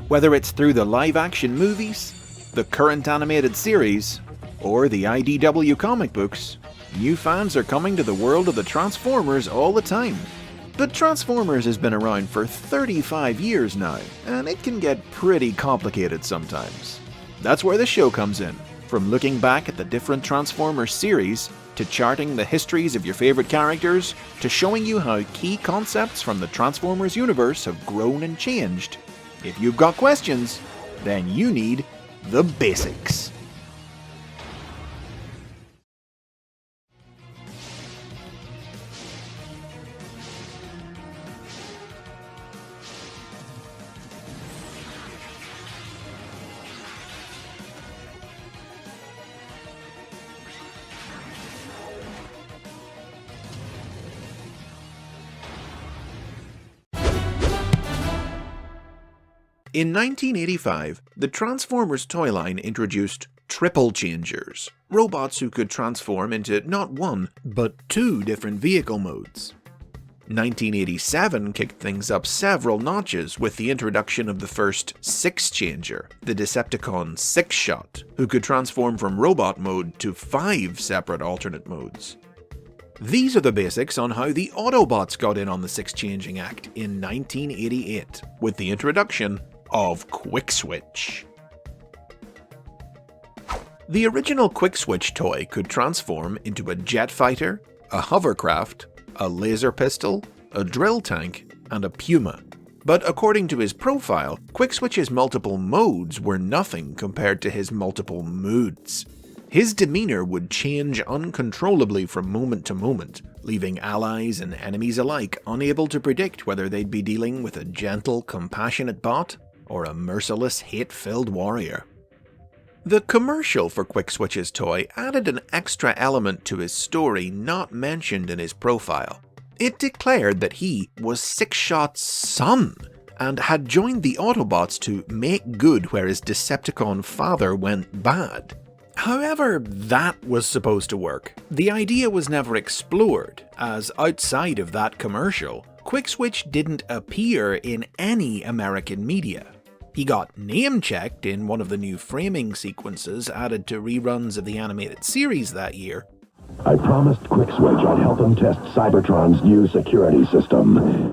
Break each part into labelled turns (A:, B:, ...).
A: Whether it's through the live-action movies, the current animated series, or the IDW comic books, new fans are coming to the world of the Transformers all the time. But Transformers has been around for 35 years now, and it can get pretty complicated sometimes. That's where the show comes in, from looking back at the different Transformers series, to charting the histories of your favorite characters, to showing you how key concepts from the Transformers universe have grown and changed. If you've got questions, then you need the basics. In 1985, the Transformers toy line introduced Triple Changers, robots who could transform into not one, but two different vehicle modes. 1987 kicked things up several notches with the introduction of the first Six Changer, the Decepticon Six Shot, who could transform from robot mode to 5 separate alternate modes. These are the basics on how the Autobots got in on the Six Changing Act in 1988, with the introduction of QUICKSWITCH. The original QUICKSWITCH toy could transform into a jet fighter, a hovercraft, a laser pistol, a drill tank, and a Puma. But according to his profile, QUICKSWITCH's multiple modes were nothing compared to his multiple moods. His demeanor would change uncontrollably from moment to moment, leaving allies and enemies alike unable to predict whether they'd be dealing with a gentle, compassionate bot or a merciless, hate-filled warrior. The commercial for QUICKSWITCH's toy added an extra element to his story not mentioned in his profile. It declared that he was Six Shot's son, and had joined the Autobots to make good where his Decepticon father went bad. However that was supposed to work, the idea was never explored, as outside of that commercial, QUICKSWITCH didn't appear in any American media. He got name-checked in one of the new framing sequences added to reruns of the animated series that year.
B: I promised QUICKSWITCH I'd help him test Cybertron's new security system.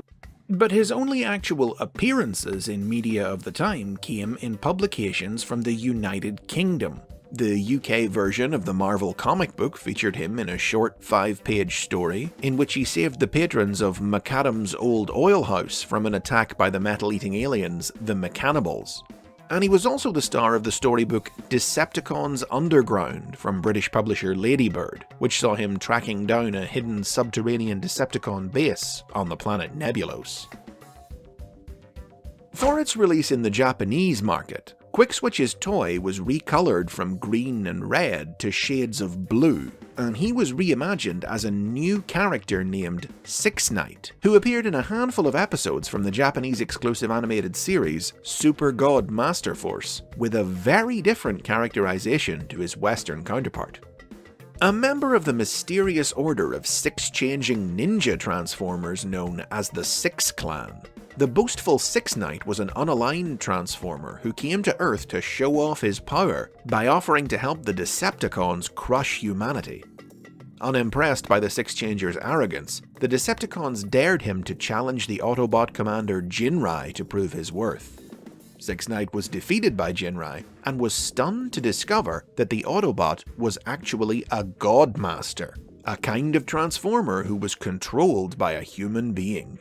A: But his only actual appearances in media of the time came in publications from the United Kingdom. The UK version of the Marvel comic book featured him in a short 5-page story in which he saved the patrons of McAdam's old oil house from an attack by the metal-eating aliens, the Mechanibals. And he was also the star of the storybook Decepticons Underground from British publisher Ladybird, which saw him tracking down a hidden subterranean Decepticon base on the planet Nebulos. For its release in the Japanese market, QUICKSWITCH's toy was recolored from green and red to shades of blue, and he was reimagined as a new character named Six Knight, who appeared in a handful of episodes from the Japanese exclusive animated series Super God Master Force, with a very different characterization to his Western counterpart. A member of the mysterious order of six-changing ninja transformers known as the Six Clan, the boastful Six Knight was an unaligned transformer who came to Earth to show off his power by offering to help the Decepticons crush humanity. Unimpressed by the Six Changer's arrogance, the Decepticons dared him to challenge the Autobot commander Jinrai to prove his worth. Six Knight was defeated by Jinrai and was stunned to discover that the Autobot was actually a Godmaster, a kind of transformer who was controlled by a human being.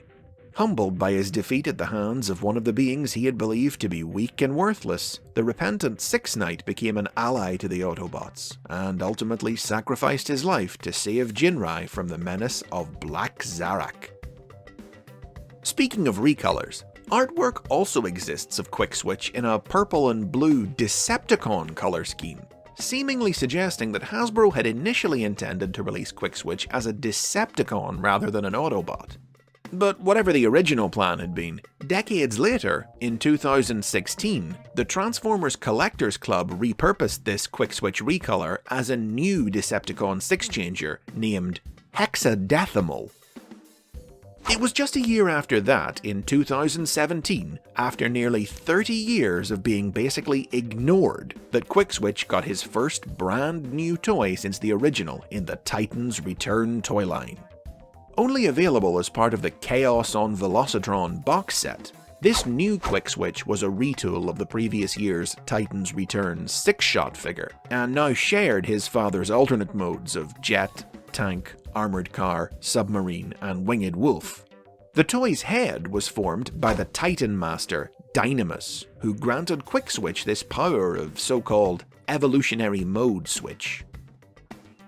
A: Humbled by his defeat at the hands of one of the beings he had believed to be weak and worthless, the repentant Six Knight became an ally to the Autobots, and ultimately sacrificed his life to save Jinrai from the menace of Black Zarak. Speaking of recolors, artwork also exists of QUICKSWITCH in a purple and blue Decepticon color scheme, seemingly suggesting that Hasbro had initially intended to release QUICKSWITCH as a Decepticon rather than an Autobot. But whatever the original plan had been, decades later, in 2016, the Transformers Collectors Club repurposed this QUICKSWITCH recolor as a new Decepticon Six Changer named Hexadecimal. It was just a year after that, in 2017, after nearly 30 years of being basically ignored, that QUICKSWITCH got his first brand new toy since the original in the Titans Return toy line. Only available as part of the Chaos on Velocitron box set, this new QUICKSWITCH was a retool of the previous year's Titans Return 6-shot figure, and now shared his father's alternate modes of jet, tank, armored car, submarine, and winged wolf. The toy's head was formed by the Titan Master, OPTIMUS, who granted QUICKSWITCH this power of so-called evolutionary mode switch.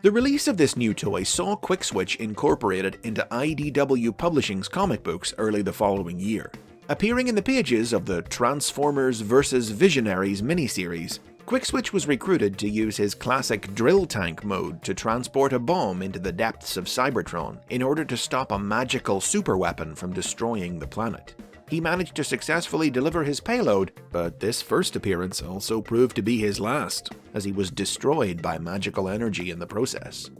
A: The release of this new toy saw QUICKSWITCH incorporated into IDW Publishing's comic books early the following year. Appearing in the pages of the Transformers vs. Visionaries miniseries, QUICKSWITCH was recruited to use his classic drill tank mode to transport a bomb into the depths of Cybertron in order to stop a magical superweapon from destroying the planet. He managed to successfully deliver his payload, but this first appearance also proved to be his last, as he was destroyed by magical energy in the process.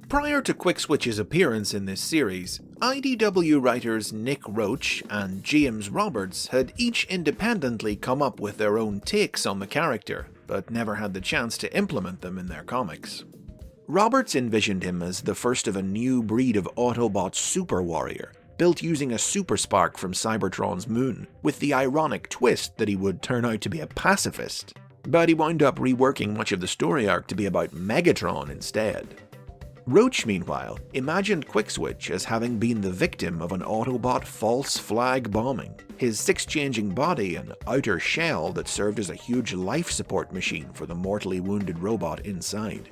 A: Prior to QUICKSWITCH's appearance in this series, IDW writers Nick Roach and James Roberts had each independently come up with their own takes on the character, but never had the chance to implement them in their comics. Roberts envisioned him as the first of a new breed of Autobot super warrior, built using a super spark from Cybertron's moon, with the ironic twist that he would turn out to be a pacifist. But he wound up reworking much of the story arc to be about Megatron instead. Roach, meanwhile, imagined QUICKSWITCH as having been the victim of an Autobot false flag bombing, his six-changing body an outer shell that served as a huge life support machine for the mortally wounded robot inside.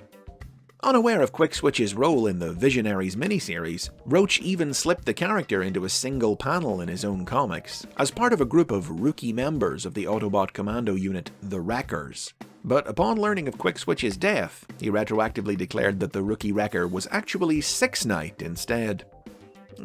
A: Unaware of QUICKSWITCH's role in the Visionaries miniseries, Roach even slipped the character into a single panel in his own comics, as part of a group of rookie members of the Autobot commando unit, the Wreckers. But upon learning of QUICKSWITCH's death, he retroactively declared that the rookie Wrecker was actually Six Knight instead.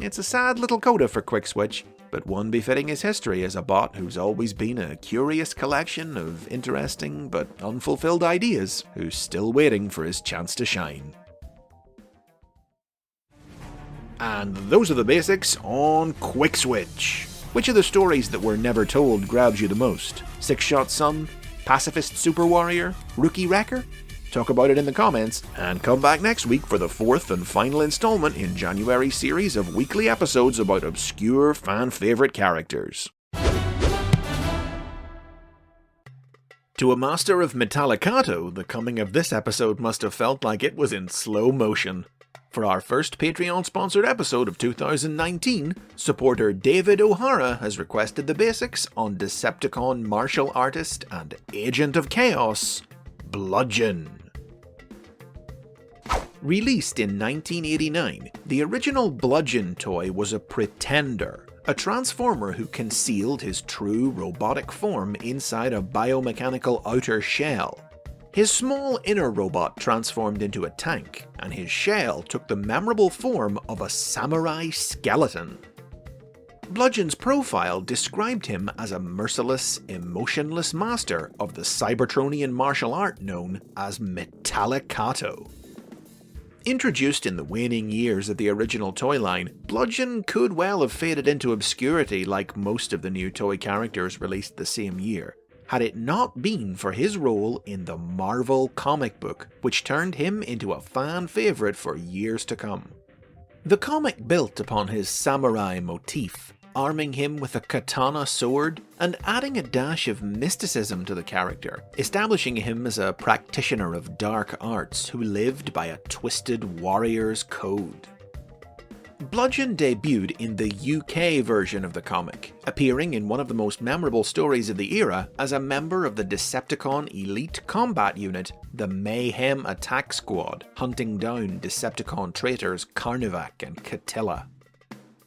A: It's a sad little coda for QUICKSWITCH, but one befitting his history as a bot who's always been a curious collection of interesting but unfulfilled ideas, who's still waiting for his chance to shine. And those are the basics on QUICKSWITCH. Which of the stories that were never told grabs you the most? Six-Shot Son? Pacifist Super Warrior? Rookie Wrecker? Talk about it in the comments, and come back next week for the fourth and final installment in January's series of weekly episodes about obscure fan-favorite characters. To a master of Metallicato, the coming of this episode must have felt like it was in slow motion. For our first Patreon-sponsored episode of 2019, supporter David O'Hara has requested the basics on Decepticon martial artist and agent of chaos, Bludgeon. Released in 1989, the original Bludgeon toy was a pretender, a transformer who concealed his true robotic form inside a biomechanical outer shell. His small inner robot transformed into a tank, and his shell took the memorable form of a samurai skeleton. Bludgeon's profile described him as a merciless, emotionless master of the Cybertronian martial art known as Metallicato. Introduced in the waning years of the original toy line, Bludgeon could well have faded into obscurity like most of the new toy characters released the same year, had it not been for his role in the Marvel comic book, which turned him into a fan favourite for years to come. The comic built upon his samurai motif, arming him with a katana sword and adding a dash of mysticism to the character, establishing him as a practitioner of dark arts who lived by a twisted warrior's code. Bludgeon debuted in the UK version of the comic, appearing in one of the most memorable stories of the era as a member of the Decepticon elite combat unit, the Mayhem Attack Squad, hunting down Decepticon traitors Carnivac and Catilla.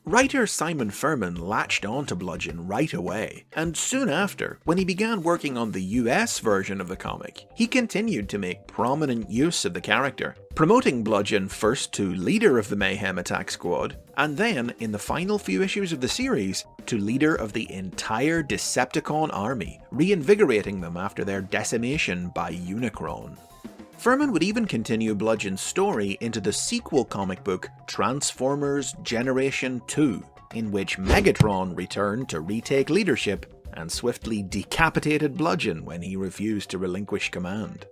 A: Writer Simon Furman latched onto Bludgeon right away, and soon after, when he began working on the US version of the comic, he continued to make prominent use of the character, promoting Bludgeon first to leader of the Mayhem Attack Squad, and then, in the final few issues of the series, to leader of the entire Decepticon army, reinvigorating them after their decimation by Unicron. Furman would even continue Bludgeon's story into the sequel comic book Transformers Generation 2, in which Megatron returned to retake leadership and swiftly decapitated Bludgeon when he refused to relinquish command.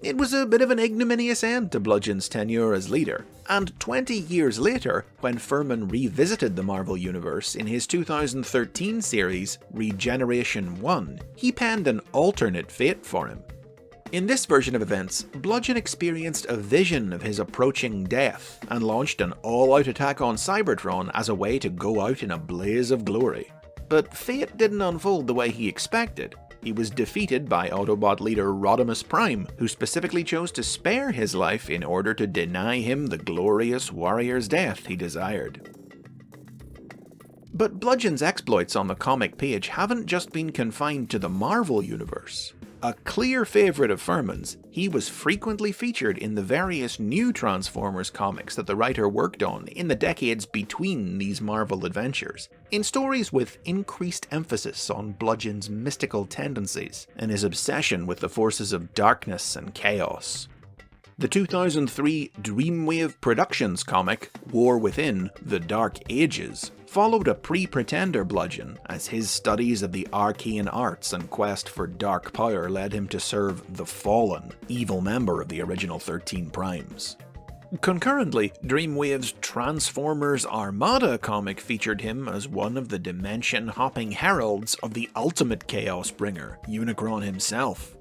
A: It was a bit of an ignominious end to Bludgeon's tenure as leader, and 20 years later, when Furman revisited the Marvel Universe in his 2013 series Regeneration 1, he penned an alternate fate for him. In this version of events, Bludgeon experienced a vision of his approaching death and launched an all-out attack on Cybertron as a way to go out in a blaze of glory. But fate didn't unfold the way he expected. He was defeated by Autobot leader OPTIMUS Prime, who specifically chose to spare his life in order to deny him the glorious warrior's death he desired. But Bludgeon's exploits on the comic page haven't just been confined to the Marvel Universe. A clear favourite of Furman's, he was frequently featured in the various new Transformers comics that the writer worked on in the decades between these Marvel adventures, in stories with increased emphasis on Bludgeon's mystical tendencies and his obsession with the forces of darkness and chaos. The 2003 Dreamwave Productions comic, War Within: The Dark Ages, followed a pre-Pretender Bludgeon as his studies of the arcane arts and quest for dark power led him to serve the Fallen, evil member of the original 13 Primes. Concurrently, Dreamwave's Transformers Armada comic featured him as one of the dimension-hopping heralds of the ultimate Chaos Bringer, Unicron himself.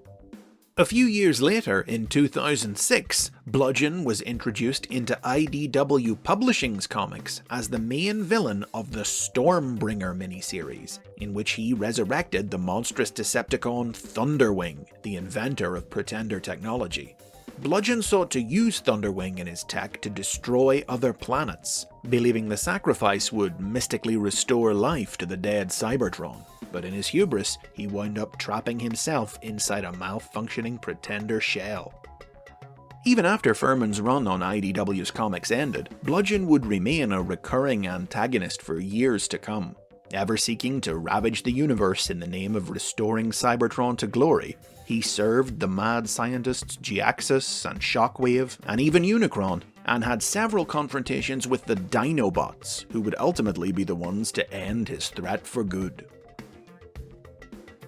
A: A few years later, in 2006, Bludgeon was introduced into IDW Publishing's comics as the main villain of the Stormbringer miniseries, in which he resurrected the monstrous Decepticon Thunderwing, the inventor of Pretender technology. Bludgeon sought to use Thunderwing and his tech to destroy other planets, believing the sacrifice would mystically restore life to the dead Cybertron. But in his hubris, he wound up trapping himself inside a malfunctioning Pretender shell. Even after Furman's run on IDW's comics ended, Bludgeon would remain a recurring antagonist for years to come, ever seeking to ravage the universe in the name of restoring Cybertron to glory. He served the mad scientists Geaxus and Shockwave, and even Unicron, and had several confrontations with the Dinobots, who would ultimately be the ones to end his threat for good.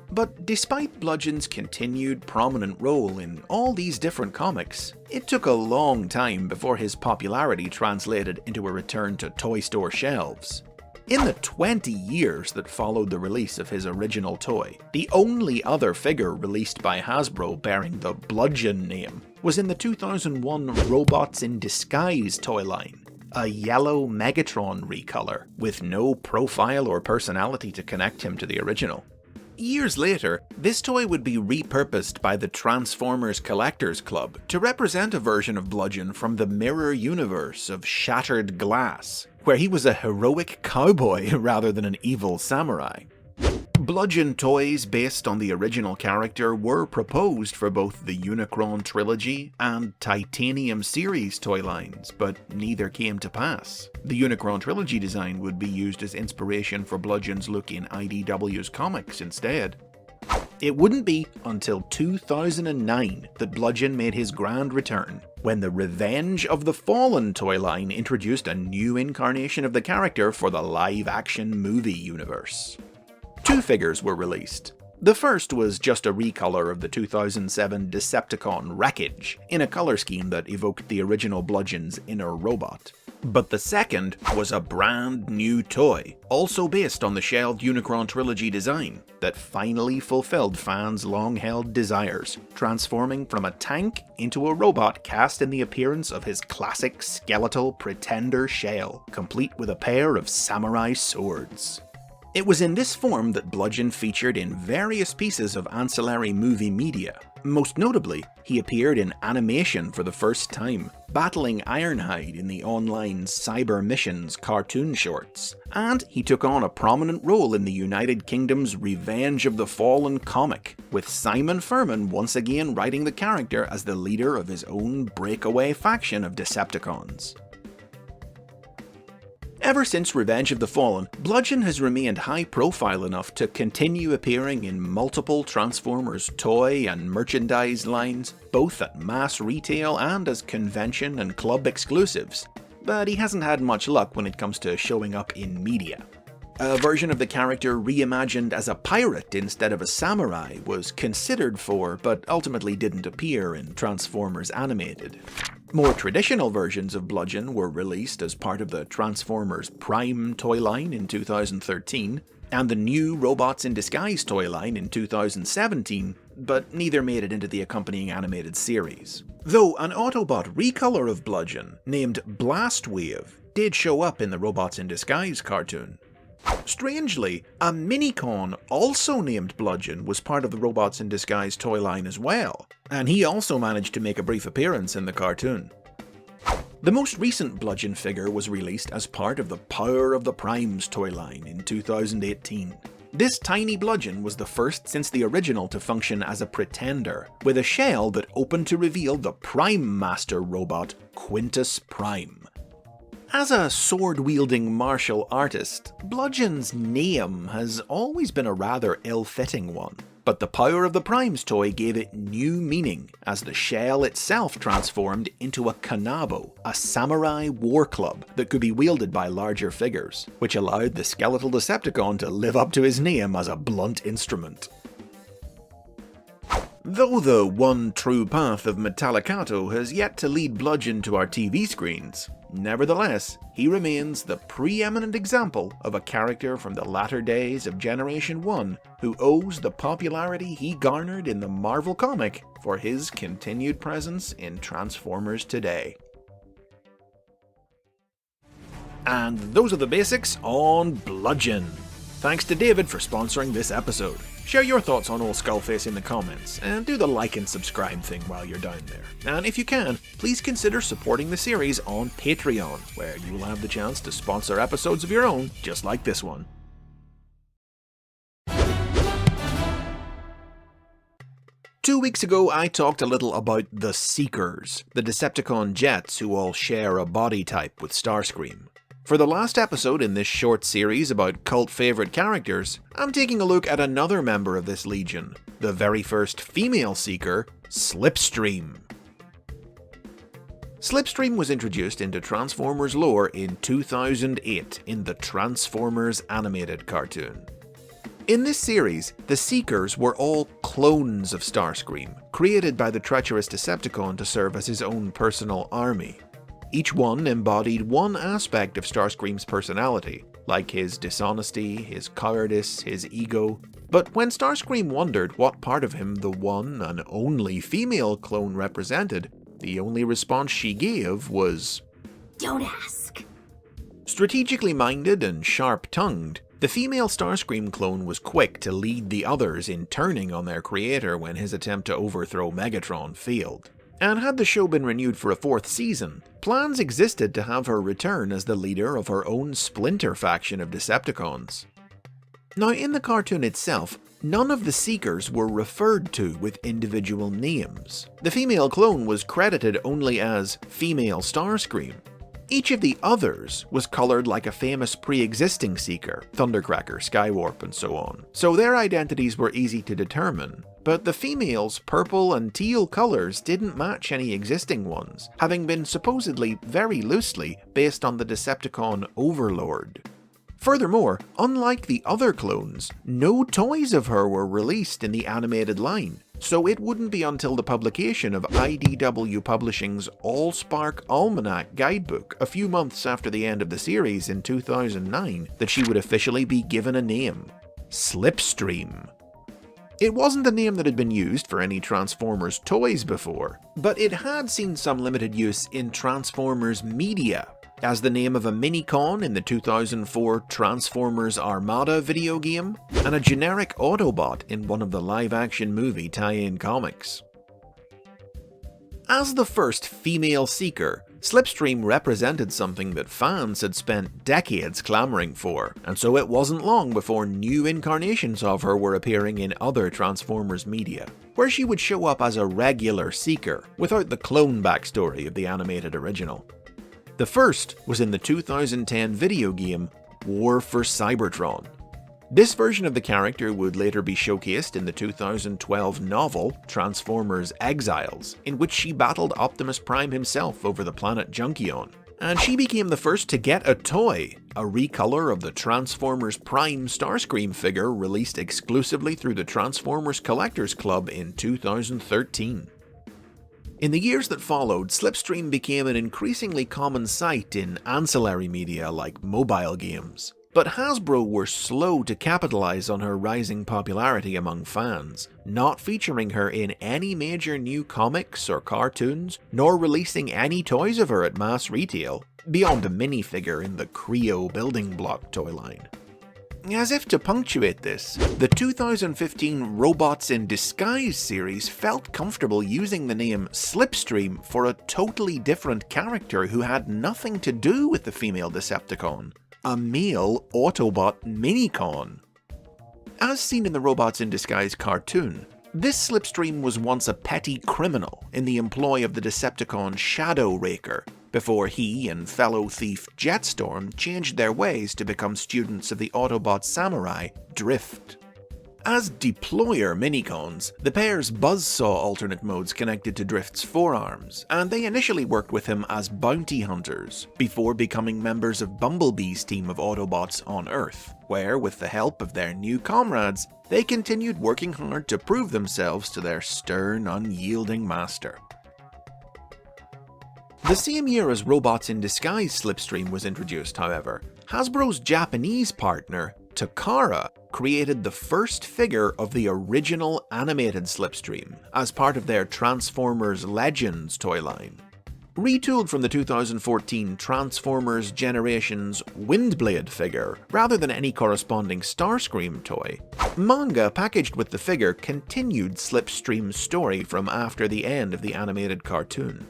A: But despite Bludgeon's continued prominent role in all these different comics, it took a long time before his popularity translated into a return to toy store shelves. In the 20 years that followed the release of his original toy, the only other figure released by Hasbro bearing the Bludgeon name was in the 2001 Robots in Disguise toy line, a yellow Megatron recolor with no profile or personality to connect him to the original. Years later, this toy would be repurposed by the Transformers Collectors Club to represent a version of Bludgeon from the mirror universe of Shattered Glass, where he was a heroic cowboy rather than an evil samurai. Bludgeon toys based on the original character were proposed for both the Unicron trilogy and Titanium series toy lines, but neither came to pass. The Unicron trilogy design would be used as inspiration for Bludgeon's look in IDW's comics instead. It wouldn't be until 2009 that Bludgeon made his grand return, when the Revenge of the Fallen toy line introduced a new incarnation of the character for the live-action movie universe. Two figures were released. The first was just a recolor of the 2007 Decepticon Wreckage, in a color scheme that evoked the original Bludgeon's inner robot. But the second was a brand new toy, also based on the shelved Unicron trilogy design, that finally fulfilled fans' long-held desires, transforming from a tank into a robot cast in the appearance of his classic skeletal Pretender shell, complete with a pair of samurai swords. It was in this form that Bludgeon featured in various pieces of ancillary movie media. Most notably, he appeared in animation for the first time, battling Ironhide in the online Cyber Missions cartoon shorts, and he took on a prominent role in the United Kingdom's Revenge of the Fallen comic, with Simon Furman once again writing the character as the leader of his own breakaway faction of Decepticons. Ever since Revenge of the Fallen, Bludgeon has remained high profile enough to continue appearing in multiple Transformers toy and merchandise lines, both at mass retail and as convention and club exclusives, but he hasn't had much luck when it comes to showing up in media. A version of the character reimagined as a pirate instead of a samurai was considered for, but ultimately didn't appear in Transformers Animated. More traditional versions of Bludgeon were released as part of the Transformers Prime toy line in 2013, and the new Robots in Disguise toy line in 2017, but neither made it into the accompanying animated series. Though an Autobot recolor of Bludgeon, named Blastwave, did show up in the Robots in Disguise cartoon. Strangely, a Minicon also named Bludgeon was part of the Robots in Disguise toy line as well, and he also managed to make a brief appearance in the cartoon. The most recent Bludgeon figure was released as part of the Power of the Primes toy line in 2018. This tiny Bludgeon was the first since the original to function as a pretender, with a shell that opened to reveal the Prime Master robot, QUICKSWITCH Prime. As a sword-wielding martial artist, Bludgeon's name has always been a rather ill-fitting one, but the Power of the Primes toy gave it new meaning as the shell itself transformed into a Kanabo, a samurai war club that could be wielded by larger figures, which allowed the skeletal Decepticon to live up to his name as a blunt instrument. Though the one true path of Metallicato has yet to lead Bludgeon to our TV screens, nevertheless, he remains the preeminent example of a character from the latter days of Generation 1 who owes the popularity he garnered in the Marvel comic for his continued presence in Transformers today. And those are the basics on Bludgeon. Thanks to David for sponsoring this episode. Share your thoughts on Old Skullface in the comments, and do the like and subscribe thing while you're down there. And if you can, please consider supporting the series on Patreon, where you will have the chance to sponsor episodes of your own, just like this one. 2 weeks ago, I talked a little about the Seekers, the Decepticon jets who all share a body type with Starscream. For the last episode in this short series about cult favourite characters, I'm taking a look at another member of this legion, the very first female Seeker, Slipstream. Slipstream was introduced into Transformers lore in 2008 in the Transformers animated cartoon. In this series, the Seekers were all clones of Starscream, created by the treacherous Decepticon to serve as his own personal army. Each one embodied one aspect of Starscream's personality, like his dishonesty, his cowardice, his ego. But when Starscream wondered what part of him the one and only female clone represented, the only response she gave was,
C: "Don't ask."
A: Strategically minded and sharp-tongued, the female Starscream clone was quick to lead the others in turning on their creator when his attempt to overthrow Megatron failed. And had the show been renewed for a 4th season, plans existed to have her return as the leader of her own splinter faction of Decepticons. Now, in the cartoon itself, none of the Seekers were referred to with individual names. The female clone was credited only as Female Starscream. Each of the others was coloured like a famous pre-existing Seeker, Thundercracker, Skywarp, and so on, so their identities were easy to determine. But the females' purple and teal colours didn't match any existing ones, having been supposedly very loosely based on the Decepticon Overlord. Furthermore, unlike the other clones, no toys of her were released in the animated line, so it wouldn't be until the publication of IDW Publishing's Allspark Almanac guidebook a few months after the end of the series in 2009 that she would officially be given a name: Slipstream. It wasn't the name that had been used for any Transformers toys before, but it had seen some limited use in Transformers media, as the name of a Minicon in the 2004 Transformers Armada video game, and a generic Autobot in one of the live-action movie tie-in comics. As the first female Seeker, Slipstream represented something that fans had spent decades clamoring for, and so it wasn't long before new incarnations of her were appearing in other Transformers media, where she would show up as a regular Seeker, without the clone backstory of the animated original. The first was in the 2010 video game War for Cybertron. This version of the character would later be showcased in the 2012 novel Transformers Exiles, in which she battled Optimus Prime himself over the planet Junkion. And she became the first to get a toy, a recolor of the Transformers Prime Starscream figure released exclusively through the Transformers Collectors Club in 2013. In the years that followed, Slipstream became an increasingly common sight in ancillary media like mobile games. But Hasbro were slow to capitalize on her rising popularity among fans, not featuring her in any major new comics or cartoons, nor releasing any toys of her at mass retail, beyond a minifigure in the Creo building block toy line. As if to punctuate this, the 2015 Robots in Disguise series felt comfortable using the name Slipstream for a totally different character who had nothing to do with the female Decepticon, a male Autobot Minicon. As seen in the Robots in Disguise cartoon, this Slipstream was once a petty criminal in the employ of the Decepticon Shadow Raker, before he and fellow thief Jetstorm changed their ways to become students of the Autobot samurai Drift. As deployer Minicons, the pair's buzzsaw alternate modes connected to Drift's forearms, and they initially worked with him as bounty hunters, before becoming members of Bumblebee's team of Autobots on Earth, where, with the help of their new comrades, they continued working hard to prove themselves to their stern, unyielding master. The same year as Robots in Disguise Slipstream was introduced, however, Hasbro's Japanese partner, Takara, created the first figure of the original animated Slipstream as part of their Transformers Legends toy line. Retooled from the 2014 Transformers Generations Windblade figure, rather than any corresponding Starscream toy, manga packaged with the figure continued Slipstream's story from after the end of the animated cartoon.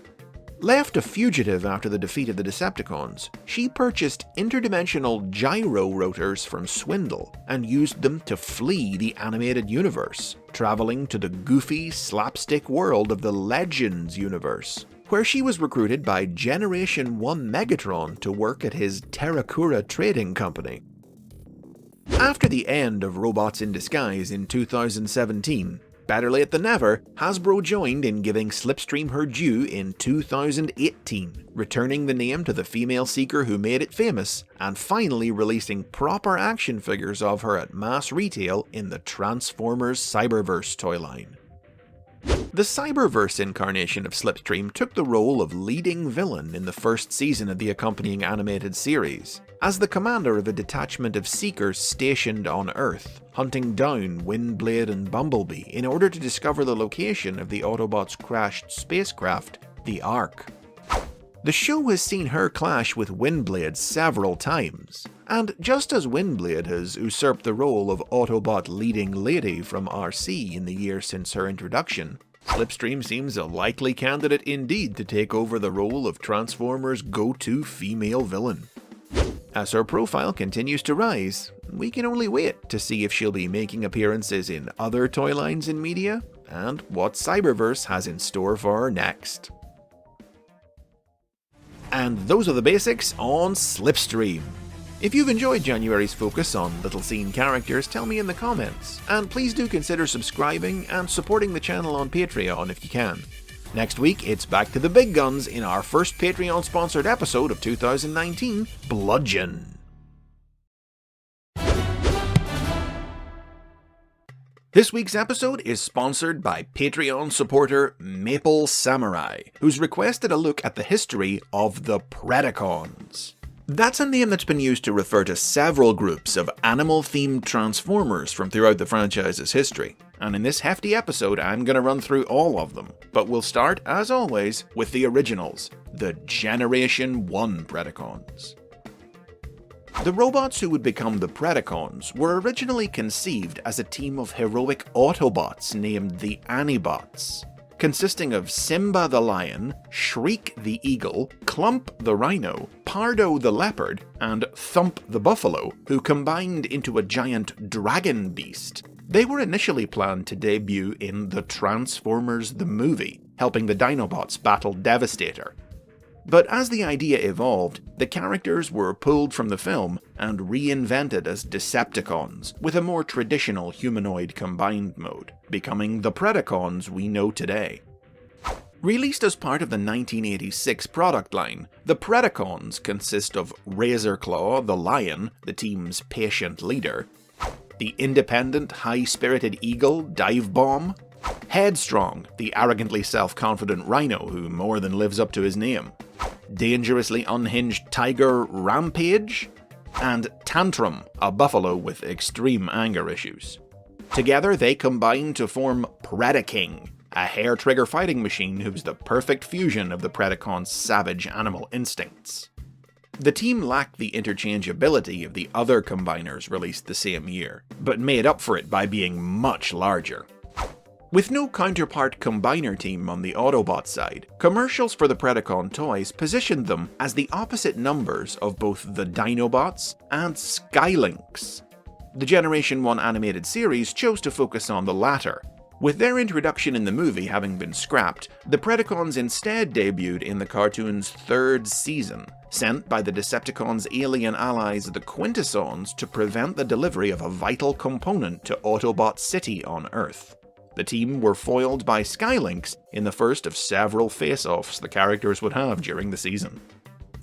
A: Left a fugitive after the defeat of the Decepticons, she purchased interdimensional gyro rotors from Swindle and used them to flee the animated universe, traveling to the goofy, slapstick world of the Legends universe, where she was recruited by Generation 1 Megatron to work at his Terrakura trading company. After the end of Robots in Disguise in 2017, better late than never, Hasbro joined in giving Slipstream her due in 2018, returning the name to the female seeker who made it famous, and finally releasing proper action figures of her at mass retail in the Transformers Cyberverse toy line. The Cyberverse incarnation of Slipstream took the role of leading villain in the first season of the accompanying animated series, as the commander of a detachment of Seekers stationed on Earth, hunting down Windblade and Bumblebee in order to discover the location of the Autobots' crashed spacecraft, the Ark. The show has seen her clash with Windblade several times, and just as Windblade has usurped the role of Autobot leading lady from RC in the year since her introduction, Slipstream seems a likely candidate indeed to take over the role of Transformers' go-to female villain. As her profile continues to rise, we can only wait to see if she'll be making appearances in other toy lines and media, and what Cyberverse has in store for her next. And those are the basics on Slipstream. If you've enjoyed January's focus on little seen characters, tell me in the comments, and please do consider subscribing and supporting the channel on Patreon if you can. Next week, it's back to the big guns in our first Patreon-sponsored episode of 2019, Bludgeon. This week's episode is sponsored by Patreon supporter Maple Samurai, who's requested a look at the history of the Predacons. That's a name that's been used to refer to several groups of animal-themed Transformers from throughout the franchise's history. And in this hefty episode, I'm going to run through all of them. But we'll start, as always, with the originals, the Generation 1 Predacons. The robots who would become the Predacons were originally conceived as a team of heroic Autobots named the Anibots, consisting of Simba the Lion, Shriek the Eagle, Clump the Rhino, Pardo the Leopard, and Thump the Buffalo, who combined into a giant dragon beast. They were initially planned to debut in The Transformers the Movie, helping the Dinobots battle Devastator. But as the idea evolved, the characters were pulled from the film and reinvented as Decepticons with a more traditional humanoid combined mode, becoming the Predacons we know today. Released as part of the 1986 product line, the Predacons consist of Razorclaw the Lion, the team's patient leader, the independent, high-spirited eagle Dive Bomb, Headstrong, the arrogantly self-confident rhino who more than lives up to his name, dangerously unhinged tiger Rampage, and Tantrum, a buffalo with extreme anger issues. Together they combine to form Predaking, a hair-trigger fighting machine who's the perfect fusion of the Predacon's savage animal instincts. The team lacked the interchangeability of the other combiners released the same year, but made up for it by being much larger. With no counterpart combiner team on the Autobot side, commercials for the Predacon toys positioned them as the opposite numbers of both the Dinobots and Skylynx. The Generation 1 animated series chose to focus on the latter. With their introduction in the movie having been scrapped, the Predacons instead debuted in the cartoon's third season, sent by the Decepticons' alien allies the Quintessons to prevent the delivery of a vital component to Autobot City on Earth. The team were foiled by Skylynx in the first of several face-offs the characters would have during the season.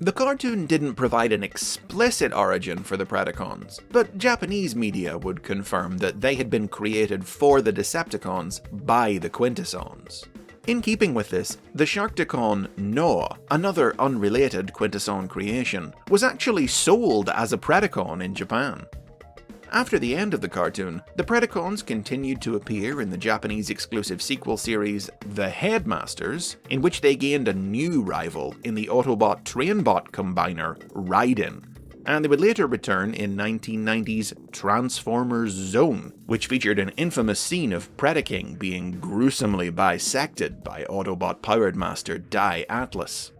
A: The cartoon didn't provide an explicit origin for the Predacons, but Japanese media would confirm that they had been created for the Decepticons by the Quintessons. In keeping with this, the Sharkticon Noah, another unrelated Quintesson creation, was actually sold as a Predacon in Japan. After the end of the cartoon, the Predacons continued to appear in the Japanese exclusive sequel series The Headmasters, in which they gained a new rival in the Autobot Trainbot combiner Raiden, and they would later return in 1990's Transformers Zone, which featured an infamous scene of Predaking being gruesomely bisected by Autobot-powered master Die Atlas.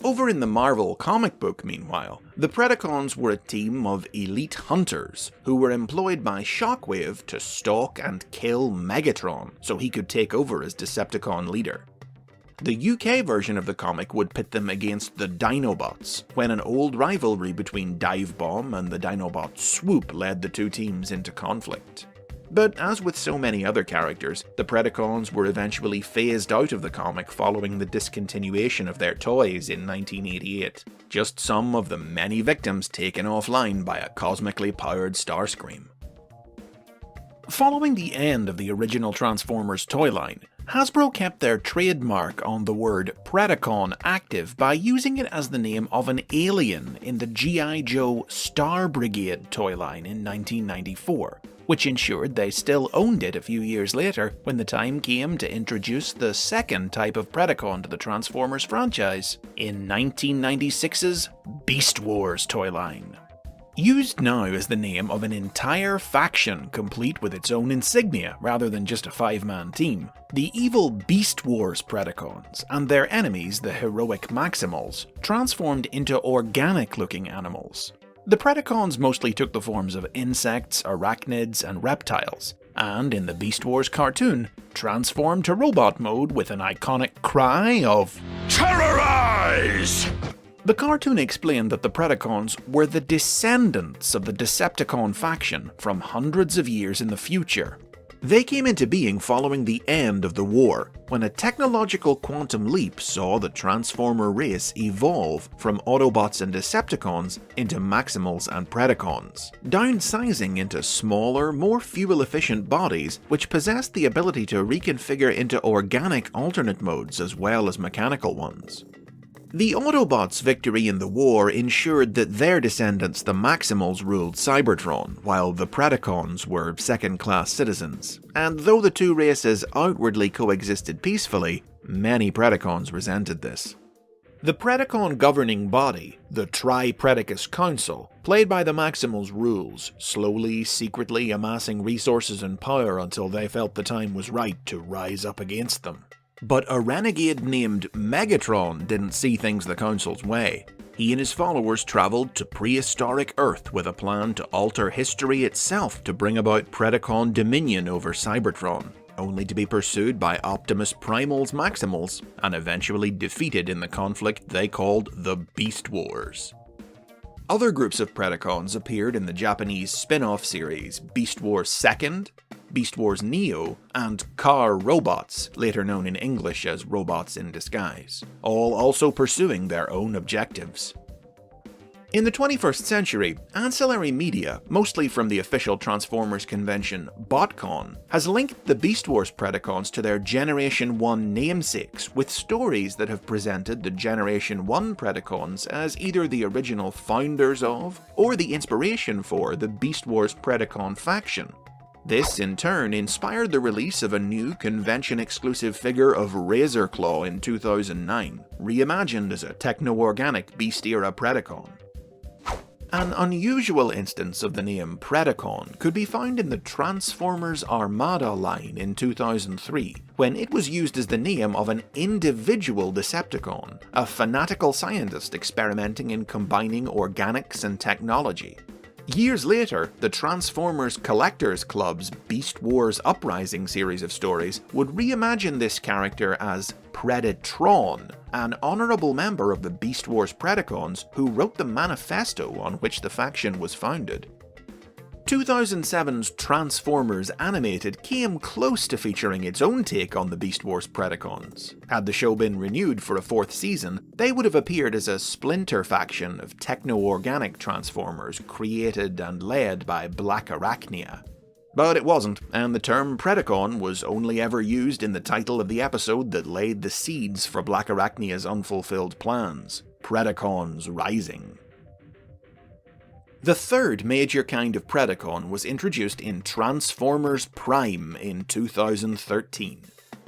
A: Over in the Marvel comic book, meanwhile, the Predacons were a team of elite hunters who were employed by Shockwave to stalk and kill Megatron so he could take over as Decepticon leader. The UK version of the comic would pit them against the Dinobots, when an old rivalry between Dive Bomb and the Dinobot Swoop led the two teams into conflict. But as with so many other characters, the Predacons were eventually phased out of the comic following the discontinuation of their toys in 1988, just some of the many victims taken offline by a cosmically powered Starscream. Following the end of the original Transformers toy line, Hasbro kept their trademark on the word Predacon active by using it as the name of an alien in the G.I. Joe Star Brigade toy line in 1994, which ensured they still owned it a few years later when the time came to introduce the second type of Predacon to the Transformers franchise in 1996's Beast Wars toy line. Used now as the name of an entire faction complete with its own insignia rather than just a five-man team, the evil Beast Wars Predacons and their enemies, the heroic Maximals, transformed into organic-looking animals. The Predacons mostly took the forms of insects, arachnids, and reptiles, and in the Beast Wars cartoon, transformed to robot mode with an iconic cry of "Terrorize!" The cartoon explained that the Predacons were the descendants of the Decepticon faction from hundreds of years in the future. They came into being following the end of the war, when a technological quantum leap saw the Transformer race evolve from Autobots and Decepticons into Maximals and Predacons, downsizing into smaller, more fuel-efficient bodies which possessed the ability to reconfigure into organic alternate modes as well as mechanical ones. The Autobots' victory in the war ensured that their descendants, the Maximals, ruled Cybertron, while the Predacons were second-class citizens, and though the two races outwardly coexisted peacefully, many Predacons resented this. The Predacon governing body, the Tri-Predacus Council, played by the Maximals' rules, slowly, secretly amassing resources and power until they felt the time was right to rise up against them. But a renegade named Megatron didn't see things the Council's way. He and his followers traveled to prehistoric Earth with a plan to alter history itself to bring about Predacon dominion over Cybertron, only to be pursued by Optimus Primal's Maximals and eventually defeated in the conflict they called the Beast Wars. Other groups of Predacons appeared in the Japanese spin-off series Beast Wars 2nd, Beast Wars Neo, and Car Robots, later known in English as Robots in Disguise, all also pursuing their own objectives. In the 21st century, ancillary media, mostly from the official Transformers convention BotCon, has linked the Beast Wars Predacons to their Generation 1 namesakes with stories that have presented the Generation 1 Predacons as either the original founders of, or the inspiration for, the Beast Wars Predacon faction. This, in turn, inspired the release of a new convention-exclusive figure of Razor Claw in 2009, reimagined as a techno-organic Beast-era Predacon. An unusual instance of the name Predacon could be found in the Transformers Armada line in 2003, when it was used as the name of an individual Decepticon, a fanatical scientist experimenting in combining organics and technology. Years later, the Transformers Collectors Club's Beast Wars Uprising series of stories would reimagine this character as Predatron, an honourable member of the Beast Wars Predacons who wrote the manifesto on which the faction was founded. 2007's Transformers Animated came close to featuring its own take on the Beast Wars Predacons. Had the show been renewed for a 4th season, they would have appeared as a splinter faction of techno-organic Transformers created and led by Black Arachnia. But it wasn't, and the term Predacon was only ever used in the title of the episode that laid the seeds for Black Arachnia's unfulfilled plans, Predacons Rising. The third major kind of Predacon was introduced in Transformers Prime in 2013.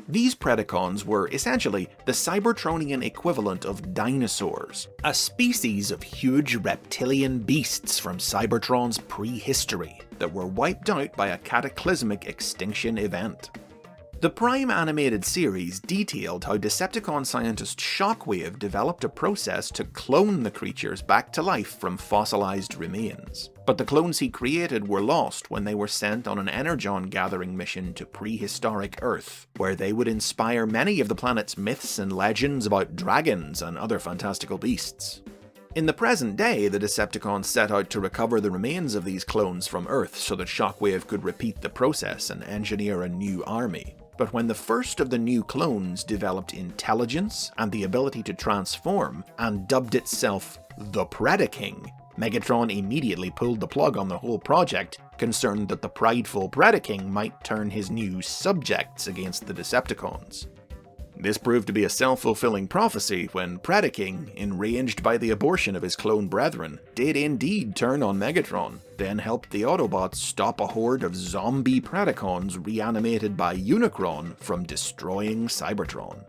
A: These Predacons were essentially the Cybertronian equivalent of dinosaurs, a species of huge reptilian beasts from Cybertron's prehistory that were wiped out by a cataclysmic extinction event. The Prime animated series detailed how Decepticon scientist Shockwave developed a process to clone the creatures back to life from fossilized remains. But the clones he created were lost when they were sent on an energon gathering mission to prehistoric Earth, where they would inspire many of the planet's myths and legends about dragons and other fantastical beasts. In the present day, the Decepticons set out to recover the remains of these clones from Earth so that Shockwave could repeat the process and engineer a new army. But when the first of the new clones developed intelligence and the ability to transform, and dubbed itself the Predaking, Megatron immediately pulled the plug on the whole project, concerned that the prideful Predaking might turn his new subjects against the Decepticons. This proved to be a self-fulfilling prophecy when Predaking, enraged by the abortion of his clone brethren, did indeed turn on Megatron, then helped the Autobots stop a horde of zombie Predacons reanimated by Unicron from destroying Cybertron.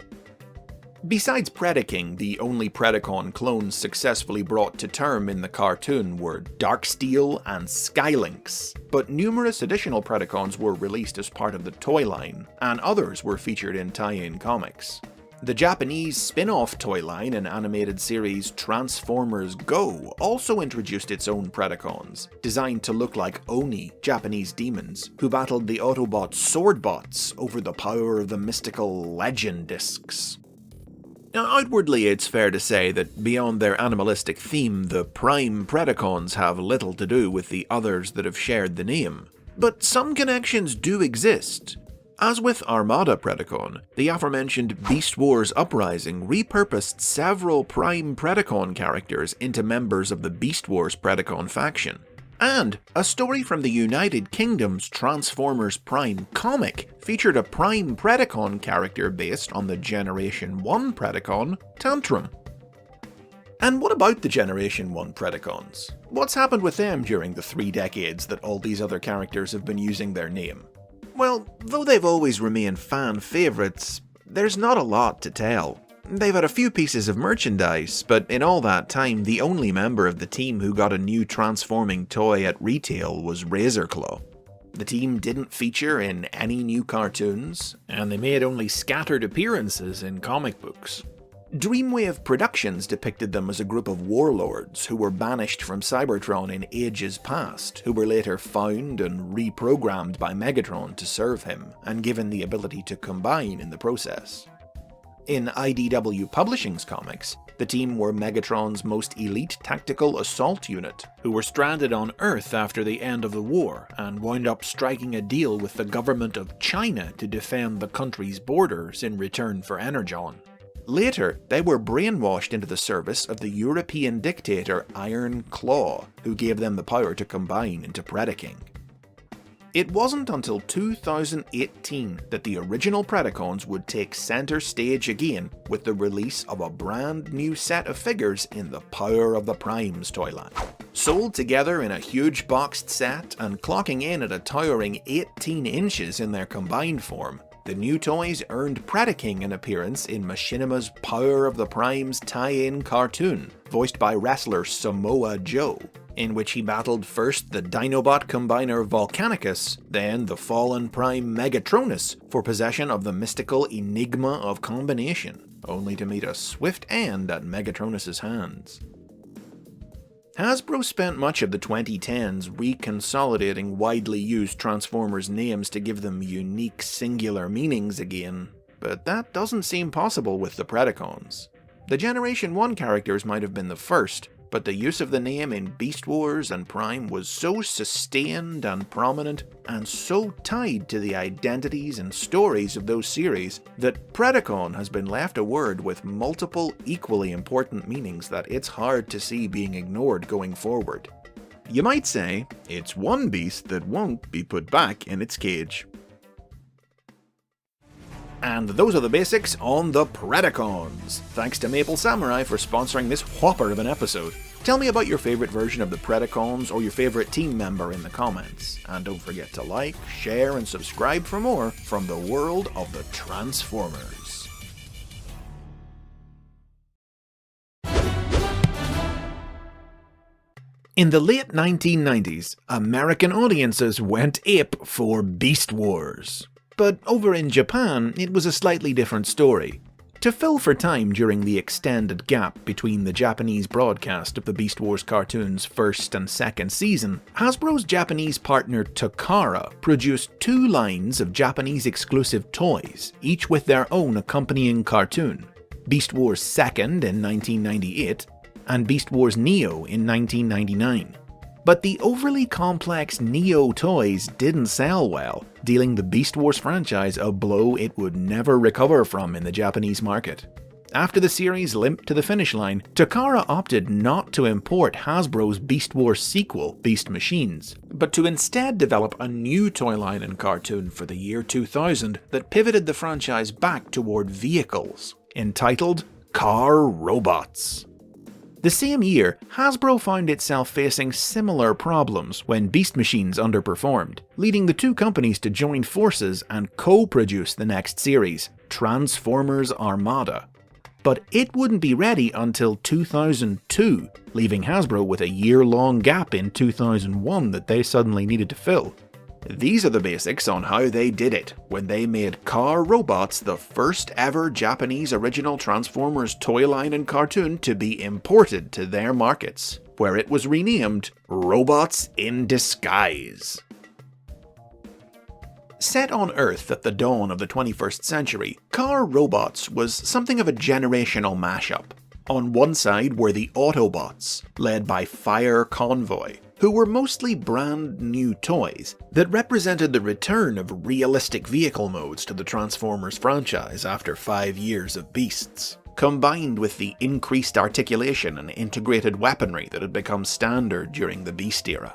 A: Besides Predaking, the only Predacon clones successfully brought to term in the cartoon were Darksteel and Skylynx, but numerous additional Predacons were released as part of the toy line, and others were featured in tie-in comics. The Japanese spin-off toy line and animated series Transformers Go also introduced its own Predacons, designed to look like Oni, Japanese demons, who battled the Autobot Swordbots over the power of the mystical Legend Discs. Now, outwardly, it's fair to say that beyond their animalistic theme, the Prime Predacons have little to do with the others that have shared the name. But some connections do exist. As with Armada Predacon, the aforementioned Beast Wars Uprising repurposed several Prime Predacon characters into members of the Beast Wars Predacon faction. And a story from the United Kingdom's Transformers Prime comic featured a Prime Predacon character based on the Generation 1 Predacon, Tantrum. And what about the Generation 1 Predacons? What's happened with them during the 3 decades that all these other characters have been using their name? Well, though they've always remained fan favourites, there's not a lot to tell. They've had a few pieces of merchandise, but in all that time, the only member of the team who got a new transforming toy at retail was Razor Claw. The team didn't feature in any new cartoons, and they made only scattered appearances in comic books. Dreamwave Productions depicted them as a group of warlords who were banished from Cybertron in ages past, who were later found and reprogrammed by Megatron to serve him, and given the ability to combine in the process. In IDW Publishing's comics, the team were Megatron's most elite tactical assault unit, who were stranded on Earth after the end of the war, and wound up striking a deal with the government of China to defend the country's borders in return for Energon. Later, they were brainwashed into the service of the European dictator Iron Claw, who gave them the power to combine into Predaking. It wasn't until 2018 that the original Predacons would take center stage again with the release of a brand new set of figures in the Power of the Primes toyline. Sold together in a huge boxed set and clocking in at a towering 18 inches in their combined form, the new toys earned Predaking an appearance in Machinima's Power of the Primes tie-in cartoon, voiced by wrestler Samoa Joe, in which he battled first the Dinobot combiner Volcanicus, then the fallen Prime Megatronus for possession of the mystical Enigma of Combination, only to meet a swift end at Megatronus's hands. Hasbro spent much of the 2010s reconsolidating widely used Transformers names to give them unique singular meanings again, but that doesn't seem possible with the Predacons. The Generation 1 characters might have been the first, but the use of the name in Beast Wars and Prime was so sustained and prominent, and so tied to the identities and stories of those series, that Predacon has been left a word with multiple equally important meanings that it's hard to see being ignored going forward. You might say, it's one beast that won't be put back in its cage. And those are the basics on the Predacons. Thanks to Maple Samurai for sponsoring this whopper of an episode. Tell me about your favourite version of the Predacons or your favourite team member in the comments. And don't forget to like, share and subscribe for more from the world of the Transformers. In the late 1990s, American audiences went ape for Beast Wars. But over in Japan, it was a slightly different story. To fill for time during the extended gap between the Japanese broadcast of the Beast Wars cartoon's first and second season, Hasbro's Japanese partner Takara produced 2 lines of Japanese-exclusive toys, each with their own accompanying cartoon: Beast Wars Second in 1998 and Beast Wars Neo in 1999. But the overly complex Neo toys didn't sell well, dealing the Beast Wars franchise a blow it would never recover from in the Japanese market. After the series limped to the finish line, Takara opted not to import Hasbro's Beast Wars sequel, Beast Machines, but to instead develop a new toy line and cartoon for the year 2000 that pivoted the franchise back toward vehicles, entitled Car Robots. The same year, Hasbro found itself facing similar problems when Beast Machines underperformed, leading the two companies to join forces and co-produce the next series, Transformers Armada. But it wouldn't be ready until 2002, leaving Hasbro with a year-long gap in 2001 that they suddenly needed to fill. These are the basics on how they did it when they made Car Robots the first ever Japanese original Transformers toy line and cartoon to be imported to their markets, where it was renamed Robots in Disguise. Set on Earth at the dawn of the 21st century, Car Robots was something of a generational mashup. On one side were the Autobots, led by Fire Convoy, who were mostly brand new toys that represented the return of realistic vehicle modes to the Transformers franchise after 5 years of Beasts, combined with the increased articulation and integrated weaponry that had become standard during the Beast era.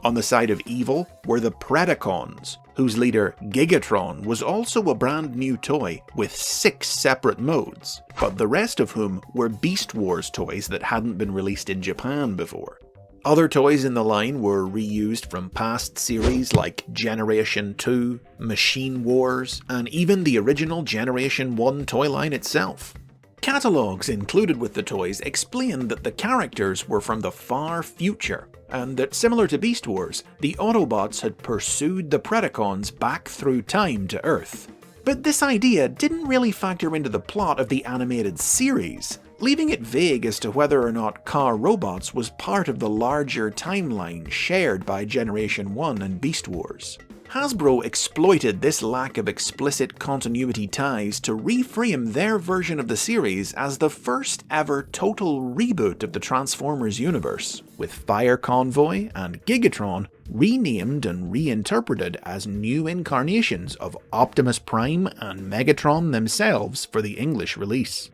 A: On the side of evil were the Predacons, whose leader Gigatron was also a brand new toy with 6 separate modes, but the rest of whom were Beast Wars toys that hadn't been released in Japan before. Other toys in the line were reused from past series like Generation 2, Machine Wars, and even the original Generation 1 toy line itself. Catalogues included with the toys explained that the characters were from the far future, and that similar to Beast Wars, the Autobots had pursued the Predacons back through time to Earth. But this idea didn't really factor into the plot of the animated series, leaving it vague as to whether or not car robots was part of the larger timeline shared by Generation 1 and Beast Wars. Hasbro exploited this lack of explicit continuity ties to reframe their version of the series as the first ever total reboot of the Transformers universe, with Fire Convoy and Gigatron renamed and reinterpreted as new incarnations of Optimus Prime and Megatron themselves for the English release.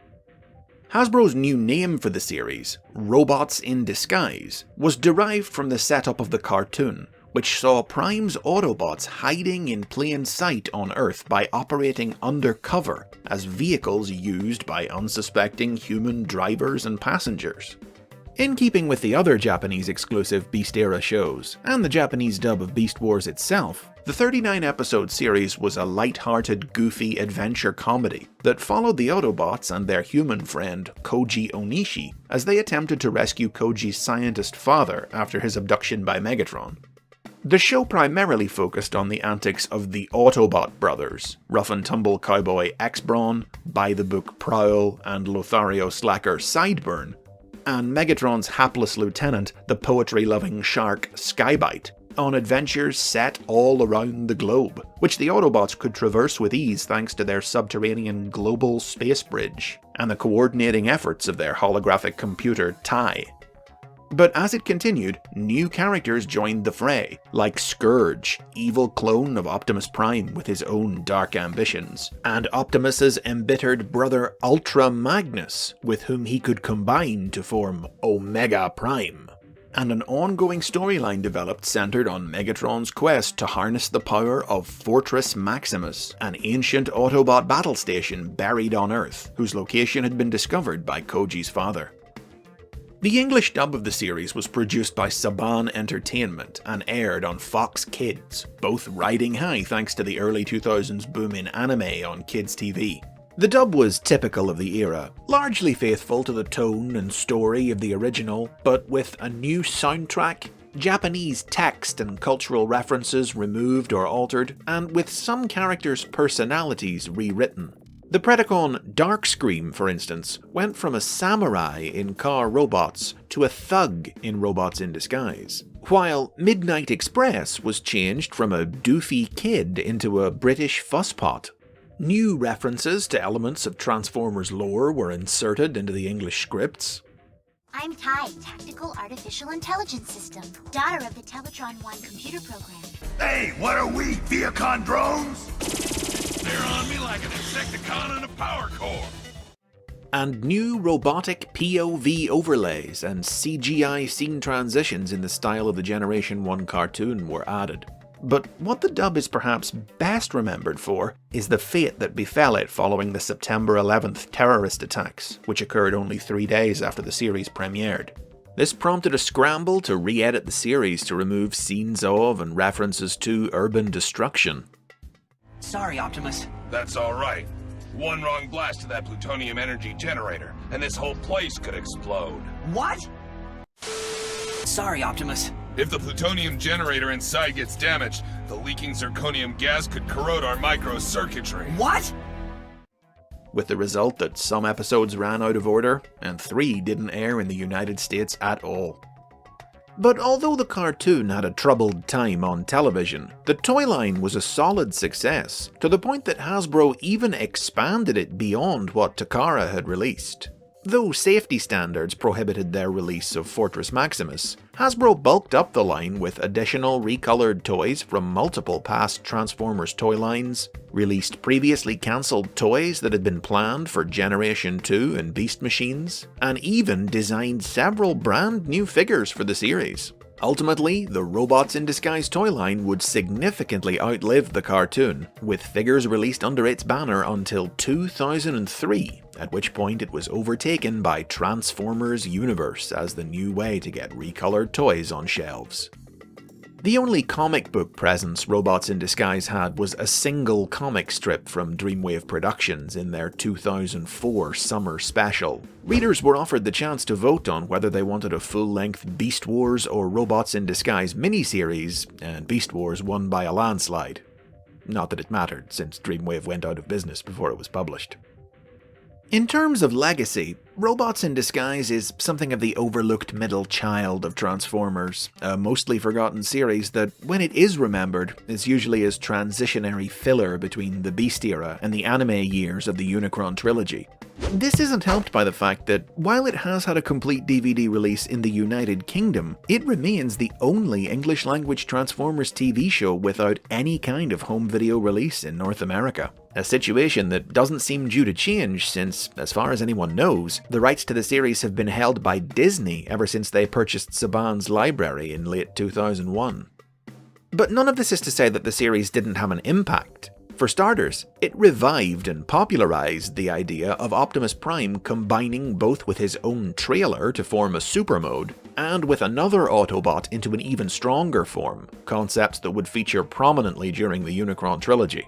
A: Hasbro's new name for the series, Robots in Disguise, was derived from the setup of the cartoon, which saw Prime's Autobots hiding in plain sight on Earth by operating undercover as vehicles used by unsuspecting human drivers and passengers. In keeping with the other Japanese exclusive Beast-era shows, and the Japanese dub of Beast Wars itself, the 39-episode series was a light-hearted, goofy adventure comedy that followed the Autobots and their human friend Koji Onishi as they attempted to rescue Koji's scientist father after his abduction by Megatron. The show primarily focused on the antics of the Autobot brothers, rough-and-tumble cowboy X-Brawn, by-the-book Prowl, and Lothario Slacker Sideburn, and Megatron's hapless lieutenant, the poetry-loving shark Skybite, on adventures set all around the globe, which the Autobots could traverse with ease thanks to their subterranean global space bridge, and the coordinating efforts of their holographic computer TIE. But as it continued, new characters joined the fray, like Scourge, evil clone of Optimus Prime with his own dark ambitions, and Optimus's embittered brother Ultra Magnus, with whom he could combine to form Omega Prime. And an ongoing storyline developed centered on Megatron's quest to harness the power of Fortress Maximus, an ancient Autobot battle station buried on Earth, whose location had been discovered by Koji's father. The English dub of the series was produced by Saban Entertainment and aired on Fox Kids, both riding high thanks to the early 2000s boom in anime on kids' TV. The dub was typical of the era, largely faithful to the tone and story of the original, but with a new soundtrack, Japanese text and cultural references removed or altered, and with some characters' personalities rewritten. The Predacon Darkscream, for instance, went from a samurai in Car Robots to a thug in Robots in Disguise, while Midnight Express was changed from a doofy kid into a British fusspot. New references to elements of Transformers lore were inserted into the English scripts.
C: I'm Tai, Tactical Artificial Intelligence System, daughter of the Teletron 1 computer program.
D: Hey, what are we, Viacon drones?
E: They're on me like an Insecticon in a power core.
A: And new robotic POV overlays and CGI scene transitions in the style of the Generation 1 cartoon were added. But what the dub is perhaps best remembered for is the fate that befell it following the September 11th terrorist attacks, which occurred only 3 days after the series premiered. This prompted a scramble to re-edit the series to remove scenes of and references to urban destruction.
F: Sorry, Optimus.
E: That's all right. One wrong blast to that plutonium energy generator, and this whole place could explode.
F: What? Sorry, Optimus.
E: If the plutonium generator inside gets damaged, the leaking zirconium gas could corrode our microcircuitry.
F: What?
A: With the result that some episodes ran out of order, and 3 didn't air in the United States at all. But although the cartoon had a troubled time on television, the toy line was a solid success, to the point that Hasbro even expanded it beyond what Takara had released. Though safety standards prohibited their release of Fortress Maximus, Hasbro bulked up the line with additional recolored toys from multiple past Transformers toy lines, released previously cancelled toys that had been planned for Generation 2 and Beast Machines, and even designed several brand new figures for the series. Ultimately, the Robots in Disguise toy line would significantly outlive the cartoon, with figures released under its banner until 2003, at which point it was overtaken by Transformers Universe as the new way to get recolored toys on shelves. The only comic book presence Robots in Disguise had was a single comic strip from Dreamwave Productions in their 2004 summer special. Readers were offered the chance to vote on whether they wanted a full-length Beast Wars or Robots in Disguise miniseries, and Beast Wars won by a landslide. Not that it mattered, since Dreamwave went out of business before it was published. In terms of legacy, Robots in Disguise is something of the overlooked middle child of Transformers, a mostly forgotten series that, when it is remembered, is usually as transitionary filler between the Beast era and the anime years of the Unicron trilogy. This isn't helped by the fact that, while it has had a complete DVD release in the United Kingdom, it remains the only English-language Transformers TV show without any kind of home video release in North America. A situation that doesn't seem due to change since, as far as anyone knows, the rights to the series have been held by Disney ever since they purchased Saban's library in late 2001. But none of this is to say that the series didn't have an impact. For starters, it revived and popularized the idea of Optimus Prime combining both with his own trailer to form a super mode, and with another Autobot into an even stronger form, concepts that would feature prominently during the Unicron trilogy.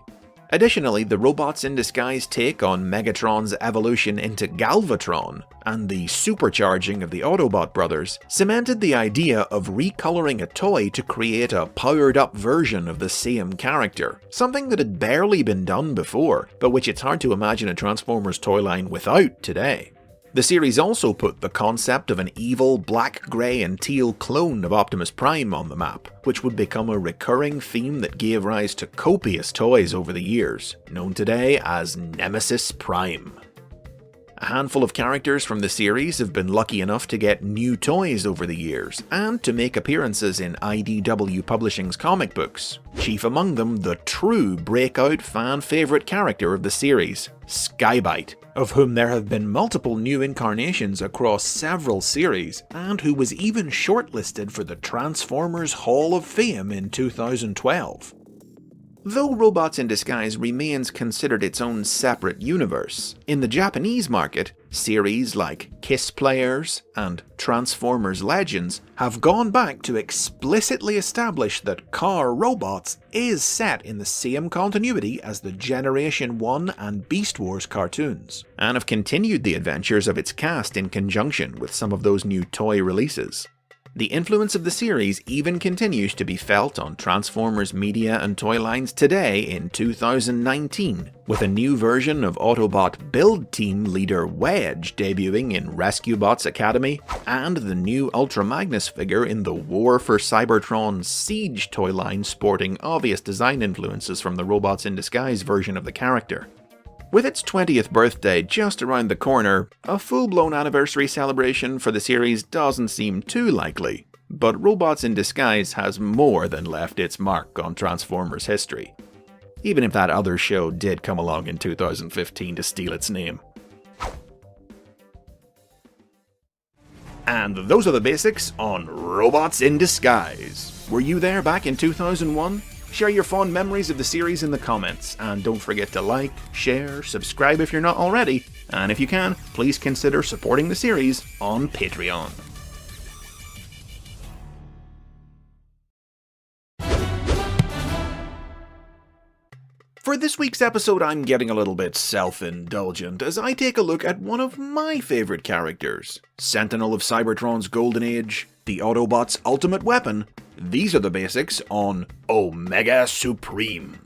A: Additionally, the Robots in Disguise take on Megatron's evolution into Galvatron, and the supercharging of the Autobot brothers, cemented the idea of recoloring a toy to create a powered-up version of the same character, something that had barely been done before, but which it's hard to imagine a Transformers toy line without today. The series also put the concept of an evil black, grey and teal clone of Optimus Prime on the map, which would become a recurring theme that gave rise to copious toys over the years, known today as Nemesis Prime. A handful of characters from the series have been lucky enough to get new toys over the years, and to make appearances in IDW Publishing's comic books, chief among them the true breakout fan-favourite character of the series, Skybite, of whom there have been multiple new incarnations across several series, and who was even shortlisted for the Transformers Hall of Fame in 2012. Though Robots in Disguise remains considered its own separate universe, in the Japanese market, series like Kiss Players and Transformers Legends have gone back to explicitly establish that Car Robots is set in the same continuity as the Generation 1 and Beast Wars cartoons, and have continued the adventures of its cast in conjunction with some of those new toy releases. The influence of the series even continues to be felt on Transformers media and toy lines today in 2019, with a new version of Autobot build team leader Wedge debuting in Rescue Bots Academy, and the new Ultra Magnus figure in the War for Cybertron Siege toy line sporting obvious design influences from the Robots in Disguise version of the character. With its 20th birthday just around the corner, a full-blown anniversary celebration for the series doesn't seem too likely, but Robots in Disguise has more than left its mark on Transformers history, even if that other show did come along in 2015 to steal its name. And those are the basics on Robots in Disguise. Were you there back in 2001? Share your fond memories of the series in the comments, and don't forget to like, share, subscribe if you're not already, and if you can, please consider supporting the series on Patreon. For this week's episode, I'm getting a little bit self-indulgent as I take a look at one of my favourite characters, Sentinel of Cybertron's Golden Age, the Autobots' ultimate weapon. These are the basics on Omega Supreme.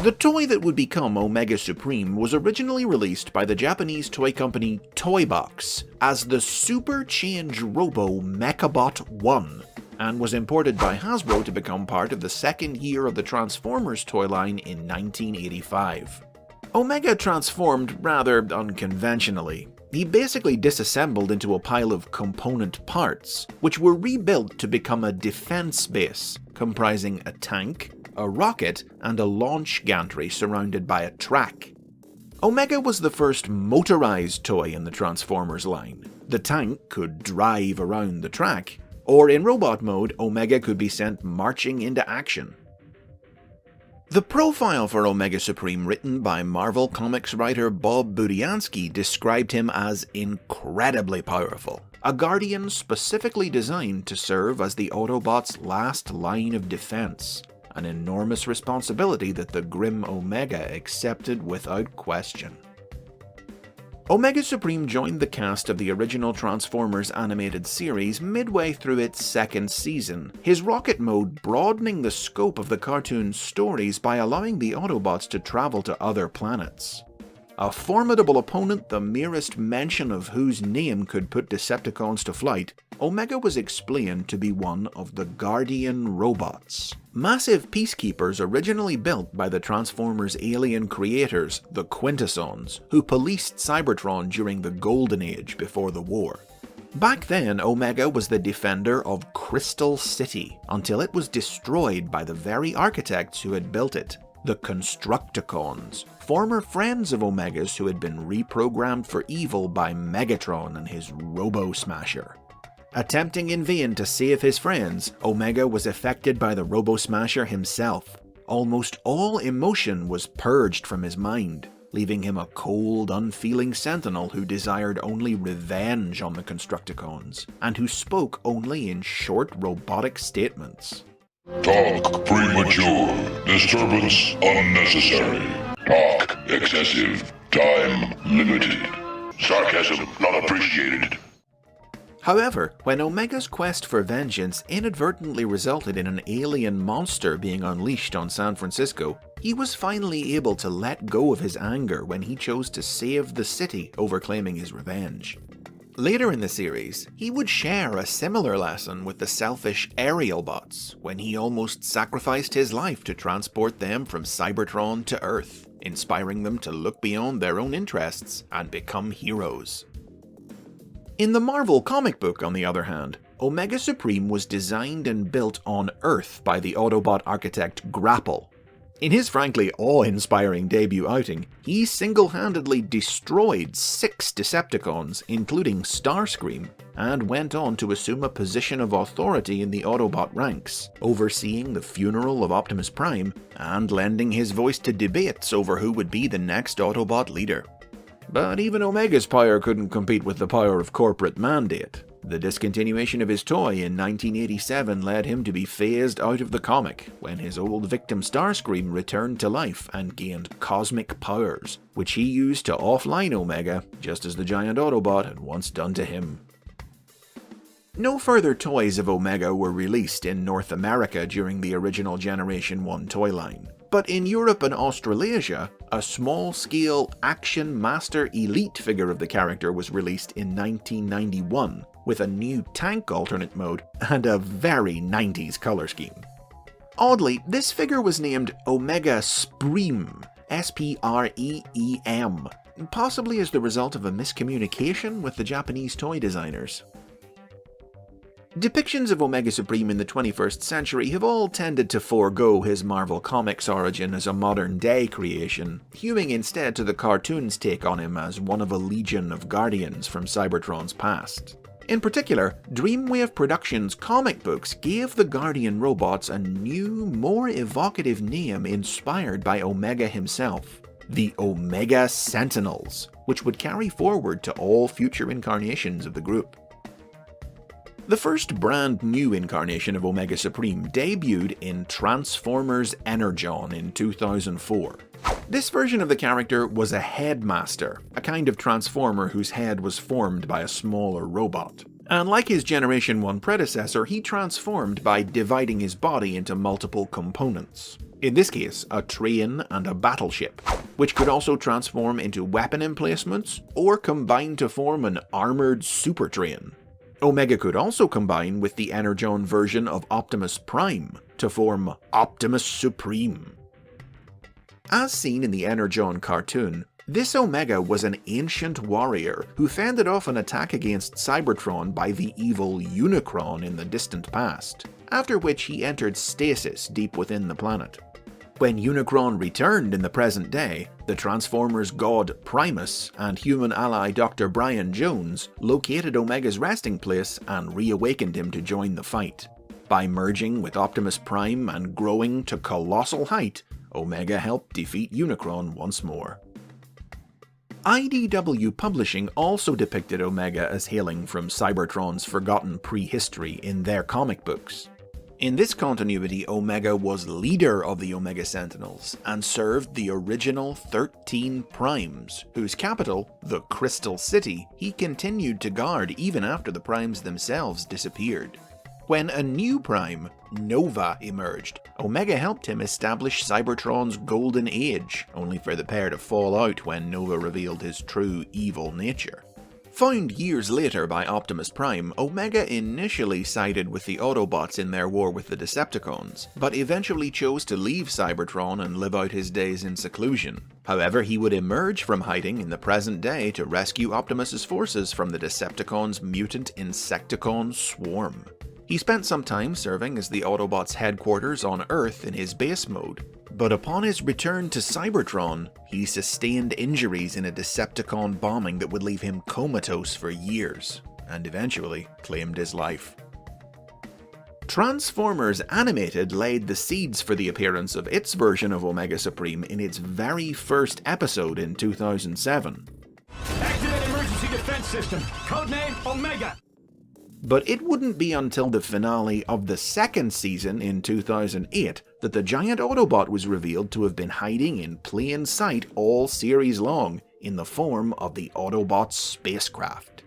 A: The toy that would become Omega Supreme was originally released by the Japanese toy company Toybox as the Super Change Robo Mechabot 1, and was imported by Hasbro to become part of the second year of the Transformers toy line in 1985. Omega transformed rather unconventionally. He basically disassembled into a pile of component parts, which were rebuilt to become a defense base, comprising a tank, a rocket, and a launch gantry surrounded by a track. Omega was the first motorized toy in the Transformers line. The tank could drive around the track, or in robot mode, Omega could be sent marching into action. The profile for Omega Supreme written by Marvel Comics writer Bob Budiansky described him as incredibly powerful, a guardian specifically designed to serve as the Autobots' last line of defense, an enormous responsibility that the grim Omega accepted without question. Omega Supreme joined the cast of the original Transformers animated series midway through its second season, his rocket mode broadening the scope of the cartoon's stories by allowing the Autobots to travel to other planets. A formidable opponent the merest mention of whose name could put Decepticons to flight, Omega was explained to be one of the Guardian robots. Massive peacekeepers originally built by the Transformers' alien creators, the Quintessons, who policed Cybertron during the Golden Age before the war. Back then, Omega was the defender of Crystal City, until it was destroyed by the very architects who had built it, the Constructicons, former friends of Omega's who had been reprogrammed for evil by Megatron and his Robo-Smasher. Attempting in vain to save his friends, Omega was affected by the Robo-Smasher himself. Almost all emotion was purged from his mind, leaving him a cold, unfeeling sentinel who desired only revenge on the Constructicons, and who spoke only in short robotic statements.
G: Talk premature. Disturbance unnecessary. Talk excessive. Time limited. Sarcasm not appreciated.
A: However, when Omega's quest for vengeance inadvertently resulted in an alien monster being unleashed on San Francisco, he was finally able to let go of his anger when he chose to save the city over claiming his revenge. Later in the series, he would share a similar lesson with the selfish Aerial Bots when he almost sacrificed his life to transport them from Cybertron to Earth, inspiring them to look beyond their own interests and become heroes. In the Marvel comic book, on the other hand, Omega Supreme was designed and built on Earth by the Autobot architect Grapple. In his frankly awe-inspiring debut outing, he single-handedly destroyed 6 Decepticons, including Starscream, and went on to assume a position of authority in the Autobot ranks, overseeing the funeral of Optimus Prime and lending his voice to debates over who would be the next Autobot leader. But even Omega's power couldn't compete with the power of corporate mandate. The discontinuation of his toy in 1987 led him to be phased out of the comic, when his old victim Starscream returned to life and gained cosmic powers, which he used to offline Omega, just as the giant Autobot had once done to him. No further toys of Omega were released in North America during the original Generation 1 toy line. But in Europe and Australasia, a small-scale Action Master Elite figure of the character was released in 1991, with a new tank alternate mode and a very 90s color scheme. Oddly, this figure was named Omega Spreem, S-P-R-E-E-M, possibly as the result of a miscommunication with the Japanese toy designers. Depictions of Omega Supreme in the 21st century have all tended to forego his Marvel Comics origin as a modern-day creation, hewing instead to the cartoon's take on him as one of a legion of guardians from Cybertron's past. In particular, Dreamwave Productions' comic books gave the Guardian robots a new, more evocative name inspired by Omega himself, the Omega Sentinels, which would carry forward to all future incarnations of the group. The first brand new incarnation of Omega Supreme debuted in Transformers Energon in 2004. This version of the character was a headmaster, a kind of transformer whose head was formed by a smaller robot. And like his Generation 1 predecessor, he transformed by dividing his body into multiple components. In this case, a train and a battleship, which could also transform into weapon emplacements or combine to form an armored super train. Omega could also combine with the Energon version of Optimus Prime to form Optimus Supreme. As seen in the Energon cartoon, this Omega was an ancient warrior who fended off an attack against Cybertron by the evil Unicron in the distant past, after which he entered stasis deep within the planet. When Unicron returned in the present day, the Transformers' god Primus and human ally Dr. Brian Jones located Omega's resting place and reawakened him to join the fight. By merging with Optimus Prime and growing to colossal height, Omega helped defeat Unicron once more. IDW Publishing also depicted Omega as hailing from Cybertron's forgotten prehistory in their comic books. In this continuity, Omega was leader of the Omega Sentinels and served the original 13 Primes, whose capital, the Crystal City, he continued to guard even after the Primes themselves disappeared. When a new Prime, Nova, emerged, Omega helped him establish Cybertron's Golden Age, only for the pair to fall out when Nova revealed his true evil nature. Found years later by Optimus Prime, Omega initially sided with the Autobots in their war with the Decepticons, but eventually chose to leave Cybertron and live out his days in seclusion. However, he would emerge from hiding in the present day to rescue Optimus's forces from the Decepticons' mutant Insecticon swarm. He spent some time serving as the Autobots' headquarters on Earth in his base mode, but upon his return to Cybertron, he sustained injuries in a Decepticon bombing that would leave him comatose for years, and eventually claimed his life. Transformers Animated laid the seeds for the appearance of its version of Omega Supreme in its very first episode in 2007.
D: Activate emergency defense system. Codename Omega.
A: But it wouldn't be until the finale of the second season in 2008 that the giant Autobot was revealed to have been hiding in plain sight all series long in the form of the Autobot spacecraft.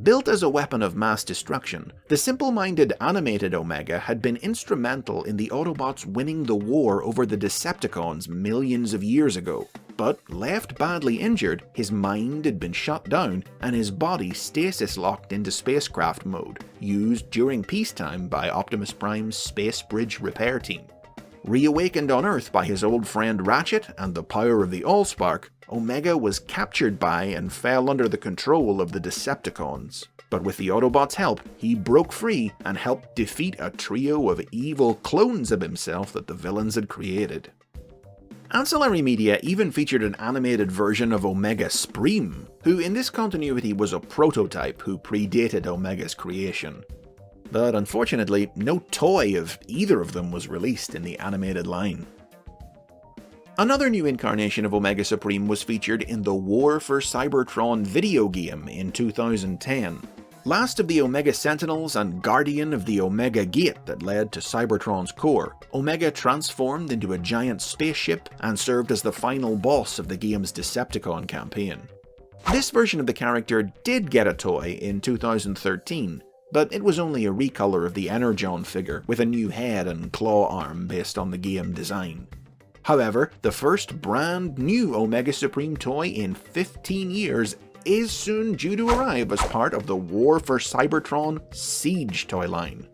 A: Built as a weapon of mass destruction, the simple-minded animated Omega had been instrumental in the Autobots winning the war over the Decepticons millions of years ago. But left badly injured, his mind had been shut down and his body stasis-locked into spacecraft mode, used during peacetime by Optimus Prime's Space Bridge repair team. Reawakened on Earth by his old friend Ratchet and the power of the Allspark, Omega was captured by and fell under the control of the Decepticons. But with the Autobots' help, he broke free and helped defeat a trio of evil clones of himself that the villains had created. Ancillary Media even featured an animated version of Omega Supreme, who in this continuity was a prototype who predated Omega's creation. But unfortunately, no toy of either of them was released in the animated line. Another new incarnation of Omega Supreme was featured in the War for Cybertron video game in 2010. Last of the Omega Sentinels and guardian of the Omega Gate that led to Cybertron's core, Omega transformed into a giant spaceship and served as the final boss of the game's Decepticon campaign. This version of the character did get a toy in 2013, but it was only a recolor of the Energon figure with a new head and claw arm based on the game design. However, the first brand new Omega Supreme toy in 15 years is soon due to arrive as part of the War for Cybertron Siege toy line.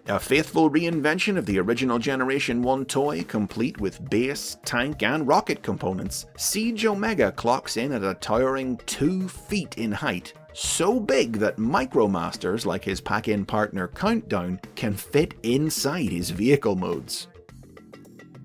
A: A faithful reinvention of the original Generation 1 toy, complete with base, tank, and rocket components, Siege Omega clocks in at a towering 2 feet in height, so big that Micromasters like his pack-in partner Countdown can fit inside his vehicle modes.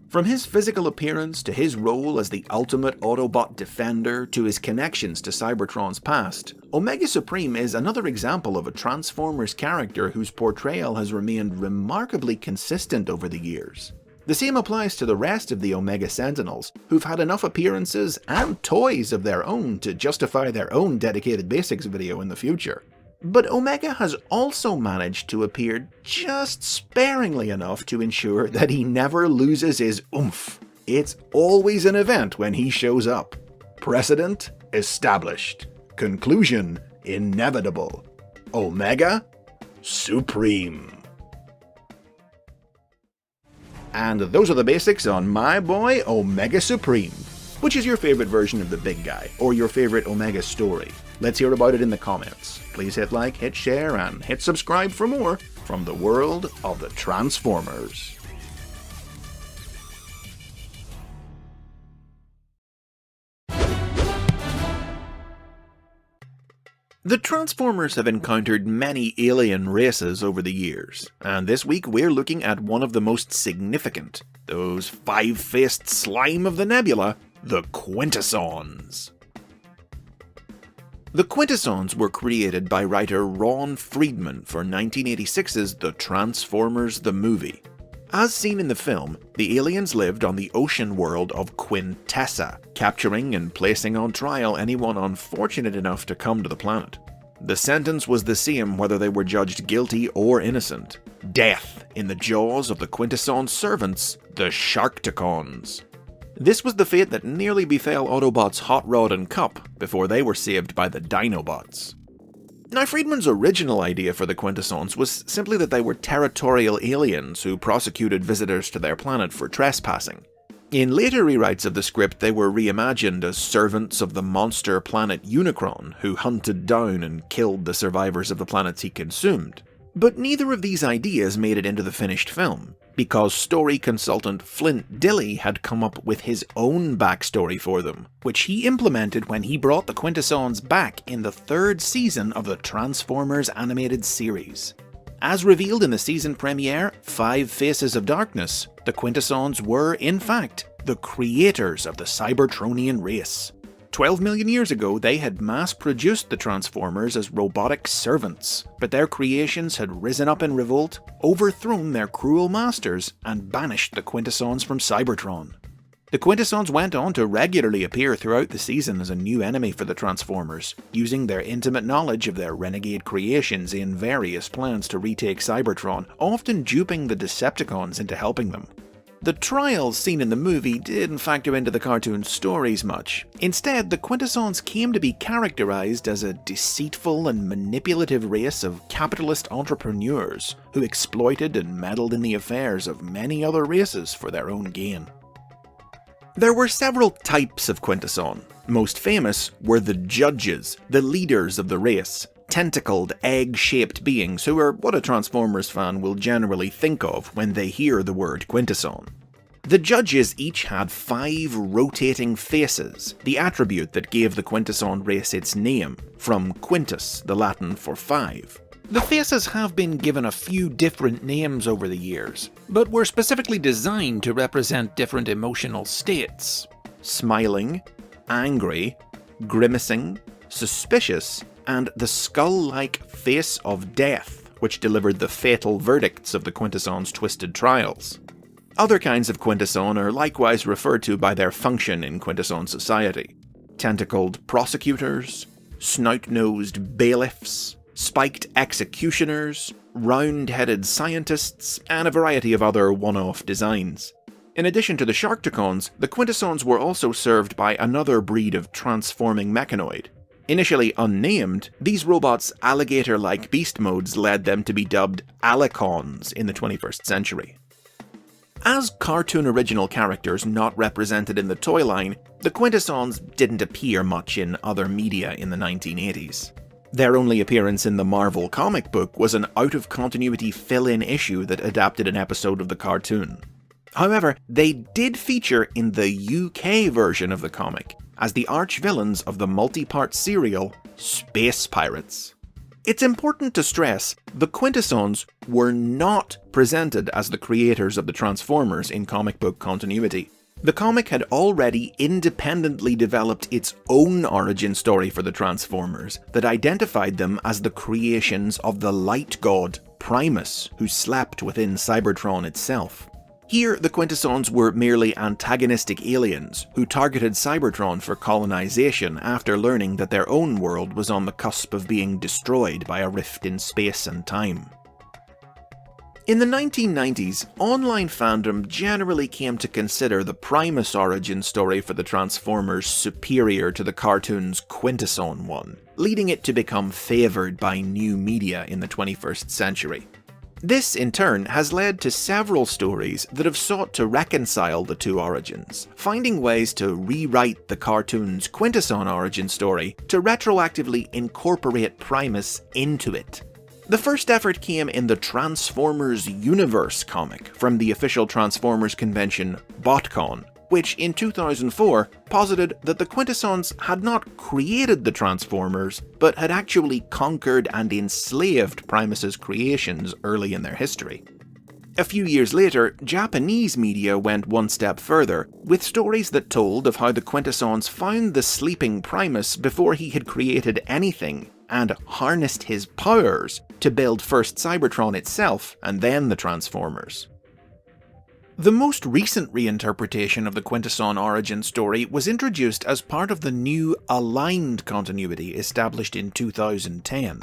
A: From his physical appearance to his role as the ultimate Autobot defender to his connections to Cybertron's past, Omega Supreme is another example of a Transformers character whose portrayal has remained remarkably consistent over the years. The same applies to the rest of the Omega Sentinels, who've had enough appearances and toys of their own to justify their own dedicated basics video in the future. But Omega has also managed to appear just sparingly enough to ensure that he never loses his oomph. It's always an event when he shows up. Precedent established. Conclusion inevitable. Omega Supreme. And those are the basics on my boy Omega Supreme. Which is your favorite version of the big guy, or your favorite Omega story? Let's hear about it in the comments. Please hit like, hit share, and hit subscribe for more from the world of the Transformers. The Transformers have encountered many alien races over the years, and this week we're looking at one of the most significant, those five-faced slime of the nebula, the Quintessons. The Quintessons were created by writer Ron Friedman for 1986's The Transformers the Movie. As seen in the film, the aliens lived on the ocean world of Quintessa, capturing and placing on trial anyone unfortunate enough to come to the planet. the sentence was the same whether they were judged guilty or innocent. Death in the jaws of the Quintesson servants, the Sharkticons. This was the fate that nearly befell Autobots Hot Rod and Cup before they were saved by the Dinobots. Now, Friedman's original idea for the Quintessons was simply that they were territorial aliens who prosecuted visitors to their planet for trespassing. In later rewrites of the script, they were reimagined as servants of the monster planet Unicron, who hunted down and killed the survivors of the planets he consumed. But neither of these ideas made it into the finished film, because story consultant Flint Dilley had come up with his own backstory for them, which he implemented when he brought the Quintessons back in the 3rd season of the Transformers animated series. As revealed in the season premiere, 5 Faces of Darkness, the Quintessons were, in fact, the creators of the Cybertronian race. 12 million years ago, they had mass-produced the Transformers as robotic servants, but their creations had risen up in revolt, overthrown their cruel masters, and banished the Quintessons from Cybertron. The Quintessons went on to regularly appear throughout the season as a new enemy for the Transformers, using their intimate knowledge of their renegade creations in various plans to retake Cybertron, often duping the Decepticons into helping them. The trials seen in the movie didn't factor into the cartoon's stories much. Instead, the Quintessons came to be characterized as a deceitful and manipulative race of capitalist entrepreneurs who exploited and meddled in the affairs of many other races for their own gain. There were several types of Quintesson. Most famous were the Judges, the leaders of the race, tentacled, egg-shaped beings who are what a Transformers fan will generally think of when they hear the word Quintesson. The Judges each had 5 rotating faces, the attribute that gave the Quintesson race its name, from quintus, the Latin for 5. The faces have been given a few different names over the years, but were specifically designed to represent different emotional states. Smiling, angry, grimacing, suspicious, and the skull-like face of death, which delivered the fatal verdicts of the Quintesson's twisted trials. Other kinds of Quintesson are likewise referred to by their function in Quintesson society. Tentacled prosecutors, snout-nosed bailiffs, spiked executioners, round-headed scientists, and a variety of other one-off designs. In addition to the Sharkticons, the Quintessons were also served by another breed of transforming mechanoid. Initially unnamed, these robots' alligator-like beast modes led them to be dubbed Alicons in the 21st century. As cartoon original characters not represented in the toy line, the Quintessons didn't appear much in other media in the 1980s. Their only appearance in the Marvel comic book was an out-of-continuity fill-in issue that adapted an episode of the cartoon. However, they did feature in the UK version of the comic, as the arch-villains of the multi-part serial Space Pirates. It's important to stress, the Quintessons were not presented as the creators of the Transformers in comic book continuity. The comic had already independently developed its own origin story for the Transformers that identified them as the creations of the light god Primus, who slept within Cybertron itself. Here, the Quintessons were merely antagonistic aliens who targeted Cybertron for colonization after learning that their own world was on the cusp of being destroyed by a rift in space and time. In the 1990s, online fandom generally came to consider the Primus origin story for the Transformers superior to the cartoon's Quintesson one, leading it to become favoured by new media in the 21st century. This, in turn, has led to several stories that have sought to reconcile the two origins, finding ways to rewrite the cartoon's Quintesson origin story to retroactively incorporate Primus into it. The first effort came in the Transformers Universe comic from the official Transformers convention BotCon, which in 2004 posited that the Quintessons had not created the Transformers, but had actually conquered and enslaved Primus's creations early in their history. A few years later, Japanese media went one step further, with stories that told of how the Quintessons found the sleeping Primus before he had created anything, and harnessed his powers to build first Cybertron itself and then the Transformers. The most recent reinterpretation of the Quintesson origin story was introduced as part of the new aligned continuity established in 2010.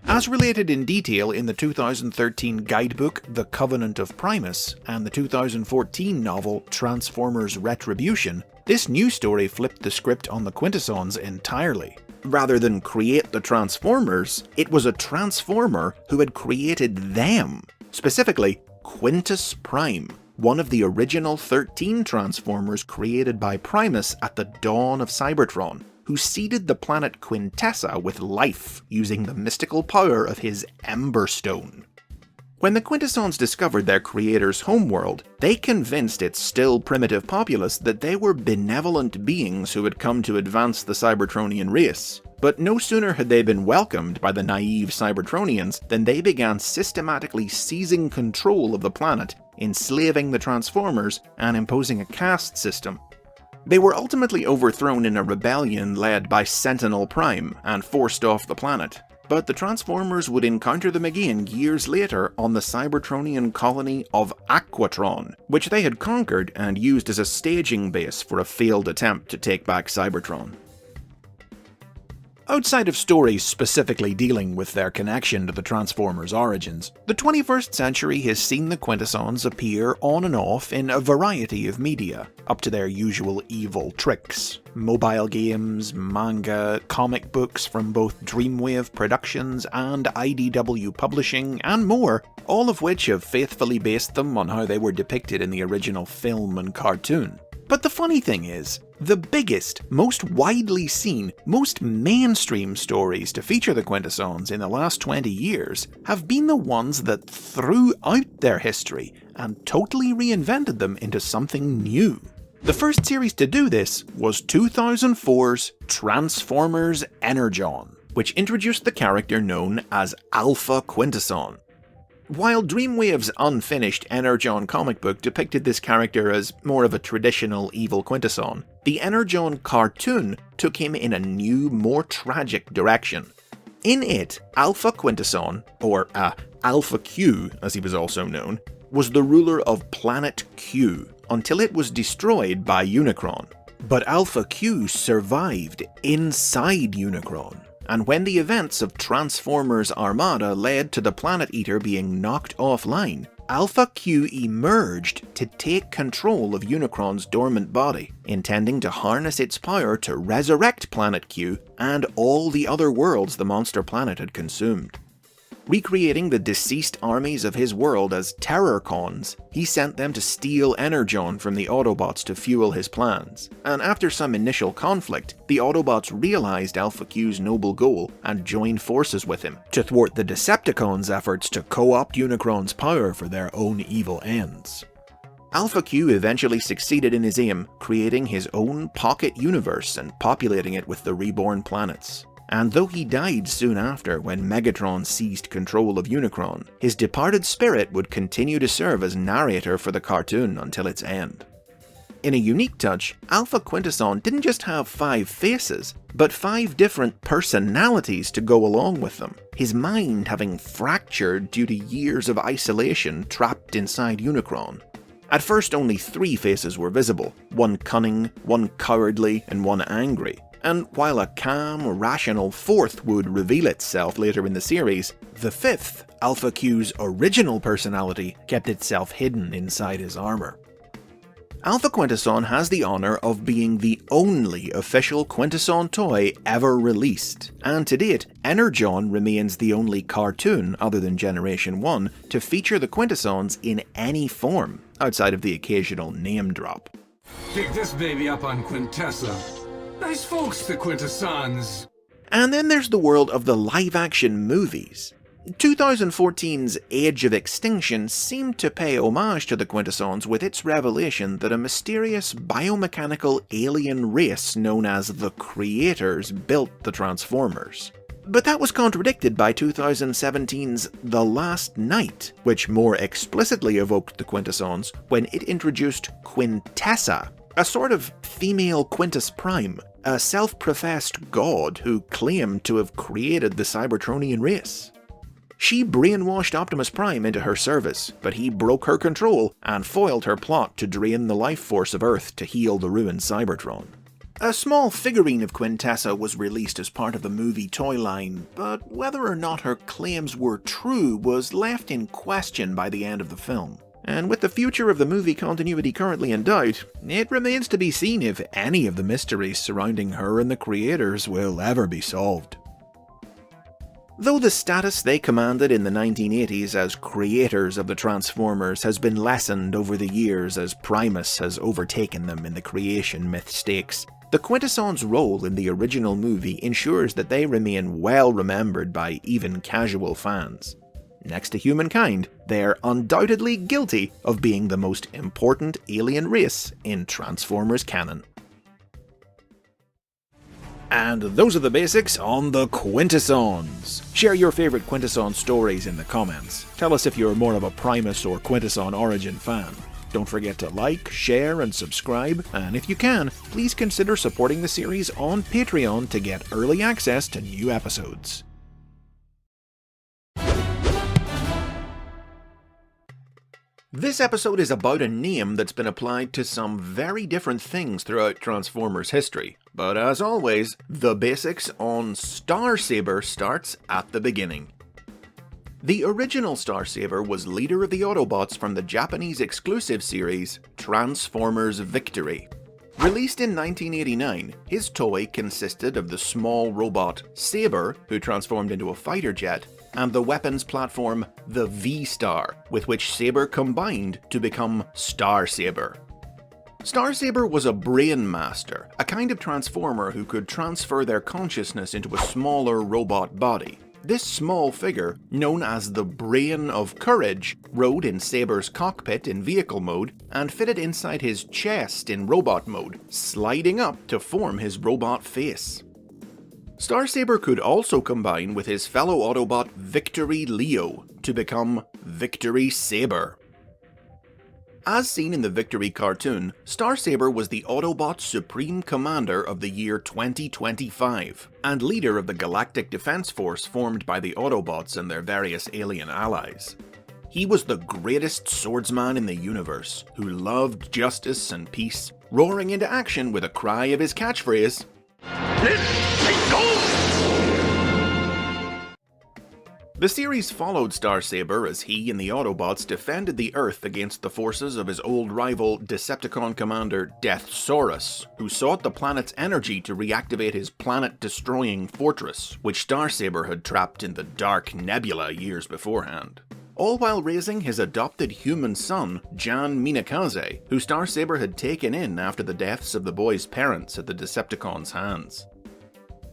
A: As related in detail in the 2013 guidebook The Covenant of Primus and the 2014 novel Transformers Retribution, this new story flipped the script on the Quintessons entirely. Rather than create the Transformers, it was a Transformer who had created them, specifically Quintus Prime, one of the original 13 Transformers created by Primus at the dawn of Cybertron, who seeded the planet Quintessa with life using the mystical power of his Ember Stone. When the Quintessons discovered their creator's homeworld, they convinced its still primitive populace that they were benevolent beings who had come to advance the Cybertronian race. But no sooner had they been welcomed by the naive Cybertronians than they began systematically seizing control of the planet, enslaving the Transformers, and imposing a caste system. They were ultimately overthrown in a rebellion led by Sentinel Prime and forced off the planet. But the Transformers would encounter them again years later on the Cybertronian colony of Aquatron, which they had conquered and used as a staging base for a failed attempt to take back Cybertron. Outside of stories specifically dealing with their connection to the Transformers' origins, the 21st century has seen the Quintessons appear on and off in a variety of media, up to their usual evil tricks. Mobile games, manga, comic books from both Dreamwave Productions and IDW Publishing, and more, all of which have faithfully based them on how they were depicted in the original film and cartoon. But the funny thing is, the biggest, most widely seen, most mainstream stories to feature the Quintessons in the last 20 years have been the ones that threw out their history and totally reinvented them into something new. The first series to do this was 2004's Transformers Energon, which introduced the character known as Alpha Quintesson. While Dreamwave's unfinished Energon comic book depicted this character as more of a traditional evil Quintesson, the Energon cartoon took him in a new, more tragic direction. In it, Alpha Quintesson, or Alpha Q as he was also known, was the ruler of Planet Q until it was destroyed by Unicron. But Alpha Q survived inside Unicron. And when the events of Transformers Armada led to the Planet Eater being knocked offline, Alpha Q emerged to take control of Unicron's dormant body, intending to harness its power to resurrect Planet Q and all the other worlds the monster planet had consumed. Recreating the deceased armies of his world as Terrorcons, he sent them to steal Energon from the Autobots to fuel his plans. And after some initial conflict, the Autobots realized Alpha Q's noble goal and joined forces with him to thwart the Decepticons' efforts to co-opt Unicron's power for their own evil ends. Alpha Q eventually succeeded in his aim, creating his own pocket universe and populating it with the reborn planets. And though he died soon after when Megatron seized control of Unicron, his departed spirit would continue to serve as narrator for the cartoon until its end. In a unique touch, Alpha Quintesson didn't just have 5 faces, but 5 different personalities to go along with them, his mind having fractured due to years of isolation trapped inside Unicron. At first only 3 faces were visible, one cunning, one cowardly, and one angry. And while a calm, rational 4th would reveal itself later in the series, the 5th, Alpha Q's original personality, kept itself hidden inside his armor. Alpha Quintesson has the honor of being the only official Quintesson toy ever released, and to date, Energon remains the only cartoon, other than Generation 1, to feature the Quintessons in any form, outside of the occasional name drop.
D: Pick this baby up on Quintessa. Nice folks, the Quintessons.
A: And then there's the world of the live-action movies. 2014's Age of Extinction seemed to pay homage to the Quintessons with its revelation that a mysterious biomechanical alien race known as the Creators built the Transformers. But that was contradicted by 2017's The Last Night, which more explicitly evoked the Quintessons when it introduced Quintessa, a sort of female Quintus Prime, a self-professed god who claimed to have created the Cybertronian race. She brainwashed Optimus Prime into her service, but he broke her control and foiled her plot to drain the life force of Earth to heal the ruined Cybertron. A small figurine of Quintessa was released as part of the movie toy line, but whether or not her claims were true was left in question by the end of the film. And with the future of the movie continuity currently in doubt, it remains to be seen if any of the mysteries surrounding her and the creators will ever be solved. Though the status they commanded in the 1980s as creators of the Transformers has been lessened over the years as Primus has overtaken them in the creation myth stakes, the Quintessons' role in the original movie ensures that they remain well remembered by even casual fans. Next to humankind, they're undoubtedly guilty of being the most important alien race in Transformers canon. And those are the basics on the Quintessons. Share your favourite Quintesson stories in the comments. Tell us if you're more of a Primus or Quintesson origin fan. Don't forget to like, share and subscribe, and if you can, please consider supporting the series on Patreon to get early access to new episodes. This episode is about a name that's been applied to some very different things throughout Transformers history, but as always, the basics on Starsaber starts at the beginning. The original Starsaber was leader of the Autobots from the Japanese exclusive series Transformers Victory. Released in 1989, his toy consisted of the small robot Saber, who transformed into a fighter jet, and the weapons platform the V-Star, with which Saber combined to become Starsaber. Starsaber was a brain master, a kind of transformer who could transfer their consciousness into a smaller robot body. This small figure, known as the Brain of Courage, rode in Saber's cockpit in vehicle mode and fitted inside his chest in robot mode, sliding up to form his robot face. Starsaber could also combine with his fellow Autobot Victory Leo to become Victory Saber. As seen in the Victory cartoon, Starsaber was the Autobot Supreme Commander of the year 2025, and leader of the Galactic Defense Force formed by the Autobots and their various alien allies. He was the greatest swordsman in the universe, who loved justice and peace, roaring into action with a cry of his catchphrase, The series followed Starsaber as he and the Autobots defended the Earth against the forces of his old rival Decepticon commander Deathsaurus, who sought the planet's energy to reactivate his planet-destroying fortress, which Starsaber had trapped in the dark nebula years beforehand. All while raising his adopted human son, Jan Minakaze, who Starsaber had taken in after the deaths of the boy's parents at the Decepticons' hands.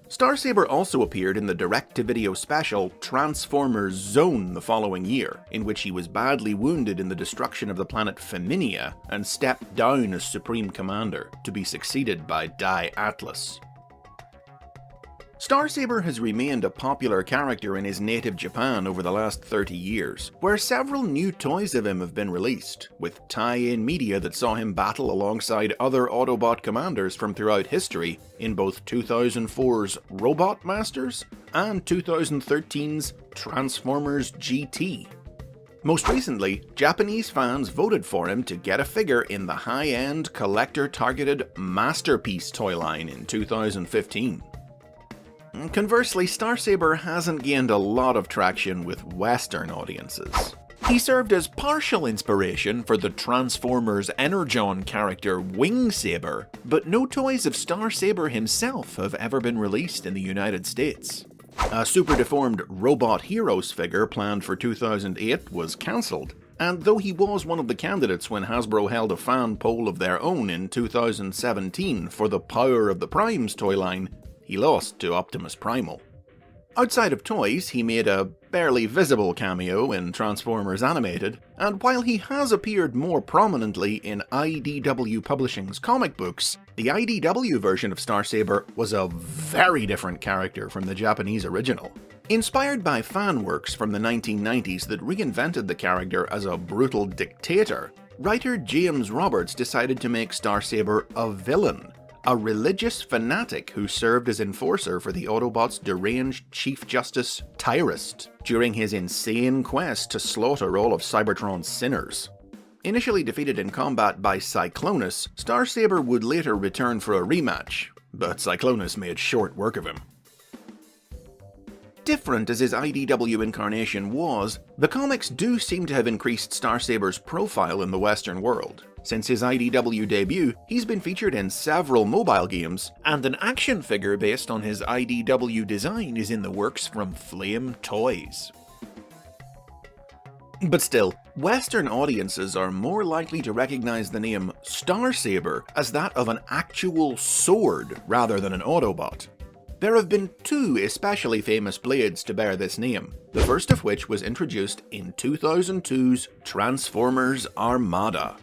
A: Starsaber also appeared in the direct-to-video special Transformers Zone the following year, in which he was badly wounded in the destruction of the planet Feminia and stepped down as Supreme Commander, to be succeeded by Die Atlas. Starsaber has remained a popular character in his native Japan over the last 30 years, where several new toys of him have been released, with tie-in media that saw him battle alongside other Autobot commanders from throughout history in both 2004's Robot Masters and 2013's Transformers GT. Most recently, Japanese fans voted for him to get a figure in the high-end collector-targeted Masterpiece toy line in 2015. Conversely, Starsaber hasn't gained a lot of traction with Western audiences. He served as partial inspiration for the Transformers Energon character Wing Saber, but no toys of Starsaber himself have ever been released in the United States. A super-deformed Robot Heroes figure planned for 2008 was cancelled, and though he was one of the candidates when Hasbro held a fan poll of their own in 2017 for the Power of the Primes toy line, he lost to Optimus Primal. Outside of toys, he made a barely visible cameo in Transformers Animated, and while he has appeared more prominently in IDW Publishing's comic books, the IDW version of Starsaber was a very different character from the Japanese original. Inspired by fan works from the 1990s that reinvented the character as a brutal dictator, writer James Roberts decided to make Starsaber a villain, a religious fanatic who served as enforcer for the Autobots' deranged Chief Justice Tyrest during his insane quest to slaughter all of Cybertron's sinners. Initially defeated in combat by Cyclonus, Starsaber would later return for a rematch, but Cyclonus made short work of him. Different as his IDW incarnation was, the comics do seem to have increased Starsaber's profile in the Western world. Since his IDW debut, he's been featured in several mobile games, and an action figure based on his IDW design is in the works from Flame Toys. But still, Western audiences are more likely to recognize the name Starsaber as that of an actual sword rather than an Autobot. There have been two especially famous blades to bear this name, the first of which was introduced in 2002's Transformers Armada.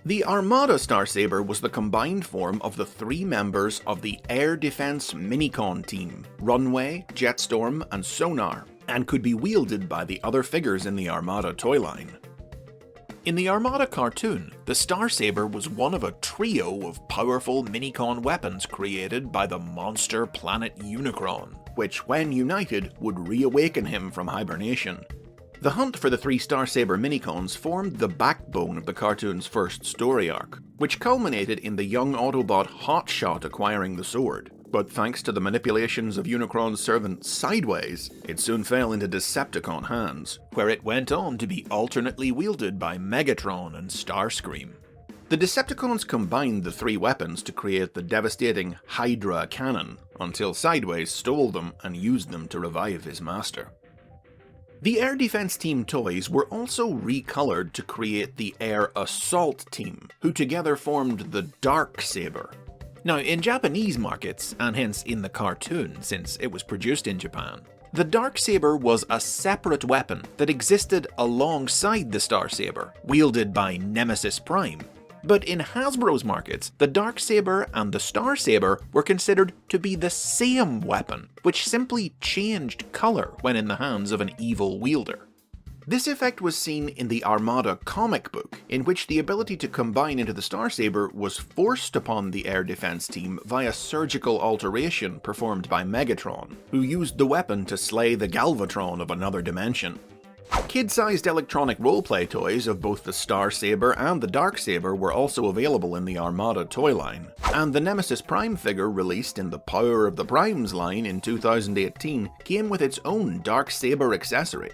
A: The Armada Starsaber was the combined form of the three members of the Air Defense Minicon team, Runway, Jetstorm, and Sonar, and could be wielded by the other figures in the Armada toy line. In the Armada cartoon, the Starsaber was one of a trio of powerful Minicon weapons created by the monster planet Unicron, which when united would reawaken him from hibernation. The hunt for the three Starsaber Minicons formed the backbone of the cartoon's first story arc, which culminated in the young Autobot Hotshot acquiring the sword. But thanks to the manipulations of Unicron's servant Sideways, it soon fell into Decepticon hands, where it went on to be alternately wielded by Megatron and Starscream. The Decepticons combined the three weapons to create the devastating Hydra cannon, until Sideways stole them and used them to revive his master. The Air Defense Team toys were also recolored to create the Air Assault Team, who together formed the Darksaber. Now, in Japanese markets, and hence in the cartoon since it was produced in Japan, the Darksaber was a separate weapon that existed alongside the Starsaber, wielded by Nemesis Prime. But in Hasbro's markets, the Darksaber and the Starsaber were considered to be the same weapon, which simply changed colour when in the hands of an evil wielder. This effect was seen in the Armada comic book, in which the ability to combine into the Starsaber was forced upon the Air Defense Team via surgical alteration performed by Megatron, who used the weapon to slay the Galvatron of another dimension. Kid-sized electronic roleplay toys of both the Starsaber and the Darksaber were also available in the Armada toy line, and the Nemesis Prime figure released in the Power of the Primes line in 2018 came with its own Darksaber accessory.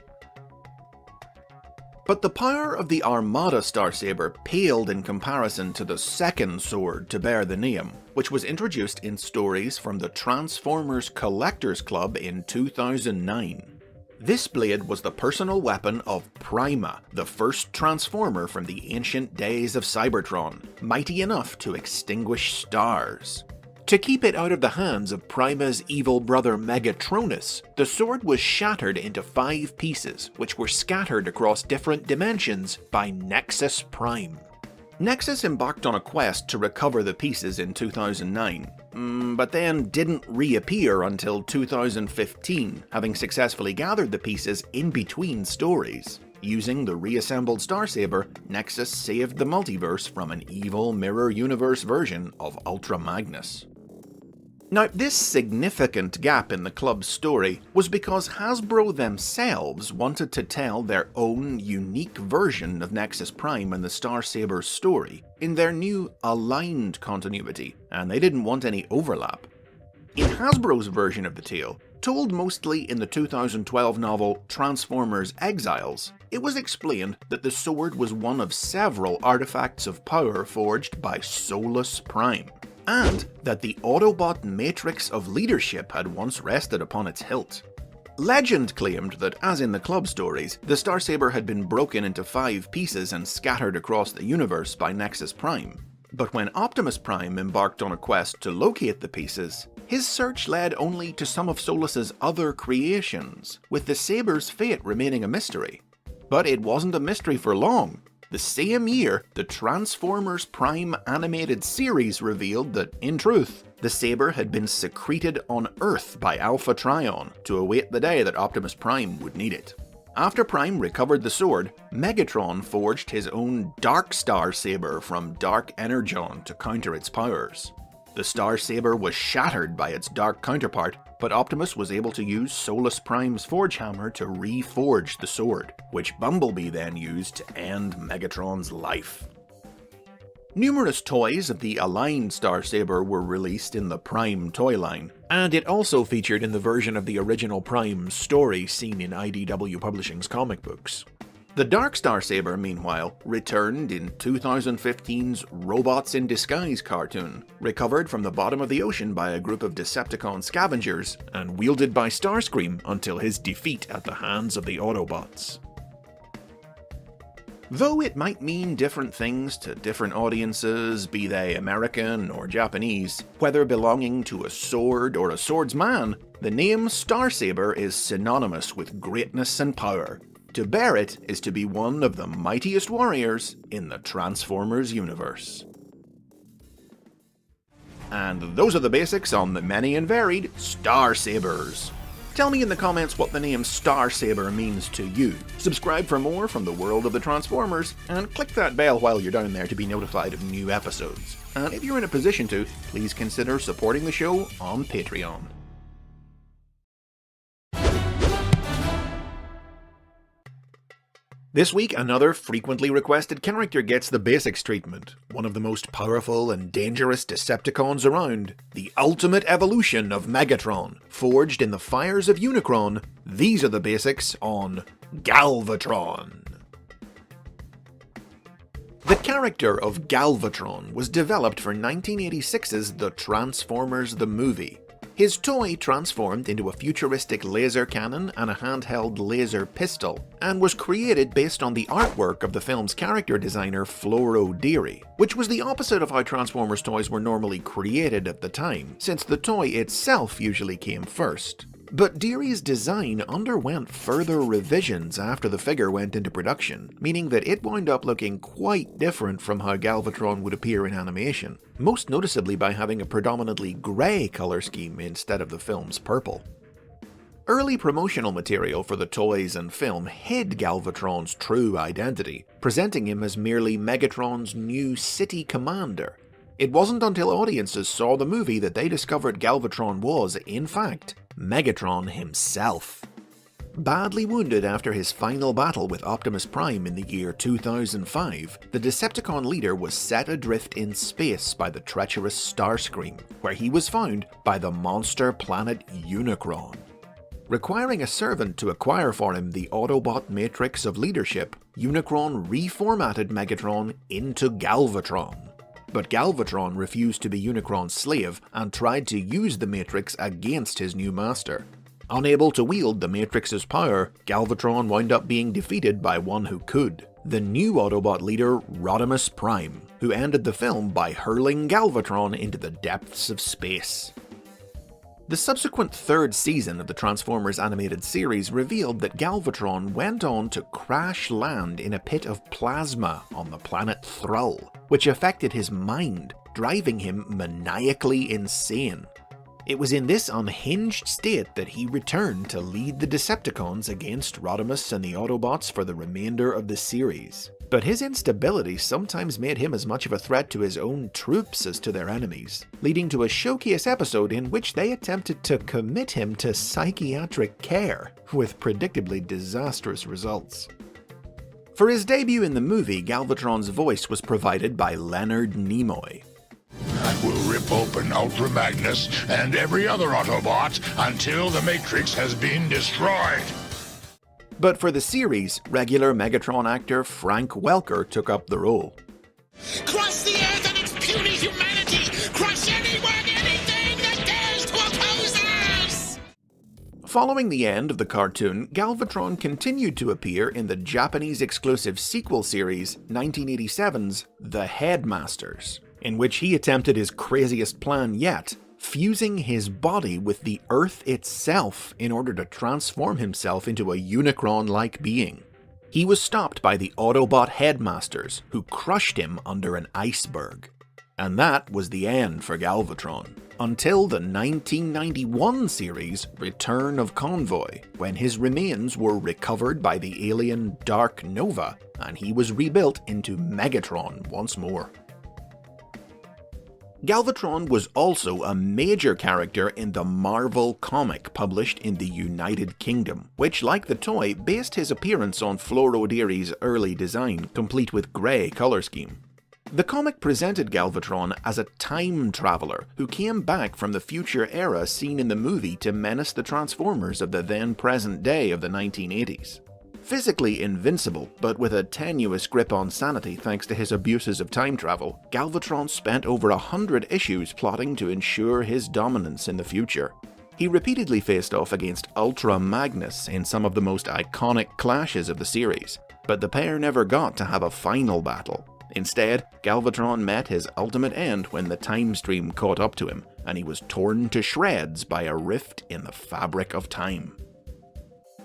A: But the power of the Armada Starsaber paled in comparison to the second sword to bear the name, which was introduced in stories from the Transformers Collectors Club in 2009. This blade was the personal weapon of Prima, the first Transformer from the ancient days of Cybertron, mighty enough to extinguish stars. To keep it out of the hands of Prima's evil brother Megatronus, the sword was shattered into 5 pieces, which were scattered across different dimensions by Nexus Prime. Nexus embarked on a quest to recover the pieces in 2009, but then didn't reappear until 2015, having successfully gathered the pieces in between stories. Using the reassembled Starsaber, Nexus saved the multiverse from an evil mirror universe version of Ultra Magnus. Now, this significant gap in the club's story was because Hasbro themselves wanted to tell their own unique version of Nexus Prime and the Starsaber's story in their new aligned continuity, and they didn't want any overlap. In Hasbro's version of the tale, told mostly in the 2012 novel Transformers Exiles, it was explained that the sword was one of several artifacts of power forged by Solus Prime, and that the Autobot matrix of leadership had once rested upon its hilt. Legend claimed that, as in the club stories, the Starsaber had been broken into 5 pieces and scattered across the universe by Nexus Prime. But when Optimus Prime embarked on a quest to locate the pieces, his search led only to some of Solus's other creations, with the Saber's fate remaining a mystery. But it wasn't a mystery for long. The same year, the Transformers Prime animated series revealed that, in truth, the Saber had been secreted on Earth by Alpha Trion to await the day that Optimus Prime would need it. After Prime recovered the sword, Megatron forged his own Dark Star Saber from Dark Energon to counter its powers. The Star Saber was shattered by its dark counterpart, but Optimus was able to use Solus Prime's Forge Hammer to reforge the sword, which Bumblebee then used to end Megatron's life. Numerous toys of the aligned Star Saber were released in the Prime toy line, and it also featured in the version of the original Prime story seen in IDW Publishing's comic books. The Dark Star Saber, meanwhile, returned in 2015's Robots in Disguise cartoon, recovered from the bottom of the ocean by a group of Decepticon scavengers, and wielded by Starscream until his defeat at the hands of the Autobots. Though it might mean different things to different audiences, be they American or Japanese, whether belonging to a sword or a swordsman, the name Star Saber is synonymous with greatness and power. To bear it is to be one of the mightiest warriors in the Transformers universe. And those are the basics on the many and varied Star Sabers. Tell me in the comments what the name Star Saber means to you. Subscribe for more from the world of the Transformers, and click that bell while you're down there to be notified of new episodes. And if you're in a position to, please consider supporting the show on Patreon. This week, another frequently requested character gets the basics treatment. One of the most powerful and dangerous Decepticons around. The ultimate evolution of Megatron. Forged in the fires of Unicron, these are the basics on Galvatron. The character of Galvatron was developed for 1986's The Transformers the Movie. His toy transformed into a futuristic laser cannon and a handheld laser pistol, and was created based on the artwork of the film's character designer Floro Deary, which was the opposite of how Transformers toys were normally created at the time, since the toy itself usually came first. But Deary's design underwent further revisions after the figure went into production, meaning that it wound up looking quite different from how Galvatron would appear in animation, most noticeably by having a predominantly grey colour scheme instead of the film's purple. Early promotional material for the toys and film hid Galvatron's true identity, presenting him as merely Megatron's new city commander. It wasn't until audiences saw the movie that they discovered Galvatron was, in fact, Megatron himself. Badly wounded after his final battle with Optimus Prime in the year 2005, the Decepticon leader was set adrift in space by the treacherous Starscream, where he was found by the monster planet Unicron. Requiring a servant to acquire for him the Autobot matrix of leadership, Unicron reformatted Megatron into Galvatron. But Galvatron refused to be Unicron's slave and tried to use the Matrix against his new master. Unable to wield the Matrix's power, Galvatron wound up being defeated by one who could, the new Autobot leader Optimus Prime, who ended the film by hurling Galvatron into the depths of space. The subsequent third season of the Transformers animated series revealed that Galvatron went on to crash land in a pit of plasma on the planet Thrull, which affected his mind, driving him maniacally insane. It was in this unhinged state that he returned to lead the Decepticons against Rodimus and the Autobots for the remainder of the series. But his instability sometimes made him as much of a threat to his own troops as to their enemies, leading to a showcase episode in which they attempted to commit him to psychiatric care, with predictably disastrous results. For his debut in the movie, Galvatron's voice was provided by Leonard Nimoy.
G: We'll rip open Ultra Magnus and every other Autobot until the Matrix has been destroyed.
A: But for the series, regular Megatron actor Frank Welker took up the role.
H: Crush the earth and its puny humanity! Crush anyone, anything that dares to oppose us!
A: Following the end of the cartoon, Galvatron continued to appear in the Japanese exclusive sequel series 1987's The Headmasters, in which he attempted his craziest plan yet, fusing his body with the Earth itself in order to transform himself into a Unicron-like being. He was stopped by the Autobot Headmasters, who crushed him under an iceberg. And that was the end for Galvatron, until the 1991 series Return of Convoy, when his remains were recovered by the alien Dark Nova, and he was rebuilt into Megatron once more. Galvatron was also a major character in the Marvel comic published in the United Kingdom, which, like the toy, based his appearance on Floro Deary's early design, complete with grey colour scheme. The comic presented Galvatron as a time traveller who came back from the future era seen in the movie to menace the Transformers of the then present day of the 1980s. Physically invincible, but with a tenuous grip on sanity thanks to his abuses of time travel, Galvatron spent over 100 issues plotting to ensure his dominance in the future. He repeatedly faced off against Ultra Magnus in some of the most iconic clashes of the series, but the pair never got to have a final battle. Instead, Galvatron met his ultimate end when the time stream caught up to him, and he was torn to shreds by a rift in the fabric of time.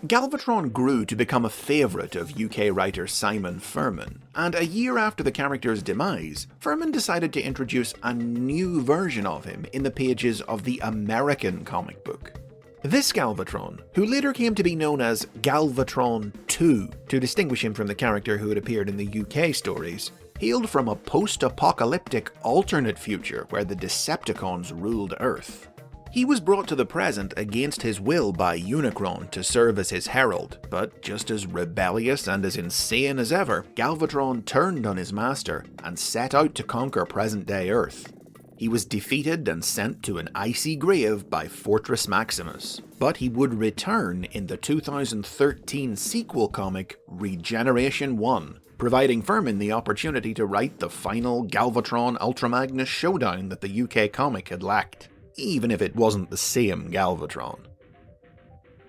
A: Galvatron grew to become a favourite of UK writer Simon Furman, and a year after the character's demise, Furman decided to introduce a new version of him in the pages of the American comic book. This Galvatron, who later came to be known as Galvatron 2 to distinguish him from the character who had appeared in the UK stories, hailed from a post-apocalyptic alternate future where the Decepticons ruled Earth. He was brought to the present against his will by Unicron to serve as his herald, but just as rebellious and as insane as ever, Galvatron turned on his master and set out to conquer present-day Earth. He was defeated and sent to an icy grave by Fortress Maximus, but he would return in the 2013 sequel comic Regeneration 1, providing Furman the opportunity to write the final Galvatron Ultra Magnus showdown that the UK comic had lacked, even if it wasn't the same Galvatron.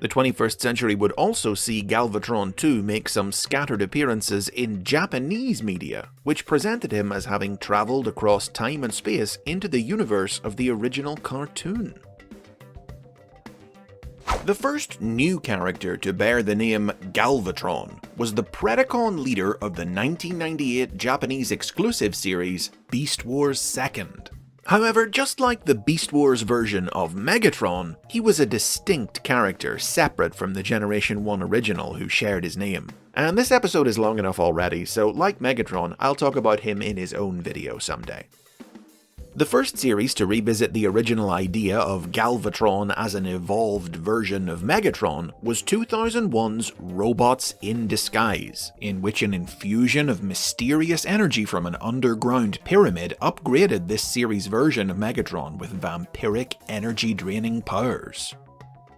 A: The 21st century would also see Galvatron 2 make some scattered appearances in Japanese media, which presented him as having travelled across time and space into the universe of the original cartoon. The first new character to bear the name Galvatron was the Predacon leader of the 1998 Japanese exclusive series Beast Wars 2nd. However, just like the Beast Wars version of Megatron, he was a distinct character separate from the Generation 1 original who shared his name. And this episode is long enough already, so like Megatron, I'll talk about him in his own video someday. The first series to revisit the original idea of Galvatron as an evolved version of Megatron was 2001's Robots in Disguise, in which an infusion of mysterious energy from an underground pyramid upgraded this series' version of Megatron with vampiric energy-draining powers.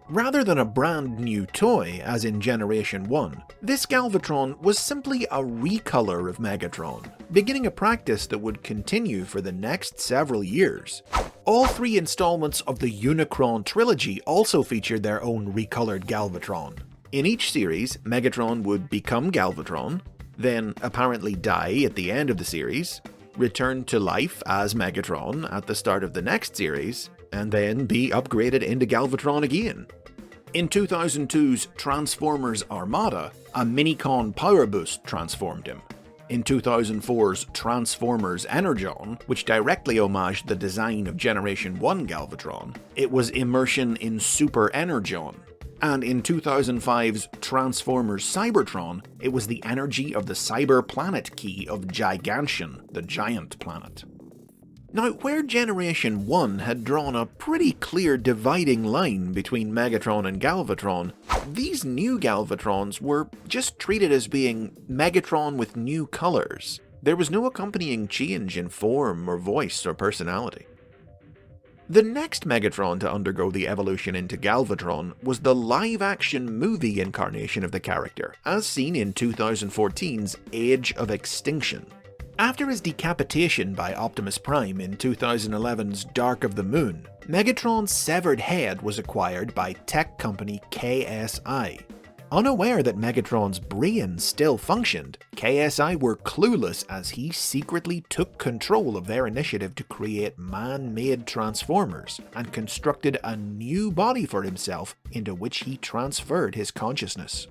A: Rather than a brand new toy, as in Generation 1, this Galvatron was simply a recolor of Megatron, beginning a practice that would continue for the next several years. All three installments of the Unicron trilogy also featured their own recolored Galvatron. In each series, Megatron would become Galvatron, then apparently die at the end of the series, return to life as Megatron at the start of the next series, and then be upgraded into Galvatron again. In 2002's Transformers Armada, a Minicon Power Boost transformed him. In 2004's Transformers Energon, which directly homaged the design of Generation 1 Galvatron, it was immersion in Super Energon. And in 2005's Transformers Cybertron, it was the energy of the Cyber Planet key of Gigantian, the giant planet. Now, where Generation 1 had drawn a pretty clear dividing line between Megatron and Galvatron, these new Galvatrons were just treated as being Megatron with new colours. There was no accompanying change in form or voice or personality. The next Megatron to undergo the evolution into Galvatron was the live-action movie incarnation of the character, as seen in 2014's Age of Extinction. After his decapitation by Optimus Prime in 2011's Dark of the Moon, Megatron's severed head was acquired by tech company KSI. Unaware that Megatron's brain still functioned, KSI were clueless as he secretly took control of their initiative to create man-made Transformers and constructed a new body for himself into which he transferred his consciousness.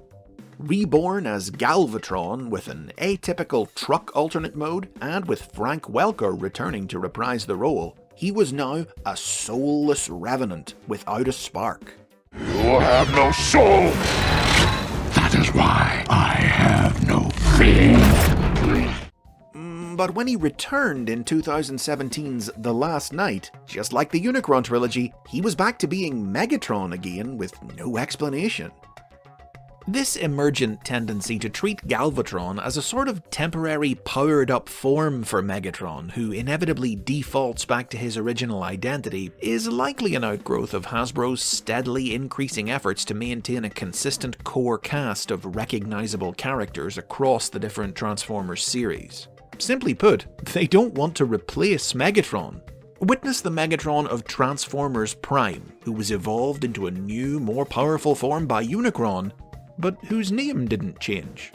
A: Reborn as Galvatron with an atypical truck alternate mode, and with Frank Welker returning to reprise the role, he was now a soulless revenant without a spark.
G: You have no soul! That is why I have no fear.
A: But when he returned in 2017's The Last Night, just like the Unicron trilogy, he was back to being Megatron again with no explanation. This emergent tendency to treat Galvatron as a sort of temporary powered-up form for Megatron, who inevitably defaults back to his original identity, is likely an outgrowth of Hasbro's steadily increasing efforts to maintain a consistent core cast of recognizable characters across the different Transformers series. Simply put, they don't want to replace Megatron. Witness the Megatron of Transformers Prime, who was evolved into a new, more powerful form by Unicron, but whose name didn't change.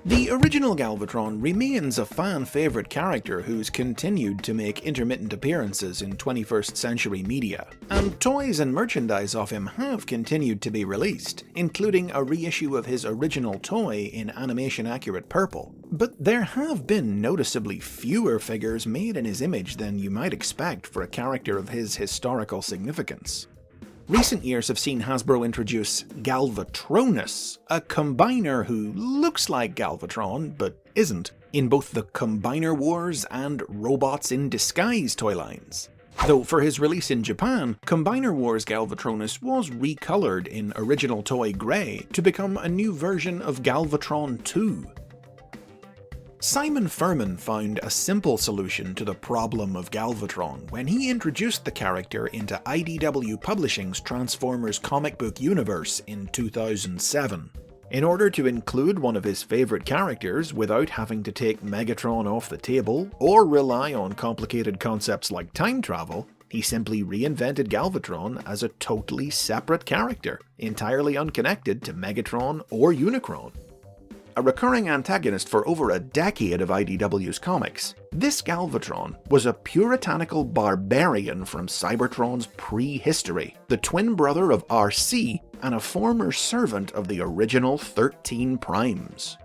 A: The original Galvatron remains a fan-favourite character who's continued to make intermittent appearances in 21st century media, and toys and merchandise of him have continued to be released, including a reissue of his original toy in animation-accurate purple. But there have been noticeably fewer figures made in his image than you might expect for a character of his historical significance. Recent years have seen Hasbro introduce Galvatronus, a combiner who looks like Galvatron, but isn't, in both the Combiner Wars and Robots in Disguise toy lines. Though for his release in Japan, Combiner Wars Galvatronus was recolored in original toy grey to become a new version of Galvatron 2. Simon Furman found a simple solution to the problem of Galvatron when he introduced the character into IDW Publishing's Transformers comic book universe in 2007. In order to include one of his favourite characters without having to take Megatron off the table or rely on complicated concepts like time travel, he simply reinvented Galvatron as a totally separate character, entirely unconnected to Megatron or Unicron. A recurring antagonist for over a decade of IDW's comics, this Galvatron was a puritanical barbarian from Cybertron's prehistory, the twin brother of RC and a former servant of the original 13 Primes.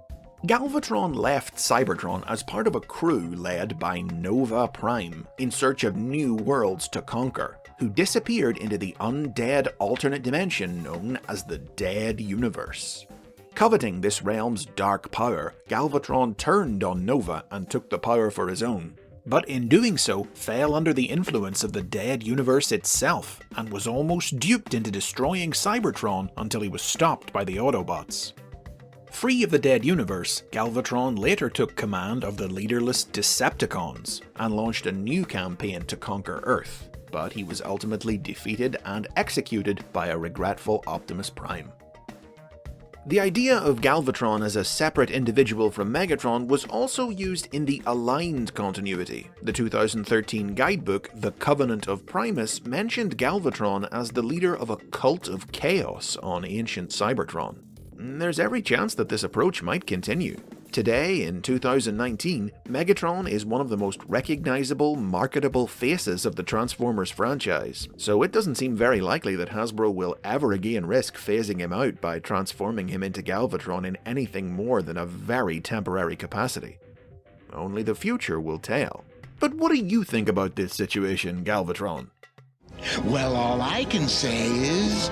A: Galvatron left Cybertron as part of a crew led by Nova Prime in search of new worlds to conquer, who disappeared into the undead alternate dimension known as the Dead Universe. Coveting this realm's dark power, Galvatron turned on Nova and took the power for his own, but in doing so fell under the influence of the Dead Universe itself, and was almost duped into destroying Cybertron until he was stopped by the Autobots. Free of the Dead Universe, Galvatron later took command of the leaderless Decepticons, and launched a new campaign to conquer Earth, but he was ultimately defeated and executed by a regretful Optimus Prime. The idea of Galvatron as a separate individual from Megatron was also used in the Aligned continuity. The 2013 guidebook, The Covenant of Primus, mentioned Galvatron as the leader of a cult of chaos on ancient Cybertron. There's every chance that this approach might continue. Today, in 2019, Megatron is one of the most recognizable, marketable faces of the Transformers franchise, so it doesn't seem very likely that Hasbro will ever again risk phasing him out by transforming him into Galvatron in anything more than a very temporary capacity. Only the future will tell. But what do you think about this situation, Galvatron?
H: Well, all I can say is...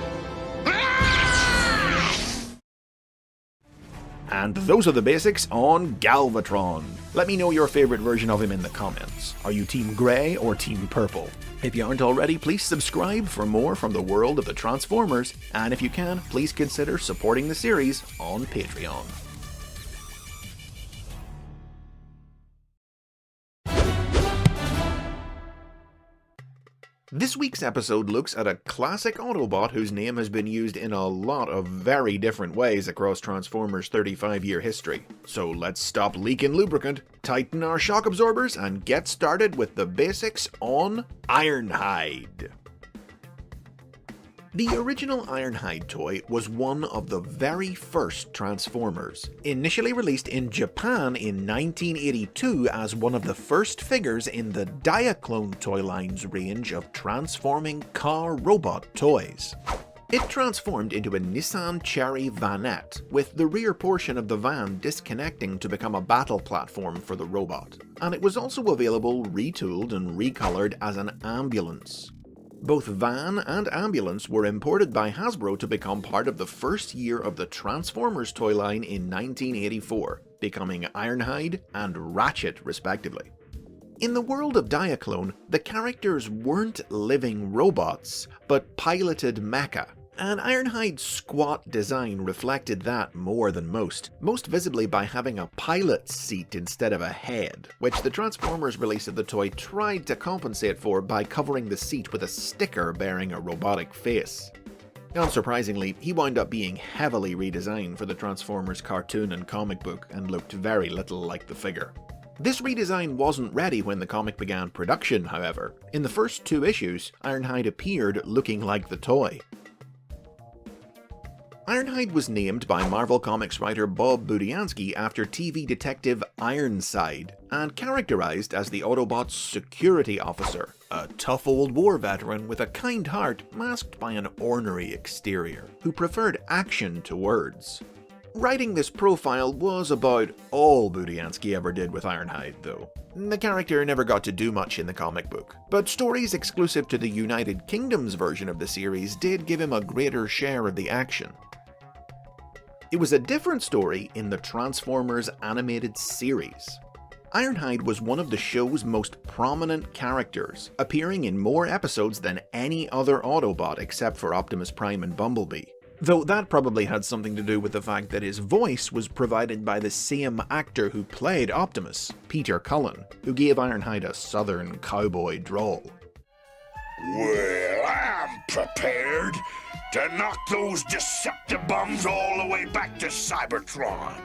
A: And those are the basics on Galvatron. Let me know your favorite version of him in the comments. Are you Team Grey or Team Purple? If you aren't already, please subscribe for more from the world of the Transformers, and if you can, please consider supporting the series on Patreon. This week's episode looks at a classic Autobot whose name has been used in a lot of very different ways across Transformers' 35-year history. So let's stop leaking lubricant, tighten our shock absorbers, and get started with the basics on Ironhide. The original Ironhide toy was one of the very first Transformers, initially released in Japan in 1982 as one of the first figures in the Diaclone toy line's range of transforming car robot toys. It transformed into a Nissan Cherry Vanette, with the rear portion of the van disconnecting to become a battle platform for the robot, and it was also available retooled and recolored as an ambulance. Both van and ambulance were imported by Hasbro to become part of the first year of the Transformers toy line in 1984, becoming Ironhide and Ratchet respectively. In the world of Diaclone, the characters weren't living robots, but piloted mecha, and Ironhide's squat design reflected that more than most visibly by having a pilot's seat instead of a head, which the Transformers release of the toy tried to compensate for by covering the seat with a sticker bearing a robotic face. Unsurprisingly, he wound up being heavily redesigned for the Transformers cartoon and comic book and looked very little like the figure. This redesign wasn't ready when the comic began production, however. In the first 2 issues, Ironhide appeared looking like the toy. Ironhide was named by Marvel Comics writer Bob Budiansky after TV detective Ironside, and characterized as the Autobots' security officer, a tough old war veteran with a kind heart masked by an ornery exterior, who preferred action to words. Writing this profile was about all Budiansky ever did with Ironhide, though. The character never got to do much in the comic book, but stories exclusive to the United Kingdom's version of the series did give him a greater share of the action. It was a different story in the Transformers animated series. Ironhide was one of the show's most prominent characters, appearing in more episodes than any other Autobot except for Optimus Prime and Bumblebee. Though that probably had something to do with the fact that his voice was provided by the same actor who played Optimus, Peter Cullen, who gave Ironhide a southern cowboy drawl.
G: Well, I'm prepared to knock those Decepticons all the way back to Cybertron.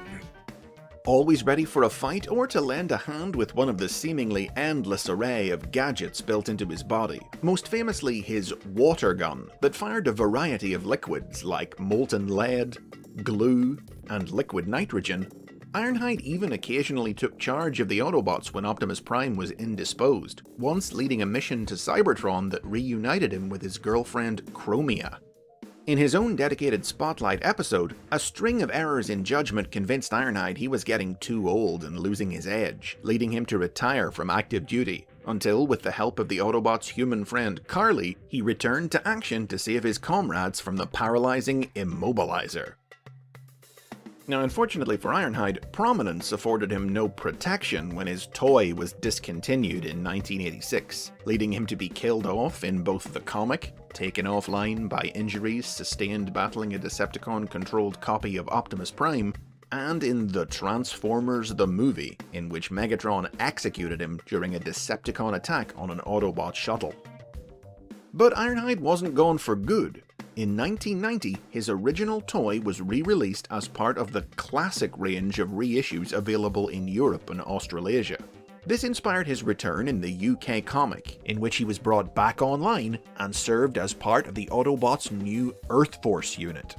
A: Always ready for a fight or to lend a hand with one of the seemingly endless array of gadgets built into his body, most famously his water gun that fired a variety of liquids like molten lead, glue, and liquid nitrogen. Ironhide even occasionally took charge of the Autobots when Optimus Prime was indisposed, once leading a mission to Cybertron that reunited him with his girlfriend Chromia. In his own dedicated Spotlight episode, a string of errors in judgment convinced Ironhide he was getting too old and losing his edge, leading him to retire from active duty, until with the help of the Autobots' human friend Carly, he returned to action to save his comrades from the paralyzing Immobilizer. Now, unfortunately for Ironhide, prominence afforded him no protection when his toy was discontinued in 1986, leading him to be killed off in both the comic, taken offline by injuries sustained battling a Decepticon-controlled copy of Optimus Prime, and in the Transformers the movie, in which Megatron executed him during a Decepticon attack on an Autobot shuttle. But Ironhide wasn't gone for good. In 1990, his original toy was re-released as part of the classic range of reissues available in Europe and Australasia. This inspired his return in the UK comic, in which he was brought back online and served as part of the Autobots' new Earth Force unit.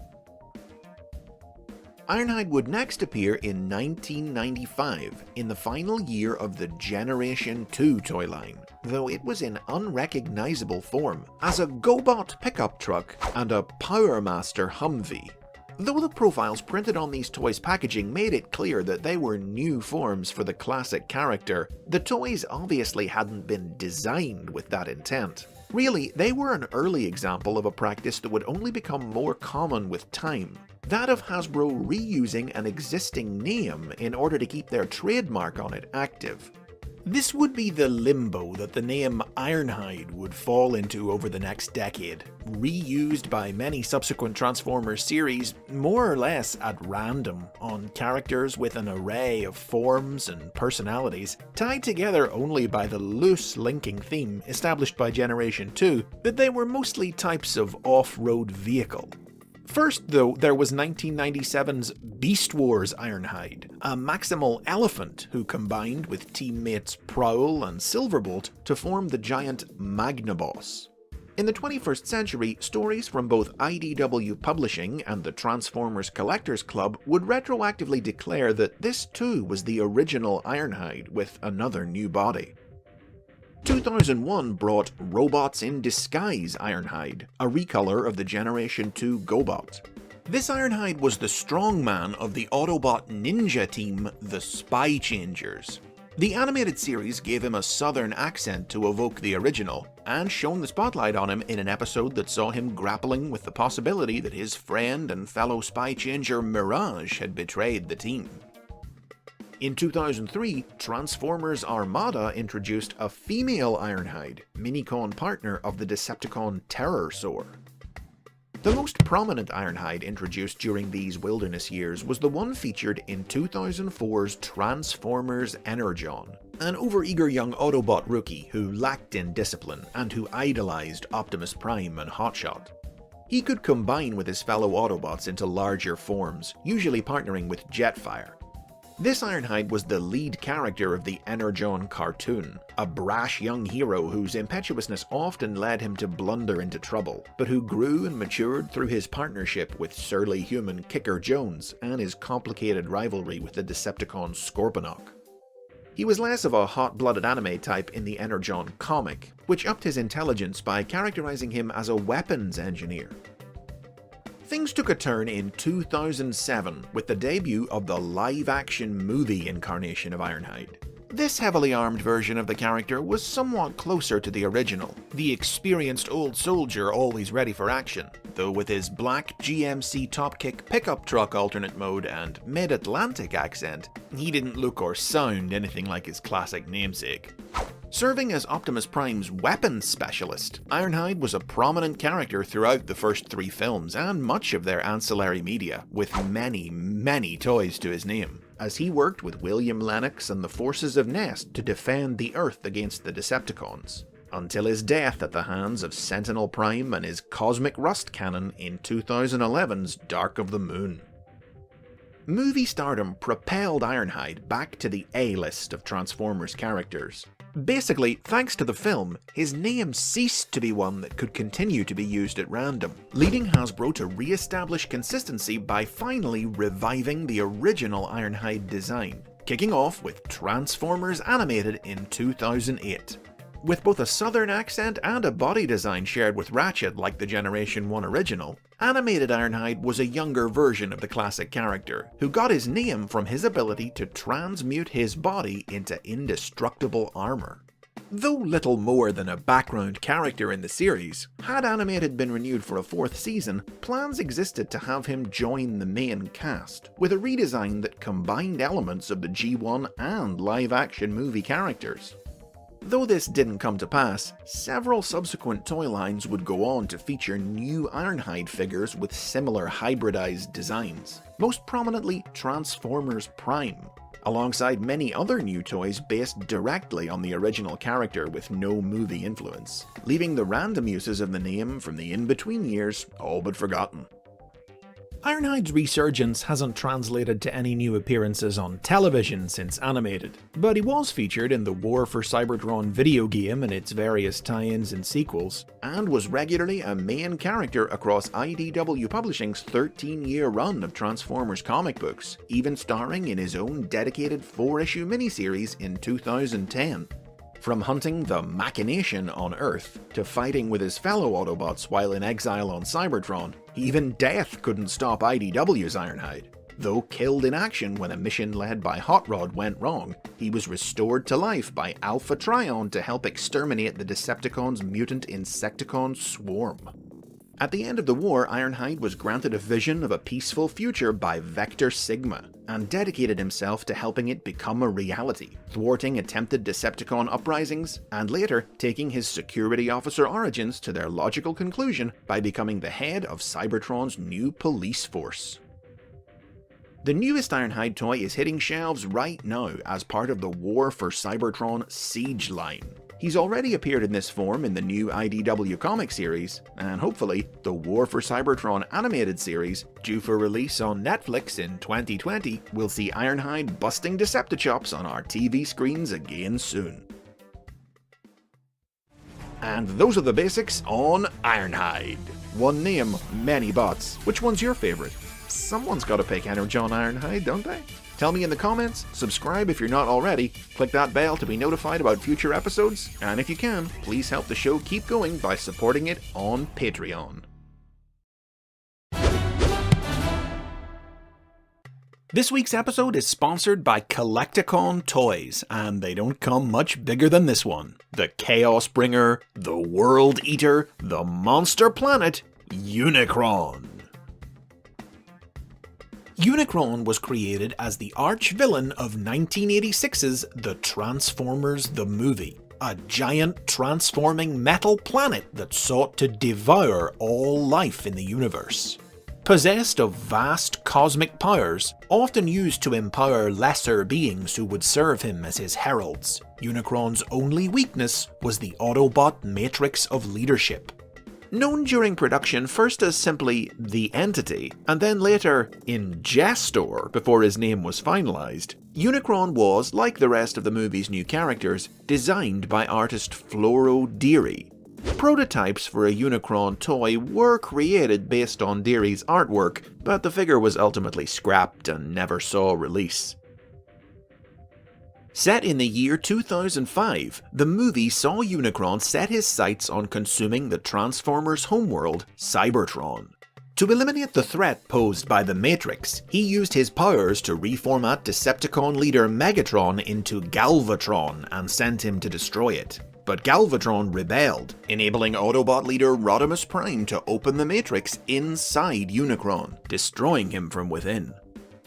A: Ironhide would next appear in 1995, in the final year of the Generation 2 toy line, though it was in unrecognizable form, as a GoBot pickup truck and a Power Master Humvee. Though the profiles printed on these toys' packaging made it clear that they were new forms for the classic character, the toys obviously hadn't been designed with that intent. Really, they were an early example of a practice that would only become more common with time. That of Hasbro reusing an existing name in order to keep their trademark on it active. This would be the limbo that the name Ironhide would fall into over the next decade, reused by many subsequent Transformers series more or less at random on characters with an array of forms and personalities, tied together only by the loose linking theme established by Generation 2 that they were mostly types of off-road vehicle. First, though, there was 1997's Beast Wars Ironhide, a maximal elephant who combined with teammates Prowl and Silverbolt to form the giant Magnaboss. In the 21st century, stories from both IDW Publishing and the Transformers Collectors Club would retroactively declare that this too was the original Ironhide with another new body. 2001 brought Robots in Disguise Ironhide, a recolor of the Generation 2 GoBot. This Ironhide was the strongman of the Autobot ninja team, the Spy Changers. The animated series gave him a southern accent to evoke the original, and shone the spotlight on him in an episode that saw him grappling with the possibility that his friend and fellow Spy Changer Mirage had betrayed the team. In 2003, Transformers Armada introduced a female Ironhide, Minicon partner of the Decepticon Terrorsaur. The most prominent Ironhide introduced during these wilderness years was the one featured in 2004's Transformers Energon, an overeager young Autobot rookie who lacked in discipline and who idolized Optimus Prime and Hotshot. He could combine with his fellow Autobots into larger forms, usually partnering with Jetfire. This Ironhide was the lead character of the Energon cartoon, a brash young hero whose impetuousness often led him to blunder into trouble, but who grew and matured through his partnership with surly human Kicker Jones and his complicated rivalry with the Decepticon Scorponok. He was less of a hot-blooded anime type in the Energon comic, which upped his intelligence by characterizing him as a weapons engineer. Things took a turn in 2007 with the debut of the live-action movie incarnation of Ironhide. This heavily armed version of the character was somewhat closer to the original, the experienced old soldier always ready for action, though with his black GMC Topkick pickup truck alternate mode and mid-Atlantic accent, he didn't look or sound anything like his classic namesake. Serving as Optimus Prime's weapons specialist, Ironhide was a prominent character throughout the first 3 films and much of their ancillary media, with many toys to his name, as he worked with William Lennox and the forces of Nest to defend the Earth against the Decepticons, until his death at the hands of Sentinel Prime and his Cosmic Rust Cannon in 2011's Dark of the Moon. Movie stardom propelled Ironhide back to the A-list of Transformers characters. Basically, thanks to the film, his name ceased to be one that could continue to be used at random, leading Hasbro to re-establish consistency by finally reviving the original Ironhide design, kicking off with Transformers Animated in 2008. With both a southern accent and a body design shared with Ratchet like the Generation 1 original, Animated Ironhide was a younger version of the classic character, who got his name from his ability to transmute his body into indestructible armor. Though little more than a background character in the series, had Animated been renewed for a 4th season, plans existed to have him join the main cast, with a redesign that combined elements of the G1 and live-action movie characters. Though this didn't come to pass, several subsequent toy lines would go on to feature new Ironhide figures with similar hybridized designs, most prominently Transformers Prime, alongside many other new toys based directly on the original character with no movie influence, leaving the random uses of the name from the in-between years all but forgotten. Ironhide's resurgence hasn't translated to any new appearances on television since Animated, but he was featured in the War for Cybertron video game and its various tie-ins and sequels, and was regularly a main character across IDW Publishing's 13-year run of Transformers comic books, even starring in his own dedicated 4-issue miniseries in 2010. From hunting the Machination on Earth, to fighting with his fellow Autobots while in exile on Cybertron, even death couldn't stop IDW's Ironhide. Though killed in action when a mission led by Hot Rod went wrong, he was restored to life by Alpha Trion to help exterminate the Decepticons' mutant Insecticon swarm. At the end of the war, Ironhide was granted a vision of a peaceful future by Vector Sigma, and dedicated himself to helping it become a reality, thwarting attempted Decepticon uprisings, and later taking his security officer origins to their logical conclusion by becoming the head of Cybertron's new police force. The newest Ironhide toy is hitting shelves right now as part of the War for Cybertron Siege line. He's already appeared in this form in the new IDW comic series, and hopefully the War for Cybertron animated series, due for release on Netflix in 2020, will see Ironhide busting Deceptichops on our TV screens again soon. And those are the basics on Ironhide. One name, many bots. Which one's your favorite? Someone's gotta pick Energon Ironhide, don't they? Tell me in the comments, subscribe if you're not already, click that bell to be notified about future episodes, and if you can, please help the show keep going by supporting it on Patreon. This week's episode is sponsored by Collecticon Toys, and they don't come much bigger than this one. The Chaos Bringer, the World Eater, the Monster Planet, Unicron. Unicron was created as the arch-villain of 1986's The Transformers the Movie, a giant transforming metal planet that sought to devour all life in the universe. Possessed of vast cosmic powers, often used to empower lesser beings who would serve him as his heralds, Unicron's only weakness was the Autobot matrix of leadership. Known during production first as simply the Entity, and then later Ingestor before his name was finalized, Unicron was, like the rest of the movie's new characters, designed by artist Floro Deary. Prototypes for a Unicron toy were created based on Deary's artwork, but the figure was ultimately scrapped and never saw release. Set in the year 2005, the movie saw Unicron set his sights on consuming the Transformers' homeworld, Cybertron. To eliminate the threat posed by the Matrix, he used his powers to reformat Decepticon leader Megatron into Galvatron and sent him to destroy it. But Galvatron rebelled, enabling Autobot leader Rodimus Prime to open the Matrix inside Unicron, destroying him from within.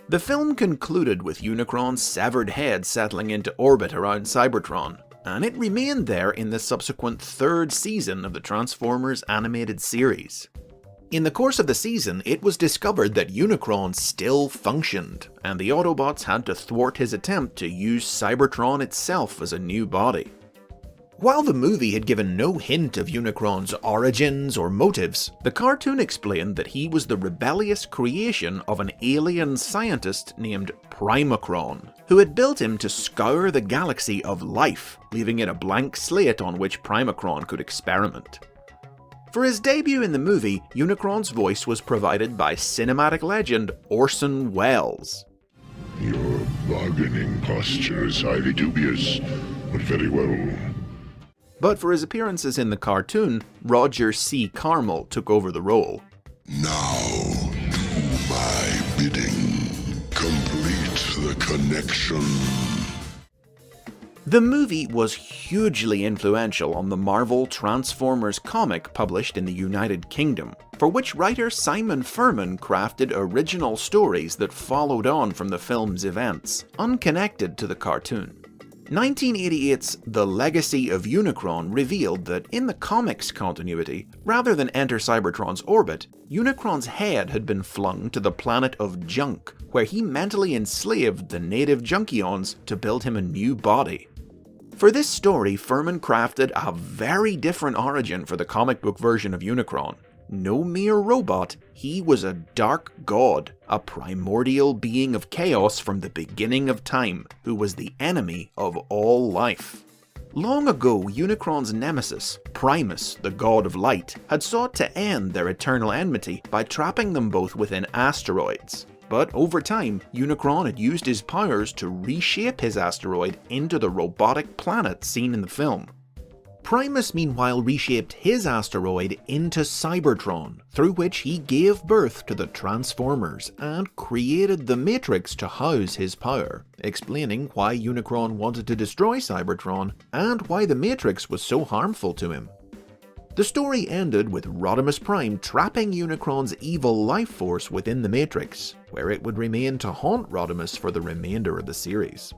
A: The film concluded with Unicron's severed head settling into orbit around Cybertron, and it remained there in the subsequent third season of the Transformers animated series. In the course of the season, it was discovered that Unicron still functioned, and the Autobots had to thwart his attempt to use Cybertron itself as a new body. While the movie had given no hint of Unicron's origins or motives, the cartoon explained that he was the rebellious creation of an alien scientist named Primacron, who had built him to scour the galaxy of life, leaving it a blank slate on which Primacron could experiment. For his debut in the movie, Unicron's voice was provided by cinematic legend Orson Welles.
G: Your bargaining posture is highly dubious, but very well.
A: But for his appearances in the cartoon, Roger C. Carmel took over the role.
G: Now, do my bidding. Complete the connection.
A: The movie was hugely influential on the Marvel Transformers comic published in the United Kingdom, for which writer Simon Furman crafted original stories that followed on from the film's events, unconnected to the cartoon. 1988's The Legacy of Unicron revealed that in the comics continuity, rather than enter Cybertron's orbit, Unicron's head had been flung to the planet of Junk, where he mentally enslaved the native Junkions to build him a new body. For this story, Furman crafted a very different origin for the comic book version of Unicron. No mere robot, he was a dark god, a primordial being of chaos from the beginning of time, who was the enemy of all life. Long ago, Unicron's nemesis, Primus, the god of light, had sought to end their eternal enmity by trapping them both within asteroids. But over time, Unicron had used his powers to reshape his asteroid into the robotic planet seen in the film. Primus meanwhile reshaped his asteroid into Cybertron, through which he gave birth to the Transformers and created the Matrix to house his power, explaining why Unicron wanted to destroy Cybertron and why the Matrix was so harmful to him. The story ended with Rodimus Prime trapping Unicron's evil life force within the Matrix, where it would remain to haunt Rodimus for the remainder of the series.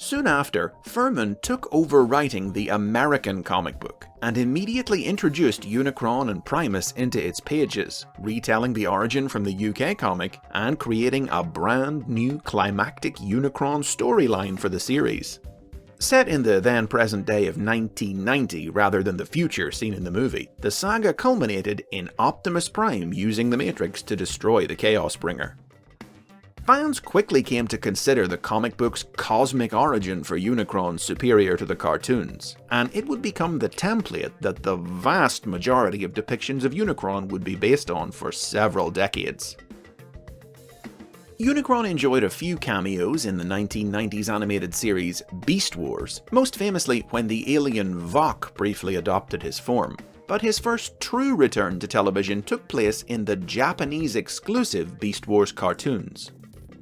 A: Soon after, Furman took over writing the American comic book, and immediately introduced Unicron and Primus into its pages, retelling the origin from the UK comic and creating a brand new climactic Unicron storyline for the series. Set in the then-present day of 1990 rather than the future seen in the movie, the saga culminated in Optimus Prime using the Matrix to destroy the Chaos Bringer. Fans quickly came to consider the comic book's cosmic origin for Unicron superior to the cartoons, and it would become the template that the vast majority of depictions of Unicron would be based on for several decades. Unicron enjoyed a few cameos in the 1990s animated series Beast Wars, most famously when the alien Vok briefly adopted his form. But his first true return to television took place in the Japanese-exclusive Beast Wars cartoons.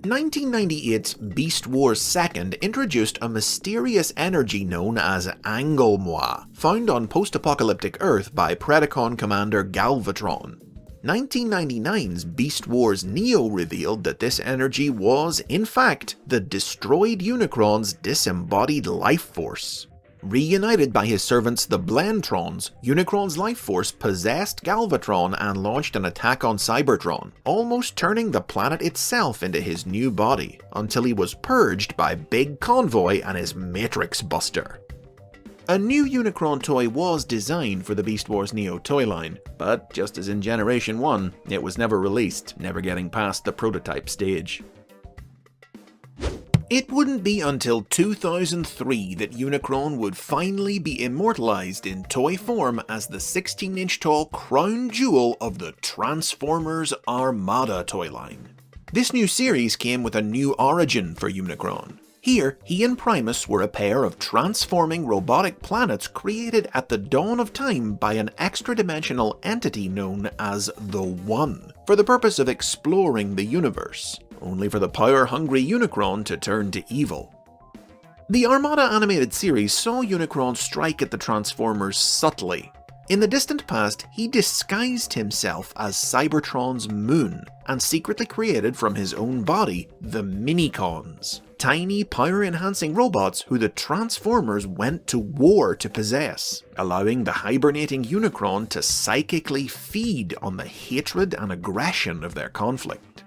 A: 1998's Beast Wars II introduced a mysterious energy known as Anglemois, found on post-apocalyptic Earth by Predacon commander Galvatron. 1999's Beast Wars Neo revealed that this energy was, in fact, the destroyed Unicron's disembodied life force. Reunited by his servants the Blentrons, Unicron's life force possessed Galvatron and launched an attack on Cybertron, almost turning the planet itself into his new body, until he was purged by Big Convoy and his Matrix Buster. A new Unicron toy was designed for the Beast Wars Neo toy line, but just as in Generation 1, it was never released, never getting past the prototype stage. It wouldn't be until 2003 that Unicron would finally be immortalized in toy form as the 16-inch tall crown jewel of the Transformers Armada toy line. This new series came with a new origin for Unicron. Here, he and Primus were a pair of transforming robotic planets created at the dawn of time by an extra-dimensional entity known as the One, for the purpose of exploring the universe, only for the power-hungry Unicron to turn to evil. The Armada animated series saw Unicron strike at the Transformers subtly. In the distant past, he disguised himself as Cybertron's moon, and secretly created from his own body the Minicons, tiny power-enhancing robots who the Transformers went to war to possess, allowing the hibernating Unicron to psychically feed on the hatred and aggression of their conflict.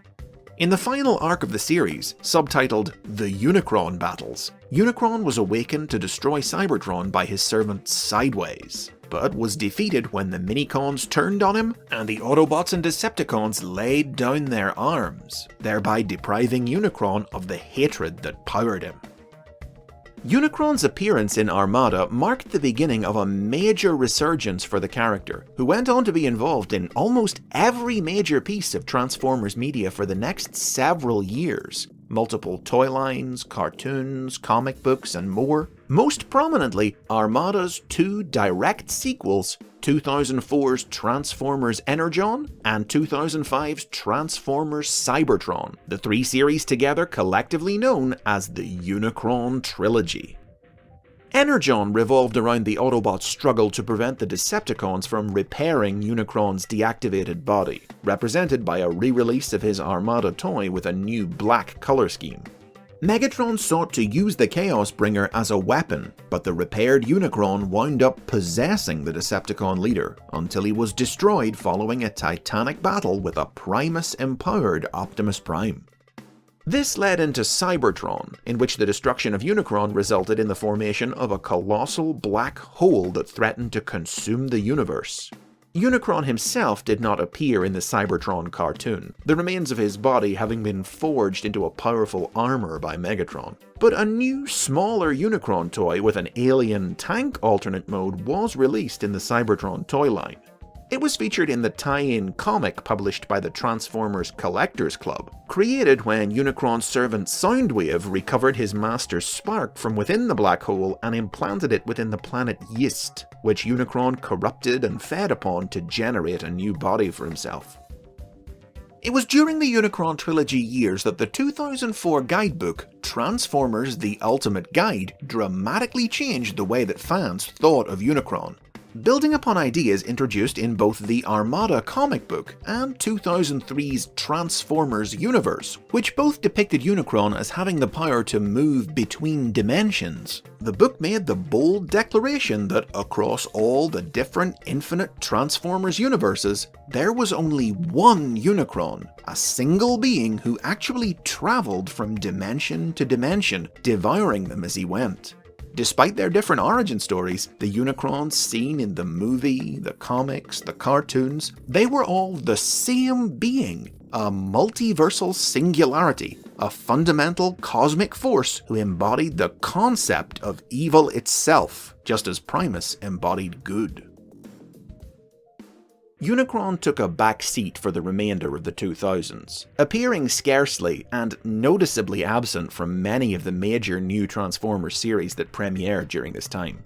A: In the final arc of the series, subtitled The Unicron Battles, Unicron was awakened to destroy Cybertron by his servant Sideways, but was defeated when the Minicons turned on him and the Autobots and Decepticons laid down their arms, thereby depriving Unicron of the hatred that powered him. Unicron's appearance in Armada marked the beginning of a major resurgence for the character, who went on to be involved in almost every major piece of Transformers media for the next several years. Multiple toy lines, cartoons, comic books, and more. Most prominently, Armada's two direct sequels, 2004's Transformers Energon and 2005's Transformers Cybertron, the three series together collectively known as the Unicron Trilogy. Energon revolved around the Autobots' struggle to prevent the Decepticons from repairing Unicron's deactivated body, represented by a re-release of his Armada toy with a new black color scheme. Megatron sought to use the Chaos Bringer as a weapon, but the repaired Unicron wound up possessing the Decepticon leader, until he was destroyed following a titanic battle with a Primus-empowered Optimus Prime. This led into Cybertron, in which the destruction of Unicron resulted in the formation of a colossal black hole that threatened to consume the universe. Unicron himself did not appear in the Cybertron cartoon, the remains of his body having been forged into a powerful armor by Megatron. But a new, smaller Unicron toy with an alien tank alternate mode was released in the Cybertron toy line. It was featured in the tie-in comic published by the Transformers Collectors Club, created when Unicron's servant Soundwave recovered his master's spark from within the black hole and implanted it within the planet Yist, which Unicron corrupted and fed upon to generate a new body for himself. It was during the Unicron Trilogy years that the 2004 guidebook, Transformers The Ultimate Guide, dramatically changed the way that fans thought of Unicron. Building upon ideas introduced in both the Armada comic book and 2003's Transformers universe, which both depicted Unicron as having the power to move between dimensions, the book made the bold declaration that across all the different infinite Transformers universes, there was only one Unicron, a single being who actually traveled from dimension to dimension, devouring them as he went. Despite their different origin stories, the Unicrons seen in the movie, the comics, the cartoons, they were all the same being, a multiversal singularity, a fundamental cosmic force who embodied the concept of evil itself, just as Primus embodied good. Unicron took a back seat for the remainder of the 2000s, appearing scarcely and noticeably absent from many of the major new Transformers series that premiered during this time.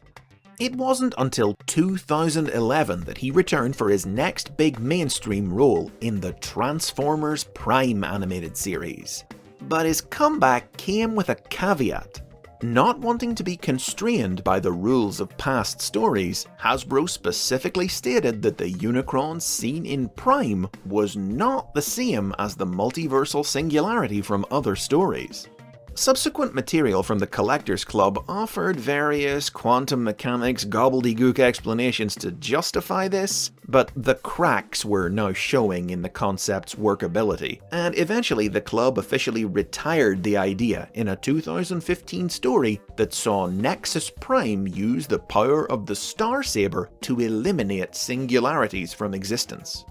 A: It wasn't until 2011 that he returned for his next big mainstream role in the Transformers Prime animated series. But his comeback came with a caveat. Not wanting to be constrained by the rules of past stories, Hasbro specifically stated that the Unicron seen in Prime was not the same as the multiversal singularity from other stories. Subsequent material from the Collectors Club offered various quantum mechanics gobbledygook explanations to justify this, but the cracks were now showing in the concept's workability, and eventually the club officially retired the idea in a 2015 story that saw Nexus Prime use the power of the Star Saber to eliminate singularities from existence.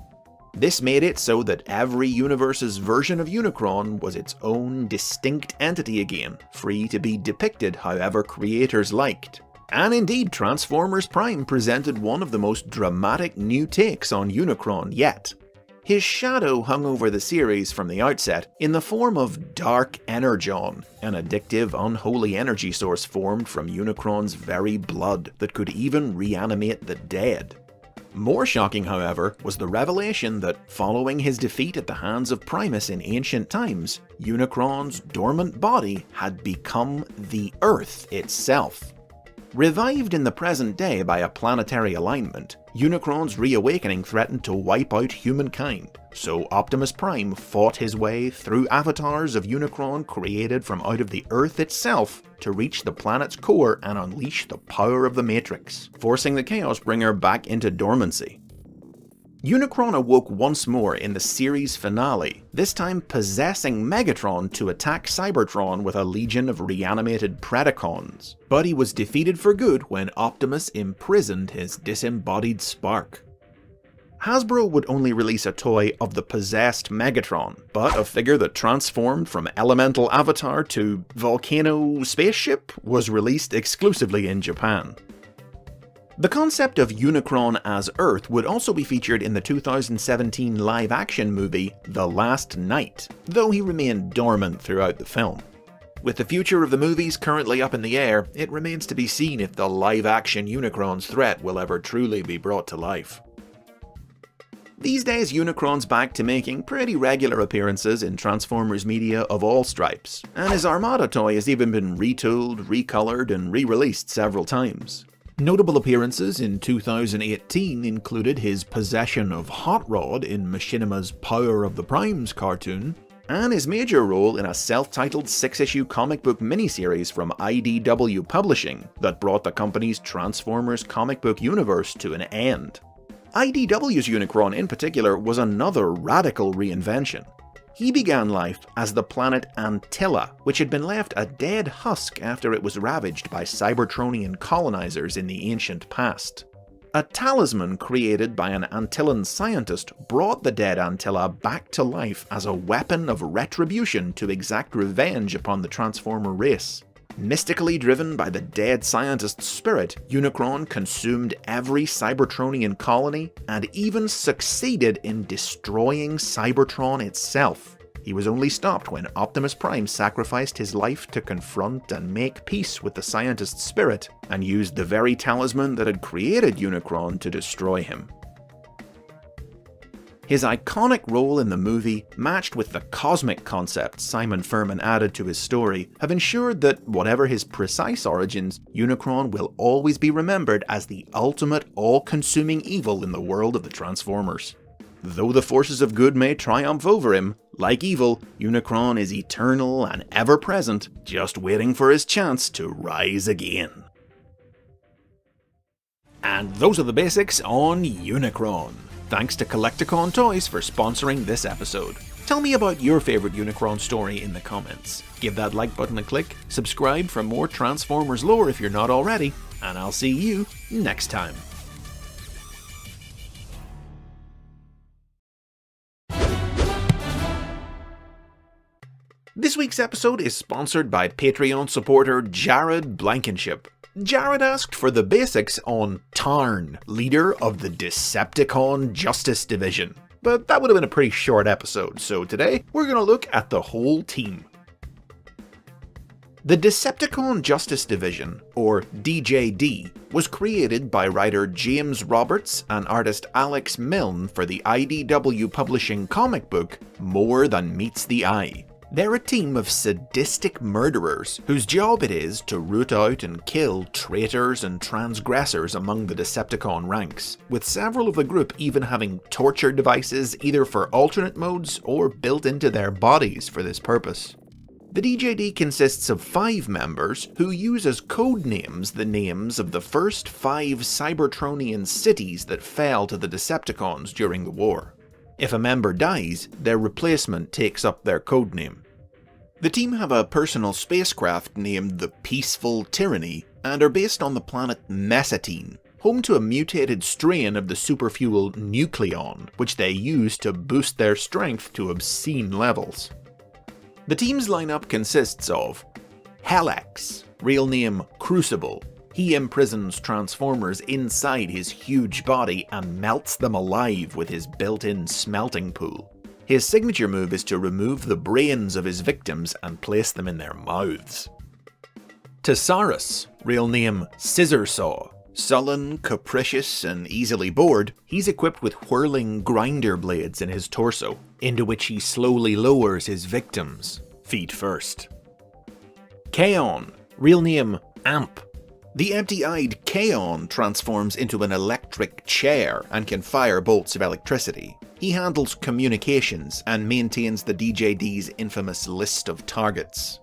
A: This made it so that every universe's version of Unicron was its own distinct entity again, free to be depicted however creators liked. And indeed, Transformers Prime presented one of the most dramatic new takes on Unicron yet. His shadow hung over the series from the outset in the form of Dark Energon, an addictive, unholy energy source formed from Unicron's very blood that could even reanimate the dead. More shocking, however, was the revelation that, following his defeat at the hands of Primus in ancient times, Unicron's dormant body had become the Earth itself. Revived in the present day by a planetary alignment, Unicron's reawakening threatened to wipe out humankind, so Optimus Prime fought his way through avatars of Unicron created from out of the Earth itself to reach the planet's core and unleash the power of the Matrix, forcing the Chaos Bringer back into dormancy. Unicron awoke once more in the series finale, this time possessing Megatron to attack Cybertron with a legion of reanimated Predacons, but he was defeated for good when Optimus imprisoned his disembodied spark. Hasbro would only release a toy of the possessed Megatron, but a figure that transformed from elemental avatar to volcano spaceship was released exclusively in Japan. The concept of Unicron as Earth would also be featured in the 2017 live-action movie The Last Knight, though he remained dormant throughout the film. With the future of the movies currently up in the air, it remains to be seen if the live-action Unicron's threat will ever truly be brought to life. These days, Unicron's back to making pretty regular appearances in Transformers media of all stripes, and his Armada toy has even been retooled, recolored, and re-released several times. Notable appearances in 2018 included his possession of Hot Rod in Machinima's Power of the Primes cartoon, and his major role in a self-titled 6-issue comic book miniseries from IDW Publishing that brought the company's Transformers comic book universe to an end. IDW's Unicron in particular was another radical reinvention. He began life as the planet Antilla, which had been left a dead husk after it was ravaged by Cybertronian colonizers in the ancient past. A talisman created by an Antillan scientist brought the dead Antilla back to life as a weapon of retribution to exact revenge upon the Transformer race. Mystically driven by the dead scientist's spirit, Unicron consumed every Cybertronian colony and even succeeded in destroying Cybertron itself. He was only stopped when Optimus Prime sacrificed his life to confront and make peace with the scientist's spirit, and used the very talisman that had created Unicron to destroy him. His iconic role in the movie, matched with the cosmic concepts Simon Furman added to his story, have ensured that, whatever his precise origins, Unicron will always be remembered as the ultimate all-consuming evil in the world of the Transformers. Though the forces of good may triumph over him, like evil, Unicron is eternal and ever-present, just waiting for his chance to rise again. And those are the basics on Unicron. Thanks to Collecticon Toys for sponsoring this episode. Tell me about your favourite Unicron story in the comments. Give that like button a click, subscribe for more Transformers lore if you're not already, and I'll see you next time. This week's episode is sponsored by Patreon supporter Jared Blankenship. Jared asked for the basics on Tarn, leader of the Decepticon Justice Division. But that would have been a pretty short episode, so today we're going to look at the whole team. The Decepticon Justice Division, or DJD, was created by writer James Roberts and artist Alex Milne for the IDW publishing comic book More Than Meets the Eye. They're a team of sadistic murderers whose job it is to root out and kill traitors and transgressors among the Decepticon ranks, with several of the group even having torture devices either for alternate modes or built into their bodies for this purpose. The DJD consists of 5 members who use as code names the names of the first 5 Cybertronian cities that fell to the Decepticons during the war. If a member dies, their replacement takes up their codename. The team have a personal spacecraft named the Peaceful Tyranny and are based on the planet Mesatine, home to a mutated strain of the superfuel Nucleon, which they use to boost their strength to obscene levels. The team's lineup consists of Helix, real name Crucible. He imprisons Transformers inside his huge body and melts them alive with his built-in smelting pool. His signature move is to remove the brains of his victims and place them in their mouths. Thesaurus, real name Scissor Saw. Sullen, capricious, and easily bored, he's equipped with whirling grinder blades in his torso, into which he slowly lowers his victims, feet first. Kaon, real name Amp. The empty-eyed Kaon transforms into an electric chair and can fire bolts of electricity. He handles communications and maintains the DJD's infamous list of targets.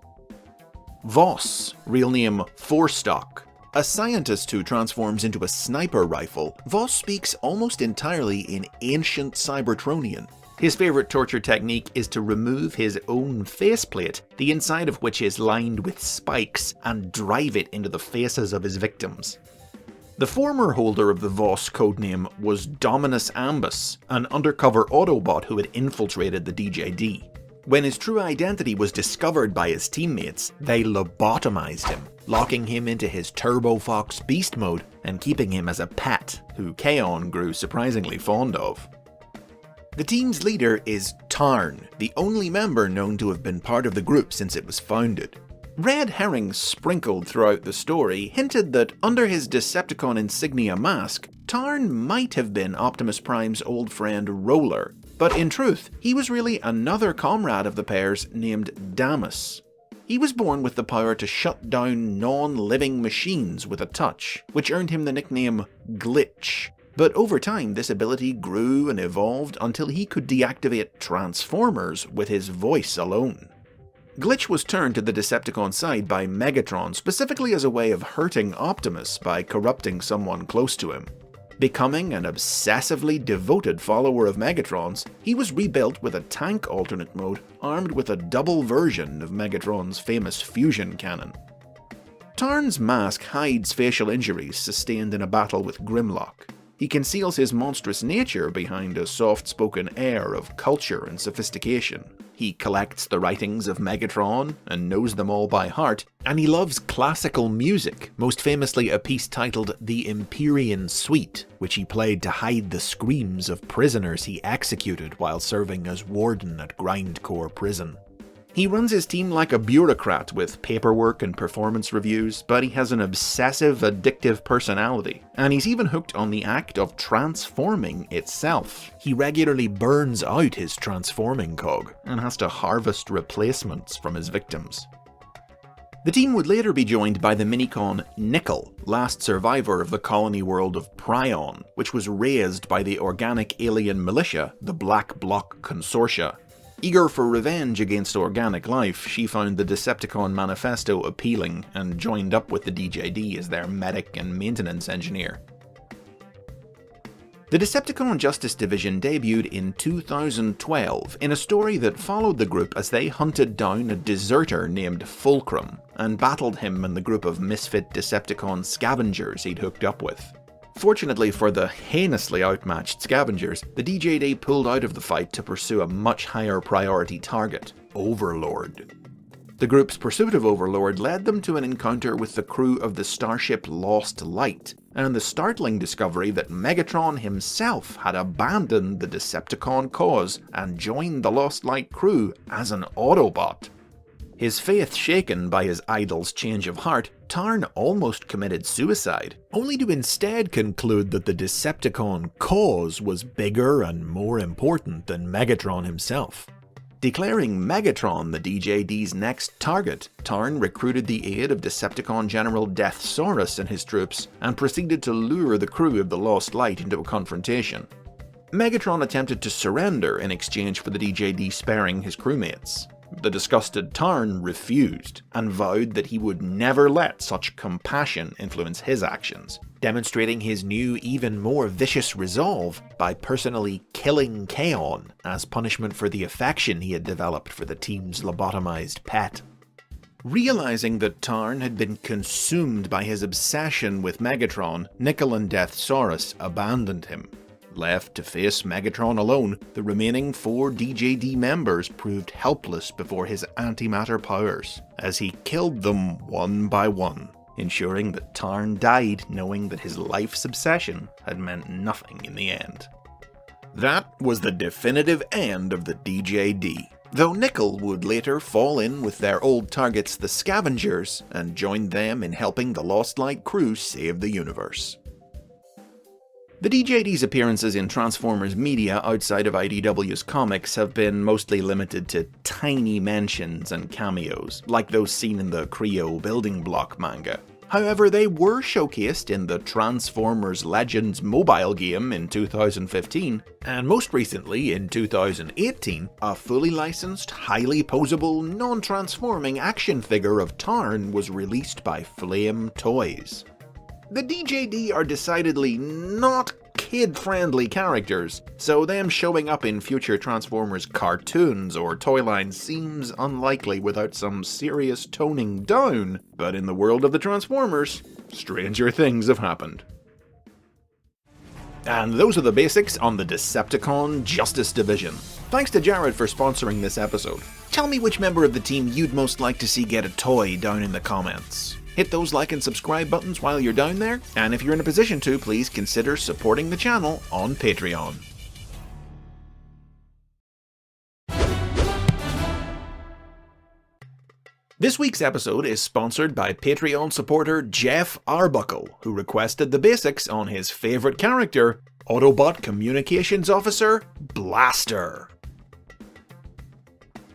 A: Voss, real name Forstock. A scientist who transforms into a sniper rifle, Voss speaks almost entirely in ancient Cybertronian. His favourite torture technique is to remove his own faceplate, the inside of which is lined with spikes, and drive it into the faces of his victims. The former holder of the Voss codename was Dominus Ambus, an undercover Autobot who had infiltrated the DJD. When his true identity was discovered by his teammates, they lobotomized him, locking him into his Turbo Fox beast mode and keeping him as a pet, who Kaon grew surprisingly fond of. The team's leader is Tarn, the only member known to have been part of the group since it was founded. Red herrings sprinkled throughout the story hinted that under his Decepticon insignia mask, Tarn might have been Optimus Prime's old friend Roller, but in truth, he was really another comrade of the pair's named Damus. He was born with the power to shut down non-living machines with a touch, which earned him the nickname Glitch. But over time, this ability grew and evolved until he could deactivate Transformers with his voice alone. Glitch was turned to the Decepticon side by Megatron specifically as a way of hurting Optimus by corrupting someone close to him. Becoming an obsessively devoted follower of Megatron's, he was rebuilt with a tank alternate mode armed with a double version of Megatron's famous fusion cannon. Tarn's mask hides facial injuries sustained in a battle with Grimlock. He conceals his monstrous nature behind a soft-spoken air of culture and sophistication. He collects the writings of Megatron and knows them all by heart, and he loves classical music, most famously a piece titled The Empyrean Suite, which he played to hide the screams of prisoners he executed while serving as warden at Grindcore Prison. He runs his team like a bureaucrat with paperwork and performance reviews, but he has an obsessive, addictive personality, and he's even hooked on the act of transforming itself. He regularly burns out his transforming cog, and has to harvest replacements from his victims. The team would later be joined by the Minicon Nickel, last survivor of the colony world of Prion, which was raised by the organic alien militia, the Black Bloc Consortia. Eager for revenge against organic life, she found the Decepticon Manifesto appealing and joined up with the DJD as their medic and maintenance engineer. The Decepticon Justice Division debuted in 2012 in a story that followed the group as they hunted down a deserter named Fulcrum and battled him and the group of misfit Decepticon scavengers he'd hooked up with. Fortunately for the heinously outmatched scavengers, the DJD pulled out of the fight to pursue a much higher priority target, Overlord. The group's pursuit of Overlord led them to an encounter with the crew of the starship Lost Light, and the startling discovery that Megatron himself had abandoned the Decepticon cause and joined the Lost Light crew as an Autobot. His faith shaken by his idol's change of heart, Tarn almost committed suicide, only to instead conclude that the Decepticon cause was bigger and more important than Megatron himself. Declaring Megatron the DJD's next target, Tarn recruited the aid of Decepticon General Deathsaurus and his troops, and proceeded to lure the crew of the Lost Light into a confrontation. Megatron attempted to surrender in exchange for the DJD sparing his crewmates. The disgusted Tarn refused, and vowed that he would never let such compassion influence his actions, demonstrating his new, even more vicious resolve by personally killing Kaon as punishment for the affection he had developed for the team's lobotomized pet. Realizing that Tarn had been consumed by his obsession with Megatron, Nickel and Deathsaurus abandoned him. Left to face Megatron alone, the remaining 4 DJD members proved helpless before his antimatter powers, as he killed them one by one, ensuring that Tarn died knowing that his life's obsession had meant nothing in the end. That was the definitive end of the DJD, though Nickel would later fall in with their old targets the Scavengers and join them in helping the Lost Light crew save the universe. The DJD's appearances in Transformers media outside of IDW's comics have been mostly limited to tiny mentions and cameos, like those seen in the Creo Building Block manga. However, they were showcased in the Transformers Legends mobile game in 2015, and most recently in 2018, a fully licensed, highly posable, non-transforming action figure of Tarn was released by Flame Toys. The DJD are decidedly not kid-friendly characters, so them showing up in future Transformers cartoons or toy lines seems unlikely without some serious toning down, but in the world of the Transformers, stranger things have happened. And those are the basics on the Decepticon Justice Division. Thanks to Jared for sponsoring this episode. Tell me which member of the team you'd most like to see get a toy down in the comments. Hit those like and subscribe buttons while you're down there, and if you're in a position to, please consider supporting the channel on Patreon. This week's episode is sponsored by Patreon supporter Jeff Arbuckle, who requested the basics on his favourite character, Autobot Communications Officer Blaster.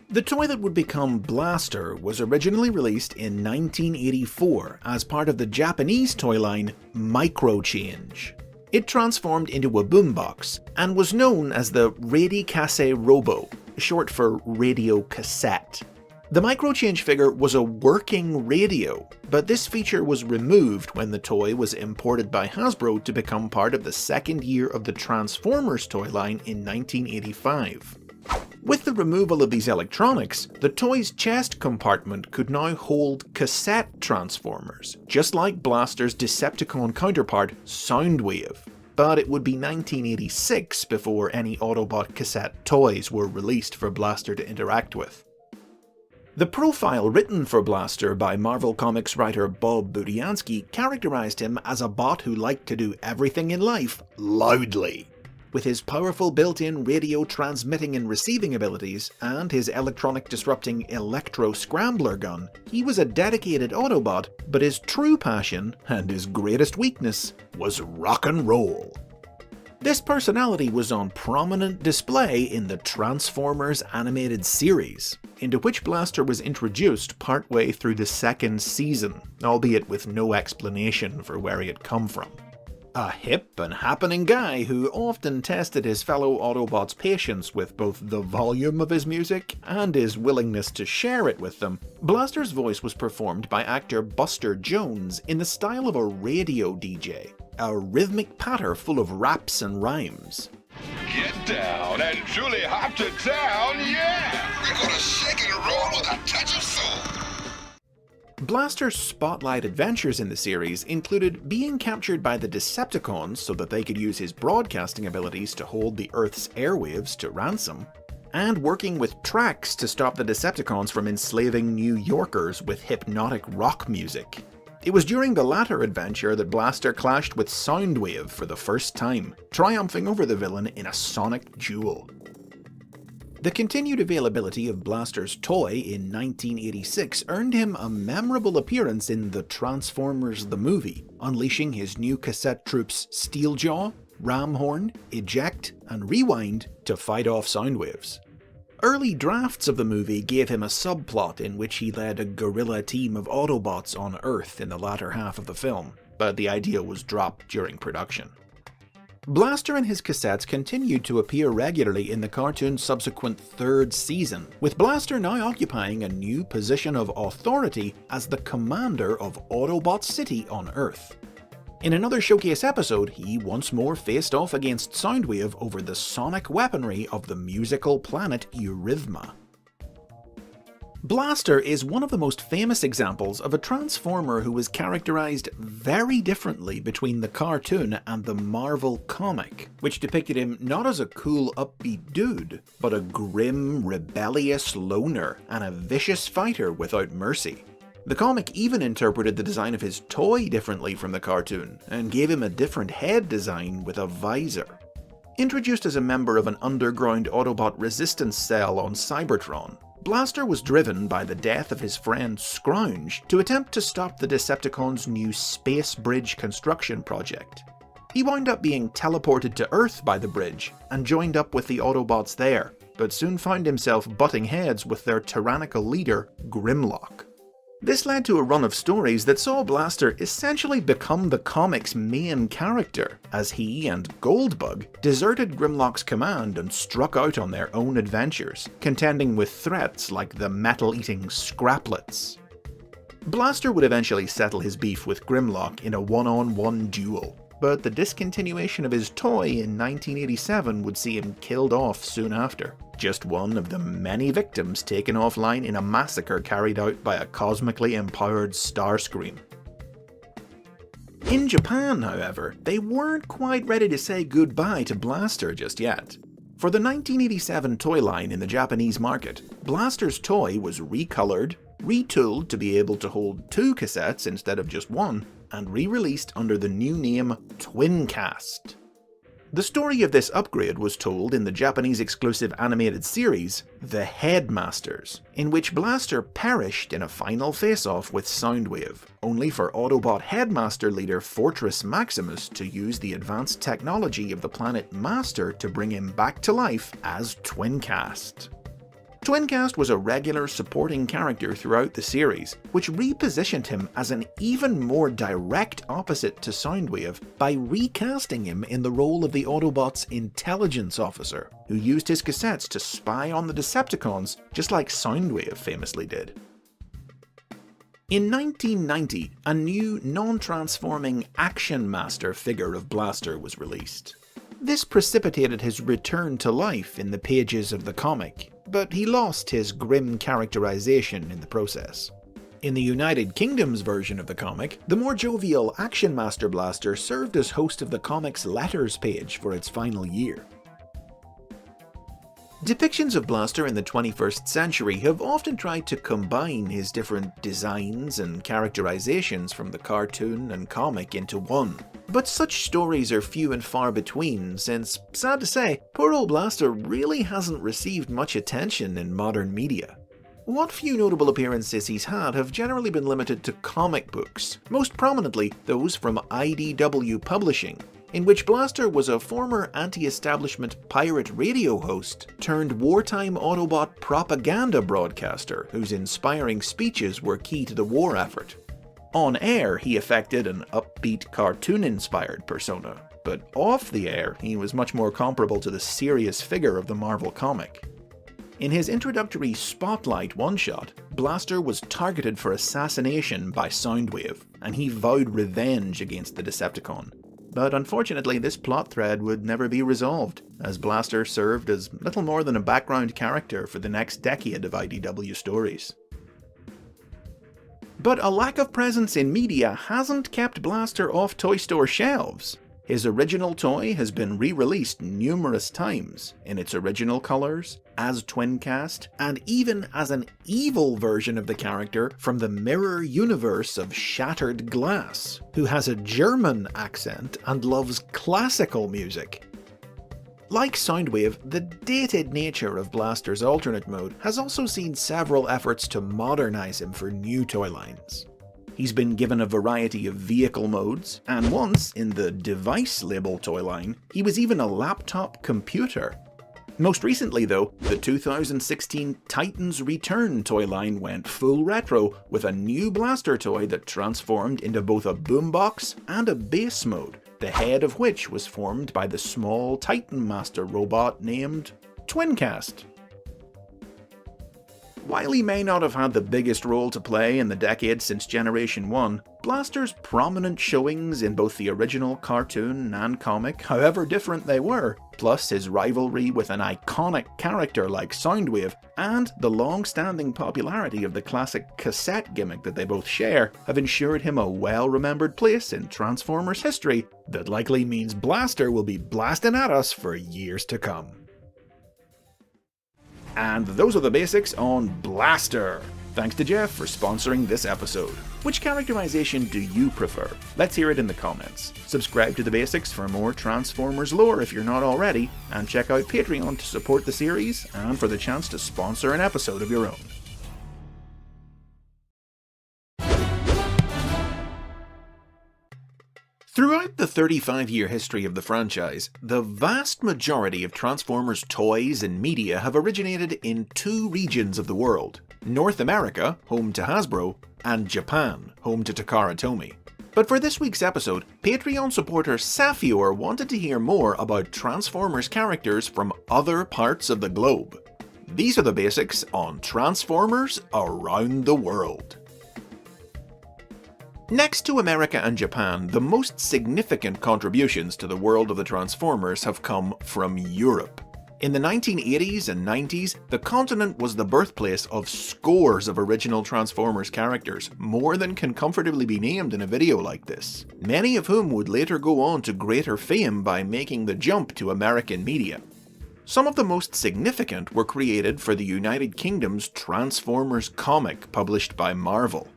A: The toy that would become Blaster was originally released in 1984 as part of the Japanese toy line Microchange. It transformed into a boombox and was known as the Radiocassette Robo, short for radio cassette. The Microchange figure was a working radio, but this feature was removed when the toy was imported by Hasbro to become part of the second year of the Transformers toy line in 1985. With the removal of these electronics, the toy's chest compartment could now hold cassette transformers, just like Blaster's Decepticon counterpart, Soundwave. But it would be 1986 before any Autobot cassette toys were released for Blaster to interact with. The profile written for Blaster by Marvel Comics writer Bob Budiansky characterized him as a bot who liked to do everything in life loudly. With his powerful built-in radio transmitting and receiving abilities, and his electronic disrupting Electro Scrambler gun, he was a dedicated Autobot, but his true passion, and his greatest weakness, was rock and roll. This personality was on prominent display in the Transformers animated series, into which Blaster was introduced partway through the second season, albeit with no explanation for where he had come from. A hip and happening guy who often tested his fellow Autobots' patience with both the volume of his music and his willingness to share it with them, Blaster's voice was performed by actor Buster Jones in the style of a radio DJ, a rhythmic patter full of raps and rhymes.
G: Get down and truly hop to town, yeah! We're gonna shake and roll with a touch of soul.
A: Blaster's spotlight adventures in the series included being captured by the Decepticons so that they could use his broadcasting abilities to hold the Earth's airwaves to ransom, and working with Trax to stop the Decepticons from enslaving New Yorkers with hypnotic rock music. It was during the latter adventure that Blaster clashed with Soundwave for the first time, triumphing over the villain in a sonic duel. The continued availability of Blaster's toy in 1986 earned him a memorable appearance in The Transformers the Movie, unleashing his new cassette troops Steeljaw, Ramhorn, Eject, and Rewind to fight off Soundwaves. Early drafts of the movie gave him a subplot in which he led a guerrilla team of Autobots on Earth in the latter half of the film, but the idea was dropped during production. Blaster and his cassettes continued to appear regularly in the cartoon's subsequent third season, with Blaster now occupying a new position of authority as the commander of Autobot City on Earth. In another showcase episode, he once more faced off against Soundwave over the sonic weaponry of the musical planet Eurythma. Blaster is one of the most famous examples of a Transformer who was characterized very differently between the cartoon and the Marvel comic, which depicted him not as a cool upbeat dude, but a grim, rebellious loner and a vicious fighter without mercy. The comic even interpreted the design of his toy differently from the cartoon, and gave him a different head design with a visor. Introduced as a member of an underground Autobot resistance cell on Cybertron, Blaster was driven by the death of his friend Scrounge to attempt to stop the Decepticons' new space bridge construction project. He wound up being teleported to Earth by the bridge and joined up with the Autobots there, but soon found himself butting heads with their tyrannical leader, Grimlock. This led to a run of stories that saw Blaster essentially become the comic's main character, as he and Goldbug deserted Grimlock's command and struck out on their own adventures, contending with threats like the metal-eating Scraplets. Blaster would eventually settle his beef with Grimlock in a one-on-one duel, but the discontinuation of his toy in 1987 would see him killed off soon after. Just one of the many victims taken offline in a massacre carried out by a cosmically empowered Starscream. In Japan, however, they weren't quite ready to say goodbye to Blaster just yet. For the 1987 toy line in the Japanese market, Blaster's toy was recolored, retooled to be able to hold 2 cassettes instead of just 1, and re-released under the new name Twincast. The story of this upgrade was told in the Japanese exclusive animated series, The Headmasters, in which Blaster perished in a final face-off with Soundwave, only for Autobot Headmaster leader Fortress Maximus to use the advanced technology of the planet Master to bring him back to life as Twincast. Twincast was a regular supporting character throughout the series, which repositioned him as an even more direct opposite to Soundwave by recasting him in the role of the Autobots' intelligence officer, who used his cassettes to spy on the Decepticons just like Soundwave famously did. In 1990, a new non-transforming Action Master figure of Blaster was released. This precipitated his return to life in the pages of the comic, but he lost his grim characterization in the process. In the United Kingdom's version of the comic, the more jovial Action Master Blaster served as host of the comic's letters page for its final year. Depictions of Blaster in the 21st century have often tried to combine his different designs and characterizations from the cartoon and comic into one. But such stories are few and far between, since, sad to say, poor old Blaster really hasn't received much attention in modern media. What few notable appearances he's had have generally been limited to comic books, most prominently those from IDW Publishing, in which Blaster was a former anti-establishment pirate radio host turned wartime Autobot propaganda broadcaster whose inspiring speeches were key to the war effort. On air, he affected an upbeat cartoon-inspired persona, but off the air, he was much more comparable to the serious figure of the Marvel comic. In his introductory Spotlight one-shot, Blaster was targeted for assassination by Soundwave, and he vowed revenge against the Decepticon. But unfortunately, this plot thread would never be resolved, as Blaster served as little more than a background character for the next decade of IDW stories. But a lack of presence in media hasn't kept Blaster off toy store shelves. His original toy has been re-released numerous times, in its original colours, as Twincast, and even as an evil version of the character from the mirror universe of Shattered Glass, who has a German accent and loves classical music. Like Soundwave, the dated nature of Blaster's alternate mode has also seen several efforts to modernise him for new toy lines. He's been given a variety of vehicle modes, and once, in the Device label toy line, he was even a laptop computer. Most recently though, the 2016 Titans Return toy line went full retro with a new blaster toy that transformed into both a boombox and a bass mode, the head of which was formed by the small Titan Master robot named Twincast. While he may not have had the biggest role to play in the decade since Generation 1, Blaster's prominent showings in both the original cartoon and comic, however different they were, plus his rivalry with an iconic character like Soundwave, and the long-standing popularity of the classic cassette gimmick that they both share, have ensured him a well-remembered place in Transformers history that likely means Blaster will be blasting at us for years to come. And those are the basics on Blaster. Thanks to Jeff for sponsoring this episode. Which characterization do you prefer? Let's hear it in the comments. Subscribe to The Basics for more Transformers lore if you're not already, and check out Patreon to support the series and for the chance to sponsor an episode of your own. Throughout the 35-year history of the franchise, the vast majority of Transformers toys and media have originated in two regions of the world: North America, home to Hasbro, and Japan, home to Takara Tomy. But for this week's episode, Patreon supporter Safior wanted to hear more about Transformers characters from other parts of the globe. These are the basics on Transformers around the world. Next to America and Japan, the most significant contributions to the world of the Transformers have come from Europe. In the 1980s and 90s, the continent was the birthplace of scores of original Transformers characters, more than can comfortably be named in a video like this, many of whom would later go on to greater fame by making the jump to American media. Some of the most significant were created for the United Kingdom's Transformers comic published by Marvel.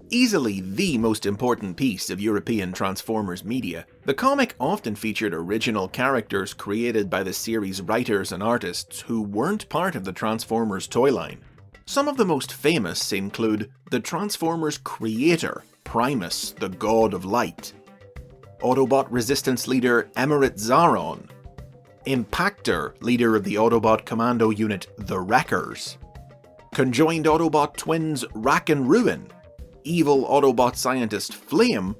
A: Easily the most important piece of European Transformers media, the comic often featured original characters created by the series' writers and artists who weren't part of the Transformers toy line. Some of the most famous include the Transformers creator, Primus, the God of Light, Autobot Resistance leader Emirate Zaron, Impactor, leader of the Autobot commando unit The Wreckers, conjoined Autobot twins Rack and Ruin, evil Autobot scientist Flame,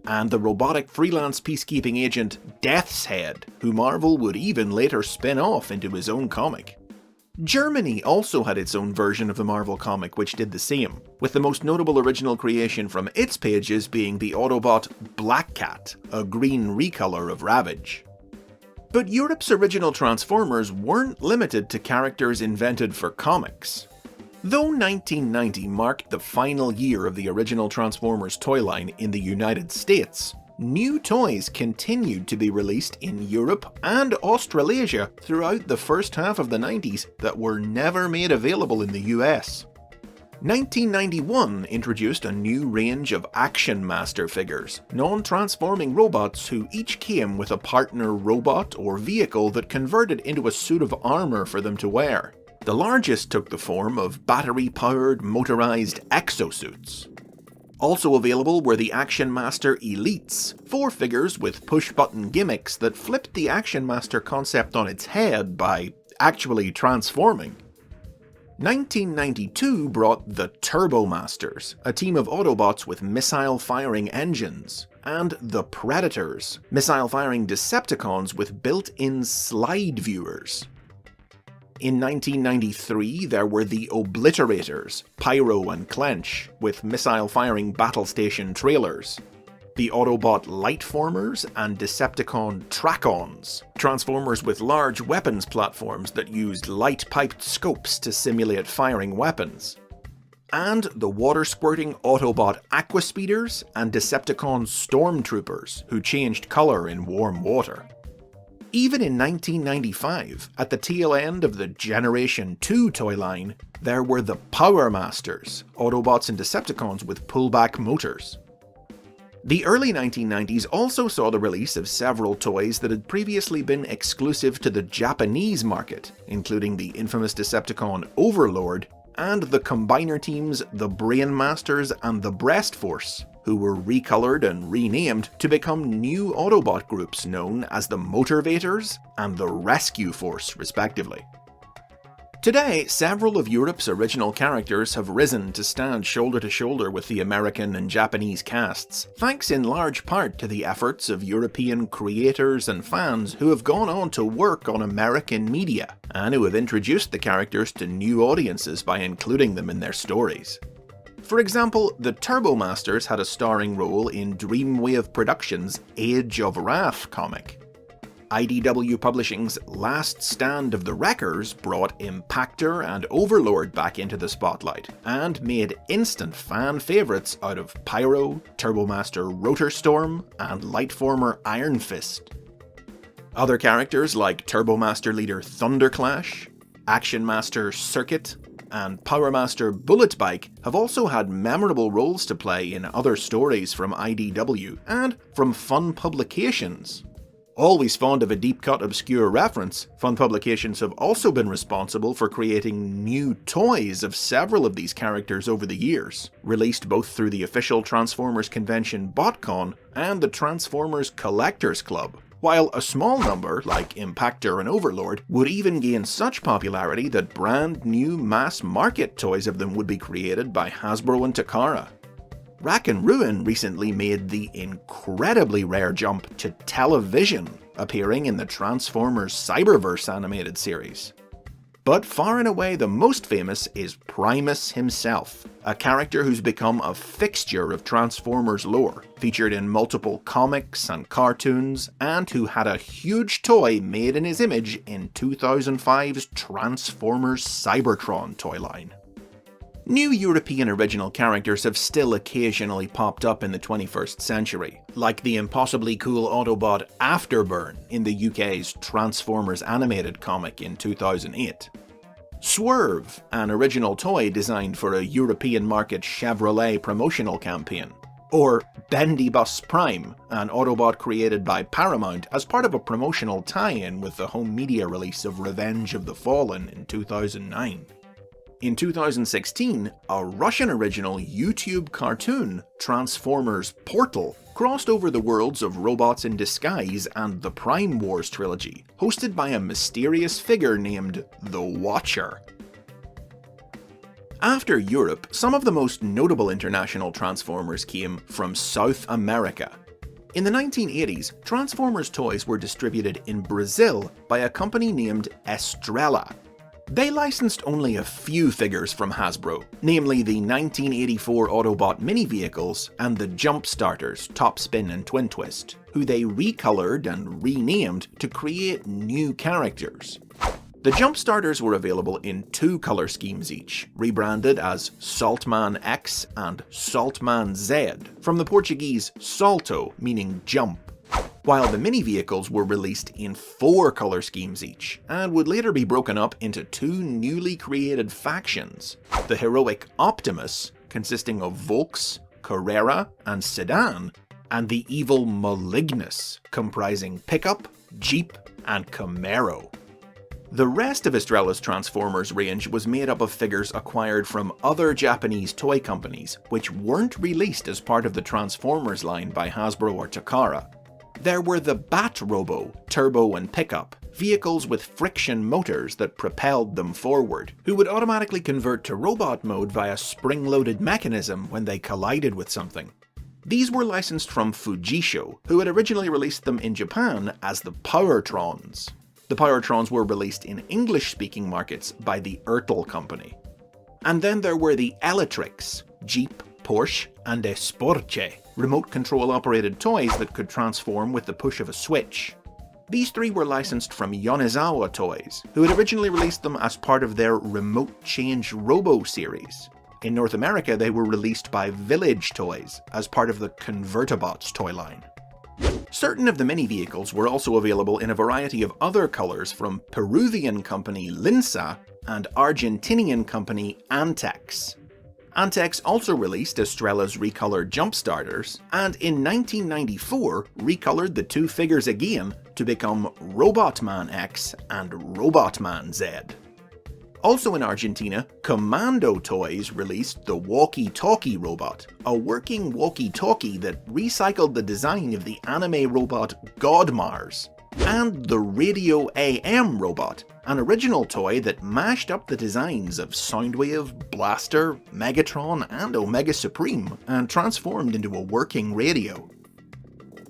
A: and the robotic freelance peacekeeping agent Death's Head, who Marvel would even later spin off into his own comic. Germany also had its own version of the Marvel comic which did the same, with the most notable original creation from its pages being the Autobot Black Cat, a green recolor of Ravage. But Europe's original Transformers weren't limited to characters invented for comics. Though 1990 marked the final year of the original Transformers toy line in the United States, new toys continued to be released in Europe and Australasia throughout the first half of the 90s that were never made available in the US. 1991 introduced a new range of Action Master figures, non-transforming robots who each came with a partner robot or vehicle that converted into a suit of armor for them to wear. The largest took the form of battery-powered, motorized exosuits. Also available were the Action Master Elites, 4 figures with push-button gimmicks that flipped the Action Master concept on its head by actually transforming. 1992 brought the Turbo Masters, a team of Autobots with missile-firing engines, and the Predators, missile-firing Decepticons with built-in slide viewers. In 1993, there were the Obliterators, Pyro and Clench, with missile-firing battle station trailers, the Autobot Lightformers and Decepticon Tracons, Transformers with large weapons platforms that used light-piped scopes to simulate firing weapons, and the water-squirting Autobot Aquaspeeders and Decepticon Stormtroopers, who changed colour in warm water. Even in 1995, at the tail end of the Generation 2 toy line, there were the Power Masters, Autobots and Decepticons with pullback motors. The early 1990s also saw the release of several toys that had previously been exclusive to the Japanese market, including the infamous Decepticon Overlord and the Combiner Teams, the Brain Masters, and the Breast Force, who were recolored and renamed to become new Autobot groups known as the Motivators and the Rescue Force, respectively. Today, several of Europe's original characters have risen to stand shoulder to shoulder with the American and Japanese casts, thanks in large part to the efforts of European creators and fans who have gone on to work on American media, and who have introduced the characters to new audiences by including them in their stories. For example, the Turbo Masters had a starring role in Dreamwave Productions' Age of Wrath comic. IDW Publishing's Last Stand of the Wreckers brought Impactor and Overlord back into the spotlight, and made instant fan favourites out of Pyro, Turbomaster Rotorstorm, and Lightformer Iron Fist. Other characters like Turbomaster leader Thunderclash, Action Master Circuit, and Power Master Bulletbike have also had memorable roles to play in other stories from IDW and from Fun Publications. Always fond of a deep-cut obscure reference, Fun Publications have also been responsible for creating new toys of several of these characters over the years, released both through the official Transformers convention BotCon and the Transformers Collectors Club, while a small number, like Impactor and Overlord, would even gain such popularity that brand new mass-market toys of them would be created by Hasbro and Takara. Rack and Ruin recently made the incredibly rare jump to television, appearing in the Transformers Cyberverse animated series. But far and away the most famous is Primus himself, a character who's become a fixture of Transformers lore, featured in multiple comics and cartoons, and who had a huge toy made in his image in 2005's Transformers Cybertron toy line. New European original characters have still occasionally popped up in the 21st century, like the impossibly cool Autobot Afterburn in the UK's Transformers animated comic in 2008. Swerve, an original toy designed for a European market Chevrolet promotional campaign. Or Bendibus Prime, an Autobot created by Paramount as part of a promotional tie-in with the home media release of Revenge of the Fallen in 2009. In 2016, a Russian original YouTube cartoon, Transformers Portal, crossed over the worlds of Robots in Disguise and the Prime Wars trilogy, hosted by a mysterious figure named The Watcher. After Europe, some of the most notable international Transformers came from South America. In the 1980s, Transformers toys were distributed in Brazil by a company named Estrela. They licensed only a few figures from Hasbro, namely the 1984 Autobot mini-vehicles and the Jump Starters, Topspin and Twin Twist, who they recolored and renamed to create new characters. The Jump Starters were available in 2 color schemes each, rebranded as Saltman X and Saltman Z, from the Portuguese salto, meaning jump, while the mini-vehicles were released in 4 color schemes each, and would later be broken up into 2 newly created factions, the heroic Optimus, consisting of Volks, Carrera, and Sedan, and the evil Malignus, comprising Pickup, Jeep, and Camaro. The rest of Estrela's Transformers range was made up of figures acquired from other Japanese toy companies, which weren't released as part of the Transformers line by Hasbro or Takara. There were the Bat Robo, Turbo and Pickup, vehicles with friction motors that propelled them forward, who would automatically convert to robot mode via spring-loaded mechanism when they collided with something. These were licensed from Fujisho, who had originally released them in Japan as the Powertrons. The Powertrons were released in English-speaking markets by the Ertl Company. And then there were the Elytrix, Jeep, Porsche, and Esporche, remote control operated toys that could transform with the push of a switch. These 3 were licensed from Yonezawa Toys, who had originally released them as part of their Remote Change Robo series. In North America, they were released by Village Toys as part of the Convertibots toy line. Certain of the mini-vehicles were also available in a variety of other colors from Peruvian company Linsa and Argentinian company Antex. Antex also released Estrela's recolored Jump Starters, and in 1994 recolored the 2 figures again to become Robotman X and Robotman Z. Also in Argentina, Commando Toys released the Walkie-Talkie robot, a working walkie-talkie that recycled the design of the anime robot Godmars, and the Radio AM robot, an original toy that mashed up the designs of Soundwave, Blaster, Megatron, and Omega Supreme and transformed into a working radio.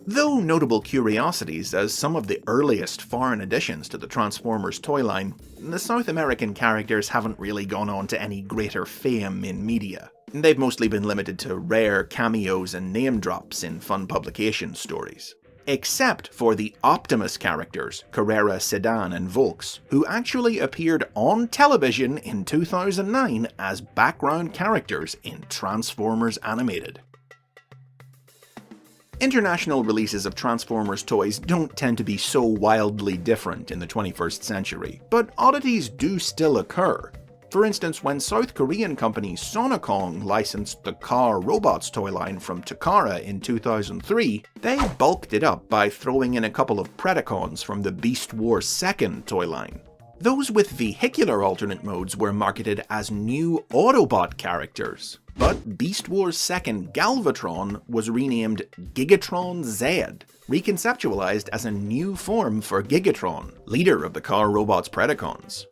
A: Though notable curiosities as some of the earliest foreign additions to the Transformers toy line, the South American characters haven't really gone on to any greater fame in media. They've mostly been limited to rare cameos and name drops in fun publication stories. Except for the Optimus characters, Carrera, Sedan, and Volks, who actually appeared on television in 2009 as background characters in Transformers Animated. International releases of Transformers toys don't tend to be so wildly different in the 21st century, but oddities do still occur. For instance, when South Korean company Sonokong licensed the Car Robots toy line from Takara in 2003, they bulked it up by throwing in a couple of Predacons from the Beast Wars 2nd toy line. Those with vehicular alternate modes were marketed as new Autobot characters, but Beast Wars 2nd Galvatron was renamed Gigatron Z, reconceptualized as a new form for Gigatron, leader of the Car Robots Predacons.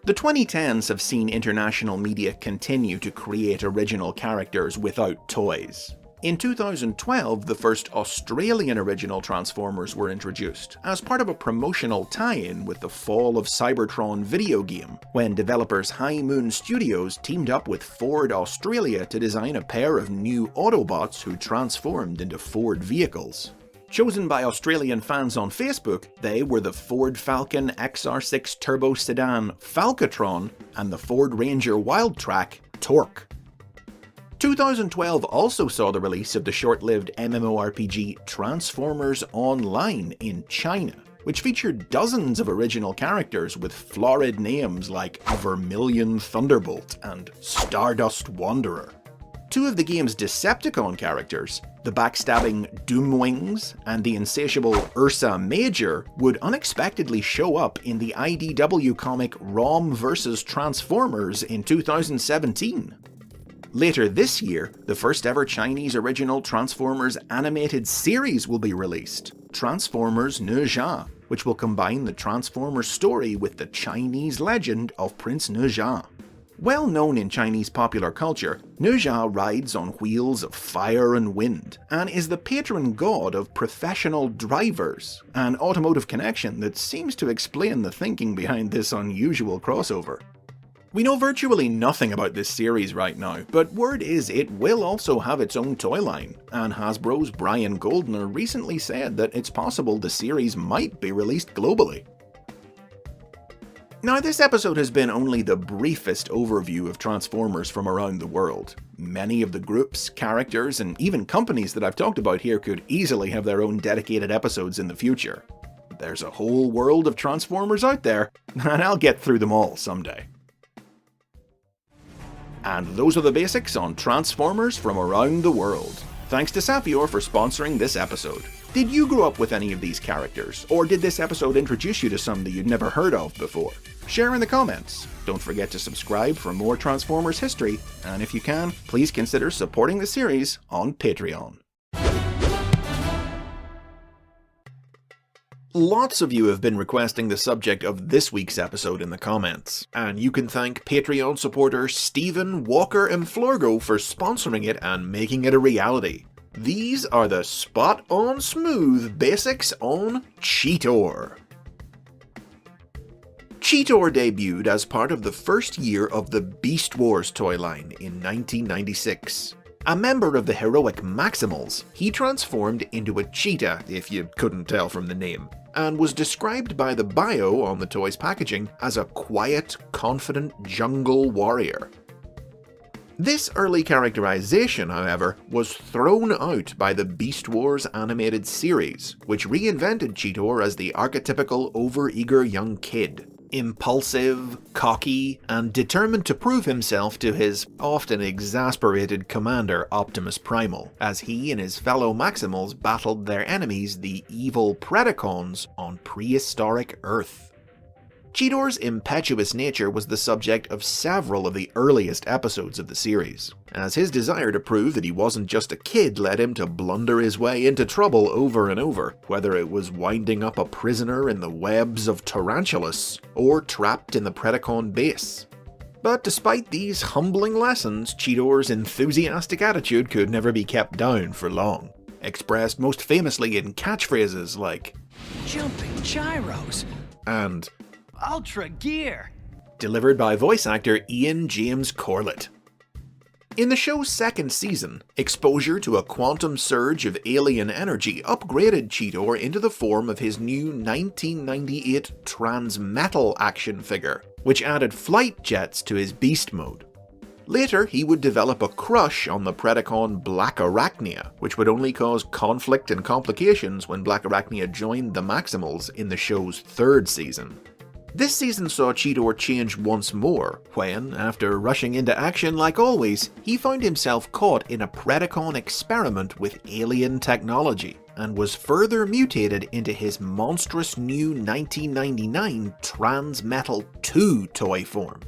A: The 2010s have seen international media continue to create original characters without toys. In 2012, the first Australian original Transformers were introduced, as part of a promotional tie-in with the Fall of Cybertron video game, when developers High Moon Studios teamed up with Ford Australia to design a pair of new Autobots who transformed into Ford vehicles. Chosen by Australian fans on Facebook, they were the Ford Falcon XR6 Turbo Sedan Falcatron and the Ford Ranger Wildtrak Torque. 2012 also saw the release of the short-lived MMORPG Transformers Online in China, which featured dozens of original characters with florid names like Vermilion Thunderbolt and Stardust Wanderer. Two of the game's Decepticon characters, the backstabbing Doomwings and the insatiable Ursa Major, would unexpectedly show up in the IDW comic ROM vs. Transformers in 2017. Later this year, the first ever Chinese original Transformers animated series will be released, Transformers Ne Zha, which will combine the Transformers story with the Chinese legend of Prince Ne Zha. Well known in Chinese popular culture, Ne Zha rides on wheels of fire and wind, and is the patron god of professional drivers, an automotive connection that seems to explain the thinking behind this unusual crossover. We know virtually nothing about this series right now, but word is it will also have its own toy line, and Hasbro's Brian Goldner recently said that it's possible the series might be released globally. Now, this episode has been only the briefest overview of Transformers from around the world. Many of the groups, characters, and even companies that I've talked about here could easily have their own dedicated episodes in the future. There's a whole world of Transformers out there, and I'll get through them all someday. And those are the basics on Transformers from around the world. Thanks to Safior for sponsoring this episode. Did you grow up with any of these characters, or did this episode introduce you to some that you'd never heard of before? Share in the comments. Don't forget to subscribe for more Transformers history, and if you can, please consider supporting the series on Patreon. Lots of you have been requesting the subject of this week's episode in the comments, and you can thank Patreon supporter Stephen Walker Florgo for sponsoring it and making it a reality. These are the spot-on smooth basics on Cheetor. Cheetor debuted as part of the first year of the Beast Wars toy line in 1996. A member of the heroic Maximals, he transformed into a cheetah, if you couldn't tell from the name, and was described by the bio on the toy's packaging as a quiet, confident jungle warrior. This early characterization, however, was thrown out by the Beast Wars animated series, which reinvented Cheetor as the archetypical overeager young kid. Impulsive, cocky, and determined to prove himself to his often exasperated commander Optimus Primal, as he and his fellow Maximals battled their enemies, the evil Predacons, on prehistoric Earth. Cheetor's impetuous nature was the subject of several of the earliest episodes of the series, as his desire to prove that he wasn't just a kid led him to blunder his way into trouble over and over, whether it was winding up a prisoner in the webs of Tarantulas or trapped in the Predacon base. But despite these humbling lessons, Cheetor's enthusiastic attitude could never be kept down for long, expressed most famously in catchphrases like
F: Jumping gyros.
A: and
F: Ultra gear.
A: delivered by voice actor Ian James Corlett. In the show's second season, exposure to a quantum surge of alien energy upgraded Cheetor into the form of his new 1998 Transmetal action figure, which added flight jets to his beast mode. Later, he would develop a crush on the Predacon Black Arachnia, which would only cause conflict and complications when Black Arachnia joined the Maximals in the show's third season. This season saw Cheetor change once more, when, after rushing into action like always, he found himself caught in a Predacon experiment with alien technology, and was further mutated into his monstrous new 1999 Transmetal 2 toy form.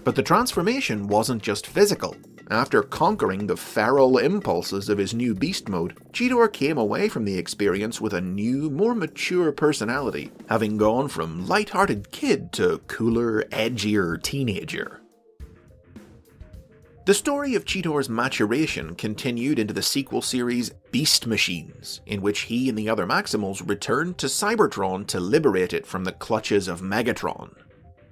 A: But the transformation wasn't just physical. After conquering the feral impulses of his new beast mode, Cheetor came away from the experience with a new, more mature personality, having gone from light-hearted kid to cooler, edgier teenager. The story of Cheetor's maturation continued into the sequel series Beast Machines, in which he and the other Maximals returned to Cybertron to liberate it from the clutches of Megatron.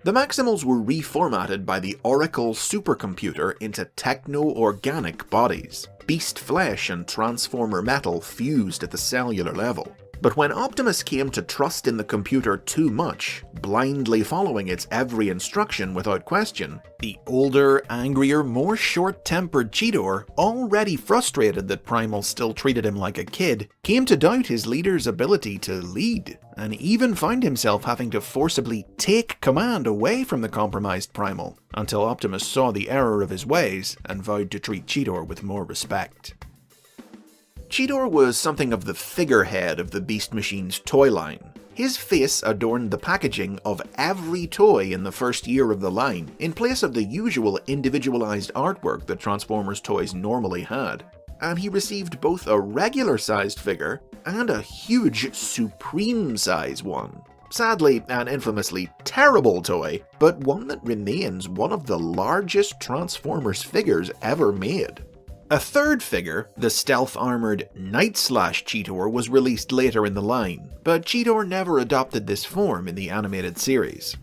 A: The Maximals were reformatted by the Oracle supercomputer into techno-organic bodies. Beast flesh and transformer metal fused at the cellular level. But when Optimus came to trust in the computer too much, blindly following its every instruction without question, the older, angrier, more short-tempered Cheetor, already frustrated that Primal still treated him like a kid, came to doubt his leader's ability to lead, and even found himself having to forcibly take command away from the compromised Primal, until Optimus saw the error of his ways and vowed to treat Cheetor with more respect. Cheetor was something of the figurehead of the Beast Machines toy line. His face adorned the packaging of every toy in the first year of the line, in place of the usual individualized artwork that Transformers toys normally had. And he received both a regular-sized figure and a huge Supreme-size one. Sadly, an infamously terrible toy, but one that remains one of the largest Transformers figures ever made. A third figure, the stealth-armored Night-Slash Cheetor, was released later in the line, but Cheetor never adopted this form in the animated series.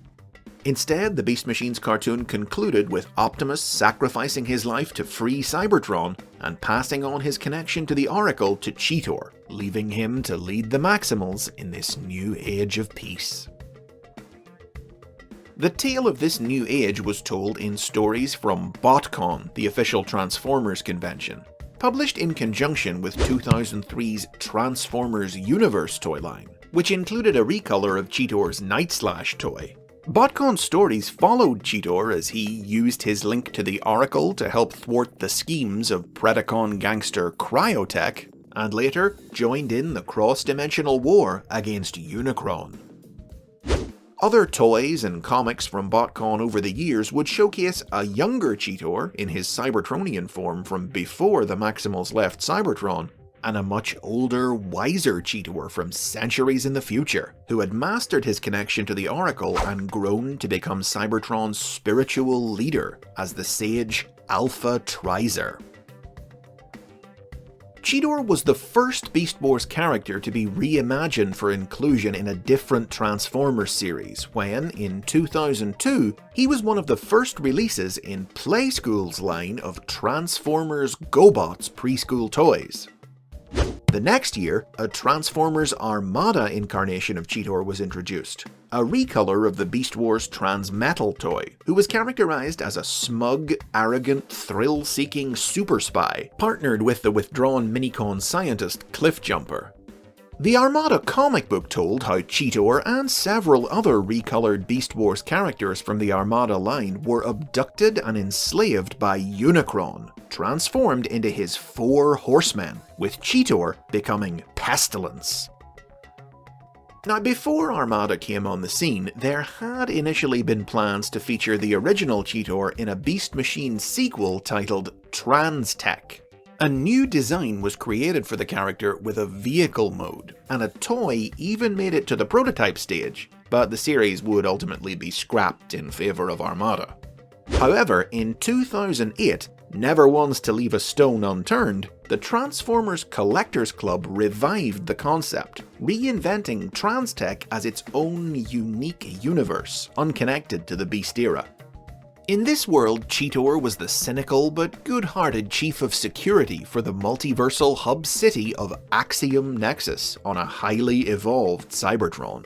A: Instead, the Beast Machines cartoon concluded with Optimus sacrificing his life to free Cybertron and passing on his connection to the Oracle to Cheetor, leaving him to lead the Maximals in this new age of peace. The tale of this new age was told in stories from BotCon, the official Transformers convention, published in conjunction with 2003's Transformers Universe toy line, which included a recolor of Cheetor's Night-Slash toy. BotCon stories followed Cheetor as he used his link to the Oracle to help thwart the schemes of Predacon gangster Cryotech, and later joined in the cross-dimensional war against Unicron. Other toys and comics from BotCon over the years would showcase a younger Cheetor in his Cybertronian form from before the Maximals left Cybertron, and a much older, wiser Cheetor from centuries in the future, who had mastered his connection to the Oracle and grown to become Cybertron's spiritual leader as the sage Alpha Trizer. Cheetor was the first Beast Wars character to be reimagined for inclusion in a different Transformers series when, in 2002, he was one of the first releases in Playschool's line of Transformers GoBots preschool toys. The next year, a Transformers Armada incarnation of Cheetor was introduced, a recolor of the Beast Wars Transmetal toy, who was characterized as a smug, arrogant, thrill-seeking super spy, partnered with the withdrawn Minicon scientist Cliffjumper. The Armada comic book told how Cheetor and several other recolored Beast Wars characters from the Armada line were abducted and enslaved by Unicron, transformed into his 4 horsemen, with Cheetor becoming Pestilence. Now, before Armada came on the scene, there had initially been plans to feature the original Cheetor in a Beast Machine sequel titled Trans-Tech. A new design was created for the character with a vehicle mode, and a toy even made it to the prototype stage, but the series would ultimately be scrapped in favour of Armada. However, in 2008, never once to leave a stone unturned, the Transformers Collectors Club revived the concept, reinventing Trans-Tech as its own unique universe, unconnected to the Beast era. In this world, Cheetor was the cynical but good-hearted chief of security for the multiversal hub city of Axiom Nexus on a highly evolved Cybertron.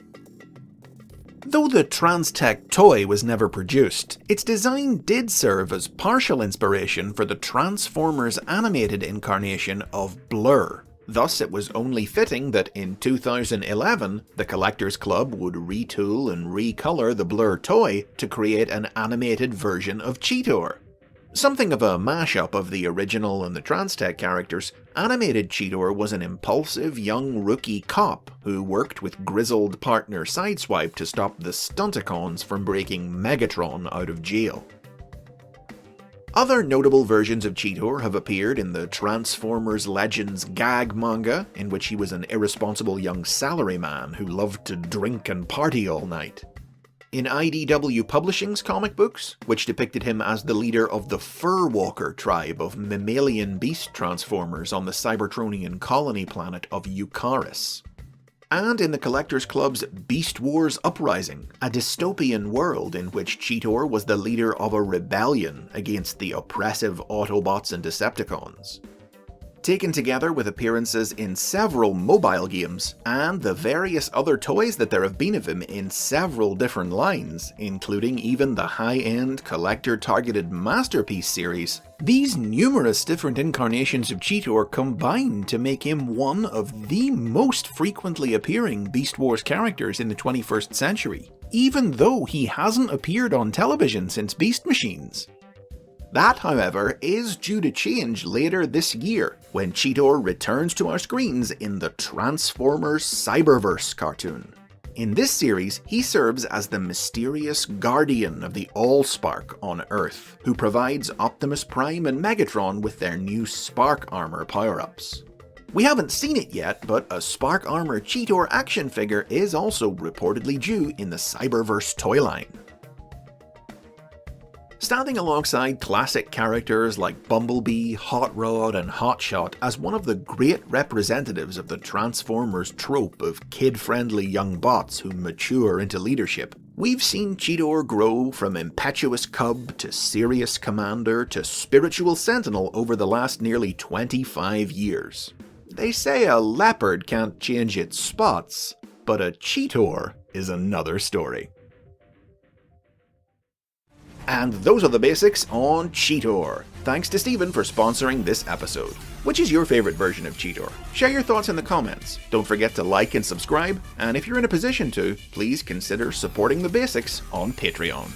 A: Though the Trans-Tech toy was never produced, its design did serve as partial inspiration for the Transformers animated incarnation of Blur. Thus, it was only fitting that in 2011, the Collectors Club would retool and recolor the Blur toy to create an animated version of Cheetor. Something of a mashup of the original and the Trans-Tech characters, animated Cheetor was an impulsive young rookie cop who worked with grizzled partner Sideswipe to stop the Stunticons from breaking Megatron out of jail. Other notable versions of Cheetor have appeared in the Transformers Legends gag manga, in which he was an irresponsible young salaryman who loved to drink and party all night. In IDW Publishing's comic books, which depicted him as the leader of the Furwalker tribe of mammalian beast transformers on the Cybertronian colony planet of Eucharis. And in the Collectors Club's Beast Wars Uprising, a dystopian world in which Cheetor was the leader of a rebellion against the oppressive Autobots and Decepticons. Taken together with appearances in several mobile games, and the various other toys that there have been of him in several different lines, including even the high-end collector-targeted Masterpiece series, these numerous different incarnations of Cheetor combine to make him one of the most frequently appearing Beast Wars characters in the 21st century, even though he hasn't appeared on television since Beast Machines. That, however, is due to change later this year, when Cheetor returns to our screens in the Transformers Cyberverse cartoon. In this series, he serves as the mysterious guardian of the Allspark on Earth, who provides Optimus Prime and Megatron with their new Spark Armor power-ups. We haven't seen it yet, but a Spark Armor Cheetor action figure is also reportedly due in the Cyberverse toy line. Standing alongside classic characters like Bumblebee, Hot Rod, and Hotshot as one of the great representatives of the Transformers trope of kid-friendly young bots who mature into leadership, we've seen Cheetor grow from impetuous cub to serious commander to spiritual sentinel over the last nearly 25 years. They say a leopard can't change its spots, but a Cheetor is another story. And those are the basics on Cheetor. Thanks to Steven for sponsoring this episode. Which is your favourite version of Cheetor? Share your thoughts in the comments. Don't forget to like and subscribe, and if you're in a position to, please consider supporting the basics on Patreon.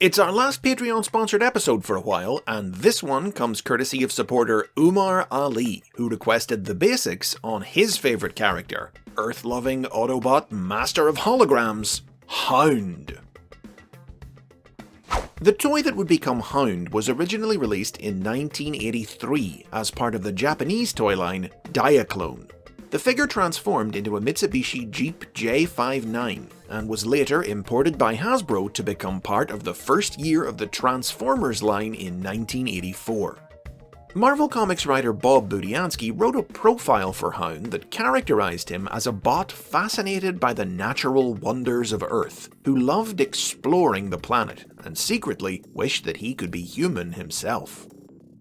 A: It's our last Patreon-sponsored episode for a while, and this one comes courtesy of supporter Umar Ali, who requested the basics on his favourite character, Earth-loving Autobot Master of Holograms, Hound. The toy that would become Hound was originally released in 1983 as part of the Japanese toy line Diaclone. The figure transformed into a Mitsubishi Jeep J59 and was later imported by Hasbro to become part of the first year of the Transformers line in 1984. Marvel Comics writer Bob Budiansky wrote a profile for Hound that characterized him as a bot fascinated by the natural wonders of Earth, who loved exploring the planet and secretly wished that he could be human himself.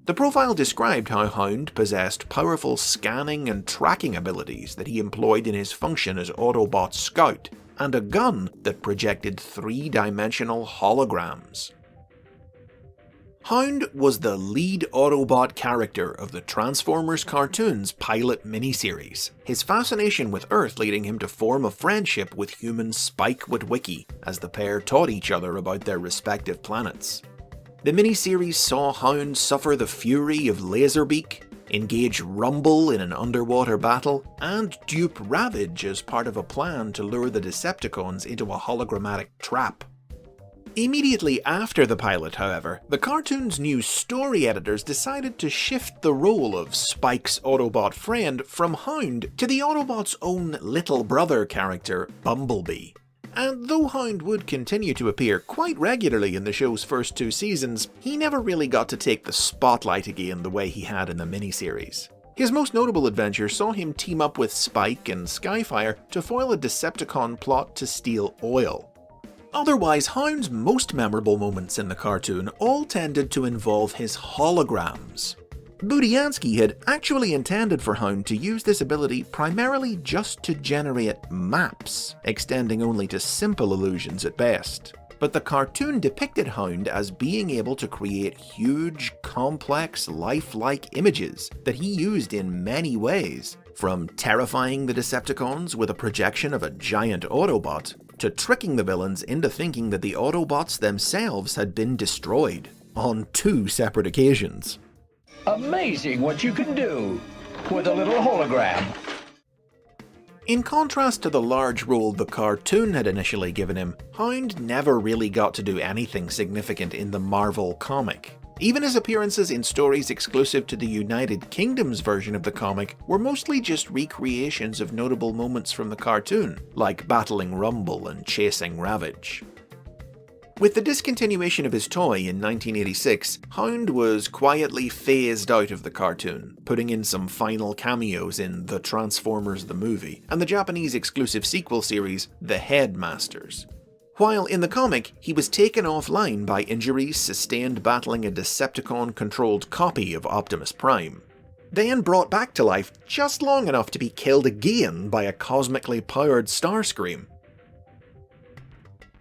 A: The profile described how Hound possessed powerful scanning and tracking abilities that he employed in his function as Autobot Scout, and a gun that projected three-dimensional holograms. Hound was the lead Autobot character of the Transformers cartoon's pilot miniseries, his fascination with Earth leading him to form a friendship with human Spike Witwicky as the pair taught each other about their respective planets. The miniseries saw Hound suffer the fury of Laserbeak, engage Rumble in an underwater battle, and dupe Ravage as part of a plan to lure the Decepticons into a hologrammatic trap. Immediately after the pilot, however, the cartoon's new story editors decided to shift the role of Spike's Autobot friend from Hound to the Autobot's own little brother character, Bumblebee. And though Hound would continue to appear quite regularly in the show's first 2 seasons, he never really got to take the spotlight again the way he had in the miniseries. His most notable adventure saw him team up with Spike and Skyfire to foil a Decepticon plot to steal oil. Otherwise, Hound's most memorable moments in the cartoon all tended to involve his holograms. Budiansky had actually intended for Hound to use this ability primarily just to generate maps, extending only to simple illusions at best. But the cartoon depicted Hound as being able to create huge, complex, lifelike images that he used in many ways, from terrifying the Decepticons with a projection of a giant Autobot, to tricking the villains into thinking that the Autobots themselves had been destroyed, on 2 separate occasions.
F: Amazing what you can do with a little hologram.
A: In contrast to the large role the cartoon had initially given him, Hound never really got to do anything significant in the Marvel comic. Even his appearances in stories exclusive to the United Kingdom's version of the comic were mostly just recreations of notable moments from the cartoon, like battling Rumble and chasing Ravage. With the discontinuation of his toy in 1986, Hound was quietly phased out of the cartoon, putting in some final cameos in The Transformers the Movie and the Japanese exclusive sequel series The Headmasters. While in the comic, he was taken offline by injuries sustained battling a Decepticon-controlled copy of Optimus Prime, then brought back to life just long enough to be killed again by a cosmically powered Starscream.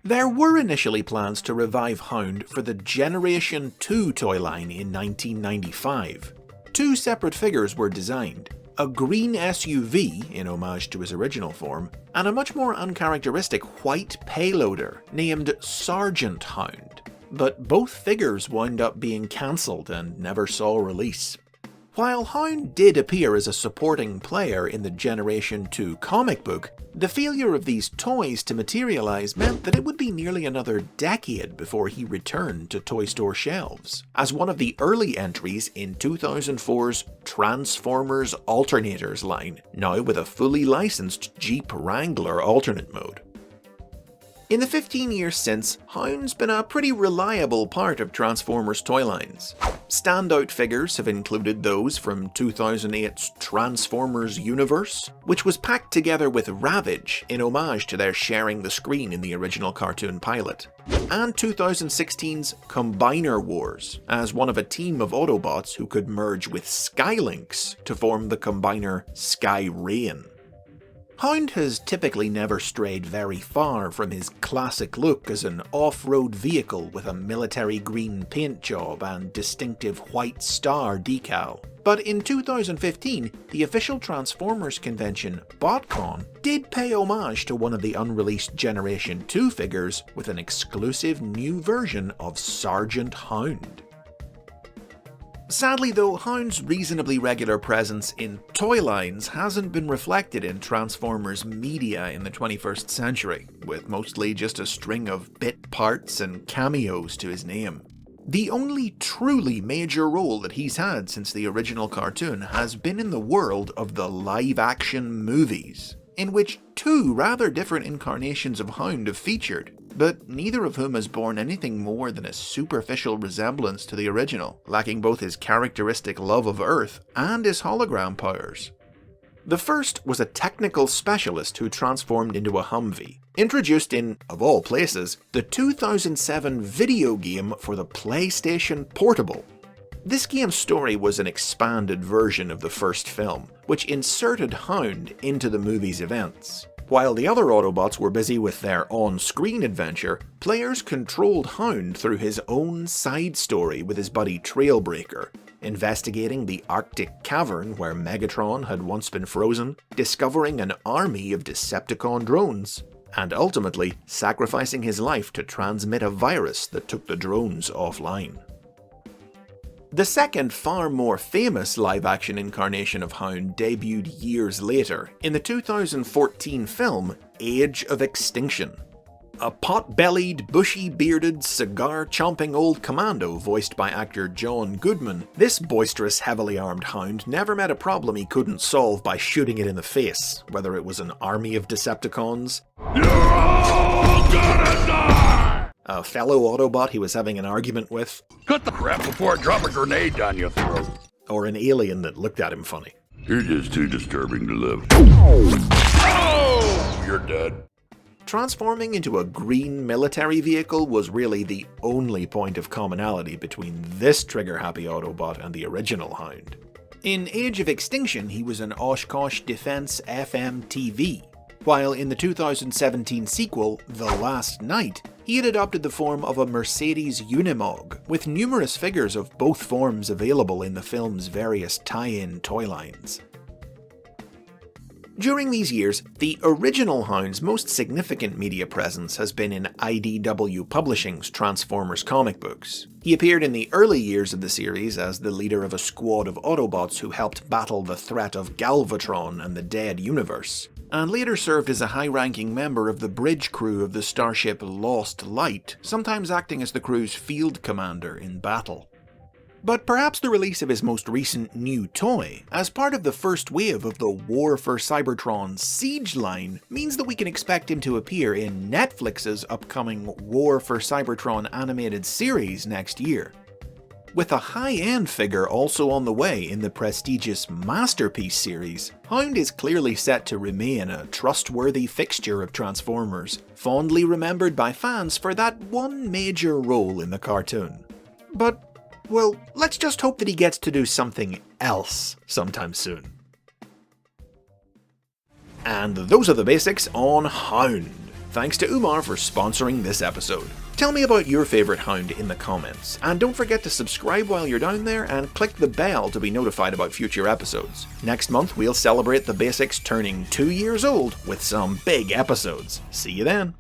A: There were initially plans to revive Hound for the Generation 2 toy line in 1995. 2 separate figures were designed, a green SUV in homage to his original form, and a much more uncharacteristic white payloader named Sergeant Hound. But both figures wound up being cancelled and never saw release. While Hound did appear as a supporting player in the Generation 2 comic book, the failure of these toys to materialize meant that it would be nearly another decade before he returned to toy store shelves, as one of the early entries in 2004's Transformers Alternators line, now with a fully licensed Jeep Wrangler alternate mode. In the 15 years since, Hound's been a pretty reliable part of Transformers toy lines. Standout figures have included those from 2008's Transformers Universe, which was packed together with Ravage in homage to their sharing the screen in the original cartoon pilot, and 2016's Combiner Wars, as one of a team of Autobots who could merge with Skylynx to form the Combiner Sky Rain. Hound has typically never strayed very far from his classic look as an off-road vehicle with a military green paint job and distinctive white star decal. But in 2015, the official Transformers convention, BotCon, did pay homage to one of the unreleased Generation 2 figures with an exclusive new version of Sergeant Hound. Sadly though, Hound's reasonably regular presence in toy lines hasn't been reflected in Transformers media in the 21st century, with mostly just a string of bit parts and cameos to his name. The only truly major role that he's had since the original cartoon has been in the world of the live-action movies, in which 2 rather different incarnations of Hound have featured, but neither of whom has borne anything more than a superficial resemblance to the original, lacking both his characteristic love of Earth and his hologram powers. The first was a technical specialist who transformed into a Humvee, introduced in, of all places, the 2007 video game for the PlayStation Portable. This game's story was an expanded version of the first film, which inserted Hound into the movie's events. While the other Autobots were busy with their on-screen adventure, players controlled Hound through his own side story with his buddy Trailbreaker, investigating the Arctic cavern where Megatron had once been frozen, discovering an army of Decepticon drones, and ultimately sacrificing his life to transmit a virus that took the drones offline. The second, far more famous live-action incarnation of Hound debuted years later in the 2014 film Age of Extinction. A pot-bellied, bushy-bearded, cigar-chomping old commando voiced by actor John Goodman, this boisterous, heavily armed hound never met a problem he couldn't solve by shooting it in the face, whether it was an army of Decepticons,
G: You're all gonna die!
A: a fellow Autobot he was having an argument with,
G: Cut the crap before I drop a grenade down your throat.
A: or an alien that looked at him funny.
G: You're just too disturbing to live. Oh! You're dead.
A: Transforming into a green military vehicle was really the only point of commonality between this trigger-happy Autobot and the original Hound. In Age of Extinction, he was an Oshkosh Defense FM-TV, while in the 2017 sequel, The Last Night, he had adopted the form of a Mercedes Unimog, with numerous figures of both forms available in the film's various tie-in toy lines. During these years, the original Hound's most significant media presence has been in IDW Publishing's Transformers comic books. He appeared in the early years of the series as the leader of a squad of Autobots who helped battle the threat of Galvatron and the Dead Universe, and later served as a high-ranking member of the bridge crew of the starship Lost Light, sometimes acting as the crew's field commander in battle. But perhaps the release of his most recent new toy, as part of the first wave of the War for Cybertron Siege line, means that we can expect him to appear in Netflix's upcoming War for Cybertron animated series next year. With a high-end figure also on the way in the prestigious Masterpiece series, Hound is clearly set to remain a trustworthy fixture of Transformers, fondly remembered by fans for that one major role in the cartoon. But well, let's just hope that he gets to do something else sometime soon. And those are the basics on Hound. Thanks to Umar for sponsoring this episode. Tell me about your favourite Hound in the comments, and don't forget to subscribe while you're down there and click the bell to be notified about future episodes. Next month we'll celebrate the basics turning 2 years old with some big episodes. See you then.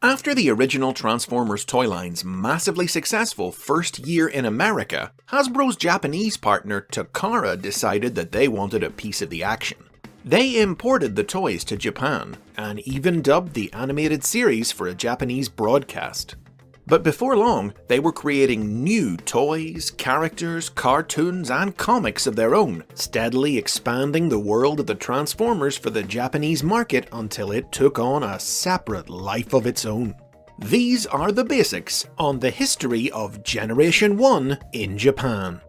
A: After the original Transformers toy line's massively successful first year in America, Hasbro's Japanese partner Takara decided that they wanted a piece of the action. They imported the toys to Japan, and even dubbed the animated series for a Japanese broadcast. But before long, they were creating new toys, characters, cartoons, and comics of their own, steadily expanding the world of the Transformers for the Japanese market until it took on a separate life of its own. These are the basics on the history of Generation 1 in Japan.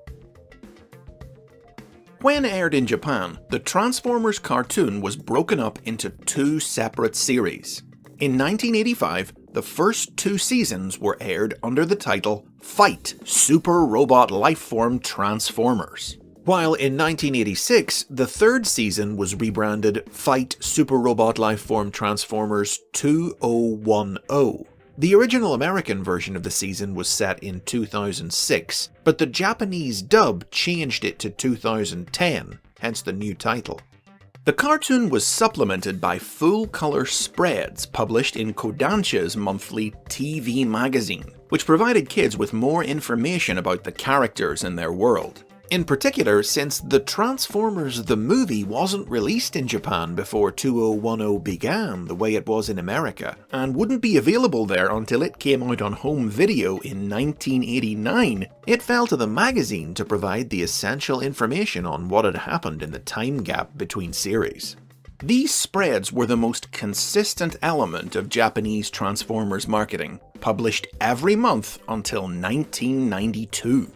A: When aired in Japan, the Transformers cartoon was broken up into 2 separate series. In 1985, the first 2 seasons were aired under the title Fight Super Robot Lifeform Transformers, while in 1986 the 3rd season was rebranded Fight Super Robot Lifeform Transformers 2010. The original American version of the season was set in 2006, but the Japanese dub changed it to 2010, hence the new title. The cartoon was supplemented by full-colour spreads published in Kodansha's monthly TV magazine, which provided kids with more information about the characters and their world. In particular, since the Transformers the movie wasn't released in Japan before 2010 began the way it was in America, and wouldn't be available there until it came out on home video in 1989, it fell to the magazine to provide the essential information on what had happened in the time gap between series. These spreads were the most consistent element of Japanese Transformers marketing, published every month until 1992.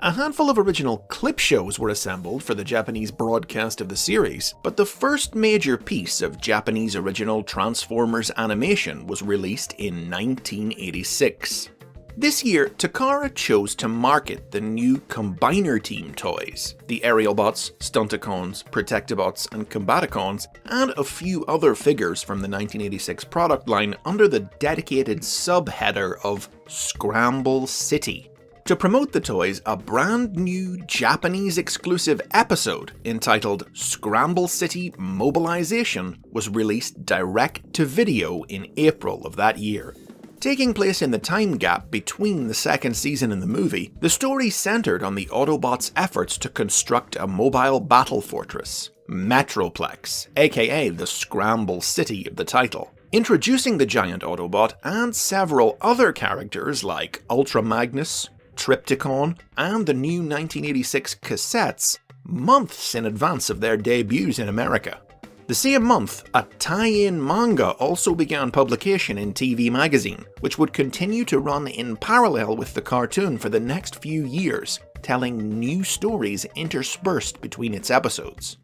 A: A handful of original clip shows were assembled for the Japanese broadcast of the series, but the first major piece of Japanese original Transformers animation was released in 1986. This year, Takara chose to market the new Combiner Team toys, the Aerialbots, Stunticons, Protectobots, and Combaticons, and a few other figures from the 1986 product line under the dedicated subheader of Scramble City. To promote the toys, a brand new Japanese-exclusive episode entitled Scramble City Mobilization was released direct-to-video in April of that year. Taking place in the time gap between the second season and the movie, the story centered on the Autobots' efforts to construct a mobile battle fortress, Metroplex, aka the Scramble City of the title, introducing the giant Autobot and several other characters like Ultra Magnus, Trypticon, and the new 1986 cassettes months in advance of their debuts in America. The same month, a tie-in manga also began publication in TV Magazine, which would continue to run in parallel with the cartoon for the next few years, telling new stories interspersed between its episodes.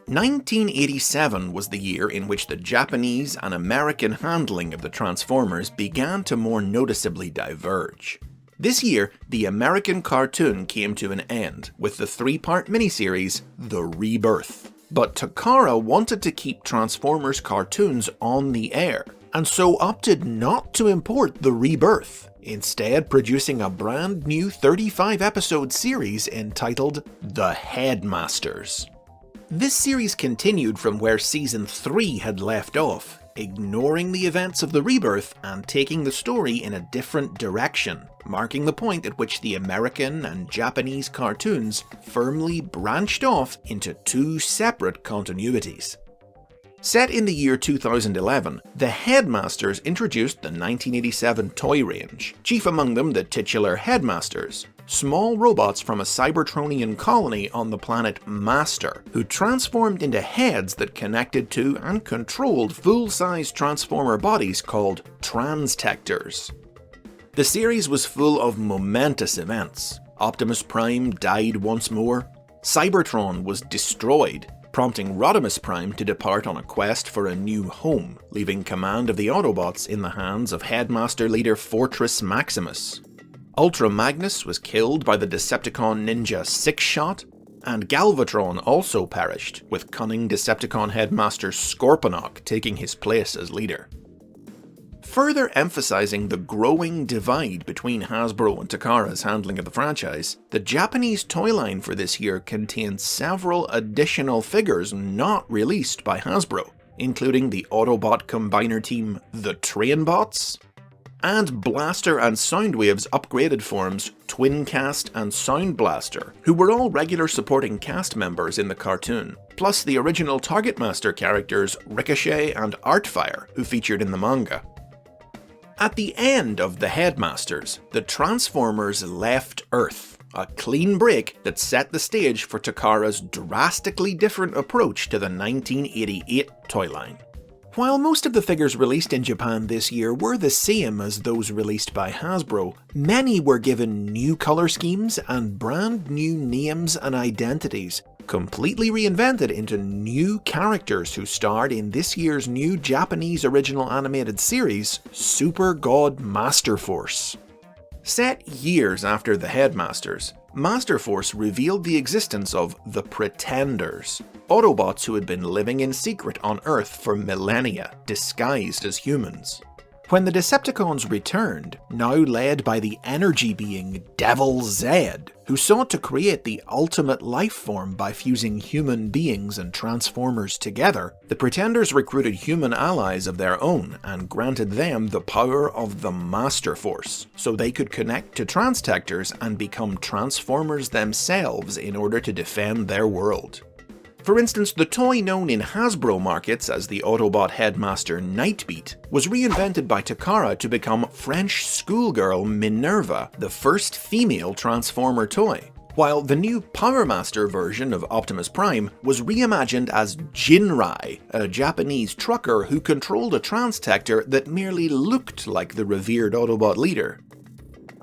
A: 1987 was the year in which the Japanese and American handling of the Transformers began to more noticeably diverge. This year, the American cartoon came to an end with the 3-part miniseries The Rebirth. But Takara wanted to keep Transformers cartoons on the air, and so opted not to import The Rebirth, instead producing a brand new 35-episode series entitled The Headmasters. This series continued from where Season 3 had left off, ignoring the events of The Rebirth and taking the story in a different direction, marking the point at which the American and Japanese cartoons firmly branched off into two separate continuities. Set in the year 2011, the Headmasters introduced the 1987 toy range, chief among them the titular Headmasters, small robots from a Cybertronian colony on the planet Master, who transformed into heads that connected to and controlled full-size Transformer bodies called Transtectors. The series was full of momentous events. Optimus Prime died once more, Cybertron was destroyed, prompting Rodimus Prime to depart on a quest for a new home, leaving command of the Autobots in the hands of Headmaster leader Fortress Maximus. Ultra Magnus was killed by the Decepticon ninja Sixshot, and Galvatron also perished, with cunning Decepticon headmaster Scorponok taking his place as leader. Further emphasizing the growing divide between Hasbro and Takara's handling of the franchise, the Japanese toy line for this year contained several additional figures not released by Hasbro, including the Autobot combiner team The Trainbots, and Blaster and Soundwave's upgraded forms Twincast and Sound Blaster, who were all regular supporting cast members in the cartoon, plus the original Target Master characters Ricochet and Artfire, who featured in the manga. At the end of the Headmasters, the Transformers left Earth, a clean break that set the stage for Takara's drastically different approach to the 1988 toy line. While most of the figures released in Japan this year were the same as those released by Hasbro, many were given new colour schemes and brand new names and identities, completely reinvented into new characters who starred in this year's new Japanese original animated series, Super God Master Force. Set years after the Headmasters, Master Force revealed the existence of the Pretenders, Autobots who had been living in secret on Earth for millennia, disguised as humans. When the Decepticons returned, now led by the energy being Devil Zed, who sought to create the ultimate life form by fusing human beings and Transformers together, the Pretenders recruited human allies of their own and granted them the power of the Master Force, so they could connect to Transtectors and become Transformers themselves in order to defend their world. For instance, the toy known in Hasbro markets as the Autobot Headmaster Nightbeat was reinvented by Takara to become French schoolgirl Minerva, the first female Transformer toy, while the new Power Master version of Optimus Prime was reimagined as Jinrai, a Japanese trucker who controlled a Transtector that merely looked like the revered Autobot leader.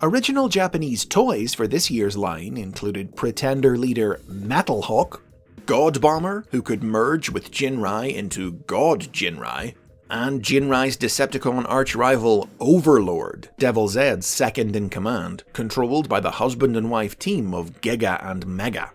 A: Original Japanese toys for this year's line included Pretender leader Metal Hawk, God Bomber, who could merge with Jinrai into God Jinrai, and Jinrai's Decepticon arch-rival Overlord, Devil Zed's second in command, controlled by the husband and wife team of Giga and Mega.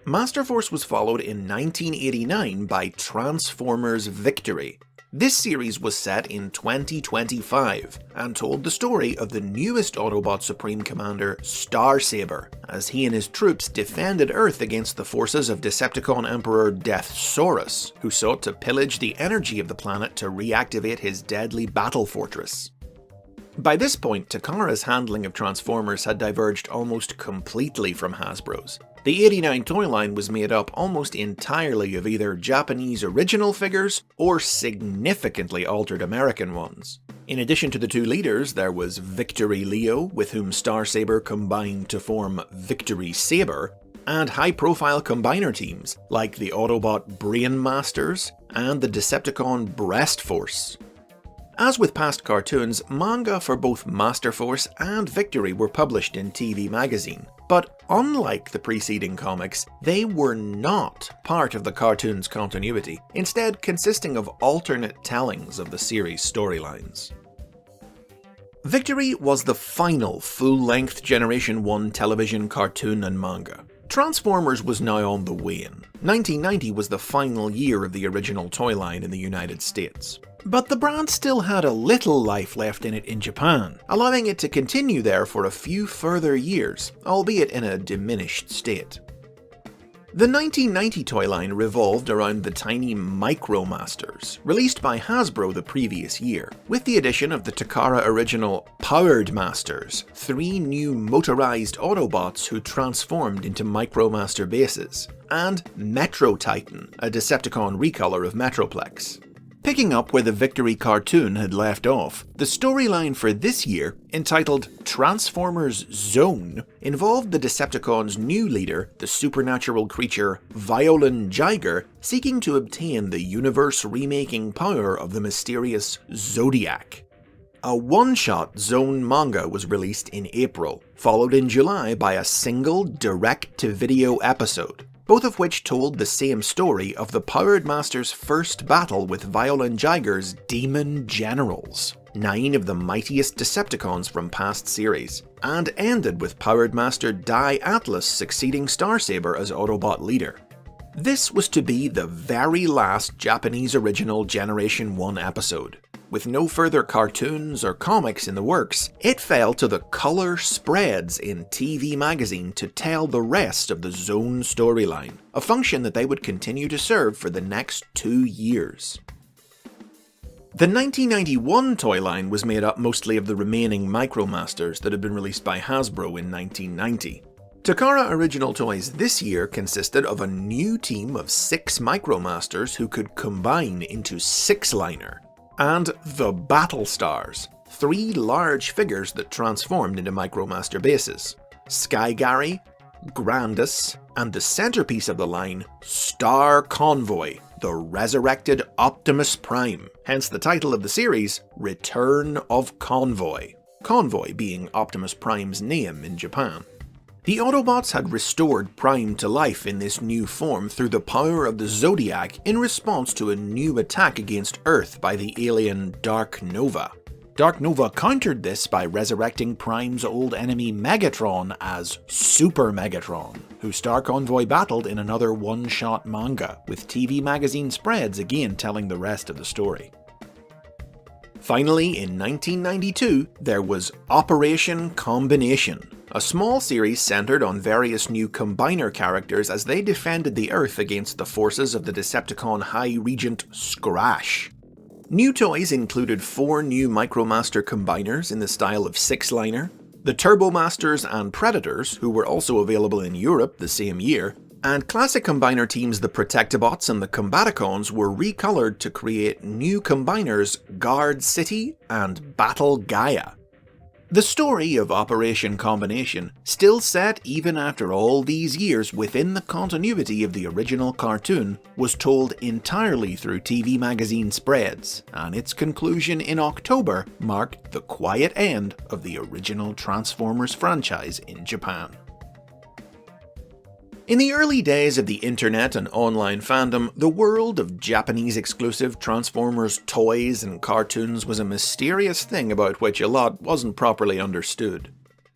A: Master Force was followed in 1989 by Transformers Victory. This series was set in 2025 and told the story of the newest Autobot Supreme Commander, Starsaber, as he and his troops defended Earth against the forces of Decepticon Emperor Deathsaurus, who sought to pillage the energy of the planet to reactivate his deadly battle fortress. By this point, Takara's handling of Transformers had diverged almost completely from Hasbro's. The 89 toy line was made up almost entirely of either Japanese original figures or significantly altered American ones. In addition to the two leaders, there was Victory Leo, with whom Starsaber combined to form Victory Saber, and high-profile combiner teams like the Autobot Brain Masters and the Decepticon Breast Force. As with past cartoons, manga for both Master Force and Victory were published in TV Magazine, but unlike the preceding comics, they were not part of the cartoon's continuity, instead consisting of alternate tellings of the series' storylines. Victory was the final full-length Generation 1 television cartoon and manga. Transformers was now on the wane. 1990 was the final year of the original toy line in the United States. But the brand still had a little life left in it in Japan, allowing it to continue there for a few further years, albeit in a diminished state. The 1990 toy line revolved around the tiny Micromasters, released by Hasbro the previous year, with the addition of the Takara original Powered Masters, 3 new motorized Autobots who transformed into Micromaster bases, and Metro Titan, a Decepticon recolor of Metroplex. Picking up where the Victory cartoon had left off, the storyline for this year, entitled Transformers Zone, involved the Decepticons' new leader, the supernatural creature Violin Jiger, seeking to obtain the universe-remaking power of the mysterious Zodiac. A one-shot Zone manga was released in April, followed in July by a single direct-to-video episode, both of which told the same story of the Powered Master's first battle with Violin Jiger's Demon Generals, 9 of the mightiest Decepticons from past series, and ended with Powered Master Die Atlas succeeding Starsaber as Autobot leader. This was to be the very last Japanese original Generation 1 episode. With no further cartoons or comics in the works, it fell to the color spreads in TV Magazine to tell the rest of the Zone storyline, a function that they would continue to serve for the next 2 years. The 1991 toy line was made up mostly of the remaining Micromasters that had been released by Hasbro in 1990. Takara Original Toys this year consisted of a new team of 6 Micromasters who could combine into 6-liner, and the Battle Stars, 3 large figures that transformed into Micromaster bases: Sky Gary, Grandus, and the centerpiece of the line, Star Convoy, the resurrected Optimus Prime, hence the title of the series, Return of Convoy, Convoy being Optimus Prime's name in Japan. The Autobots had restored Prime to life in this new form through the power of the Zodiac in response to a new attack against Earth by the alien Dark Nova. Dark Nova countered this by resurrecting Prime's old enemy Megatron as Super Megatron, who Star Convoy battled in another one-shot manga, with TV Magazine spreads again telling the rest of the story. Finally, in 1992, there was Operation Combination, a small series centered on various new Combiner characters as they defended the Earth against the forces of the Decepticon High Regent Scrash. New toys included 4 new Micromaster Combiners in the style of 6-liner, the Turbomasters and Predators, who were also available in Europe the same year, and classic Combiner teams the Protectobots and the Combaticons were recolored to create new Combiners Guard City and Battle Gaia. The story of Operation Combination, still set even after all these years within the continuity of the original cartoon, was told entirely through TV Magazine spreads, and its conclusion in October marked the quiet end of the original Transformers franchise in Japan. In the early days of the internet and online fandom, the world of Japanese-exclusive Transformers toys and cartoons was a mysterious thing about which a lot wasn't properly understood.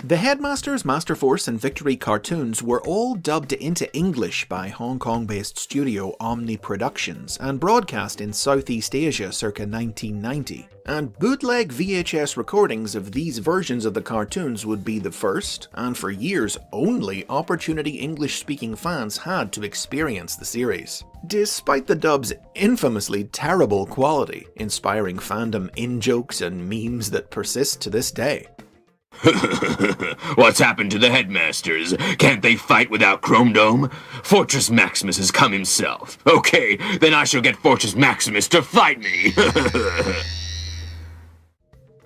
A: The Headmasters, Master Force, and Victory cartoons were all dubbed into English by Hong Kong-based studio Omni Productions and broadcast in Southeast Asia circa 1990. And bootleg VHS recordings of these versions of the cartoons would be the first, and for years only, opportunity English-speaking fans had to experience the series. Despite the dub's infamously terrible quality, inspiring fandom in-jokes and memes that persist to this day.
I: What's happened to the Headmasters? Can't they fight without Chrome Dome? Fortress Maximus has come himself. Okay, then I shall get Fortress Maximus to fight me!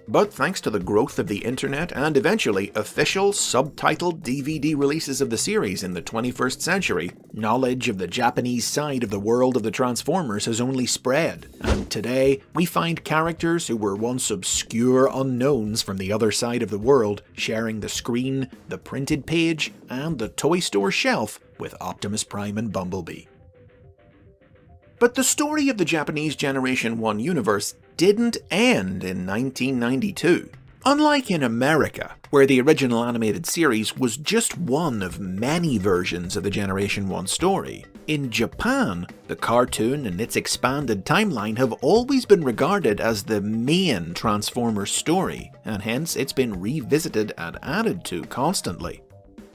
A: But thanks to the growth of the internet and eventually official subtitled DVD releases of the series in the 21st century, knowledge of the Japanese side of the world of the Transformers has only spread, and today we find characters who were once obscure unknowns from the other side of the world sharing the screen, the printed page, and the toy store shelf with Optimus Prime and Bumblebee. But the story of the Japanese Generation 1 universe didn't end in 1992. Unlike in America, where the original animated series was just one of many versions of the Generation 1 story, in Japan, the cartoon and its expanded timeline have always been regarded as the main Transformers story, and hence it's been revisited and added to constantly.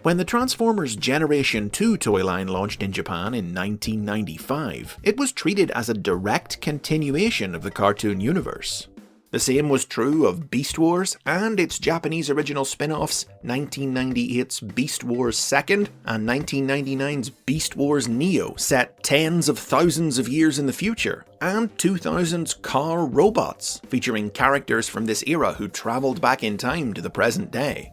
A: When the Transformers Generation 2 toy line launched in Japan in 1995, it was treated as a direct continuation of the cartoon universe. The same was true of Beast Wars and its Japanese original spin-offs 1998's Beast Wars 2nd and 1999's Beast Wars Neo, set tens of thousands of years in the future, and 2000's Car Robots, featuring characters from this era who travelled back in time to the present day.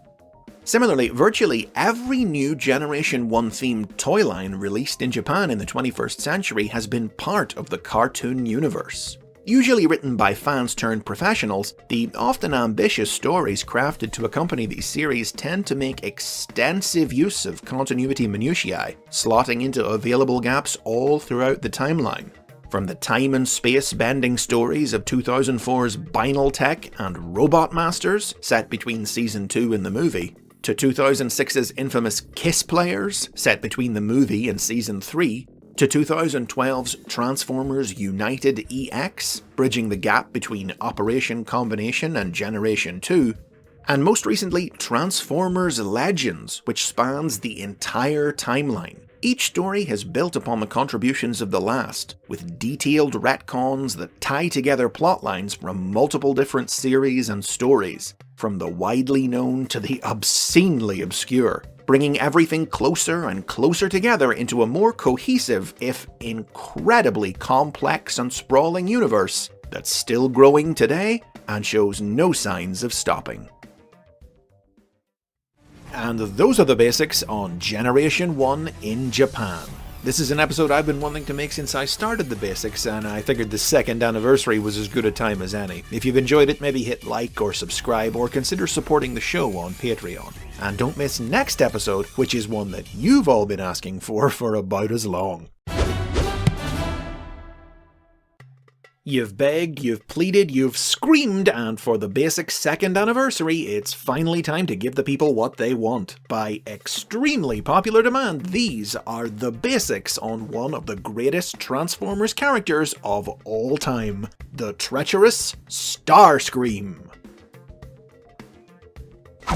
A: Similarly, virtually every new Generation 1 themed toy line released in Japan in the 21st century has been part of the cartoon universe. Usually written by fans turned professionals, the often ambitious stories crafted to accompany these series tend to make extensive use of continuity minutiae, slotting into available gaps all throughout the timeline. From the time and space bending stories of 2004's Binal Tech and Robot Masters, set between Season 2 and the movie, to 2006's infamous Kiss Players, set between the movie and Season 3, to 2012's Transformers United EX, bridging the gap between Operation Combination and Generation 2, and most recently Transformers Legends, which spans the entire timeline. Each story has built upon the contributions of the last, with detailed retcons that tie together plotlines from multiple different series and stories, from the widely known to the obscenely obscure, bringing everything closer and closer together into a more cohesive, if incredibly complex and sprawling universe that's still growing today and shows no signs of stopping. And those are the basics on Generation 1 in Japan. This is an episode I've been wanting to make since I started the basics, and I figured the 2nd anniversary was as good a time as any. If you've enjoyed it, maybe hit like or subscribe, or consider supporting the show on Patreon. And don't miss next episode, which is one that you've all been asking for about as long. You've begged, you've pleaded, you've screamed, and for the Basics 2nd anniversary, it's finally time to give the people what they want. By extremely popular demand, these are the basics on one of the greatest Transformers characters of all time, the treacherous Starscream.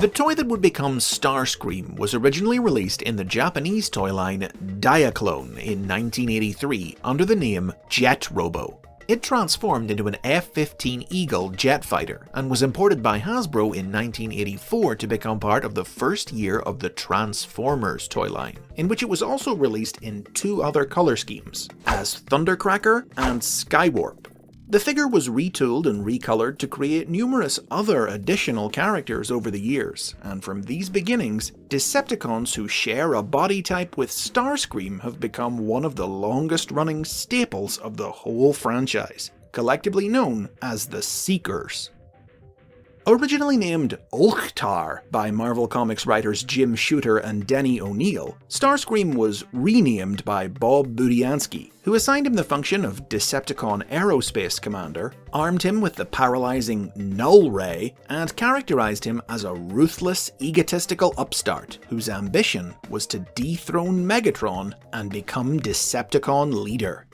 A: The toy that would become Starscream was originally released in the Japanese toy line Diaclone in 1983 under the name Jet Robo. It transformed into an F-15 Eagle jet fighter and was imported by Hasbro in 1984 to become part of the first year of the Transformers toy line, in which it was also released in 2 other color schemes, as Thundercracker and Skywarp. The figure was retooled and recolored to create numerous other additional characters over the years, and from these beginnings, Decepticons who share a body type with Starscream have become one of the longest running staples of the whole franchise, collectively known as the Seekers. Originally named Ulktar by Marvel Comics writers Jim Shooter and Denny O'Neil, Starscream was renamed by Bob Budiansky, who assigned him the function of Decepticon Aerospace Commander, armed him with the paralyzing Null Ray, and characterized him as a ruthless, egotistical upstart whose ambition was to dethrone Megatron and become Decepticon leader.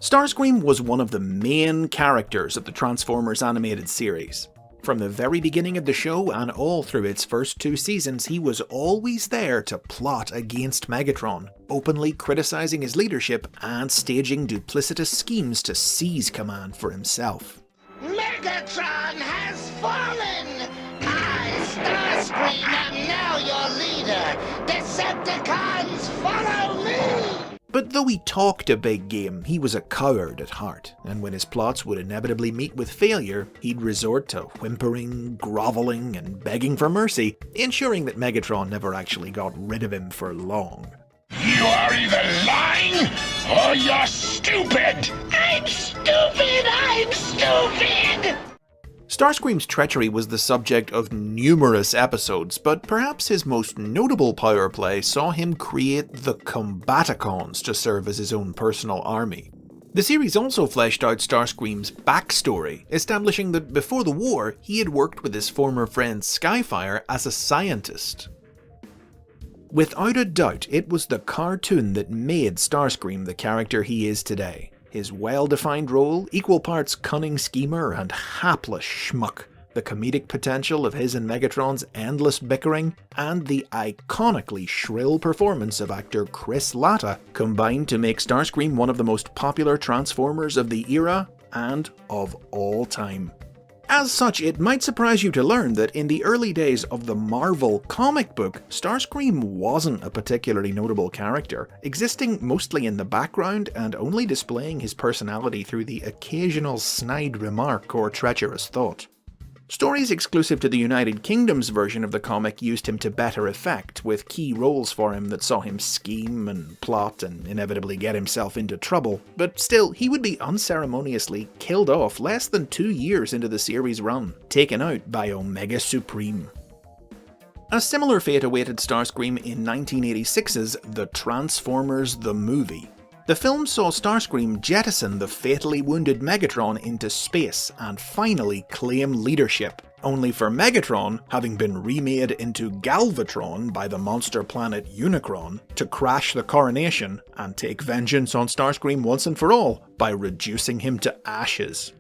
A: Starscream was one of the main characters of the Transformers animated series. From the very beginning of the show and all through its first 2 seasons, he was always there to plot against Megatron, openly criticizing his leadership and staging duplicitous schemes to seize command for himself.
H: Megatron has fallen! I, Starscream, am now your leader! Decepticons, follow me!
A: But though he talked a big game, he was a coward at heart, and when his plots would inevitably meet with failure, he'd resort to whimpering, groveling, and begging for mercy, ensuring that Megatron never actually got rid of him for long.
G: You are either lying or you're stupid!
H: I'm stupid! I'm stupid!
A: Starscream's treachery was the subject of numerous episodes, but perhaps his most notable power play saw him create the Combaticons to serve as his own personal army. The series also fleshed out Starscream's backstory, establishing that before the war, he had worked with his former friend Skyfire as a scientist. Without a doubt, it was the cartoon that made Starscream the character he is today. His well-defined role, equal parts cunning schemer and hapless schmuck, the comedic potential of his and Megatron's endless bickering, and the iconically shrill performance of actor Chris Latta combined to make Starscream one of the most popular Transformers of the era and of all time. As such, it might surprise you to learn that in the early days of the Marvel comic book, Starscream wasn't a particularly notable character, existing mostly in the background and only displaying his personality through the occasional snide remark or treacherous thought. Stories exclusive to the United Kingdom's version of the comic used him to better effect, with key roles for him that saw him scheme and plot and inevitably get himself into trouble, but still, he would be unceremoniously killed off less than 2 years into the series' run, taken out by Omega Supreme. A similar fate awaited Starscream in 1986's The Transformers the Movie. The film saw Starscream jettison the fatally wounded Megatron into space and finally claim leadership, only for Megatron, having been remade into Galvatron by the monster planet Unicron, to crash the coronation and take vengeance on Starscream once and for all by reducing him to ashes.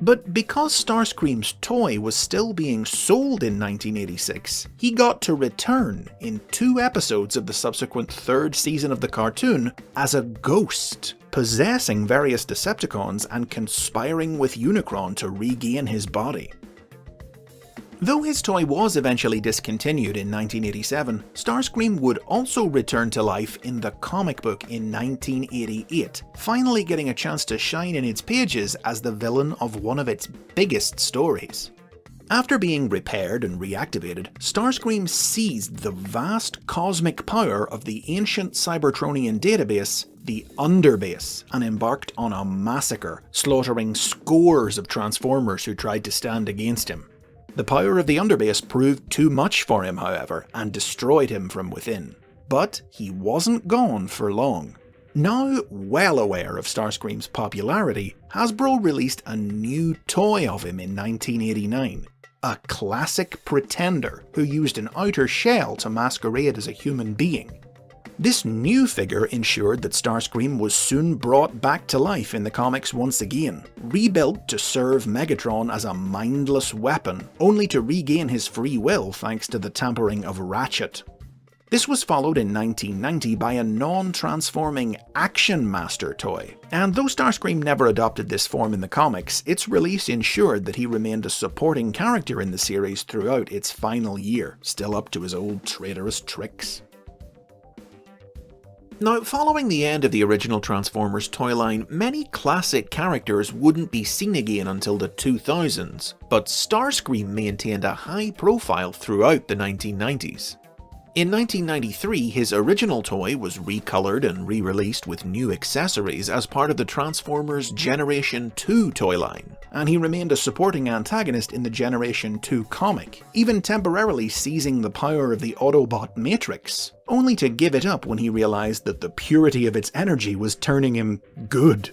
A: But because Starscream's toy was still being sold in 1986, he got to return in 2 episodes of the subsequent 3rd season of the cartoon as a ghost, possessing various Decepticons and conspiring with Unicron to regain his body. Though his toy was eventually discontinued in 1987, Starscream would also return to life in the comic book in 1988, finally getting a chance to shine in its pages as the villain of one of its biggest stories. After being repaired and reactivated, Starscream seized the vast cosmic power of the ancient Cybertronian database, the Underbase, and embarked on a massacre, slaughtering scores of Transformers who tried to stand against him. The power of the Underbase proved too much for him, however, and destroyed him from within. But he wasn't gone for long. Now well aware of Starscream's popularity, Hasbro released a new toy of him in 1989. A classic pretender who used an outer shell to masquerade as a human being. This new figure ensured that Starscream was soon brought back to life in the comics once again, rebuilt to serve Megatron as a mindless weapon, only to regain his free will thanks to the tampering of Ratchet. This was followed in 1990 by a non-transforming Action Master toy, and though Starscream never adopted this form in the comics, its release ensured that he remained a supporting character in the series throughout its final year, still up to his old traitorous tricks. Now, following the end of the original Transformers toy line, many classic characters wouldn't be seen again until the 2000s, but Starscream maintained a high profile throughout the 1990s. In 1993, his original toy was recolored and re-released with new accessories as part of the Transformers Generation 2 toy line, and he remained a supporting antagonist in the Generation 2 comic, even temporarily seizing the power of the Autobot Matrix, only to give it up when he realized that the purity of its energy was turning him good.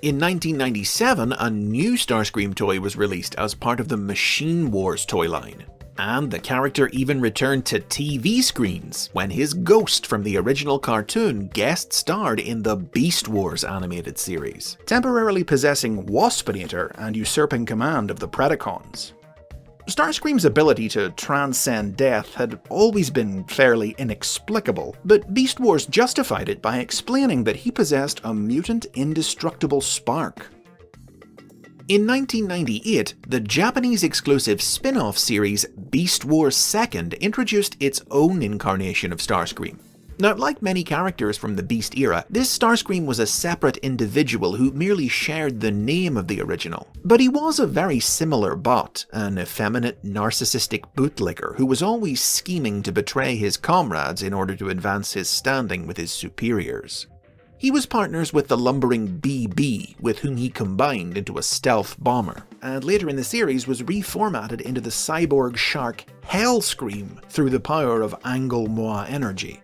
A: In 1997, a new Starscream toy was released as part of the Machine Wars toy line. And the character even returned to TV screens when his ghost from the original cartoon guest starred in the Beast Wars animated series, temporarily possessing Waspinator and usurping command of the Predacons. Starscream's ability to transcend death had always been fairly inexplicable, but Beast Wars justified it by explaining that he possessed a mutant indestructible spark. In 1998, the Japanese-exclusive spin-off series Beast Wars 2nd introduced its own incarnation of Starscream. Now, like many characters from the Beast era, this Starscream was a separate individual who merely shared the name of the original. But he was a very similar bot, an effeminate, narcissistic bootlicker who was always scheming to betray his comrades in order to advance his standing with his superiors. He was partners with the lumbering BB, with whom he combined into a stealth bomber, and later in the series was reformatted into the cyborg shark Hellscream through the power of Angle-Moi energy.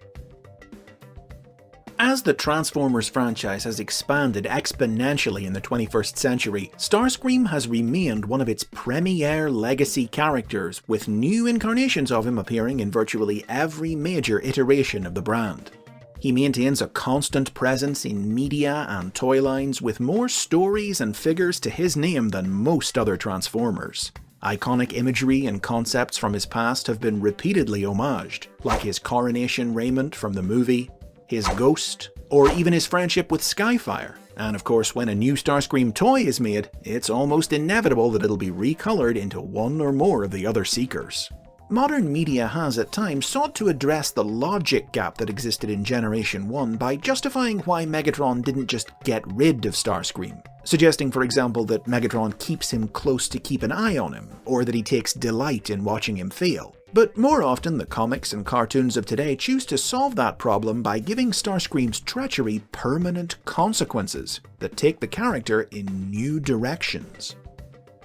A: As the Transformers franchise has expanded exponentially in the 21st century, Starscream has remained one of its premier legacy characters, with new incarnations of him appearing in virtually every major iteration of the brand. He maintains a constant presence in media and toy lines with more stories and figures to his name than most other Transformers. Iconic imagery and concepts from his past have been repeatedly homaged, like his coronation raiment from the movie, his ghost, or even his friendship with Skyfire. And of course, when a new Starscream toy is made, it's almost inevitable that it'll be recolored into one or more of the other Seekers. Modern media has at times sought to address the logic gap that existed in Generation 1 by justifying why Megatron didn't just get rid of Starscream, suggesting for example that Megatron keeps him close to keep an eye on him, or that he takes delight in watching him fail. But more often, the comics and cartoons of today choose to solve that problem by giving Starscream's treachery permanent consequences that take the character in new directions.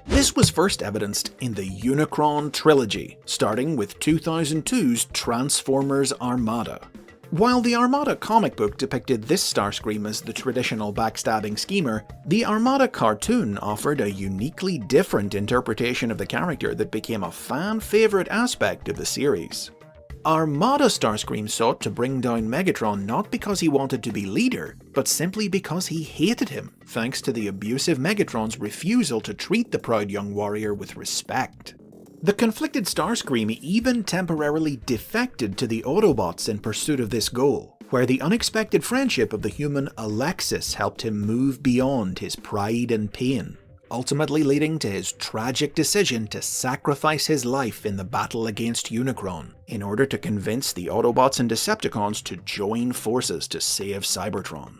A: This was first evidenced in the Unicron trilogy, starting with 2002's Transformers Armada. While the Armada comic book depicted this Starscream as the traditional backstabbing schemer, the Armada cartoon offered a uniquely different interpretation of the character that became a fan-favourite aspect of the series. Armada Starscream sought to bring down Megatron not because he wanted to be leader, but simply because he hated him, thanks to the abusive Megatron's refusal to treat the proud young warrior with respect. The conflicted Starscream even temporarily defected to the Autobots in pursuit of this goal, where the unexpected friendship of the human Alexis helped him move beyond his pride and pain, ultimately leading to his tragic decision to sacrifice his life in the battle against Unicron, in order to convince the Autobots and Decepticons to join forces to save Cybertron.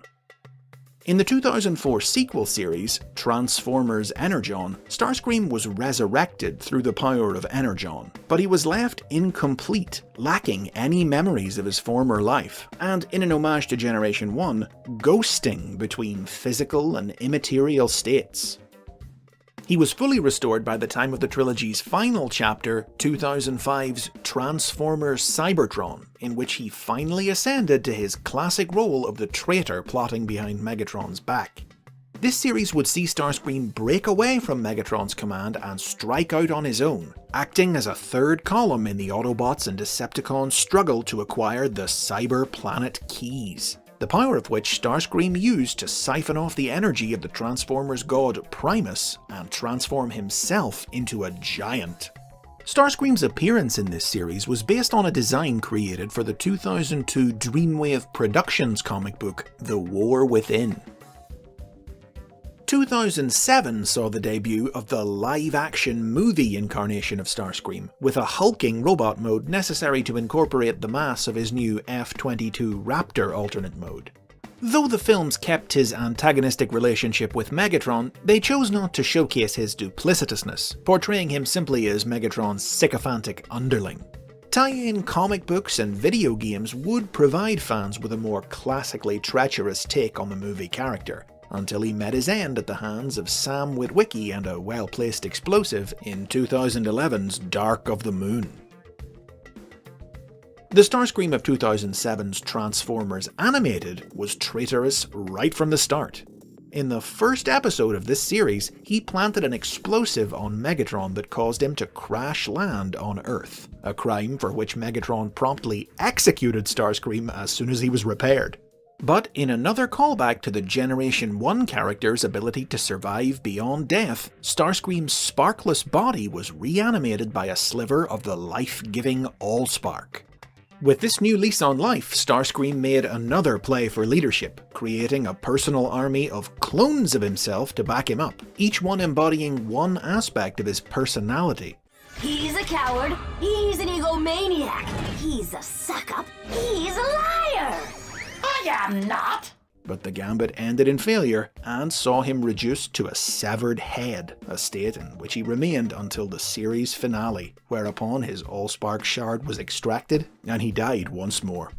A: In the 2004 sequel series, Transformers Energon, Starscream was resurrected through the power of Energon, but he was left incomplete, lacking any memories of his former life, and in an homage to Generation 1, ghosting between physical and immaterial states. He was fully restored by the time of the trilogy's final chapter, 2005's Transformers Cybertron, in which he finally ascended to his classic role of the traitor plotting behind Megatron's back. This series would see Starscream break away from Megatron's command and strike out on his own, acting as a third column in the Autobots and Decepticons' struggle to acquire the Cyber Planet Keys, the power of which Starscream used to siphon off the energy of the Transformers god Primus and transform himself into a giant. Starscream's appearance in this series was based on a design created for the 2002 Dreamwave Productions comic book The War Within. 2007 saw the debut of the live-action movie incarnation of Starscream, with a hulking robot mode necessary to incorporate the mass of his new F-22 Raptor alternate mode. Though the films kept his antagonistic relationship with Megatron, they chose not to showcase his duplicitousness, portraying him simply as Megatron's sycophantic underling. Tie-in comic books and video games would provide fans with a more classically treacherous take on the movie character, until he met his end at the hands of Sam Witwicky and a well-placed explosive in 2011's Dark of the Moon. The Starscream of 2007's Transformers Animated was traitorous right from the start. In the first episode of this series, he planted an explosive on Megatron that caused him to crash land on Earth, a crime for which Megatron promptly executed Starscream as soon as he was repaired. But in another callback to the Generation 1 character's ability to survive beyond death, Starscream's sparkless body was reanimated by a sliver of the life-giving Allspark. With this new lease on life, Starscream made another play for leadership, creating a personal army of clones of himself to back him up, each one embodying one aspect of his personality.
J: He's a coward, he's an egomaniac, he's a suck-up, he's a liar! I am not!
A: But the gambit ended in failure and saw him reduced to a severed head, a state in which he remained until the series finale, whereupon his Allspark shard was extracted and he died once more.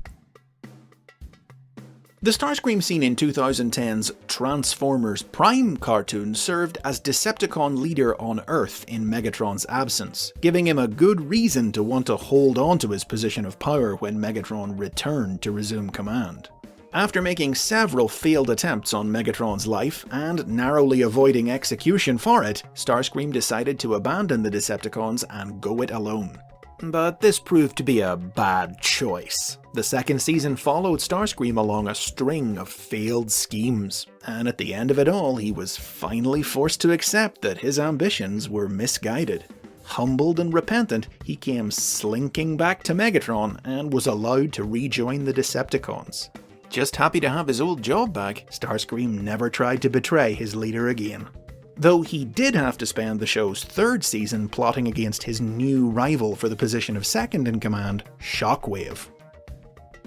A: The Starscream seen in 2010's Transformers Prime cartoon served as Decepticon leader on Earth in Megatron's absence, giving him a good reason to want to hold on to his position of power when Megatron returned to resume command. After making several failed attempts on Megatron's life and narrowly avoiding execution for it, Starscream decided to abandon the Decepticons and go it alone. But this proved to be a bad choice. The second season followed Starscream along a string of failed schemes, and at the end of it all, he was finally forced to accept that his ambitions were misguided. Humbled and repentant, he came slinking back to Megatron and was allowed to rejoin the Decepticons. Just happy to have his old job back, Starscream never tried to betray his leader again. Though he did have to spend the show's third season plotting against his new rival for the position of second in command, Shockwave.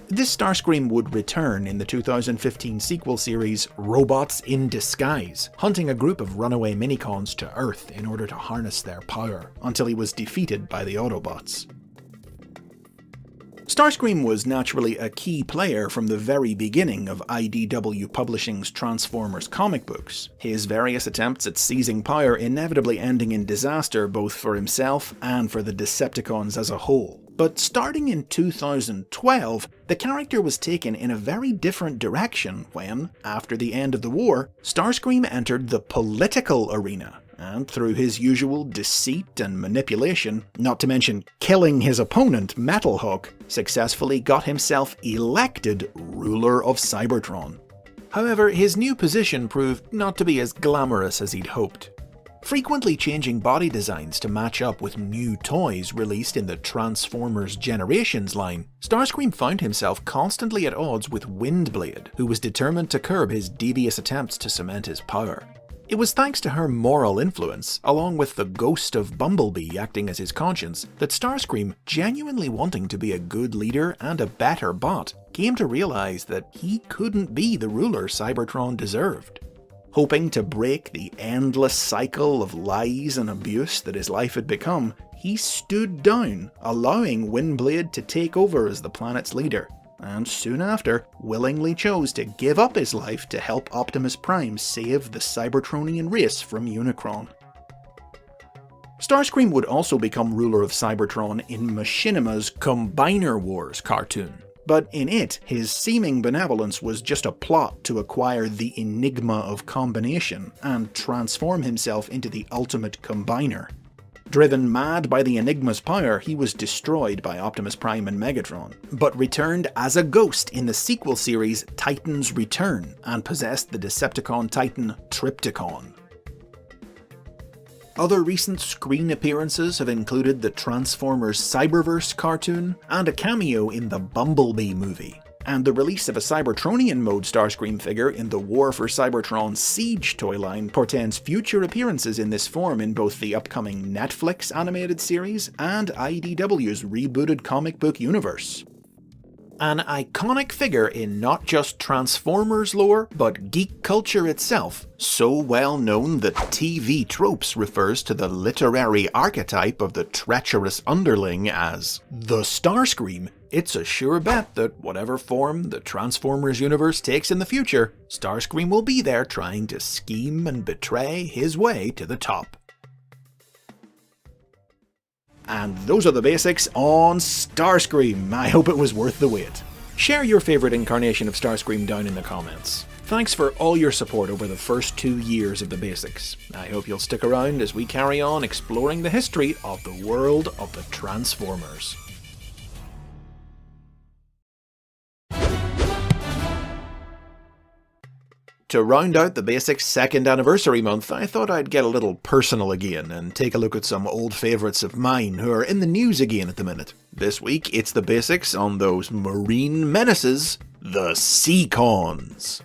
A: This Starscream would return in the 2015 sequel series Robots in Disguise, hunting a group of runaway Minicons to Earth in order to harness their power, until he was defeated by the Autobots. Starscream was naturally a key player from the very beginning of IDW Publishing's Transformers comic books, his various attempts at seizing power inevitably ending in disaster both for himself and for the Decepticons as a whole. But starting in 2012, the character was taken in a very different direction when, after the end of the war, Starscream entered the political arena, and through his usual deceit and manipulation, not to mention killing his opponent Metalhawk, successfully got himself elected ruler of Cybertron. However, his new position proved not to be as glamorous as he'd hoped. Frequently changing body designs to match up with new toys released in the Transformers Generations line, Starscream found himself constantly at odds with Windblade, who was determined to curb his devious attempts to cement his power. It was thanks to her moral influence, along with the ghost of Bumblebee acting as his conscience, that Starscream, genuinely wanting to be a good leader and a better bot, came to realize that he couldn't be the ruler Cybertron deserved. Hoping to break the endless cycle of lies and abuse that his life had become, he stood down, allowing Windblade to take over as the planet's leader, and soon after, willingly chose to give up his life to help Optimus Prime save the Cybertronian race from Unicron. Starscream would also become ruler of Cybertron in Machinima's Combiner Wars cartoon. But in it, his seeming benevolence was just a plot to acquire the Enigma of Combination and transform himself into the ultimate combiner. Driven mad by the Enigma's power, he was destroyed by Optimus Prime and Megatron, but returned as a ghost in the sequel series Titan's Return and possessed the Decepticon Titan Trypticon. Other recent screen appearances have included the Transformers Cyberverse cartoon and a cameo in the Bumblebee movie, and the release of a Cybertronian mode Starscream figure in the War for Cybertron Siege toy line portends future appearances in this form in both the upcoming Netflix animated series and IDW's rebooted comic book universe. An iconic figure in not just Transformers lore, but geek culture itself, so well known that TV Tropes refers to the literary archetype of the treacherous underling as the Starscream. It's a sure bet that whatever form the Transformers universe takes in the future, Starscream will be there trying to scheme and betray his way to the top. And those are the basics on Starscream. I hope it was worth the wait. Share your favourite incarnation of Starscream down in the comments. Thanks for all your support over the first 2 years of the basics. I hope you'll stick around as we carry on exploring the history of the world of the Transformers. To round out the Basics 2nd anniversary month, I thought I'd get a little personal again and take a look at some old favourites of mine who are in the news again at the minute. This week, it's the Basics on those marine menaces, the Seacons.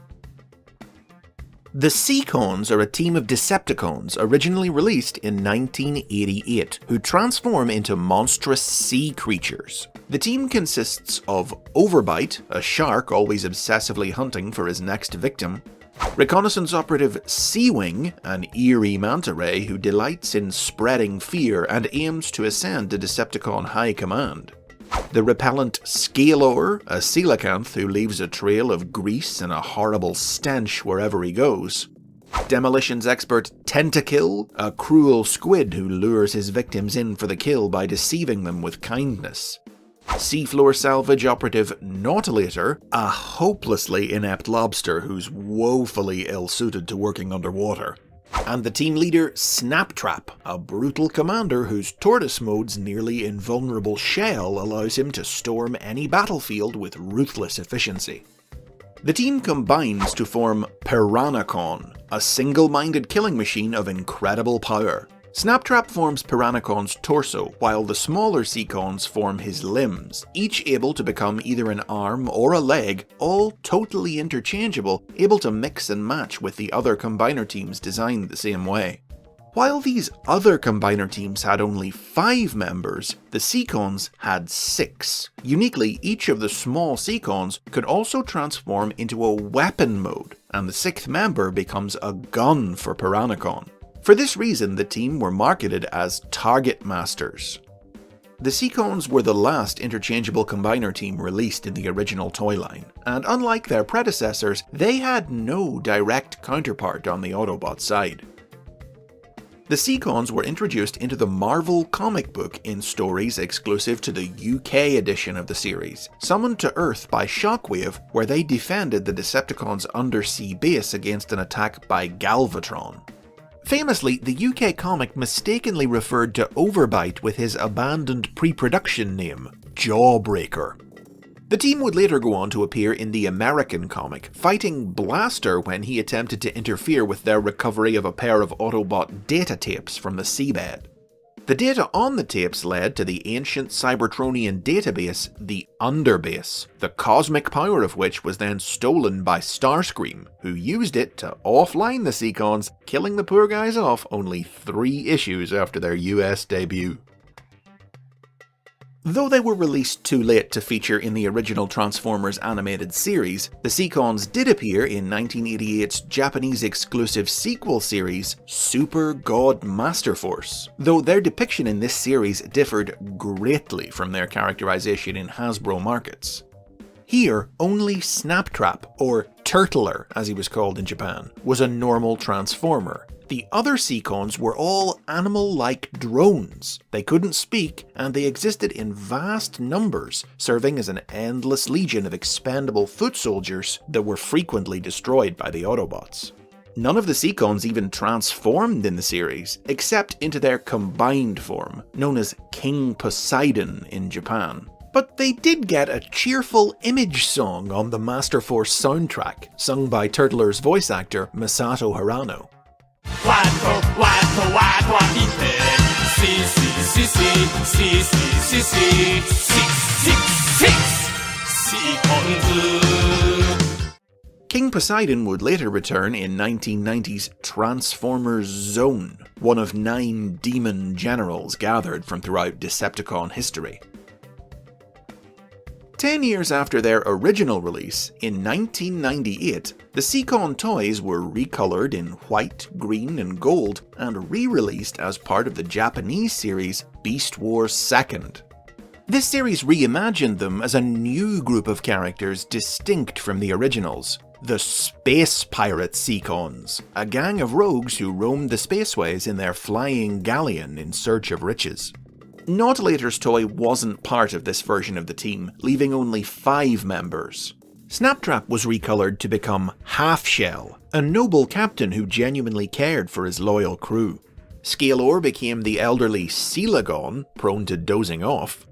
A: The Seacons are a team of Decepticons originally released in 1988 who transform into monstrous sea creatures. The team consists of Overbite, a shark always obsessively hunting for his next victim, Reconnaissance Operative Seawing, an eerie manta ray who delights in spreading fear and aims to ascend to Decepticon High Command. The Repellent Scalor, a coelacanth who leaves a trail of grease and a horrible stench wherever he goes. Demolitions Expert Tentakill, a cruel squid who lures his victims in for the kill by deceiving them with kindness. Seafloor Salvage Operative Nautilator, a hopelessly inept lobster who's woefully ill-suited to working underwater. And the team leader Snaptrap, a brutal commander whose tortoise mode's nearly invulnerable shell allows him to storm any battlefield with ruthless efficiency. The team combines to form Piranacon, a single-minded killing machine of incredible power. Snaptrap forms Piranacon's torso, while the smaller Seacons form his limbs, each able to become either an arm or a leg, all totally interchangeable, able to mix and match with the other combiner teams designed the same way. While these other combiner teams had only 5 members, the Seacons had 6. Uniquely, each of the small Seacons could also transform into a weapon mode, and the 6th member becomes a gun for Piranacon. For this reason, the team were marketed as Target Masters. The Seacons were the last interchangeable combiner team released in the original toy line, and unlike their predecessors, they had no direct counterpart on the Autobot side. The Seacons were introduced into the Marvel comic book in stories exclusive to the UK edition of the series, summoned to Earth by Shockwave, where they defended the Decepticons' undersea base against an attack by Galvatron. Famously, the UK comic mistakenly referred to Overbite with his abandoned pre-production name, Jawbreaker. The team would later go on to appear in the American comic, fighting Blaster when he attempted to interfere with their recovery of a pair of Autobot data tapes from the seabed. The data on the tapes led to the ancient Cybertronian database, the Underbase, the cosmic power of which was then stolen by Starscream, who used it to offline the Seacons, killing the poor guys off only 3 issues after their US debut. Though they were released too late to feature in the original Transformers animated series, the Seacons did appear in 1988's Japanese exclusive sequel series, Super God Master Force, though their depiction in this series differed greatly from their characterization in Hasbro markets. Here, only Snaptrap, or Turtler as he was called in Japan, was a normal Transformer. The other Seacons were all animal-like drones. They couldn't speak, and they existed in vast numbers, serving as an endless legion of expendable foot soldiers that were frequently destroyed by the Autobots. None of the Seacons even transformed in the series, except into their combined form, known as King Poseidon in Japan. But they did get a cheerful image song on the Master Force soundtrack, sung by Turtler's voice actor Masato Hirano. King Poseidon would later return in 1990's Transformers Zone, one of 9 demon generals gathered from throughout Decepticon history. 10 years after their original release, in 1998, the Seacon toys were recolored in white, green, and gold and re-released as part of the Japanese series Beast Wars 2nd. This series reimagined them as a new group of characters distinct from the originals, the Space Pirate Seacons, a gang of rogues who roamed the spaceways in their flying galleon in search of riches. Nautilator's toy wasn't part of this version of the team, leaving only 5 members. Snaptrap was recolored to become Half Shell, a noble captain who genuinely cared for his loyal crew. Scalor became the elderly Sealagon, prone to dozing off.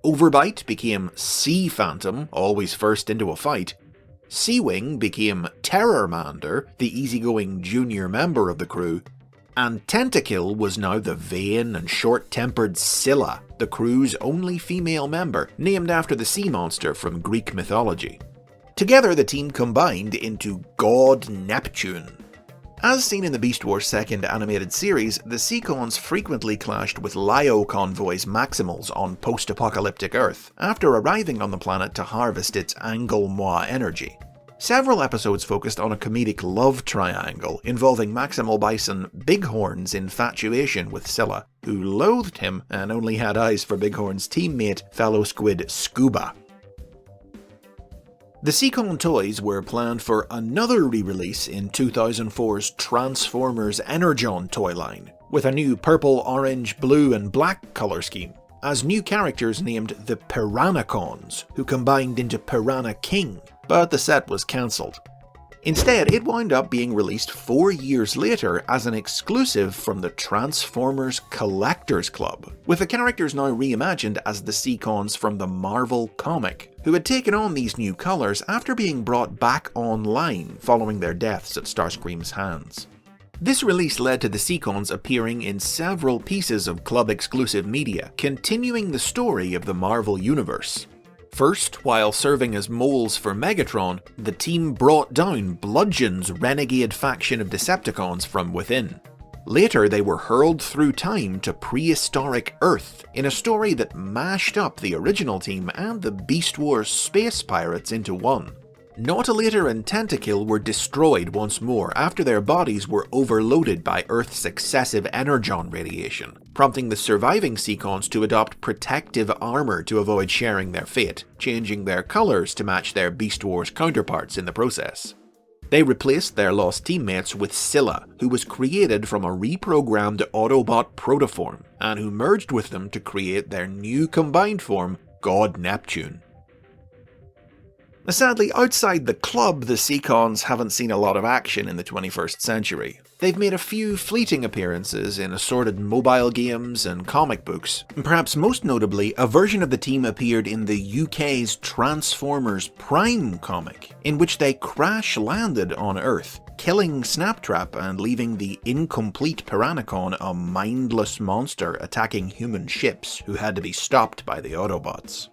A: Overbite became Sea Phantom, always first into a fight. Seawing became Terrormander, the easygoing junior member of the crew. And Tentakill was now the vain and short-tempered Scylla, the crew's only female member, named after the sea monster from Greek mythology. Together, the team combined into God Neptune. As seen in the Beast Wars 2nd animated series, the Seacons frequently clashed with Lyo Convoy's Maximals on post-apocalyptic Earth, after arriving on the planet to harvest its Angle-Moi energy. Several episodes focused on a comedic love triangle involving Maximal Bison Bighorn's infatuation with Scylla, who loathed him and only had eyes for Bighorn's teammate, fellow squid Scuba. The Seacon toys were planned for another re-release in 2004's Transformers Energon toy line, with a new purple, orange, blue, and black colour scheme, as new characters named the Piranacons, who combined into Piranha King, but the set was cancelled. Instead, it wound up being released 4 years later as an exclusive from the Transformers Collectors Club, with the characters now reimagined as the Seacons from the Marvel comic, who had taken on these new colours after being brought back online following their deaths at Starscream's hands. This release led to the Seacons appearing in several pieces of club-exclusive media, continuing the story of the Marvel Universe. First, while serving as moles for Megatron, the team brought down Bludgeon's renegade faction of Decepticons from within. Later, they were hurled through time to prehistoric Earth in a story that mashed up the original team and the Beast Wars space pirates into one. Nautilator and Tentakill were destroyed once more after their bodies were overloaded by Earth's excessive energon radiation, prompting the surviving Seacons to adopt protective armor to avoid sharing their fate, changing their colors to match their Beast Wars counterparts in the process. They replaced their lost teammates with Scylla, who was created from a reprogrammed Autobot protoform, and who merged with them to create their new combined form, God Neptune. Sadly, outside the club, the Seacons haven't seen a lot of action in the 21st century. They've made a few fleeting appearances in assorted mobile games and comic books. Perhaps most notably, a version of the team appeared in the UK's Transformers Prime comic, in which they crash-landed on Earth, killing Snaptrap and leaving the incomplete Piranacon a mindless monster attacking human ships who had to be stopped by the Autobots.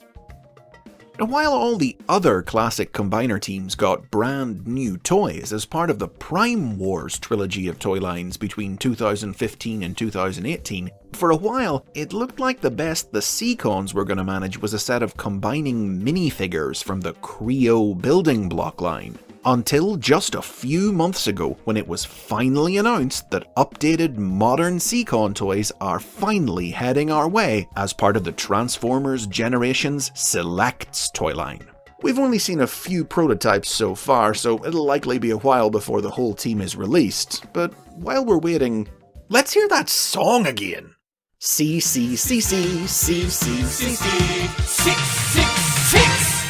A: Now, while all the other classic Combiner teams got brand new toys as part of the Prime Wars trilogy of toy lines between 2015 and 2018, for a while it looked like the best the Seacons were going to manage was a set of combining minifigures from the Creo building block line. Until just a few months ago, when it was finally announced that updated modern Seacon toys are finally heading our way as part of the Transformers Generations Selects toy line. We've only seen a few prototypes so far, so it'll likely be a while before the whole team is released, but while we're waiting, let's hear that song again! C C C C C C C C 666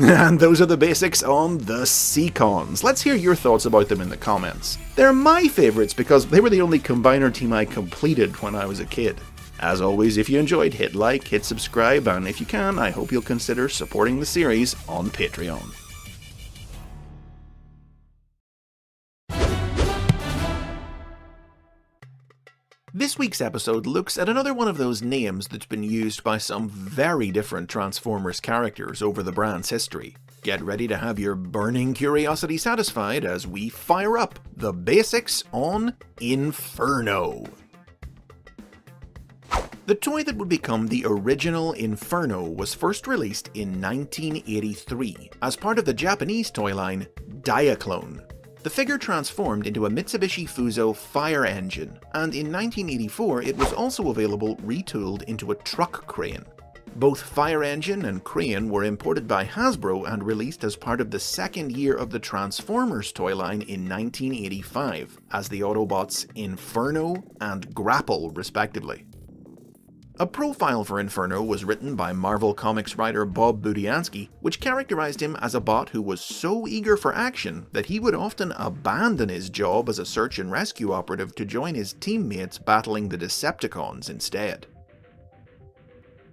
A: And those are the basics on the Seacons. Let's hear your thoughts about them in the comments. They're my favourites because they were the only Combiner team I completed when I was a kid. As always, if you enjoyed, hit like, hit subscribe, and if you can, I hope you'll consider supporting the series on Patreon. This week's episode looks at another one of those names that's been used by some very different Transformers characters over the brand's history. Get ready to have your burning curiosity satisfied as we fire up the basics on Inferno. The toy that would become the original Inferno was first released in 1983 as part of the Japanese toy line Diaclone. The figure transformed into a Mitsubishi Fuso fire engine, and in 1984 it was also available retooled into a truck crane. Both fire engine and crane were imported by Hasbro and released as part of the second year of the Transformers toy line in 1985, as the Autobots Inferno and Grapple respectively. A profile for Inferno was written by Marvel Comics writer Bob Budiansky, which characterized him as a bot who was so eager for action that he would often abandon his job as a search and rescue operative to join his teammates battling the Decepticons instead.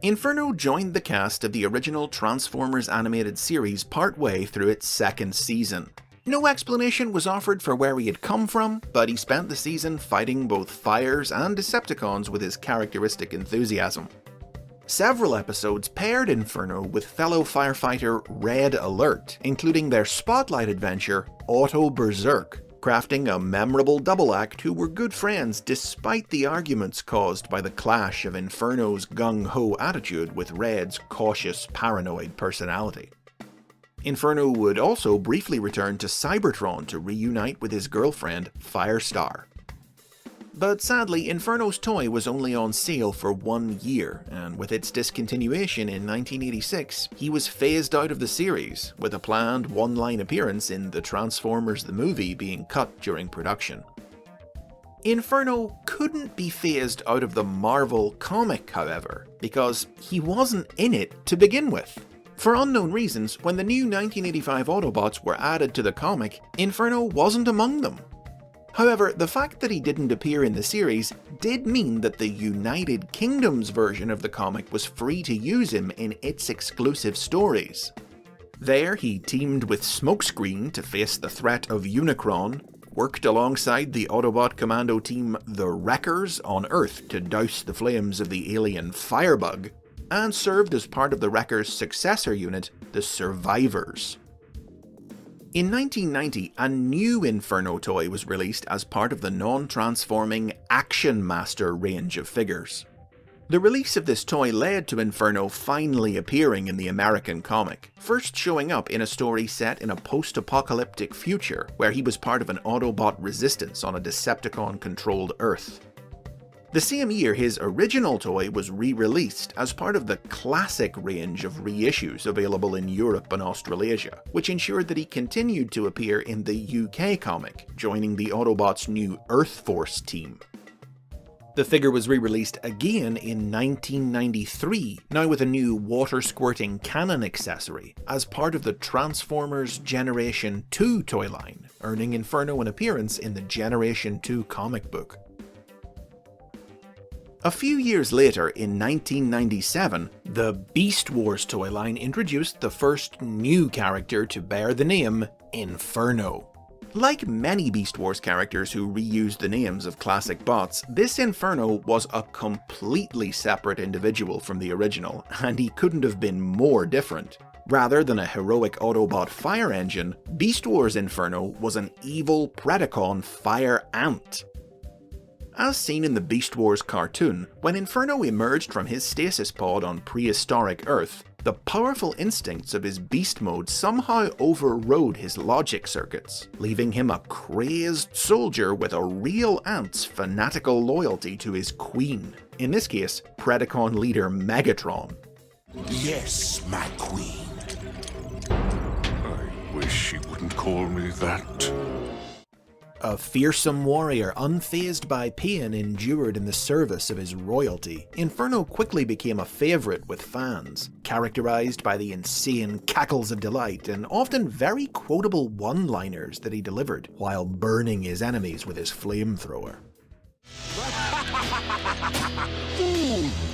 A: Inferno joined the cast of the original Transformers animated series partway through its second season. No explanation was offered for where he had come from, but he spent the season fighting both fires and Decepticons with his characteristic enthusiasm. Several episodes paired Inferno with fellow firefighter Red Alert, including their spotlight adventure, Auto Berserk, crafting a memorable double act who were good friends despite the arguments caused by the clash of Inferno's gung-ho attitude with Red's cautious, paranoid personality. Inferno would also briefly return to Cybertron to reunite with his girlfriend, Firestar. But sadly, Inferno's toy was only on sale for 1 year, and with its discontinuation in 1986, he was phased out of the series, with a planned one-line appearance in The Transformers the Movie being cut during production. Inferno couldn't be phased out of the Marvel comic, however, because he wasn't in it to begin with. For unknown reasons, when the new 1985 Autobots were added to the comic, Inferno wasn't among them. However, the fact that he didn't appear in the series did mean that the United Kingdom's version of the comic was free to use him in its exclusive stories. There, he teamed with Smokescreen to face the threat of Unicron, worked alongside the Autobot commando team the Wreckers on Earth to douse the flames of the alien Firebug, and served as part of the Wreckers' successor unit, the Survivors. In 1990, a new Inferno toy was released as part of the non-transforming Action Master range of figures. The release of this toy led to Inferno finally appearing in the American comic, first showing up in a story set in a post-apocalyptic future where he was part of an Autobot resistance on a Decepticon-controlled Earth. The same year, his original toy was re-released as part of the classic range of reissues available in Europe and Australasia, which ensured that he continued to appear in the UK comic, joining the Autobots' new Earth Force team. The figure was re-released again in 1993, now with a new water-squirting cannon accessory, as part of the Transformers Generation 2 toy line, earning Inferno an appearance in the Generation 2 comic book. A few years later, in 1997, the Beast Wars toy line introduced the first new character to bear the name Inferno. Like many Beast Wars characters who reused the names of classic bots, this Inferno was a completely separate individual from the original, and he couldn't have been more different. Rather than a heroic Autobot fire engine, Beast Wars Inferno was an evil Predacon fire ant. As seen in the Beast Wars cartoon, when Inferno emerged from his stasis pod on prehistoric Earth, the powerful instincts of his beast mode somehow overrode his logic circuits, leaving him a crazed soldier with a real ant's fanatical loyalty to his queen, in this case, Predacon leader Megatron.
G: Yes, my queen. I wish she wouldn't call me that.
A: A fearsome warrior unfazed by pain endured in the service of his royalty, Inferno quickly became a favourite with fans, characterised by the insane cackles of delight and often very quotable one-liners that he delivered while burning his enemies with his flamethrower.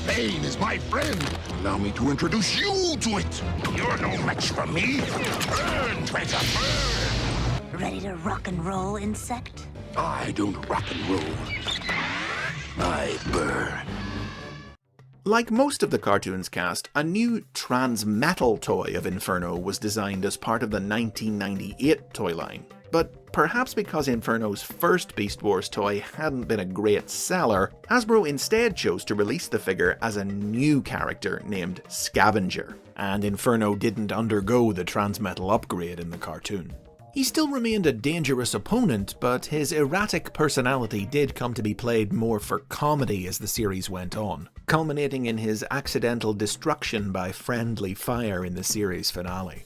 G: Pain is my friend. Allow me to introduce you to it. You're no match for me. Burn, Predator, burn!
J: Ready to rock and roll, insect?
G: I don't rock and roll. I burn.
A: Like most of the cartoon's cast, a new trans-metal toy of Inferno was designed as part of the 1998 toy line. But perhaps because Inferno's first Beast Wars toy hadn't been a great seller, Hasbro instead chose to release the figure as a new character named Scavenger, and Inferno didn't undergo the trans-metal upgrade in the cartoon. He still remained a dangerous opponent, but his erratic personality did come to be played more for comedy as the series went on, culminating in his accidental destruction by friendly fire in the series finale.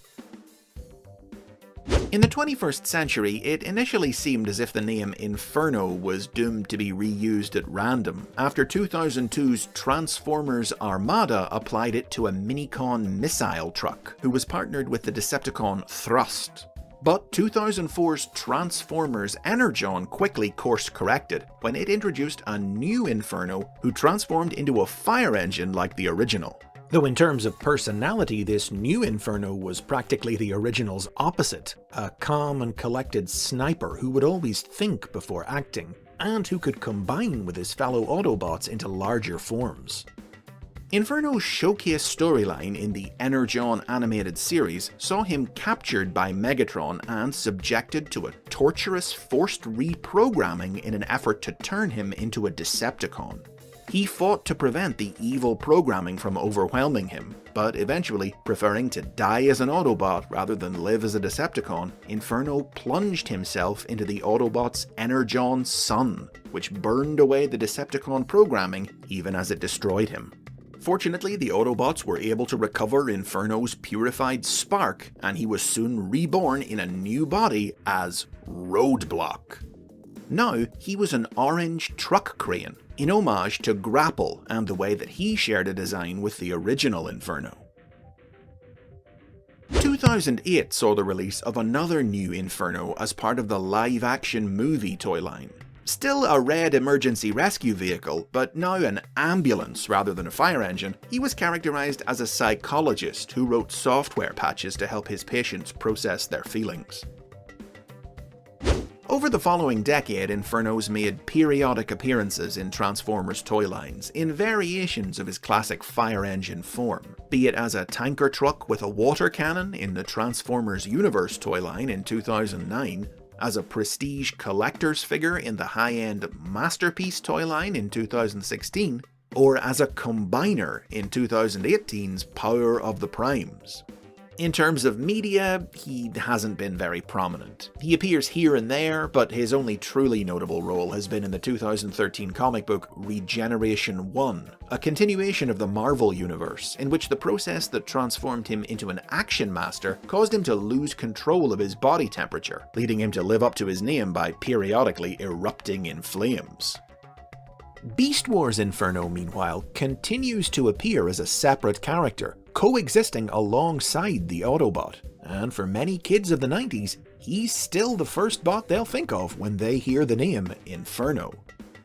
A: In the 21st century, it initially seemed as if the name Inferno was doomed to be reused at random, after 2002's Transformers Armada applied it to a Minicon missile truck, who was partnered with the Decepticon Thrust. But 2004's Transformers Energon quickly course-corrected when it introduced a new Inferno who transformed into a fire engine like the original. Though in terms of personality, this new Inferno was practically the original's opposite, a calm and collected sniper who would always think before acting, and who could combine with his fellow Autobots into larger forms. Inferno's showcase storyline in the Energon animated series saw him captured by Megatron and subjected to a torturous forced reprogramming in an effort to turn him into a Decepticon. He fought to prevent the evil programming from overwhelming him, but eventually, preferring to die as an Autobot rather than live as a Decepticon, Inferno plunged himself into the Autobots' Energon Sun, which burned away the Decepticon programming even as it destroyed him. Fortunately, the Autobots were able to recover Inferno's purified spark, and he was soon reborn in a new body as Roadblock. Now, he was an orange truck crane, in homage to Grapple and the way that he shared a design with the original Inferno. 2008 saw the release of another new Inferno as part of the live-action movie toy line. Still a red emergency rescue vehicle, but now an ambulance rather than a fire engine, he was characterized as a psychologist who wrote software patches to help his patients process their feelings. Over the following decade, Inferno's made periodic appearances in Transformers toy lines, in variations of his classic fire engine form, be it as a tanker truck with a water cannon in the Transformers Universe toy line in 2009, as a prestige collector's figure in the high-end Masterpiece toy line in 2016, or as a combiner in 2018's Power of the Primes. In terms of media, he hasn't been very prominent. He appears here and there, but his only truly notable role has been in the 2013 comic book Regeneration 1, a continuation of the Marvel Universe, in which the process that transformed him into an Action Master caused him to lose control of his body temperature, leading him to live up to his name by periodically erupting in flames. Beast Wars Inferno, meanwhile, continues to appear as a separate character, coexisting alongside the Autobot, and for many kids of the 90s, he's still the first bot they'll think of when they hear the name Inferno.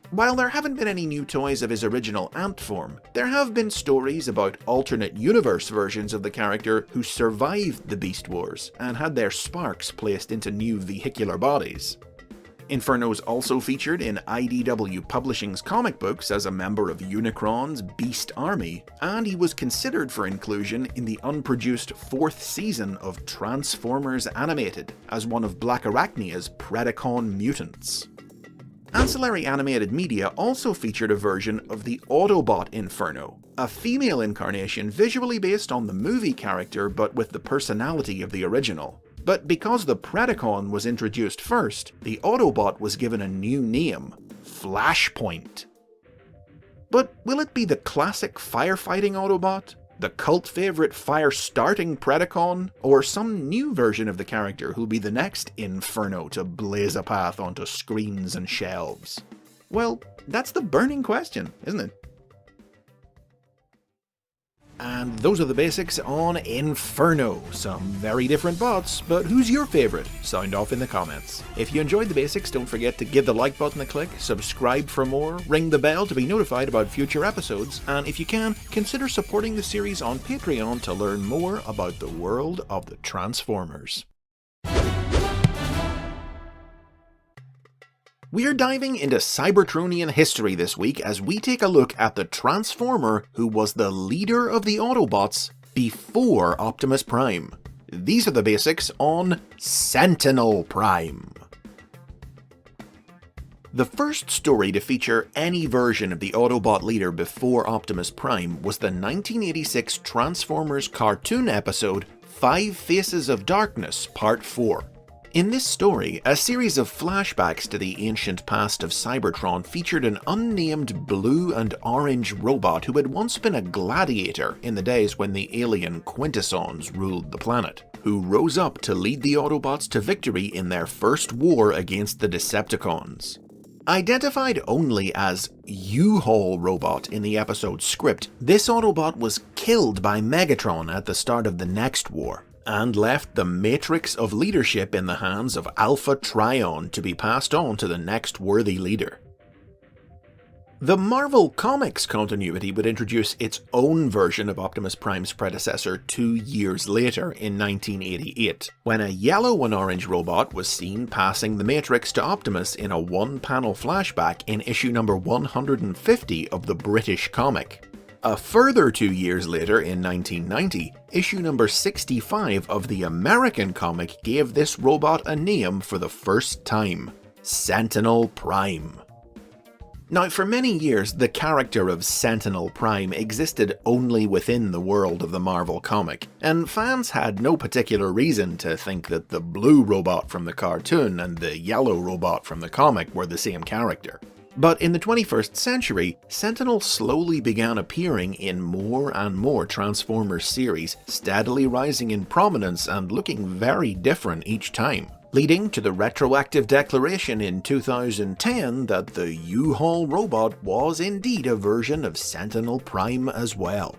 A: While there haven't been any new toys of his original ant form, there have been stories about alternate universe versions of the character who survived the Beast Wars and had their sparks placed into new vehicular bodies. Inferno's also featured in IDW Publishing's comic books as a member of Unicron's Beast Army, and he was considered for inclusion in the unproduced 4th season of Transformers Animated as one of Black Arachnia's Predacon mutants. Ancillary animated media also featured a version of the Autobot Inferno, a female incarnation visually based on the movie character but with the personality of the original. But because the Predacon was introduced first, the Autobot was given a new name, Flashpoint. But will it be the classic firefighting Autobot, the cult favourite fire-starting Predacon, or some new version of the character who'll be the next Inferno to blaze a path onto screens and shelves? Well, that's the burning question, isn't it? And those are the basics on Inferno. Some very different bots, but who's your favourite? Sound off in the comments. If you enjoyed the basics, don't forget to give the like button a click, subscribe for more, ring the bell to be notified about future episodes, and if you can, consider supporting the series on Patreon to learn more about the world of the Transformers. We're diving into Cybertronian history this week as we take a look at the Transformer who was the leader of the Autobots before Optimus Prime. These are the basics on Sentinel Prime. The first story to feature any version of the Autobot leader before Optimus Prime was the 1986 Transformers cartoon episode 5 Faces of Darkness Part 4. In this story, a series of flashbacks to the ancient past of Cybertron featured an unnamed blue and orange robot who had once been a gladiator in the days when the alien Quintessons ruled the planet, who rose up to lead the Autobots to victory in their first war against the Decepticons. Identified only as U-Haul Robot in the episode's script, this Autobot was killed by Megatron at the start of the next war, and left the matrix of leadership in the hands of Alpha Trion to be passed on to the next worthy leader. The Marvel Comics continuity would introduce its own version of Optimus Prime's predecessor 2 years later in 1988, when a yellow and orange robot was seen passing the Matrix to Optimus in a one-panel flashback in issue number 150 of the British comic. A further 2 years later in 1990, issue number 65 of the American comic gave this robot a name for the first time: Sentinel Prime. Now, for many years, the character of Sentinel Prime existed only within the world of the Marvel comic, and fans had no particular reason to think that the blue robot from the cartoon and the yellow robot from the comic were the same character. But in the 21st century, Sentinel slowly began appearing in more and more Transformers series, steadily rising in prominence and looking very different each time, leading to the retroactive declaration in 2010 that the U-Haul robot was indeed a version of Sentinel Prime as well.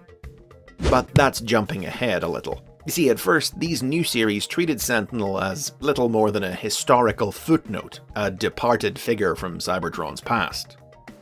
A: But that's jumping ahead a little. You see, at first, these new series treated Sentinel as little more than a historical footnote, a departed figure from Cybertron's past.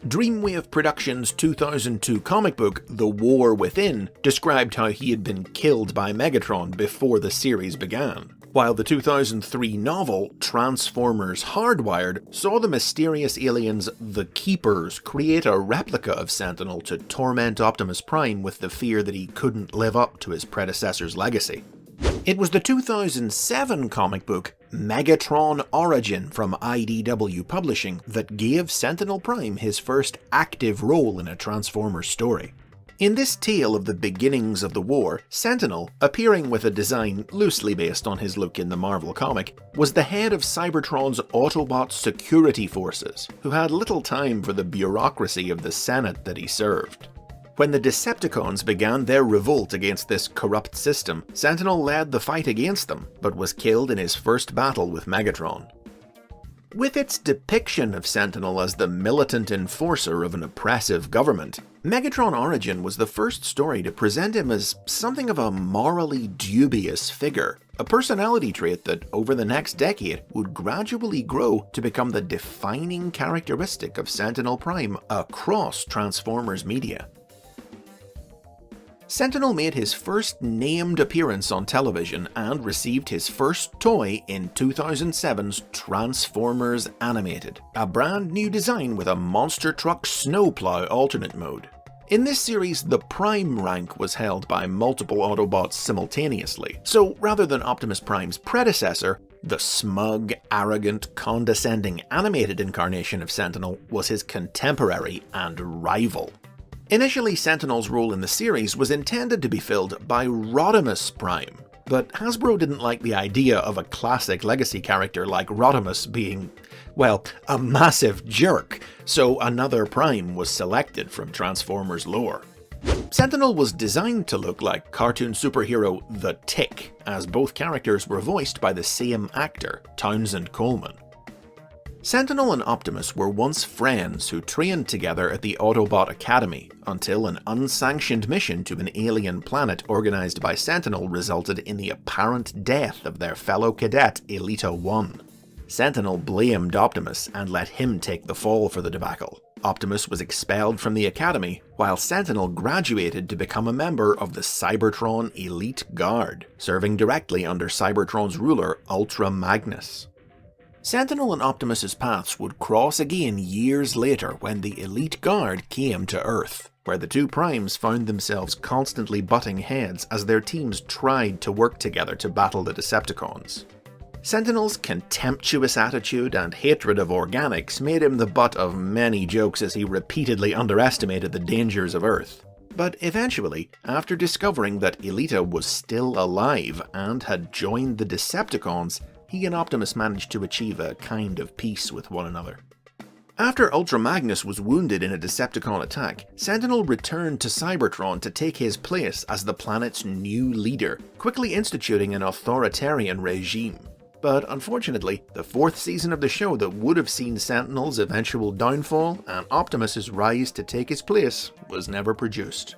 A: Dreamwave Productions' 2002 comic book, The War Within, described how he had been killed by Megatron before the series began, while the 2003 novel, Transformers Hardwired, saw the mysterious aliens The Keepers create a replica of Sentinel to torment Optimus Prime with the fear that he couldn't live up to his predecessor's legacy. It was the 2007 comic book Megatron Origin from IDW Publishing that gave Sentinel Prime his first active role in a Transformers story. In this tale of the beginnings of the war, Sentinel, appearing with a design loosely based on his look in the Marvel comic, was the head of Cybertron's Autobot security forces, who had little time for the bureaucracy of the Senate that he served. When the Decepticons began their revolt against this corrupt system, Sentinel led the fight against them, but was killed in his first battle with Megatron. With its depiction of Sentinel as the militant enforcer of an oppressive government, Megatron Origin was the first story to present him as something of a morally dubious figure, a personality trait that over the next decade would gradually grow to become the defining characteristic of Sentinel Prime across Transformers media. Sentinel made his first named appearance on television and received his first toy in 2007's Transformers Animated, a brand new design with a monster truck snowplow alternate mode. In this series, the Prime rank was held by multiple Autobots simultaneously, so rather than Optimus Prime's predecessor, the smug, arrogant, condescending animated incarnation of Sentinel was his contemporary and rival. Initially, Sentinel's role in the series was intended to be filled by Optimus Prime, but Hasbro didn't like the idea of a classic legacy character like Optimus being, well, a massive jerk, so another Prime was selected from Transformers lore. Sentinel was designed to look like cartoon superhero The Tick, as both characters were voiced by the same actor, Townsend Coleman. Sentinel and Optimus were once friends who trained together at the Autobot Academy, until an unsanctioned mission to an alien planet organized by Sentinel resulted in the apparent death of their fellow cadet Elita 1. Sentinel blamed Optimus and let him take the fall for the debacle. Optimus was expelled from the Academy, while Sentinel graduated to become a member of the Cybertron Elite Guard, serving directly under Cybertron's ruler Ultra Magnus. Sentinel and Optimus's paths would cross again years later when the Elite Guard came to Earth, where the two Primes found themselves constantly butting heads as their teams tried to work together to battle the Decepticons. Sentinel's contemptuous attitude and hatred of organics made him the butt of many jokes as he repeatedly underestimated the dangers of Earth. But eventually, after discovering that Elita was still alive and had joined the Decepticons, he and Optimus managed to achieve a kind of peace with one another. After Ultra Magnus was wounded in a Decepticon attack, Sentinel returned to Cybertron to take his place as the planet's new leader, quickly instituting an authoritarian regime. But unfortunately, the fourth season of the show that would have seen Sentinel's eventual downfall and Optimus's rise to take his place was never produced.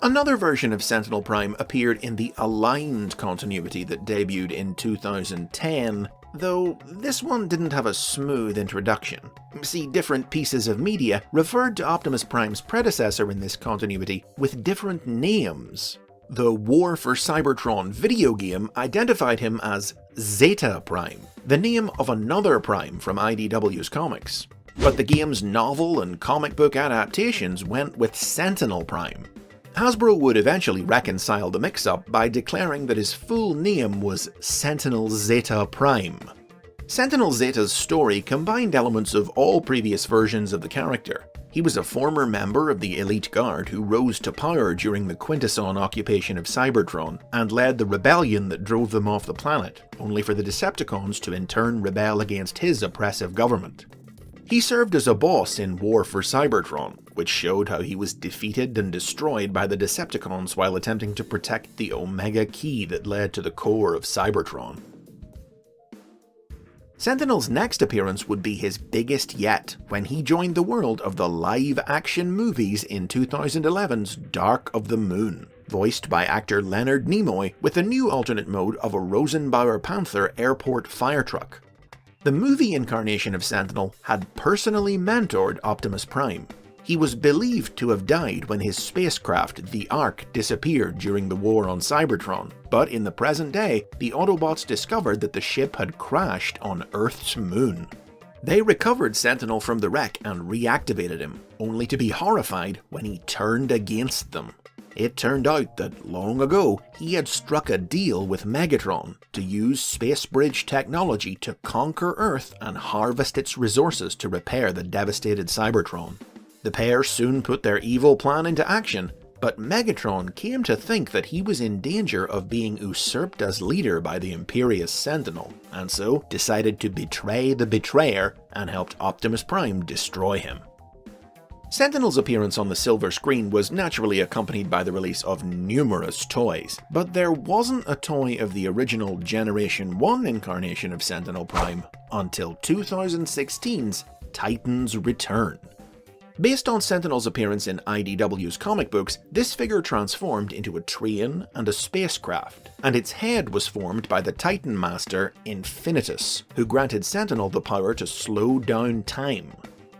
A: Another version of Sentinel Prime appeared in the Aligned continuity that debuted in 2010, though this one didn't have a smooth introduction. See, different pieces of media referred to Optimus Prime's predecessor in this continuity with different names. The War for Cybertron video game identified him as Zeta Prime, the name of another Prime from IDW's comics. But the game's novel and comic book adaptations went with Sentinel Prime. Hasbro would eventually reconcile the mix-up by declaring that his full name was Sentinel Zeta Prime. Sentinel Zeta's story combined elements of all previous versions of the character. He was a former member of the Elite Guard who rose to power during the Quintesson occupation of Cybertron and led the rebellion that drove them off the planet, only for the Decepticons to in turn rebel against his oppressive government. He served as a boss in War for Cybertron, which showed how he was defeated and destroyed by the Decepticons while attempting to protect the Omega Key that led to the core of Cybertron. Sentinel's next appearance would be his biggest yet, when he joined the world of the live-action movies in 2011's Dark of the Moon, voiced by actor Leonard Nimoy with a new alternate mode of a Rosenbauer Panther airport fire truck. The movie incarnation of Sentinel had personally mentored Optimus Prime. He was believed to have died when his spacecraft, the Ark, disappeared during the war on Cybertron, but in the present day, the Autobots discovered that the ship had crashed on Earth's moon. They recovered Sentinel from the wreck and reactivated him, only to be horrified when he turned against them. It turned out that long ago, he had struck a deal with Megatron to use space bridge technology to conquer Earth and harvest its resources to repair the devastated Cybertron. The pair soon put their evil plan into action, but Megatron came to think that he was in danger of being usurped as leader by the imperious Sentinel, and so decided to betray the betrayer and helped Optimus Prime destroy him. Sentinel's appearance on the silver screen was naturally accompanied by the release of numerous toys, but there wasn't a toy of the original Generation 1 incarnation of Sentinel Prime until 2016's Titans Return. Based on Sentinel's appearance in IDW's comic books, this figure transformed into a train and a spacecraft, and its head was formed by the Titan Master Infinitus, who granted Sentinel the power to slow down time.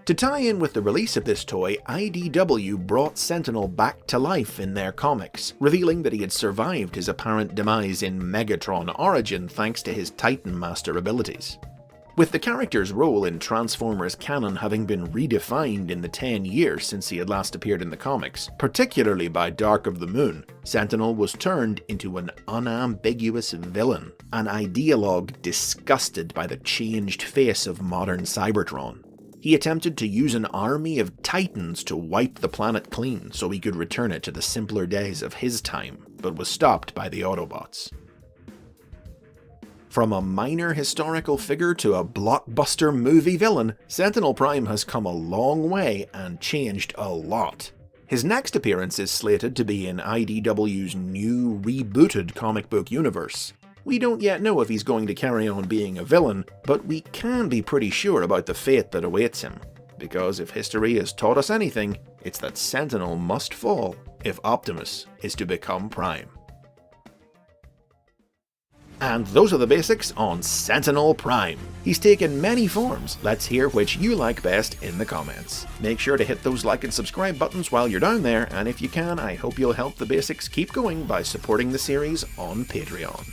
A: To tie in with the release of this toy, IDW brought Sentinel back to life in their comics, revealing that he had survived his apparent demise in Megatron Origin thanks to his Titan Master abilities. With the character's role in Transformers canon having been redefined in the 10 years since he had last appeared in the comics, particularly by Dark of the Moon, Sentinel was turned into an unambiguous villain, an ideologue disgusted by the changed face of modern Cybertron. He attempted to use an army of Titans to wipe the planet clean so he could return it to the simpler days of his time, but was stopped by the Autobots. From a minor historical figure to a blockbuster movie villain, Sentinel Prime has come a long way and changed a lot. His next appearance is slated to be in IDW's new rebooted comic book universe. We don't yet know if he's going to carry on being a villain, but we can be pretty sure about the fate that awaits him. Because if history has taught us anything, it's that Sentinel must fall if Optimus is to become Prime. And those are the basics on Sentinel Prime. He's taken many forms. Let's hear which you like best in the comments. Make sure to hit those like and subscribe buttons while you're down there, and if you can, I hope you'll help the basics keep going by supporting the series on Patreon.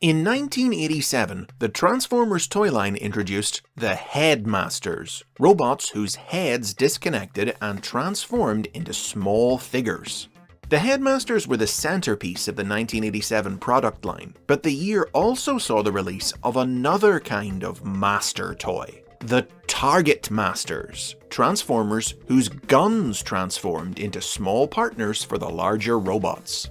A: In 1987, the Transformers toy line introduced the Headmasters, robots whose heads disconnected and transformed into small figures. The Headmasters were the centerpiece of the 1987 product line, but the year also saw the release of another kind of master toy, the Target Masters, Transformers whose guns transformed into small partners for the larger robots.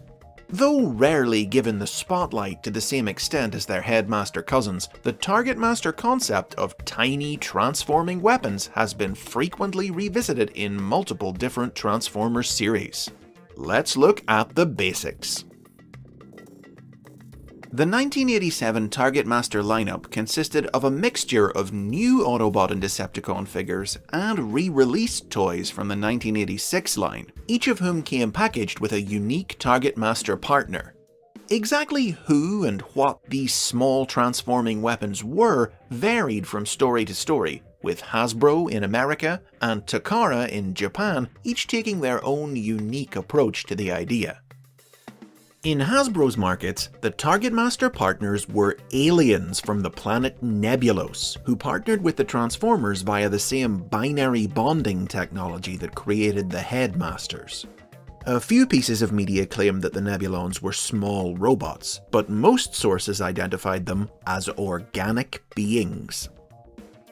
A: Though rarely given the spotlight to the same extent as their Headmaster cousins, the Target Master concept of tiny transforming weapons has been frequently revisited in multiple different Transformers series. Let's look at the basics. The 1987 Target Master lineup consisted of a mixture of new Autobot and Decepticon figures and re-released toys from the 1986 line, each of whom came packaged with a unique Target Master partner. Exactly who and what these small transforming weapons were varied from story to story, with Hasbro in America and Takara in Japan each taking their own unique approach to the idea. In Hasbro's markets, the Target Master partners were aliens from the planet Nebulos, who partnered with the Transformers via the same binary bonding technology that created the Headmasters. A few pieces of media claimed that the Nebulons were small robots, but most sources identified them as organic beings.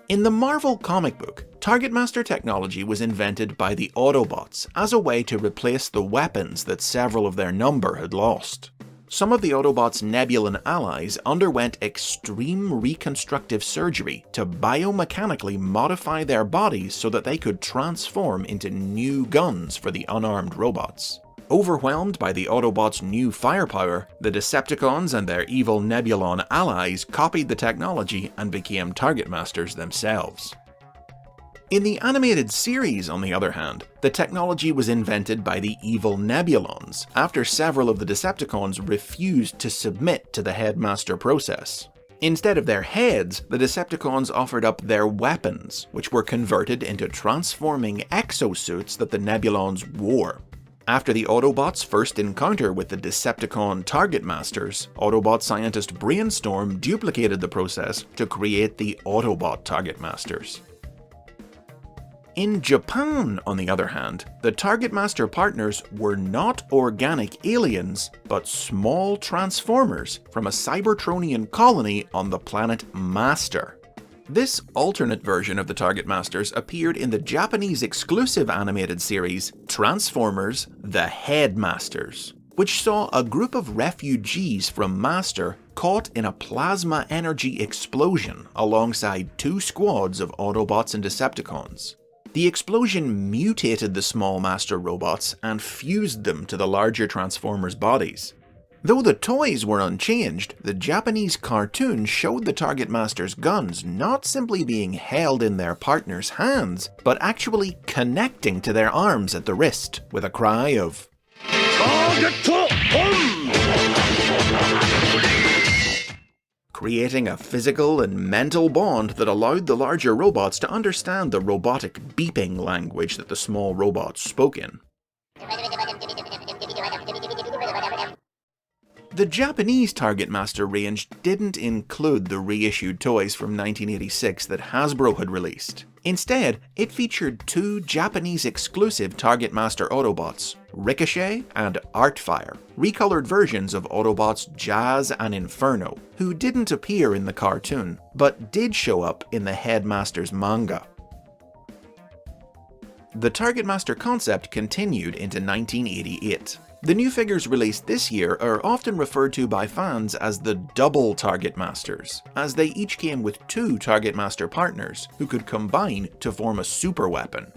A: In the Marvel comic book, Target Master technology was invented by the Autobots as a way to replace the weapons that several of their number had lost. Some of the Autobots' Nebulan allies underwent extreme reconstructive surgery to biomechanically modify their bodies so that they could transform into new guns for the unarmed robots. Overwhelmed by the Autobots' new firepower, the Decepticons and their evil Nebulon allies copied the technology and became Target Masters themselves. In the animated series, on the other hand, the technology was invented by the evil Nebulons after several of the Decepticons refused to submit to the Headmaster process. Instead of their heads, the Decepticons offered up their weapons, which were converted into transforming exosuits that the Nebulons wore. After the Autobots' first encounter with the Decepticon Target Masters, Autobot scientist Brainstorm duplicated the process to create the Autobot Target Masters. In Japan, on the other hand, the Target Master partners were not organic aliens, but small transformers from a Cybertronian colony on the planet Master. This alternate version of the Target Masters appeared in the Japanese exclusive animated series Transformers: The Headmasters, which saw a group of refugees from Master caught in a plasma energy explosion alongside two squads of Autobots and Decepticons. The explosion mutated the small Master robots and fused them to the larger Transformers' bodies. Though the toys were unchanged, the Japanese cartoon showed the Target Master's guns not simply being held in their partner's hands, but actually connecting to their arms at the wrist, with a cry of "Target on!" creating a physical and mental bond that allowed the larger robots to understand the robotic beeping language that the small robots spoke in. The Japanese Target Master range didn't include the reissued toys from 1986 that Hasbro had released. Instead, it featured two Japanese-exclusive Target Master Autobots, Ricochet and Artfire, recolored versions of Autobots Jazz and Inferno, who didn't appear in the cartoon, but did show up in the Headmaster's manga. The Target Master concept continued into 1988. The new figures released this year are often referred to by fans as the double Target Masters, as they each came with two Target Master partners who could combine to form a super weapon.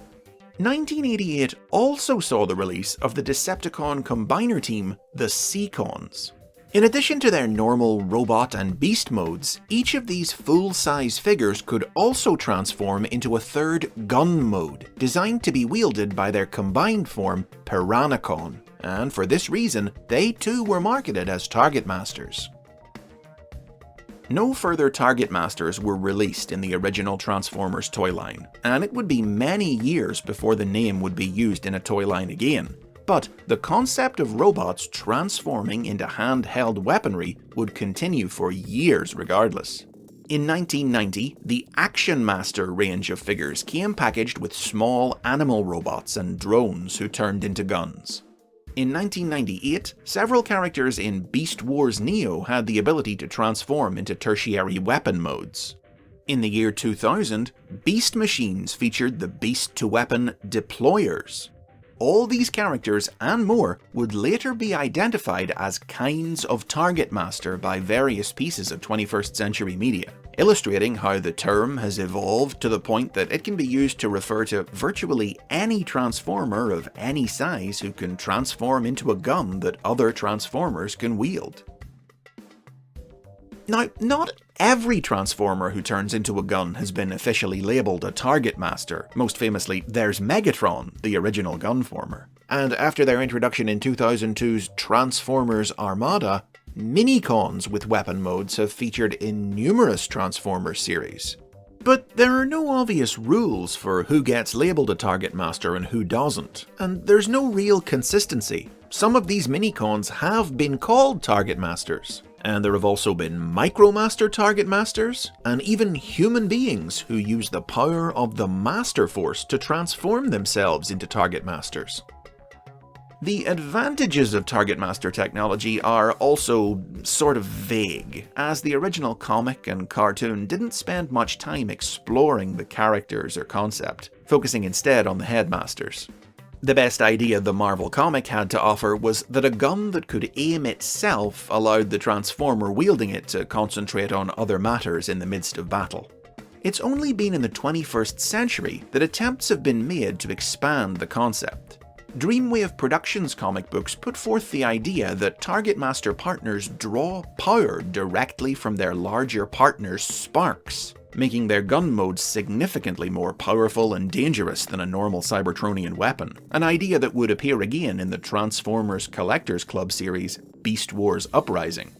A: 1988 also saw the release of the Decepticon combiner team, the Seacons. In addition to their normal robot and beast modes, each of these full-size figures could also transform into a third gun mode, designed to be wielded by their combined form, Piranacon, and for this reason, they too were marketed as Target Masters. No further Target Masters were released in the original Transformers toy line, and it would be many years before the name would be used in a toy line again. But the concept of robots transforming into handheld weaponry would continue for years regardless. In 1990, the Action Master range of figures came packaged with small animal robots and drones who turned into guns. In 1998, several characters in Beast Wars Neo had the ability to transform into tertiary weapon modes. In the year 2000, Beast Machines featured the Beast-to-Weapon Deployers. All these characters and more would later be identified as kinds of Target Master by various pieces of 21st century media, illustrating how the term has evolved to the point that it can be used to refer to virtually any transformer of any size who can transform into a gun that other transformers can wield. Now, not every transformer who turns into a gun has been officially labelled a Target Master. Most famously, there's Megatron, the original gunformer. And after their introduction in 2002's Transformers Armada, Minicons with weapon modes have featured in numerous Transformers series. But there are no obvious rules for who gets labelled a Target Master and who doesn't, and there's no real consistency. Some of these Minicons have been called Target Masters, and there have also been Micromaster Target Masters, and even human beings who use the power of the Master Force to transform themselves into Target Masters. The advantages of Target Master technology are also sort of vague, as the original comic and cartoon didn't spend much time exploring the characters or concept, focusing instead on the headmasters. The best idea the Marvel comic had to offer was that a gun that could aim itself allowed the Transformer wielding it to concentrate on other matters in the midst of battle. It's only been in the 21st century that attempts have been made to expand the concept. Dreamwave Productions comic books put forth the idea that Target Master partners draw power directly from their larger partners' sparks, making their gun modes significantly more powerful and dangerous than a normal Cybertronian weapon, an idea that would appear again in the Transformers Collectors Club series Beast Wars Uprising.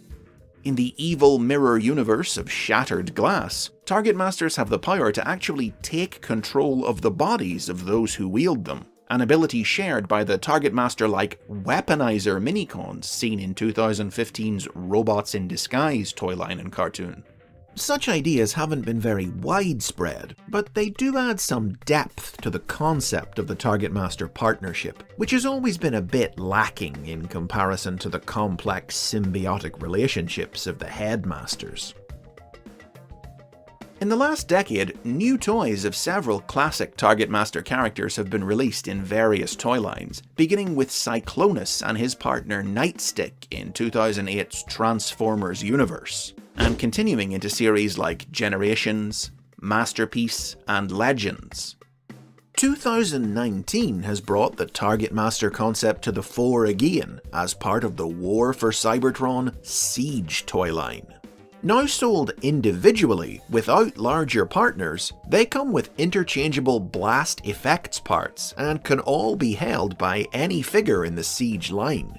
A: In the evil mirror universe of Shattered Glass, Target Masters have the power to actually take control of the bodies of those who wield them, an ability shared by the Target Master-like Weaponizer Minicons seen in 2015's Robots in Disguise toyline and cartoon. Such ideas haven't been very widespread, but they do add some depth to the concept of the Target Master partnership, which has always been a bit lacking in comparison to the complex symbiotic relationships of the Headmasters. In the last decade, new toys of several classic Target Master characters have been released in various toy lines, beginning with Cyclonus and his partner Nightstick in 2008's Transformers Universe, and continuing into series like Generations, Masterpiece, and Legends. 2019 has brought the Target Master concept to the fore again as part of the War for Cybertron Siege toy line. Now sold individually, without larger partners, they come with interchangeable blast effects parts and can all be held by any figure in the Siege line.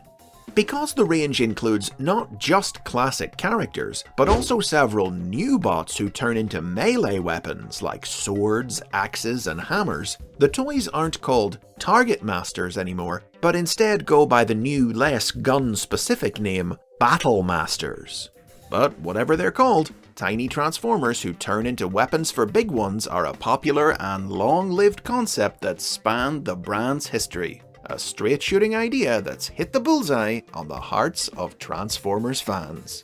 A: Because the range includes not just classic characters, but also several new bots who turn into melee weapons like swords, axes, and hammers, the toys aren't called Target Masters anymore, but instead go by the new, less gun-specific name Battle Masters. But whatever they're called, tiny transformers who turn into weapons for big ones are a popular and long-lived concept that spanned the brand's history. A straight-shooting idea that's hit the bullseye on the hearts of Transformers fans.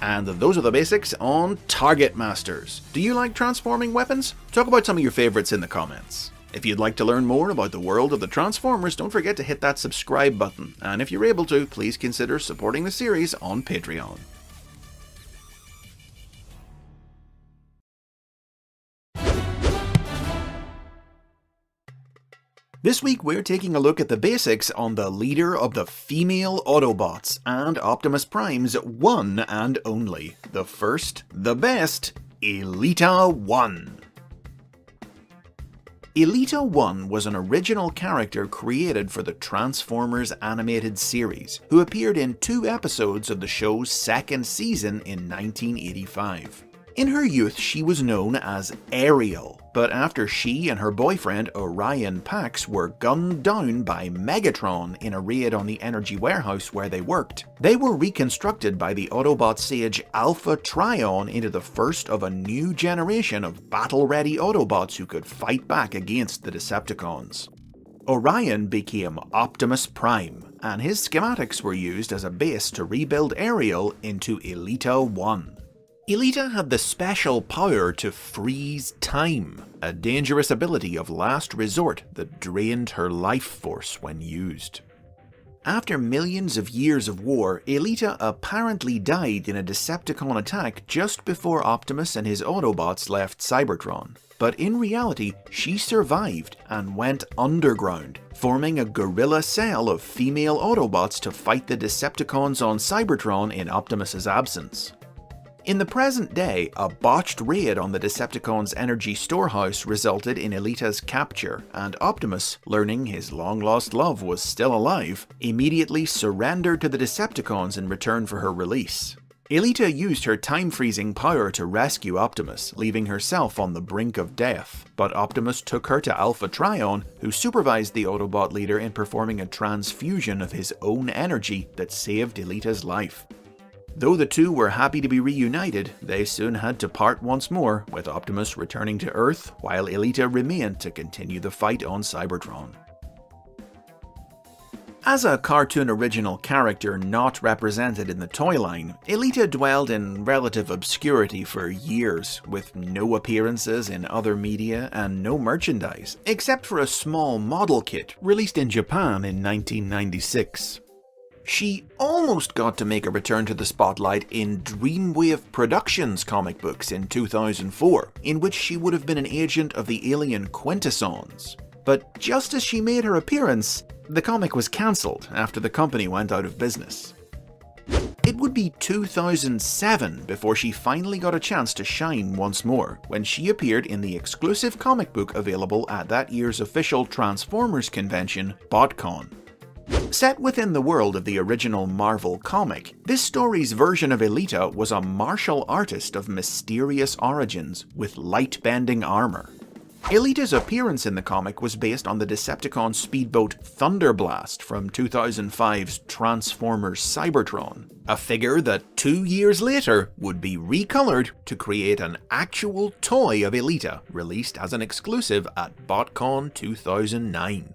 A: And those are the basics on Target Masters. Do you like transforming weapons? Talk about some of your favorites in the comments. If you'd like to learn more about the world of the Transformers, don't forget to hit that subscribe button, and if you're able to, please consider supporting the series on Patreon. This week we're taking a look at the basics on the leader of the female Autobots and Optimus Prime's one and only, the first, the best, Elita 1. Elita 1 was an original character created for the Transformers animated series, who appeared in 2 episodes of the show's second season in 1985. In her youth, she was known as Ariel, but after she and her boyfriend Orion Pax were gunned down by Megatron in a raid on the energy warehouse where they worked, they were reconstructed by the Autobot sage Alpha Trion into the first of a new generation of battle-ready Autobots who could fight back against the Decepticons. Orion became Optimus Prime, and his schematics were used as a base to rebuild Ariel into Elita 1. Elita had the special power to freeze time, a dangerous ability of last resort that drained her life force when used. After millions of years of war, Elita apparently died in a Decepticon attack just before Optimus and his Autobots left Cybertron. But in reality, she survived and went underground, forming a guerrilla cell of female Autobots to fight the Decepticons on Cybertron in Optimus's absence. In the present day, a botched raid on the Decepticons' energy storehouse resulted in Elita's capture, and Optimus, learning his long-lost love was still alive, immediately surrendered to the Decepticons in return for her release. Elita used her time-freezing power to rescue Optimus, leaving herself on the brink of death, but Optimus took her to Alpha Trion, who supervised the Autobot leader in performing a transfusion of his own energy that saved Elita's life. Though the two were happy to be reunited, they soon had to part once more, with Optimus returning to Earth while Elita remained to continue the fight on Cybertron. As a cartoon original character not represented in the toy line, Elita dwelled in relative obscurity for years, with no appearances in other media and no merchandise, except for a small model kit released in Japan in 1996. She almost got to make a return to the spotlight in Dreamwave Productions comic books in 2004, in which she would have been an agent of the alien Quintessons. But just as she made her appearance, the comic was cancelled after the company went out of business. It would be 2007 before she finally got a chance to shine once more, when she appeared in the exclusive comic book available at that year's official Transformers convention, BotCon. Set within the world of the original Marvel comic, this story's version of Elita was a martial artist of mysterious origins with light-bending armor. Elita's appearance in the comic was based on the Decepticon speedboat Thunderblast from 2005's Transformers Cybertron, a figure that 2 years later would be recolored to create an actual toy of Elita, released as an exclusive at BotCon 2009.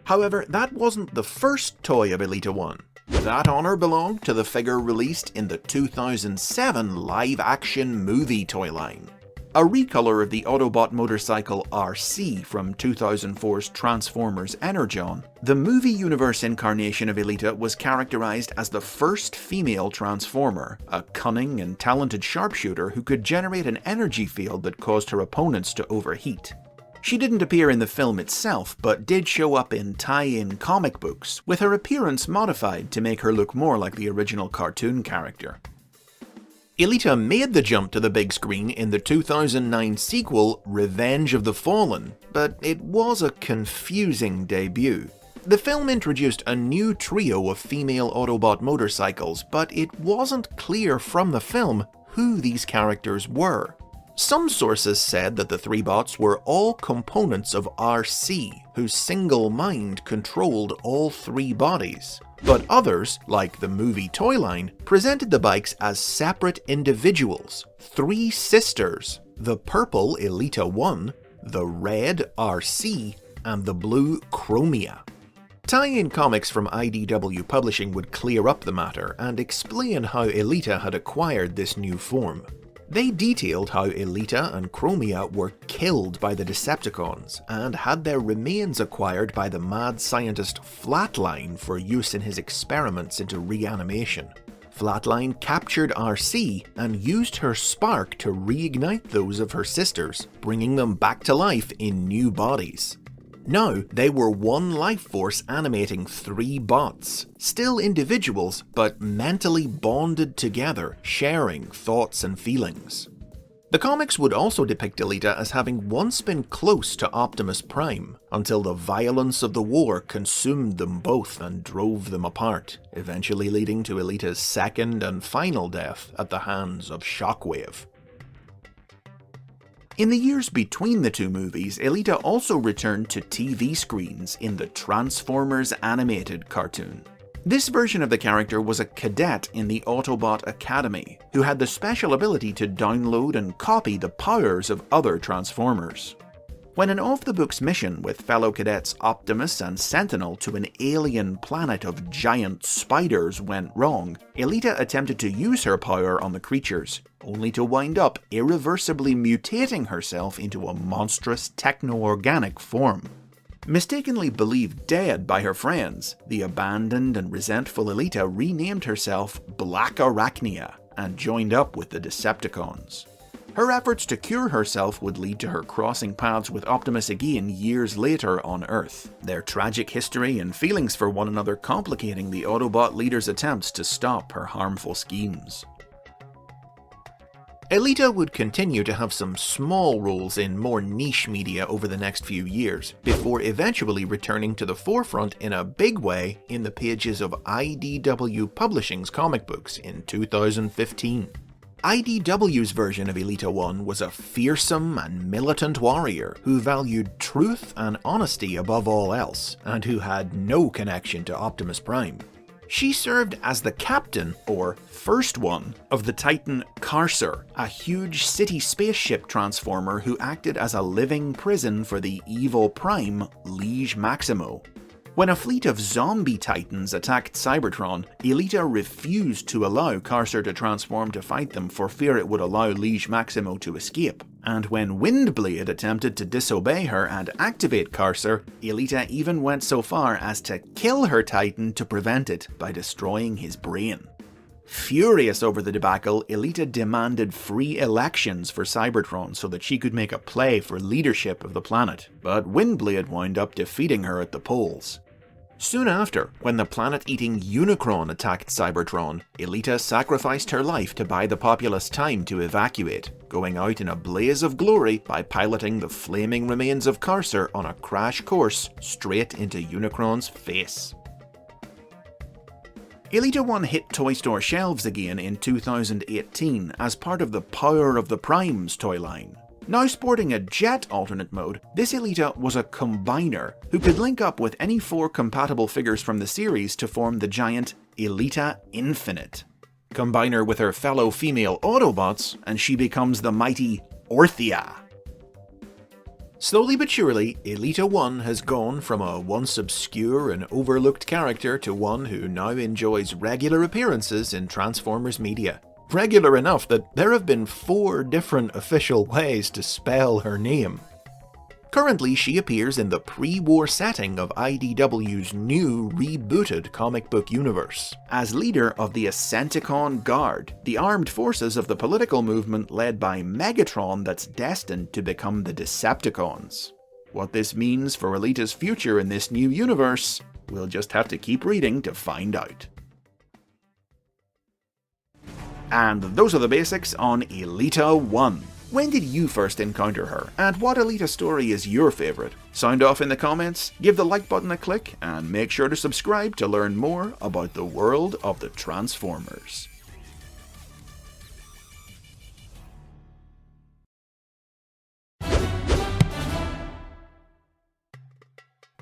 A: However, that wasn't the first toy of Elita 1. That honor belonged to the figure released in the 2007 live-action movie toy line. A recolor of the Autobot motorcycle RC from 2004's Transformers Energon, the movie universe incarnation of Elita was characterized as the first female Transformer, a cunning and talented sharpshooter who could generate an energy field that caused her opponents to overheat. She didn't appear in the film itself, but did show up in tie-in comic books, with her appearance modified to make her look more like the original cartoon character. Elita made the jump to the big screen in the 2009 sequel Revenge of the Fallen, but it was a confusing debut. The film introduced a new trio of female Autobot motorcycles, but it wasn't clear from the film who these characters were. Some sources said that the three bots were all components of RC, whose single mind controlled all three bodies. But others, like the movie toy line, presented the bikes as separate individuals, three sisters, the purple Elita 1, the red RC, and the blue Chromia. Tie-in comics from IDW Publishing would clear up the matter and explain how Elita had acquired this new form. They detailed how Elita and Chromia were killed by the Decepticons and had their remains acquired by the mad scientist Flatline for use in his experiments into reanimation. Flatline captured RC and used her spark to reignite those of her sisters, bringing them back to life in new bodies. Now, they were one life force animating three bots, still individuals, but mentally bonded together, sharing thoughts and feelings. The comics would also depict Elita as having once been close to Optimus Prime, until the violence of the war consumed them both and drove them apart, eventually leading to Elita's second and final death at the hands of Shockwave. In the years between the two movies, Elita also returned to TV screens in the Transformers animated cartoon. This version of the character was a cadet in the Autobot Academy, who had the special ability to download and copy the powers of other Transformers. When an off-the-books mission with fellow cadets Optimus and Sentinel to an alien planet of giant spiders went wrong, Elita attempted to use her power on the creatures, only to wind up irreversibly mutating herself into a monstrous techno-organic form. Mistakenly believed dead by her friends, the abandoned and resentful Elita renamed herself Black Arachnia and joined up with the Decepticons. Her efforts to cure herself would lead to her crossing paths with Optimus again years later on Earth, their tragic history and feelings for one another complicating the Autobot leader's attempts to stop her harmful schemes. Elita would continue to have some small roles in more niche media over the next few years, before eventually returning to the forefront in a big way in the pages of IDW Publishing's comic books in 2015. IDW's version of Elita 1 was a fearsome and militant warrior who valued truth and honesty above all else, and who had no connection to Optimus Prime. She served as the captain, or first one, of the Titan Carcer, a huge city spaceship transformer who acted as a living prison for the evil Prime, Liege Maximo. When a fleet of zombie titans attacked Cybertron, Elita refused to allow Carcer to transform to fight them for fear it would allow Liege Maximo to escape. And when Windblade attempted to disobey her and activate Carcer, Elita even went so far as to kill her titan to prevent it by destroying his brain. Furious over the debacle, Elita demanded free elections for Cybertron so that she could make a play for leadership of the planet, but Windblade wound up defeating her at the polls. Soon after, when the planet-eating Unicron attacked Cybertron, Elita sacrificed her life to buy the populace time to evacuate, going out in a blaze of glory by piloting the flaming remains of Carcer on a crash course straight into Unicron's face. Elita 1 hit toy store shelves again in 2018 as part of the Power of the Primes toy line. Now sporting a jet alternate mode, this Elita was a combiner who could link up with any 4 compatible figures from the series to form the giant Elita Infinite. Combine her with her fellow female Autobots, and she becomes the mighty Orthia. Slowly but surely, Elita 1 has gone from a once obscure and overlooked character to one who now enjoys regular appearances in Transformers media. Regular enough that there have been 4 different official ways to spell her name. Currently, she appears in the pre-war setting of IDW's new, rebooted comic book universe, as leader of the Ascenticon Guard, the armed forces of the political movement led by Megatron that's destined to become the Decepticons. What this means for Elita's future in this new universe, we'll just have to keep reading to find out. And those are the basics on Elita 1. When did you first encounter her, and what Elita story is your favourite? Sound off in the comments, give the like button a click, and make sure to subscribe to learn more about the world of the Transformers.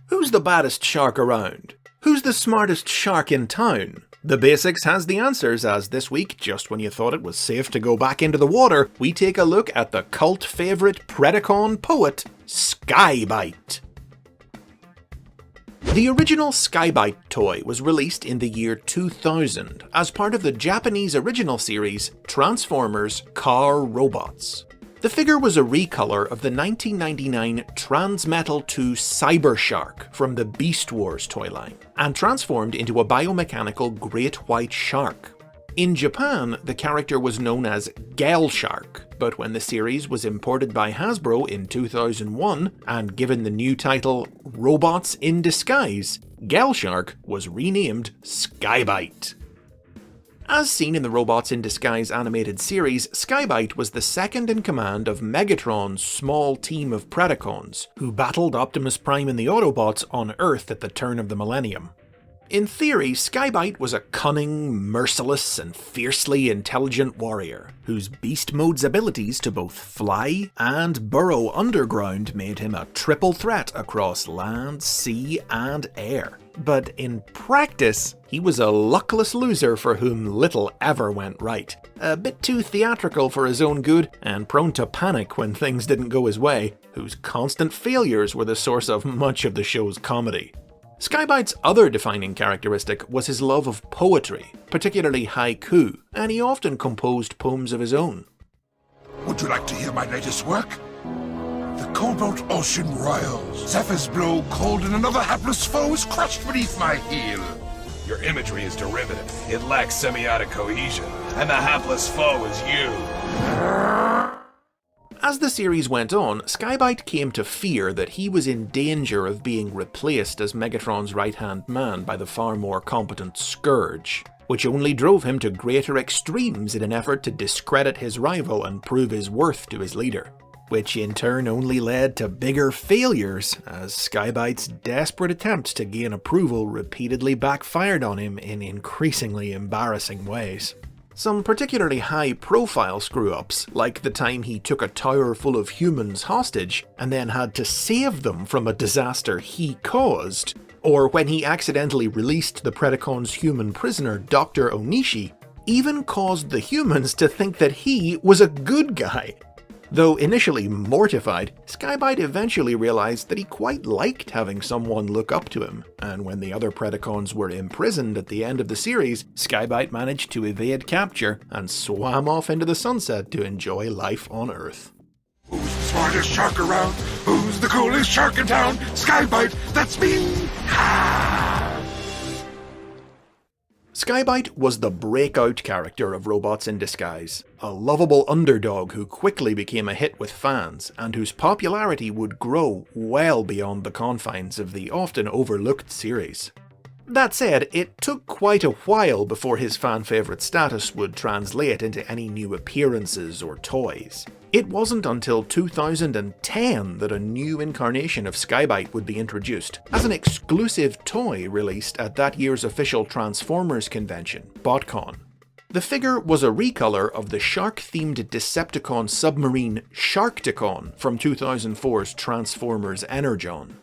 A: Who's the baddest shark around? Who's the smartest shark in town? The Basics has the answers, as this week, just when you thought it was safe to go back into the water, we take a look at the cult favourite Predacon poet, Skybite. The original Skybite toy was released in the year 2000 as part of the Japanese original series Transformers Car Robots. The figure was a recolor of the 1999 Transmetal 2 Cyber Shark from the Beast Wars toy line, and transformed into a biomechanical great white shark. In Japan, the character was known as Gel Shark, but when the series was imported by Hasbro in 2001 and given the new title Robots in Disguise, Gel Shark was renamed Skybite. As seen in the Robots in Disguise animated series, Skybite was the second in command of Megatron's small team of Predacons, who battled Optimus Prime and the Autobots on Earth at the turn of the millennium. In theory, Skybite was a cunning, merciless, and fiercely intelligent warrior, whose beast mode's abilities to both fly and burrow underground made him a triple threat across land, sea, and air. But in practice, he was a luckless loser for whom little ever went right. A bit too theatrical for his own good, and prone to panic when things didn't go his way, whose constant failures were the source of much of the show's comedy. Skybite's other defining characteristic was his love of poetry, particularly haiku, and he often composed poems of his own.
G: Would you like to hear my latest work? The cobalt ocean roils. Zephyrs blow cold and another hapless foe is crushed beneath my heel.
E: Your imagery is derivative. It lacks semiotic cohesion, and the hapless foe is you.
A: As the series went on, Skybite came to fear that he was in danger of being replaced as Megatron's right-hand man by the far more competent Scourge, which only drove him to greater extremes in an effort to discredit his rival and prove his worth to his leader, which in turn only led to bigger failures, as Skybite's desperate attempts to gain approval repeatedly backfired on him in increasingly embarrassing ways. Some particularly high-profile screw-ups, like the time he took a tower full of humans hostage and then had to save them from a disaster he caused, or when he accidentally released the Predacon's human prisoner Dr. Onishi, even caused the humans to think that he was a good guy. Though initially mortified, Skybite eventually realized that he quite liked having someone look up to him, and when the other Predacons were imprisoned at the end of the series, Skybite managed to evade capture and swam off into the sunset to enjoy life on Earth.
G: Who's the smartest shark around? Who's the coolest shark in town? Skybite, that's me!
A: Skybite was the breakout character of Robots in Disguise, a lovable underdog who quickly became a hit with fans, and whose popularity would grow well beyond the confines of the often overlooked series. That said, it took quite a while before his fan-favourite status would translate into any new appearances or toys. It wasn't until 2010 that a new incarnation of Skybite would be introduced, as an exclusive toy released at that year's official Transformers convention, BotCon. The figure was a recolor of the shark-themed Decepticon submarine Sharkticon from 2004's Transformers Energon.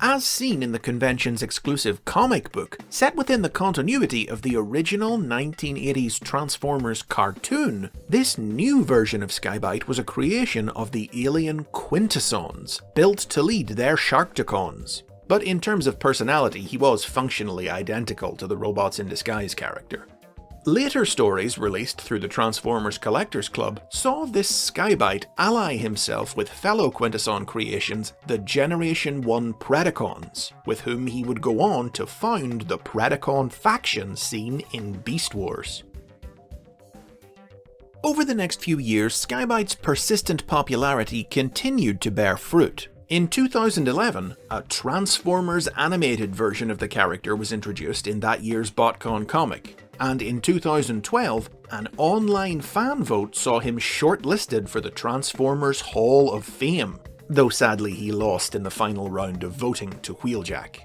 A: As seen in the convention's exclusive comic book, set within the continuity of the original 1980s Transformers cartoon, this new version of Skybite was a creation of the alien Quintessons, built to lead their Sharkticons. But in terms of personality, he was functionally identical to the Robots in Disguise character. Later stories released through the Transformers Collectors Club saw this Skybite ally himself with fellow Quintesson creations, the Generation 1 Predacons, with whom he would go on to found the Predacon faction seen in Beast Wars. Over the next few years, Skybite's persistent popularity continued to bear fruit. In 2011, a Transformers animated version of the character was introduced in that year's BotCon comic, and in 2012, an online fan vote saw him shortlisted for the Transformers Hall of Fame, though sadly he lost in the final round of voting to Wheeljack.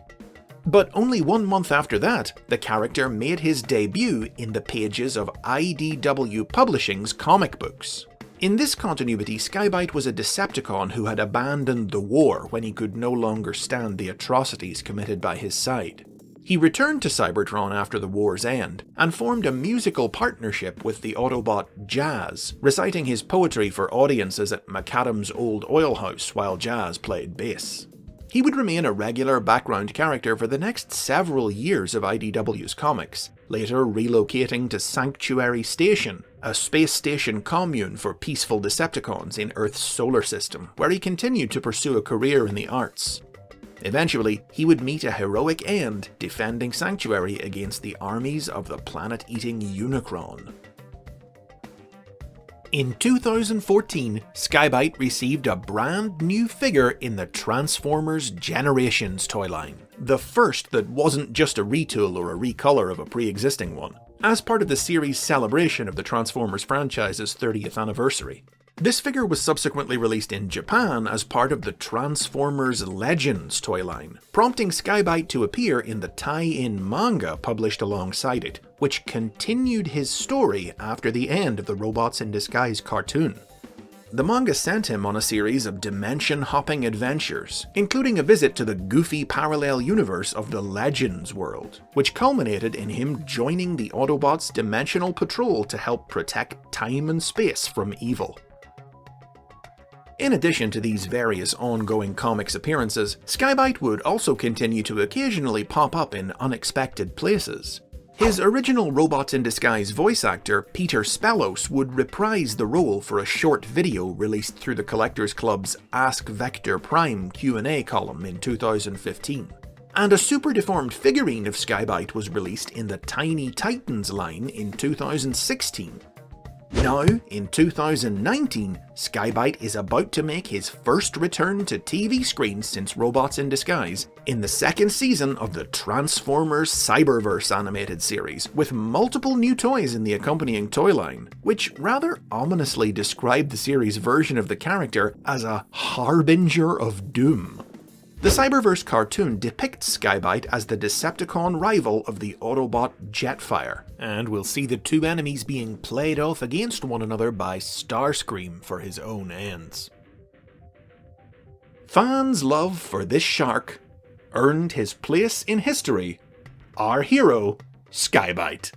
A: But only 1 month after that, the character made his debut in the pages of IDW Publishing's comic books. In this continuity, Skybite was a Decepticon who had abandoned the war when he could no longer stand the atrocities committed by his side. He returned to Cybertron after the war's end, and formed a musical partnership with the Autobot Jazz, reciting his poetry for audiences at McAdam's old oil house while Jazz played bass. He would remain a regular background character for the next several years of IDW's comics, later relocating to Sanctuary Station, a space station commune for peaceful Decepticons in Earth's solar system, where he continued to pursue a career in the arts. Eventually, he would meet a heroic end defending Sanctuary against the armies of the planet-eating Unicron. In 2014, Skybite received a brand new figure in the Transformers Generations toy line, the first that wasn't just a retool or a recolor of a pre-existing one, as part of the series' celebration of the Transformers franchise's 30th anniversary. This figure was subsequently released in Japan as part of the Transformers Legends toy line, prompting Sky-Byte to appear in the tie-in manga published alongside it, which continued his story after the end of the Robots in Disguise cartoon. The manga sent him on a series of dimension-hopping adventures, including a visit to the goofy parallel universe of the Legends world, which culminated in him joining the Autobots' Dimensional Patrol to help protect time and space from evil. In addition to these various ongoing comics appearances, Sky-Byte would also continue to occasionally pop up in unexpected places. His original Robots in Disguise voice actor, Peter Spellos, would reprise the role for a short video released through the Collectors Club's Ask Vector Prime Q&A column in 2015. And a super deformed figurine of Sky-Byte was released in the Tiny Titans line in 2016. Now, in 2019, Sky-Byte is about to make his first return to TV screens since Robots in Disguise in the second season of the Transformers Cyberverse animated series, with multiple new toys in the accompanying toy line, which rather ominously describe the series' version of the character as a harbinger of doom. The Cyberverse cartoon depicts Sky-Byte as the Decepticon rival of the Autobot Jetfire, and we'll see the two enemies being played off against one another by Starscream for his own ends. Fans' love for this shark earned his place in history, our hero, Sky-Byte.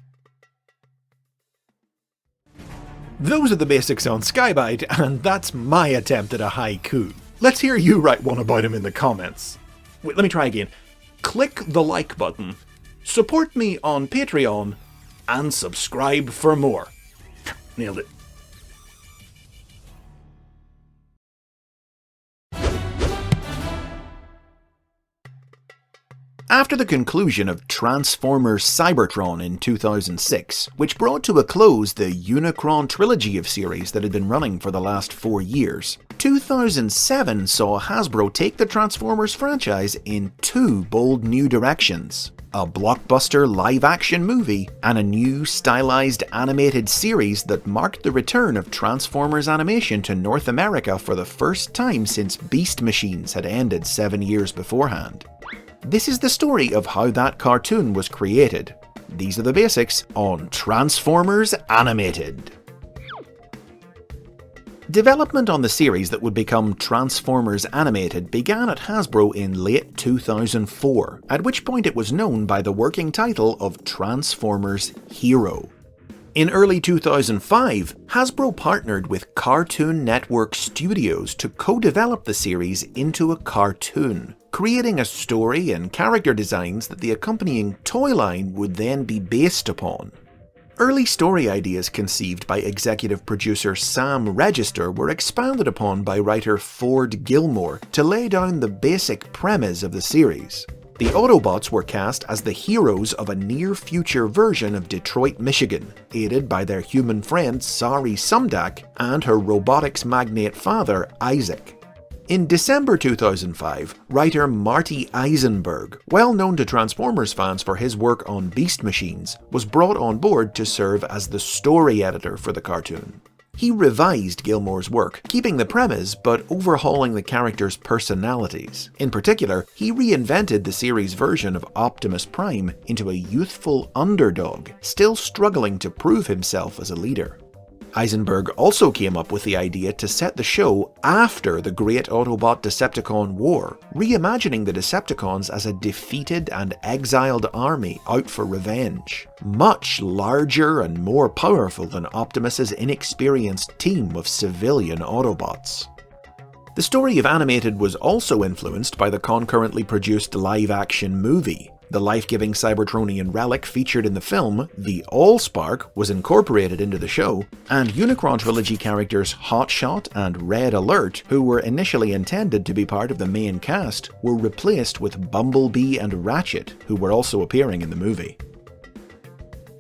A: Those are the basics on Sky-Byte, and that's my attempt at a haiku. Let's hear you write one about him in the comments. Wait, let me try again. Click the like button, support me on Patreon, and subscribe for more. Nailed it. After the conclusion of Transformers Cybertron in 2006, which brought to a close the Unicron trilogy of series that had been running for the last 4 years, 2007 saw Hasbro take the Transformers franchise in two bold new directions: a blockbuster live-action movie and a new stylized animated series that marked the return of Transformers animation to North America for the first time since Beast Machines had ended 7 years beforehand. This is the story of how that cartoon was created. These are the basics on Transformers Animated. Development on the series that would become Transformers Animated began at Hasbro in late 2004, at which point it was known by the working title of Transformers Hero. In early 2005, Hasbro partnered with Cartoon Network Studios to co-develop the series into a cartoon, creating a story and character designs that the accompanying toy line would then be based upon. Early story ideas conceived by executive producer Sam Register were expounded upon by writer Ford Gilmore to lay down the basic premise of the series. The Autobots were cast as the heroes of a near-future version of Detroit, Michigan, aided by their human friend Sari Sumdak and her robotics magnate father, Isaac. In December 2005, writer Marty Eisenberg, well known to Transformers fans for his work on Beast Machines, was brought on board to serve as the story editor for the cartoon. He revised Gilmore's work, keeping the premise but overhauling the characters' personalities. In particular, he reinvented the series' version of Optimus Prime into a youthful underdog, still struggling to prove himself as a leader. Eisenberg also came up with the idea to set the show after the Great Autobot Decepticon War, reimagining the Decepticons as a defeated and exiled army out for revenge, much larger and more powerful than Optimus's inexperienced team of civilian Autobots. The story of Animated was also influenced by the concurrently produced live-action movie. The life-giving Cybertronian relic featured in the film, the Allspark, was incorporated into the show, and Unicron trilogy characters Hotshot and Red Alert, who were initially intended to be part of the main cast, were replaced with Bumblebee and Ratchet, who were also appearing in the movie.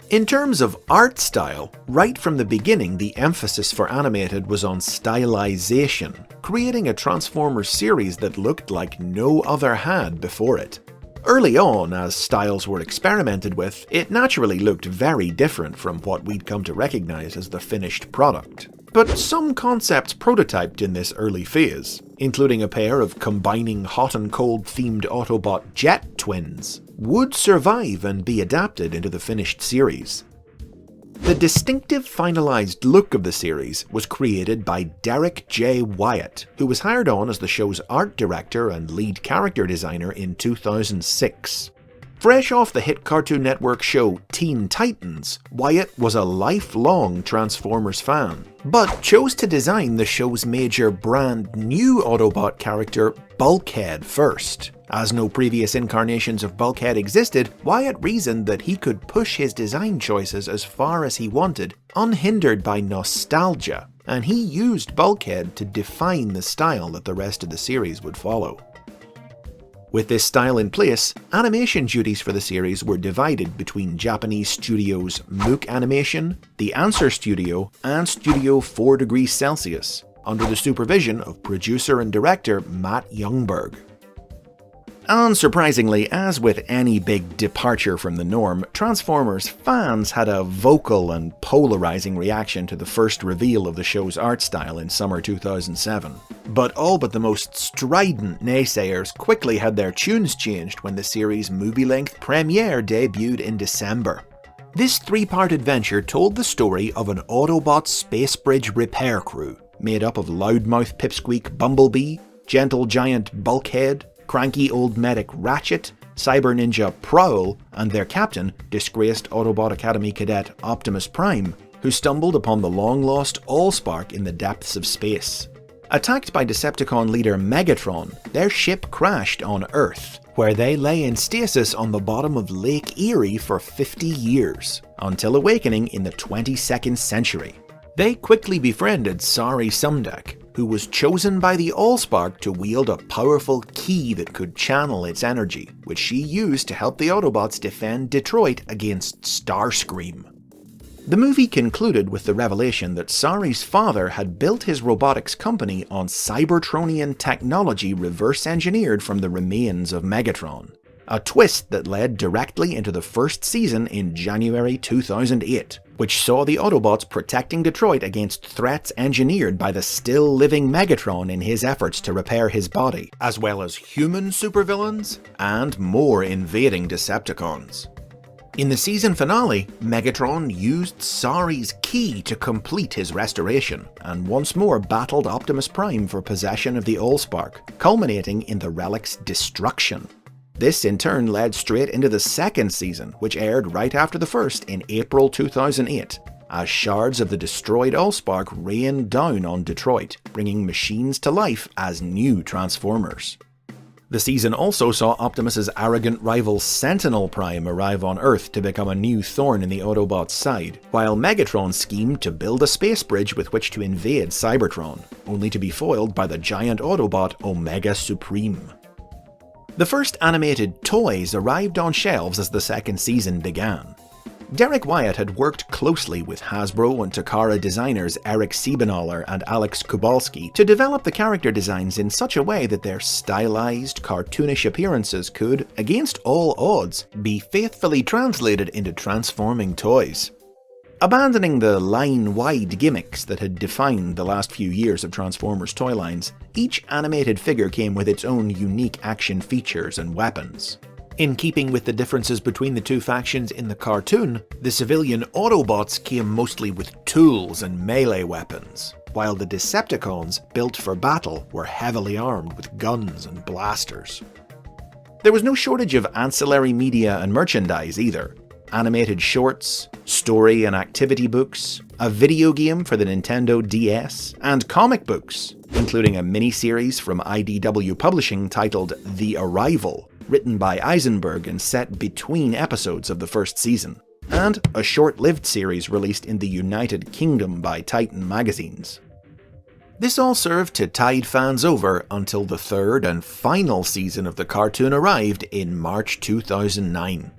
A: In terms of art style, right from the beginning the emphasis for Animated was on stylization, creating a Transformers series that looked like no other had before it. Early on, as styles were experimented with, it naturally looked very different from what we'd come to recognise as the finished product. But some concepts prototyped in this early phase, including a pair of combining hot and cold themed Autobot jet twins, would survive and be adapted into the finished series. The distinctive finalized look of the series was created by Derek J. Wyatt, who was hired on as the show's art director and lead character designer in 2006. Fresh off the hit Cartoon Network show Teen Titans, Wyatt was a lifelong Transformers fan, but chose to design the show's major brand new Autobot character, Bulkhead, first. As no previous incarnations of Bulkhead existed, Wyatt reasoned that he could push his design choices as far as he wanted, unhindered by nostalgia, and he used Bulkhead to define the style that the rest of the series would follow. With this style in place, animation duties for the series were divided between Japanese studios Mook Animation, The Answer Studio, and Studio 4 Degrees Celsius, under the supervision of producer and director Matt Youngberg. Unsurprisingly, as with any big departure from the norm, Transformers fans had a vocal and polarizing reaction to the first reveal of the show's art style in summer 2007. But all but the most strident naysayers quickly had their tunes changed when the series' movie-length premiere debuted in December. This three-part adventure told the story of an Autobot space bridge repair crew, made up of loudmouth pipsqueak Bumblebee, gentle giant Bulkhead, cranky old medic Ratchet, cyber ninja Prowl, and their captain, disgraced Autobot Academy cadet Optimus Prime, who stumbled upon the long-lost Allspark in the depths of space. Attacked by Decepticon leader Megatron, their ship crashed on Earth, where they lay in stasis on the bottom of Lake Erie for 50 years, until awakening in the 22nd century. They quickly befriended Sari Sumdak, who was chosen by the Allspark to wield a powerful key that could channel its energy, which she used to help the Autobots defend Detroit against Starscream. The movie concluded with the revelation that Sari's father had built his robotics company on Cybertronian technology reverse-engineered from the remains of Megatron, a twist that led directly into the first season in January 2008, which saw the Autobots protecting Detroit against threats engineered by the still-living Megatron in his efforts to repair his body, as well as human supervillains and more invading Decepticons. In the season finale, Megatron used Sari's key to complete his restoration, and once more battled Optimus Prime for possession of the Allspark, culminating in the relic's destruction. This in turn led straight into the second season, which aired right after the first in April 2008, as shards of the destroyed Allspark rained down on Detroit, bringing machines to life as new Transformers. The season also saw Optimus's arrogant rival Sentinel Prime arrive on Earth to become a new thorn in the Autobots' side, while Megatron schemed to build a space bridge with which to invade Cybertron, only to be foiled by the giant Autobot Omega Supreme. The first animated toys arrived on shelves as the second season began. Derek Wyatt had worked closely with Hasbro and Takara designers Eric Siebenaler and Alex Kubalski to develop the character designs in such a way that their stylized, cartoonish appearances could, against all odds, be faithfully translated into transforming toys. Abandoning the line-wide gimmicks that had defined the last few years of Transformers toy lines, each animated figure came with its own unique action features and weapons. In keeping with the differences between the two factions in the cartoon, the civilian Autobots came mostly with tools and melee weapons, while the Decepticons, built for battle, were heavily armed with guns and blasters. There was no shortage of ancillary media and merchandise either. Animated shorts, story and activity books, a video game for the Nintendo DS, and comic books, including a mini-series from IDW Publishing titled The Arrival, written by Eisenberg and set between episodes of the first season, and a short-lived series released in the United Kingdom by Titan Magazines. This all served to tide fans over until the third and final season of the cartoon arrived in March 2009.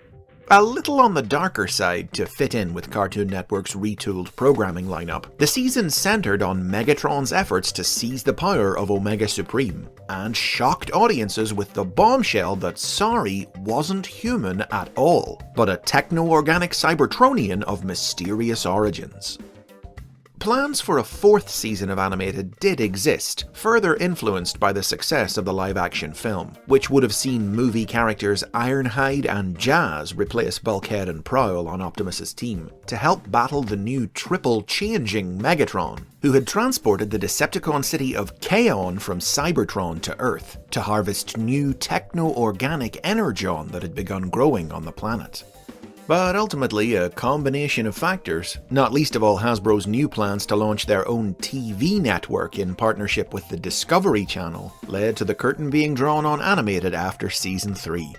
A: A little on the darker side to fit in with Cartoon Network's retooled programming lineup, the season centered on Megatron's efforts to seize the power of Omega Supreme, and shocked audiences with the bombshell that Sari wasn't human at all, but a techno-organic Cybertronian of mysterious origins. Plans for a 4th season of Animated did exist, further influenced by the success of the live-action film, which would have seen movie characters Ironhide and Jazz replace Bulkhead and Prowl on Optimus's team, to help battle the new triple-changing Megatron, who had transported the Decepticon city of Kaon from Cybertron to Earth, to harvest new techno-organic energon that had begun growing on the planet. But ultimately, a combination of factors, not least of all Hasbro's new plans to launch their own TV network in partnership with the Discovery Channel, led to the curtain being drawn on Animated after Season 3.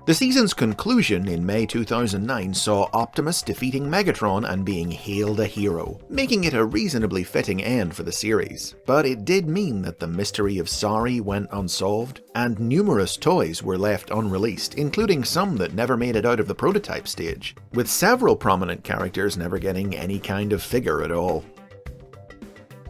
A: The season's conclusion in May 2009 saw Optimus defeating Megatron and being hailed a hero, making it a reasonably fitting end for the series. But it did mean that the mystery of Sari went unsolved, and numerous toys were left unreleased, including some that never made it out of the prototype stage, with several prominent characters never getting any kind of figure at all.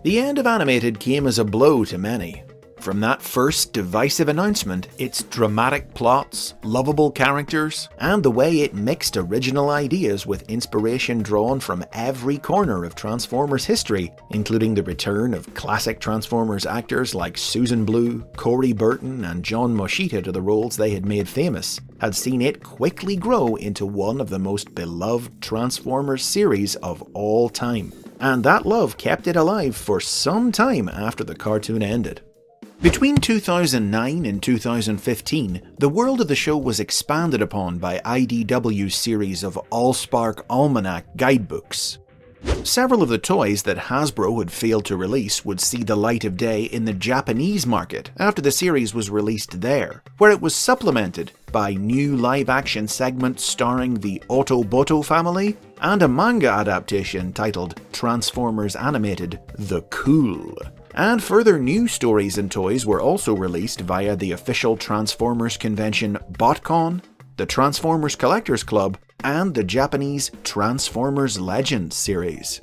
A: The end of Animated came as a blow to many. From that first divisive announcement, its dramatic plots, lovable characters, and the way it mixed original ideas with inspiration drawn from every corner of Transformers history, including the return of classic Transformers actors like Susan Blue, Corey Burton, and John Moshita to the roles they had made famous, had seen it quickly grow into one of the most beloved Transformers series of all time. And that love kept it alive for some time after the cartoon ended. Between 2009 and 2015, the world of the show was expanded upon by IDW's series of Allspark Almanac guidebooks. Several of the toys that Hasbro had failed to release would see the light of day in the Japanese market after the series was released there, where it was supplemented by new live-action segments starring the Autoboto family and a manga adaptation titled Transformers Animated: The Cool. And further new stories and toys were also released via the official Transformers convention BotCon, the Transformers Collectors Club, and the Japanese Transformers Legends series.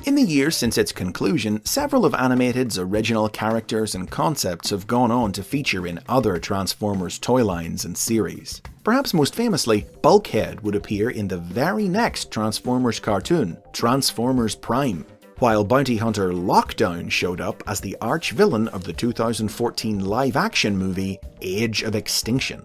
A: In the years since its conclusion, several of Animated's original characters and concepts have gone on to feature in other Transformers toy lines and series. Perhaps most famously, Bulkhead would appear in the very next Transformers cartoon, Transformers Prime, while bounty hunter Lockdown showed up as the arch-villain of the 2014 live-action movie Age of Extinction.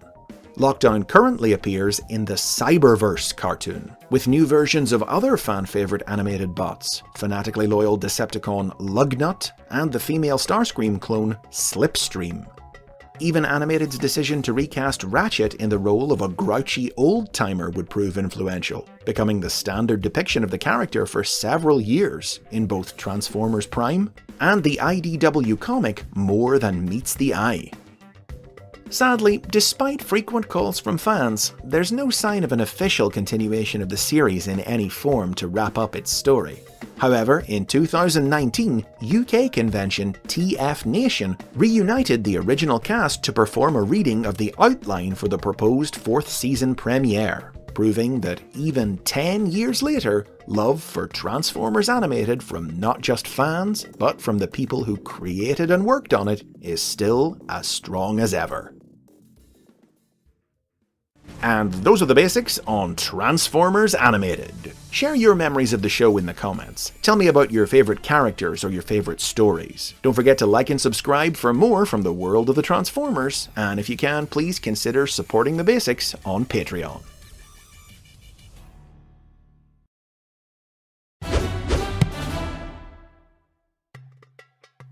A: Lockdown currently appears in the Cyberverse cartoon, with new versions of other fan-favourite animated bots, fanatically loyal Decepticon Lugnut and the female Starscream clone Slipstream. Even Animated's decision to recast Ratchet in the role of a grouchy old-timer would prove influential, becoming the standard depiction of the character for several years in both Transformers Prime and the IDW comic More Than Meets the Eye. Sadly, despite frequent calls from fans, there's no sign of an official continuation of the series in any form to wrap up its story. However, in 2019, UK convention TF Nation reunited the original cast to perform a reading of the outline for the proposed 4th season premiere, proving that even 10 years later, love for Transformers Animated from not just fans, but from the people who created and worked on it is still as strong as ever. And those are the basics on Transformers Animated. Share your memories of the show in the comments. Tell me about your favourite characters or your favourite stories. Don't forget to like and subscribe for more from the world of the Transformers, and if you can, please consider supporting the basics on Patreon.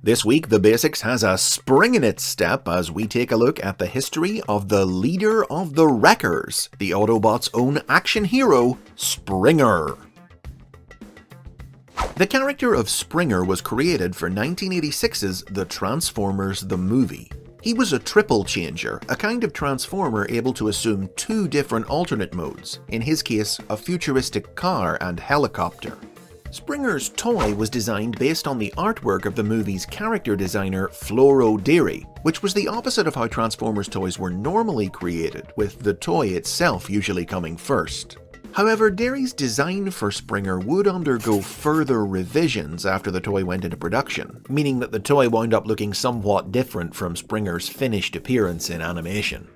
A: This week, The Basics has a spring in its step as we take a look at the history of the leader of the Wreckers, the Autobots' own action hero, Springer. The character of Springer was created for 1986's The Transformers the Movie. He was a triple changer, a kind of transformer able to assume 2 different alternate modes, in his case a futuristic car and helicopter. Springer's toy was designed based on the artwork of the movie's character designer Floro Dery, which was the opposite of how Transformers toys were normally created, with the toy itself usually coming first. However, Dery's design for Springer would undergo further revisions after the toy went into production, meaning that the toy wound up looking somewhat different from Springer's finished appearance in animation.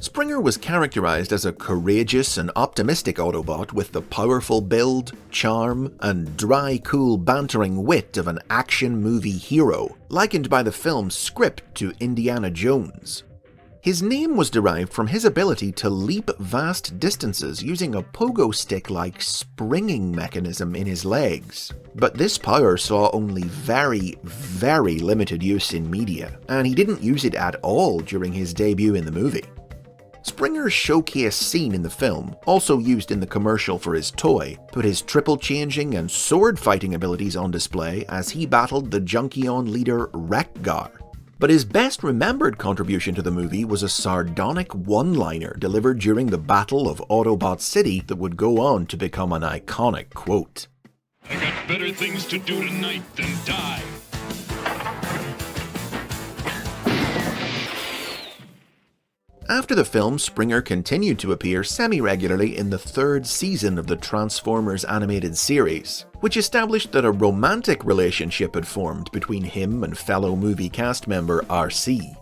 A: Springer was characterized as a courageous and optimistic Autobot with the powerful build, charm, and dry, cool, bantering wit of an action movie hero, likened by the film's script to Indiana Jones. His name was derived from his ability to leap vast distances using a pogo stick-like springing mechanism in his legs. But this power saw only very, very limited use in media, and he didn't use it at all during his debut in the movie. Springer's showcase scene in the film, also used in the commercial for his toy, put his triple-changing and sword-fighting abilities on display as he battled the Junkion leader Wreck-Gar. But his best remembered contribution to the movie was a sardonic one-liner delivered during the Battle of Autobot City that would go on to become an iconic quote.
K: I got better things to do tonight than die.
A: After the film, Springer continued to appear semi-regularly in the third season of the Transformers animated series, which established that a romantic relationship had formed between him and fellow movie cast member RC.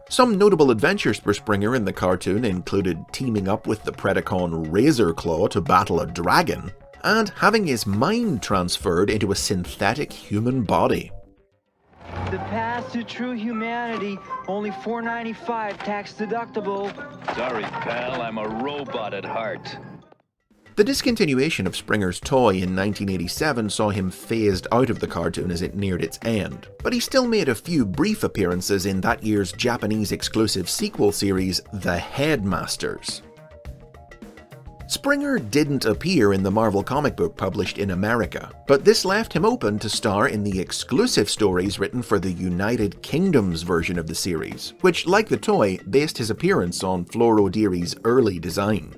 A: Some notable adventures for Springer in the cartoon included teaming up with the Predacon Razorclaw to battle a dragon, and having his mind transferred into a synthetic human body.
L: The path to true humanity, only $4.95 tax deductible.
F: Sorry, pal, I'm a robot at heart.
A: The discontinuation of Springer's toy in 1987 saw him phased out of the cartoon as it neared its end, but he still made a few brief appearances in that year's Japanese exclusive sequel series, The Headmasters. Springer didn't appear in the Marvel comic book published in America, but this left him open to star in the exclusive stories written for the United Kingdom's version of the series, which, like the toy, based his appearance on Floro Deary's early design.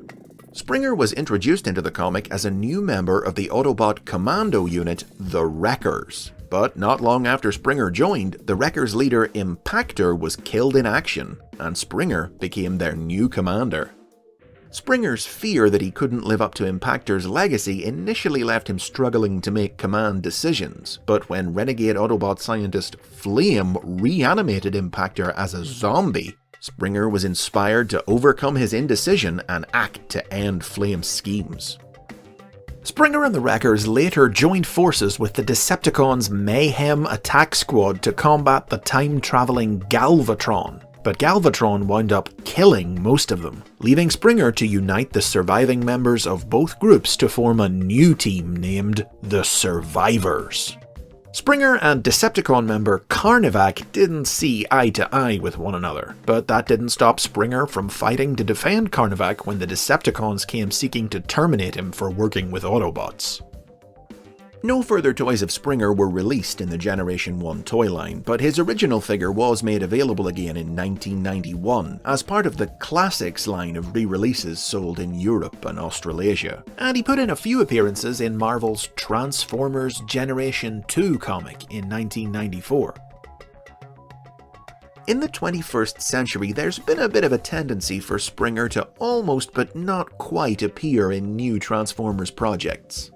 A: Springer was introduced into the comic as a new member of the Autobot commando unit, the Wreckers. But not long after Springer joined, the Wreckers' leader Impactor was killed in action, and Springer became their new commander. Springer's fear that he couldn't live up to Impactor's legacy initially left him struggling to make command decisions, but when renegade Autobot scientist Flame reanimated Impactor as a zombie, Springer was inspired to overcome his indecision and act to end Flame's schemes. Springer and the Wreckers later joined forces with the Decepticons' Mayhem Attack Squad to combat the time-traveling Galvatron, but Galvatron wound up killing most of them, leaving Springer to unite the surviving members of both groups to form a new team named the Survivors. Springer and Decepticon member Carnivac didn't see eye to eye with one another, but that didn't stop Springer from fighting to defend Carnivac when the Decepticons came seeking to terminate him for working with Autobots. No further toys of Springer were released in the Generation 1 toy line, but his original figure was made available again in 1991 as part of the Classics line of re-releases sold in Europe and Australasia, and he put in a few appearances in Marvel's Transformers Generation 2 comic in 1994. In the 21st century, there's been a bit of a tendency for Springer to almost but not quite appear in new Transformers projects.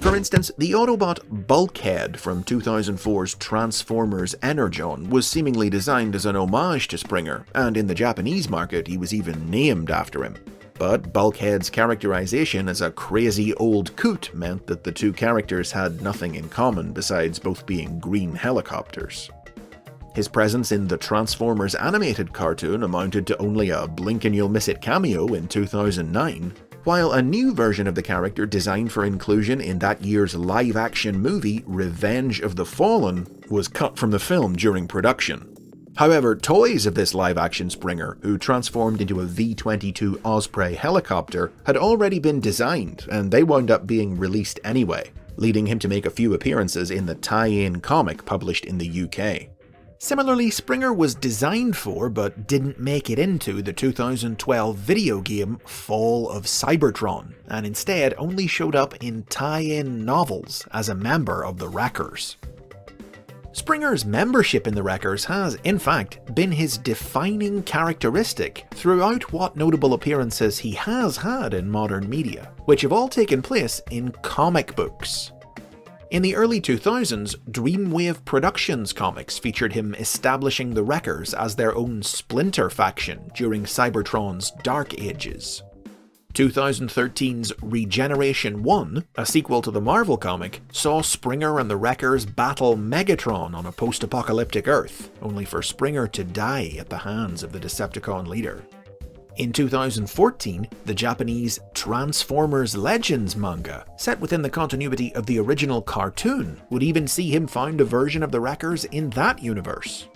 A: For instance, the Autobot Bulkhead from 2004's Transformers Energon was seemingly designed as an homage to Springer, and in the Japanese market he was even named after him. But Bulkhead's characterization as a crazy old coot meant that the two characters had nothing in common besides both being green helicopters. His presence in the Transformers animated cartoon amounted to only a blink-and-you'll-miss-it cameo in 2009, while a new version of the character designed for inclusion in that year's live-action movie Revenge of the Fallen was cut from the film during production. However, toys of this live-action Springer, who transformed into a V-22 Osprey helicopter, had already been designed, and they wound up being released anyway, leading him to make a few appearances in the tie-in comic published in the UK. Similarly, Springer was designed for, but didn't make it into, the 2012 video game Fall of Cybertron, and instead only showed up in tie-in novels as a member of the Wreckers. Springer's membership in the Wreckers has, in fact, been his defining characteristic throughout what notable appearances he has had in modern media, which have all taken place in comic books. In the early 2000s, Dreamwave Productions comics featured him establishing the Wreckers as their own splinter faction during Cybertron's dark ages. 2013's Regeneration 1, a sequel to the Marvel comic, saw Springer and the Wreckers battle Megatron on a post-apocalyptic Earth, only for Springer to die at the hands of the Decepticon leader. In 2014, the Japanese Transformers Legends manga, set within the continuity of the original cartoon, would even see him found a version of the Wreckers in that universe.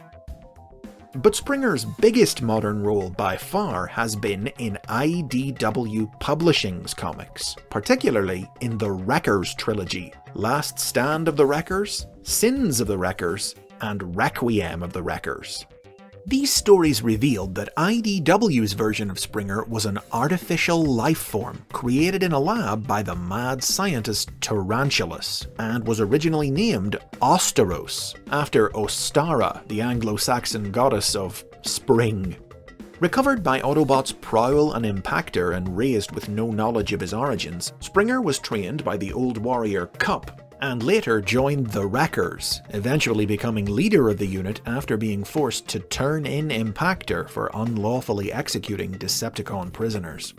A: But Springer's biggest modern role by far has been in IDW Publishing's comics, particularly in the Wreckers trilogy, Last Stand of the Wreckers, Sins of the Wreckers, and Requiem of the Wreckers. These stories revealed that IDW's version of Springer was an artificial life form created in a lab by the mad scientist Tarantulas, and was originally named Osteros, after Ostara, the Anglo-Saxon goddess of spring. Recovered by Autobots Prowl and Impactor and raised with no knowledge of his origins, Springer was trained by the Old Warrior Cup, and later joined the Wreckers, eventually becoming leader of the unit after being forced to turn in Impactor for unlawfully executing Decepticon prisoners.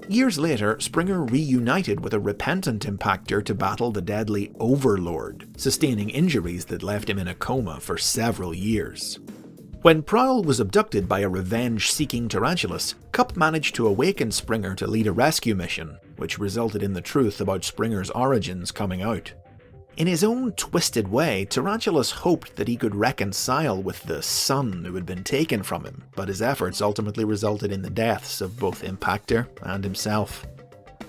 A: Years later, Springer reunited with a repentant Impactor to battle the deadly Overlord, sustaining injuries that left him in a coma for several years. When Prowl was abducted by a revenge-seeking Tarantulas, Cup managed to awaken Springer to lead a rescue mission, which resulted in the truth about Springer's origins coming out. In his own twisted way, Tarantulas hoped that he could reconcile with the son who had been taken from him, but his efforts ultimately resulted in the deaths of both Impactor and himself.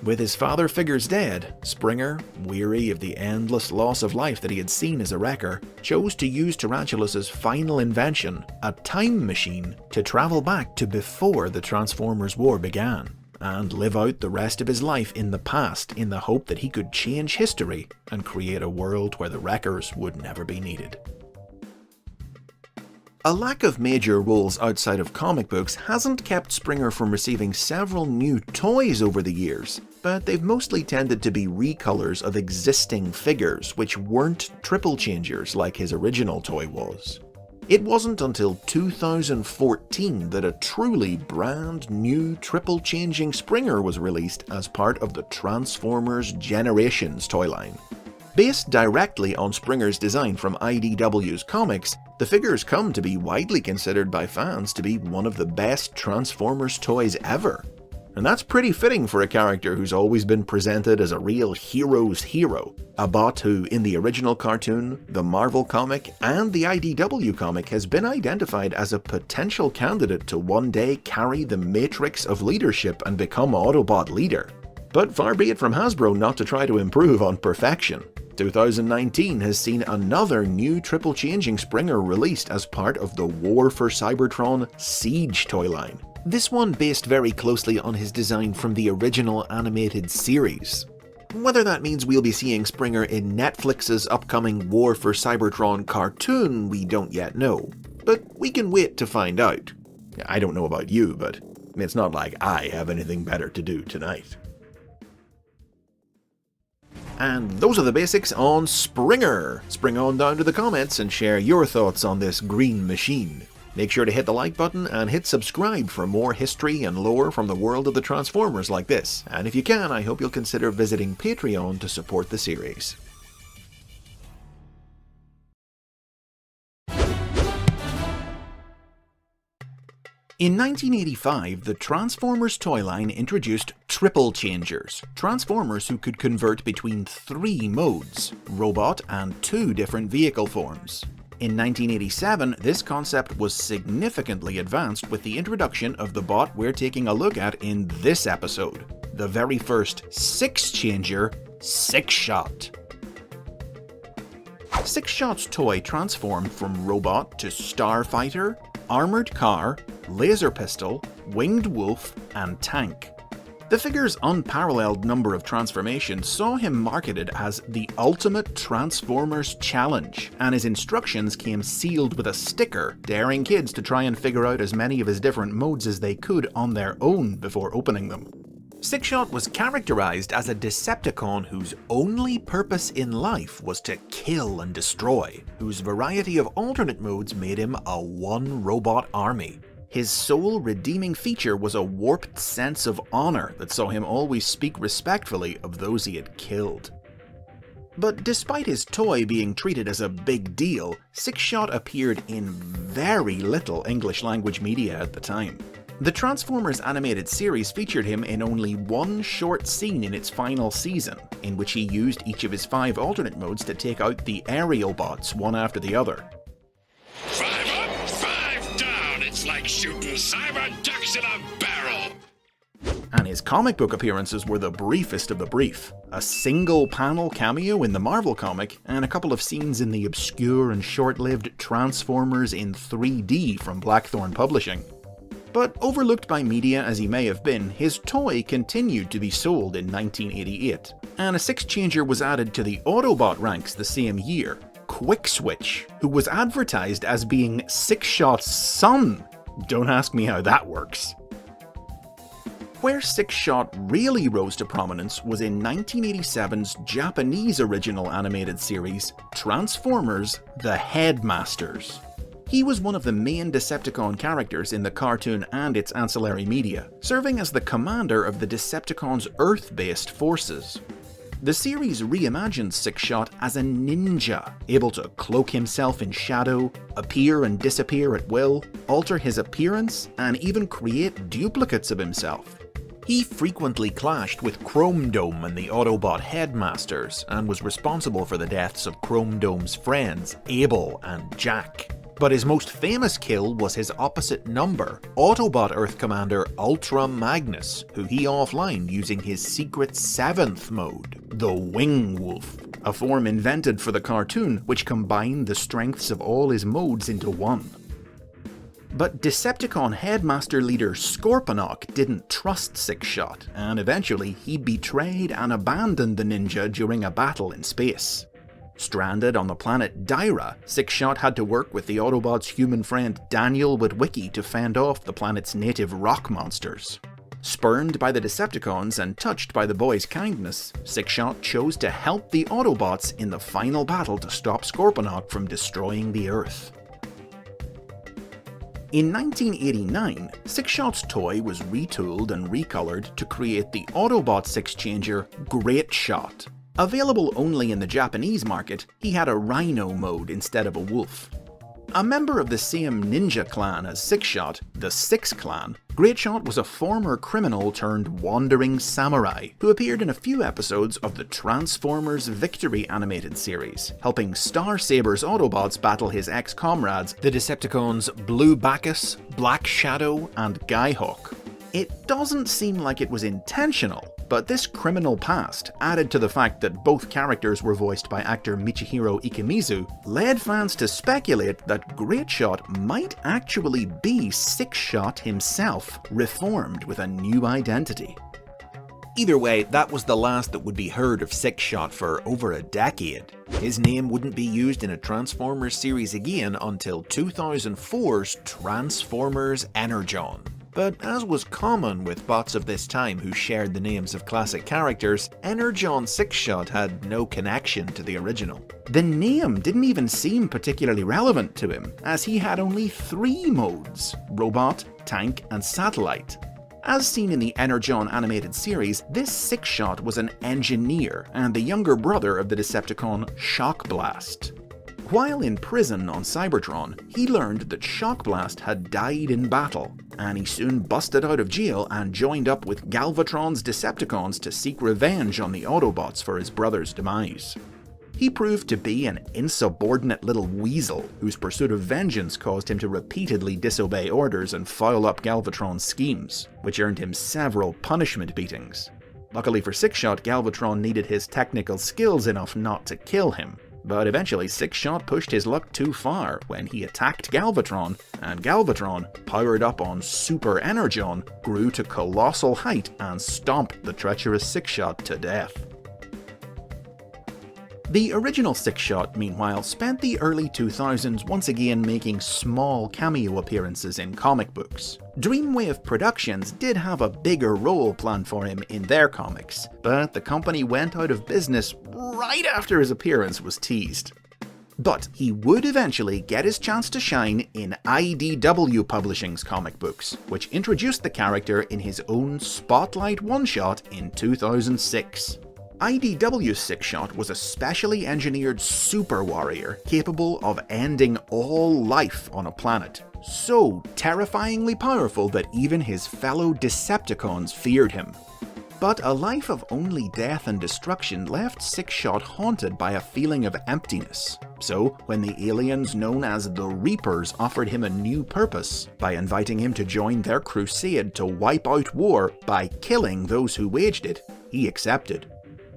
A: With his father figures dead, Springer, weary of the endless loss of life that he had seen as a wrecker, chose to use Tarantulas' final invention, a time machine, to travel back to before the Transformers War began, and live out the rest of his life in the past in the hope that he could change history and create a world where the Wreckers would never be needed. A lack of major roles outside of comic books hasn't kept Springer from receiving several new toys over the years, but they've mostly tended to be recolors of existing figures which weren't triple changers like his original toy was. It wasn't until 2014 that a truly brand new triple changing Springer was released as part of the Transformers Generations toy line. Based directly on Springer's design from IDW's comics, the figures come to be widely considered by fans to be one of the best Transformers toys ever. And that's pretty fitting for a character who's always been presented as a real hero's hero, a bot who, in the original cartoon, the Marvel comic, and the IDW comic, has been identified as a potential candidate to one day carry the matrix of leadership and become Autobot leader. But far be it from Hasbro not to try to improve on perfection. 2019 has seen another new triple changing Springer released as part of the War for Cybertron Siege toy line. This one based very closely on his design from the original animated series. Whether that means we'll be seeing Springer in Netflix's upcoming War for Cybertron cartoon, we don't yet know, but we can wait to find out. I don't know about you, but it's not like I have anything better to do tonight. And those are the basics on Springer. Spring on down to the comments and share your thoughts on this green machine. Make sure to hit the like button and hit subscribe for more history and lore from the world of the Transformers like this. And if you can, I hope you'll consider visiting Patreon to support the series. In 1985, the Transformers toy line introduced triple changers, Transformers who could convert between 3 modes, robot and 2 different vehicle forms. In 1987, this concept was significantly advanced with the introduction of the bot we're taking a look at in this episode, the very first 6-changer, 6-Shot. 6-Shot's toy transformed from robot to starfighter, armored car, laser pistol, winged wolf, and tank. The figure's unparalleled number of transformations saw him marketed as the ultimate Transformers challenge, and his instructions came sealed with a sticker, daring kids to try and figure out as many of his different modes as they could on their own before opening them. Sixshot was characterized as a Decepticon whose only purpose in life was to kill and destroy, whose variety of alternate modes made him a one-robot army. His sole redeeming feature was a warped sense of honor that saw him always speak respectfully of those he had killed. But despite his toy being treated as a big deal, Sixshot appeared in very little English language media at the time. The Transformers animated series featured him in only one short scene in its final season, in which he used each of his 5 alternate modes to take out the aerial bots one after the other.
H: 5 up, 5 down. It's like shooting cyber ducks in a barrel.
A: And his comic book appearances were the briefest of the brief. A single panel cameo in the Marvel comic, and a couple of scenes in the obscure and short-lived Transformers in 3D from Blackthorn Publishing. But overlooked by media as he may have been, his toy continued to be sold in 1988, and a 6th changer was added to the Autobot ranks the same year, QUICKSWITCH, who was advertised as being Sixshot's son. Don't ask me how that works. Where Sixshot really rose to prominence was in 1987's Japanese original animated series, Transformers: The Headmasters. He was one of the main Decepticon characters in the cartoon and its ancillary media, serving as the commander of the Decepticons' Earth-based forces. The series reimagined Sixshot as a ninja, able to cloak himself in shadow, appear and disappear at will, alter his appearance, and even create duplicates of himself. He frequently clashed with Chrome Dome and the Autobot Headmasters, and was responsible for the deaths of Chrome Dome's friends, Abel and Jack. But his most famous kill was his opposite number, Autobot Earth Commander Ultra Magnus, who he offlined using his secret 7th mode, the Wing Wolf, a form invented for the cartoon which combined the strengths of all his modes into one. But Decepticon Headmaster leader Scorponok didn't trust Sixshot, and eventually he betrayed and abandoned the ninja during a battle in space. Stranded on the planet Dyra, Sixshot had to work with the Autobots' human friend Daniel Witwicky to fend off the planet's native rock monsters. Spurned by the Decepticons and touched by the boy's kindness, Sixshot chose to help the Autobots in the final battle to stop Scorponok from destroying the Earth. In 1989, Sixshot's toy was retooled and recolored to create the Autobot 6-changer Great Shot. Available only in the Japanese market, he had a rhino mode instead of a wolf. A member of the same ninja clan as Sixshot, the Six Clan, Greatshot was a former criminal turned wandering samurai who appeared in a few episodes of the Transformers Victory animated series, helping Star Saber's Autobots battle his ex-comrades, the Decepticons Blue Bacchus, Black Shadow, and Skyhawk. It doesn't seem like it was intentional, but this criminal past, added to the fact that both characters were voiced by actor Michihiro Ikemizu, led fans to speculate that Greatshot might actually be Sixshot himself, reformed with a new identity. Either way, that was the last that would be heard of Sixshot for over a decade. His name wouldn't be used in a Transformers series again until 2004's Transformers Energon. But as was common with bots of this time who shared the names of classic characters, Energon Sixshot had no connection to the original. The name didn't even seem particularly relevant to him, as he had only 3 modes: Robot, Tank, and Satellite. As seen in the Energon animated series, this Sixshot was an engineer and the younger brother of the Decepticon Shock Blast. While in prison on Cybertron, he learned that Shock Blast had died in battle, and he soon busted out of jail and joined up with Galvatron's Decepticons to seek revenge on the Autobots for his brother's demise. He proved to be an insubordinate little weasel whose pursuit of vengeance caused him to repeatedly disobey orders and foul up Galvatron's schemes, which earned him several punishment beatings. Luckily for Sixshot, Galvatron needed his technical skills enough not to kill him. But eventually Sixshot pushed his luck too far when he attacked Galvatron, and Galvatron, powered up on Super Energon, grew to colossal height and stomped the treacherous Sixshot to death. The original Six-Shot, meanwhile, spent the early 2000s once again making small cameo appearances in comic books. Dreamwave Productions did have a bigger role planned for him in their comics, but the company went out of business right after his appearance was teased. But he would eventually get his chance to shine in IDW Publishing's comic books, which introduced the character in his own Spotlight one-shot in 2006. IDW's Six-Shot was a specially engineered super warrior capable of ending all life on a planet, so terrifyingly powerful that even his fellow Decepticons feared him. But a life of only death and destruction left Six-Shot haunted by a feeling of emptiness. So, when the aliens known as the Reapers offered him a new purpose by inviting him to join their crusade to wipe out war by killing those who waged it, he accepted.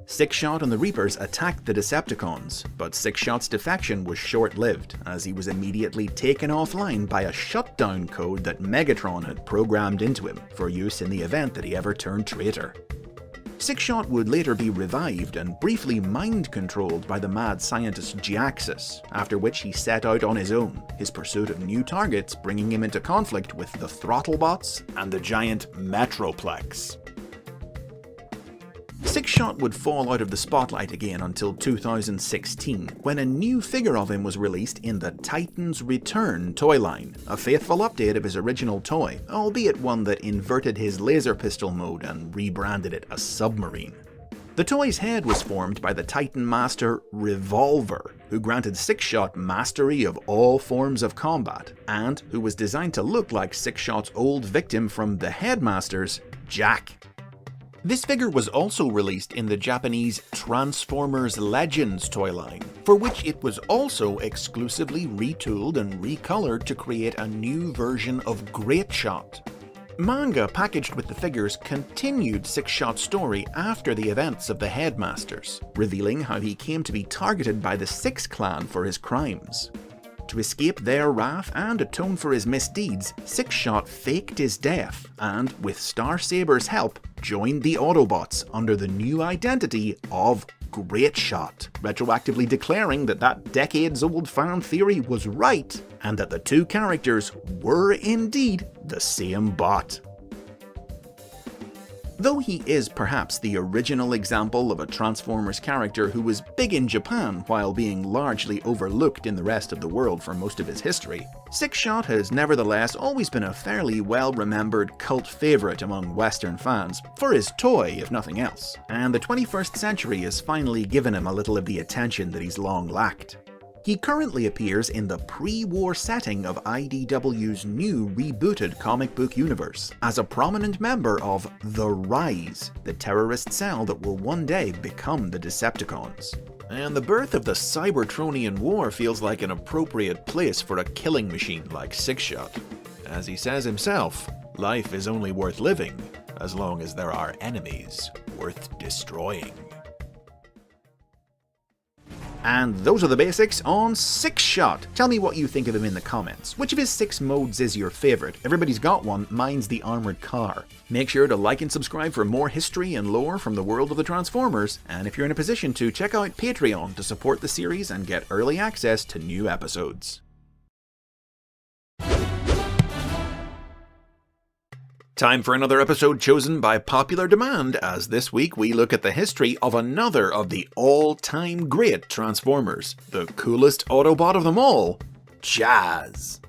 A: Six-Shot and the Reapers attacked the Decepticons, but Six-Shot's defection was short-lived, as he was immediately taken offline by a shutdown code that Megatron had programmed into him for use in the event that he ever turned traitor. Six-Shot would later be revived and briefly mind-controlled by the mad scientist Jaxus, after which he set out on his own, his pursuit of new targets bringing him into conflict with the Throttlebots and the giant Metroplex. Six-Shot would fall out of the spotlight again until 2016, when a new figure of him was released in the Titans Return toy line, a faithful update of his original toy, albeit one that inverted his laser pistol mode and rebranded it a submarine. The toy's head was formed by the Titan Master Revolver, who granted Six-Shot mastery of all forms of combat, and who was designed to look like Six-Shot's old victim from the Headmasters, Jack. This figure was also released in the Japanese Transformers Legends toy line, for which it was also exclusively retooled and recolored to create a new version of Great Shot. Manga packaged with the figures continued Six-Shot's story after the events of the Headmasters, revealing how he came to be targeted by the Six Clan for his crimes. To escape their wrath and atone for his misdeeds, Six-Shot faked his death and, with Star Saber's help, joined the Autobots under the new identity of Great Shot, retroactively declaring that that decades-old fan theory was right and that the two characters were indeed the same bot. Though he is perhaps the original example of a Transformers character who was big in Japan while being largely overlooked in the rest of the world for most of his history, Six-Shot has nevertheless always been a fairly well-remembered cult favourite among Western fans, for his toy if nothing else, and the 21st century has finally given him a little of the attention that he's long lacked. He currently appears in the pre-war setting of IDW's new rebooted comic book universe, as a prominent member of the Rise, the terrorist cell that will one day become the Decepticons. And the birth of the Cybertronian War feels like an appropriate place for a killing machine like Six-Shot. As he says himself, life is only worth living as long as there are enemies worth destroying. And those are the basics on Six-Shot. Tell me what you think of him in the comments. Which of his 6 modes is your favourite? Everybody's got one, mine's the armoured car. Make sure to like and subscribe for more history and lore from the world of the Transformers, and if you're in a position to, check out Patreon to support the series and get early access to new episodes. Time for another episode chosen by popular demand, as this week we look at the history of another of the all-time great Transformers, the coolest Autobot of them all, Jazz.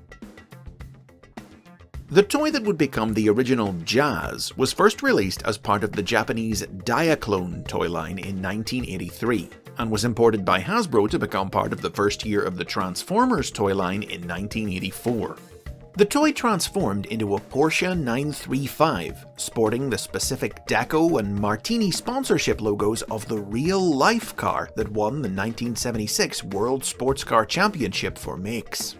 A: The toy that would become the original Jazz was first released as part of the Japanese Diaclone toy line in 1983, and was imported by Hasbro to become part of the first year of the Transformers toy line in 1984. The toy transformed into a Porsche 935, sporting the specific Deco and Martini sponsorship logos of the real-life car that won the 1976 World Sports Car Championship for makes.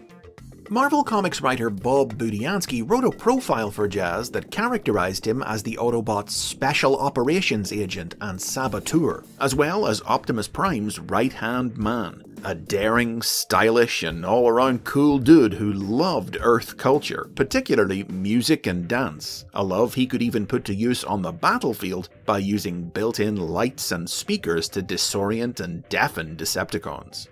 A: Marvel Comics writer Bob Budiansky wrote a profile for Jazz that characterized him as the Autobot's special operations agent and saboteur, as well as Optimus Prime's right-hand man. A daring, stylish, and all-around cool dude who loved Earth culture, particularly music and dance, a love he could even put to use on the battlefield by using built-in lights and speakers to disorient and deafen Decepticons.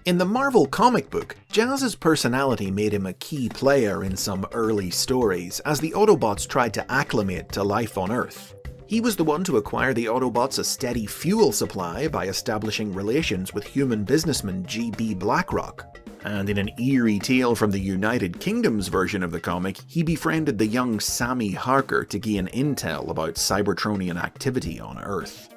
A: In the Marvel comic book, Jazz's personality made him a key player in some early stories as the Autobots tried to acclimate to life on Earth. He was the one to acquire the Autobots a steady fuel supply by establishing relations with human businessman G.B. Blackrock. And in an eerie tale from the United Kingdom's version of the comic, he befriended the young Sammy Harker to gain intel about Cybertronian activity on Earth.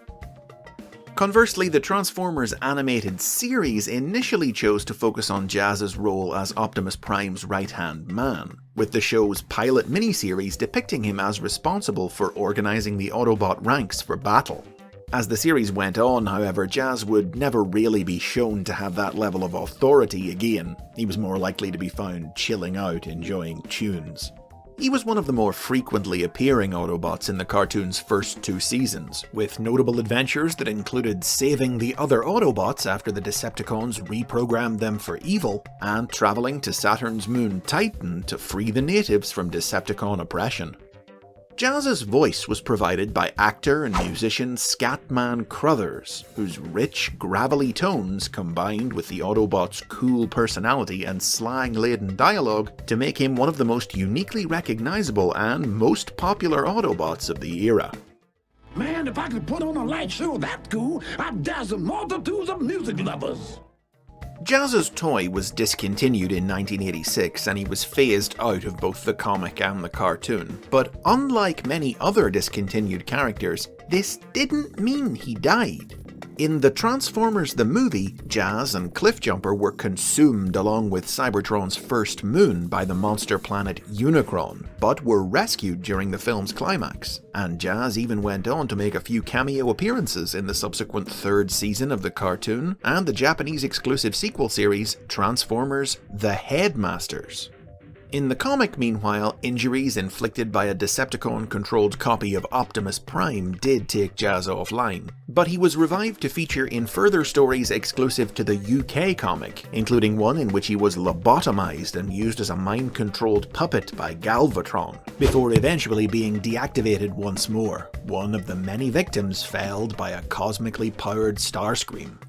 A: Conversely, the Transformers animated series initially chose to focus on Jazz's role as Optimus Prime's right-hand man, with the show's pilot miniseries depicting him as responsible for organizing the Autobot ranks for battle. As the series went on, however, Jazz would never really be shown to have that level of authority again. He was more likely to be found chilling out, enjoying tunes. He was one of the more frequently appearing Autobots in the cartoon's first 2 seasons, with notable adventures that included saving the other Autobots after the Decepticons reprogrammed them for evil, and travelling to Saturn's moon Titan to free the natives from Decepticon oppression. Jazz's voice was provided by actor and musician Scatman Crothers, whose rich, gravelly tones combined with the Autobot's cool personality and slang-laden dialogue to make him one of the most uniquely recognizable and most popular Autobots of the era.
H: Man, if I could put on a light show that cool, I'd dazzle multitudes of music lovers.
A: Jazz's toy was discontinued in 1986 and he was phased out of both the comic and the cartoon, but unlike many other discontinued characters, this didn't mean he died. In the Transformers the movie, Jazz and Cliffjumper were consumed along with Cybertron's first moon by the monster planet Unicron, but were rescued during the film's climax, and Jazz even went on to make a few cameo appearances in the subsequent 3rd season of the cartoon and the Japanese exclusive sequel series Transformers The Headmasters. In the comic, meanwhile, injuries inflicted by a Decepticon-controlled copy of Optimus Prime did take Jazz offline, but he was revived to feature in further stories exclusive to the UK comic, including one in which he was lobotomized and used as a mind-controlled puppet by Galvatron, before eventually being deactivated once more, one of the many victims felled by a cosmically powered Starscream.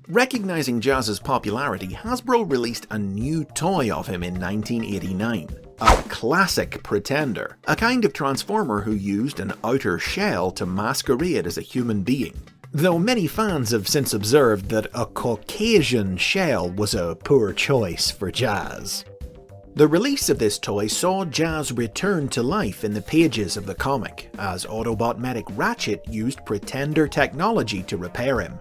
A: Recognizing Jazz's popularity, Hasbro released a new toy of him in 1989, a classic Pretender, a kind of Transformer who used an outer shell to masquerade as a human being. Though many fans have since observed that a Caucasian shell was a poor choice for Jazz. The release of this toy saw Jazz return to life in the pages of the comic, as Autobot medic Ratchet used Pretender technology to repair him.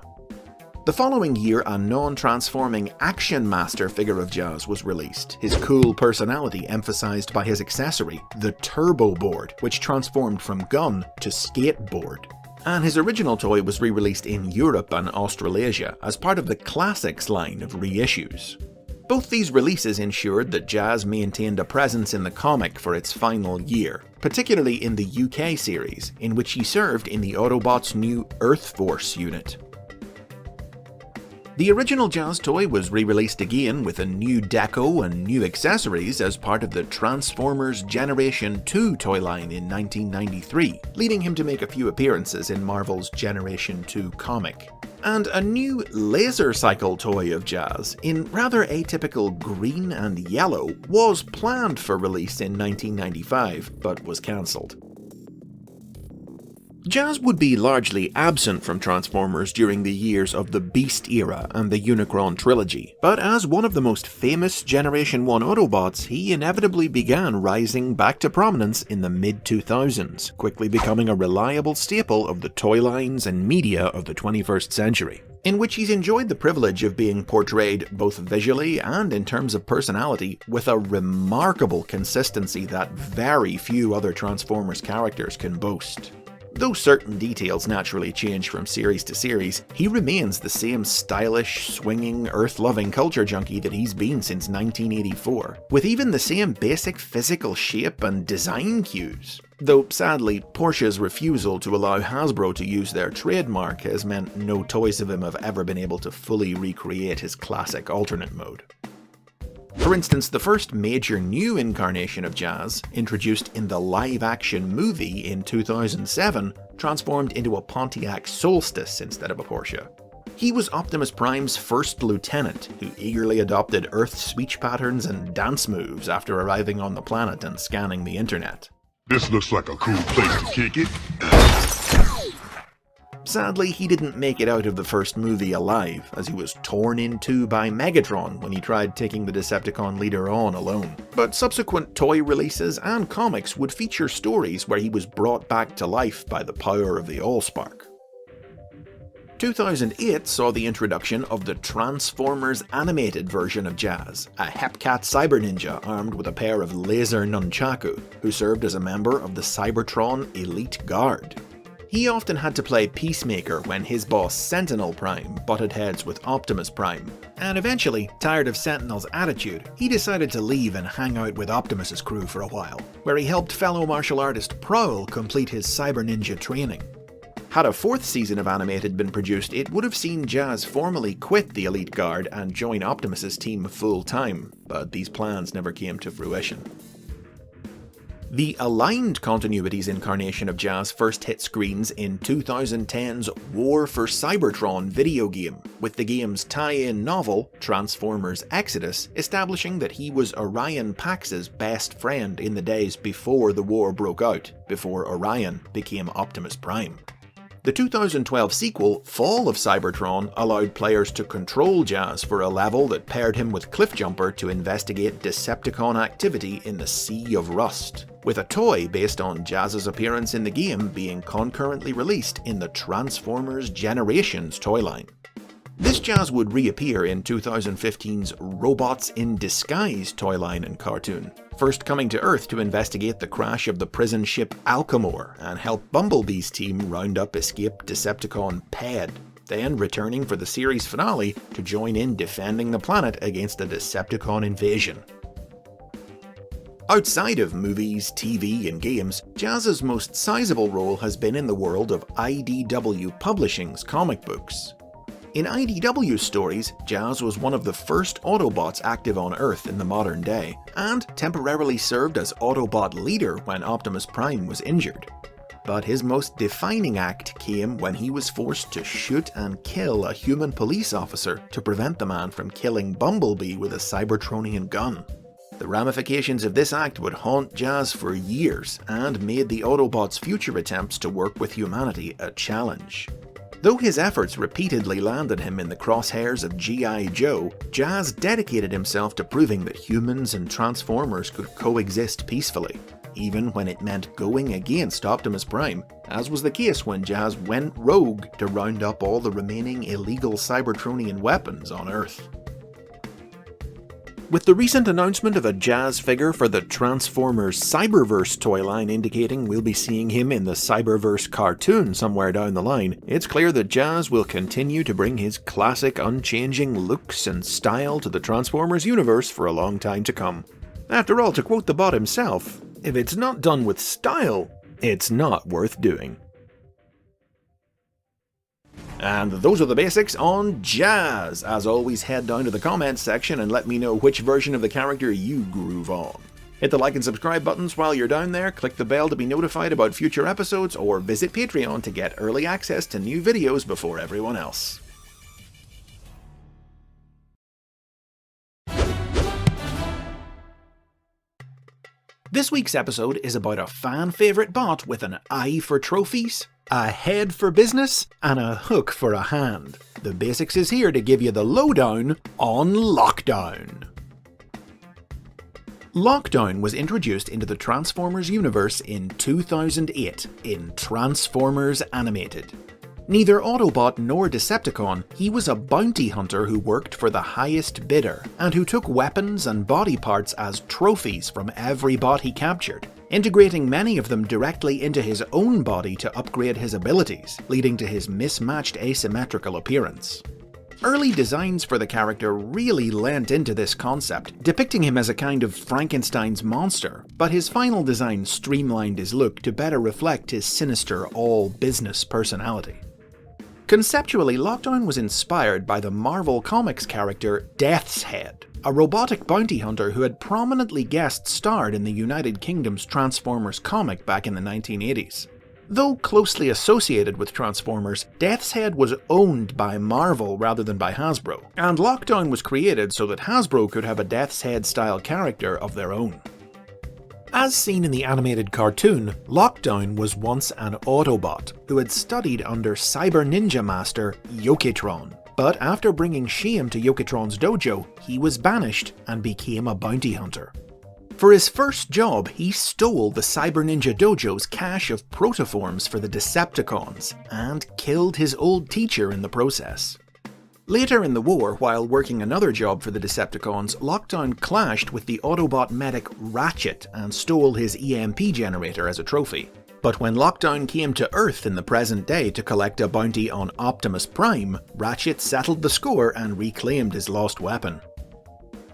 A: The following year, a non-transforming Action Master figure of Jazz was released, his cool personality emphasized by his accessory, the Turbo Board, which transformed from gun to skateboard. And his original toy was re-released in Europe and Australasia as part of the Classics line of reissues. Both these releases ensured that Jazz maintained a presence in the comic for its final year, particularly in the UK series, in which he served in the Autobots' new Earth Force unit. The original Jazz toy was re-released again with a new deco and new accessories as part of the Transformers Generation 2 toy line in 1993, leading him to make a few appearances in Marvel's Generation 2 comic. And a new Laser Cycle toy of Jazz, in rather atypical green and yellow, was planned for release in 1995, but was cancelled. Jazz would be largely absent from Transformers during the years of the Beast era and the Unicron trilogy, but as one of the most famous Generation 1 Autobots, he inevitably began rising back to prominence in the mid-2000s, quickly becoming a reliable staple of the toy lines and media of the 21st century, in which he's enjoyed the privilege of being portrayed both visually and in terms of personality with a remarkable consistency that very few other Transformers characters can boast. Though certain details naturally change from series to series, he remains the same stylish, swinging, Earth-loving culture junkie that he's been since 1984, with even the same basic physical shape and design cues. Though sadly, Porsche's refusal to allow Hasbro to use their trademark has meant no toys of him have ever been able to fully recreate his classic alternate mode. For instance, the first major new incarnation of Jazz, introduced in the live-action movie in 2007, transformed into a Pontiac Solstice instead of a Porsche. He was Optimus Prime's first lieutenant, who eagerly adopted Earth's speech patterns and dance moves after arriving on the planet and scanning the internet.
G: This looks like a cool place to kick it.
A: Sadly, he didn't make it out of the first movie alive, as he was torn in two by Megatron when he tried taking the Decepticon leader on alone. But subsequent toy releases and comics would feature stories where he was brought back to life by the power of the Allspark. 2008 saw the introduction of the Transformers animated version of Jazz, a Hepcat cyber ninja armed with a pair of laser nunchaku, who served as a member of the Cybertron Elite Guard. He often had to play peacemaker when his boss Sentinel Prime butted heads with Optimus Prime, and eventually, tired of Sentinel's attitude, he decided to leave and hang out with Optimus's crew for a while, where he helped fellow martial artist Prowl complete his cyber ninja training. Had a fourth season of Animated been produced, it would have seen Jazz formally quit the Elite Guard and join Optimus's team full-time, but these plans never came to fruition. The Aligned Continuities incarnation of Jazz first hit screens in 2010's War for Cybertron video game, with the game's tie-in novel, Transformers Exodus, establishing that he was Orion Pax's best friend in the days before the war broke out, before Orion became Optimus Prime. The 2012 sequel, Fall of Cybertron, allowed players to control Jazz for a level that paired him with Cliffjumper to investigate Decepticon activity in the Sea of Rust, with a toy based on Jazz's appearance in the game being concurrently released in the Transformers Generations toy line. This Jazz would reappear in 2015's Robots in Disguise toy line and cartoon, first coming to Earth to investigate the crash of the prison ship Alcamore and help Bumblebee's team round up escaped Decepticon Ped, then returning for the series finale to join in defending the planet against a Decepticon invasion. Outside of movies, TV, and games, Jazz's most sizable role has been in the world of IDW Publishing's comic books. In IDW stories, Jazz was one of the first Autobots active on Earth in the modern day, and temporarily served as Autobot leader when Optimus Prime was injured. But his most defining act came when he was forced to shoot and kill a human police officer to prevent the man from killing Bumblebee with a Cybertronian gun. The ramifications of this act would haunt Jazz for years, and made the Autobots' future attempts to work with humanity a challenge. Though his efforts repeatedly landed him in the crosshairs of G.I. Joe, Jazz dedicated himself to proving that humans and Transformers could coexist peacefully, even when it meant going against Optimus Prime, as was the case when Jazz went rogue to round up all the remaining illegal Cybertronian weapons on Earth. With the recent announcement of a Jazz figure for the Transformers Cyberverse toy line indicating we'll be seeing him in the Cyberverse cartoon somewhere down the line, it's clear that Jazz will continue to bring his classic unchanging looks and style to the Transformers universe for a long time to come. After all, to quote the bot himself, if it's not done with style, it's not worth doing. And those are the basics on Jazz. As always, head down to the comments section and let me know which version of the character you groove on. Hit the like and subscribe buttons while you're down there, click the bell to be notified about future episodes, or visit Patreon to get early access to new videos before everyone else. This week's episode is about a fan-favourite bot with an eye for trophies, a head for business, and a hook for a hand. The Basics is here to give you the lowdown on Lockdown. Lockdown was introduced into the Transformers universe in 2008 in Transformers Animated. Neither Autobot nor Decepticon, he was a bounty hunter who worked for the highest bidder, and who took weapons and body parts as trophies from every bot he captured, integrating many of them directly into his own body to upgrade his abilities, leading to his mismatched asymmetrical appearance. Early designs for the character really lent into this concept, depicting him as a kind of Frankenstein's monster, but his final design streamlined his look to better reflect his sinister, all-business personality. Conceptually, Lockdown was inspired by the Marvel Comics character Death's Head, a robotic bounty hunter who had prominently guest-starred in the United Kingdom's Transformers comic back in the 1980s. Though closely associated with Transformers, Death's Head was owned by Marvel rather than by Hasbro, and Lockdown was created so that Hasbro could have a Death's Head-style character of their own. As seen in the animated cartoon, Lockdown was once an Autobot who had studied under Cyber Ninja Master Yoketron, but after bringing shame to Yoketron's dojo, he was banished and became a bounty hunter. For his first job, he stole the Cyber Ninja Dojo's cache of protoforms for the Decepticons, and killed his old teacher in the process. Later in the war, while working another job for the Decepticons, Lockdown clashed with the Autobot medic Ratchet and stole his EMP generator as a trophy. But when Lockdown came to Earth in the present day to collect a bounty on Optimus Prime, Ratchet settled the score and reclaimed his lost weapon.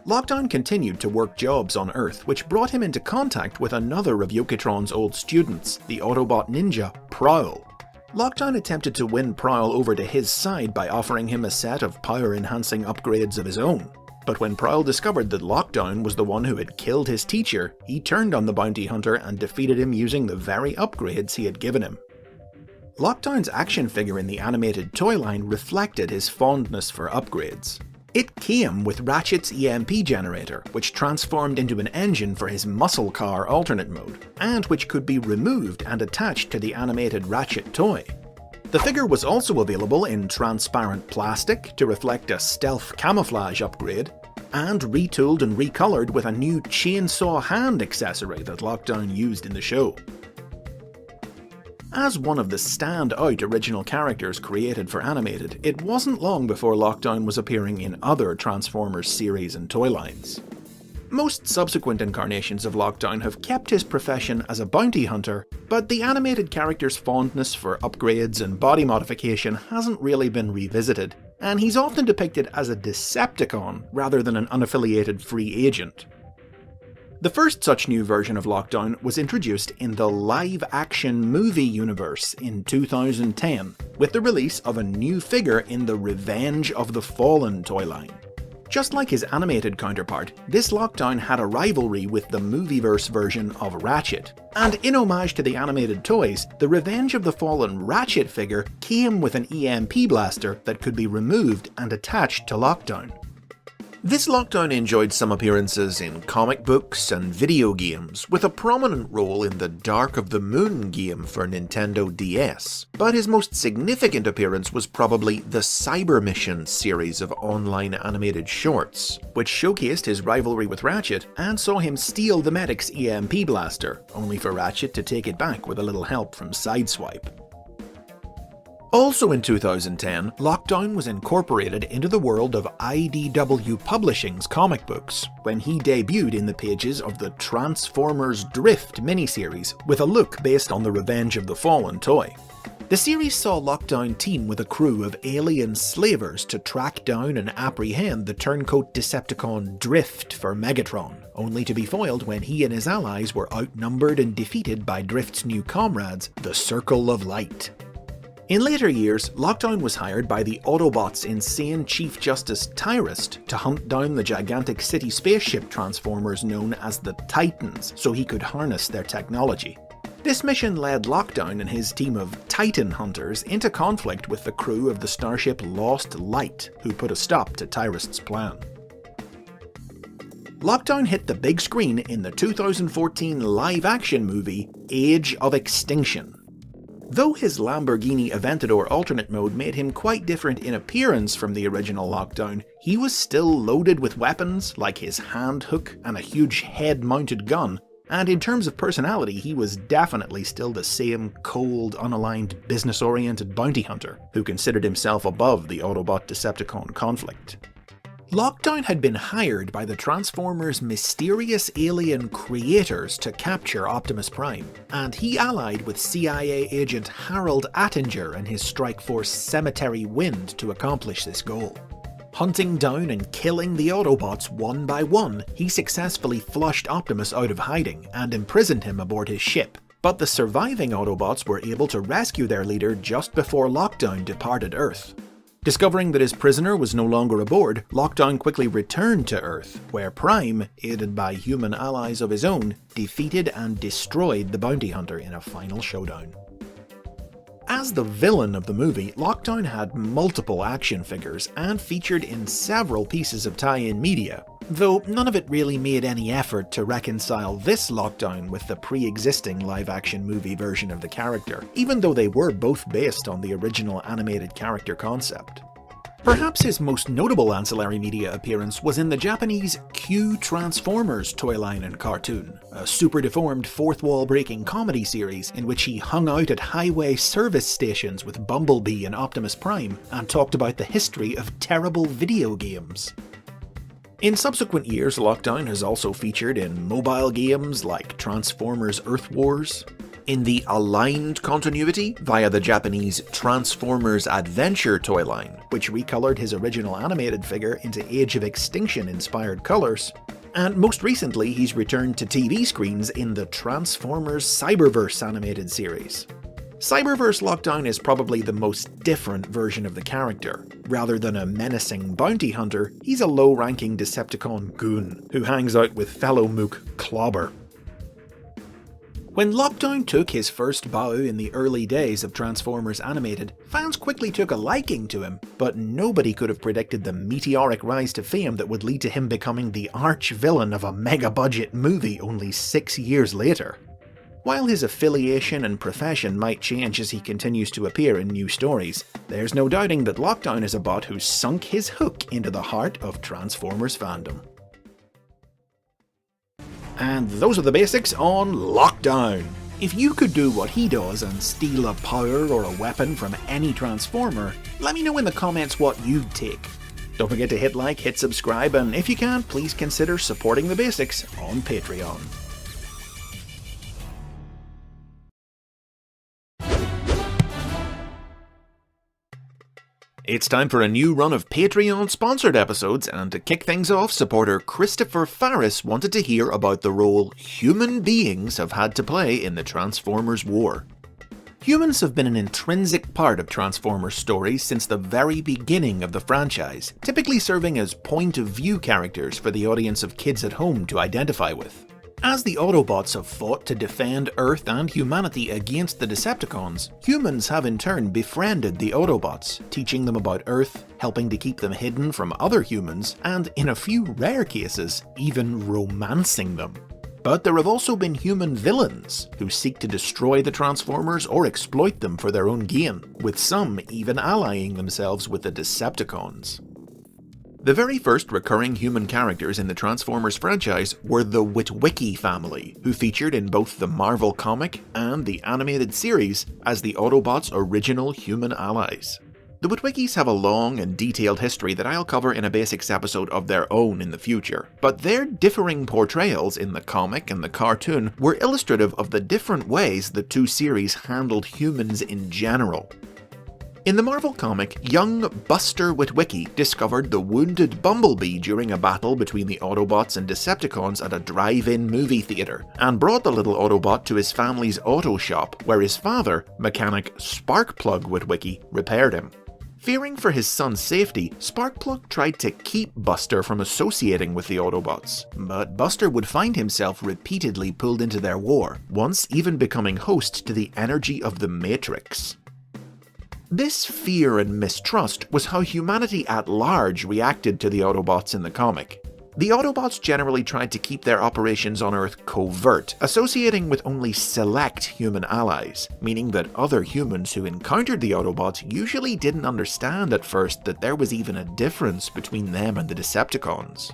A: Lockdown continued to work jobs on Earth, which brought him into contact with another of Yoketron's old students, the Autobot ninja, Prowl. Lockdown attempted to win Prowl over to his side by offering him a set of power-enhancing upgrades of his own. But when Prowl discovered that Lockdown was the one who had killed his teacher, he turned on the bounty hunter and defeated him using the very upgrades he had given him. Lockdown's action figure in the animated toy line reflected his fondness for upgrades. It came with Ratchet's EMP generator, which transformed into an engine for his muscle car alternate mode, and which could be removed and attached to the animated Ratchet toy. The figure was also available in transparent plastic to reflect a stealth camouflage upgrade, and retooled and recolored with a new chainsaw hand accessory that Lockdown used in the show. As one of the stand-out original characters created for animated, it wasn't long before Lockdown was appearing in other Transformers series and toy lines. Most subsequent incarnations of Lockdown have kept his profession as a bounty hunter, but the animated character's fondness for upgrades and body modification hasn't really been revisited, and he's often depicted as a Decepticon rather than an unaffiliated free agent. The first such new version of Lockdown was introduced in the live-action movie universe in 2010, with the release of a new figure in the Revenge of the Fallen toy line. Just like his animated counterpart, this Lockdown had a rivalry with the movieverse version of Ratchet, and in homage to the animated toys, the Revenge of the Fallen Ratchet figure came with an EMP blaster that could be removed and attached to Lockdown. This Lockdown enjoyed some appearances in comic books and video games, with a prominent role in the Dark of the Moon game for Nintendo DS, but his most significant appearance was probably the Cyber Mission series of online animated shorts, which showcased his rivalry with Ratchet and saw him steal the medic's EMP blaster, only for Ratchet to take it back with a little help from Sideswipe. Also in 2010, Lockdown was incorporated into the world of IDW Publishing's comic books, when he debuted in the pages of the Transformers Drift miniseries with a look based on the Revenge of the Fallen toy. The series saw Lockdown team with a crew of alien slavers to track down and apprehend the turncoat Decepticon Drift for Megatron, only to be foiled when he and his allies were outnumbered and defeated by Drift's new comrades, the Circle of Light. In later years, Lockdown was hired by the Autobots' insane Chief Justice Tyrest to hunt down the gigantic city spaceship transformers known as the Titans so he could harness their technology. This mission led Lockdown and his team of Titan hunters into conflict with the crew of the starship Lost Light, who put a stop to Tyrest's plan. Lockdown hit the big screen in the 2014 live-action movie Age of Extinction. Though his Lamborghini Aventador alternate mode made him quite different in appearance from the original Lockdown, he was still loaded with weapons like his hand hook and a huge head-mounted gun, and in terms of personality he was definitely still the same cold, unaligned, business-oriented bounty hunter who considered himself above the Autobot-Decepticon conflict. Lockdown had been hired by the Transformers' mysterious alien creators to capture Optimus Prime, and he allied with CIA agent Harold Attinger and his Strike Force Cemetery Wind to accomplish this goal. Hunting down and killing the Autobots one by one, he successfully flushed Optimus out of hiding and imprisoned him aboard his ship. But the surviving Autobots were able to rescue their leader just before Lockdown departed Earth. Discovering that his prisoner was no longer aboard, Lockdown quickly returned to Earth, where Prime, aided by human allies of his own, defeated and destroyed the bounty hunter in a final showdown. As the villain of the movie, Lockdown had multiple action figures and featured in several pieces of tie-in media, though none of it really made any effort to reconcile this Lockdown with the pre-existing live-action movie version of the character, even though they were both based on the original animated character concept. Perhaps his most notable ancillary media appearance was in the Japanese Q Transformers toy line and cartoon, a super deformed fourth-wall breaking comedy series in which he hung out at highway service stations with Bumblebee and Optimus Prime and talked about the history of terrible video games. In subsequent years, Lockdown has also featured in mobile games like Transformers Earth Wars, in the Aligned continuity via the Japanese Transformers Adventure toy line, which recolored his original animated figure into Age of Extinction inspired colours, and most recently he's returned to TV screens in the Transformers Cyberverse animated series. Cyberverse Lockdown is probably the most different version of the character. Rather than a menacing bounty hunter, he's a low-ranking Decepticon goon who hangs out with fellow mook Clobber. When Lockdown took his first bow in the early days of Transformers Animated, fans quickly took a liking to him, but nobody could have predicted the meteoric rise to fame that would lead to him becoming the arch-villain of a mega-budget movie only 6 years later. While his affiliation and profession might change as he continues to appear in new stories, there's no doubting that Lockdown is a bot who sunk his hook into the heart of Transformers fandom. And those are the basics on Lockdown. If you could do what he does and steal a power or a weapon from any Transformer, let me know in the comments what you'd take. Don't forget to hit like, hit subscribe, and if you can, please consider supporting the basics on Patreon. It's time for a new run of Patreon-sponsored episodes, and to kick things off, supporter Christopher Farris wanted to hear about the role human beings have had to play in the Transformers War. Humans have been an intrinsic part of Transformers stories since the very beginning of the franchise, typically serving as point-of-view characters for the audience of kids at home to identify with. As the Autobots have fought to defend Earth and humanity against the Decepticons, humans have in turn befriended the Autobots, teaching them about Earth, helping to keep them hidden from other humans, and in a few rare cases, even romancing them. But there have also been human villains, who seek to destroy the Transformers or exploit them for their own gain, with some even allying themselves with the Decepticons. The very first recurring human characters in the Transformers franchise were the Witwicky family, who featured in both the Marvel comic and the animated series as the Autobots' original human allies. The Witwickies have a long and detailed history that I'll cover in a basics episode of their own in the future, but their differing portrayals in the comic and the cartoon were illustrative of the different ways the two series handled humans in general. In the Marvel comic, young Buster Witwicky discovered the wounded Bumblebee during a battle between the Autobots and Decepticons at a drive-in movie theater, and brought the little Autobot to his family's auto shop, where his father, mechanic Sparkplug Witwicky, repaired him. Fearing for his son's safety, Sparkplug tried to keep Buster from associating with the Autobots, but Buster would find himself repeatedly pulled into their war, once even becoming host to the energy of the Matrix. This fear and mistrust was how humanity at large reacted to the Autobots in the comic. The Autobots generally tried to keep their operations on Earth covert, associating with only select human allies, meaning that other humans who encountered the Autobots usually didn't understand at first that there was even a difference between them and the Decepticons.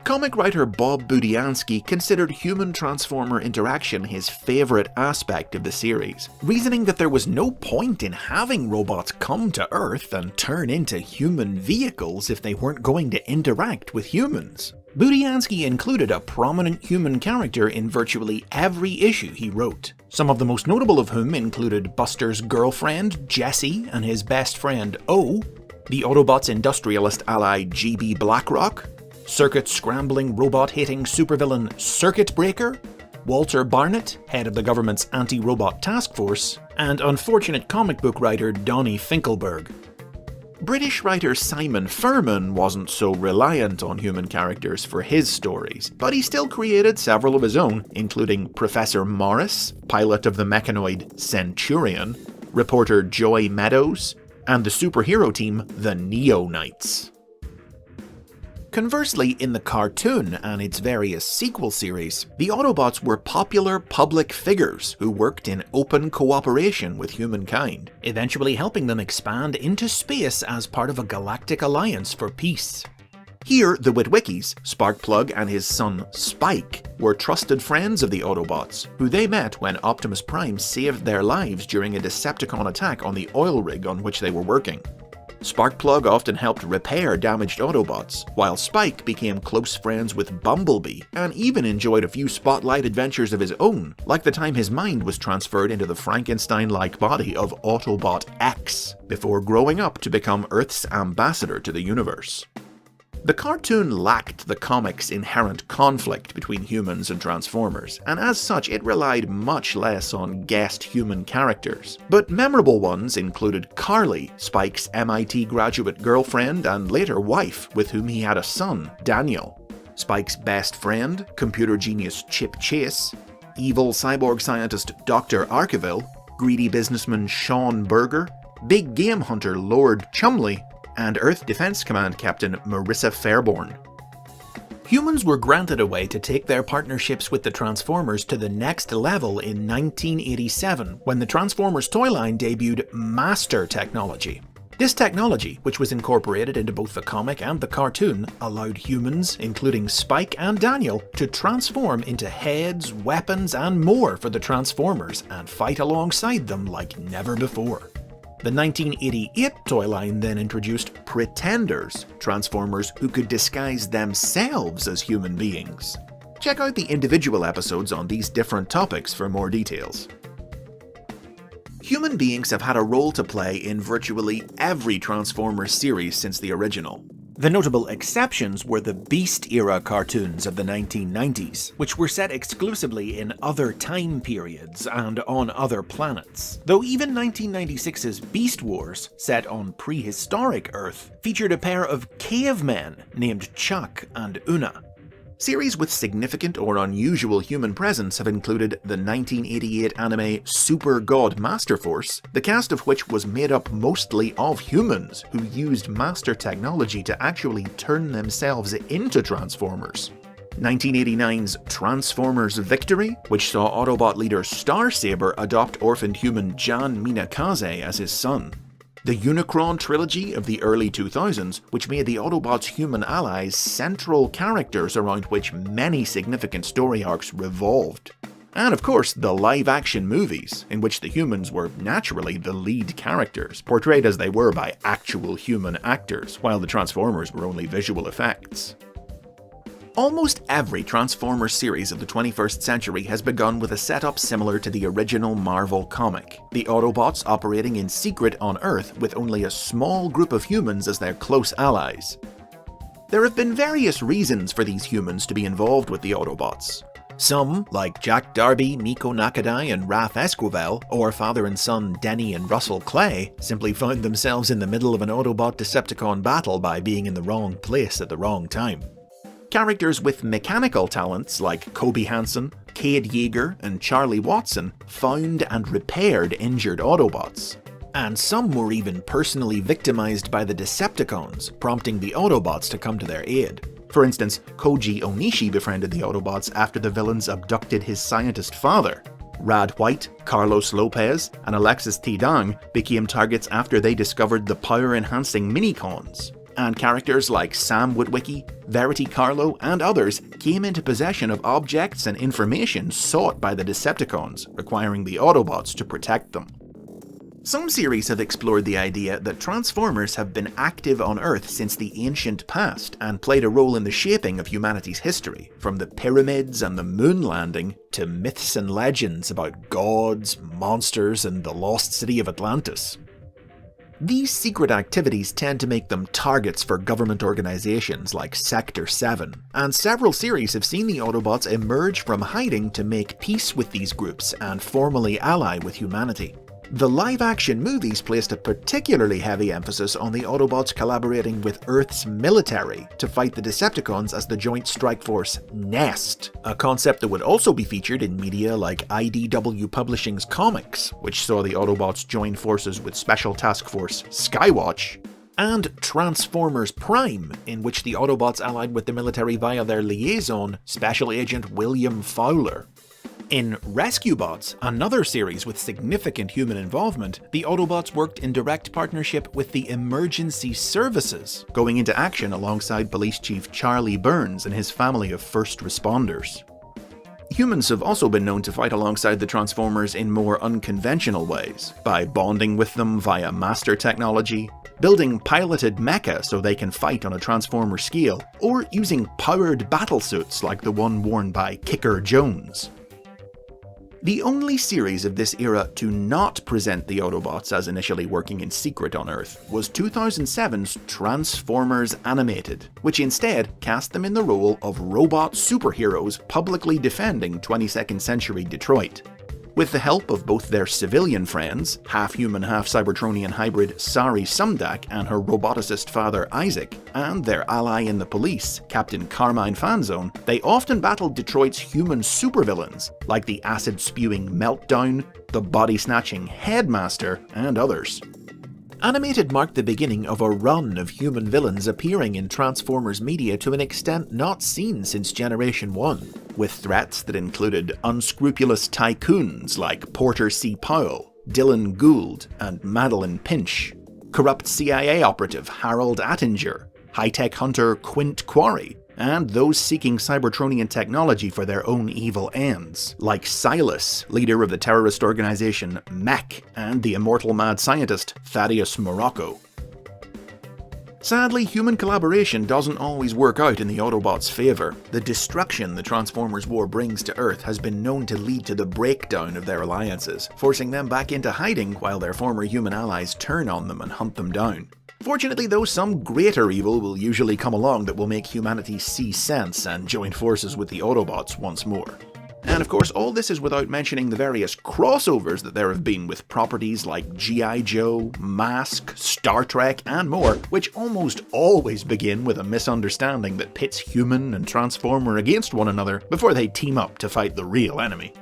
A: Comic writer Bob Budiansky considered human-transformer interaction his favourite aspect of the series, reasoning that there was no point in having robots come to Earth and turn into human vehicles if they weren't going to interact with humans. Budiansky included a prominent human character in virtually every issue he wrote, some of the most notable of whom included Buster's girlfriend, Jessie, and his best friend, O, the Autobots' industrialist ally GB Blackrock, circuit-scrambling, robot-hating supervillain Circuit Breaker, Walter Barnett, head of the government's anti-robot task force, and unfortunate comic book writer Donny Finkelberg. British writer Simon Furman wasn't so reliant on human characters for his stories, but he still created several of his own, including Professor Morris, pilot of the mechanoid Centurion, reporter Joy Meadows, and the superhero team the Neo Knights. Conversely, in the cartoon and its various sequel series, the Autobots were popular public figures who worked in open cooperation with humankind, eventually helping them expand into space as part of a galactic alliance for peace. Here, the Witwickies, Sparkplug and his son Spike, were trusted friends of the Autobots, who they met when Optimus Prime saved their lives during a Decepticon attack on the oil rig on which they were working. Sparkplug often helped repair damaged Autobots, while Spike became close friends with Bumblebee and even enjoyed a few spotlight adventures of his own, like the time his mind was transferred into the Frankenstein-like body of Autobot X, before growing up to become Earth's ambassador to the universe. The cartoon lacked the comic's inherent conflict between humans and Transformers, and as such it relied much less on guest human characters. But memorable ones included Carly, Spike's MIT graduate girlfriend and later wife, with whom he had a son, Daniel; Spike's best friend, computer genius Chip Chase; evil cyborg scientist Dr. Arkeville; greedy businessman Sean Berger; big game hunter Lord Chumley; and Earth Defense Command Captain Marissa Fairborn. Humans were granted a way to take their partnerships with the Transformers to the next level in 1987, when the Transformers toy line debuted Master Technology. This technology, which was incorporated into both the comic and the cartoon, allowed humans, including Spike and Daniel, to transform into heads, weapons, and more for the Transformers and fight alongside them like never before. The 1988 toy line then introduced Pretenders, Transformers who could disguise themselves as human beings. Check out the individual episodes on these different topics for more details. Human beings have had a role to play in virtually every Transformers series since the original. The notable exceptions were the Beast-era cartoons of the 1990s, which were set exclusively in other time periods and on other planets, though even 1996's Beast Wars, set on prehistoric Earth, featured a pair of cavemen named Chuck and Una. Series with significant or unusual human presence have included the 1988 anime Super God Master Force, the cast of which was made up mostly of humans who used master technology to actually turn themselves into Transformers. 1989's Transformers Victory, which saw Autobot leader Starsaber adopt orphaned human Jan Minakaze as his son. The Unicron trilogy of the early 2000s, which made the Autobots' human allies central characters around which many significant story arcs revolved. And of course, the live-action movies, in which the humans were naturally the lead characters, portrayed as they were by actual human actors, while the Transformers were only visual effects. Almost every Transformers series of the 21st century has begun with a setup similar to the original Marvel comic, the Autobots operating in secret on Earth with only a small group of humans as their close allies. There have been various reasons for these humans to be involved with the Autobots. Some, like Jack Darby, Miko Nakadai, and Raph Esquivel, or father and son Denny and Russell Clay, simply found themselves in the middle of an Autobot-Decepticon battle by being in the wrong place at the wrong time. Characters with mechanical talents like Kobe Hansen, Cade Yeager, and Charlie Watson found and repaired injured Autobots. And some were even personally victimized by the Decepticons, prompting the Autobots to come to their aid. For instance, Koji Onishi befriended the Autobots after the villains abducted his scientist father. Rad White, Carlos Lopez, and Alexis T. Dang became targets after they discovered the power-enhancing Minicons. And characters like Sam Witwicky, Verity Carlo, and others came into possession of objects and information sought by the Decepticons, requiring the Autobots to protect them. Some series have explored the idea that Transformers have been active on Earth since the ancient past and played a role in the shaping of humanity's history, from the pyramids and the moon landing to myths and legends about gods, monsters, and the lost city of Atlantis. These secret activities tend to make them targets for government organizations like Sector 7, and several series have seen the Autobots emerge from hiding to make peace with these groups and formally ally with humanity. The live-action movies placed a particularly heavy emphasis on the Autobots collaborating with Earth's military to fight the Decepticons as the Joint Strike Force NEST, a concept that would also be featured in media like IDW Publishing's comics, which saw the Autobots join forces with Special Task Force Skywatch, and Transformers Prime, in which the Autobots allied with the military via their liaison, Special Agent William Fowler. In Rescue Bots, another series with significant human involvement, the Autobots worked in direct partnership with the Emergency Services, going into action alongside Police Chief Charlie Burns and his family of first responders. Humans have also been known to fight alongside the Transformers in more unconventional ways, by bonding with them via master technology, building piloted mecha so they can fight on a Transformer scale, or using powered battlesuits like the one worn by Kicker Jones. The only series of this era to not present the Autobots as initially working in secret on Earth was 2007's Transformers Animated, which instead cast them in the role of robot superheroes publicly defending 22nd century Detroit. With the help of both their civilian friends, half-human, half-Cybertronian hybrid Sari Sumdak and her roboticist father Isaac, and their ally in the police, Captain Carmine Fanzone, they often battled Detroit's human supervillains, like the acid-spewing Meltdown, the body-snatching Headmaster, and others. Animated marked the beginning of a run of human villains appearing in Transformers media to an extent not seen since Generation 1, with threats that included unscrupulous tycoons like Porter C. Powell, Dylan Gould, and Madeline Pinch, corrupt CIA operative Harold Attinger, high-tech hunter Quint Quarry, and those seeking Cybertronian technology for their own evil ends, like Silas, leader of the terrorist organization Mech, and the immortal mad scientist Thaddeus Morocco. Sadly, human collaboration doesn't always work out in the Autobots' favour. The destruction the Transformers War brings to Earth has been known to lead to the breakdown of their alliances, forcing them back into hiding while their former human allies turn on them and hunt them down. Fortunately though, some greater evil will usually come along that will make humanity see sense and join forces with the Autobots once more. And of course, all this is without mentioning the various crossovers that there have been with properties like G.I. Joe, Mask, Star Trek, and more, which almost always begin with a misunderstanding that pits human and Transformer against one another before they team up to fight the real enemy.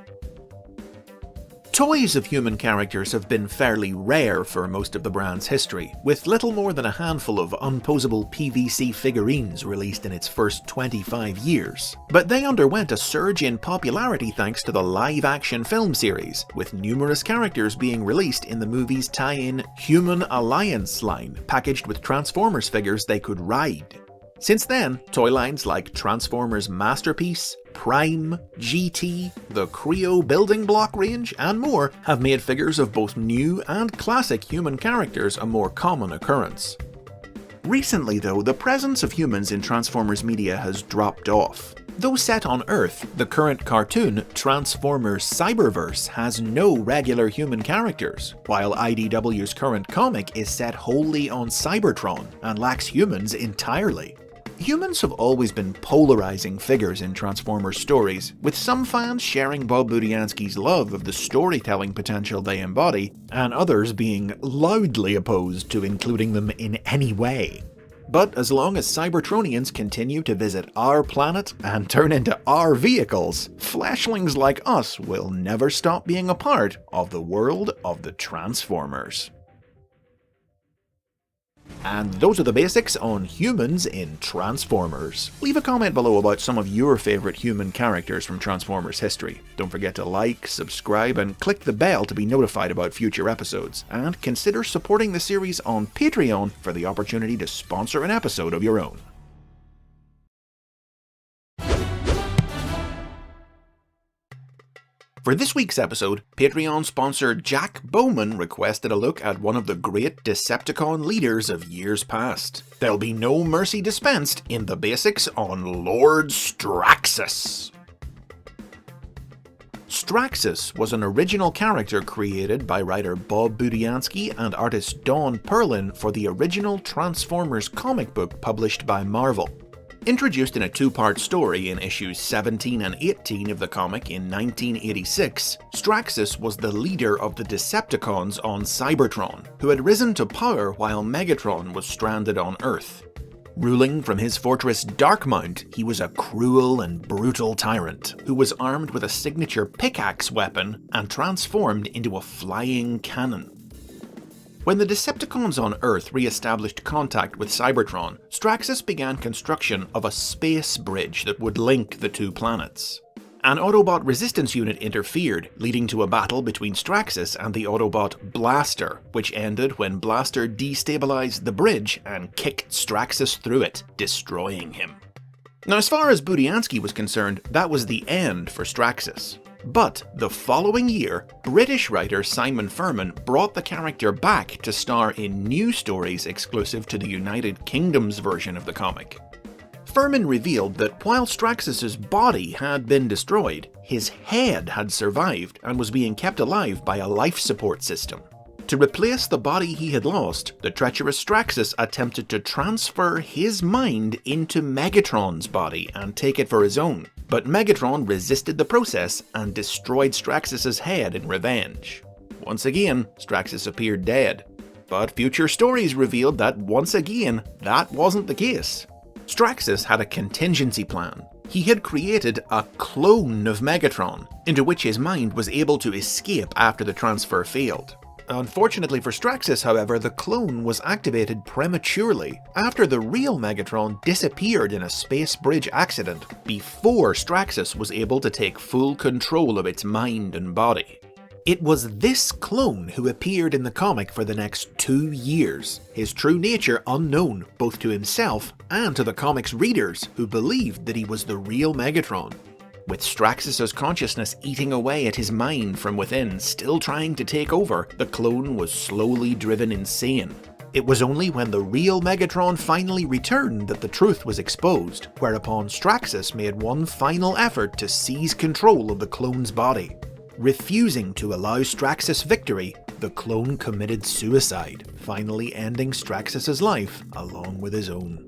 A: Toys of human characters have been fairly rare for most of the brand's history, with little more than a handful of unposable PVC figurines released in its first 25 years. But they underwent a surge in popularity thanks to the live-action film series, with numerous characters being released in the movie's tie-in Human Alliance line, packaged with Transformers figures they could ride. Since then, toy lines like Transformers Masterpiece, Prime, GT, the Creo building block range, and more have made figures of both new and classic human characters a more common occurrence. Recently though, the presence of humans in Transformers media has dropped off. Though set on Earth, the current cartoon, Transformers Cyberverse, has no regular human characters, while IDW's current comic is set wholly on Cybertron and lacks humans entirely. Humans have always been polarizing figures in Transformers stories, with some fans sharing Bob Budiansky's love of the storytelling potential they embody, and others being loudly opposed to including them in any way. But as long as Cybertronians continue to visit our planet and turn into our vehicles, fleshlings like us will never stop being a part of the world of the Transformers. And those are the basics on humans in Transformers. Leave a comment below about some of your favourite human characters from Transformers history. Don't forget to like, subscribe, and click the bell to be notified about future episodes. And consider supporting the series on Patreon for the opportunity to sponsor an episode of your own. For this week's episode, Patreon sponsor Jack Bowman requested a look at one of the great Decepticon leaders of years past. There'll be no mercy dispensed in the basics on Lord Straxus. Straxus was an original character created by writer Bob Budiansky and artist Don Perlin for the original Transformers comic book published by Marvel. Introduced in a two-part story in issues 17 and 18 of the comic in 1986, Straxus was the leader of the Decepticons on Cybertron, who had risen to power while Megatron was stranded on Earth. Ruling from his fortress Darkmount, he was a cruel and brutal tyrant who was armed with a signature pickaxe weapon and transformed into a flying cannon. When the Decepticons on Earth re-established contact with Cybertron, Straxus began construction of a space bridge that would link the two planets. An Autobot resistance unit interfered, leading to a battle between Straxus and the Autobot Blaster, which ended when Blaster destabilized the bridge and kicked Straxus through it, destroying him. Now, as far as Budiansky was concerned, that was the end for Straxus. But the following year, British writer Simon Furman brought the character back to star in new stories exclusive to the United Kingdom's version of the comic. Furman revealed that while Straxus's body had been destroyed, his head had survived and was being kept alive by a life support system. To replace the body he had lost, the treacherous Straxus attempted to transfer his mind into Megatron's body and take it for his own, but Megatron resisted the process and destroyed Straxus's head in revenge. Once again, Straxus appeared dead, but future stories revealed that once again, that wasn't the case. Straxus had a contingency plan. He had created a clone of Megatron, into which his mind was able to escape after the transfer failed. Unfortunately for Straxus, however, the clone was activated prematurely after the real Megatron disappeared in a space bridge accident before Straxus was able to take full control of its mind and body. It was this clone who appeared in the comic for the next 2 years, his true nature unknown both to himself and to the comic's readers who believed that he was the real Megatron. With Straxus's consciousness eating away at his mind from within, still trying to take over, the clone was slowly driven insane. It was only when the real Megatron finally returned that the truth was exposed, whereupon Straxus made one final effort to seize control of the clone's body. Refusing to allow Straxus victory, the clone committed suicide, finally ending Straxus's life along with his own.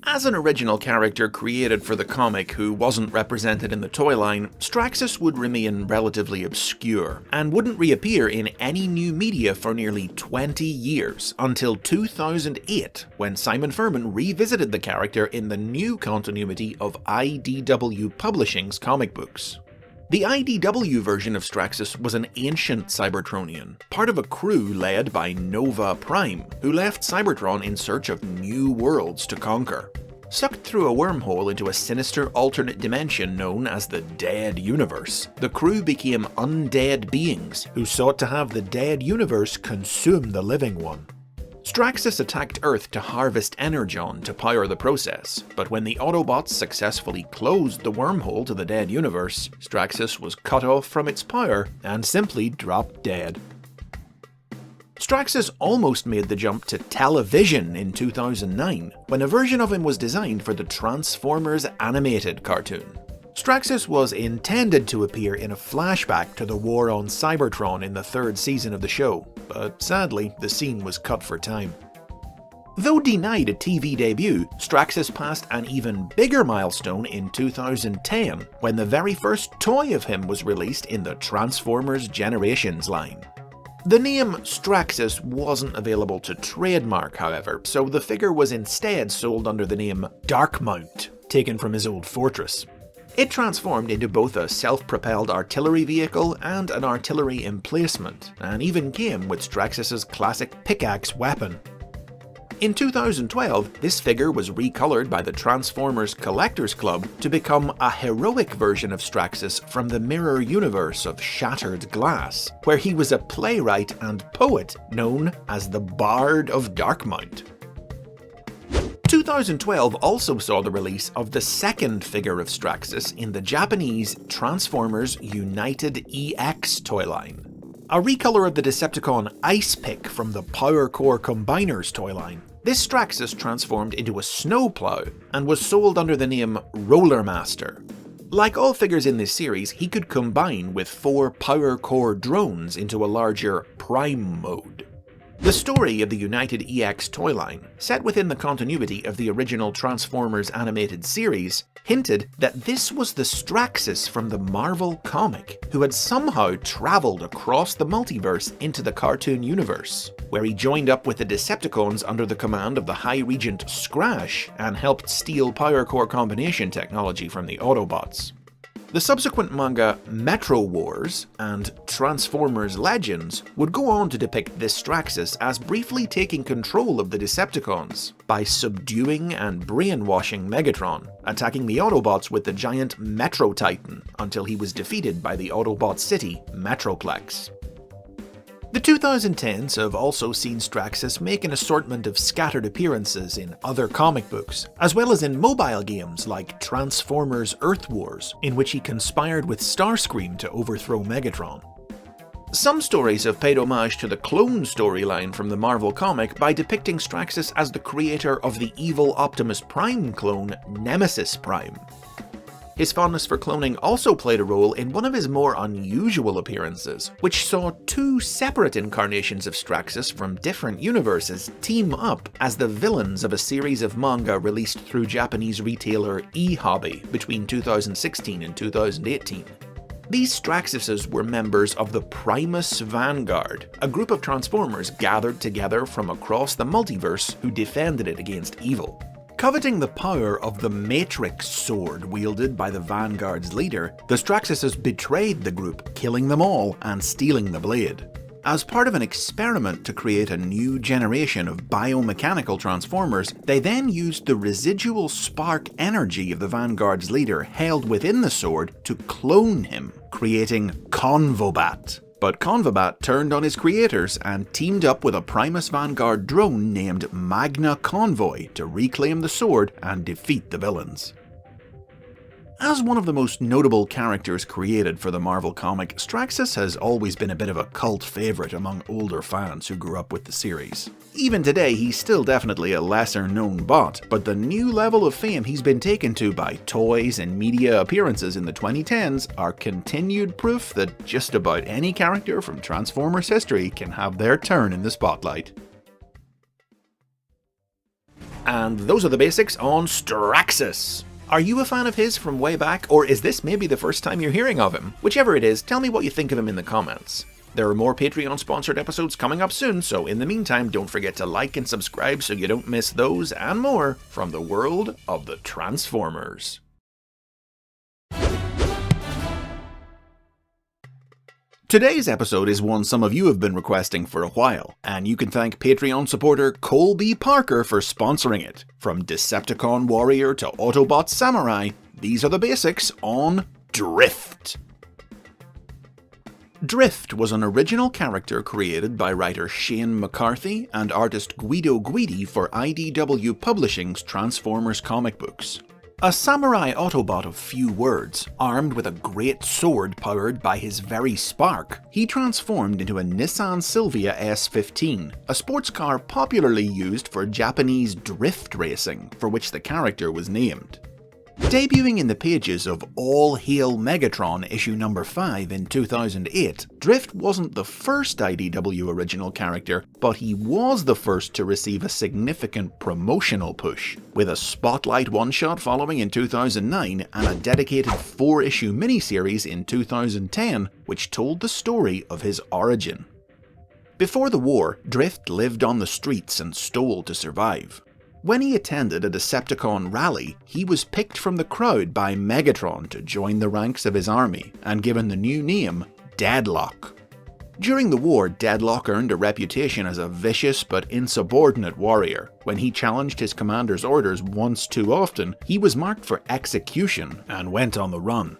A: As an original character created for the comic who wasn't represented in the toy line, Straxus would remain relatively obscure, and wouldn't reappear in any new media for nearly 20 years, until 2008, when Simon Furman revisited the character in the new continuity of IDW Publishing's comic books. The IDW version of Straxus was an ancient Cybertronian, part of a crew led by Nova Prime, who left Cybertron in search of new worlds to conquer. Sucked through a wormhole into a sinister alternate dimension known as the Dead Universe, the crew became undead beings who sought to have the dead universe consume the living one. Straxus attacked Earth to harvest Energon to power the process, but when the Autobots successfully closed the wormhole to the Dead Universe, Straxus was cut off from its power and simply dropped dead. Straxus almost made the jump to television in 2009, when a version of him was designed for the Transformers animated cartoon. Straxus was intended to appear in a flashback to the war on Cybertron in the 3rd season of the show, but sadly, the scene was cut for time. Though denied a TV debut, Straxus passed an even bigger milestone in 2010, when the very first toy of him was released in the Transformers Generations line. The name Straxus wasn't available to trademark, however, so the figure was instead sold under the name Darkmount, taken from his old fortress. It transformed into both a self-propelled artillery vehicle and an artillery emplacement, and even came with Straxus's classic pickaxe weapon. In 2012, this figure was recolored by the Transformers Collectors Club to become a heroic version of Straxus from the mirror universe of Shattered Glass, where he was a playwright and poet known as the Bard of Darkmount. 2012 also saw the release of the second figure of Straxus in the Japanese Transformers United EX toy line. A recolor of the Decepticon Ice Pick from the Power Core Combiners toy line. This Straxus transformed into a snowplow and was sold under the name Rollermaster. Like all figures in this series, he could combine with 4 power core drones into a larger Prime mode. The story of the United EX toy line, set within the continuity of the original Transformers animated series, hinted that this was the Straxus from the Marvel comic, who had somehow travelled across the multiverse into the cartoon universe, where he joined up with the Decepticons under the command of the High Regent Scratch and helped steal power core combination technology from the Autobots. The subsequent manga Metro Wars and Transformers Legends would go on to depict this Straxus as briefly taking control of the Decepticons by subduing and brainwashing Megatron, attacking the Autobots with the giant Metro Titan until he was defeated by the Autobot city Metroplex. The 2010s have also seen Straxus make an assortment of scattered appearances in other comic books, as well as in mobile games like Transformers Earth Wars, in which he conspired with Starscream to overthrow Megatron. Some stories have paid homage to the clone storyline from the Marvel comic by depicting Straxus as the creator of the evil Optimus Prime clone, Nemesis Prime. His fondness for cloning also played a role in one of his more unusual appearances, which saw 2 separate incarnations of Straxus from different universes team up as the villains of a series of manga released through Japanese retailer E-Hobby between 2016 and 2018. These Straxuses were members of the Primus Vanguard, a group of Transformers gathered together from across the multiverse who defended it against evil. Coveting the power of the Matrix sword wielded by the Vanguard's leader, the Straxuses betrayed the group, killing them all and stealing the blade. As part of an experiment to create a new generation of biomechanical Transformers, they then used the residual spark energy of the Vanguard's leader held within the sword to clone him, creating Convobat. But Convobat turned on his creators and teamed up with a Primus Vanguard drone named Magna Convoy to reclaim the sword and defeat the villains. As one of the most notable characters created for the Marvel comic, Straxus has always been a bit of a cult favourite among older fans who grew up with the series. Even today, he's still definitely a lesser known bot, but the new level of fame he's been taken to by toys and media appearances in the 2010s are continued proof that just about any character from Transformers history can have their turn in the spotlight. And those are the basics on Straxus. Are you a fan of his from way back, or is this maybe the first time you're hearing of him? Whichever it is, tell me what you think of him in the comments. There are more Patreon-sponsored episodes coming up soon, so in the meantime, don't forget to like and subscribe so you don't miss those and more from the world of the Transformers. Today's episode is one some of you have been requesting for a while, and you can thank Patreon supporter Colby Parker for sponsoring it. From Decepticon Warrior to Autobot Samurai, these are the basics on Drift. Drift was an original character created by writer Shane McCarthy and artist Guido Guidi for IDW Publishing's Transformers comic books. A samurai Autobot of few words, armed with a great sword powered by his very spark, he transformed into a Nissan Silvia S15, a sports car popularly used for Japanese drift racing, for which the character was named. Debuting in the pages of All Hail Megatron issue number 5 in 2008, Drift wasn't the first IDW original character, but he was the first to receive a significant promotional push, with a spotlight one-shot following in 2009 and a dedicated 4-issue miniseries in 2010, which told the story of his origin. Before the war, Drift lived on the streets and stole to survive. When he attended a Decepticon rally, he was picked from the crowd by Megatron to join the ranks of his army, and given the new name, Deadlock. During the war, Deadlock earned a reputation as a vicious but insubordinate warrior. When he challenged his commander's orders once too often, he was marked for execution and went on the run.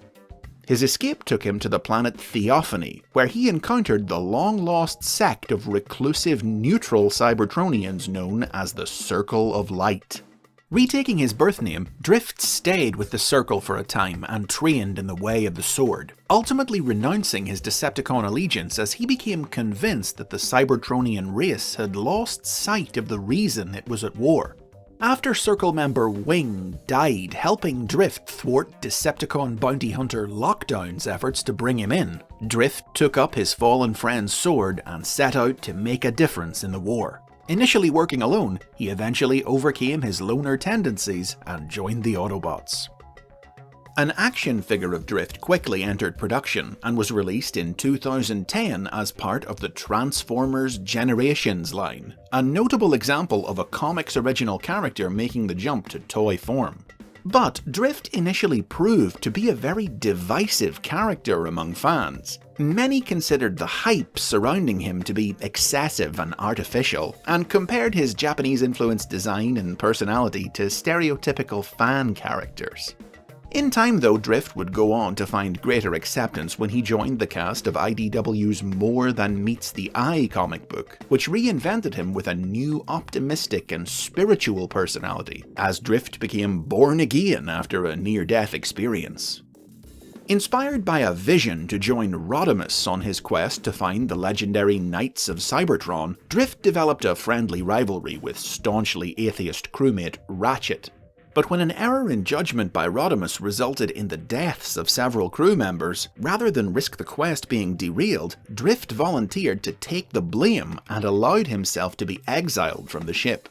A: His escape took him to the planet Theophany, where he encountered the long-lost sect of reclusive neutral Cybertronians known as the Circle of Light. Retaking his birth name, Drift stayed with the Circle for a time and trained in the way of the sword, ultimately renouncing his Decepticon allegiance as he became convinced that the Cybertronian race had lost sight of the reason it was at war. After Circle member Wing died helping Drift thwart Decepticon bounty hunter Lockdown's efforts to bring him in, Drift took up his fallen friend's sword and set out to make a difference in the war. Initially working alone, he eventually overcame his loner tendencies and joined the Autobots. An action figure of Drift quickly entered production and was released in 2010 as part of the Transformers Generations line, a notable example of a comics original character making the jump to toy form. But Drift initially proved to be a very divisive character among fans. Many considered the hype surrounding him to be excessive and artificial, and compared his Japanese-influenced design and personality to stereotypical fan characters. In time though, Drift would go on to find greater acceptance when he joined the cast of IDW's More Than Meets the Eye comic book, which reinvented him with a new optimistic and spiritual personality, as Drift became born again after a near-death experience. Inspired by a vision to join Rodimus on his quest to find the legendary Knights of Cybertron, Drift developed a friendly rivalry with staunchly atheist crewmate Ratchet. But when an error in judgment by Rodimus resulted in the deaths of several crew members, rather than risk the quest being derailed, Drift volunteered to take the blame and allowed himself to be exiled from the ship.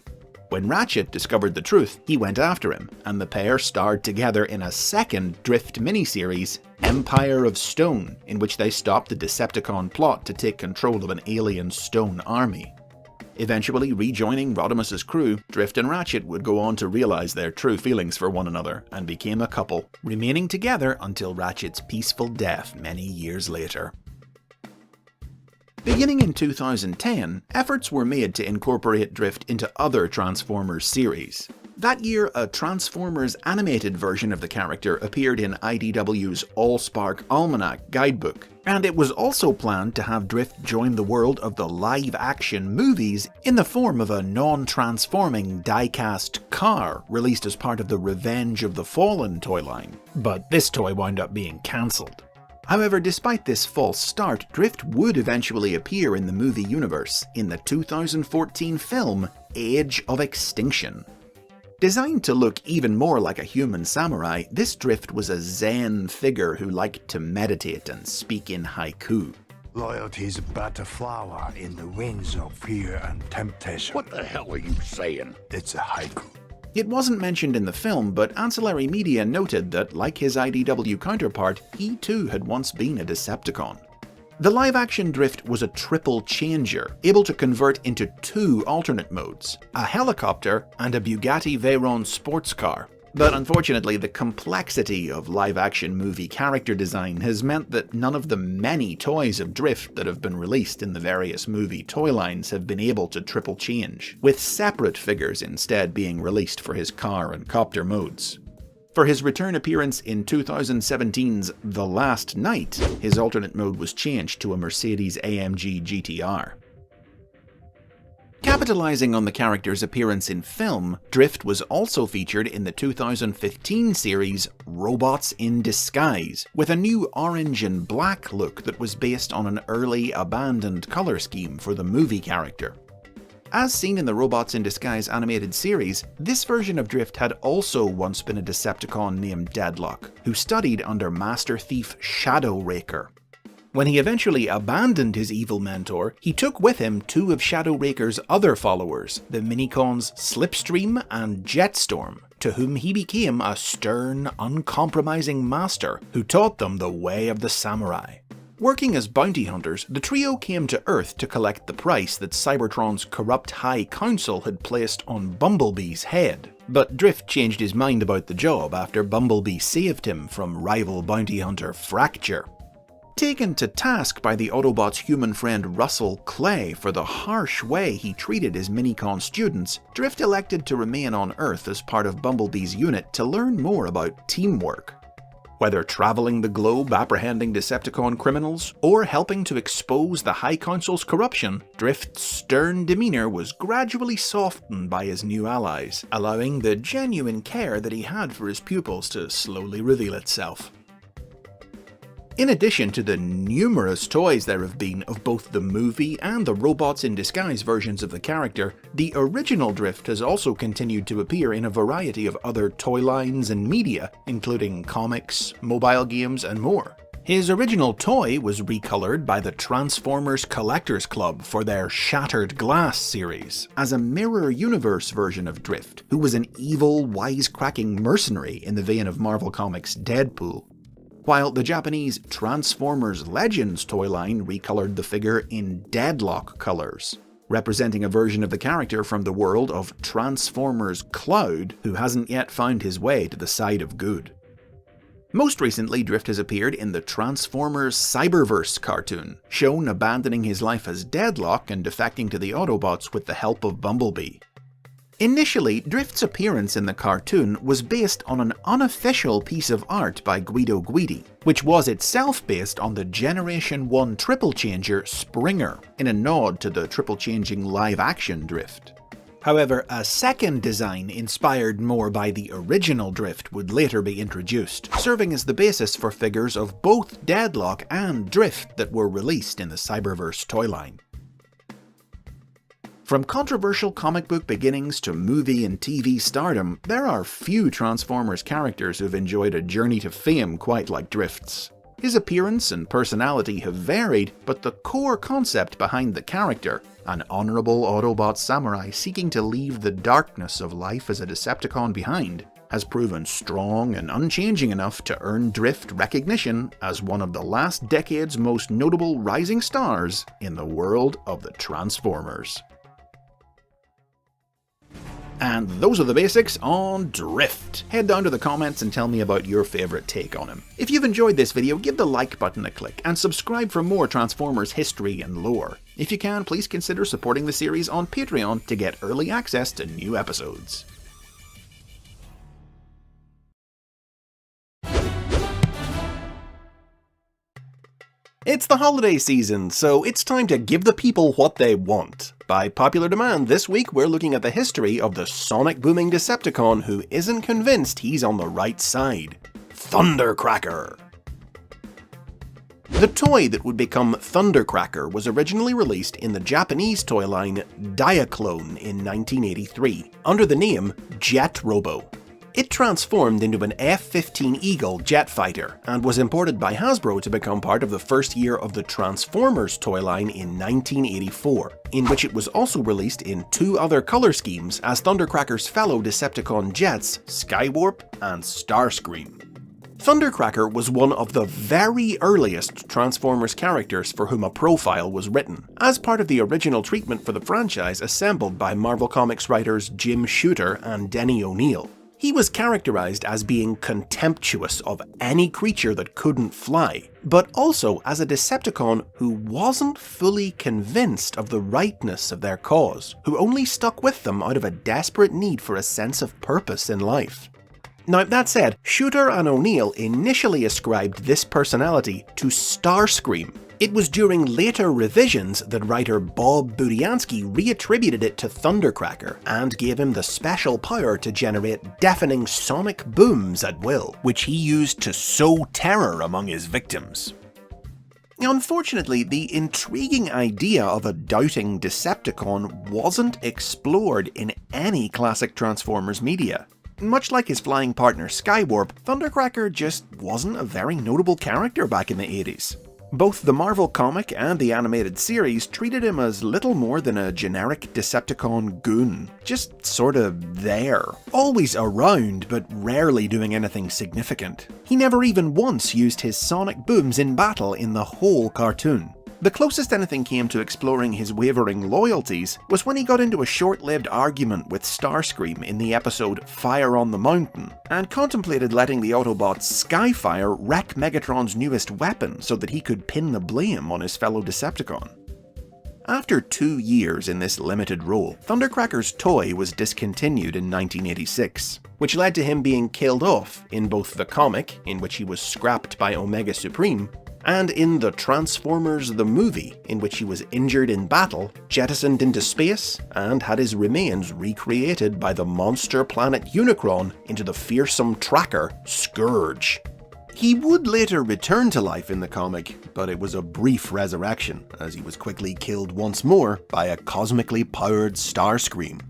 A: When Ratchet discovered the truth, he went after him, and the pair starred together in a second Drift miniseries, Empire of Stone, in which they stopped the Decepticon plot to take control of an alien stone army. Eventually rejoining Rodimus's crew, Drift and Ratchet would go on to realize their true feelings for one another and became a couple, remaining together until Ratchet's peaceful death many years later. Beginning in 2010, efforts were made to incorporate Drift into other Transformers series. That year, a Transformers animated version of the character appeared in IDW's Allspark Almanac guidebook, and it was also planned to have Drift join the world of the live-action movies in the form of a non-transforming die-cast car released as part of the Revenge of the Fallen toy line, but this toy wound up being cancelled. However, despite this false start, Drift would eventually appear in the movie universe in the 2014 film Age of Extinction. Designed to look even more like a human samurai, this Drift was a Zen figure who liked to meditate and speak in haiku.
M: Loyalty's but a flower in the winds of fear and temptation.
G: What the hell are you saying?
M: It's a haiku.
A: It wasn't mentioned in the film, but ancillary media noted that, like his IDW counterpart, he too had once been a Decepticon. The live-action Drift was a triple changer, able to convert into two alternate modes, a helicopter and a Bugatti Veyron sports car. But unfortunately, the complexity of live-action movie character design has meant that none of the many toys of Drift that have been released in the various movie toy lines have been able to triple change, with separate figures instead being released for his car and copter modes. For his return appearance in 2017's The Last Night, his alternate mode was changed to a Mercedes AMG GTR. Capitalizing on the character's appearance in film, Drift was also featured in the 2015 series Robots in Disguise, with a new orange and black look that was based on an early abandoned color scheme for the movie character. As seen in the Robots in Disguise animated series, this version of Drift had also once been a Decepticon named Deadlock, who studied under Master Thief Shadow Raker. When he eventually abandoned his evil mentor, he took with him two of Shadow Raker's other followers, the Minicons Slipstream and Jetstorm, to whom he became a stern, uncompromising master who taught them the way of the samurai. Working as bounty hunters, the trio came to Earth to collect the price that Cybertron's corrupt High Council had placed on Bumblebee's head. But Drift changed his mind about the job after Bumblebee saved him from rival bounty hunter Fracture. Taken to task by the Autobots' human friend Russell Clay for the harsh way he treated his Minicon students, Drift elected to remain on Earth as part of Bumblebee's unit to learn more about teamwork. Whether traveling the globe apprehending Decepticon criminals, or helping to expose the High Council's corruption, Drift's stern demeanor was gradually softened by his new allies, allowing the genuine care that he had for his pupils to slowly reveal itself. In addition to the numerous toys there have been of both the movie and the robots in disguise versions of the character, the original Drift has also continued to appear in a variety of other toy lines and media, including comics, mobile games, and more. His original toy was recolored by the Transformers Collectors Club for their Shattered Glass series, as a mirror universe version of Drift, who was an evil, wisecracking mercenary in the vein of Marvel Comics' Deadpool. While the Japanese Transformers Legends toy line recolored the figure in Deadlock colors, representing a version of the character from the world of Transformers Cloud, who hasn't yet found his way to the side of good. Most recently, Drift has appeared in the Transformers Cyberverse cartoon, shown abandoning his life as Deadlock and defecting to the Autobots with the help of Bumblebee. Initially, Drift's appearance in the cartoon was based on an unofficial piece of art by Guido Guidi, which was itself based on the Generation 1 triple changer Springer, in a nod to the triple changing live-action Drift. However, a second design inspired more by the original Drift would later be introduced, serving as the basis for figures of both Deadlock and Drift that were released in the Cyberverse toy line. From controversial comic book beginnings to movie and TV stardom, there are few Transformers characters who've enjoyed a journey to fame quite like Drift's. His appearance and personality have varied, but the core concept behind the character, an honorable Autobot samurai seeking to leave the darkness of life as a Decepticon behind, has proven strong and unchanging enough to earn Drift recognition as one of the last decade's most notable rising stars in the world of the Transformers. And those are the basics on Drift. Head down to the comments and tell me about your favourite take on him. If you've enjoyed this video, give the like button a click and subscribe for more Transformers history and lore. If you can, please consider supporting the series on Patreon to get early access to new episodes. It's the holiday season, so it's time to give the people what they want. By popular demand, this week we're looking at the history of the sonic-booming Decepticon who isn't convinced he's on the right side. Thundercracker! The toy that would become Thundercracker was originally released in the Japanese toy line Diaclone in 1983, under the name Jet Robo. It transformed into an F-15 Eagle jet fighter, and was imported by Hasbro to become part of the first year of the Transformers toy line in 1984, in which it was also released in two other color schemes as Thundercracker's fellow Decepticon jets, Skywarp and Starscream. Thundercracker was one of the very earliest Transformers characters for whom a profile was written, as part of the original treatment for the franchise assembled by Marvel Comics writers Jim Shooter and Denny O'Neil. He was characterized as being contemptuous of any creature that couldn't fly, but also as a Decepticon who wasn't fully convinced of the rightness of their cause, who only stuck with them out of a desperate need for a sense of purpose in life. Now, that said, Shooter and O'Neil initially ascribed this personality to Starscream. It was during later revisions that writer Bob Budiansky reattributed it to Thundercracker and gave him the special power to generate deafening sonic booms at will, which he used to sow terror among his victims. Unfortunately, the intriguing idea of a doubting Decepticon wasn't explored in any classic Transformers media. Much like his flying partner Skywarp, Thundercracker just wasn't a very notable character back in the 80s. Both the Marvel comic and the animated series treated him as little more than a generic Decepticon goon, just sorta there. Always around, but rarely doing anything significant. He never even once used his sonic booms in battle in the whole cartoon. The closest anything came to exploring his wavering loyalties was when he got into a short-lived argument with Starscream in the episode Fire on the Mountain, and contemplated letting the Autobots Skyfire wreck Megatron's newest weapon so that he could pin the blame on his fellow Decepticon. After 2 years in this limited role, Thundercracker's toy was discontinued in 1986, which led to him being killed off in both the comic, in which he was scrapped by Omega Supreme, and in the Transformers the movie, in which he was injured in battle, jettisoned into space, and had his remains recreated by the monster planet Unicron into the fearsome tracker Scourge. He would later return to life in the comic, but it was a brief resurrection, as he was quickly killed once more by a cosmically powered Starscream.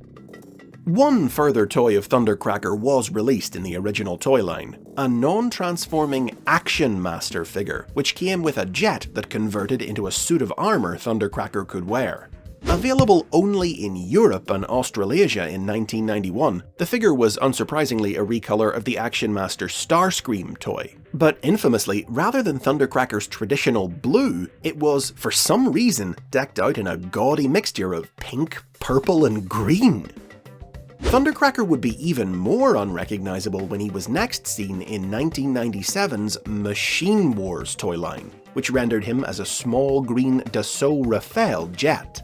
A: One further toy of Thundercracker was released in the original toy line, a non-transforming Action Master figure, which came with a jet that converted into a suit of armor Thundercracker could wear. Available only in Europe and Australasia in 1991, the figure was unsurprisingly a recolor of the Action Master Starscream toy. But infamously, rather than Thundercracker's traditional blue, it was, for some reason, decked out in a gaudy mixture of pink, purple, and green. Thundercracker would be even more unrecognizable when he was next seen in 1997's Machine Wars toy line, which rendered him as a small green Dassault Rafale jet.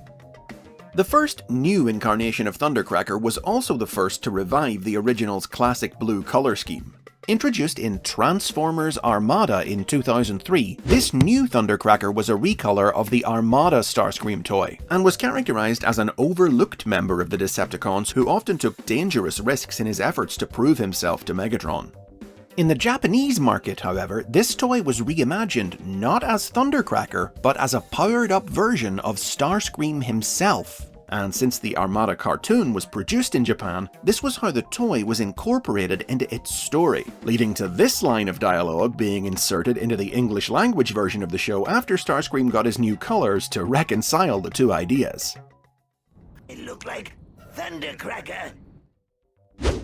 A: The first new incarnation of Thundercracker was also the first to revive the original's classic blue color scheme. Introduced in Transformers Armada in 2003, this new Thundercracker was a recolor of the Armada Starscream toy, and was characterized as an overlooked member of the Decepticons who often took dangerous risks in his efforts to prove himself to Megatron. In the Japanese market, however, this toy was reimagined not as Thundercracker, but as a powered-up version of Starscream himself. And since the Armada cartoon was produced in Japan, this was how the toy was incorporated into its story, leading to this line of dialogue being inserted into the English language version of the show after Starscream got his new colors to reconcile the two ideas.
N: It looked like Thundercracker.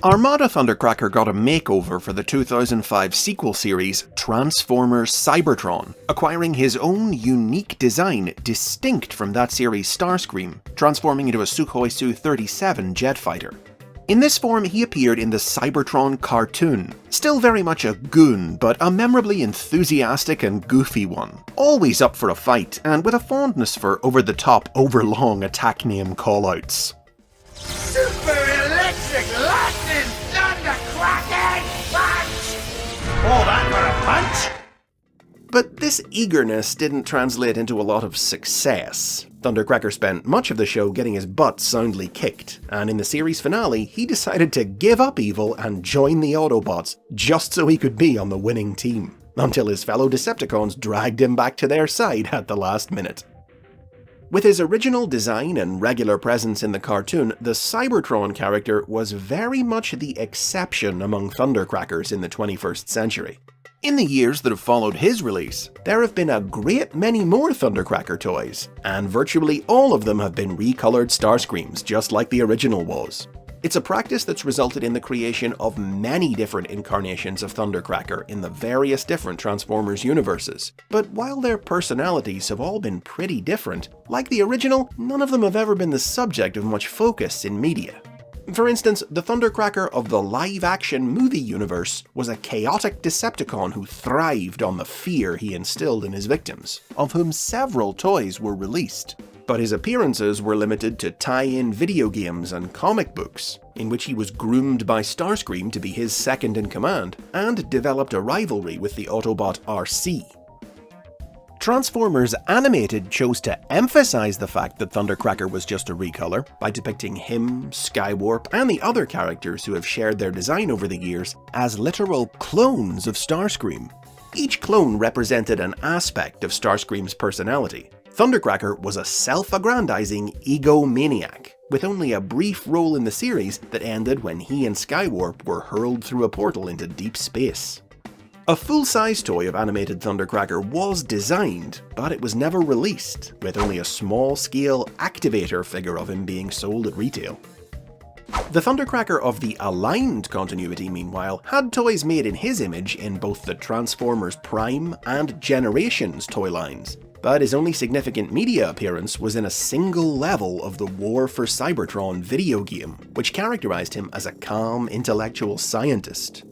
A: Armada Thundercracker got a makeover for the 2005 sequel series Transformers Cybertron, acquiring his own unique design distinct from that series' Starscream, transforming into a Sukhoi Su-37 jet fighter. In this form, he appeared in the Cybertron cartoon, still very much a goon, but a memorably enthusiastic and goofy one, always up for a fight, and with a fondness for over-the-top, overlong attack name callouts.
H: Super electric lightning thundercracking punch!
N: Oh, that got a punch?
A: But this eagerness didn't translate into a lot of success. Thundercracker spent much of the show getting his butt soundly kicked, and in the series finale, he decided to give up evil and join the Autobots, just so he could be on the winning team, until his fellow Decepticons dragged him back to their side at the last minute. With his original design and regular presence in the cartoon, the Cybertron character was very much the exception among Thundercrackers in the 21st century. In the years that have followed his release, there have been a great many more Thundercracker toys, and virtually all of them have been recolored Starscreams, just like the original was. It's a practice that's resulted in the creation of many different incarnations of Thundercracker in the various different Transformers universes. But while their personalities have all been pretty different, like the original, none of them have ever been the subject of much focus in media. For instance, the Thundercracker of the live-action movie universe was a chaotic Decepticon who thrived on the fear he instilled in his victims, of whom several toys were released. But his appearances were limited to tie-in video games and comic books, in which he was groomed by Starscream to be his second-in-command, and developed a rivalry with the Autobot RC. Transformers Animated chose to emphasize the fact that Thundercracker was just a recolor by depicting him, Skywarp, and the other characters who have shared their design over the years as literal clones of Starscream. Each clone represented an aspect of Starscream's personality. Thundercracker was a self-aggrandizing egomaniac, with only a brief role in the series that ended when he and Skywarp were hurled through a portal into deep space. A full-size toy of animated Thundercracker was designed, but it was never released, with only a small-scale activator figure of him being sold at retail. The Thundercracker of the aligned continuity, meanwhile, had toys made in his image in both the Transformers Prime and Generations toy lines, but his only significant media appearance was in a single level of the War for Cybertron video game, which characterized him as a calm, intellectual scientist.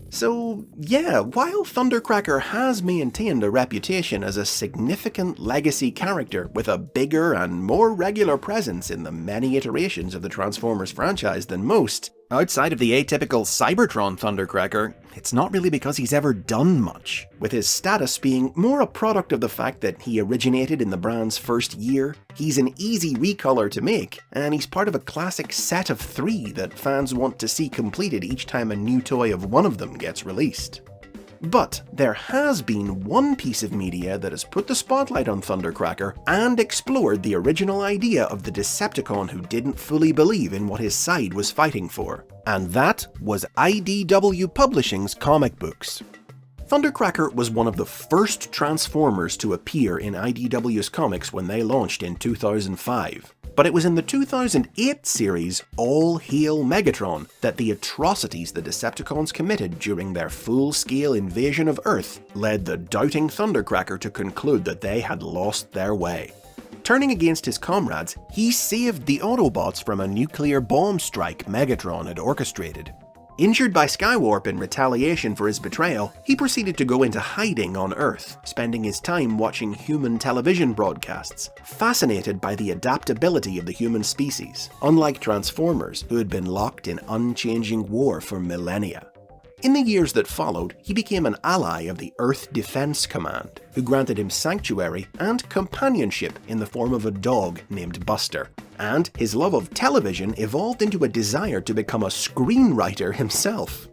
A: So yeah, while Thundercracker has maintained a reputation as a significant legacy character with a bigger and more regular presence in the many iterations of the Transformers franchise than most, outside of the atypical Cybertron Thundercracker, it's not really because he's ever done much, with his status being more a product of the fact that he originated in the brand's first year, he's an easy recolor to make, and he's part of a classic set of 3 that fans want to see completed each time a new toy of one of them gets released. But there has been one piece of media that has put the spotlight on Thundercracker and explored the original idea of the Decepticon who didn't fully believe in what his side was fighting for. And that was IDW Publishing's comic books. Thundercracker was one of the first Transformers to appear in IDW's comics when they launched in 2005. But it was in the 2008 series All Hail Megatron that the atrocities the Decepticons committed during their full-scale invasion of Earth led the doubting Thundercracker to conclude that they had lost their way. Turning against his comrades, he saved the Autobots from a nuclear bomb strike Megatron had orchestrated. Injured by Skywarp in retaliation for his betrayal, he proceeded to go into hiding on Earth, spending his time watching human television broadcasts, fascinated by the adaptability of the human species, unlike Transformers, who had been locked in unchanging war for millennia. In the years that followed, he became an ally of the Earth Defense Command, who granted him sanctuary and companionship in the form of a dog named Buster. And his love of television evolved into a desire to become a screenwriter himself.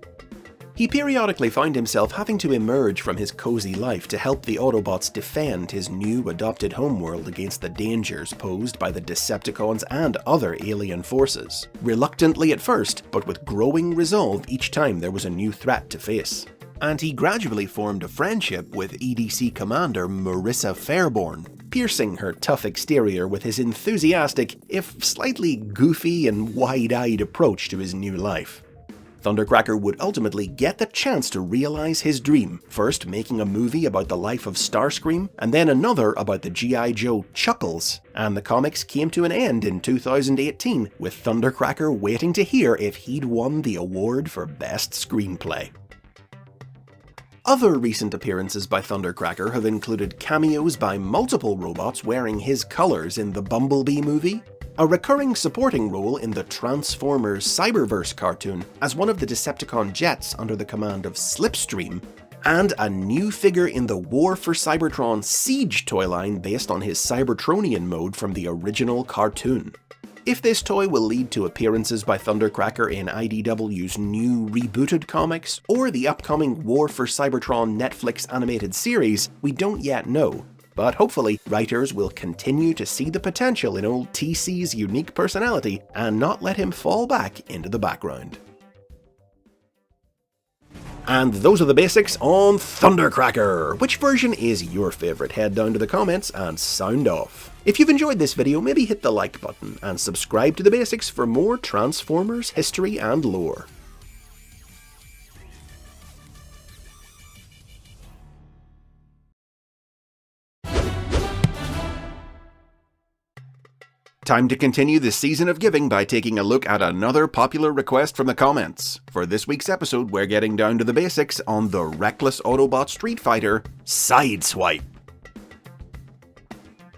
A: He periodically found himself having to emerge from his cozy life to help the Autobots defend his new adopted homeworld against the dangers posed by the Decepticons and other alien forces. Reluctantly at first, but with growing resolve each time there was a new threat to face. And he gradually formed a friendship with EDC Commander Marissa Fairborn, piercing her tough exterior with his enthusiastic, if slightly goofy and wide-eyed approach to his new life. Thundercracker would ultimately get the chance to realize his dream, first making a movie about the life of Starscream, and then another about the G.I. Joe Chuckles, and the comics came to an end in 2018, with Thundercracker waiting to hear if he'd won the award for Best Screenplay. Other recent appearances by Thundercracker have included cameos by multiple robots wearing his colors in the Bumblebee movie, a recurring supporting role in the Transformers Cyberverse cartoon as one of the Decepticon jets under the command of Slipstream, and a new figure in the War for Cybertron Siege toy line based on his Cybertronian mode from the original cartoon. If this toy will lead to appearances by Thundercracker in IDW's new rebooted comics, or the upcoming War for Cybertron Netflix animated series, we don't yet know. But hopefully, writers will continue to see the potential in old TC's unique personality and not let him fall back into the background. And those are the basics on Thundercracker. Which version is your favourite? Head down to the comments and sound off. If you've enjoyed this video, maybe hit the like button and subscribe to the basics for more Transformers history and lore. Time to continue the season of giving by taking a look at another popular request from the comments. For this week's episode, we're getting down to the basics on the Reckless Autobot Street Fighter, Sideswipe.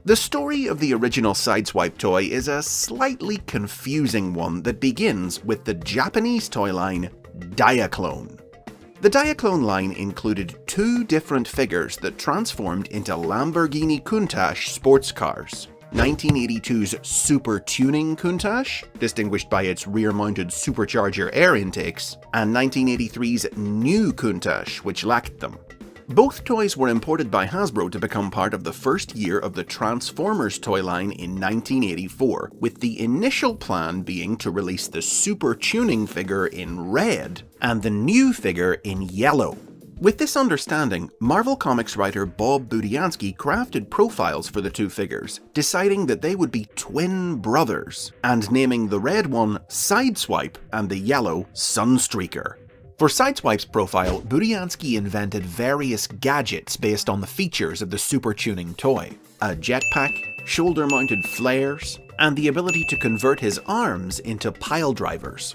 A: The story of the original Sideswipe toy is a slightly confusing one that begins with the Japanese toy line, Diaclone. The Diaclone line included two different figures that transformed into Lamborghini Countach sports cars. 1982's Super Tuning Countach, distinguished by its rear-mounted supercharger air intakes, and 1983's New Countach, which lacked them. Both toys were imported by Hasbro to become part of the first year of the Transformers toy line in 1984, with the initial plan being to release the Super Tuning figure in red and the new figure in yellow. With this understanding, Marvel Comics writer Bob Budiansky crafted profiles for the two figures, deciding that they would be twin brothers, and naming the red one Sideswipe and the yellow Sunstreaker. For Sideswipe's profile, Budiansky invented various gadgets based on the features of the Super Tuning toy. A jetpack, shoulder-mounted flares, and the ability to convert his arms into pile drivers.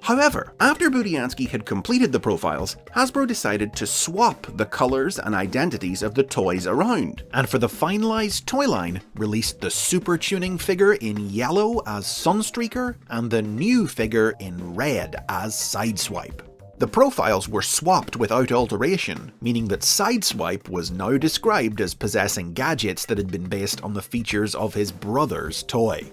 A: However, after Budiansky had completed the profiles, Hasbro decided to swap the colors and identities of the toys around, and for the finalized toy line, released the Super Tuning figure in yellow as Sunstreaker and the new figure in red as Sideswipe. The profiles were swapped without alteration, meaning that Sideswipe was now described as possessing gadgets that had been based on the features of his brother's toy.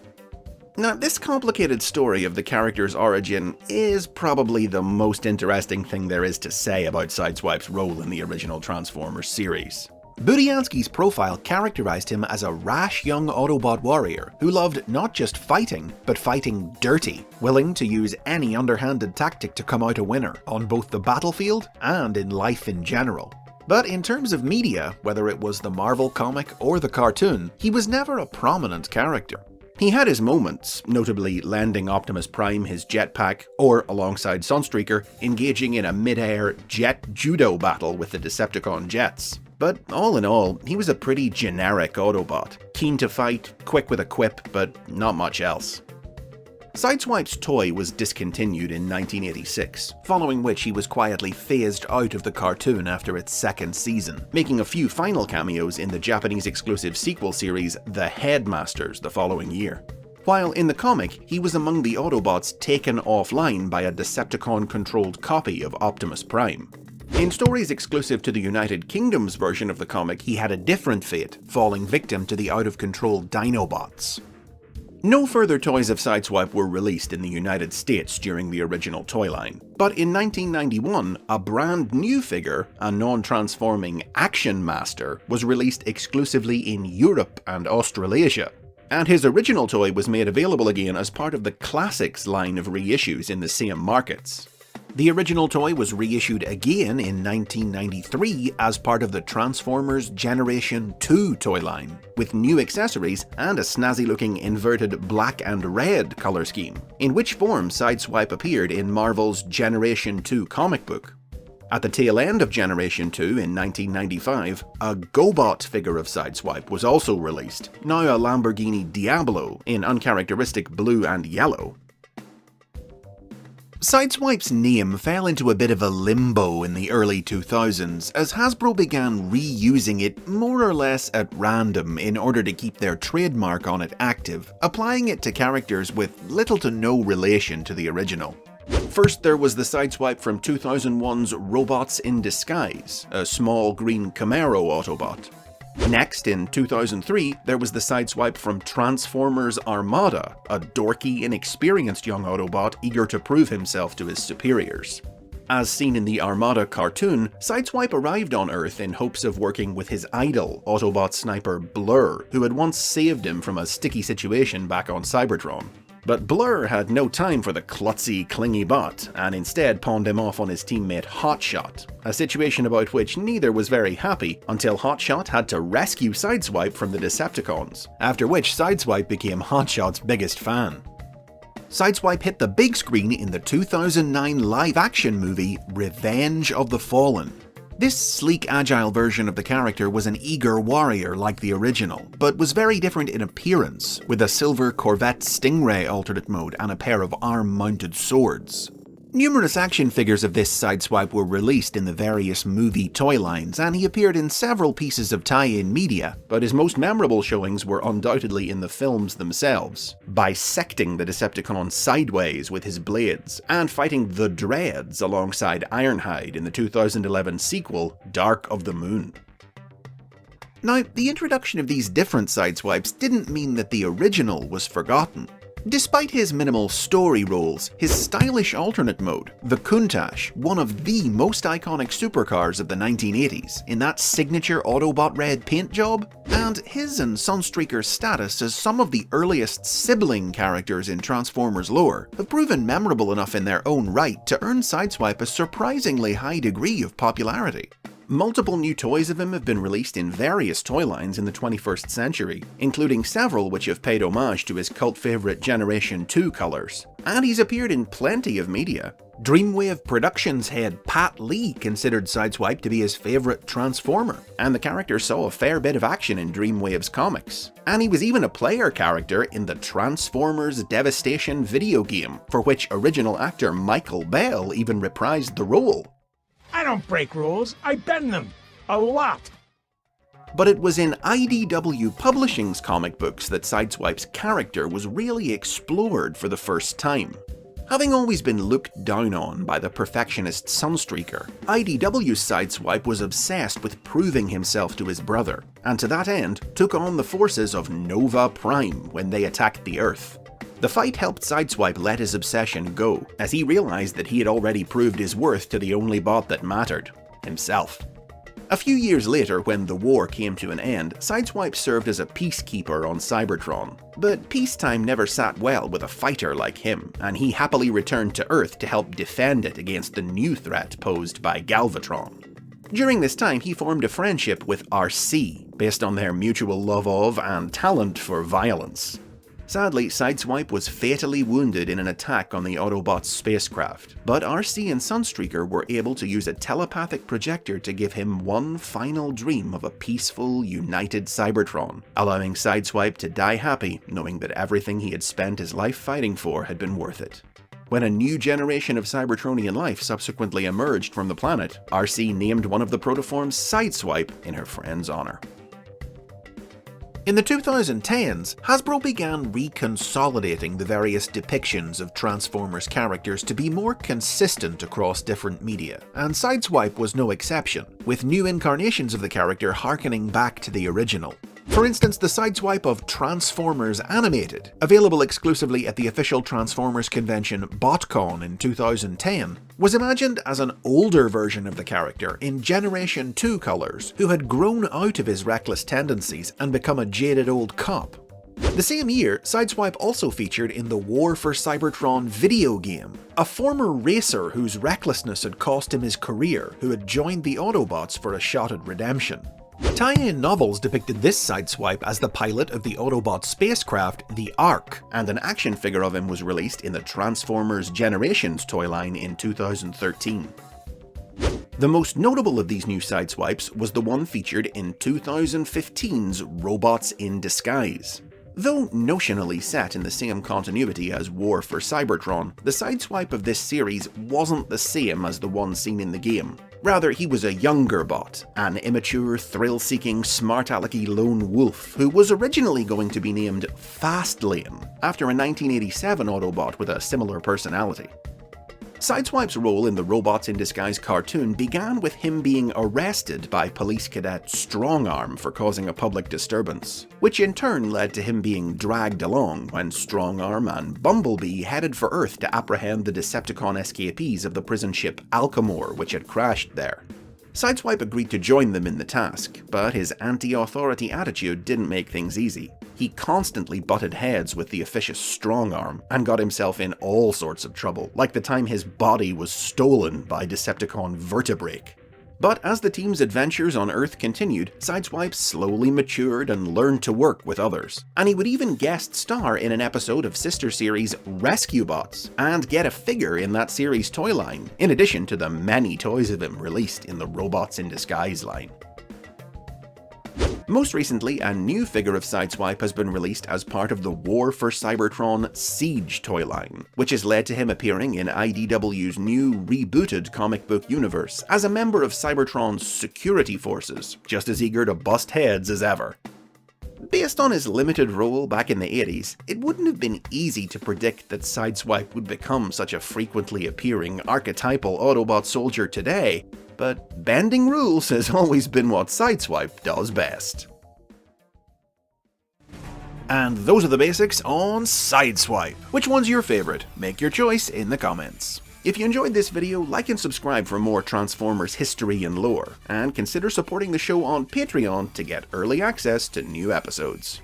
A: Now, this complicated story of the character's origin is probably the most interesting thing there is to say about Sideswipe's role in the original Transformers series. Budiansky's profile characterized him as a rash young Autobot warrior who loved not just fighting, but fighting dirty, willing to use any underhanded tactic to come out a winner on both the battlefield and in life in general. But in terms of media, whether it was the Marvel comic or the cartoon, he was never a prominent character. He had his moments, notably lending Optimus Prime his jetpack, or alongside Sunstreaker, engaging in a mid-air jet judo battle with the Decepticon jets. But all in all, he was a pretty generic Autobot, keen to fight, quick with a quip, but not much else. Sideswipe's toy was discontinued in 1986, following which he was quietly phased out of the cartoon after its second season, making a few final cameos in the Japanese-exclusive sequel series The Headmasters the following year. While in the comic, he was among the Autobots taken offline by a Decepticon-controlled copy of Optimus Prime. In stories exclusive to the United Kingdom's version of the comic, he had a different fate, falling victim to the out-of-control Dinobots. No further toys of Sideswipe were released in the United States during the original toy line, but in 1991, a brand new figure, a non-transforming Action Master, was released exclusively in Europe and Australasia, and his original toy was made available again as part of the Classics line of reissues in the same markets. The original toy was reissued again in 1993 as part of the Transformers Generation 2 toy line, with new accessories and a snazzy-looking inverted black and red colour scheme, in which form Sideswipe appeared in Marvel's Generation 2 comic book. At the tail end of Generation 2 in 1995, a GoBot figure of Sideswipe was also released, now a Lamborghini Diablo in uncharacteristic blue and yellow. Sideswipe's name fell into a bit of a limbo in the early 2000s as Hasbro began reusing it more or less at random in order to keep their trademark on it active, applying it to characters with little to no relation to the original. First, there was the Sideswipe from 2001's Robots in Disguise, a small green Camaro Autobot. Next, in 2003, there was the Sideswipe from Transformers Armada, a dorky, inexperienced young Autobot eager to prove himself to his superiors. As seen in the Armada cartoon, Sideswipe arrived on Earth in hopes of working with his idol, Autobot sniper Blur, who had once saved him from a sticky situation back on Cybertron. But Blur had no time for the klutzy, clingy bot, and instead pawned him off on his teammate Hotshot, a situation about which neither was very happy until Hotshot had to rescue Sideswipe from the Decepticons, after which Sideswipe became Hotshot's biggest fan. Sideswipe hit the big screen in the 2009 live-action movie Revenge of the Fallen. This sleek, agile version of the character was an eager warrior like the original, but was very different in appearance, with a silver Corvette Stingray alternate mode and a pair of arm-mounted swords. Numerous action figures of this Sideswipe were released in the various movie toy lines, and he appeared in several pieces of tie-in media, but his most memorable showings were undoubtedly in the films themselves, bisecting the Decepticons sideways with his blades, and fighting the Dreads alongside Ironhide in the 2011 sequel, Dark of the Moon. Now, the introduction of these different Sideswipes didn't mean that the original was forgotten. Despite his minimal story roles, his stylish alternate mode, the Countach, one of the most iconic supercars of the 1980s, in that signature Autobot red paint job, and his and Sunstreaker's status as some of the earliest sibling characters in Transformers lore, have proven memorable enough in their own right to earn Sideswipe a surprisingly high degree of popularity. Multiple new toys of him have been released in various toy lines in the 21st century, including several which have paid homage to his cult favourite Generation 2 colours. And he's appeared in plenty of media. Dreamwave Productions head Pat Lee considered Sideswipe to be his favourite Transformer, and the character saw a fair bit of action in Dreamwave's comics. And he was even a player character in the Transformers Devastation video game, for which original actor Michael Bell even reprised the role.
N: I don't break rules, I bend them. A lot.
A: But it was in IDW Publishing's comic books that Sideswipe's character was really explored for the first time. Having always been looked down on by the perfectionist Sunstreaker, IDW's Sideswipe was obsessed with proving himself to his brother, and to that end took on the forces of Nova Prime when they attacked the Earth. The fight helped Sideswipe let his obsession go, as he realized that he had already proved his worth to the only bot that mattered: himself. A few years later, when the war came to an end, Sideswipe served as a peacekeeper on Cybertron. But peacetime never sat well with a fighter like him, and he happily returned to Earth to help defend it against the new threat posed by Galvatron. During this time, he formed a friendship with RC, based on their mutual love of and talent for violence. Sadly, Sideswipe was fatally wounded in an attack on the Autobot's spacecraft, but RC and Sunstreaker were able to use a telepathic projector to give him one final dream of a peaceful, united Cybertron, allowing Sideswipe to die happy, knowing that everything he had spent his life fighting for had been worth it. When a new generation of Cybertronian life subsequently emerged from the planet, RC named one of the protoforms Sideswipe in her friend's honor. In the 2010s, Hasbro began reconsolidating the various depictions of Transformers characters to be more consistent across different media, and Sideswipe was no exception, with new incarnations of the character harkening back to the original. For instance, the Sideswipe of Transformers Animated, available exclusively at the official Transformers convention BotCon in 2010, was imagined as an older version of the character in Generation 2 colours, who had grown out of his reckless tendencies and become a jaded old cop. The same year, Sideswipe also featured in the War for Cybertron video game, a former racer whose recklessness had cost him his career, who had joined the Autobots for a shot at redemption. Tie-in novels depicted this Sideswipe as the pilot of the Autobot spacecraft, the Ark, and an action figure of him was released in the Transformers Generations toy line in 2013. The most notable of these new Sideswipes was the one featured in 2015's Robots in Disguise. Though notionally set in the same continuity as War for Cybertron, the Sideswipe of this series wasn't the same as the one seen in the game. Rather, he was a younger bot, an immature, thrill-seeking, smart-alecky lone wolf who was originally going to be named Fastlane, after a 1987 Autobot with a similar personality. Sideswipe's role in the Robots in Disguise cartoon began with him being arrested by police cadet Strongarm for causing a public disturbance, which in turn led to him being dragged along when Strongarm and Bumblebee headed for Earth to apprehend the Decepticon escapees of the prison ship Alchemore, which had crashed there. Sideswipe agreed to join them in the task, but his anti-authority attitude didn't make things easy. He constantly butted heads with the officious Strongarm and got himself in all sorts of trouble, like the time his body was stolen by Decepticon Vertebrake. But as the team's adventures on Earth continued, Sideswipe slowly matured and learned to work with others. And he would even guest star in an episode of sister series Rescue Bots, and get a figure in that series toy line, in addition to the many toys of him released in the Robots in Disguise line. Most recently, a new figure of Sideswipe has been released as part of the War for Cybertron Siege toy line, which has led to him appearing in IDW's new rebooted comic book universe as a member of Cybertron's security forces, just as eager to bust heads as ever. Based on his limited role back in the 80s, it wouldn't have been easy to predict that Sideswipe would become such a frequently appearing archetypal Autobot soldier today, but bending rules has always been what Sideswipe does best. And those are the basics on Sideswipe. Which one's your favourite? Make your choice in the comments. If you enjoyed this video, like and subscribe for more Transformers history and lore, and consider supporting the show on Patreon to get early access to new episodes.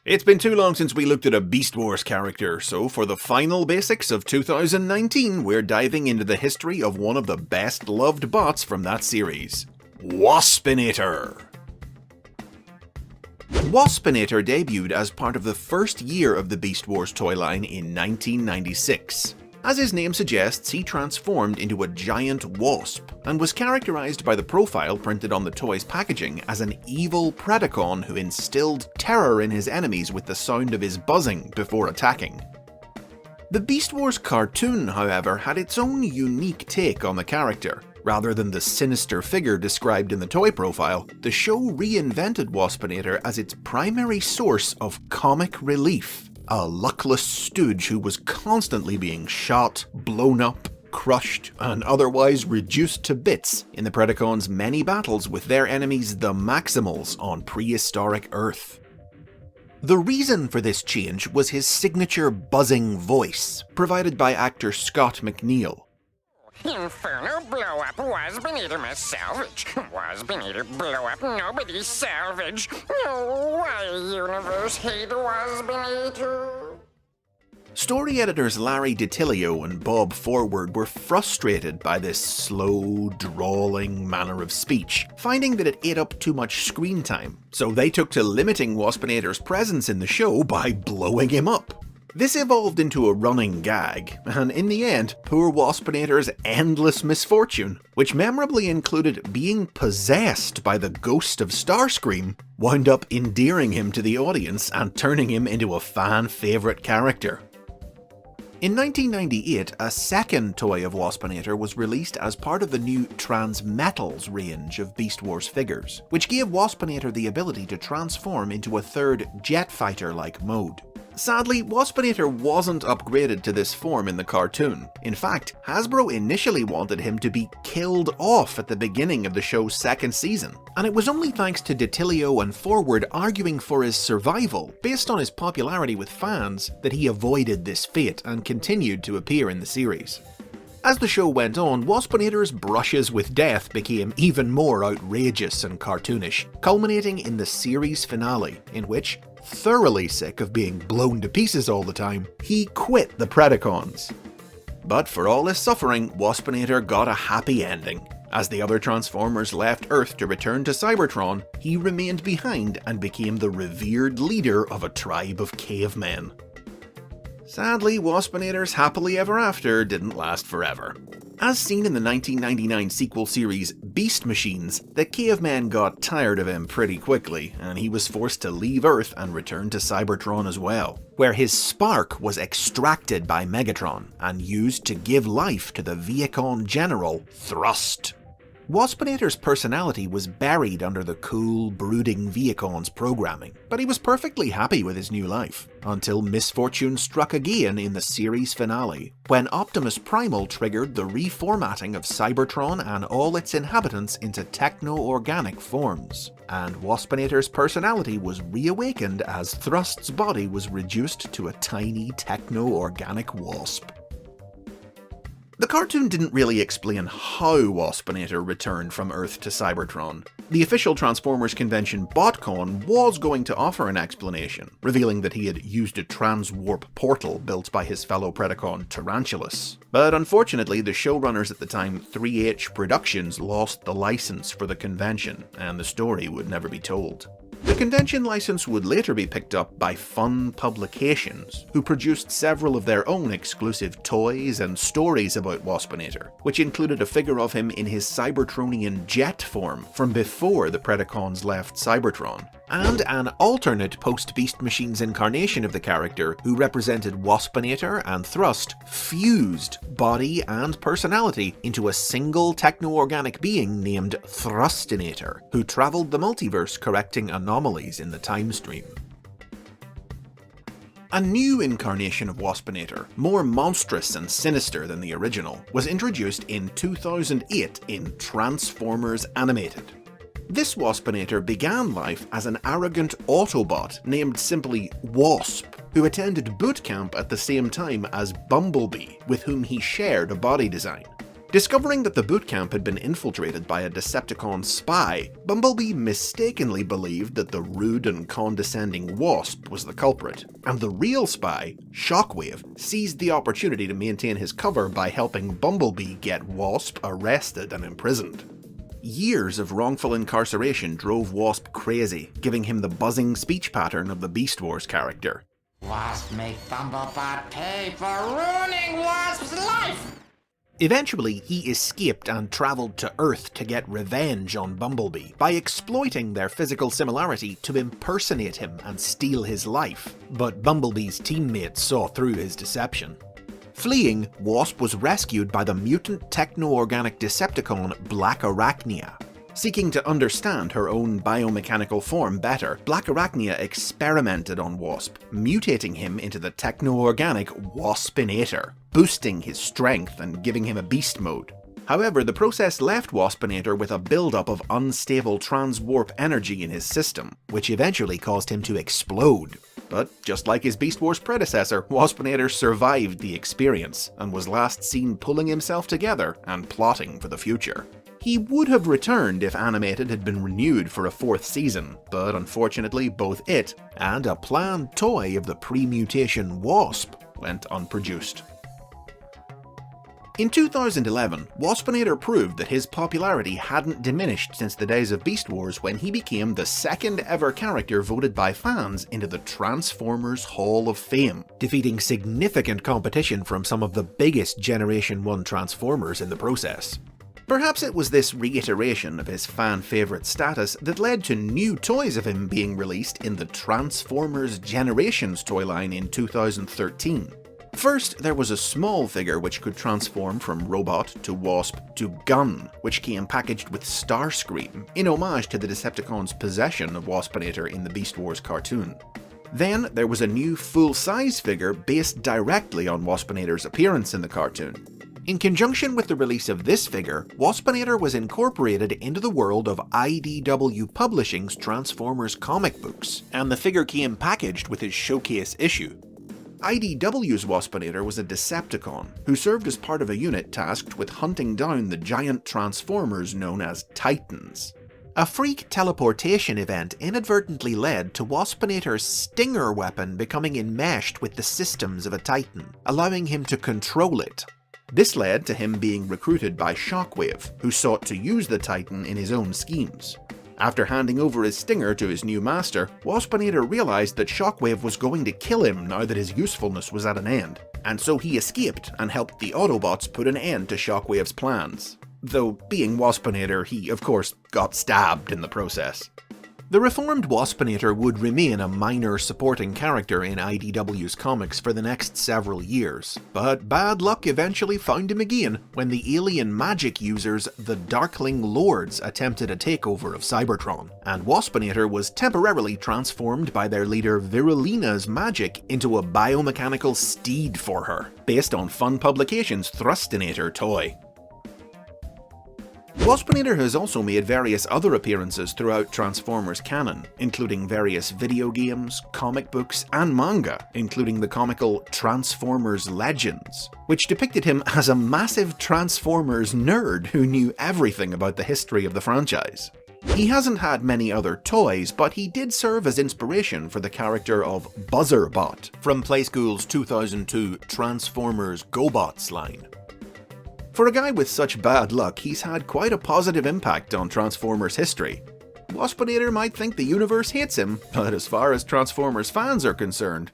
A: It's been too long since we looked at a Beast Wars character, so for the final basics of 2019, we're diving into the history of one of the best loved bots from that series, Waspinator. Waspinator debuted as part of the first year of the Beast Wars toy line in 1996. As his name suggests, he transformed into a giant wasp, and was characterized by the profile printed on the toy's packaging as an evil Predacon who instilled terror in his enemies with the sound of his buzzing before attacking. The Beast Wars cartoon, however, had its own unique take on the character. Rather than the sinister figure described in the toy profile, the show reinvented Waspinator as its primary source of comic relief. A luckless stooge who was constantly being shot, blown up, crushed and otherwise reduced to bits in the Predacons' many battles with their enemies the Maximals on prehistoric Earth. The reason for this change was his signature buzzing voice, provided by actor Scott McNeil.
O: Inferno blow up was Benito salvage. Was Benito blow up nobody's salvage. Oh, why universe hate was Benito?
A: Story editors Larry DiTillio and Bob Forward were frustrated by this slow, drawling manner of speech, finding that it ate up too much screen time, so they took to limiting Waspinator's presence in the show by blowing him up. This evolved into a running gag, and in the end, poor Waspinator's endless misfortune, which memorably included being possessed by the ghost of Starscream, wound up endearing him to the audience and turning him into a fan favourite character. In 1998, a second toy of Waspinator was released as part of the new Transmetals range of Beast Wars figures, which gave Waspinator the ability to transform into a third jet fighter-like mode. Sadly, Waspinator wasn't upgraded to this form in the cartoon. In fact, Hasbro initially wanted him to be killed off at the beginning of the show's second season, and it was only thanks to DiTillio and Forward arguing for his survival, based on his popularity with fans, that he avoided this fate and continued to appear in the series. As the show went on, Waspinator's brushes with death became even more outrageous and cartoonish, culminating in the series finale, in which, thoroughly sick of being blown to pieces all the time, he quit the Predacons. But for all his suffering, Waspinator got a happy ending. As the other Transformers left Earth to return to Cybertron, he remained behind and became the revered leader of a tribe of cavemen. Sadly, Waspinator's happily ever after didn't last forever. As seen in the 1999 sequel series Beast Machines, the cavemen got tired of him pretty quickly, and he was forced to leave Earth and return to Cybertron as well, where his spark was extracted by Megatron and used to give life to the Viacon General Thrust. Waspinator's personality was buried under the cool, brooding Viacon's programming, but he was perfectly happy with his new life, until misfortune struck again in the series finale, when Optimus Primal triggered the reformatting of Cybertron and all its inhabitants into techno-organic forms, and Waspinator's personality was reawakened as Thrust's body was reduced to a tiny techno-organic wasp. The cartoon didn't really explain how Waspinator returned from Earth to Cybertron. The official Transformers convention BotCon was going to offer an explanation, revealing that he had used a transwarp portal built by his fellow Predacon Tarantulas. But unfortunately, the showrunners at the time, 3H Productions, lost the license for the convention, and the story would never be told. The convention license would later be picked up by Fun Publications, who produced several of their own exclusive toys and stories about Waspinator, which included a figure of him in his Cybertronian jet form from before the Predacons left Cybertron, and an alternate post-Beast Machines incarnation of the character who represented Waspinator and Thrust fused body and personality into a single techno-organic being named Thrustinator, who travelled the multiverse correcting anomalies in the time stream. A new incarnation of Waspinator, more monstrous and sinister than the original, was introduced in 2008 in Transformers Animated. This Waspinator began life as an arrogant Autobot named simply Wasp, who attended boot camp at the same time as Bumblebee, with whom he shared a body design. Discovering that the boot camp had been infiltrated by a Decepticon spy, Bumblebee mistakenly believed that the rude and condescending Wasp was the culprit, and the real spy, Shockwave, seized the opportunity to maintain his cover by helping Bumblebee get Wasp arrested and imprisoned. Years of wrongful incarceration drove Wasp crazy, giving him the buzzing speech pattern of the Beast Wars character.
H: Wasp make Bumblebot pay for ruining Wasp's life!
A: Eventually, he escaped and travelled to Earth to get revenge on Bumblebee by exploiting their physical similarity to impersonate him and steal his life, but Bumblebee's teammates saw through his deception. Fleeing, Wasp was rescued by the mutant techno-organic Decepticon Black Arachnia. Seeking to understand her own biomechanical form better, Black Arachnia experimented on Wasp, mutating him into the techno-organic Waspinator, boosting his strength and giving him a beast mode. However, the process left Waspinator with a buildup of unstable transwarp energy in his system, which eventually caused him to explode. But just like his Beast Wars predecessor, Waspinator survived the experience, and was last seen pulling himself together and plotting for the future. He would have returned if Animated had been renewed for a 4th season, but unfortunately both it and a planned toy of the pre-mutation Wasp went unproduced. In 2011, Waspinator proved that his popularity hadn't diminished since the days of Beast Wars when he became the 2nd ever character voted by fans into the Transformers Hall of Fame, defeating significant competition from some of the biggest Generation 1 Transformers in the process. Perhaps it was this reiteration of his fan-favourite status that led to new toys of him being released in the Transformers Generations toy line in 2013. First, there was a small figure which could transform from robot to Wasp to gun, which came packaged with Starscream, in homage to the Decepticons' possession of Waspinator in the Beast Wars cartoon. Then, there was a new full-size figure based directly on Waspinator's appearance in the cartoon. In conjunction with the release of this figure, Waspinator was incorporated into the world of IDW Publishing's Transformers comic books, and the figure came packaged with his showcase issue. IDW's Waspinator was a Decepticon, who served as part of a unit tasked with hunting down the giant Transformers known as Titans. A freak teleportation event inadvertently led to Waspinator's Stinger weapon becoming enmeshed with the systems of a Titan, allowing him to control it. This led to him being recruited by Shockwave, who sought to use the Titan in his own schemes. After handing over his Stinger to his new master, Waspinator realized that Shockwave was going to kill him now that his usefulness was at an end, and so he escaped and helped the Autobots put an end to Shockwave's plans. Though, being Waspinator, he of course got stabbed in the process. The reformed Waspinator would remain a minor supporting character in IDW's comics for the next several years, but bad luck eventually found him again when the alien magic users, the Darkling Lords, attempted a takeover of Cybertron, and Waspinator was temporarily transformed by their leader Virulina's magic into a biomechanical steed for her, based on Fun Publications' Thrustinator toy. Waspinator has also made various other appearances throughout Transformers canon, including various video games, comic books, and manga, including the comical Transformers Legends, which depicted him as a massive Transformers nerd who knew everything about the history of the franchise. He hasn't had many other toys, but he did serve as inspiration for the character of Buzzerbot from Playschool's 2002 Transformers GoBots line. For a guy with such bad luck, he's had quite a positive impact on Transformers history. Waspinator might think the universe hates him, but as far as Transformers fans are concerned,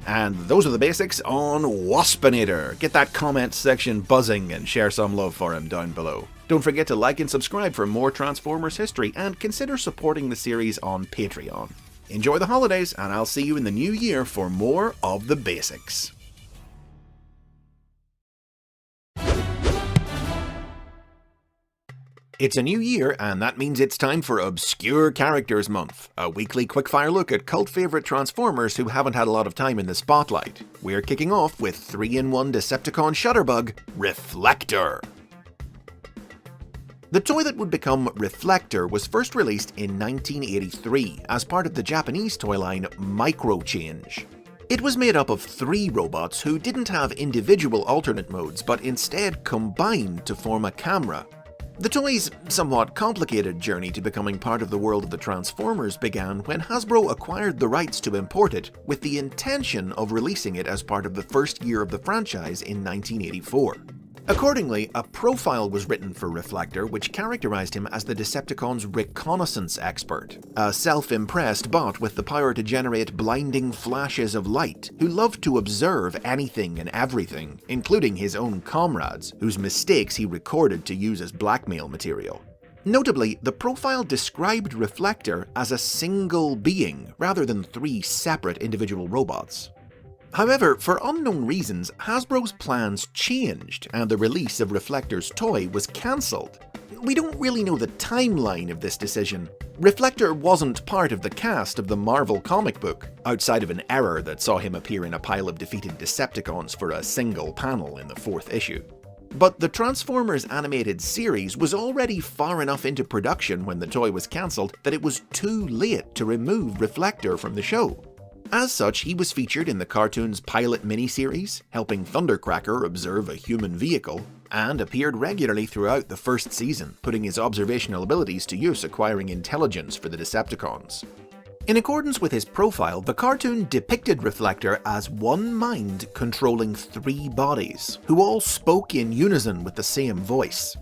A: And those are the basics on Waspinator. Get that comment section buzzing and share some love for him down below. Don't forget to like and subscribe for more Transformers history, and consider supporting the series on Patreon. Enjoy the holidays, and I'll see you in the new year for more of the basics. It's a new year, and that means it's time for Obscure Characters Month, a weekly quickfire look at cult favourite Transformers who haven't had a lot of time in the spotlight. We're kicking off with 3-in-1 Decepticon Shutterbug, Reflector. The toy that would become Reflector was first released in 1983 as part of the Japanese toy line Microchange. It was made up of 3 robots who didn't have individual alternate modes but instead combined to form a camera. The toy's somewhat complicated journey to becoming part of the world of the Transformers began when Hasbro acquired the rights to import it with the intention of releasing it as part of the first year of the franchise in 1984. Accordingly, a profile was written for Reflector which characterized him as the Decepticons' reconnaissance expert, a self-impressed bot with the power to generate blinding flashes of light, who loved to observe anything and everything, including his own comrades, whose mistakes he recorded to use as blackmail material. Notably, the profile described Reflector as a single being, rather than 3 separate individual robots. However, for unknown reasons, Hasbro's plans changed and the release of Reflector's toy was cancelled. We don't really know the timeline of this decision. Reflector wasn't part of the cast of the Marvel comic book, outside of an error that saw him appear in a pile of defeated Decepticons for a single panel in the 4th issue. But the Transformers animated series was already far enough into production when the toy was cancelled that it was too late to remove Reflector from the show. As such, he was featured in the cartoon's pilot miniseries, helping Thundercracker observe a human vehicle, and appeared regularly throughout the first season, putting his observational abilities to use acquiring intelligence for the Decepticons. In accordance with his profile, the cartoon depicted Reflector as one mind controlling 3 bodies, who all spoke in unison with the same voice.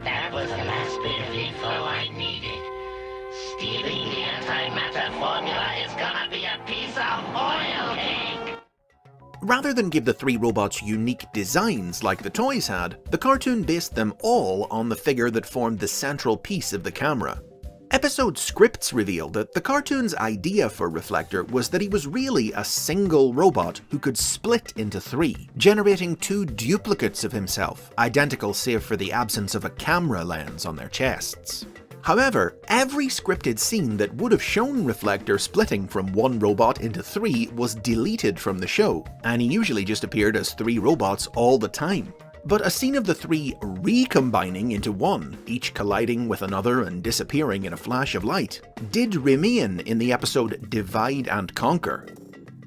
H: That was the last bit of info I needed. Stealing the antimatter formula is gonna be a piece of oil cake.
A: Rather than give the 3 robots unique designs like the toys had, the cartoon based them all on the figure that formed the central piece of the camera. Episode scripts revealed that the cartoon's idea for Reflector was that he was really a single robot who could split into 3, generating 2 duplicates of himself, identical save for the absence of a camera lens on their chests. However, every scripted scene that would have shown Reflector splitting from 1 robot into 3 was deleted from the show, and he usually just appeared as 3 robots all the time. But a scene of the 3 recombining into 1, each colliding with another and disappearing in a flash of light, did remain in the episode Divide and Conquer.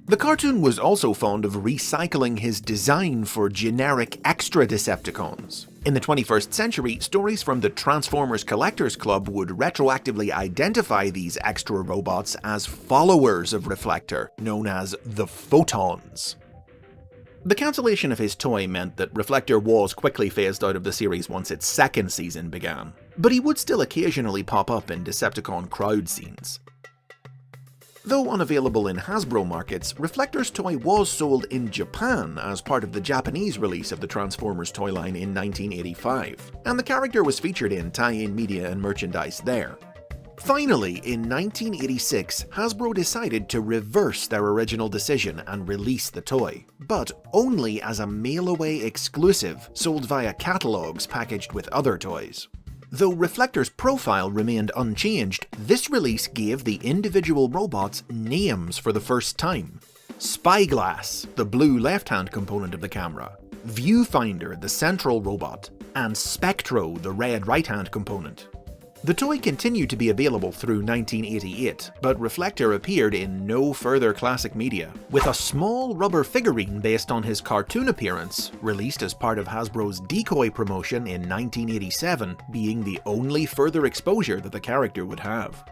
A: The cartoon was also fond of recycling his design for generic extra Decepticons. In the 21st century, stories from the Transformers Collectors Club would retroactively identify these extra robots as followers of Reflector, known as the Photons. The cancellation of his toy meant that Reflector was quickly phased out of the series once its 2nd season began, but he would still occasionally pop up in Decepticon crowd scenes. Though unavailable in Hasbro markets, Reflector's toy was sold in Japan as part of the Japanese release of the Transformers toy line in 1985, and the character was featured in tie-in media and merchandise there. Finally, in 1986, Hasbro decided to reverse their original decision and release the toy, but only as a mail-away exclusive sold via catalogs packaged with other toys. Though Reflector's profile remained unchanged, this release gave the individual robots names for the first time. Spyglass, the blue left-hand component of the camera, Viewfinder, the central robot, and Spectro, the red right-hand component. The toy continued to be available through 1988, but Reflector appeared in no further classic media, with a small rubber figurine based on his cartoon appearance, released as part of Hasbro's Decoy promotion in 1987, being the only further exposure that the character would have.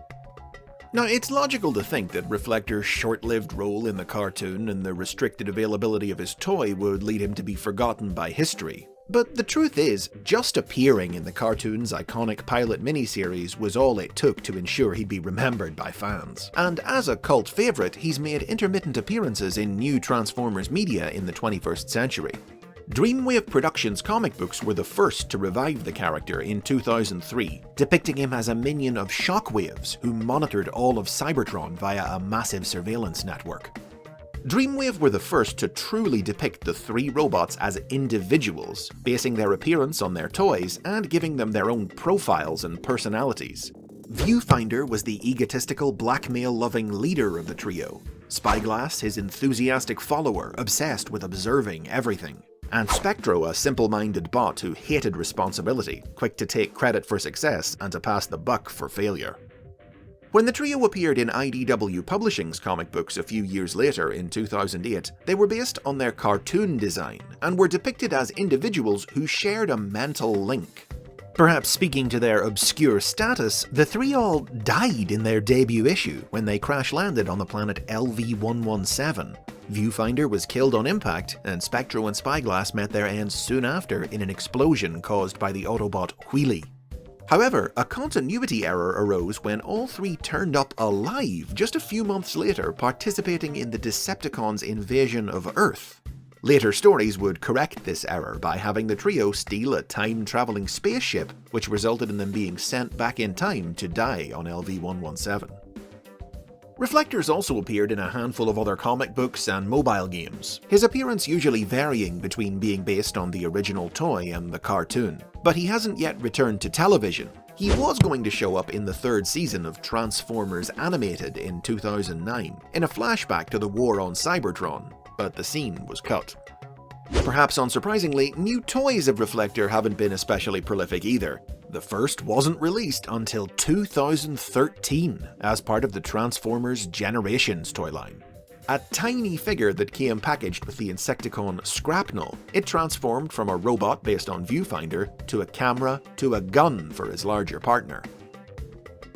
A: Now, it's logical to think that Reflector's short-lived role in the cartoon and the restricted availability of his toy would lead him to be forgotten by history. But the truth is, just appearing in the cartoon's iconic pilot miniseries was all it took to ensure he'd be remembered by fans. And as a cult favourite, he's made intermittent appearances in new Transformers media in the 21st century. Dreamwave Productions comic books were the first to revive the character in 2003, depicting him as a minion of Shockwaves who monitored all of Cybertron via a massive surveillance network. Dreamwave were the first to truly depict the 3 robots as individuals, basing their appearance on their toys and giving them their own profiles and personalities. Viewfinder was the egotistical, blackmail-loving leader of the trio, Spyglass his enthusiastic follower obsessed with observing everything, and Spectro a simple-minded bot who hated responsibility, quick to take credit for success and to pass the buck for failure. When the trio appeared in IDW Publishing's comic books a few years later in 2008, they were based on their cartoon design and were depicted as individuals who shared a mental link. Perhaps speaking to their obscure status, the 3 all died in their debut issue when they crash-landed on the planet LV-117. Viewfinder was killed on impact, and Spectro and Spyglass met their ends soon after in an explosion caused by the Autobot Wheelie. However, a continuity error arose when all 3 turned up alive just a few months later, participating in the Decepticons' invasion of Earth. Later stories would correct this error by having the trio steal a time-traveling spaceship, which resulted in them being sent back in time to die on LV-117. Reflector's also appeared in a handful of other comic books and mobile games, his appearance usually varying between being based on the original toy and the cartoon. But he hasn't yet returned to television. He was going to show up in the third season of Transformers Animated in 2009, in a flashback to the war on Cybertron, but the scene was cut. Perhaps unsurprisingly, new toys of Reflector haven't been especially prolific either. The first wasn't released until 2013 as part of the Transformers Generations toy line. A tiny figure that came packaged with the Insecticon Scrapnel, it transformed from a robot based on Viewfinder to a camera to a gun for his larger partner.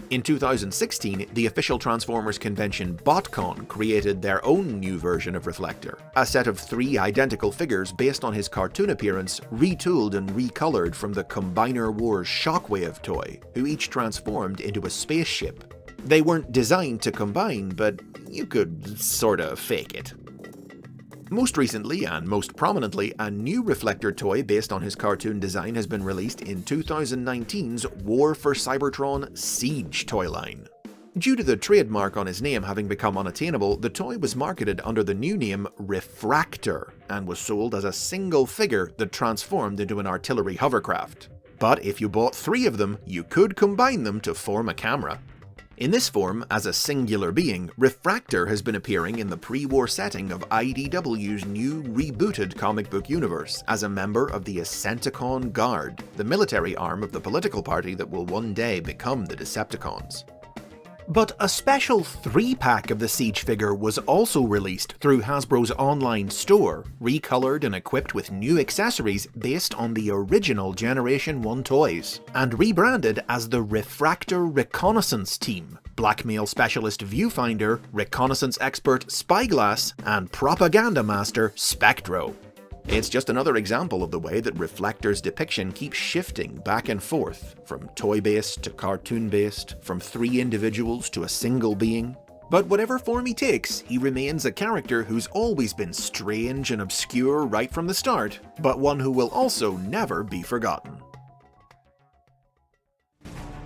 A: In 2016, the official Transformers convention BotCon created their own new version of Reflector, a set of 3 identical figures based on his cartoon appearance, retooled and recolored from the Combiner Wars Shockwave toy, who each transformed into a spaceship. They weren't designed to combine, but you could sorta fake it. Most recently, and most prominently, a new Reflector toy based on his cartoon design has been released in 2019's War for Cybertron Siege toy line. Due to the trademark on his name having become unattainable, the toy was marketed under the new name Refractor, and was sold as a single figure that transformed into an artillery hovercraft. But if you bought 3 of them, you could combine them to form a camera. In this form, as a singular being, Refractor has been appearing in the pre-war setting of IDW's new rebooted comic book universe as a member of the Insecticon Guard, the military arm of the political party that will one day become the Decepticons. But a special 3-pack of the Siege figure was also released through Hasbro's online store, recolored and equipped with new accessories based on the original Generation 1 toys, and rebranded as the Refractor Reconnaissance Team, Blackmail Specialist Viewfinder, Reconnaissance Expert Spyglass, and Propaganda Master Spectro. It's just another example of the way that Reflector's depiction keeps shifting back and forth, from toy-based to cartoon-based, from 3 individuals to a single being. But whatever form he takes, he remains a character who's always been strange and obscure right from the start, but one who will also never be forgotten.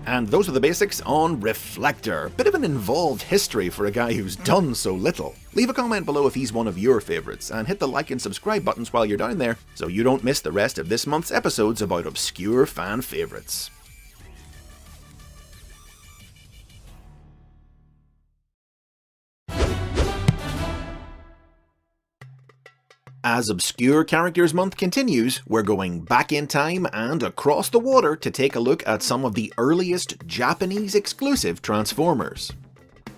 A: And those are the basics on Reflector. Bit of an involved history for a guy who's done so little. Leave a comment below if he's one of your favourites, and hit the like and subscribe buttons while you're down there so you don't miss the rest of this month's episodes about obscure fan favourites. As Obscure Characters Month continues, we're going back in time and across the water to take a look at some of the earliest Japanese-exclusive Transformers.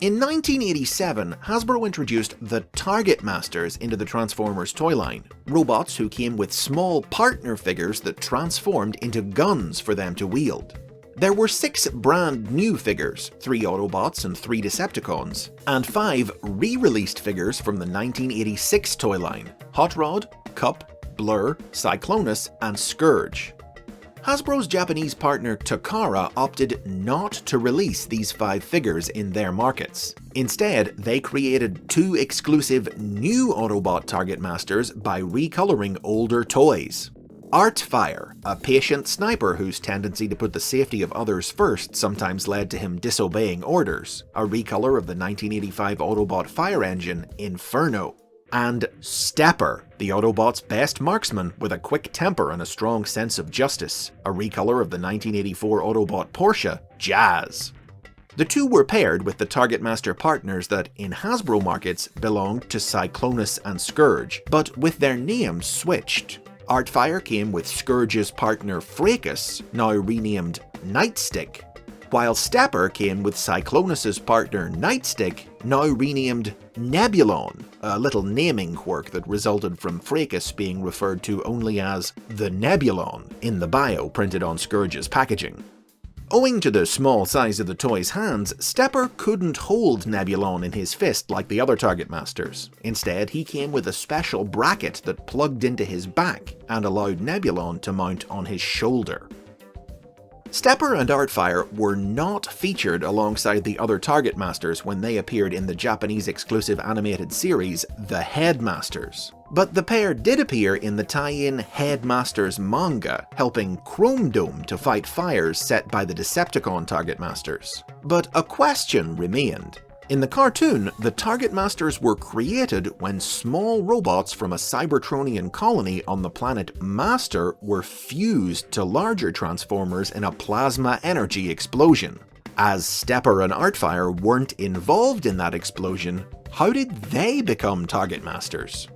A: In 1987, Hasbro introduced the Target Masters into the Transformers toy line, robots who came with small partner figures that transformed into guns for them to wield. There were 6 brand new figures, 3 Autobots and 3 Decepticons, and 5 re-released figures from the 1986 toy line: Hot Rod, Cup, Blur, Cyclonus, and Scourge. Hasbro's Japanese partner Takara opted not to release these 5 figures in their markets. Instead, they created 2 exclusive new Autobot Target Masters by recoloring older toys. Artfire, a patient sniper whose tendency to put the safety of others first sometimes led to him disobeying orders, a recolor of the 1985 Autobot fire engine Inferno. And Stepper, the Autobot's best marksman with a quick temper and a strong sense of justice, a recolor of the 1984 Autobot Porsche Jazz. The 2 were paired with the Target Master partners that, in Hasbro markets, belonged to Cyclonus and Scourge, but with their names switched. Artfire came with Scourge's partner Fracas, now renamed Nightstick, while Stepper came with Cyclonus's partner Nightstick, now renamed Nebulon, a little naming quirk that resulted from Fracas being referred to only as the Nebulon in the bio printed on Scourge's packaging. Owing to the small size of the toy's hands, Stepper couldn't hold Nebulon in his fist like the other Target Masters. Instead, he came with a special bracket that plugged into his back and allowed Nebulon to mount on his shoulder. Stepper and Artfire were not featured alongside the other Target Masters when they appeared in the Japanese exclusive animated series, The Headmasters. But the pair did appear in the tie-in Headmasters manga, helping Chrome Dome to fight fires set by the Decepticon Target Masters. But a question remained. In the cartoon, the Target Masters were created when small robots from a Cybertronian colony on the planet Master were fused to larger Transformers in a plasma energy explosion. As Stepper and Artfire weren't involved in that explosion, how did they become Target Masters?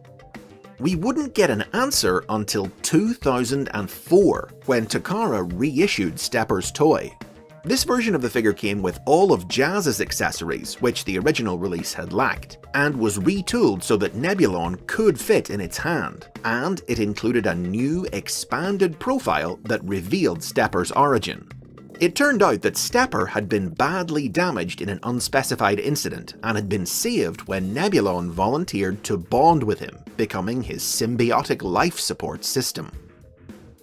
A: We wouldn't get an answer until 2004, when Takara reissued Stepper's toy. This version of the figure came with all of Jazz's accessories, which the original release had lacked, and was retooled so that Nebulon could fit in its hand, and it included a new, expanded profile that revealed Stepper's origin. It turned out that Stepper had been badly damaged in an unspecified incident and had been saved when Nebulon volunteered to bond with him, becoming his symbiotic life support system.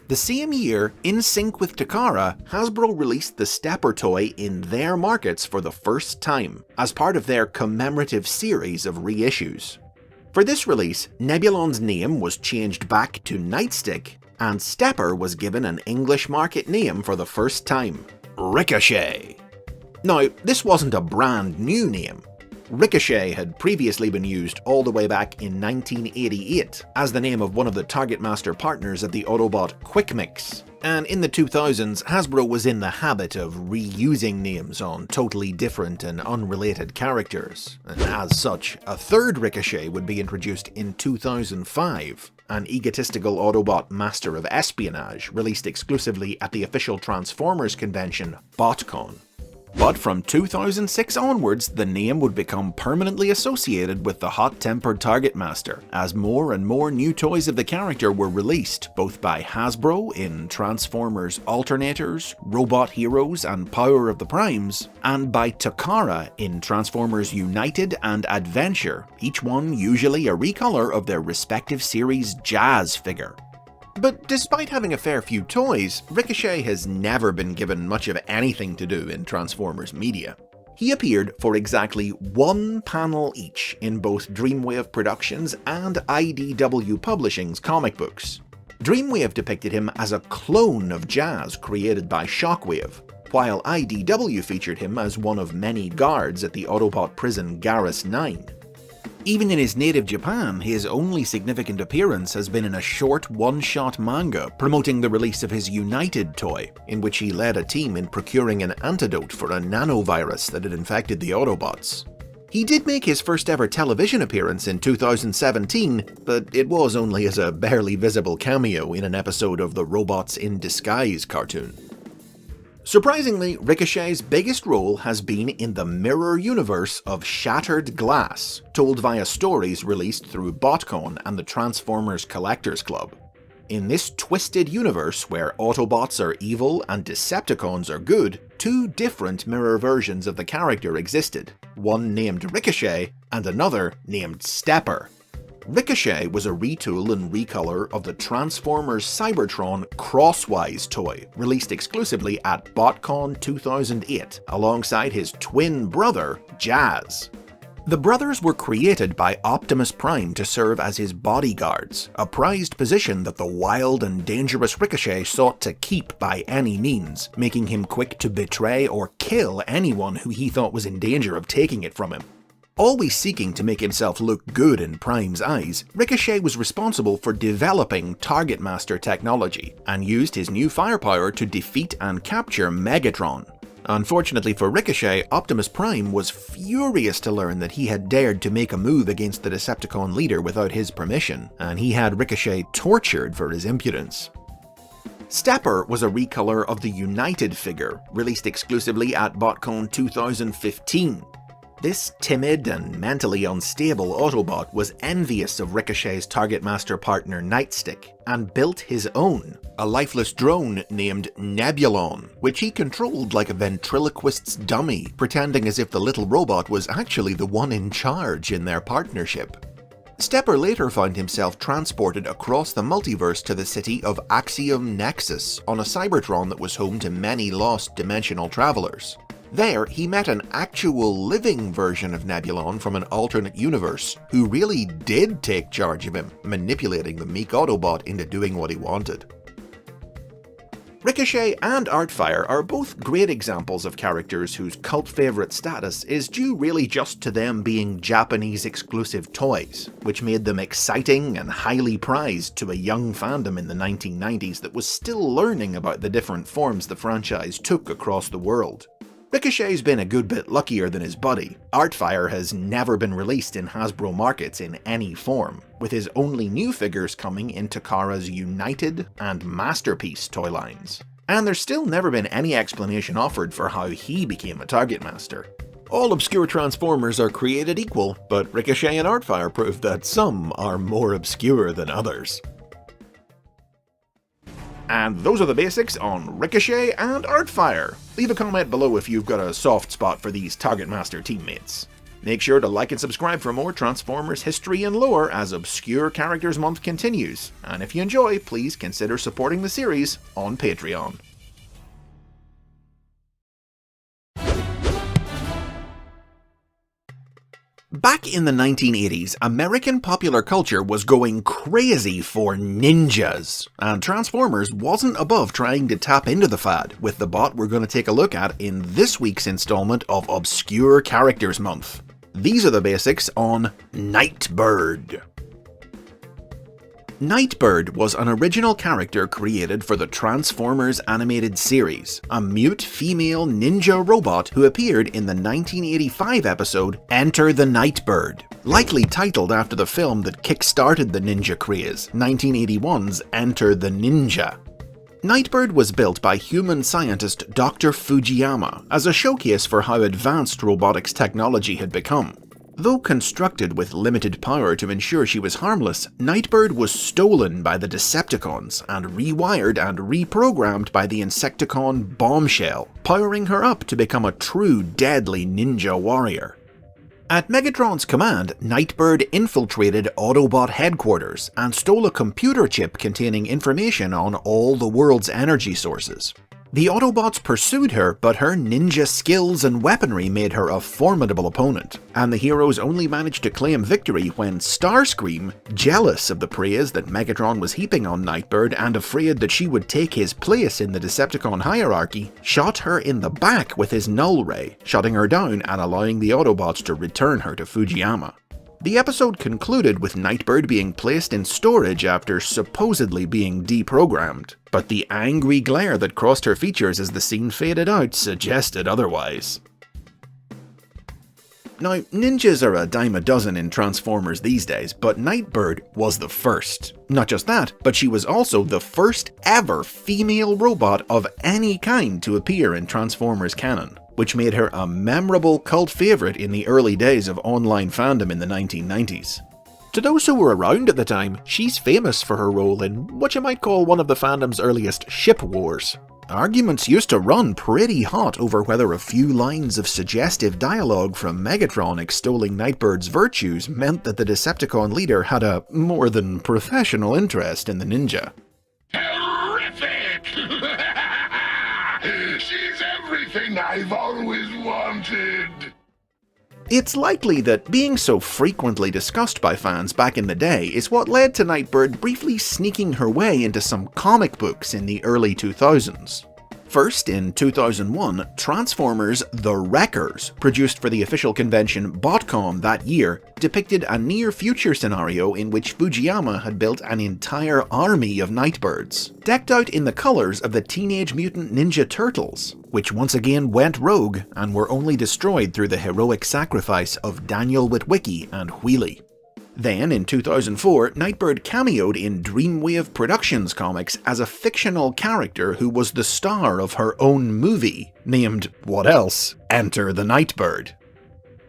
A: The same year, in sync with Takara, Hasbro released the Stepper toy in their markets for the first time, as part of their commemorative series of reissues. For this release, Nebulon's name was changed back to Nightstick, and Stepper was given an English market name for the first time, Ricochet. Now, this wasn't a brand new name. Ricochet had previously been used all the way back in 1988 as the name of one of the Target Master partners of the Autobot QUICKMIX, and in the 2000s Hasbro was in the habit of reusing names on totally different and unrelated characters, and as such, a third Ricochet would be introduced in 2005, an egotistical Autobot master of espionage released exclusively at the official Transformers convention, BotCon. But from 2006 onwards, the name would become permanently associated with the hot-tempered Target Master, as more and more new toys of the character were released, both by Hasbro in Transformers Alternators, Robot Heroes and Power of the Primes, and by Takara in Transformers United and Adventure, each one usually a recolor of their respective series' Jazz figure. But despite having a fair few toys, Ricochet has never been given much of anything to do in Transformers media. He appeared for exactly one panel each in both Dreamwave Productions and IDW Publishing's comic books. Dreamwave depicted him as a clone of Jazz created by Shockwave, while IDW featured him as one of many guards at the Autobot prison Garrus 9. Even in his native Japan, his only significant appearance has been in a short one-shot manga promoting the release of his United toy, in which he led a team in procuring an antidote for a nanovirus that had infected the Autobots. He did make his first ever television appearance in 2017, but it was only as a barely visible cameo in an episode of the Robots in Disguise cartoon. Surprisingly, Ricochet's biggest role has been in the mirror universe of Shattered Glass, told via stories released through BotCon and the Transformers Collectors Club. In this twisted universe where Autobots are evil and Decepticons are good, two different mirror versions of the character existed, one named Ricochet and another named Stepper. Ricochet was a retool and recolor of the Transformers Cybertron Crosswise toy, released exclusively at BotCon 2008, alongside his twin brother, Jazz. The brothers were created by Optimus Prime to serve as his bodyguards, a prized position that the wild and dangerous Ricochet sought to keep by any means, making him quick to betray or kill anyone who he thought was in danger of taking it from him. Always seeking to make himself look good in Prime's eyes, Ricochet was responsible for developing Target Master technology, and used his new firepower to defeat and capture Megatron. Unfortunately for Ricochet, Optimus Prime was furious to learn that he had dared to make a move against the Decepticon leader without his permission, and he had Ricochet tortured for his impudence. Stepper was a recolor of the United figure, released exclusively at BotCon 2015. This timid and mentally unstable Autobot was envious of Ricochet's Target Master partner Nightstick, and built his own, a lifeless drone named Nebulon, which he controlled like a ventriloquist's dummy, pretending as if the little robot was actually the one in charge in their partnership. Stepper later found himself transported across the multiverse to the city of Axiom Nexus on a Cybertron that was home to many lost dimensional travelers. There, he met an actual living version of Nebulon from an alternate universe, who really did take charge of him, manipulating the meek Autobot into doing what he wanted. Ricochet and Artfire are both great examples of characters whose cult favourite status is due really just to them being Japanese exclusive toys, which made them exciting and highly prized to a young fandom in the 1990s that was still learning about the different forms the franchise took across the world. Ricochet's been a good bit luckier than his buddy. Artfire has never been released in Hasbro markets in any form, with his only new figures coming in Takara's United and Masterpiece toy lines. And there's still never been any explanation offered for how he became a Target Master. All obscure Transformers are created equal, but Ricochet and Artfire prove that some are more obscure than others. And those are the basics on Ricochet and Artfire. Leave a comment below if you've got a soft spot for these Target Master teammates. Make sure to like and subscribe for more Transformers history and lore as Obscure Characters Month continues. And if you enjoy, please consider supporting the series on Patreon. Back in the 1980s, American popular culture was going crazy for ninjas, and Transformers wasn't above trying to tap into the fad with the bot we're going to take a look at in this week's installment of Obscure Characters Month. These are the basics on Nightbird. Nightbird was an original character created for the Transformers animated series, a mute female ninja robot who appeared in the 1985 episode Enter the Nightbird, likely titled after the film that kick-started the ninja craze, 1981's Enter the Ninja. Nightbird was built by human scientist Dr. Fujiyama as a showcase for how advanced robotics technology had become. Though constructed with limited power to ensure she was harmless, Nightbird was stolen by the Decepticons and rewired and reprogrammed by the Insecticon Bombshell, powering her up to become a true deadly ninja warrior. At Megatron's command, Nightbird infiltrated Autobot headquarters and stole a computer chip containing information on all the world's energy sources. The Autobots pursued her, but her ninja skills and weaponry made her a formidable opponent, and the heroes only managed to claim victory when Starscream, jealous of the praise that Megatron was heaping on Nightbird and afraid that she would take his place in the Decepticon hierarchy, shot her in the back with his null ray, shutting her down and allowing the Autobots to return her to Fujiyama. The episode concluded with Nightbird being placed in storage after supposedly being deprogrammed, but the angry glare that crossed her features as the scene faded out suggested otherwise. Now, ninjas are a dime a dozen in Transformers these days, but Nightbird was the first. Not just that, but she was also the first ever female robot of any kind to appear in Transformers canon, which made her a memorable cult favourite in the early days of online fandom in the 1990s. To those who were around at the time, she's famous for her role in what you might call one of the fandom's earliest ship wars. Arguments used to run pretty hot over whether a few lines of suggestive dialogue from Megatron extolling Nightbird's virtues meant that the Decepticon leader had a more than professional interest in the ninja.
G: Terrific! She's everything I've always wanted!
A: It's likely that being so frequently discussed by fans back in the day is what led to Nightbird briefly sneaking her way into some comic books in the early 2000s. First, in 2001, Transformers The Wreckers, produced for the official convention BotCon that year, depicted a near-future scenario in which Fujiyama had built an entire army of Nightbirds, decked out in the colours of the Teenage Mutant Ninja Turtles, which once again went rogue and were only destroyed through the heroic sacrifice of Daniel Witwicky and Wheelie. Then, in 2004, Nightbird cameoed in Dreamwave Productions comics as a fictional character who was the star of her own movie, named, what else, Enter the Nightbird.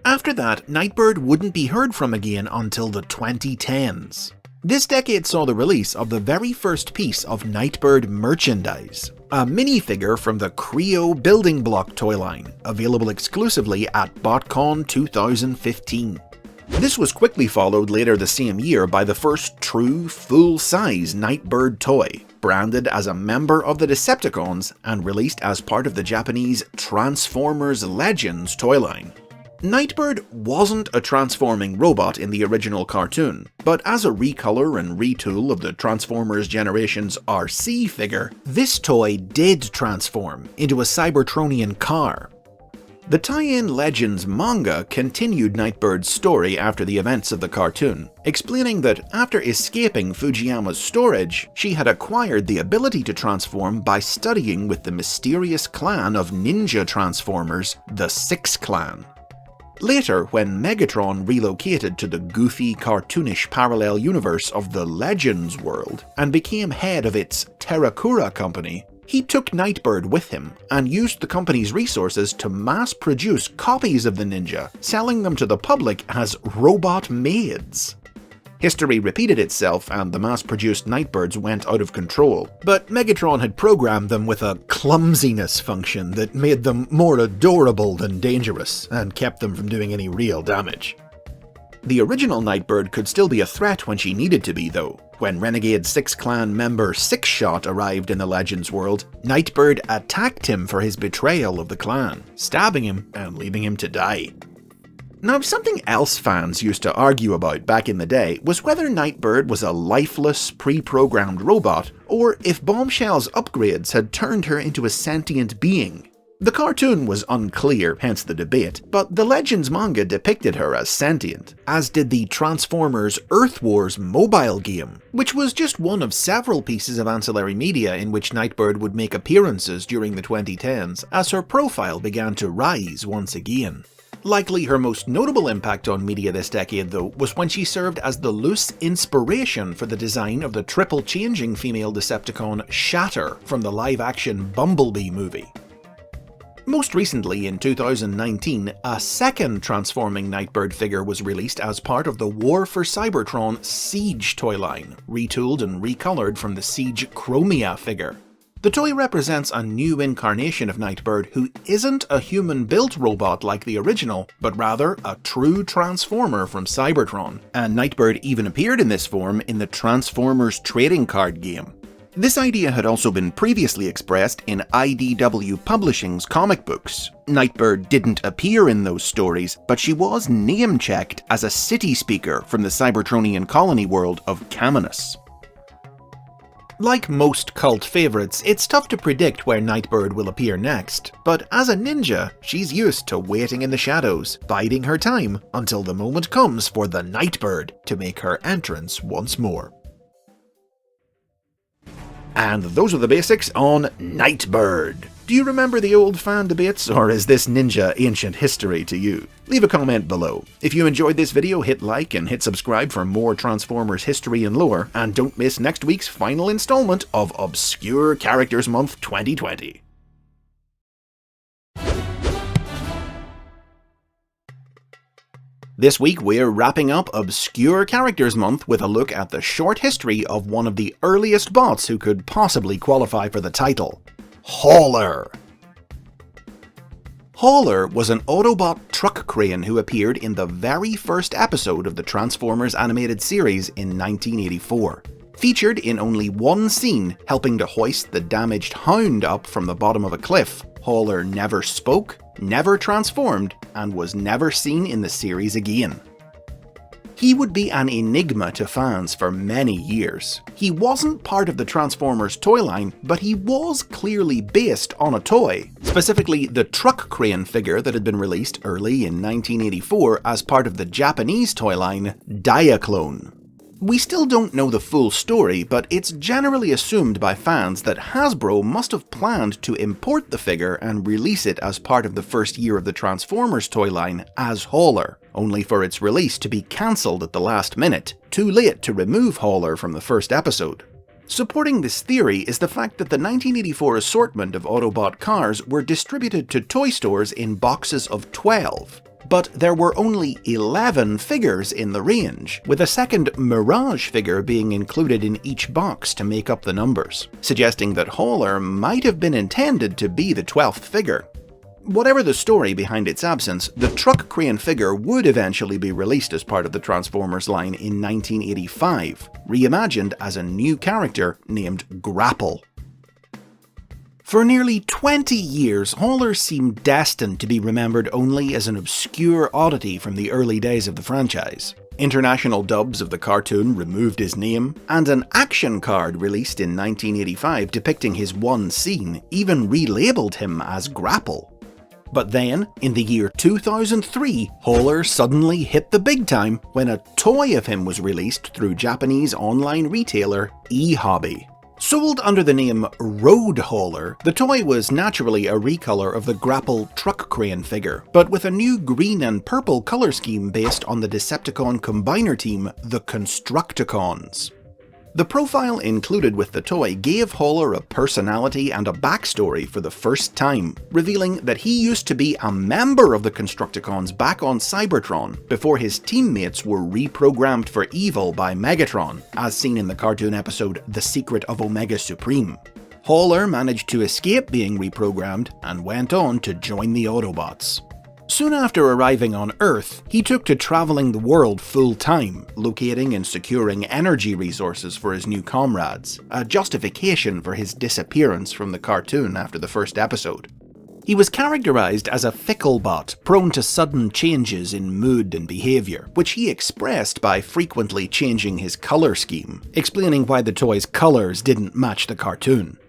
A: After that, Nightbird wouldn't be heard from again until the 2010s. This decade saw the release of the very first piece of Nightbird merchandise, a minifigure from the Creo building block toy line, available exclusively at BotCon 2015. This was quickly followed later the same year by the first true, full-size Nightbird toy, branded as a member of the Decepticons and released as part of the Japanese Transformers Legends toy line. Nightbird wasn't a transforming robot in the original cartoon, but as a recolor and retool of the Transformers Generations RC figure, this toy did transform into a Cybertronian car. The tie-in Legends manga continued Nightbird's story after the events of the cartoon, explaining that after escaping Fujiyama's storage, she had acquired the ability to transform by studying with the mysterious clan of ninja transformers, the Six Clan. Later, when Megatron relocated to the goofy, cartoonish parallel universe of the Legends world and became head of its Terrakura company, he took Nightbird with him and used the company's resources to mass-produce copies of the ninja, selling them to the public as robot maids. History repeated itself and the mass-produced Nightbirds went out of control, but Megatron had programmed them with a clumsiness function that made them more adorable than dangerous, and kept them from doing any real damage. The original Nightbird could still be a threat when she needed to be though. When renegade Six Clan member Sixshot arrived in the Legends world, Nightbird attacked him for his betrayal of the clan, stabbing him and leaving him to die. Now, something else fans used to argue about back in the day was whether Nightbird was a lifeless, pre-programmed robot, or if Bombshell's upgrades had turned her into a sentient being. The cartoon was unclear, hence the debate, but the Legends manga depicted her as sentient, as did the Transformers Earth Wars mobile game, which was just one of several pieces of ancillary media in which Nightbird would make appearances during the 2010s as her profile began to rise once again. Likely her most notable impact on media this decade, though, was when she served as the loose inspiration for the design of the triple-changing female Decepticon Shatter from the live-action Bumblebee movie. Most recently, in 2019, a second transforming Nightbird figure was released as part of the War for Cybertron Siege toy line, retooled and recolored from the Siege Chromia figure. The toy represents a new incarnation of Nightbird who isn't a human-built robot like the original, but rather a true transformer from Cybertron, and Nightbird even appeared in this form in the Transformers trading card game. This idea had also been previously expressed in IDW Publishing's comic books. Nightbird didn't appear in those stories, but she was name-checked as a city speaker from the Cybertronian colony world of Caminus. Like most cult favourites, it's tough to predict where Nightbird will appear next, but as a ninja, she's used to waiting in the shadows, biding her time until the moment comes for the Nightbird to make her entrance once more. And those are the basics on Nightbird. Do you remember the old fan debates, or is this ninja ancient history to you? Leave a comment below. If you enjoyed this video, hit like and hit subscribe for more Transformers history and lore, and don't miss next week's final installment of Obscure Characters Month 2020. This week we're wrapping up Obscure Characters Month with a look at the short history of one of the earliest bots who could possibly qualify for the title, Hauler. Hauler was an Autobot truck crane who appeared in the very first episode of the Transformers animated series in 1984. Featured in only one scene helping to hoist the damaged Hound up from the bottom of a cliff, Hauler never spoke, never transformed, and was never seen in the series again. He would be an enigma to fans for many years. He wasn't part of the Transformers toy line, but he was clearly based on a toy, specifically the truck crane figure that had been released early in 1984 as part of the Japanese toy line Diaclone. We still don't know the full story, but it's generally assumed by fans that Hasbro must have planned to import the figure and release it as part of the first year of the Transformers toy line as Hauler, only for its release to be cancelled at the last minute, too late to remove Hauler from the first episode. Supporting this theory is the fact that the 1984 assortment of Autobot cars were distributed to toy stores in boxes of 12. But there were only 11 figures in the range, with a second Mirage figure being included in each box to make up the numbers, suggesting that Hauler might have been intended to be the 12th figure. Whatever the story behind its absence, the truck crane figure would eventually be released as part of the Transformers line in 1985, reimagined as a new character named Grapple. For nearly 20 years, Hauler seemed destined to be remembered only as an obscure oddity from the early days of the franchise. International dubs of the cartoon removed his name, and an action card released in 1985 depicting his one scene even relabeled him as Grapple. But then, in the year 2003, Hauler suddenly hit the big time when a toy of him was released through Japanese online retailer eHobby. Sold under the name Road Hauler, the toy was naturally a recolor of the Grapple truck crane figure, but with a new green and purple color scheme based on the Decepticon combiner team, the Constructicons. The profile included with the toy gave Hauler a personality and a backstory for the first time, revealing that he used to be a member of the Constructicons back on Cybertron before his teammates were reprogrammed for evil by Megatron, as seen in the cartoon episode The Secret of Omega Supreme. Hauler managed to escape being reprogrammed and went on to join the Autobots. Soon after arriving on Earth, he took to traveling the world full-time, locating and securing energy resources for his new comrades, a justification for his disappearance from the cartoon after the first episode. He was characterized as a fickle bot, prone to sudden changes in mood and behavior, which he expressed by frequently changing his color scheme, explaining why the toy's colors didn't match the cartoon.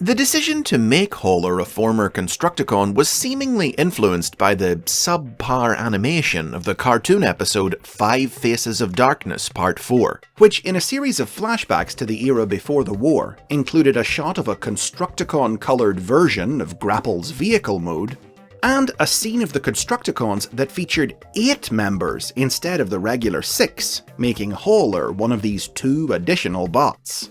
A: The decision to make Hauler a former Constructicon was seemingly influenced by the subpar animation of the cartoon episode 5 Faces of Darkness Part 4, which, in a series of flashbacks to the era before the war, included a shot of a Constructicon-coloured version of Grapple's vehicle mode, and a scene of the Constructicons that featured 8 members instead of the regular 6, making Hauler one of these 2 additional bots.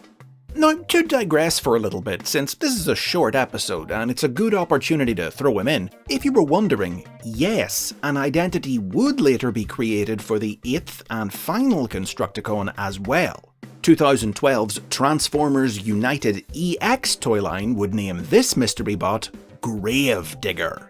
A: Now, to digress for a little bit, since this is a short episode and it's a good opportunity to throw him in, if you were wondering, yes, an identity would later be created for the 8th and final Constructicon as well. 2012's Transformers United EX toy line would name this mystery bot Gravedigger.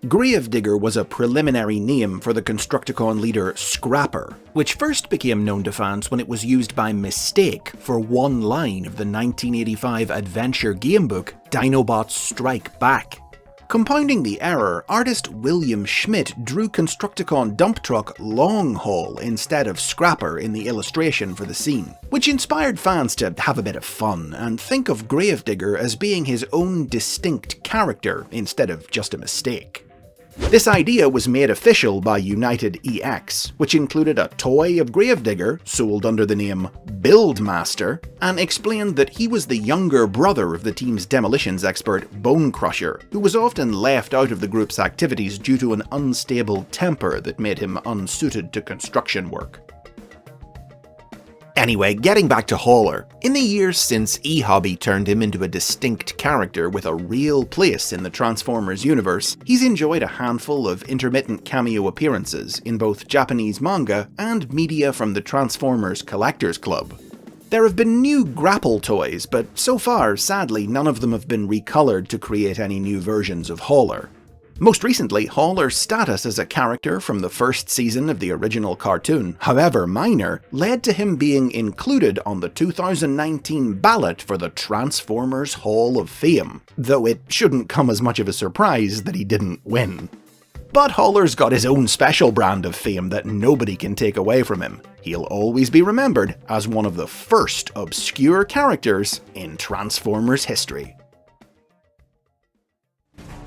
A: Gravedigger was a preliminary name for the Constructicon leader Scrapper, which first became known to fans when it was used by mistake for one line of the 1985 adventure gamebook Dinobots Strike Back. Compounding the error, artist William Schmidt drew Constructicon dump truck Long Haul instead of Scrapper in the illustration for the scene, which inspired fans to have a bit of fun and think of Gravedigger as being his own distinct character instead of just a mistake. This idea was made official by United EX, which included a toy of Gravedigger, sold under the name Buildmaster, and explained that he was the younger brother of the team's demolitions expert Bone Crusher, who was often left out of the group's activities due to an unstable temper that made him unsuited to construction work. Anyway, getting back to Hauler, in the years since eHobby turned him into a distinct character with a real place in the Transformers universe, he's enjoyed a handful of intermittent cameo appearances in both Japanese manga and media from the Transformers Collectors Club. There have been new Grapple toys, but so far, sadly, none of them have been recolored to create any new versions of Hauler. Most recently, Hauler's status as a character from the first season of the original cartoon, however minor, led to him being included on the 2019 ballot for the Transformers Hall of Fame, though it shouldn't come as much of a surprise that he didn't win. But Hauler's got his own special brand of fame that nobody can take away from him. He'll always be remembered as one of the first obscure characters in Transformers history.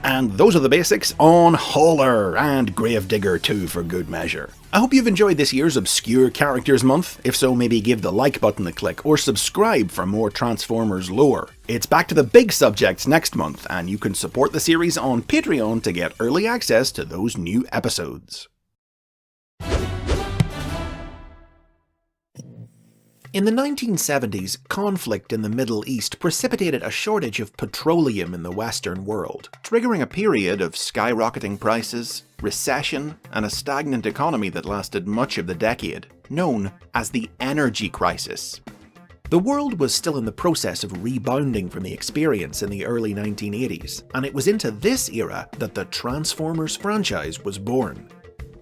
A: And those are the basics on Hauler, and Gravedigger too for good measure. I hope you've enjoyed this year's Obscure Characters Month. If so, maybe give the like button a click or subscribe for more Transformers lore. It's back to the big subjects next month, and you can support the series on Patreon to get early access to those new episodes. In the 1970s, conflict in the Middle East precipitated a shortage of petroleum in the Western world, triggering a period of skyrocketing prices, recession, and a stagnant economy that lasted much of the decade, known as the energy crisis. The world was still in the process of rebounding from the experience in the early 1980s, and it was into this era that the Transformers franchise was born.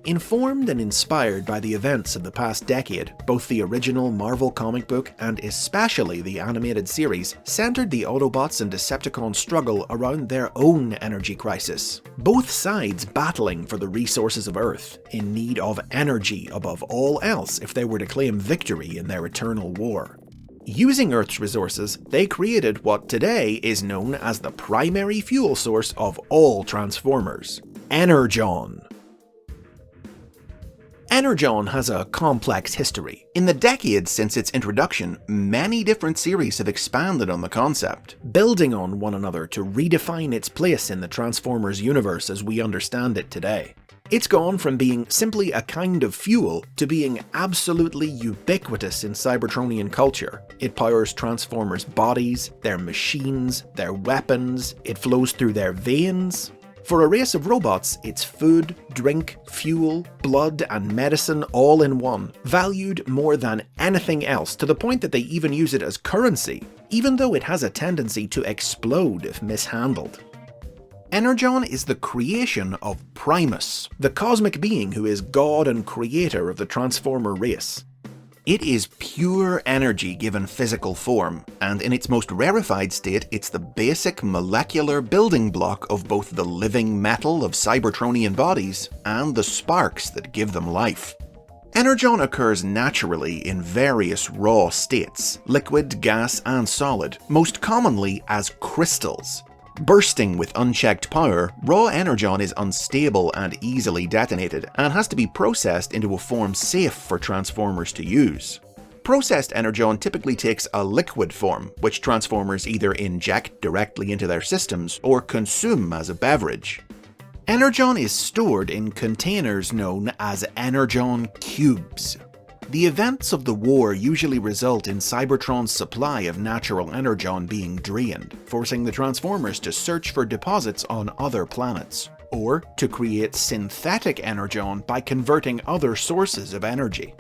A: Informed and inspired by the events of the past decade, both the original Marvel comic book and especially the animated series centered the Autobots and Decepticons' struggle around their own energy crisis. Both sides battling for the resources of Earth, in need of energy above all else if they were to claim victory in their eternal war. Using Earth's resources, they created what today is known as the primary fuel source of all Transformers: Energon. Energon has a complex history. In the decades since its introduction, many different series have expanded on the concept, building on one another to redefine its place in the Transformers universe as we understand it today. It's gone from being simply a kind of fuel to being absolutely ubiquitous in Cybertronian culture. It powers Transformers' bodies, their machines, their weapons, it flows through their veins. For a race of robots, it's food, drink, fuel, blood, and medicine all in one, valued more than anything else to the point that they even use it as currency, even though it has a tendency to explode if mishandled. Energon is the creation of Primus, the cosmic being who is god and creator of the Transformer race. It is pure energy given physical form, and in its most rarefied state, it's the basic molecular building block of both the living metal of Cybertronian bodies and the sparks that give them life. Energon occurs naturally in various raw states, liquid, gas, and solid, most commonly as crystals. Bursting with unchecked power, raw energon is unstable and easily detonated, and has to be processed into a form safe for Transformers to use. Processed energon typically takes a liquid form, which Transformers either inject directly into their systems or consume as a beverage. Energon is stored in containers known as energon cubes. The events of the war usually result in Cybertron's supply of natural energon being drained, forcing the Transformers to search for deposits on other planets, or to create synthetic energon by converting other sources of energy.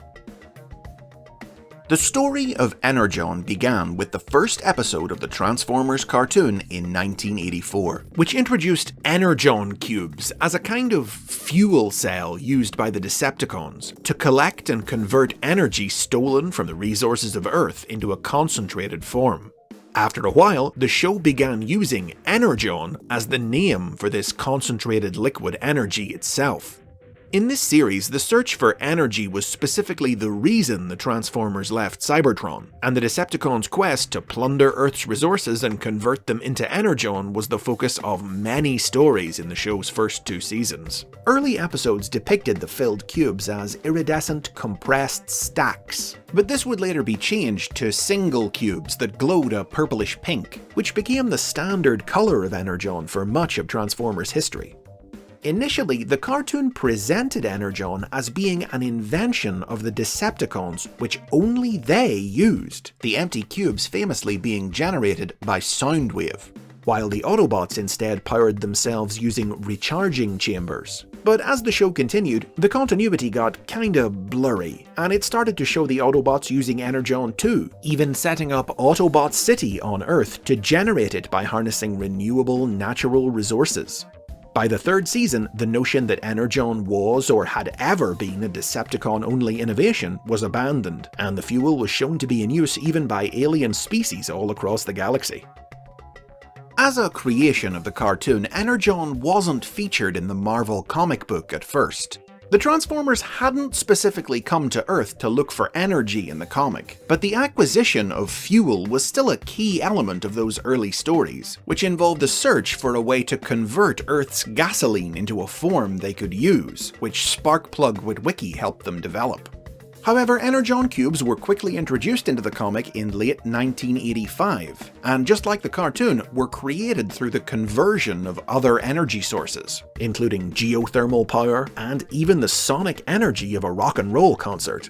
A: The story of Energon began with the first episode of the Transformers cartoon in 1984, which introduced energon cubes as a kind of fuel cell used by the Decepticons to collect and convert energy stolen from the resources of Earth into a concentrated form. After a while, the show began using Energon as the name for this concentrated liquid energy itself. In this series, the search for energy was specifically the reason the Transformers left Cybertron, and the Decepticons' quest to plunder Earth's resources and convert them into energon was the focus of many stories in the show's first 2 seasons. Early episodes depicted the filled cubes as iridescent, compressed stacks, but this would later be changed to single cubes that glowed a purplish pink, which became the standard color of energon for much of Transformers' history. Initially, the cartoon presented Energon as being an invention of the Decepticons, which only they used, the empty cubes famously being generated by Soundwave, while the Autobots instead powered themselves using recharging chambers. But as the show continued, the continuity got kinda blurry, and it started to show the Autobots using Energon too, even setting up Autobot City on Earth to generate it by harnessing renewable natural resources. By the 3rd season, the notion that Energon was or had ever been a Decepticon-only innovation was abandoned, and the fuel was shown to be in use even by alien species all across the galaxy. As a creation of the cartoon, Energon wasn't featured in the Marvel comic book at first. The Transformers hadn't specifically come to Earth to look for energy in the comic, but the acquisition of fuel was still a key element of those early stories, which involved a search for a way to convert Earth's gasoline into a form they could use, which Sparkplug Witwicky helped them develop. However, Energon cubes were quickly introduced into the comic in late 1985, and just like the cartoon, were created through the conversion of other energy sources, including geothermal power and even the sonic energy of a rock and roll concert.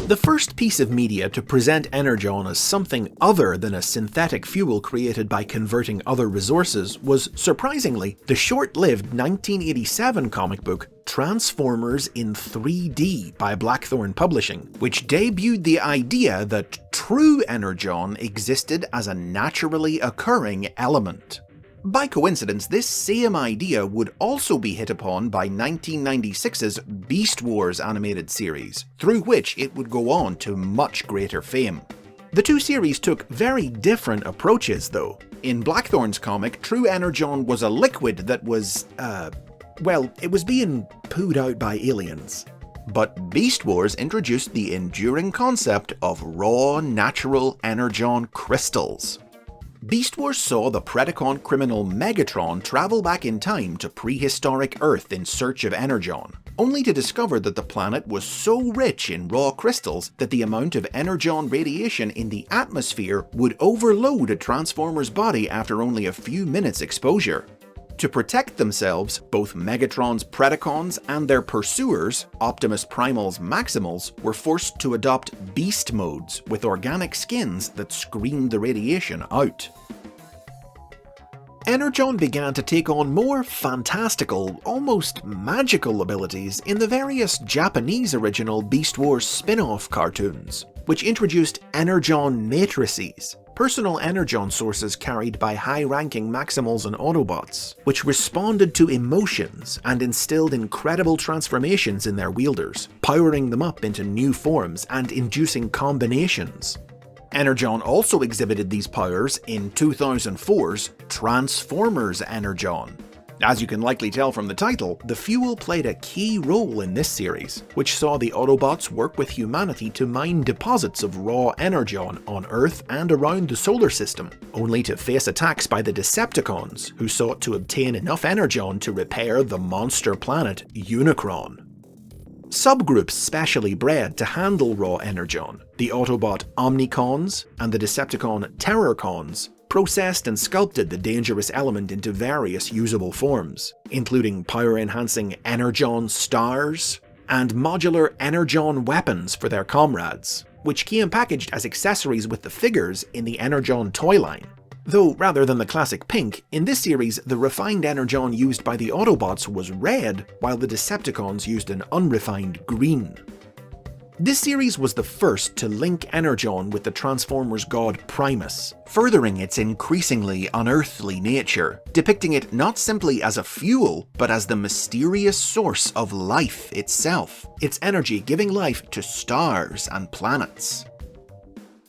A: The first piece of media to present Energon as something other than a synthetic fuel created by converting other resources was, surprisingly, the short-lived 1987 comic book Transformers in 3D by Blackthorn Publishing, which debuted the idea that true Energon existed as a naturally occurring element. By coincidence, this same idea would also be hit upon by 1996's Beast Wars animated series, through which it would go on to much greater fame. The two series took very different approaches though. In Blackthorn's comic, True Energon was a liquid that was, well, it was being pooed out by aliens. But Beast Wars introduced the enduring concept of raw, natural Energon crystals. Beast Wars saw the Predacon criminal Megatron travel back in time to prehistoric Earth in search of Energon, only to discover that the planet was so rich in raw crystals that the amount of Energon radiation in the atmosphere would overload a Transformer's body after only a few minutes exposure. To protect themselves, both Megatron's Predacons and their pursuers, Optimus Primal's Maximals, were forced to adopt beast modes with organic skins that screened the radiation out. Energon began to take on more fantastical, almost magical abilities in the various Japanese original Beast Wars spin-off cartoons, which introduced Energon matrices, personal Energon sources carried by high-ranking Maximals and Autobots, which responded to emotions and instilled incredible transformations in their wielders, powering them up into new forms and inducing combinations. Energon also exhibited these powers in 2004's Transformers Energon. As you can likely tell from the title, the fuel played a key role in this series, which saw the Autobots work with humanity to mine deposits of raw Energon on Earth and around the solar system, only to face attacks by the Decepticons, who sought to obtain enough Energon to repair the monster planet Unicron. Subgroups specially bred to handle raw Energon, the Autobot Omnicons and the Decepticon Terrorcons, processed and sculpted the dangerous element into various usable forms, including power-enhancing Energon stars and modular Energon weapons for their comrades, which came packaged as accessories with the figures in the Energon toy line. Though rather than the classic pink, in this series the refined Energon used by the Autobots was red, while the Decepticons used an unrefined green. This series was the first to link Energon with the Transformers god Primus, furthering its increasingly unearthly nature, depicting it not simply as a fuel, but as the mysterious source of life itself, its energy giving life to stars and planets.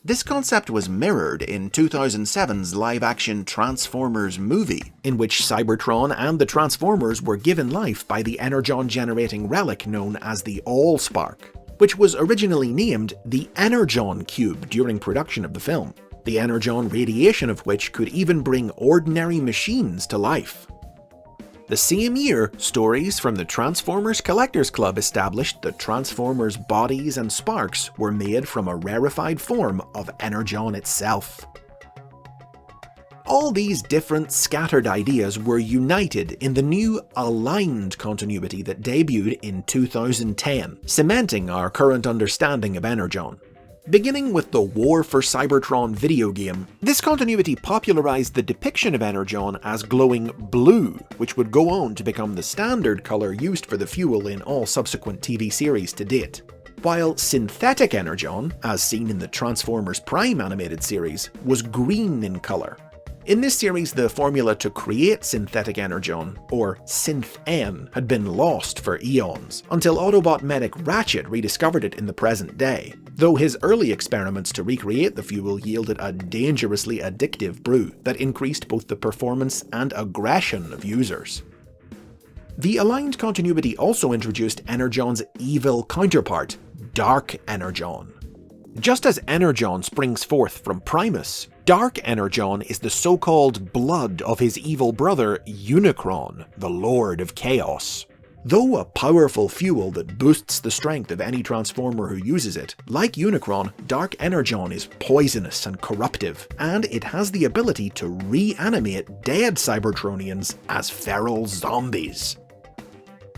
A: This concept was mirrored in 2007's live-action Transformers movie, in which Cybertron and the Transformers were given life by the Energon-generating relic known as the Allspark, which was originally named the Energon Cube during production of the film, the Energon radiation of which could even bring ordinary machines to life. The same year, stories from the Transformers Collectors Club established that Transformers' bodies and sparks were made from a rarefied form of Energon itself. All these different scattered ideas were united in the new aligned continuity that debuted in 2010, cementing our current understanding of Energon. Beginning with the War for Cybertron video game, this continuity popularized the depiction of Energon as glowing blue, which would go on to become the standard color used for the fuel in all subsequent TV series to date. While synthetic Energon, as seen in the Transformers Prime animated series, was green in color. In this series, the formula to create synthetic Energon, or Synth-N, had been lost for eons, until Autobot medic Ratchet rediscovered it in the present day, though his early experiments to recreate the fuel yielded a dangerously addictive brew that increased both the performance and aggression of users. The aligned continuity also introduced Energon's evil counterpart, Dark Energon. Just as Energon springs forth from Primus, Dark Energon is the so-called blood of his evil brother Unicron, the Lord of Chaos. Though a powerful fuel that boosts the strength of any Transformer who uses it, like Unicron, Dark Energon is poisonous and corruptive, and it has the ability to reanimate dead Cybertronians as feral zombies.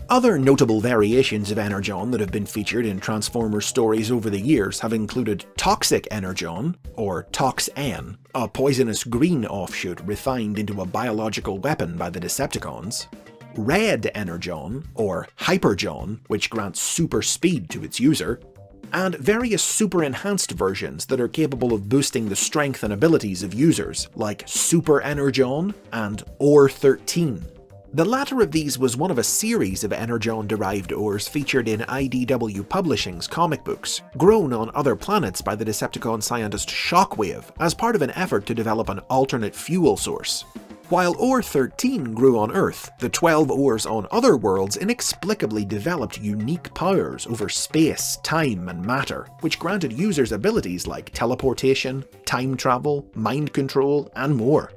A: Other notable variations of Energon that have been featured in Transformers stories over the years have included Toxic Energon, or Tox-N, a poisonous green offshoot refined into a biological weapon by the Decepticons, Red Energon, or Hyperjon, which grants super speed to its user, and various super enhanced versions that are capable of boosting the strength and abilities of users, like Super Energon and Ore 13. The latter of these was one of a series of Energon-derived ores featured in IDW Publishing's comic books, grown on other planets by the Decepticon scientist Shockwave as part of an effort to develop an alternate fuel source. While Ore 13 grew on Earth, the 12 ores on other worlds inexplicably developed unique powers over space, time, and matter, which granted users abilities like teleportation, time travel, mind control, and more.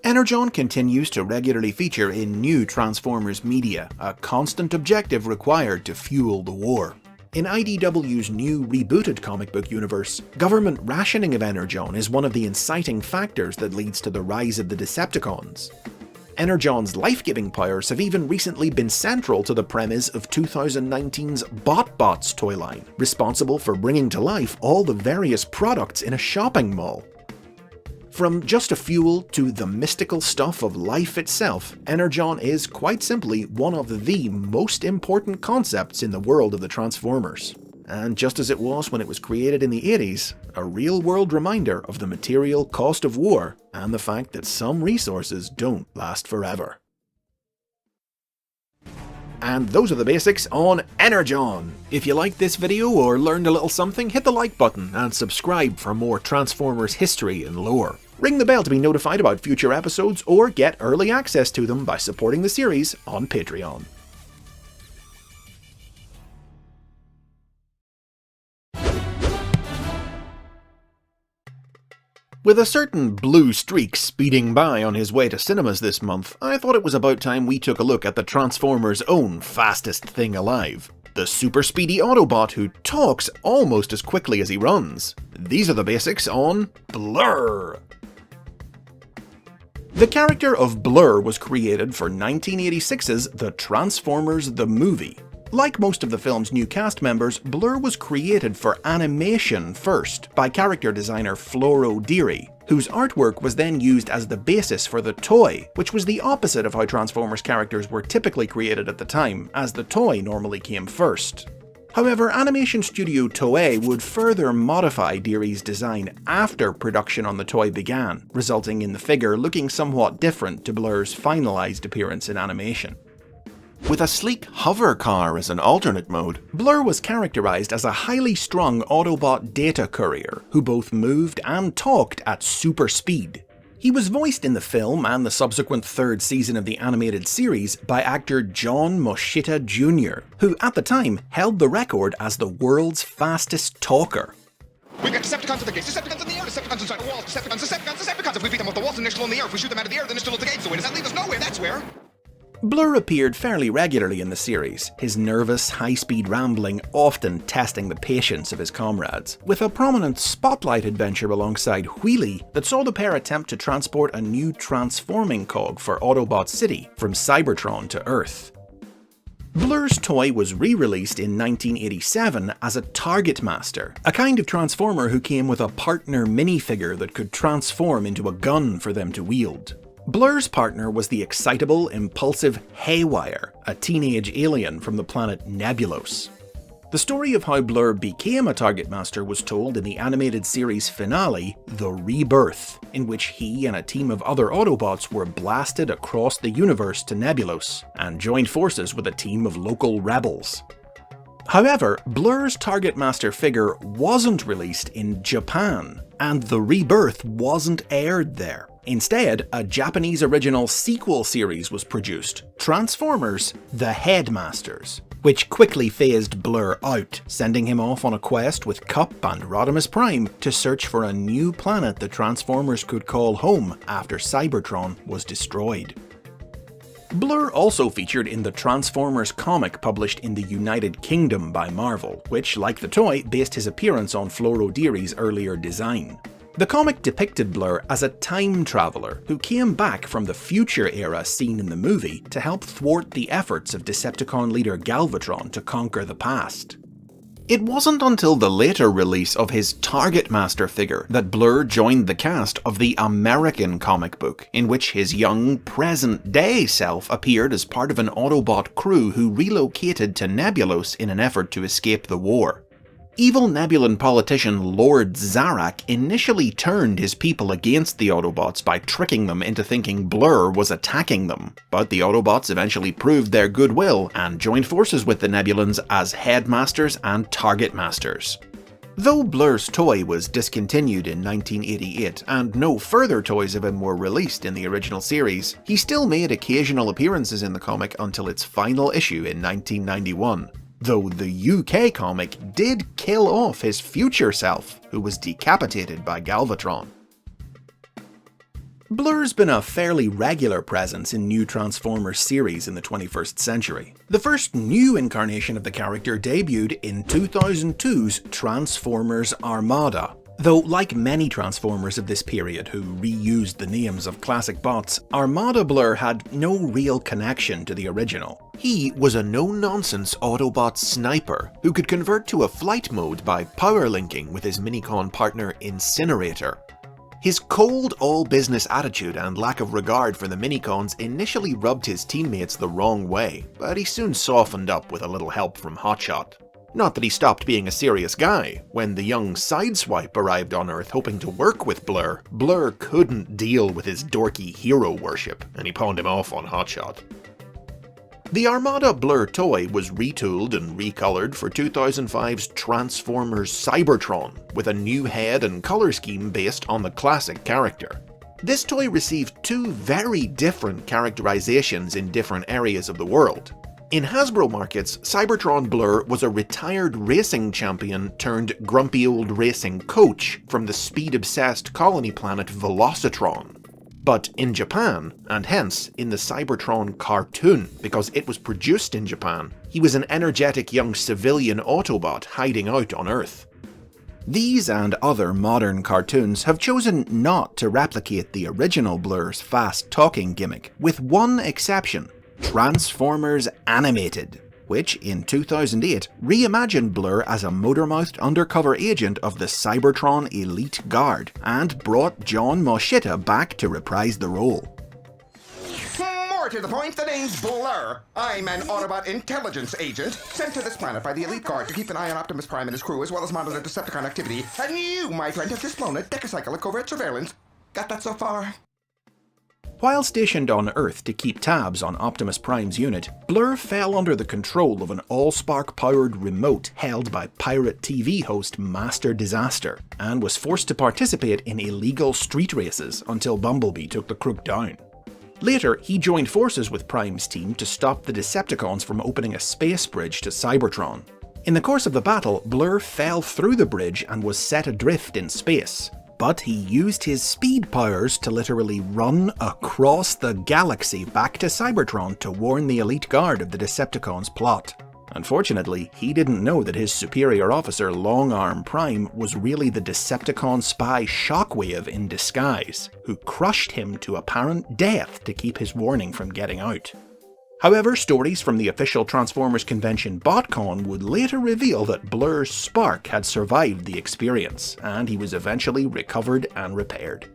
A: Energon continues to regularly feature in new Transformers media, a constant objective required to fuel the war. In IDW's new rebooted comic book universe, government rationing of Energon is one of the inciting factors that leads to the rise of the Decepticons. Energon's life-giving powers have even recently been central to the premise of 2019's BotBots toy line, responsible for bringing to life all the various products in a shopping mall. From just a fuel to the mystical stuff of life itself, Energon is quite simply one of the most important concepts in the world of the Transformers. And just as it was when it was created in the 80s, a real-world reminder of the material cost of war and the fact that some resources don't last forever. And those are the basics on Energon. If you liked this video or learned a little something, hit the like button and subscribe for more Transformers history and lore. Ring the bell to be notified about future episodes or get early access to them by supporting the series on Patreon. With a certain blue streak speeding by on his way to cinemas this month, I thought it was about time we took a look at the Transformers' own fastest thing alive. The super speedy Autobot who talks almost as quickly as he runs. These are the basics on Blur. The character of Blur was created for 1986's The Transformers the Movie. Like most of the film's new cast members, Blur was created for animation first by character designer Floro Deary, whose artwork was then used as the basis for the toy, which was the opposite of how Transformers characters were typically created at the time, as the toy normally came first. However, animation studio Toei would further modify Deary's design after production on the toy began, resulting in the figure looking somewhat different to Blur's finalized appearance in animation. With a sleek hover car as an alternate mode, Blur was characterized as a highly strung Autobot data courier who both moved and talked at super speed. He was voiced in the film and the subsequent third season of the animated series by actor John Moschita Jr., who at the time held the record as the world's fastest talker.
P: We've got Decepticons at the gates, Decepticons in the air, Decepticons inside the walls, Decepticons. If we beat them off the walls and they're still in the air, if we shoot them out of the air, then they're still at the gates. So where does that leave us? Nowhere, that's where.
A: Blur appeared fairly regularly in the series, his nervous, high-speed rambling often testing the patience of his comrades, with a prominent spotlight adventure alongside Wheelie that saw the pair attempt to transport a new transforming cog for Autobot City from Cybertron to Earth. Blur's toy was re-released in 1987 as a Target Master, a kind of Transformer who came with a partner minifigure that could transform into a gun for them to wield. Blur's partner was the excitable, impulsive Haywire, a teenage alien from the planet Nebulos. The story of how Blur became a Target Master was told in the animated series finale, The Rebirth, in which he and a team of other Autobots were blasted across the universe to Nebulos, and joined forces with a team of local rebels. However, Blur's Target Master figure wasn't released in Japan, and The Rebirth wasn't aired there. Instead, a Japanese original sequel series was produced, Transformers: The Headmasters, which quickly phased Blur out, sending him off on a quest with Cup and Optimus Prime to search for a new planet the Transformers could call home after Cybertron was destroyed. Blur also featured in the Transformers comic published in the United Kingdom by Marvel, which, like the toy, based his appearance on Floro Deary's earlier design. The comic depicted Blur as a time traveler who came back from the future era seen in the movie to help thwart the efforts of Decepticon leader Galvatron to conquer the past. It wasn't until the later release of his Target Master figure that Blur joined the cast of the American comic book, in which his young, present-day self appeared as part of an Autobot crew who relocated to Nebulos in an effort to escape the war. Evil Nebulan politician Lord Zarak initially turned his people against the Autobots by tricking them into thinking Blur was attacking them, but the Autobots eventually proved their goodwill and joined forces with the Nebulans as Headmasters and Target Masters. Though Blur's toy was discontinued in 1988 and no further toys of him were released in the original series, he still made occasional appearances in the comic until its final issue in 1991. Though the UK comic did kill off his future self, who was decapitated by Galvatron. Blur's been a fairly regular presence in new Transformers series in the 21st century. The first new incarnation of the character debuted in 2002's Transformers Armada. Though, like many Transformers of this period who reused the names of classic bots, Armada Blur had no real connection to the original. He was a no-nonsense Autobot sniper who could convert to a flight mode by power linking with his Minicon partner Incinerator. His cold, all-business attitude and lack of regard for the Minicons initially rubbed his teammates the wrong way, but he soon softened up with a little help from Hotshot. Not that he stopped being a serious guy. When the young Sideswipe arrived on Earth hoping to work with Blur, Blur couldn't deal with his dorky hero worship, and he pawned him off on Hotshot. The Armada Blur toy was retooled and recolored for 2005's Transformers Cybertron, with a new head and color scheme based on the classic character. This toy received two very different characterizations in different areas of the world. In Hasbro markets, Cybertron Blur was a retired racing champion turned grumpy old racing coach from the speed-obsessed colony planet Velocitron. But in Japan, and hence in the Cybertron cartoon, because it was produced in Japan, he was an energetic young civilian Autobot hiding out on Earth. These and other modern cartoons have chosen not to replicate the original Blur's fast-talking gimmick, with one exception: Transformers Animated, which in 2008 reimagined Blur as a motor-mouthed undercover agent of the Cybertron Elite Guard and brought John Moschetta back to reprise the role.
P: More to the point, the name's Blur. I'm an Autobot intelligence agent sent to this planet by the Elite Guard to keep an eye on Optimus Prime and his crew, as well as monitor Decepticon activity. And you, my friend, have just blown a decacycle of covert surveillance. Got that so far?
A: While stationed on Earth to keep tabs on Optimus Prime's unit, Blur fell under the control of an Allspark-powered remote held by pirate TV host Master Disaster, and was forced to participate in illegal street races until Bumblebee took the crook down. Later, he joined forces with Prime's team to stop the Decepticons from opening a space bridge to Cybertron. In the course of the battle, Blur fell through the bridge and was set adrift in space. But he used his speed powers to literally run across the galaxy back to Cybertron to warn the Elite Guard of the Decepticons' plot. Unfortunately, he didn't know that his superior officer Longarm Prime was really the Decepticon spy Shockwave in disguise, who crushed him to apparent death to keep his warning from getting out. However, stories from the official Transformers convention BotCon would later reveal that Blur's spark had survived the experience, and he was eventually recovered and repaired.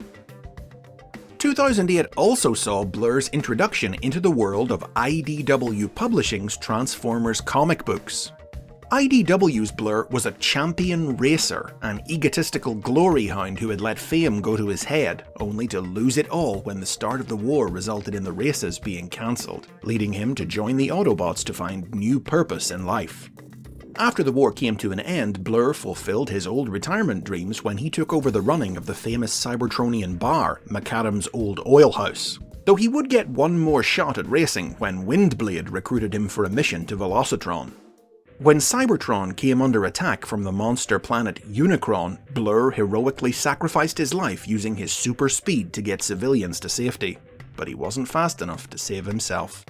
A: 2008 also saw Blur's introduction into the world of IDW Publishing's Transformers comic books. IDW's Blur was a champion racer, an egotistical glory hound who had let fame go to his head, only to lose it all when the start of the war resulted in the races being cancelled, leading him to join the Autobots to find new purpose in life. After the war came to an end, Blur fulfilled his old retirement dreams when he took over the running of the famous Cybertronian bar, McAdam's Old Oil House. Though he would get one more shot at racing when Windblade recruited him for a mission to Velocitron. When Cybertron came under attack from the monster planet Unicron, Blur heroically sacrificed his life using his super speed to get civilians to safety, but he wasn't fast enough to save himself.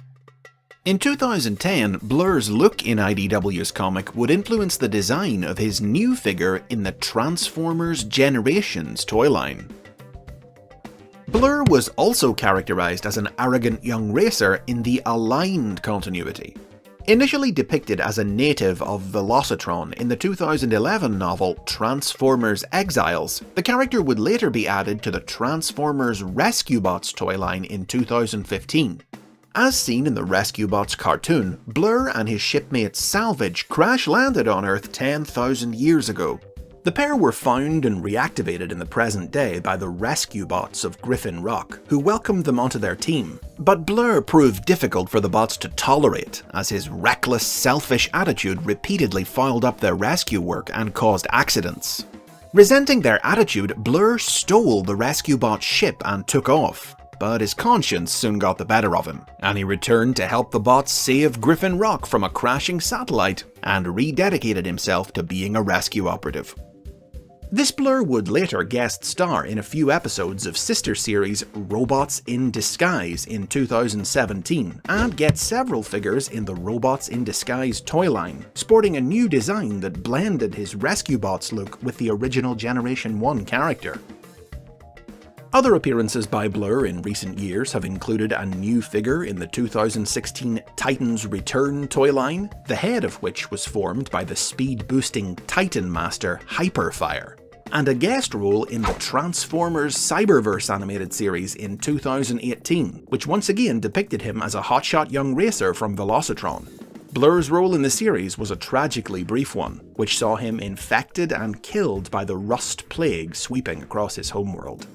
A: In 2010, Blur's look in IDW's comic would influence the design of his new figure in the Transformers Generations toy line. Blur was also characterized as an arrogant young racer in the Aligned continuity. Initially depicted as a native of Velocitron in the 2011 novel Transformers Exiles, the character would later be added to the Transformers Rescue Bots toy line in 2015. As seen in the Rescue Bots cartoon, Blur and his shipmate Salvage crash-landed on Earth 10,000 years ago. The pair were found and reactivated in the present day by the Rescue Bots of Griffin Rock, who welcomed them onto their team. But Blur proved difficult for the bots to tolerate, as his reckless, selfish attitude repeatedly fouled up their rescue work and caused accidents. Resenting their attitude, Blur stole the Rescue Bot's ship and took off. But his conscience soon got the better of him, and he returned to help the bots save Griffin Rock from a crashing satellite and rededicated himself to being a rescue operative. This Blur would later guest star in a few episodes of sister series Robots in Disguise in 2017, and get several figures in the Robots in Disguise toy line, sporting a new design that blended his Rescue Bots look with the original Generation 1 character. Other appearances by Blur in recent years have included a new figure in the 2016 Titans Return toy line, the head of which was formed by the speed-boosting Titan Master Hyperfire, and a guest role in the Transformers Cyberverse animated series in 2018, which once again depicted him as a hotshot young racer from Velocitron. Blur's role in the series was a tragically brief one, which saw him infected and killed by the Rust Plague sweeping across his homeworld.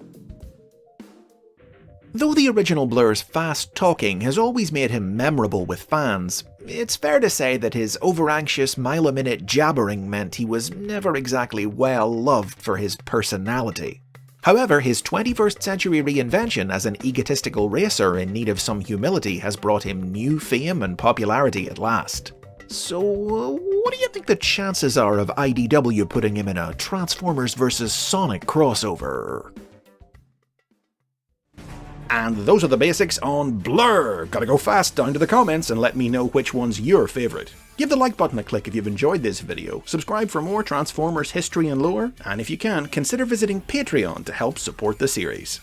A: Though the original Blur's fast talking has always made him memorable with fans, it's fair to say that his over-anxious mile-a-minute jabbering meant he was never exactly well loved for his personality. However, his 21st century reinvention as an egotistical racer in need of some humility has brought him new fame and popularity at last. So, what do you think the chances are of IDW putting him in a Transformers vs. Sonic crossover? And those are the basics on Blur. Gotta go fast down to the comments and let me know which one's your favourite. Give the like button a click if you've enjoyed this video, subscribe for more Transformers history and lore, and if you can, consider visiting Patreon to help support the series.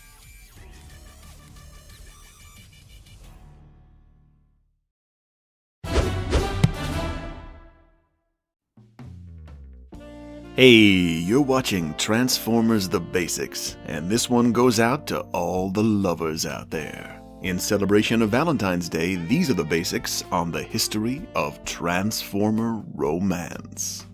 A: Hey, you're watching Transformers The Basics, and this one goes out to all the lovers out there. In celebration of Valentine's Day, these are the basics on the history of Transformer romance.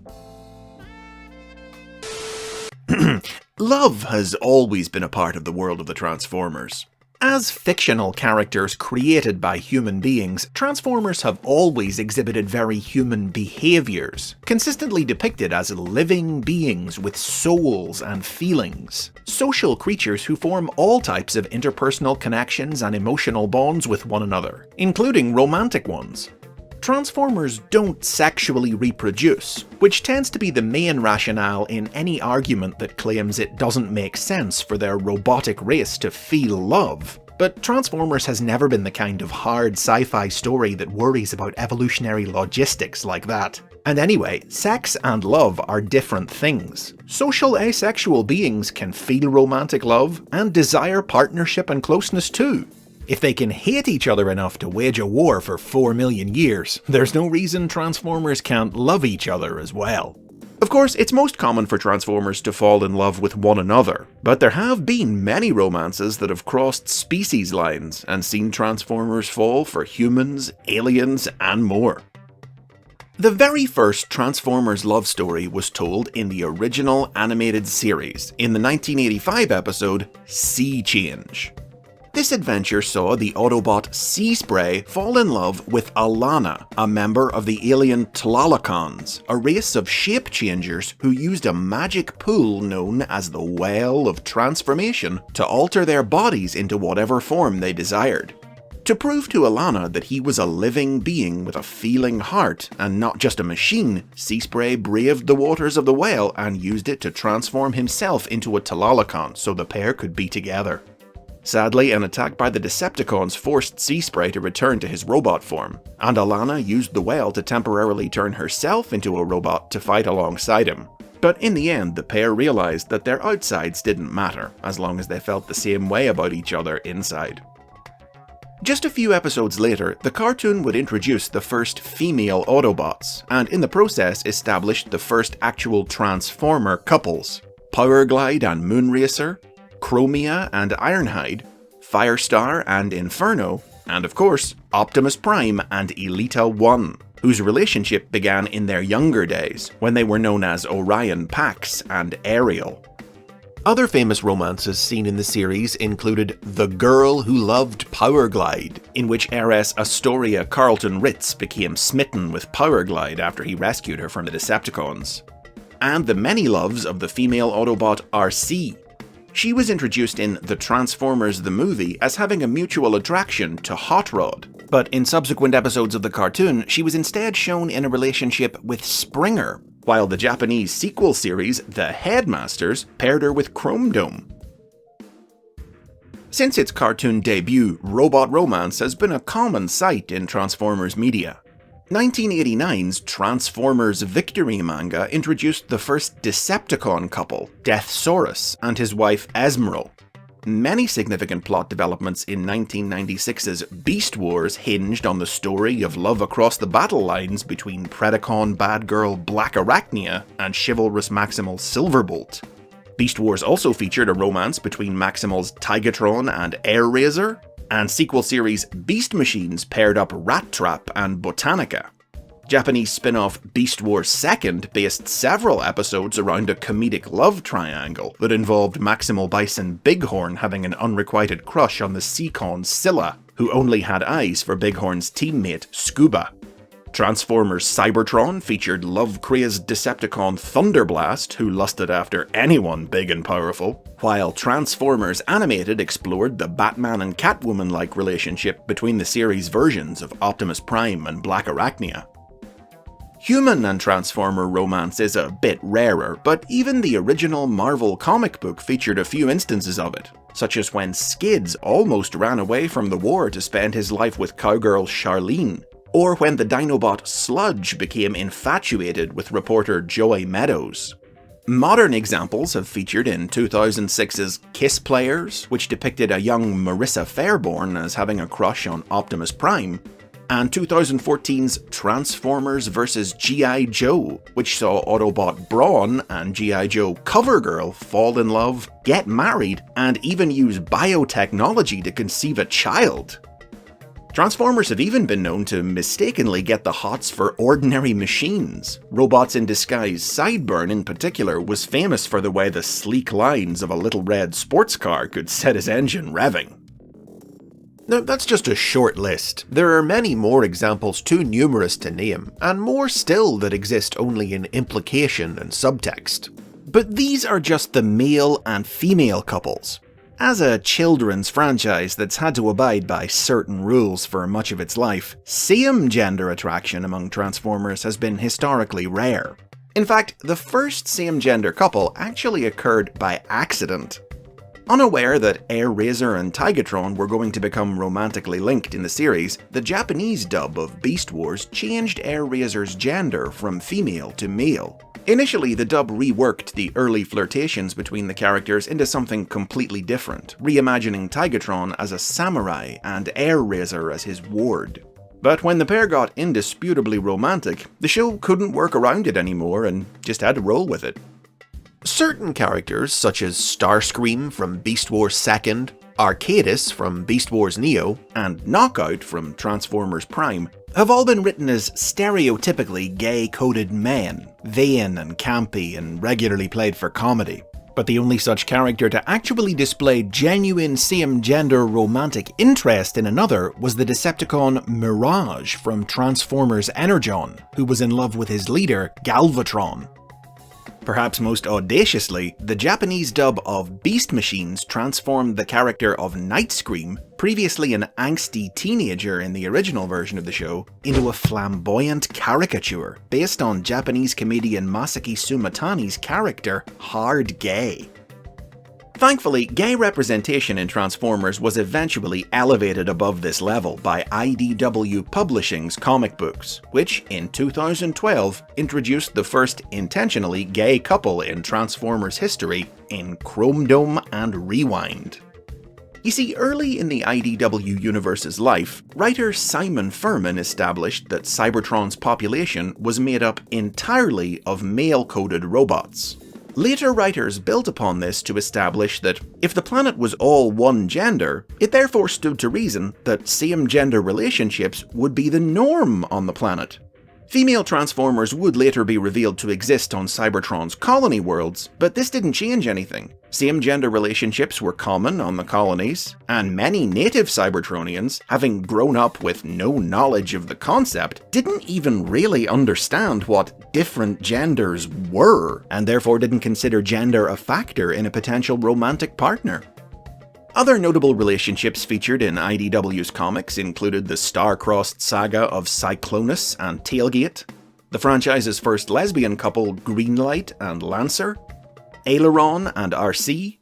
A: Love has always been a part of the world of the Transformers. As fictional characters created by human beings, Transformers have always exhibited very human behaviours, consistently depicted as living beings with souls and feelings. Social creatures who form all types of interpersonal connections and emotional bonds with one another, including romantic ones. Transformers don't sexually reproduce, which tends to be the main rationale in any argument that claims it doesn't make sense for their robotic race to feel love. But Transformers has never been the kind of hard sci-fi story that worries about evolutionary logistics like that. And anyway, sex and love are different things. Social asexual beings can feel romantic love and desire partnership and closeness too. If they can hate each other enough to wage a war for 4 million years, there's no reason Transformers can't love each other as well. Of course, it's most common for Transformers to fall in love with one another, but there have been many romances that have crossed species lines and seen Transformers fall for humans, aliens, and more. The very first Transformers love story was told in the original animated series in the 1985 episode Sea Change. This adventure saw the Autobot Sea Spray fall in love with Alana, a member of the alien Tlalocons, a race of shape changers who used a magic pool known as the Well of Transformation to alter their bodies into whatever form they desired. To prove to Alana that he was a living being with a feeling heart and not just a machine, Sea Spray braved the waters of the well and used it to transform himself into a Tlalocon so the pair could be together. Sadly, an attack by the Decepticons forced Sea Spray to return to his robot form, and Alana used the well to temporarily turn herself into a robot to fight alongside him. But in the end, the pair realized that their outsides didn't matter, as long as they felt the same way about each other inside. Just a few episodes later, the cartoon would introduce the first female Autobots, and in the process established the first actual Transformer couples: Powerglide and Moonracer, Chromia and Ironhide, Firestar and Inferno, and of course, Optimus Prime and Elita 1, whose relationship began in their younger days, when they were known as Orion Pax and Ariel. Other famous romances seen in the series included The Girl Who Loved Powerglide, in which heiress Astoria Carlton Ritz became smitten with Powerglide after he rescued her from the Decepticons, and the many loves of the female Autobot RC. She was introduced in The Transformers the movie as having a mutual attraction to Hot Rod, but in subsequent episodes of the cartoon, she was instead shown in a relationship with Springer, while the Japanese sequel series, The Headmasters, paired her with Chrome Dome. Since its cartoon debut, robot romance has been a common sight in Transformers media. 1989's Transformers Victory manga introduced the first Decepticon couple, Deathsaurus and his wife Esmeralda. Many significant plot developments in 1996's Beast Wars hinged on the story of love across the battle lines between Predacon bad girl Black Arachnia and chivalrous Maximal Silverbolt. Beast Wars also featured a romance between Maximal's Tigatron and Airraiser, and sequel series Beast Machines paired up Rat Trap and Botanica. Japanese spin-off Beast Wars 2nd based several episodes around a comedic love triangle that involved Maximal Bison Bighorn having an unrequited crush on the Seacon Scylla, who only had eyes for Bighorn's teammate Scuba. Transformers Cybertron featured love-crazed Decepticon Thunderblast, who lusted after anyone big and powerful, while Transformers Animated explored the Batman and Catwoman-like relationship between the series' versions of Optimus Prime and Black Arachnia. Human and Transformer romance is a bit rarer, but even the original Marvel comic book featured a few instances of it, such as when Skids almost ran away from the war to spend his life with cowgirl Charlene, or when the Dinobot Sludge became infatuated with reporter Joy Meadows. Modern examples have featured in 2006's Kiss Players, which depicted a young Marissa Fairborn as having a crush on Optimus Prime, and 2014's Transformers vs. G.I. Joe, which saw Autobot Brawn and G.I. Joe CoverGirl fall in love, get married, and even use biotechnology to conceive a child. Transformers have even been known to mistakenly get the hots for ordinary machines. Robots in Disguise Sideburn in particular was famous for the way the sleek lines of a little red sports car could set his engine revving. Now, that's just a short list. There are many more examples too numerous to name, and more still that exist only in implication and subtext. But these are just the male and female couples. As a children's franchise that's had to abide by certain rules for much of its life, same-gender attraction among Transformers has been historically rare. In fact, the first same-gender couple actually occurred by accident. Unaware that Airraiser and Tigatron were going to become romantically linked in the series, the Japanese dub of Beast Wars changed Airraiser's gender from female to male. Initially, the dub reworked the early flirtations between the characters into something completely different, reimagining Tigatron as a samurai and Airraiser as his ward. But when the pair got indisputably romantic, the show couldn't work around it anymore and just had to roll with it. Certain characters, such as Starscream from Beast Wars 2nd, Arcadis from Beast Wars Neo, and Knockout from Transformers Prime, have all been written as stereotypically gay-coded men, vain and campy and regularly played for comedy. But the only such character to actually display genuine same-gender romantic interest in another was the Decepticon Mirage from Transformers Energon, who was in love with his leader, Galvatron. Perhaps most audaciously, the Japanese dub of Beast Machines transformed the character of Nightscream, previously an angsty teenager in the original version of the show, into a flamboyant caricature based on Japanese comedian Masaki Sumatani's character, Hard Gay. Thankfully, gay representation in Transformers was eventually elevated above this level by IDW Publishing's comic books, which, in 2012, introduced the first intentionally gay couple in Transformers history in Chrome Dome and Rewind. You see, early in the IDW universe's life, writer Simon Furman established that Cybertron's population was made up entirely of male-coded robots. Later writers built upon this to establish that if the planet was all one gender, it therefore stood to reason that same-gender relationships would be the norm on the planet. Female Transformers would later be revealed to exist on Cybertron's colony worlds, but this didn't change anything. Same-gender relationships were common on the colonies, and many native Cybertronians, having grown up with no knowledge of the concept, didn't even really understand what different genders were, and therefore didn't consider gender a factor in a potential romantic partner. Other notable relationships featured in IDW's comics included the star-crossed saga of Cyclonus and Tailgate, the franchise's first lesbian couple Greenlight and Lancer, Aileron and RC,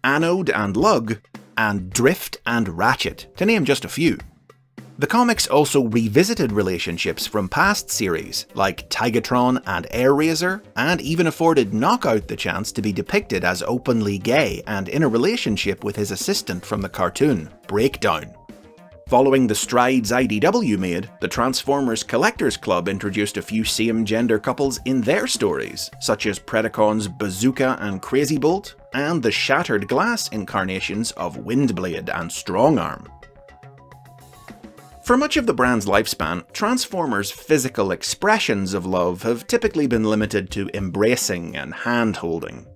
A: Anode and Lug, and Drift and Ratchet, to name just a few. The comics also revisited relationships from past series, like Tigatron and Airraiser, and even afforded Knockout the chance to be depicted as openly gay and in a relationship with his assistant from the cartoon, Breakdown. Following the strides IDW made, the Transformers Collectors Club introduced a few same-gender couples in their stories, such as Predacon's Bazooka and Crazy Bolt, and the Shattered Glass incarnations of Windblade and Strongarm. For much of the brand's lifespan, Transformers' physical expressions of love have typically been limited to embracing and hand-holding.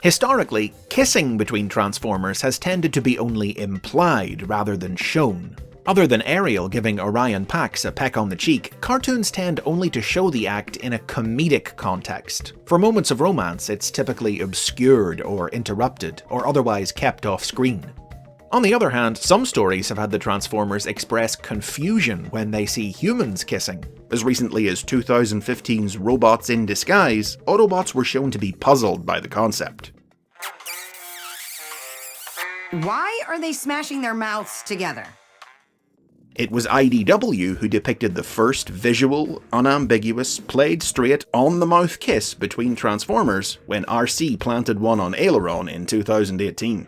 A: Historically, kissing between Transformers has tended to be only implied rather than shown. Other than Ariel giving Orion Pax a peck on the cheek, cartoons tend only to show the act in a comedic context. For moments of romance, it's typically obscured or interrupted, or otherwise kept off screen. On the other hand, some stories have had the Transformers express confusion when they see humans kissing. As recently as 2015's Robots in Disguise, Autobots were shown to be puzzled by the concept.
Q: Why are they smashing their mouths together?
A: It was IDW who depicted the first visual, unambiguous, played straight, on-the-mouth kiss between Transformers when RC planted one on Aileron in 2018.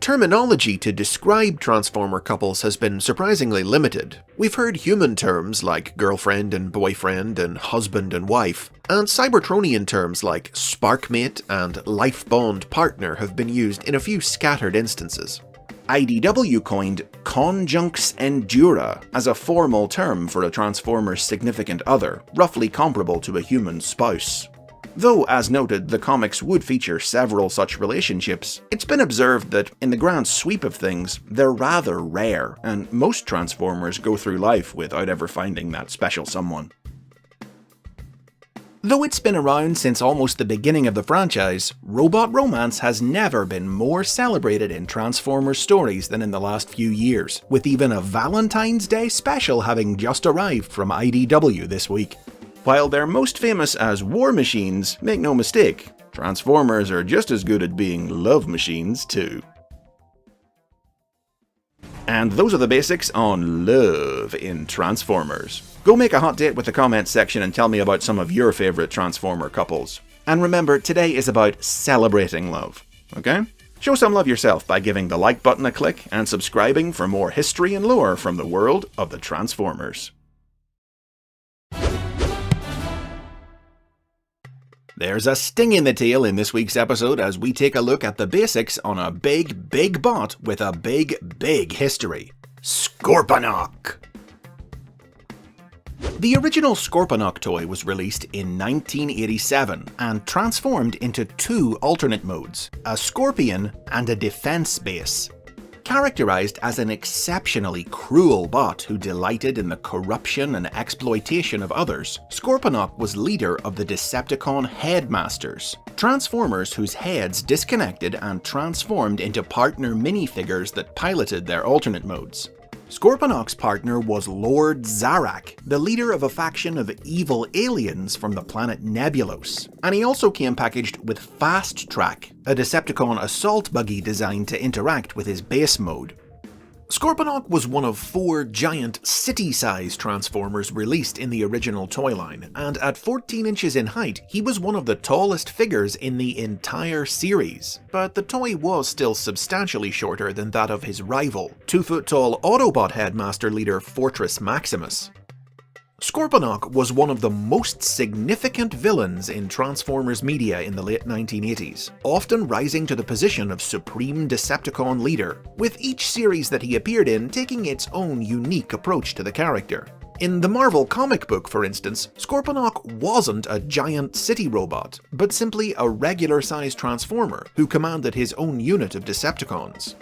A: Terminology to describe Transformer couples has been surprisingly limited. We've heard human terms like girlfriend and boyfriend and husband and wife, and Cybertronian terms like sparkmate and life bond partner have been used in a few scattered instances. IDW coined conjunx endura as a formal term for a Transformer's significant other, roughly comparable to a human spouse. Though, as noted, the comics would feature several such relationships, it's been observed that, in the grand sweep of things, they're rather rare, and most Transformers go through life without ever finding that special someone. Though it's been around since almost the beginning of the franchise, robot romance has never been more celebrated in Transformers stories than in the last few years, with even a Valentine's Day special having just arrived from IDW this week. While they're most famous as war machines, make no mistake, Transformers are just as good at being love machines too. And those are the basics on love in Transformers. Go make a hot date with the comments section and tell me about some of your favourite Transformer couples. And remember, today is about celebrating love, okay? Show some love yourself by giving the like button a click and subscribing for more history and lore from the world of the Transformers. There's a sting in the tail in this week's episode as we take a look at the basics on a big bot with a big history. Scorponok! The original Scorponok toy was released in 1987 and transformed into two alternate modes, a Scorpion and a Defense base. Characterized as an exceptionally cruel bot who delighted in the corruption and exploitation of others, Scorponok was leader of the Decepticon Headmasters, Transformers whose heads disconnected and transformed into partner minifigures that piloted their alternate modes. Scorponok's partner was Lord Zarak, the leader of a faction of evil aliens from the planet Nebulos, and he also came packaged with Fast Track, a Decepticon assault buggy designed to interact with his base mode. Scorponok was one of 4 giant city-size Transformers released in the original toy line, and at 14 inches in height, he was one of the tallest figures in the entire series. But the toy was still substantially shorter than that of his rival, 2-foot-tall Autobot Headmaster leader Fortress Maximus. Scorponok was one of the most significant villains in Transformers media in the late 1980s, often rising to the position of Supreme Decepticon leader, with each series that he appeared in taking its own unique approach to the character. In the Marvel comic book, for instance, Scorponok wasn't a giant city robot, but simply a regular-sized Transformer who commanded his own unit of Decepticons.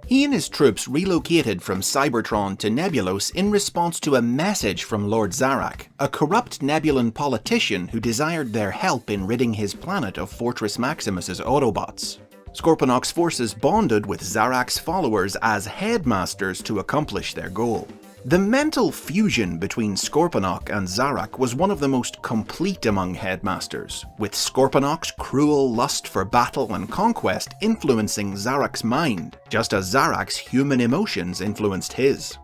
A: He and his troops relocated from Cybertron to Nebulos in response to a message from Lord Zarak, a corrupt Nebulan politician who desired their help in ridding his planet of Fortress Maximus's Autobots. Scorponok's forces bonded with Zarak's followers as headmasters to accomplish their goal. The mental fusion between Scorponok and Zarak was one of the most complete among headmasters, with Scorponok's cruel lust for battle and conquest influencing Zarak's mind, just as Zarak's human emotions influenced his.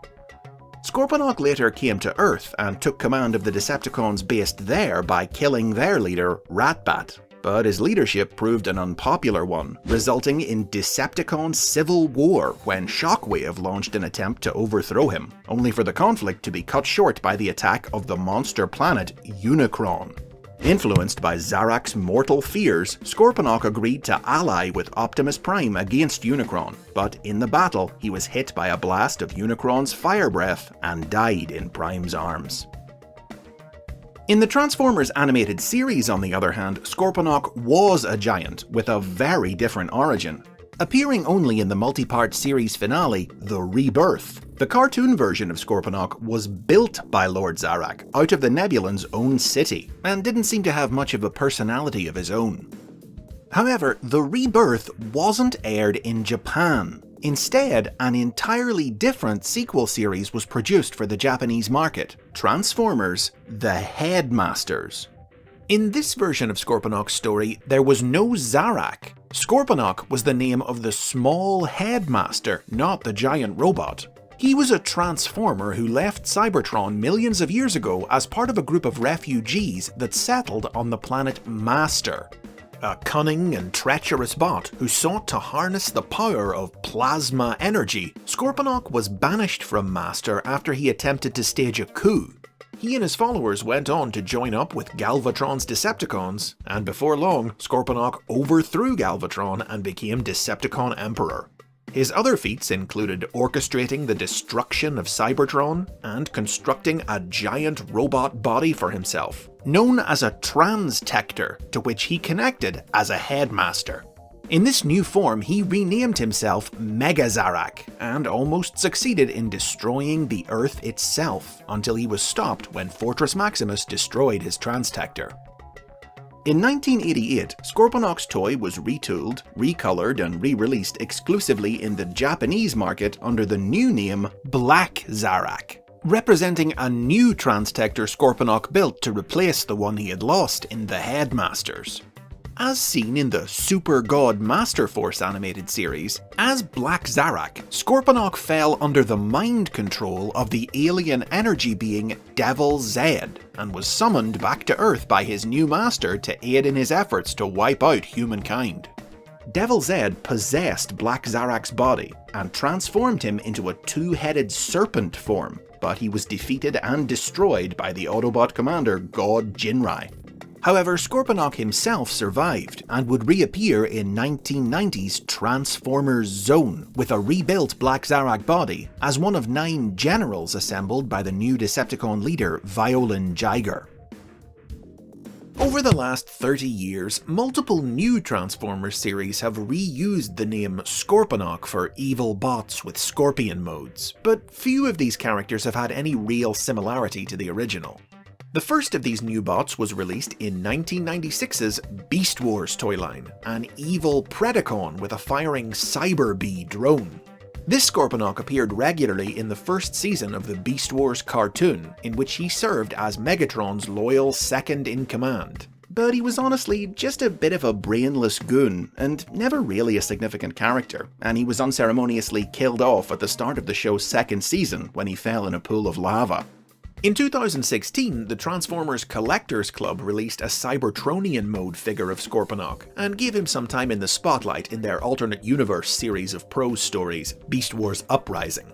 A: Scorponok later came to Earth and took command of the Decepticons based there by killing their leader, Ratbat. But his leadership proved an unpopular one, resulting in Decepticon civil war when Shockwave launched an attempt to overthrow him, only for the conflict to be cut short by the attack of the monster planet Unicron. Influenced by Zarak's mortal fears, Scorponok agreed to ally with Optimus Prime against Unicron, but in the battle he was hit by a blast of Unicron's fire breath and died in Prime's arms. In the Transformers animated series, on the other hand, Scorponok was a giant with a very different origin. Appearing only in the multi-part series finale, The Rebirth, the cartoon version of Scorponok was built by Lord Zarak out of the Nebulan's own city, and didn't seem to have much of a personality of his own. However, The Rebirth wasn't aired in Japan. Instead, an entirely different sequel series was produced for the Japanese market, Transformers: The Headmasters. In this version of Scorponok's story, there was no Zarak. Scorponok was the name of the small headmaster, not the giant robot. He was a Transformer who left Cybertron millions of years ago as part of a group of refugees that settled on the planet Master. A cunning and treacherous bot who sought to harness the power of plasma energy, Scorponok was banished from Master after he attempted to stage a coup. He and his followers went on to join up with Galvatron's Decepticons, and before long, Scorponok overthrew Galvatron and became Decepticon Emperor. His other feats included orchestrating the destruction of Cybertron and constructing a giant robot body for himself, known as a Transtector, to which he connected as a headmaster. In this new form, he renamed himself Mega Zarak, and almost succeeded in destroying the Earth itself, until he was stopped when Fortress Maximus destroyed his Transtector. In 1988, Scorponok's toy was retooled, recolored, and re-released exclusively in the Japanese market under the new name Black Zarak, representing a new Transtector Scorponok built to replace the one he had lost in the Headmasters. As seen in the Super God Master Force animated series, as Black Zarak, Scorponok fell under the mind control of the alien energy being Devil Zed, and was summoned back to Earth by his new master to aid in his efforts to wipe out humankind. Devil Zed possessed Black Zarak's body, and transformed him into a two-headed serpent form, but he was defeated and destroyed by the Autobot commander God Jinrai. However, Scorponok himself survived, and would reappear in 1990's Transformers Zone, with a rebuilt Black Zarak body, as one of 9 generals assembled by the new Decepticon leader Violin Jiger. Over the last 30 years, multiple new Transformers series have reused the name Scorponok for evil bots with scorpion modes, but few of these characters have had any real similarity to the original. The first of these new bots was released in 1996's Beast Wars toy line, an evil Predacon with a firing Cyber Bee drone. This Scorponok appeared regularly in the first season of the Beast Wars cartoon, in which he served as Megatron's loyal second-in-command. but he was honestly just a bit of a brainless goon and never really a significant character, and he was unceremoniously killed off at the start of the show's second season when he fell in a pool of lava. In 2016, the Transformers Collectors Club released a Cybertronian mode figure of Scorponok, and gave him some time in the spotlight in their alternate universe series of prose stories, Beast Wars Uprising.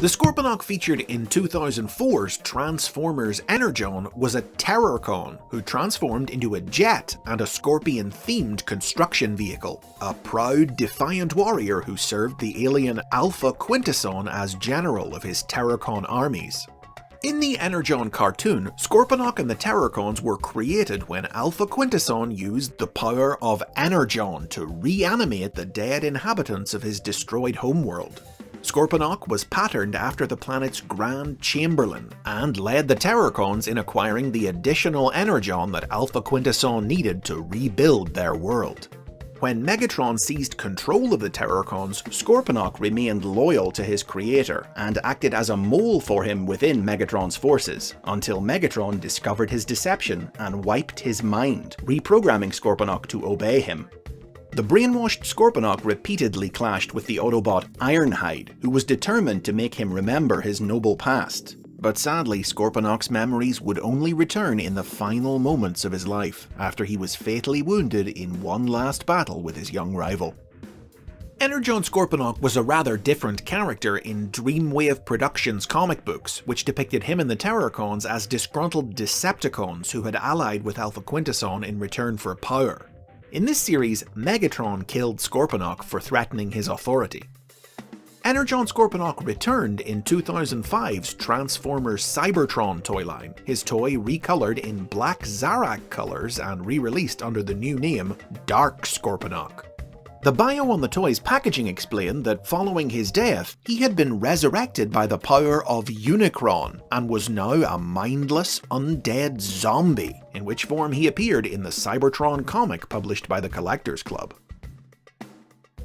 A: The Scorponok featured in 2004's Transformers Energon was a Terrorcon who transformed into a jet and a Scorpion-themed construction vehicle, a proud, defiant warrior who served the alien Alpha Quintesson as general of his Terrorcon armies. In the Energon cartoon, Scorponok and the Terrorcons were created when Alpha Quintesson used the power of Energon to reanimate the dead inhabitants of his destroyed homeworld. Scorponok was patterned after the planet's Grand Chamberlain, and led the Terrorcons in acquiring the additional energon that Alpha Quintesson needed to rebuild their world. When Megatron seized control of the Terrorcons, Scorponok remained loyal to his creator, and acted as a mole for him within Megatron's forces, until Megatron discovered his deception and wiped his mind, reprogramming Scorponok to obey him. The brainwashed Scorponok repeatedly clashed with the Autobot Ironhide, who was determined to make him remember his noble past. But sadly, Scorponok's memories would only return in the final moments of his life, after he was fatally wounded in one last battle with his young rival. Energon Scorponok was a rather different character in Dreamwave Productions comic books, which depicted him and the Terrorcons as disgruntled Decepticons who had allied with Alpha Quintesson in return for power. In this series, Megatron killed Scorponok for threatening his authority. Energon Scorponok returned in 2005's Transformers Cybertron toy line, his toy recolored in black Zarak colors and re-released under the new name Dark Scorponok. The bio on the toy's packaging explained that following his death, he had been resurrected by the power of Unicron and was now a mindless, undead zombie, in which form he appeared in the Cybertron comic published by the Collectors Club.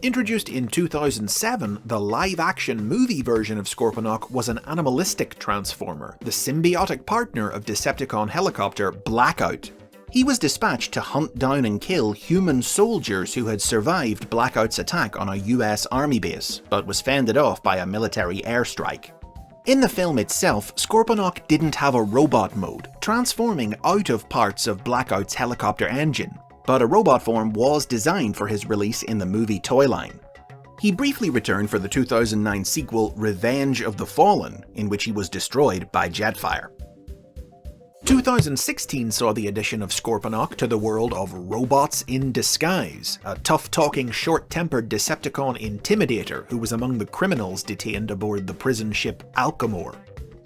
A: Introduced in 2007, the live-action movie version of Scorponok was an animalistic transformer, the symbiotic partner of Decepticon helicopter Blackout. He was dispatched to hunt down and kill human soldiers who had survived Blackout's attack on a US Army base, but was fended off by a military airstrike. In the film itself, Scorponok didn't have a robot mode, transforming out of parts of Blackout's helicopter engine, but a robot form was designed for his release in the movie toy line. He briefly returned for the 2009 sequel Revenge of the Fallen, in which he was destroyed by Jetfire. 2016 saw the addition of Scorponok to the world of Robots in Disguise, a tough-talking, short-tempered Decepticon intimidator who was among the criminals detained aboard the prison ship Alchemore.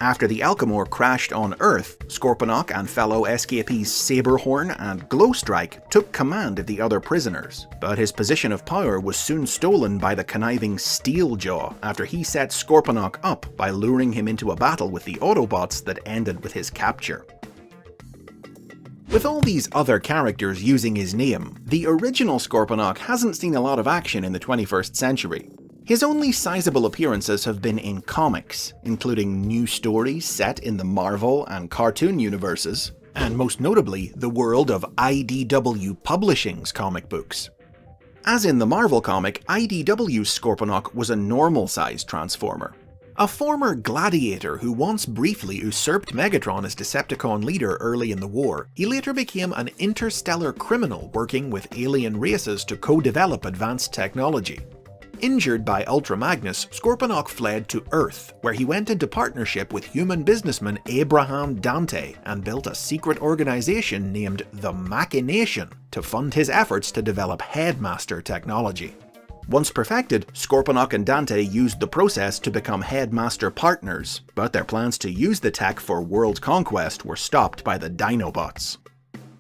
A: After the Alchemore crashed on Earth, Scorponok and fellow escapees Saberhorn and Glowstrike took command of the other prisoners, but his position of power was soon stolen by the conniving Steeljaw after he set Scorponok up by luring him into a battle with the Autobots that ended with his capture. With all these other characters using his name, the original Scorponok hasn't seen a lot of action in the 21st century. His only sizable appearances have been in comics, including new stories set in the Marvel and cartoon universes, and most notably the world of IDW Publishing's comic books. As in the Marvel comic, IDW's Scorponok was a normal-sized Transformer. A former gladiator who once briefly usurped Megatron as Decepticon leader early in the war, he later became an interstellar criminal working with alien races to co-develop advanced technology. Injured by Ultra Magnus, Scorponok fled to Earth, where he went into partnership with human businessman Abraham Dante and built a secret organization named the Machination to fund his efforts to develop Headmaster technology. Once perfected, Scorponok and Dante used the process to become Headmaster partners, but their plans to use the tech for world conquest were stopped by the Dinobots.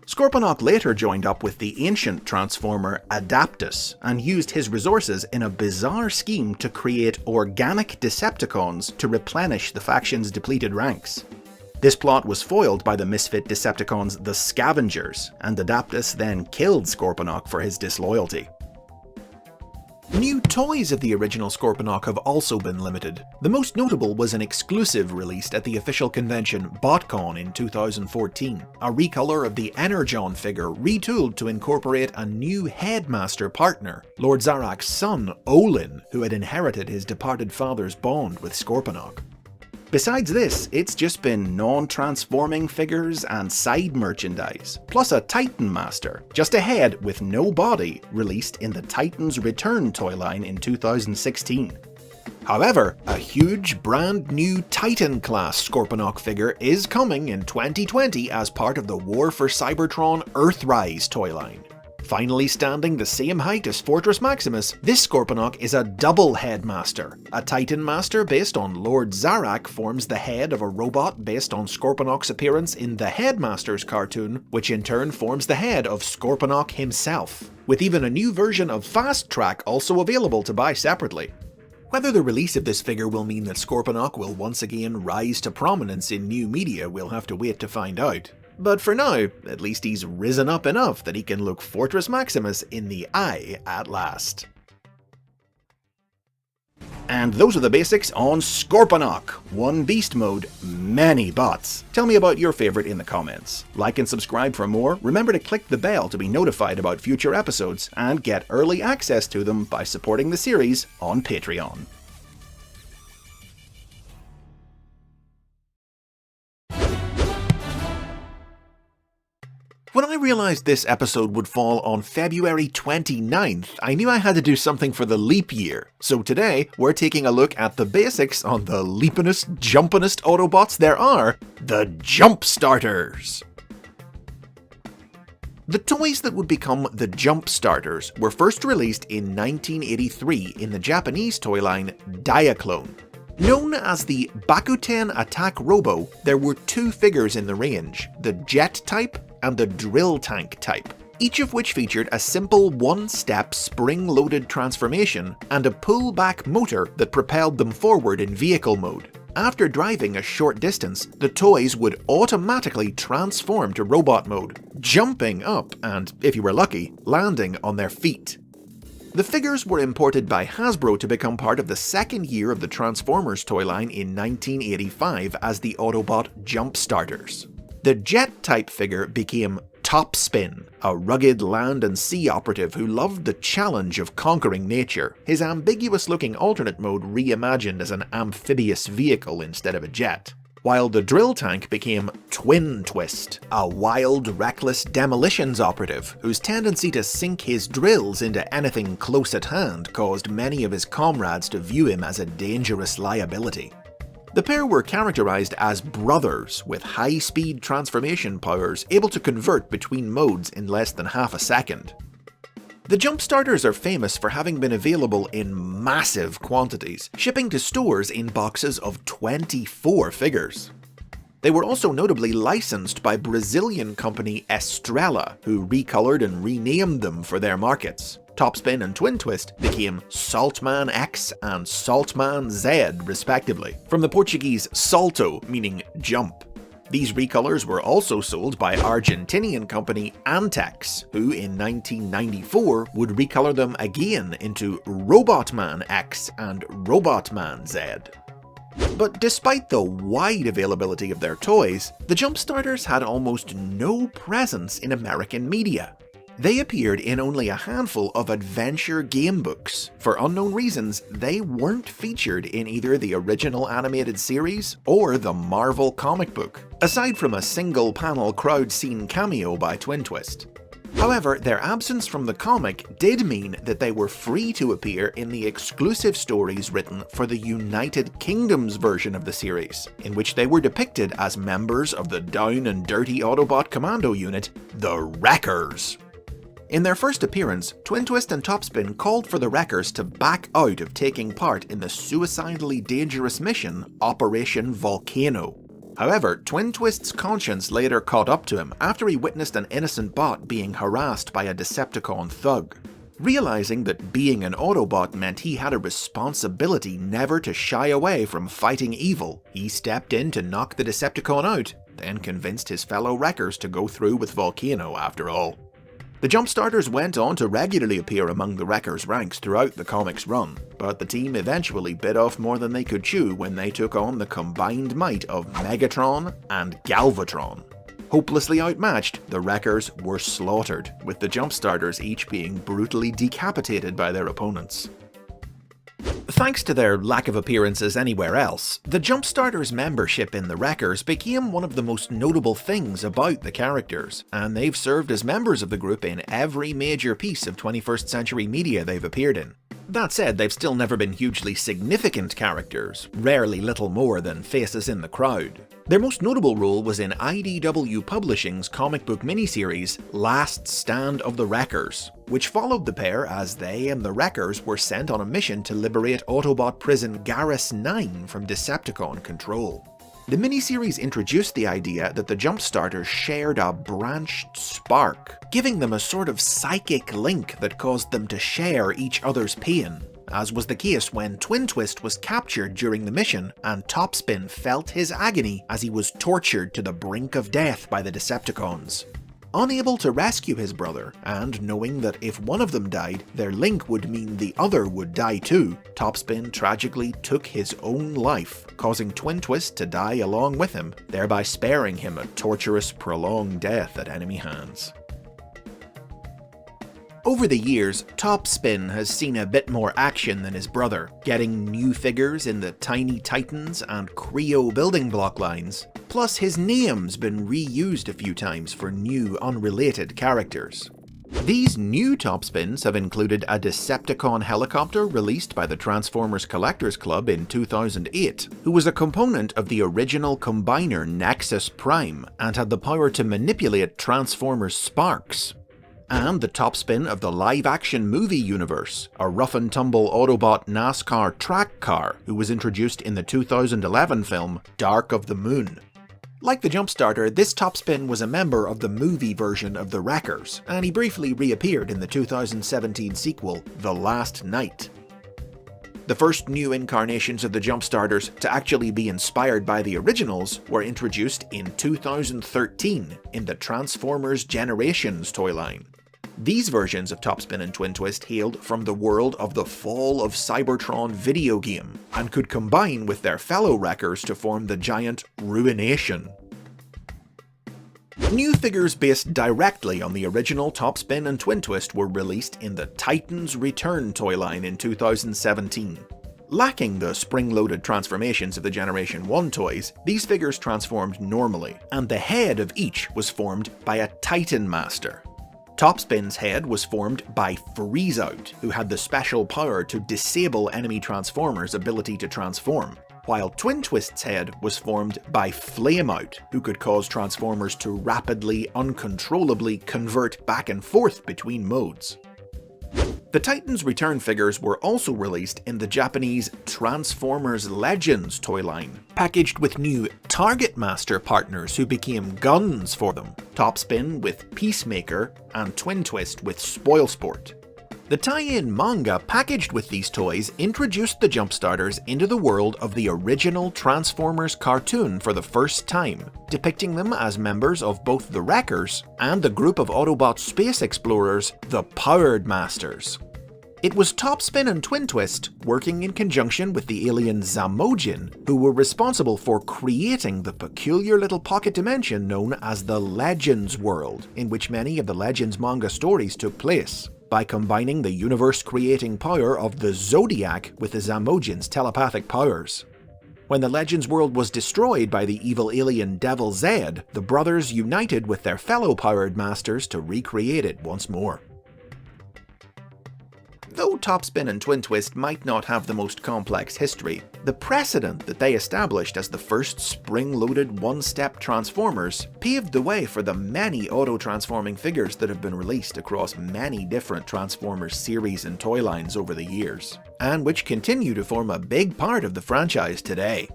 A: Scorponok later joined up with the ancient Transformer Adaptus and used his resources in a bizarre scheme to create organic Decepticons to replenish the faction's depleted ranks. This plot was foiled by the misfit Decepticons the Scavengers, and Adaptus then killed Scorponok for his disloyalty. New toys of the original Scorponok have also been limited. The most notable was an exclusive released at the official convention BotCon in 2014, a recolor of the Energon figure retooled to incorporate a new headmaster partner, Lord Zarak's son, Olin, who had inherited his departed father's bond with Scorponok. Besides this, it's just been non-transforming figures and side merchandise, plus a Titan Master, just a head with no body, released in the Titan's Return toy line in 2016. However, a huge brand new Titan-class Scorponok figure is coming in 2020 as part of the War for Cybertron Earthrise toy line. Finally standing the same height as Fortress Maximus, this Scorponok is a double headmaster. A Titan Master based on Lord Zarak forms the head of a robot based on Scorponok's appearance in the Headmasters cartoon, which in turn forms the head of Scorponok himself, with even a new version of Fast Track also available to buy separately. Whether the release of this figure will mean that Scorponok will once again rise to prominence in new media, we'll have to wait to find out. But for now, at least he's risen up enough that he can look Fortress Maximus in the eye at last. And those are the basics on Scorponok. One beast mode, many bots. Tell me about your favorite in the comments. Like and subscribe for more. Remember to click the bell to be notified about future episodes and get early access to them by supporting the series on Patreon. When I realized this episode would fall on February 29th, I knew I had to do something for the leap year. So today, we're taking a look at the basics on the leapinest, jumpinest Autobots there are, the Jump Starters. The toys that would become the Jump Starters were first released in 1983 in the Japanese toy line Diaclone. Known as the Bakuten Attack Robo, there were two figures in the range, the Jet type and the Drill Tank type, each of which featured a simple one-step spring-loaded transformation and a pull-back motor that propelled them forward in vehicle mode. After driving a short distance, the toys would automatically transform to robot mode, jumping up and, if you were lucky, landing on their feet. The figures were imported by Hasbro to become part of the second year of the Transformers toy line in 1985 as the Autobot Jump Starters. The Jet-type figure became Topspin, a rugged land and sea operative who loved the challenge of conquering nature, his ambiguous-looking alternate mode reimagined as an amphibious vehicle instead of a jet. While the Drill Tank became Twin Twist, a wild, reckless demolitions operative whose tendency to sink his drills into anything close at hand caused many of his comrades to view him as a dangerous liability. The pair were characterized as brothers with high-speed transformation powers able to convert between modes in less than half a second. The Jump Starters are famous for having been available in massive quantities, shipping to stores in boxes of 24 figures. They were also notably licensed by Brazilian company Estrela, who recolored and renamed them for their markets. Topspin and Twin Twist became Saltman X and Saltman Z, respectively, from the Portuguese salto, meaning jump. These recolors were also sold by Argentinian company Antex, who in 1994 would recolor them again into Robotman X and Robotman Z. But despite the wide availability of their toys, the Jump Starters had almost no presence in American media. They appeared in only a handful of adventure game books. For unknown reasons, they weren't featured in either the original animated series or the Marvel comic book, aside from a single-panel crowd scene cameo by Twin Twist. However, their absence from the comic did mean that they were free to appear in the exclusive stories written for the United Kingdom's version of the series, in which they were depicted as members of the down and dirty Autobot commando unit, the Wreckers. In their first appearance, Twin Twist and Topspin called for the Wreckers to back out of taking part in the suicidally dangerous mission Operation Volcano. However, Twin Twist's conscience later caught up to him after he witnessed an innocent bot being harassed by a Decepticon thug. Realizing that being an Autobot meant he had a responsibility never to shy away from fighting evil, he stepped in to knock the Decepticon out, then convinced his fellow Wreckers to go through with Volcano after all. The Jumpstarters went on to regularly appear among the Wreckers' ranks throughout the comic's run, but the team eventually bit off more than they could chew when they took on the combined might of Megatron and Galvatron. Hopelessly outmatched, the Wreckers were slaughtered, with the Jumpstarters each being brutally decapitated by their opponents. Thanks to their lack of appearances anywhere else, the Jumpstarters' membership in the Wreckers became one of the most notable things about the characters, and they've served as members of the group in every major piece of 21st century media they've appeared in. That said, they've still never been hugely significant characters, rarely little more than faces in the crowd. Their most notable role was in IDW Publishing's comic book miniseries Last Stand of the Wreckers, which followed the pair as they and the Wreckers were sent on a mission to liberate Autobot prison Garrus 9 from Decepticon control. The miniseries introduced the idea that the Jumpstarters shared a branched spark, giving them a sort of psychic link that caused them to share each other's pain, as was the case when Twin Twist was captured during the mission and Topspin felt his agony as he was tortured to the brink of death by the Decepticons. Unable to rescue his brother, and knowing that if one of them died, their link would mean the other would die too, Topspin tragically took his own life, causing Twin Twist to die along with him, thereby sparing him a torturous, prolonged death at enemy hands. Over the years, Topspin has seen a bit more action than his brother, getting new figures in the Tiny Titans and Creo building block lines, plus his name's been reused a few times for new, unrelated characters. These new Topspins have included a Decepticon helicopter released by the Transformers Collectors Club in 2008, who was a component of the original combiner Nexus Prime and had the power to manipulate Transformers sparks. And the Topspin of the live-action movie universe, a rough-and-tumble Autobot NASCAR track car who was introduced in the 2011 film Dark of the Moon. Like the Jumpstarter, this Topspin was a member of the movie version of the Wreckers, and he briefly reappeared in the 2017 sequel The Last Night. The first new incarnations of the Jumpstarters to actually be inspired by the originals were introduced in 2013 in the Transformers Generations toy line. These versions of Topspin and Twin Twist hailed from the world of the Fall of Cybertron video game, and could combine with their fellow Wreckers to form the giant Ruination. New figures based directly on the original Topspin and Twin Twist were released in the Titans Return toy line in 2017. Lacking the spring-loaded transformations of the Generation 1 toys, these figures transformed normally, and the head of each was formed by a Titan Master. Topspin's head was formed by Freeze-Out, who had the special power to disable enemy Transformers' ability to transform, while Twin Twist's head was formed by Flameout, who could cause Transformers to rapidly, uncontrollably convert back and forth between modes. The Titans Return figures were also released in the Japanese Transformers Legends toy line, packaged with new Target Master partners who became guns for them, Topspin with Peacemaker and Twin Twist with Spoilsport. The tie-in manga packaged with these toys introduced the Jumpstarters into the world of the original Transformers cartoon for the first time, depicting them as members of both the Wreckers and the group of Autobot space explorers, the Powered Masters. It was Topspin and Twin Twist, working in conjunction with the alien Zamojin, who were responsible for creating the peculiar little pocket dimension known as the Legends world, in which many of the Legends manga stories took place, by combining the universe-creating power of the Zodiac with the Zamojin's telepathic powers. When the Legends world was destroyed by the evil alien Devil Zed, the brothers united with their fellow Powered Masters to recreate it once more. Though Topspin and Twin Twist might not have the most complex history, the precedent that they established as the first spring-loaded one-step Transformers paved the way for the many auto-transforming figures that have been released across many different Transformers series and toy lines over the years, and which continue to form a big part of the franchise today.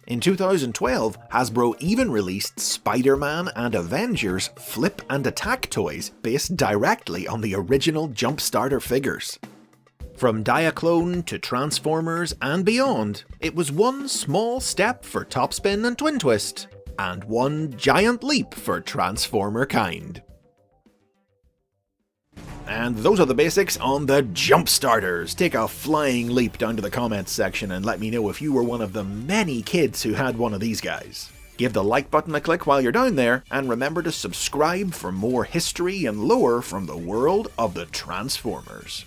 A: In 2012, Hasbro even released Spider-Man and Avengers Flip and Attack toys based directly on the original Jumpstarter figures. From Diaclone to Transformers and beyond, it was one small step for Topspin and Twin Twist, and one giant leap for Transformer kind. And those are the basics on the jump starters. Take a flying leap down to the comments section and let me know if you were one of the many kids who had one of these guys. Give the like button a click while you're down there, and remember to subscribe for more history and lore from the world of the Transformers.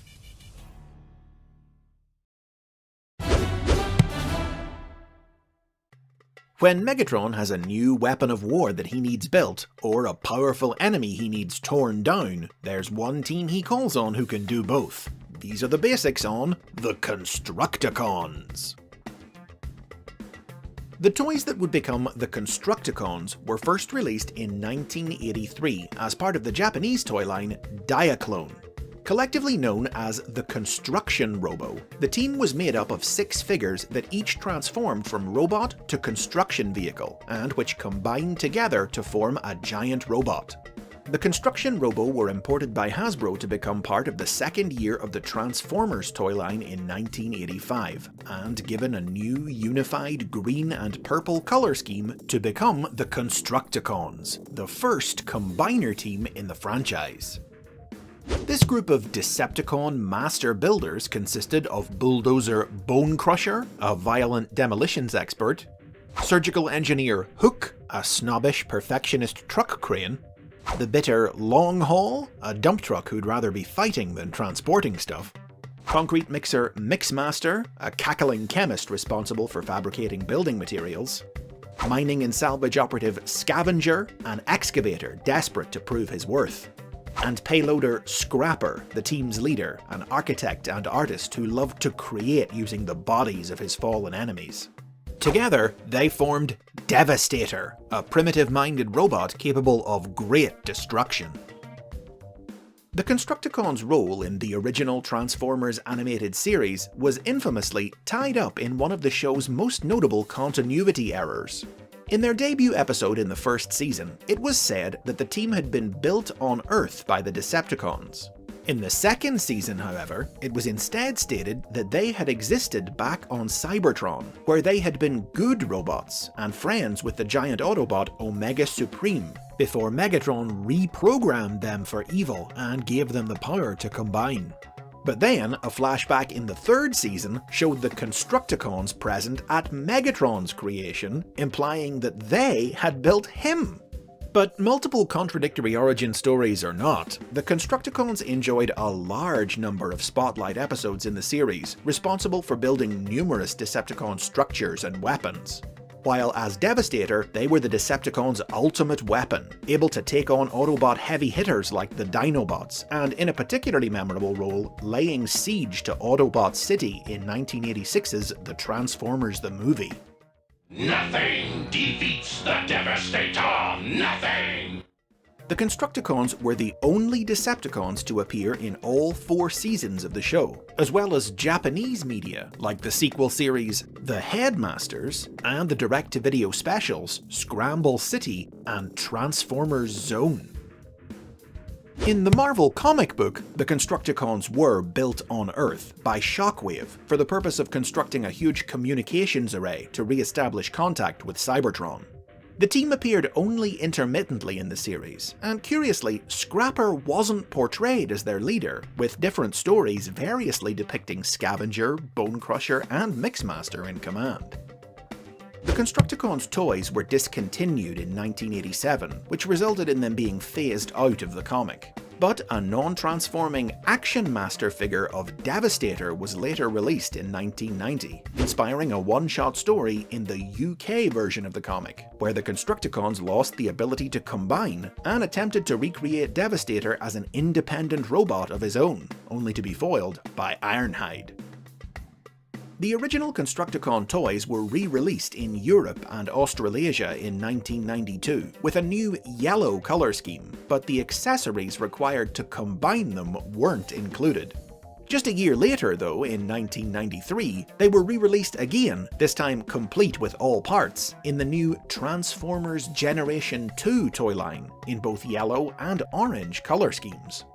A: When Megatron has a new weapon of war that he needs built, or a powerful enemy he needs torn down, there's one team he calls on who can do both. These are the basics on the Constructicons. The toys that would become the Constructicons were first released in 1983 as part of the Japanese toy line Diaclone. Collectively known as the Construction Robo, the team was made up of 6 figures that each transformed from robot to construction vehicle, and which combined together to form a giant robot. The Construction Robo were imported by Hasbro to become part of the second year of the Transformers toy line in 1985, and given a new unified green and purple color scheme to become the Constructicons, the first combiner team in the franchise. This group of Decepticon master builders consisted of Bulldozer Bone Crusher, a violent demolitions expert, Surgical Engineer Hook, a snobbish perfectionist truck crane, the bitter Long Haul, a dump truck who'd rather be fighting than transporting stuff, Concrete Mixer Mixmaster, a cackling chemist responsible for fabricating building materials, Mining and Salvage Operative Scavenger, an excavator desperate to prove his worth, and Payloader Scrapper, the team's leader, an architect and artist who loved to create using the bodies of his fallen enemies. Together, they formed Devastator, a primitive-minded robot capable of great destruction. The Constructicons' role in the original Transformers animated series was infamously tied up in one of the show's most notable continuity errors. In their debut episode in the first season, it was said that the team had been built on Earth by the Decepticons. In the second season, however, it was instead stated that they had existed back on Cybertron, where they had been good robots and friends with the giant Autobot Omega Supreme, before Megatron reprogrammed them for evil and gave them the power to combine. But then, a flashback in the third season showed the Constructicons present at Megatron's creation, implying that they had built him. But multiple contradictory origin stories or not, the Constructicons enjoyed a large number of spotlight episodes in the series, responsible for building numerous Decepticon structures and weapons. While as Devastator, they were the Decepticons' ultimate weapon, able to take on Autobot heavy hitters like the Dinobots, and in a particularly memorable role, laying siege to Autobot City in 1986's The Transformers the Movie.
H: Nothing defeats the Devastator! Nothing!
A: The Constructicons were the only Decepticons to appear in all 4 seasons of the show, as well as Japanese media like the sequel series The Headmasters and the direct-to-video specials Scramble City and Transformers Zone. In the Marvel comic book, the Constructicons were built on Earth by Shockwave for the purpose of constructing a huge communications array to re-establish contact with Cybertron. The team appeared only intermittently in the series, and curiously, Scrapper wasn't portrayed as their leader, with different stories variously depicting Scavenger, Bone Crusher, and Mixmaster in command. The Constructicons' toys were discontinued in 1987, which resulted in them being phased out of the comic. But a non-transforming Action Master figure of Devastator was later released in 1990, inspiring a one-shot story in the UK version of the comic, where the Constructicons lost the ability to combine and attempted to recreate Devastator as an independent robot of his own, only to be foiled by Ironhide. The original Constructicon toys were re-released in Europe and Australasia in 1992, with a new yellow colour scheme, but the accessories required to combine them weren't included. Just a year later though, in 1993, they were re-released again, this time complete with all parts, in the new Transformers Generation 2 toy line, in both yellow and orange colour schemes.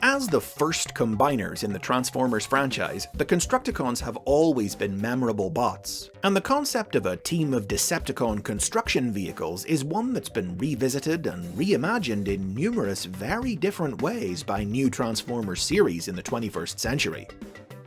A: As the first combiners in the Transformers franchise, the Constructicons have always been memorable bots, and the concept of a team of Decepticon construction vehicles is one that's been revisited and reimagined in numerous very different ways by new Transformers series in the 21st century.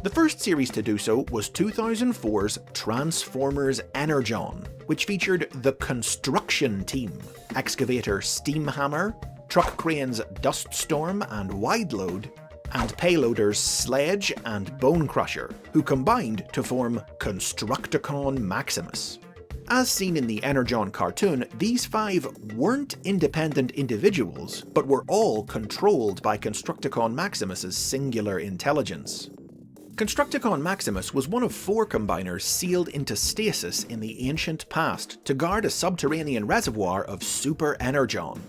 A: The first series to do so was 2004's Transformers Energon, which featured the Construction Team, Excavator Steamhammer, Truck Cranes Duststorm and Wideload, and Payloaders Sledge and Bone Crusher, who combined to form Constructicon Maximus. As seen in the Energon cartoon, these 5 weren't independent individuals, but were all controlled by Constructicon Maximus's singular intelligence. Constructicon Maximus was one of 4 combiners sealed into stasis in the ancient past to guard a subterranean reservoir of Super Energon.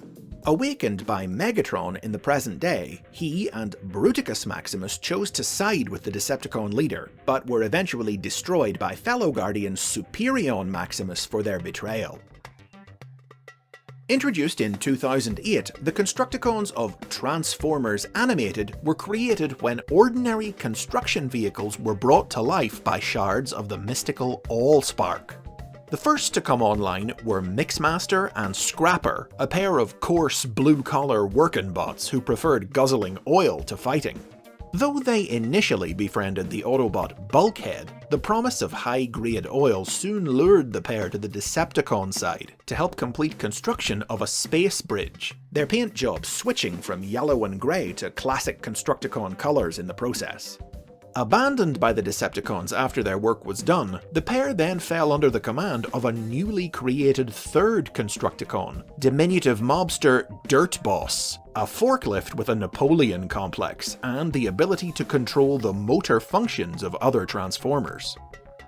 A: Awakened by Megatron in the present day, he and Bruticus Maximus chose to side with the Decepticon leader, but were eventually destroyed by fellow Guardian Superion Maximus for their betrayal. Introduced in 2008, the Constructicons of Transformers Animated were created when ordinary construction vehicles were brought to life by shards of the mystical Allspark. The first to come online were Mixmaster and Scrapper, a pair of coarse blue-collar working bots who preferred guzzling oil to fighting. Though they initially befriended the Autobot Bulkhead, the promise of high-grade oil soon lured the pair to the Decepticon side to help complete construction of a space bridge, their paint job switching from yellow and grey to classic Constructicon colours in the process. Abandoned by the Decepticons after their work was done, the pair then fell under the command of a newly created third Constructicon, diminutive mobster Dirt Boss, a forklift with a Napoleon complex and the ability to control the motor functions of other Transformers.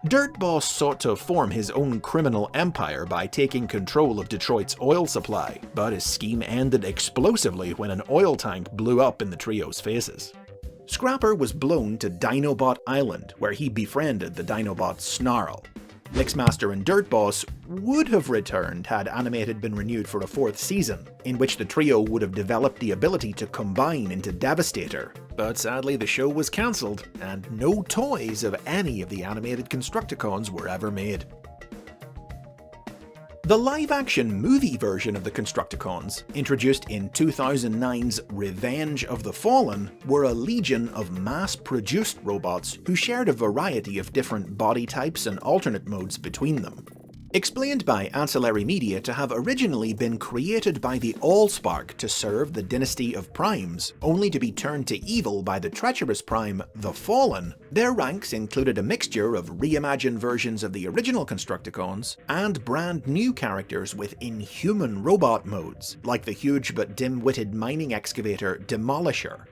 A: Dirt Boss sought to form his own criminal empire by taking control of Detroit's oil supply, but his scheme ended explosively when an oil tank blew up in the trio's faces. Scrapper was blown to Dinobot Island, where he befriended the Dinobot Snarl. Mixmaster and Dirt Boss would have returned had Animated been renewed for a 4th season, in which the trio would have developed the ability to combine into Devastator, but sadly the show was cancelled, and no toys of any of the animated Constructicons were ever made. The live-action movie version of the Constructicons, introduced in 2009's Revenge of the Fallen, were a legion of mass-produced robots who shared a variety of different body types and alternate modes between them. Explained by Ancillary Media to have originally been created by the Allspark to serve the dynasty of Primes, only to be turned to evil by the treacherous Prime, the Fallen, their ranks included a mixture of reimagined versions of the original Constructicons and brand new characters with inhuman robot modes, like the huge but dim-witted mining excavator Demolisher,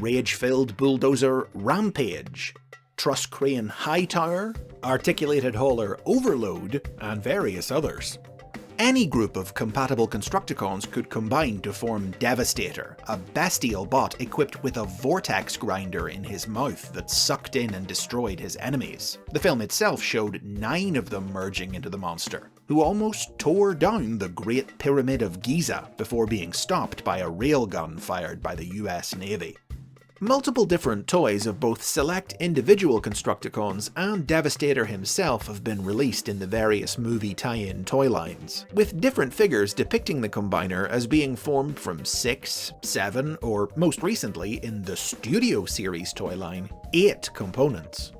A: rage-filled bulldozer Rampage, truss crane Hightower, articulated hauler Overload, and various others. Any group of compatible Constructicons could combine to form Devastator, a bestial bot equipped with a vortex grinder in his mouth that sucked in and destroyed his enemies. The film itself showed 9 of them merging into the monster, who almost tore down the Great Pyramid of Giza before being stopped by a railgun fired by the US Navy. Multiple different toys of both select individual Constructicons and Devastator himself have been released in the various movie tie-in toy lines, with different figures depicting the Combiner as being formed from 6, 7, or most recently in the Studio Series toy line, 8 components.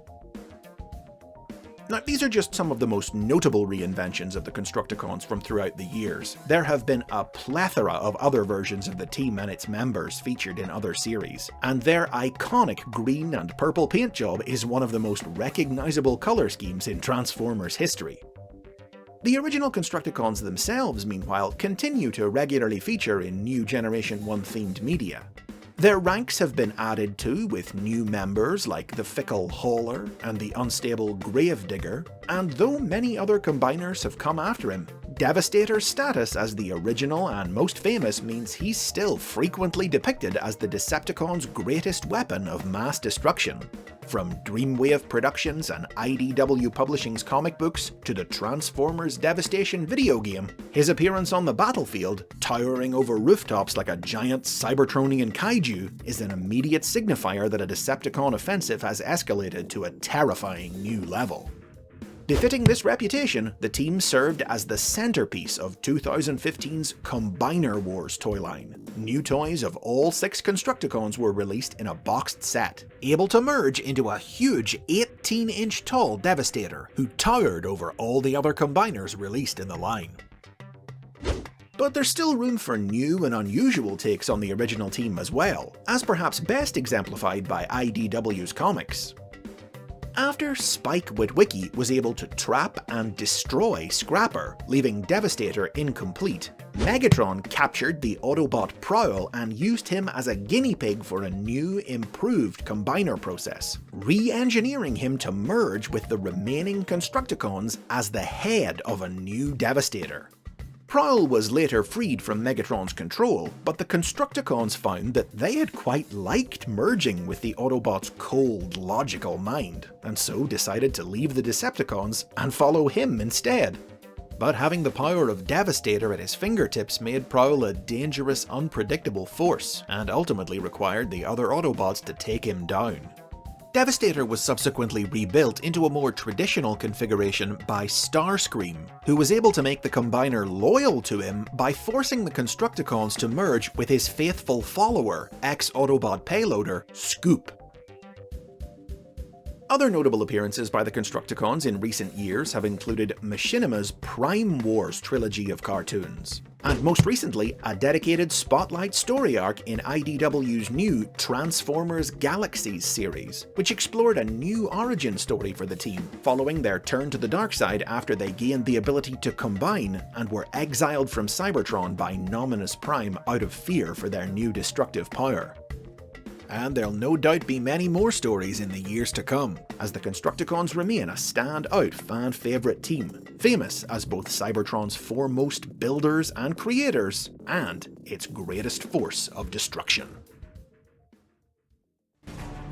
A: Now, these are just some of the most notable reinventions of the Constructicons from throughout the years. There have been a plethora of other versions of the team and its members featured in other series, and their iconic green and purple paint job is one of the most recognizable color schemes in Transformers history. The original Constructicons themselves, meanwhile, continue to regularly feature in new Generation 1 themed media. Their ranks have been added to with new members like the fickle Hauler and the unstable Gravedigger, and though many other combiners have come after him, Devastator's status as the original and most famous means he's still frequently depicted as the Decepticons' greatest weapon of mass destruction. From Dreamwave Productions and IDW Publishing's comic books to the Transformers Devastation video game, his appearance on the battlefield, towering over rooftops like a giant Cybertronian kaiju, is an immediate signifier that a Decepticon offensive has escalated to a terrifying new level. Befitting this reputation, the team served as the centerpiece of 2015's Combiner Wars toy line. New toys of all 6 Constructicons were released in a boxed set, able to merge into a huge 18-inch tall Devastator who towered over all the other Combiners released in the line. But there's still room for new and unusual takes on the original team as well, as perhaps best exemplified by IDW's comics. After Spike Witwicky was able to trap and destroy Scrapper, leaving Devastator incomplete, Megatron captured the Autobot Prowl and used him as a guinea pig for a new, improved Combiner process, re-engineering him to merge with the remaining Constructicons as the head of a new Devastator. Prowl was later freed from Megatron's control, but the Constructicons found that they had quite liked merging with the Autobot's cold, logical mind, and so decided to leave the Decepticons and follow him instead. But having the power of Devastator at his fingertips made Prowl a dangerous, unpredictable force, and ultimately required the other Autobots to take him down. Devastator was subsequently rebuilt into a more traditional configuration by Starscream, who was able to make the Combiner loyal to him by forcing the Constructicons to merge with his faithful follower, ex-Autobot payloader, Scoop. Other notable appearances by the Constructicons in recent years have included Machinima's Prime Wars trilogy of cartoons, and most recently a dedicated spotlight story arc in IDW's new Transformers Galaxies series, which explored a new origin story for the team, following their turn to the dark side after they gained the ability to combine and were exiled from Cybertron by Optimus Prime out of fear for their new destructive power. And there'll no doubt be many more stories in the years to come, as the Constructicons remain a standout fan-favourite team, famous as both Cybertron's foremost builders and creators, and its greatest force of destruction.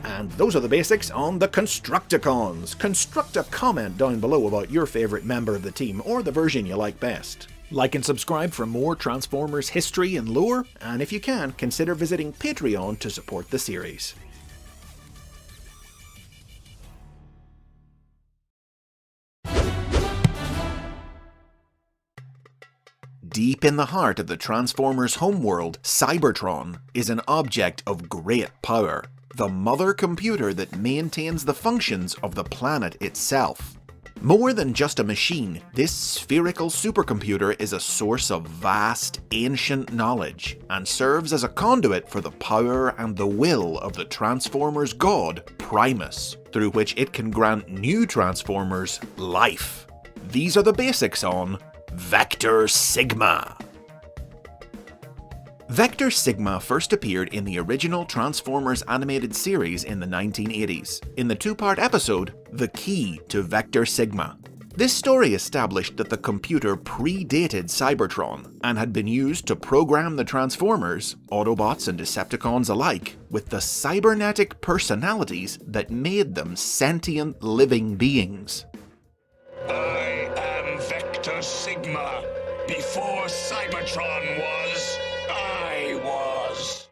A: And those are the basics on the Constructicons. Construct a comment down below about your favourite member of the team, or the version you like best. Like and subscribe for more Transformers history and lore, and if you can, consider visiting Patreon to support the series. Deep in the heart of the Transformers' homeworld, Cybertron is an object of great power, the mother computer that maintains the functions of the planet itself. More than just a machine, this spherical supercomputer is a source of vast, ancient knowledge, and serves as a conduit for the power and the will of the Transformers' god, Primus, through which it can grant new Transformers life. These are the basics on Vector Sigma. Vector Sigma first appeared in the original Transformers animated series in the 1980s, in the 2-part episode, The Key to Vector Sigma. This story established that the computer predated Cybertron, and had been used to program the Transformers, Autobots and Decepticons alike, with the cybernetic personalities that made them sentient living beings.
K: I am Vector Sigma. Before Cybertron was, I was.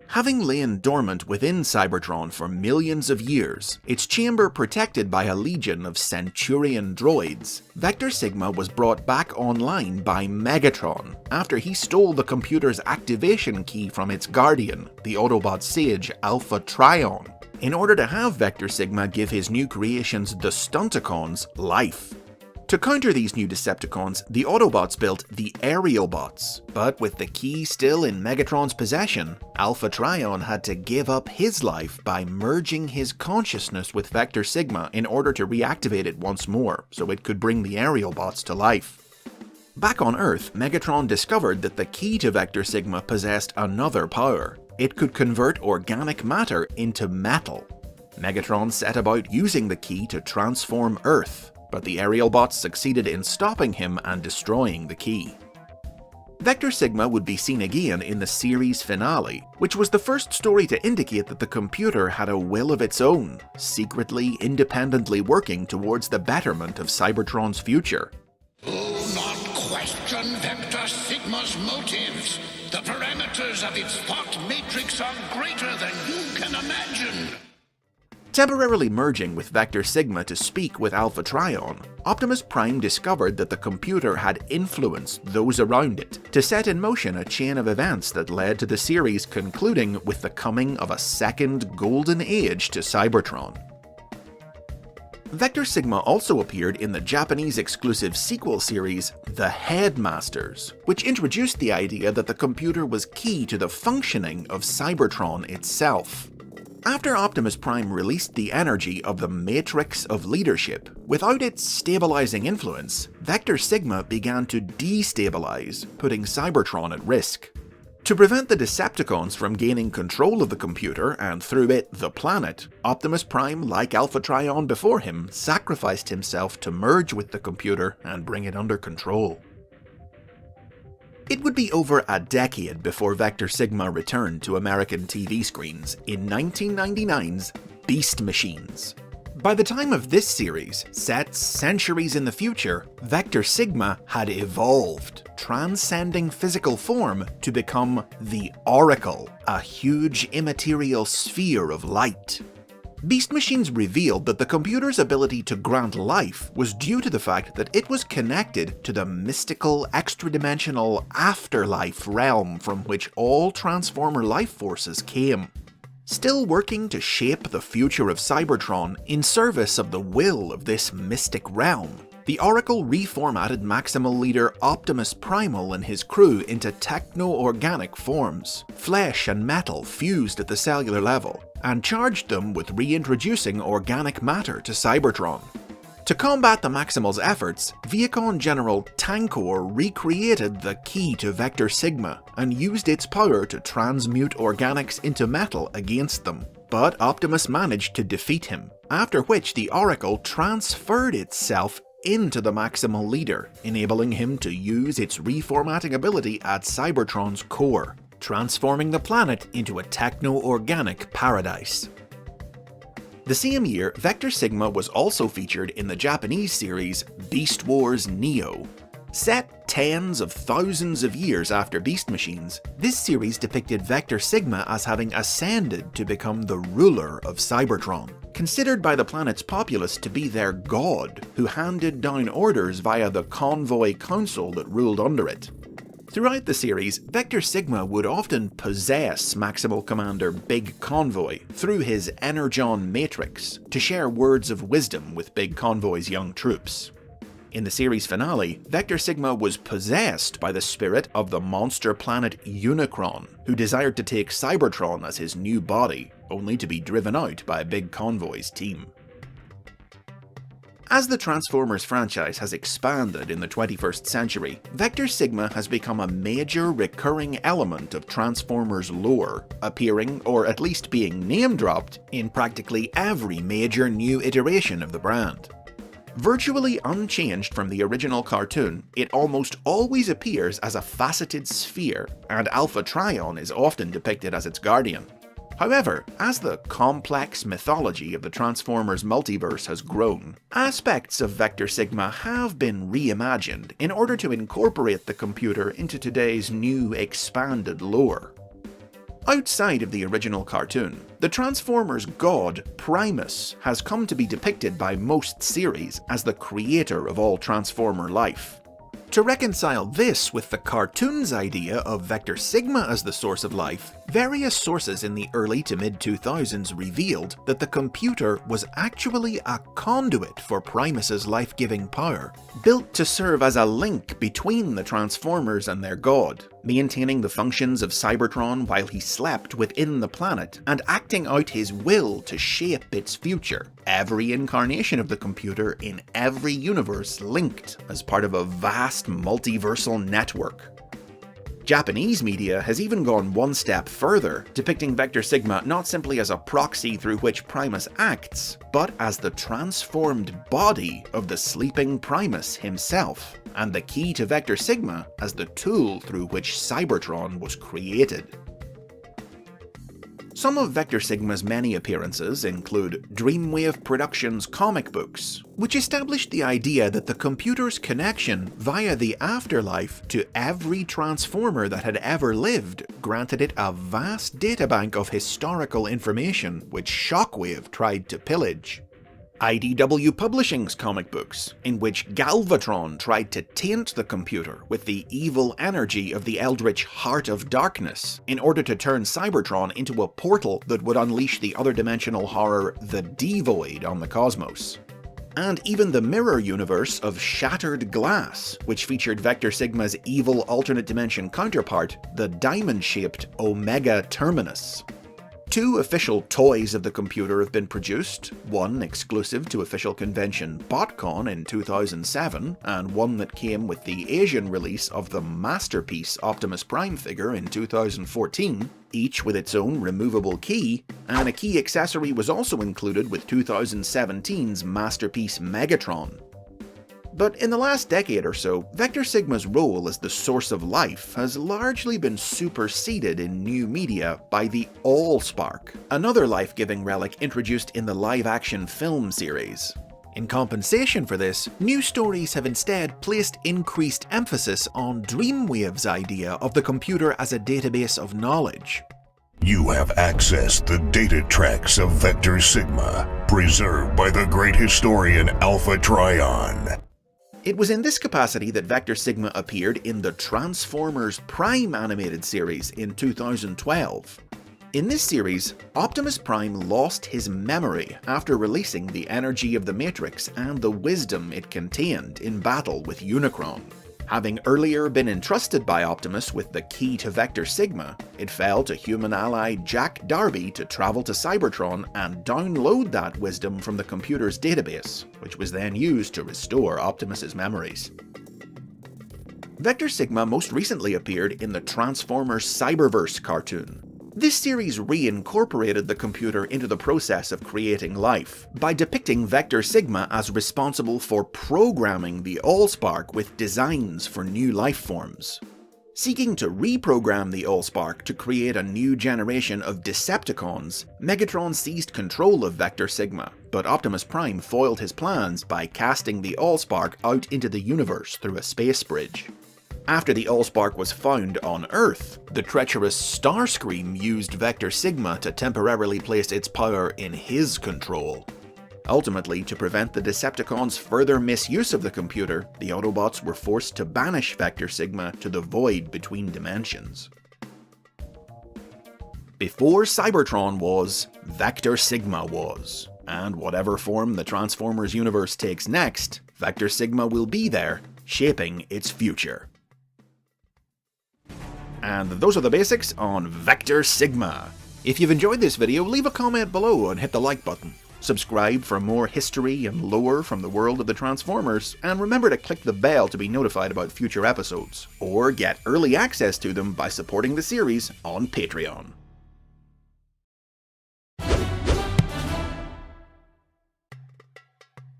A: Having lain dormant within Cybertron for millions of years, its chamber protected by a legion of Centurion droids, Vector Sigma was brought back online by Megatron after he stole the computer's activation key from its guardian, the Autobot sage Alpha Trion, in order to have Vector Sigma give his new creations, the Stunticons, life. To counter these new Decepticons, the Autobots built the Aerialbots, but with the key still in Megatron's possession, Alpha Trion had to give up his life by merging his consciousness with Vector Sigma in order to reactivate it once more, so it could bring the Aerialbots to life. Back on Earth, Megatron discovered that the key to Vector Sigma possessed another power. It could convert organic matter into metal. Megatron set about using the key to transform Earth, but the Aerialbots succeeded in stopping him and destroying the key. Vector Sigma would be seen again in the series finale, which was the first story to indicate that the computer had a will of its own, secretly, independently working towards the betterment of Cybertron's future.
G: Do not question Vector Sigma's motives. The parameters of its thought matrix are greater than you can imagine.
A: Temporarily merging with Vector Sigma to speak with Alpha Trion, Optimus Prime discovered that the computer had influenced those around it to set in motion a chain of events that led to the series concluding with the coming of a second golden age to Cybertron. Vector Sigma also appeared in the Japanese exclusive sequel series The Headmasters, which introduced the idea that the computer was key to the functioning of Cybertron itself. After Optimus Prime released the energy of the Matrix of Leadership, without its stabilizing influence, Vector Sigma began to destabilize, putting Cybertron at risk. To prevent the Decepticons from gaining control of the computer and through it the planet, Optimus Prime, like Alpha Trion before him, sacrificed himself to merge with the computer and bring it under control. It would be over a decade before Vector Sigma returned to American TV screens in 1999's Beast Machines. By the time of this series, set centuries in the future, Vector Sigma had evolved, transcending physical form to become the Oracle, a huge immaterial sphere of light. Beast Machines revealed that the computer's ability to grant life was due to the fact that it was connected to the mystical, extra-dimensional afterlife realm from which all Transformer life forces came. Still working to shape the future of Cybertron in service of the will of this mystic realm, the Oracle reformatted Maximal Leader Optimus Primal and his crew into techno-organic forms, flesh and metal fused at the cellular level, and charged them with reintroducing organic matter to Cybertron. To combat the Maximal's efforts, Viacom General Tankor recreated the key to Vector Sigma and used its power to transmute organics into metal against them. But Optimus managed to defeat him, after which the Oracle transferred itself into the Maximal Leader, enabling him to use its reformatting ability at Cybertron's core, transforming the planet into a techno-organic paradise. The same year, Vector Sigma was also featured in the Japanese series Beast Wars Neo. Set tens of thousands of years after Beast Machines, this series depicted Vector Sigma as having ascended to become the ruler of Cybertron, considered by the planet's populace to be their god, who handed down orders via the Convoy Council that ruled under it. Throughout the series, Vector Sigma would often possess Maximal Commander Big Convoy through his Energon Matrix to share words of wisdom with Big Convoy's young troops. In the series finale, Vector Sigma was possessed by the spirit of the monster planet Unicron, who desired to take Cybertron as his new body, only to be driven out by Big Convoy's team. As the Transformers franchise has expanded in the 21st century, Vector Sigma has become a major recurring element of Transformers lore, appearing, or at least being name-dropped, in practically every major new iteration of the brand. Virtually unchanged from the original cartoon, it almost always appears as a faceted sphere, and Alpha Trion is often depicted as its guardian. However, as the complex mythology of the Transformers multiverse has grown, aspects of Vector Sigma have been reimagined in order to incorporate the computer into today's new expanded lore. Outside of the original cartoon, the Transformers god Primus has come to be depicted by most series as the creator of all Transformer life. To reconcile this with the cartoon's idea of Vector Sigma as the source of life, various sources in the early to mid-2000s revealed that the computer was actually a conduit for Primus's life-giving power, built to serve as a link between the Transformers and their god, maintaining the functions of Cybertron while he slept within the planet and acting out his will to shape its future, every incarnation of the computer in every universe linked as part of a vast multiversal network. Japanese media has even gone one step further, depicting Vector Sigma not simply as a proxy through which Primus acts, but as the transformed body of the sleeping Primus himself, and the key to Vector Sigma as the tool through which Cybertron was created. Some of Vector Sigma's many appearances include Dreamwave Productions comic books, which established the idea that the computer's connection via the afterlife to every Transformer that had ever lived granted it a vast databank of historical information which Shockwave tried to pillage. IDW Publishing's comic books, in which Galvatron tried to taint the computer with the evil energy of the eldritch Heart of Darkness in order to turn Cybertron into a portal that would unleash the other-dimensional horror The Devoid on the cosmos. And even the mirror universe of Shattered Glass, which featured Vector Sigma's evil alternate dimension counterpart, the diamond-shaped Omega Terminus. 2 official toys of the computer have been produced, one exclusive to official convention BotCon in 2007, and one that came with the Asian release of the Masterpiece Optimus Prime figure in 2014, each with its own removable key, and a key accessory was also included with 2017's Masterpiece Megatron. But in the last decade or so, Vector Sigma's role as the source of life has largely been superseded in new media by the Allspark, another life-giving relic introduced in the live-action film series. In compensation for this, new stories have instead placed increased emphasis on Dreamwave's idea of the computer as a database of knowledge.
G: You have accessed the data tracks of Vector Sigma, preserved by the great historian Alpha Trion.
A: It was in this capacity that Vector Sigma appeared in the Transformers Prime animated series in 2012. In this series, Optimus Prime lost his memory after releasing the energy of the Matrix and the wisdom it contained in battle with Unicron. Having earlier been entrusted by Optimus with the key to Vector Sigma, it fell to human ally Jack Darby to travel to Cybertron and download that wisdom from the computer's database, which was then used to restore Optimus's memories. Vector Sigma most recently appeared in the Transformers Cyberverse cartoon. This series reincorporated the computer into the process of creating life, by depicting Vector Sigma as responsible for programming the Allspark with designs for new life forms. Seeking to reprogram the Allspark to create a new generation of Decepticons, Megatron seized control of Vector Sigma, but Optimus Prime foiled his plans by casting the Allspark out into the universe through a space bridge. After the Allspark was found on Earth, the treacherous Starscream used Vector Sigma to temporarily place its power in his control. Ultimately, to prevent the Decepticons' further misuse of the computer, the Autobots were forced to banish Vector Sigma to the void between dimensions. Before Cybertron was, Vector Sigma was. And whatever form the Transformers universe takes next, Vector Sigma will be there, shaping its future. And those are the basics on Vector Sigma. If you've enjoyed this video, leave a comment below and hit the like button. Subscribe for more history and lore from the world of the Transformers, and remember to click the bell to be notified about future episodes, or get early access to them by supporting the series on Patreon.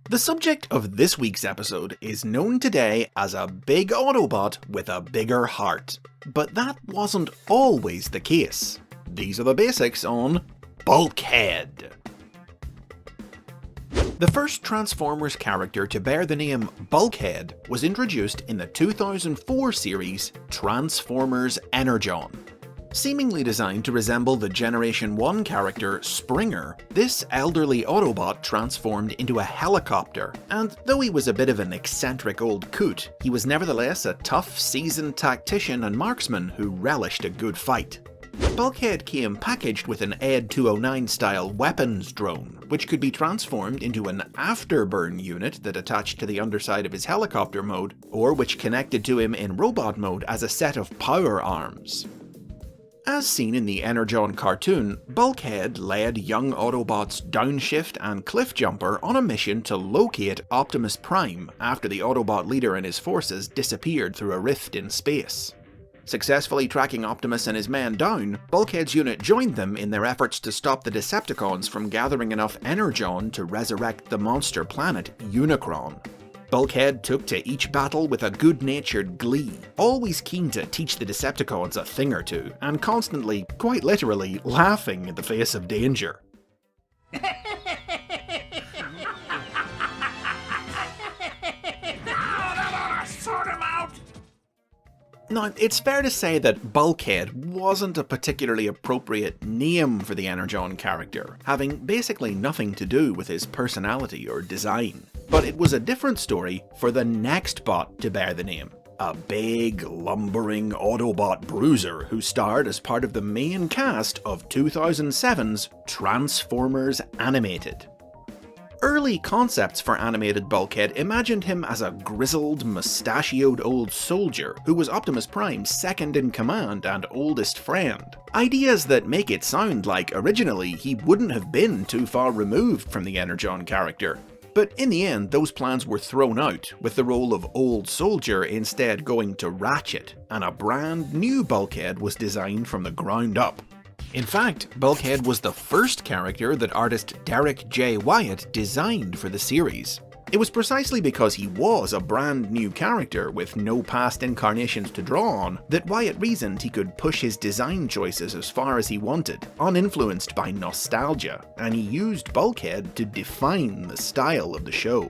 A: The subject of this week's episode is known today as a big Autobot with a bigger heart. But that wasn't always the case. These are the basics on Bulkhead. The first Transformers character to bear the name Bulkhead was introduced in the 2004 series Transformers Energon. Seemingly designed to resemble the Generation 1 character Springer, this elderly Autobot transformed into a helicopter, and though he was a bit of an eccentric old coot, he was nevertheless a tough, seasoned tactician and marksman who relished a good fight. Bulkhead came packaged with an Ed 209 style weapons drone, which could be transformed into an afterburn unit that attached to the underside of his helicopter mode, or which connected to him in robot mode as a set of power arms. As seen in the Energon cartoon, Bulkhead led young Autobots Downshift and Cliffjumper on a mission to locate Optimus Prime after the Autobot leader and his forces disappeared through a rift in space. Successfully tracking Optimus and his men down, Bulkhead's unit joined them in their efforts to stop the Decepticons from gathering enough energon to resurrect the monster planet Unicron. Bulkhead took to each battle with a good-natured glee, always keen to teach the Decepticons a thing or two, and constantly, quite literally, laughing in the face of danger. Now, it's fair to say that Bulkhead wasn't a particularly appropriate name for the Energon character, having basically nothing to do with his personality or design. But it was a different story for the next bot to bear the name. A big, lumbering Autobot bruiser who starred as part of the main cast of 2007's Transformers Animated. Early concepts for animated Bulkhead imagined him as a grizzled, mustachioed old soldier who was Optimus Prime's second in command and oldest friend. Ideas that make it sound like originally he wouldn't have been too far removed from the Energon character. But in the end, those plans were thrown out, with the role of Old Soldier instead going to Ratchet, and a brand new Bulkhead was designed from the ground up. In fact, Bulkhead was the first character that artist Derek J. Wyatt designed for the series. It was precisely because he was a brand new character with no past incarnations to draw on that Wyatt reasoned he could push his design choices as far as he wanted, uninfluenced by nostalgia, and he used Bulkhead to define the style of the show.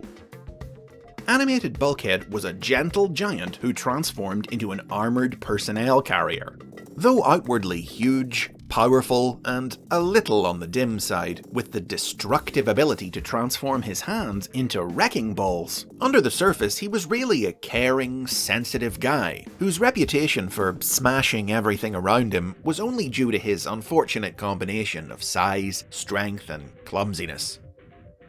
A: Animated Bulkhead was a gentle giant who transformed into an armoured personnel carrier. Though outwardly huge, powerful, and a little on the dim side, with the destructive ability to transform his hands into wrecking balls, under the surface he was really a caring, sensitive guy, whose reputation for smashing everything around him was only due to his unfortunate combination of size, strength, and clumsiness.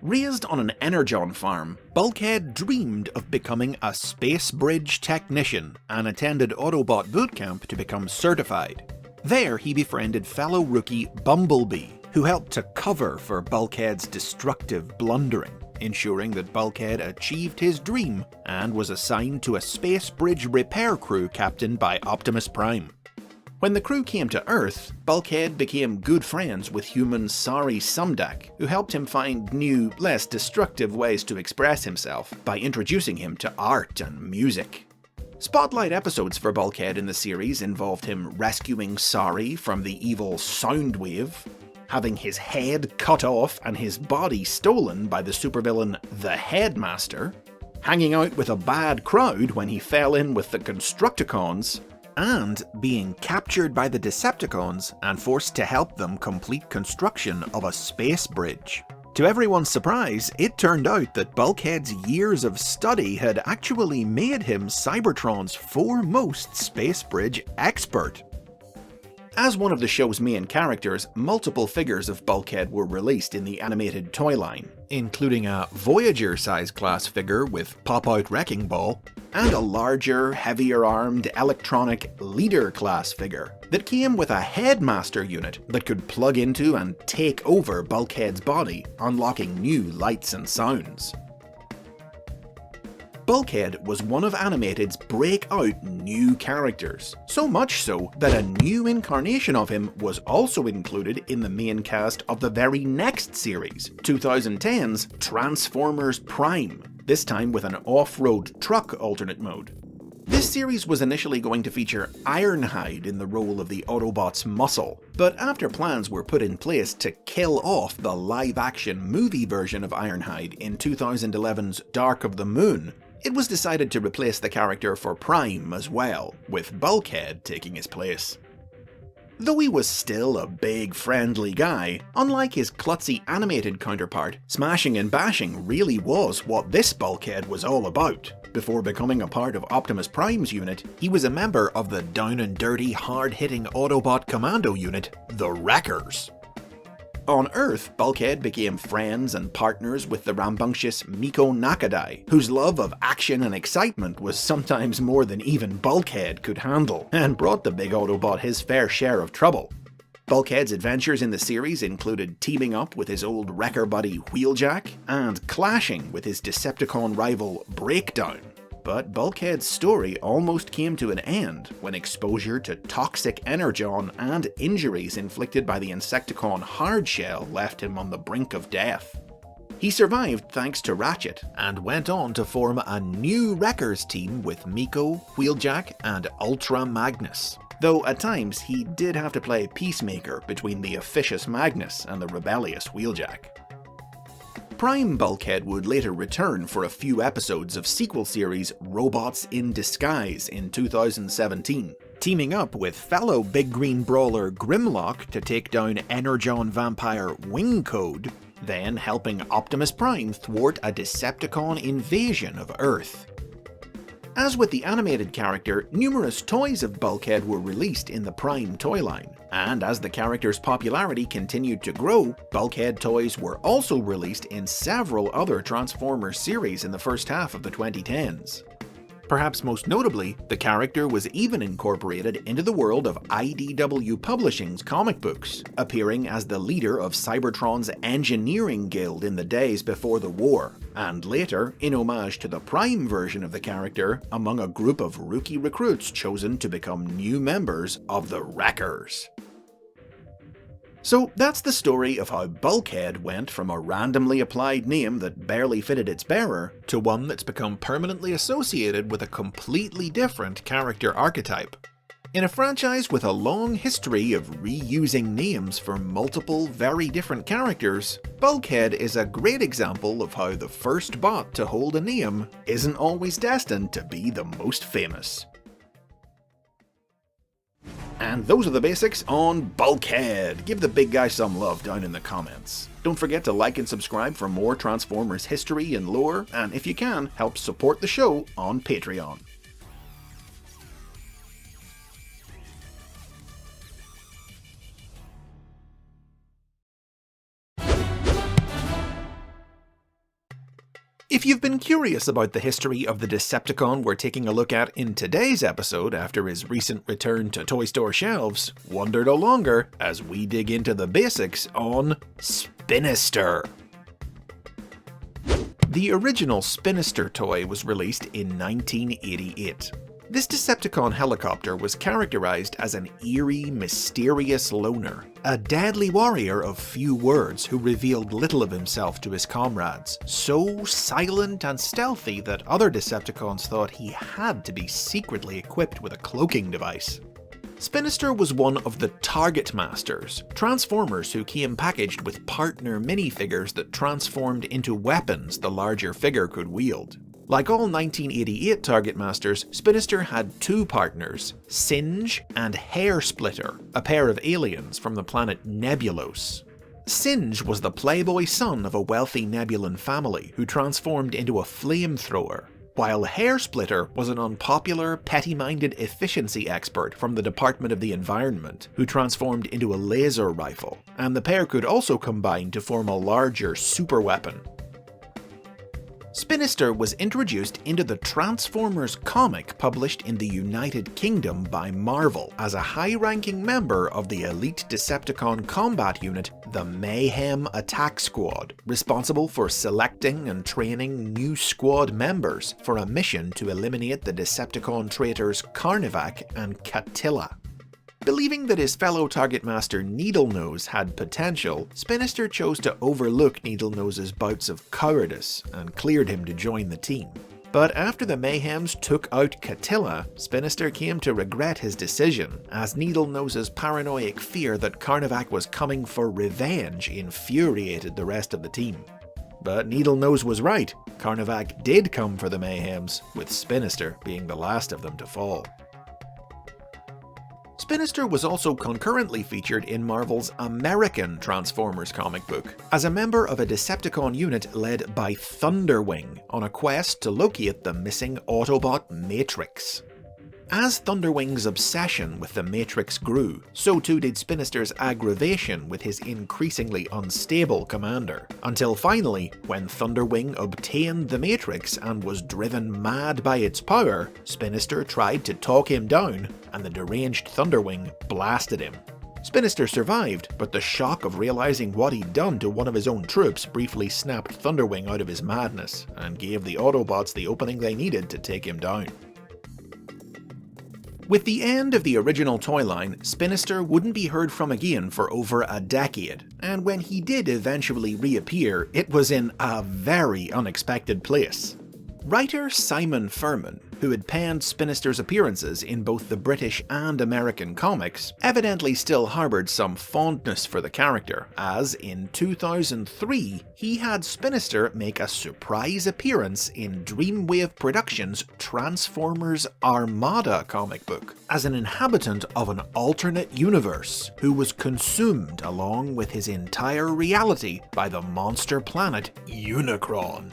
A: Raised on an Energon farm, Bulkhead dreamed of becoming a space bridge technician and attended Autobot bootcamp to become certified. There he befriended fellow rookie Bumblebee, who helped to cover for Bulkhead's destructive blundering, ensuring that Bulkhead achieved his dream and was assigned to a space bridge repair crew captained by Optimus Prime. When the crew came to Earth, Bulkhead became good friends with human Sari Sumdak, who helped him find new, less destructive ways to express himself by introducing him to art and music. Spotlight episodes for Bulkhead in the series involved him rescuing Sari from the evil Soundwave, having his head cut off and his body stolen by the supervillain The Headmaster, hanging out with a bad crowd when he fell in with the Constructicons, and being captured by the Decepticons and forced to help them complete construction of a space bridge. To everyone's surprise, it turned out that Bulkhead's years of study had actually made him Cybertron's foremost space bridge expert. As one of the show's main characters, multiple figures of Bulkhead were released in the animated toy line, including a Voyager-sized class figure with pop-out wrecking ball, and a larger, heavier-armed electronic Leader-class figure that came with a Headmaster unit that could plug into and take over Bulkhead's body, unlocking new lights and sounds. Bulkhead was one of Animated's breakout new characters, so much so that a new incarnation of him was also included in the main cast of the very next series, 2010's Transformers Prime, this time with an off-road truck alternate mode. This series was initially going to feature Ironhide in the role of the Autobots' muscle, but after plans were put in place to kill off the live-action movie version of Ironhide in 2011's Dark of the Moon, it was decided to replace the character for Prime as well, with Bulkhead taking his place. Though he was still a big, friendly guy, unlike his klutzy animated counterpart, smashing and bashing really was what this Bulkhead was all about. Before becoming a part of Optimus Prime's unit, he was a member of the down-and-dirty, hard-hitting Autobot commando unit, the Wreckers. On Earth, Bulkhead became friends and partners with the rambunctious Miko Nakadai, whose love of action and excitement was sometimes more than even Bulkhead could handle, and brought the big Autobot his fair share of trouble. Bulkhead's adventures in the series included teaming up with his old wrecker buddy Wheeljack, and clashing with his Decepticon rival Breakdown. But Bulkhead's story almost came to an end when exposure to toxic energon and injuries inflicted by the Insecticon Hardshell left him on the brink of death. He survived thanks to Ratchet, and went on to form a new Wreckers team with Miko, Wheeljack, and Ultra Magnus. Though at times he did have to play peacemaker between the officious Magnus and the rebellious Wheeljack. Prime Bulkhead would later return for a few episodes of sequel series Robots in Disguise in 2017, teaming up with fellow Big Green Brawler Grimlock to take down Energon vampire Wingcode, then helping Optimus Prime thwart a Decepticon invasion of Earth. As with the animated character, numerous toys of Bulkhead were released in the Prime toy line, and as the character's popularity continued to grow, Bulkhead toys were also released in several other Transformers series in the first half of the 2010s. Perhaps most notably, the character was even incorporated into the world of IDW Publishing's comic books, appearing as the leader of Cybertron's engineering guild in the days before the war, and later, in homage to the Prime version of the character, among a group of rookie recruits chosen to become new members of the Wreckers. So that's the story of how Bulkhead went from a randomly applied name that barely fitted its bearer to one that's become permanently associated with a completely different character archetype. In a franchise with a long history of reusing names for multiple, very different characters, Bulkhead is a great example of how the first bot to hold a name isn't always destined to be the most famous. And those are the basics on Bulkhead. Give the big guy some love down in the comments. Don't forget to like and subscribe for more Transformers history and lore, and if you can, help support the show on Patreon. If you've been curious about the history of the Decepticon we're taking a look at in today's episode after his recent return to toy store shelves, wonder no longer as we dig into the basics on Spinister. The original Spinister toy was released in 1988. This Decepticon helicopter was characterized as an eerie, mysterious loner, a deadly warrior of few words who revealed little of himself to his comrades, so silent and stealthy that other Decepticons thought he had to be secretly equipped with a cloaking device. Spinister was one of the Target Masters, Transformers who came packaged with partner minifigures that transformed into weapons the larger figure could wield. Like all 1988 Target Masters, Spinister had two partners, Singe and Hair Splitter, a pair of aliens from the planet Nebulos. Singe was the playboy son of a wealthy Nebulan family who transformed into a flamethrower, while Hair Splitter was an unpopular, petty-minded efficiency expert from the Department of the Environment who transformed into a laser rifle, and the pair could also combine to form a larger superweapon. Spinister was introduced into the Transformers comic published in the United Kingdom by Marvel as a high-ranking member of the elite Decepticon combat unit, the Mayhem Attack Squad, responsible for selecting and training new squad members for a mission to eliminate the Decepticon traitors Carnivac and Catilla. Believing that his fellow Target Master Needlenose had potential, Spinister chose to overlook Needlenose's bouts of cowardice and cleared him to join the team. But after the Mayhems took out Catilla, Spinister came to regret his decision, as Needlenose's paranoid fear that Carnivac was coming for revenge infuriated the rest of the team. But Needlenose was right, Carnivac did come for the Mayhems, with Spinister being the last of them to fall. Spinister was also concurrently featured in Marvel's American Transformers comic book, as a member of a Decepticon unit led by Thunderwing on a quest to locate the missing Autobot Matrix. As Thunderwing's obsession with the Matrix grew, so too did Spinister's aggravation with his increasingly unstable commander, until finally, when Thunderwing obtained the Matrix and was driven mad by its power, Spinister tried to talk him down, and the deranged Thunderwing blasted him. Spinister survived, but the shock of realizing what he'd done to one of his own troops briefly snapped Thunderwing out of his madness, and gave the Autobots the opening they needed to take him down. With the end of the original toy line, Spinister wouldn't be heard from again for over a decade, and when he did eventually reappear, it was in a very unexpected place. Writer Simon Furman, who had penned Spinister's appearances in both the British and American comics, evidently still harboured some fondness for the character, as in 2003 he had Spinister make a surprise appearance in Dreamwave Productions' Transformers Armada comic book, as an inhabitant of an alternate universe who was consumed along with his entire reality by the monster planet Unicron.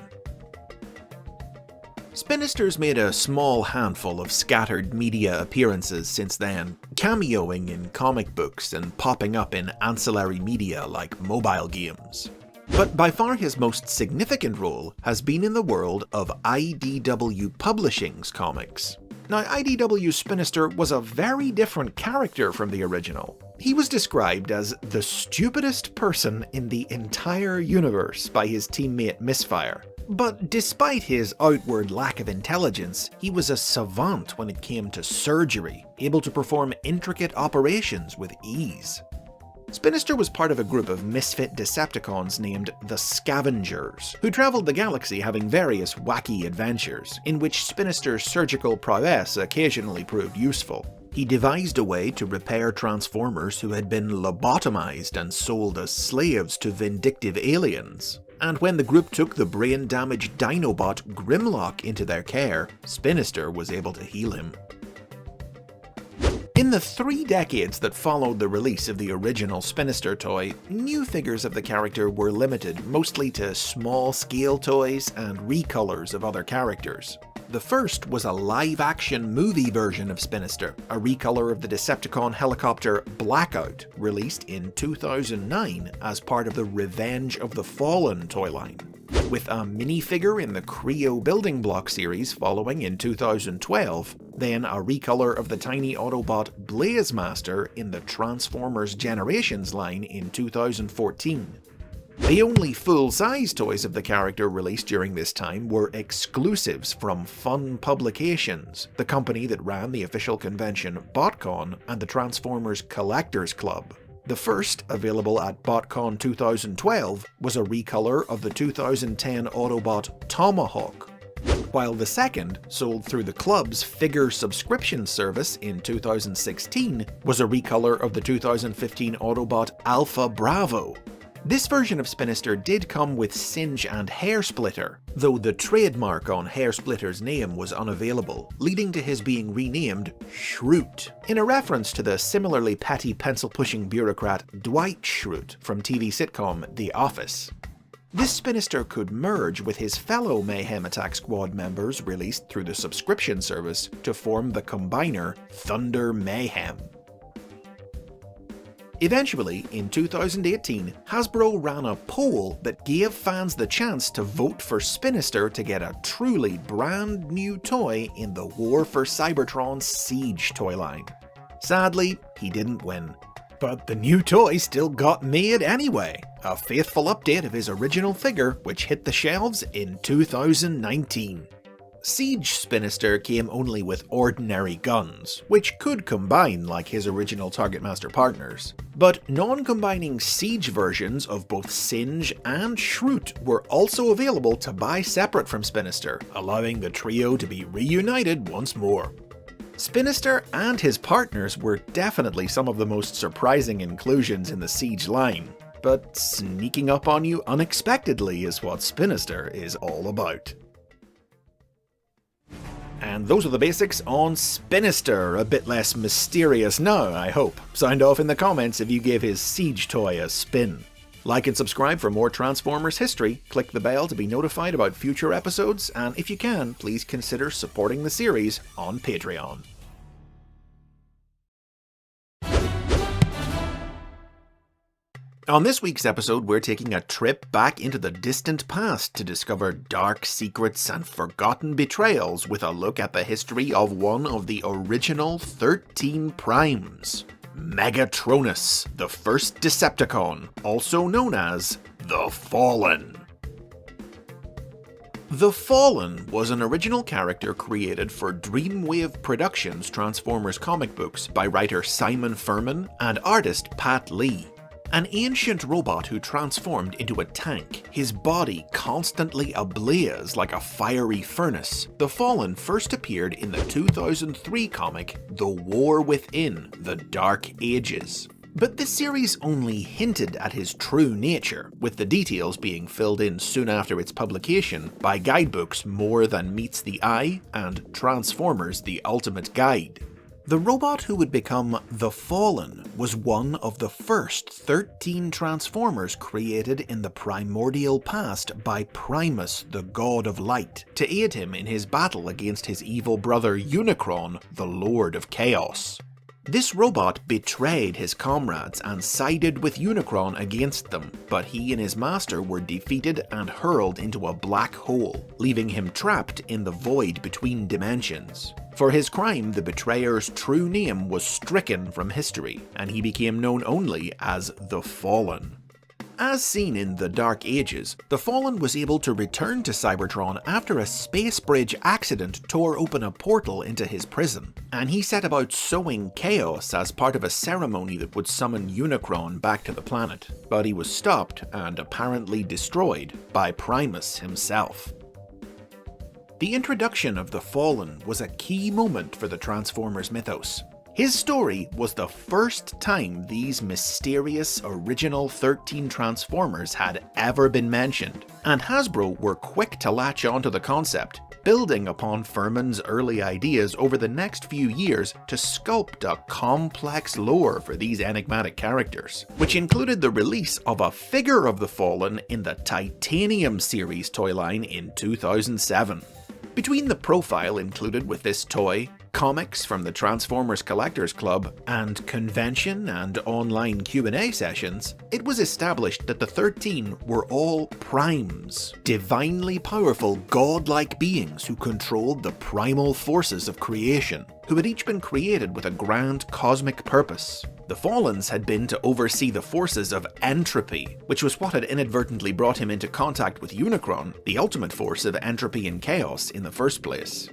A: Spinister's made a small handful of scattered media appearances since then, cameoing in comic books and popping up in ancillary media like mobile games. But by far his most significant role has been in the world of IDW Publishing's comics. Now, IDW Spinister was a very different character from the original. He was described as the stupidest person in the entire universe by his teammate Misfire. But despite his outward lack of intelligence, he was a savant when it came to surgery, able to perform intricate operations with ease. Spinister was part of a group of misfit Decepticons named the Scavengers, who travelled the galaxy having various wacky adventures, in which Spinister's surgical prowess occasionally proved useful. He devised a way to repair Transformers who had been lobotomized and sold as slaves to vindictive aliens. And when the group took the brain-damaged Dinobot Grimlock into their care, Spinister was able to heal him. In the 3 decades that followed the release of the original Spinister toy, new figures of the character were limited mostly to small-scale toys and recolors of other characters. The first was a live-action movie version of Spinister, a recolor of the Decepticon helicopter Blackout, released in 2009 as part of the Revenge of the Fallen toy line, with a minifigure in the Creo building block series following in 2012, then a recolor of the tiny Autobot Blazemaster in the Transformers Generations line in 2014. The only full-size toys of the character released during this time were exclusives from Fun Publications, the company that ran the official convention BotCon and the Transformers Collectors Club. The first, available at BotCon 2012, was a recolor of the 2010 Autobot Tomahawk, while the second, sold through the club's figure subscription service in 2016, was a recolor of the 2015 Autobot Alpha Bravo. This version of Spinister did come with Singe and Hairsplitter, though the trademark on Hairsplitter's name was unavailable, leading to his being renamed Schrute, in a reference to the similarly petty pencil-pushing bureaucrat Dwight Schrute from TV sitcom The Office. This Spinister could merge with his fellow Mayhem Attack Squad members released through the subscription service to form the combiner Thunder Mayhem. Eventually, in 2018, Hasbro ran a poll that gave fans the chance to vote for Spinister to get a truly brand new toy in the War for Cybertron's Siege toy line. Sadly, he didn't win. But the new toy still got made anyway, a faithful update of his original figure which hit the shelves in 2019. Siege Spinister came only with ordinary guns, which could combine like his original Target Master partners. But non-combining Siege versions of both Singe and Schrute were also available to buy separate from Spinister, allowing the trio to be reunited once more. Spinister and his partners were definitely some of the most surprising inclusions in the Siege line, but sneaking up on you unexpectedly is what Spinister is all about. And those are the basics on Spinister, a bit less mysterious now, I hope. Sound off in the comments if you gave his Siege toy a spin. Like and subscribe for more Transformers history, click the bell to be notified about future episodes, and if you can, please consider supporting the series on Patreon. On this week's episode, we're taking a trip back into the distant past to discover dark secrets and forgotten betrayals with a look at the history of one of the original 13 Primes. Megatronus, the first Decepticon, also known as the Fallen. The Fallen was an original character created for Dreamwave Productions' Transformers comic books by writer Simon Furman and artist Pat Lee. An ancient robot who transformed into a tank, his body constantly ablaze like a fiery furnace, the Fallen first appeared in the 2003 comic The War Within: The Dark Ages. But this series only hinted at his true nature, with the details being filled in soon after its publication by guidebooks More Than Meets the Eye and Transformers: The Ultimate Guide. The robot who would become the Fallen was one of the first 13 Transformers created in the primordial past by Primus, the God of Light, to aid him in his battle against his evil brother Unicron, the Lord of Chaos. This robot betrayed his comrades and sided with Unicron against them, but he and his master were defeated and hurled into a black hole, leaving him trapped in the void between dimensions. For his crime, the betrayer's true name was stricken from history, and he became known only as the Fallen. As seen in The Dark Ages, the Fallen was able to return to Cybertron after a space bridge accident tore open a portal into his prison, and he set about sowing chaos as part of a ceremony that would summon Unicron back to the planet, but he was stopped and apparently destroyed by Primus himself. The introduction of the Fallen was a key moment for the Transformers mythos. His story was the first time these mysterious original 13 Transformers had ever been mentioned, and Hasbro were quick to latch onto the concept, building upon Furman's early ideas over the next few years to sculpt a complex lore for these enigmatic characters, which included the release of a figure of the Fallen in the Titanium series toy line in 2007. Between the profile included with this toy, comics from the Transformers Collectors Club, and convention and online Q&A sessions, it was established that the 13 were all primes, divinely powerful godlike beings who controlled the primal forces of creation, who had each been created with a grand cosmic purpose. The Fallens had been to oversee the forces of entropy, which was what had inadvertently brought him into contact with Unicron, the ultimate force of entropy and chaos in the first place.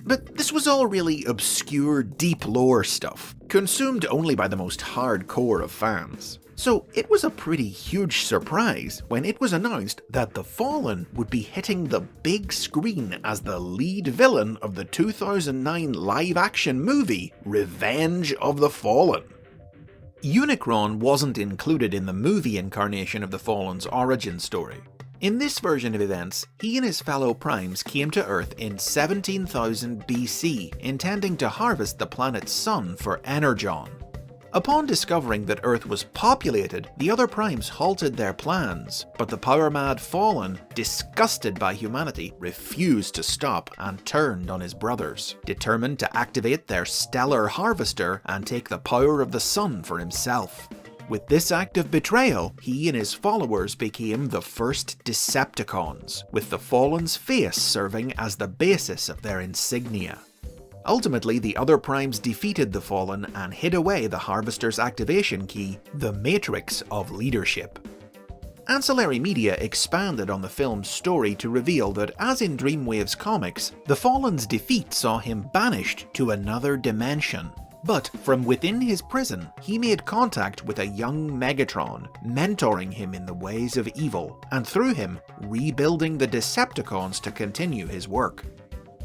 A: But this was all really obscure, deep lore stuff, consumed only by the most hardcore of fans. So it was a pretty huge surprise when it was announced that the Fallen would be hitting the big screen as the lead villain of the 2009 live-action movie Revenge of the Fallen. Unicron wasn't included in the movie incarnation of the Fallen's origin story. In this version of events, he and his fellow Primes came to Earth in 17,000 BC, intending to harvest the planet's sun for Energon. Upon discovering that Earth was populated, the other Primes halted their plans, but the power-mad Fallen, disgusted by humanity, refused to stop and turned on his brothers, determined to activate their stellar harvester and take the power of the sun for himself. With this act of betrayal, he and his followers became the first Decepticons, with the Fallen's face serving as the basis of their insignia. Ultimately, the other Primes defeated the Fallen and hid away the Harvester's activation key, the Matrix of Leadership. Ancillary media expanded on the film's story to reveal that, as in Dreamwave's comics, the Fallen's defeat saw him banished to another dimension. But from within his prison, he made contact with a young Megatron, mentoring him in the ways of evil, and through him, rebuilding the Decepticons to continue his work.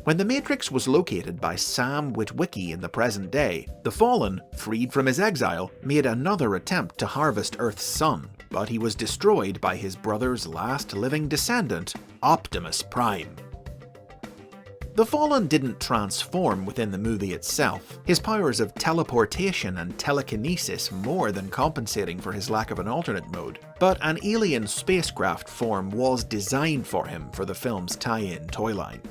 A: When the Matrix was located by Sam Witwicky in the present day, the Fallen, freed from his exile, made another attempt to harvest Earth's sun, but he was destroyed by his brother's last living descendant, Optimus Prime. The Fallen didn't transform within the movie itself, his powers of teleportation and telekinesis more than compensating for his lack of an alternate mode, but an alien spacecraft form was designed for him for the film's tie-in toy line.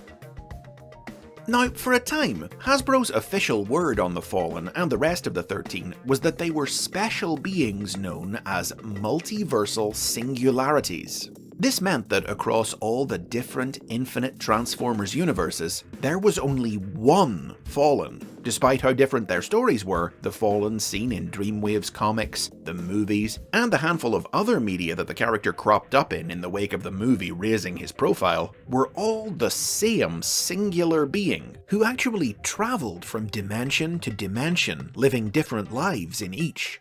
A: Now, for a time, Hasbro's official word on the Fallen and the rest of the 13 was that they were special beings known as multiversal singularities. This meant that across all the different infinite Transformers universes, there was only one Fallen. Despite how different their stories were, the Fallen seen in Dreamwave's comics, the movies, and the handful of other media that the character cropped up in the wake of the movie raising his profile, were all the same singular being, who actually travelled from dimension to dimension, living different lives in each.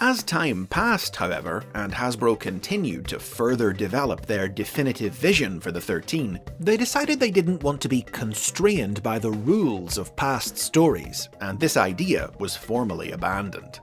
A: As time passed, however, and Hasbro continued to further develop their definitive vision for the 13, they decided they didn't want to be constrained by the rules of past stories, and this idea was formally abandoned.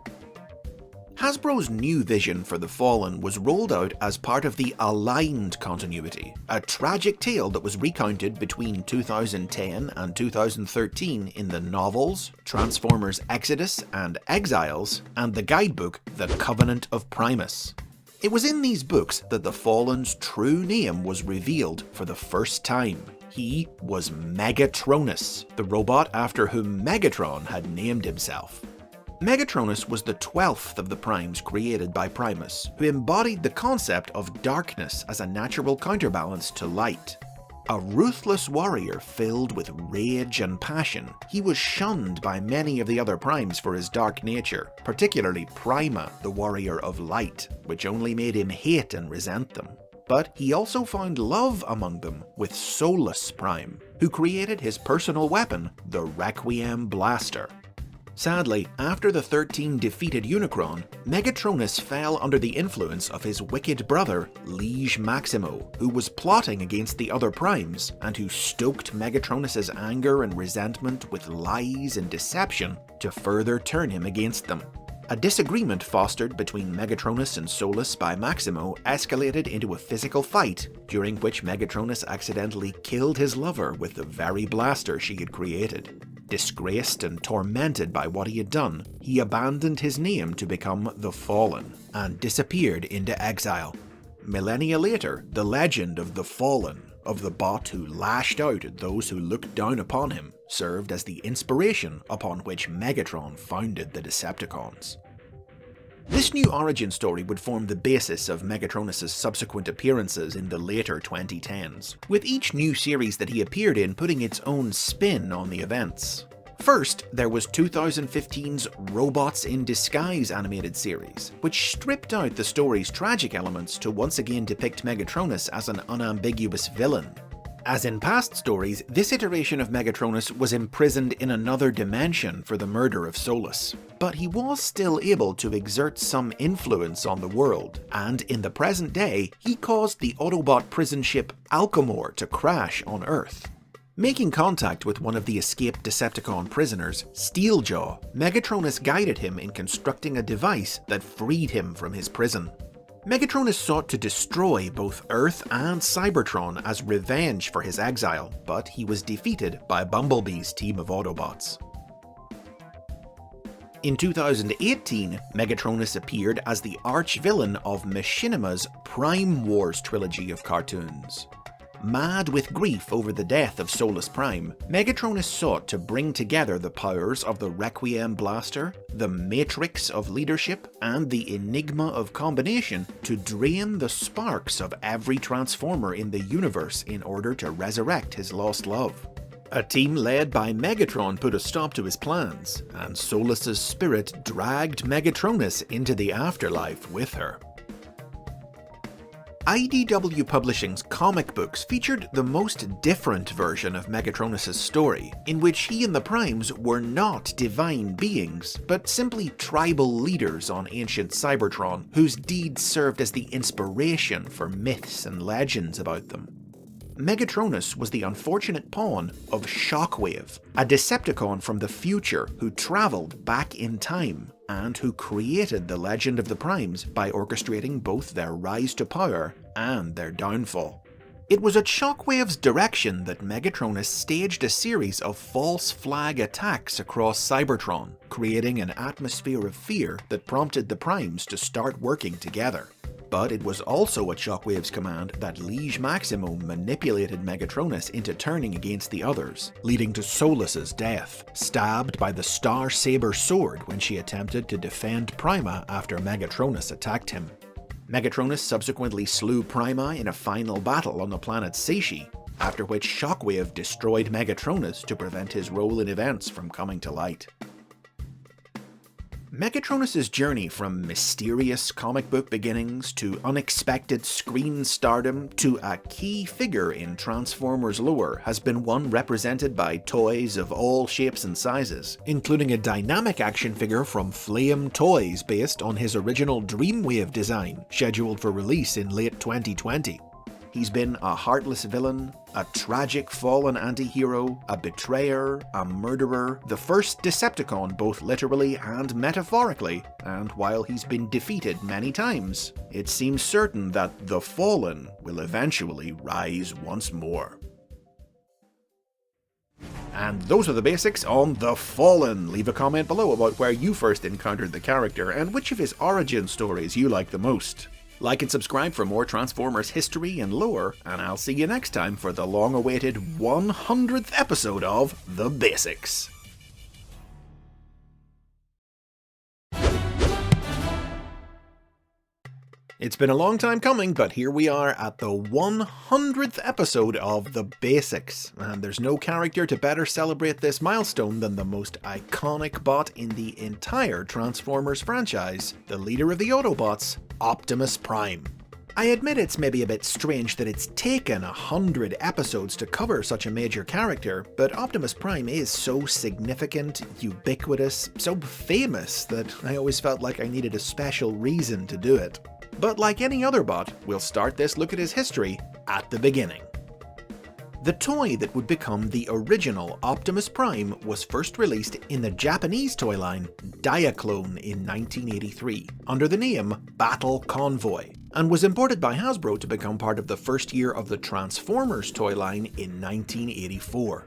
A: Hasbro's new vision for the Fallen was rolled out as part of the Aligned continuity, a tragic tale that was recounted between 2010 and 2013 in the novels Transformers Exodus and Exiles, and the guidebook The Covenant of Primus. It was in these books that the Fallen's true name was revealed for the first time. He was Megatronus, the robot after whom Megatron had named himself. Megatronus was the 12th of the primes created by Primus, who embodied the concept of darkness as a natural counterbalance to light. A ruthless warrior filled with rage and passion, he was shunned by many of the other primes for his dark nature, particularly Prima, the warrior of light, which only made him hate and resent them. But he also found love among them with Solus Prime, who created his personal weapon, the Requiem Blaster. Sadly, after the 13 defeated Unicron, Megatronus fell under the influence of his wicked brother, Liege Maximo, who was plotting against the other primes, and who stoked Megatronus's anger and resentment with lies and deception to further turn him against them. A disagreement fostered between Megatronus and Solus by Maximo escalated into a physical fight, during which Megatronus accidentally killed his lover with the very blaster she had created. Disgraced and tormented by what he had done, he abandoned his name to become the Fallen, and disappeared into exile. Millennia later, the legend of the Fallen, of the bot who lashed out at those who looked down upon him, served as the inspiration upon which Megatron founded the Decepticons. This new origin story would form the basis of Megatronus' subsequent appearances in the later 2010s, with each new series that he appeared in putting its own spin on the events. First, there was 2015's Robots in Disguise animated series, which stripped out the story's tragic elements to once again depict Megatronus as an unambiguous villain. As in past stories, this iteration of Megatronus was imprisoned in another dimension for the murder of Solus. But he was still able to exert some influence on the world, and in the present day, he caused the Autobot prison ship Alchemore to crash on Earth. Making contact with one of the escaped Decepticon prisoners, Steeljaw, Megatronus guided him in constructing a device that freed him from his prison. Megatronus sought to destroy both Earth and Cybertron as revenge for his exile, but he was defeated by Bumblebee's team of Autobots. In 2018, Megatronus appeared as the arch-villain of Machinima's Prime Wars trilogy of cartoons. Mad with grief over the death of Solus Prime, Megatronus sought to bring together the powers of the Requiem Blaster, the Matrix of Leadership, and the Enigma of Combination to drain the sparks of every Transformer in the universe in order to resurrect his lost love. A team led by Megatron put a stop to his plans, and Solus's spirit dragged Megatronus into the afterlife with her. IDW Publishing's comic books featured the most different version of Megatronus' story, in which he and the Primes were not divine beings, but simply tribal leaders on ancient Cybertron, whose deeds served as the inspiration for myths and legends about them. Megatronus was the unfortunate pawn of Shockwave, a Decepticon from the future who travelled back in time, and who created the legend of the Primes by orchestrating both their rise to power and their downfall. It was at Shockwave's direction that Megatronus staged a series of false flag attacks across Cybertron, creating an atmosphere of fear that prompted the Primes to start working together. But it was also at Shockwave's command that Liege Maximo manipulated Megatronus into turning against the others, leading to Solus's death, stabbed by the Star Saber sword when she attempted to defend Prima after Megatronus attacked him. Megatronus subsequently slew Prima in a final battle on the planet Seishi, after which Shockwave destroyed Megatronus to prevent his role in events from coming to light. Megatronus' journey from mysterious comic book beginnings to unexpected screen stardom to a key figure in Transformers lore has been one represented by toys of all shapes and sizes, including a dynamic action figure from Flame Toys based on his original Dreamwave design, scheduled for release in late 2020. He's been a heartless villain, a tragic fallen anti-hero, a betrayer, a murderer, the first Decepticon both literally and metaphorically, and while he's been defeated many times, it seems certain that the Fallen will eventually rise once more. And those are the basics on The Fallen. Leave a comment below about where you first encountered the character and which of his origin stories you like the most. Like and subscribe for more Transformers history and lore, and I'll see you next time for the long-awaited 100th episode of The Basics. It's been a long time coming, but here we are at the 100th episode of The Basics, and there's no character to better celebrate this milestone than the most iconic bot in the entire Transformers franchise, the leader of the Autobots, Optimus Prime. I admit it's maybe a bit strange that it's taken 100 episodes to cover such a major character, but Optimus Prime is so significant, ubiquitous, so famous that I always felt like I needed a special reason to do it. But like any other bot, we'll start this look at his history at the beginning. The toy that would become the original Optimus Prime was first released in the Japanese toy line Diaclone in 1983 under the name Battle Convoy, and was imported by Hasbro to become part of the first year of the Transformers toy line in 1984.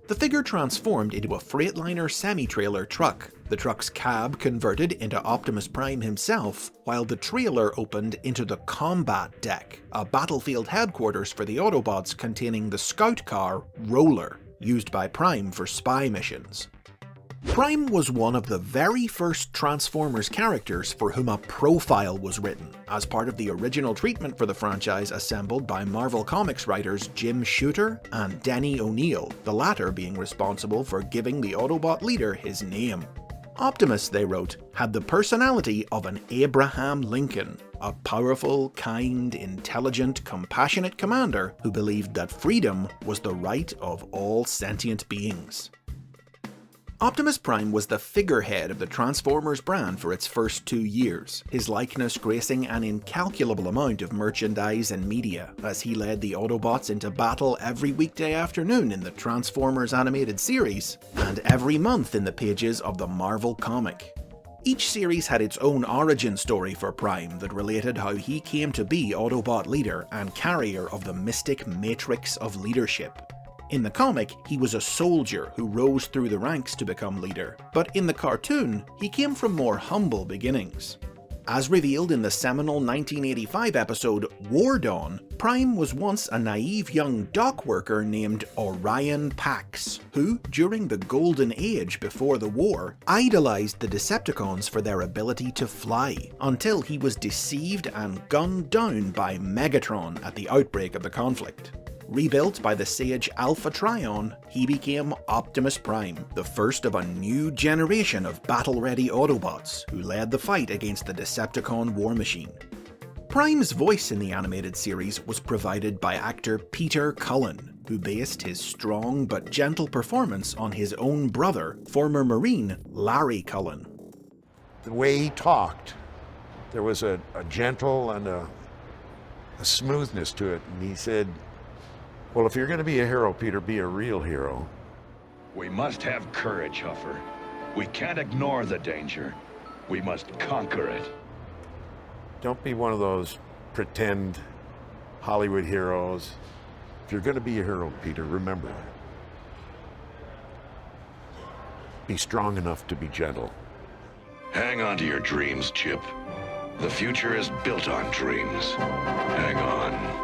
A: The figure transformed into a Freightliner semi-trailer truck, the truck's cab converted into Optimus Prime himself, while the trailer opened into the Combat Deck, a battlefield headquarters for the Autobots containing the scout car Roller, used by Prime for spy missions. Prime was one of the very first Transformers characters for whom a profile was written, as part of the original treatment for the franchise assembled by Marvel Comics writers Jim Shooter and Denny O'Neil, the latter being responsible for giving the Autobot leader his name. Optimus, they wrote, had the personality of an Abraham Lincoln, a powerful, kind, intelligent, compassionate commander who believed that freedom was the right of all sentient beings. Optimus Prime was the figurehead of the Transformers brand for its first 2 years, his likeness gracing an incalculable amount of merchandise and media, as he led the Autobots into battle every weekday afternoon in the Transformers animated series, and every month in the pages of the Marvel comic. Each series had its own origin story for Prime that related how he came to be Autobot leader and carrier of the mystic matrix of leadership. In the comic, he was a soldier who rose through the ranks to become leader, but in the cartoon, he came from more humble beginnings. As revealed in the seminal 1985 episode War Dawn, Prime was once a naive young dock worker named Orion Pax, who, during the Golden Age before the war, idolized the Decepticons for their ability to fly, until he was deceived and gunned down by Megatron at the outbreak of the conflict. Rebuilt by the sage Alpha Trion, he became Optimus Prime, the first of a new generation of battle-ready Autobots who led the fight against the Decepticon war machine. Prime's voice in the animated series was provided by actor Peter Cullen, who based his strong but gentle performance on his own brother, former Marine Larry Cullen.
M: The way he talked, there was a gentle and a smoothness to it, and he said, "Well, if you're going to be a hero, Peter, be a real hero."
K: We must have courage, Huffer. We can't ignore the danger. We must conquer it.
M: Don't be one of those pretend Hollywood heroes. If you're going to be a hero, Peter, remember, be strong enough to be gentle.
K: Hang on to your dreams, Chip. The future is built on dreams. Hang on.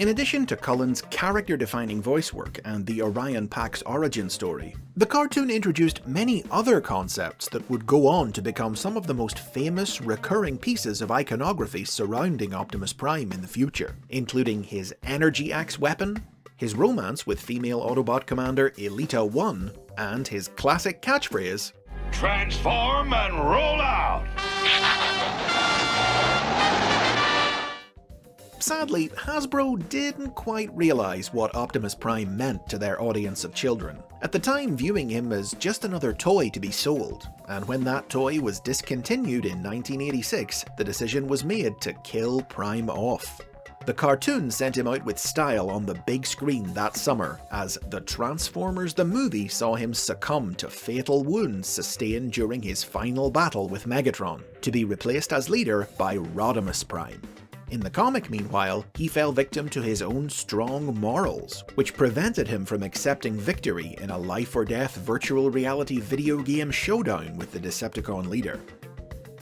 A: In addition to Cullen's character-defining voice work and the Orion Pack's origin story, the cartoon introduced many other concepts that would go on to become some of the most famous recurring pieces of iconography surrounding Optimus Prime in the future, including his Energy Axe weapon, his romance with female Autobot commander Elita 1, and his classic catchphrase,
K: "Transform and roll out!"
A: Sadly, Hasbro didn't quite realize what Optimus Prime meant to their audience of children, at the time viewing him as just another toy to be sold, and when that toy was discontinued in 1986, the decision was made to kill Prime off. The cartoon sent him out with style on the big screen that summer, as the Transformers the movie saw him succumb to fatal wounds sustained during his final battle with Megatron, to be replaced as leader by Rodimus Prime. In the comic, meanwhile, he fell victim to his own strong morals, which prevented him from accepting victory in a life-or-death virtual reality video game showdown with the Decepticon leader.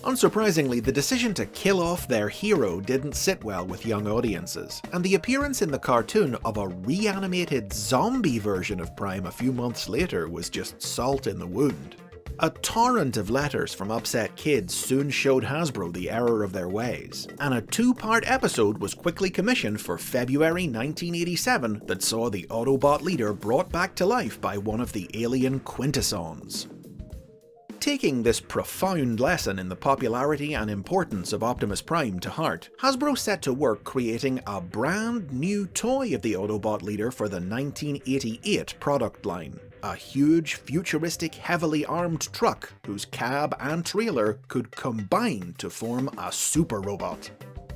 A: Unsurprisingly, the decision to kill off their hero didn't sit well with young audiences, and the appearance in the cartoon of a reanimated zombie version of Prime a few months later was just salt in the wound. A torrent of letters from upset kids soon showed Hasbro the error of their ways, and a two-part episode was quickly commissioned for February 1987 that saw the Autobot leader brought back to life by one of the alien Quintessons. Taking this profound lesson in the popularity and importance of Optimus Prime to heart, Hasbro set to work creating a brand new toy of the Autobot leader for the 1988 product line. A huge, futuristic, heavily armed truck whose cab and trailer could combine to form a super robot.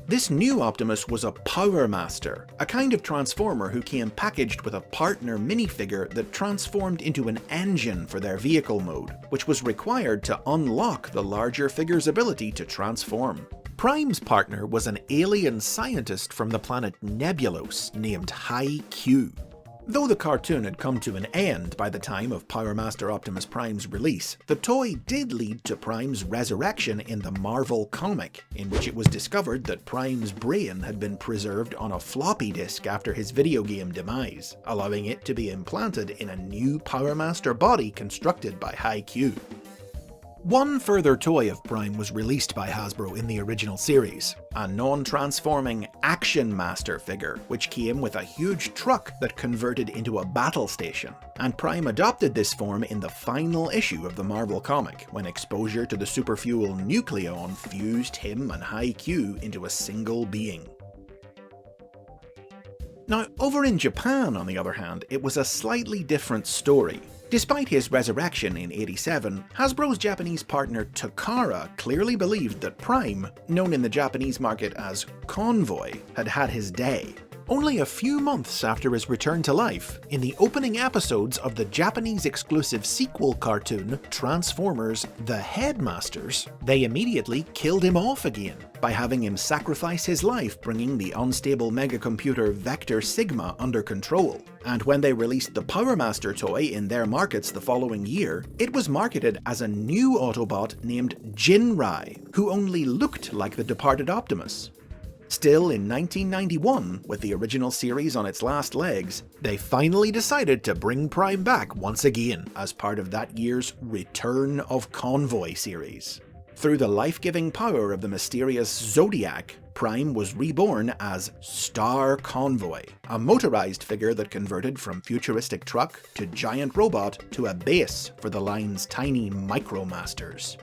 A: This new Optimus was a Power Master, a kind of Transformer who came packaged with a partner minifigure that transformed into an engine for their vehicle mode, which was required to unlock the larger figure's ability to transform. Prime's partner was an alien scientist from the planet Nebulos named High Q. Though the cartoon had come to an end by the time of Power Master Optimus Prime's release, the toy did lead to Prime's resurrection in the Marvel comic, in which it was discovered that Prime's brain had been preserved on a floppy disk after his video game demise, allowing it to be implanted in a new Power Master body constructed by High Q. One further toy of Prime was released by Hasbro in the original series, a non-transforming Action Master figure, which came with a huge truck that converted into a battle station, and Prime adopted this form in the final issue of the Marvel comic, when exposure to the superfuel Nucleon fused him and High Q into a single being. Now, over in Japan, on the other hand, it was a slightly different story. Despite his resurrection in '87, Hasbro's Japanese partner Takara clearly believed that Prime, known in the Japanese market as Convoy, had had his day. Only a few months after his return to life, in the opening episodes of the Japanese-exclusive sequel cartoon Transformers: The Headmasters, they immediately killed him off again by having him sacrifice his life bringing the unstable megacomputer Vector Sigma under control. And when they released the Power Master toy in their markets the following year, it was marketed as a new Autobot named Jinrai, who only looked like the departed Optimus. Still, in 1991, with the original series on its last legs, they finally decided to bring Prime back once again as part of that year's Return of Convoy series. Through the life-giving power of the mysterious Zodiac, Prime was reborn as Star Convoy, a motorized figure that converted from futuristic truck to giant robot to a base for the line's tiny Micromasters.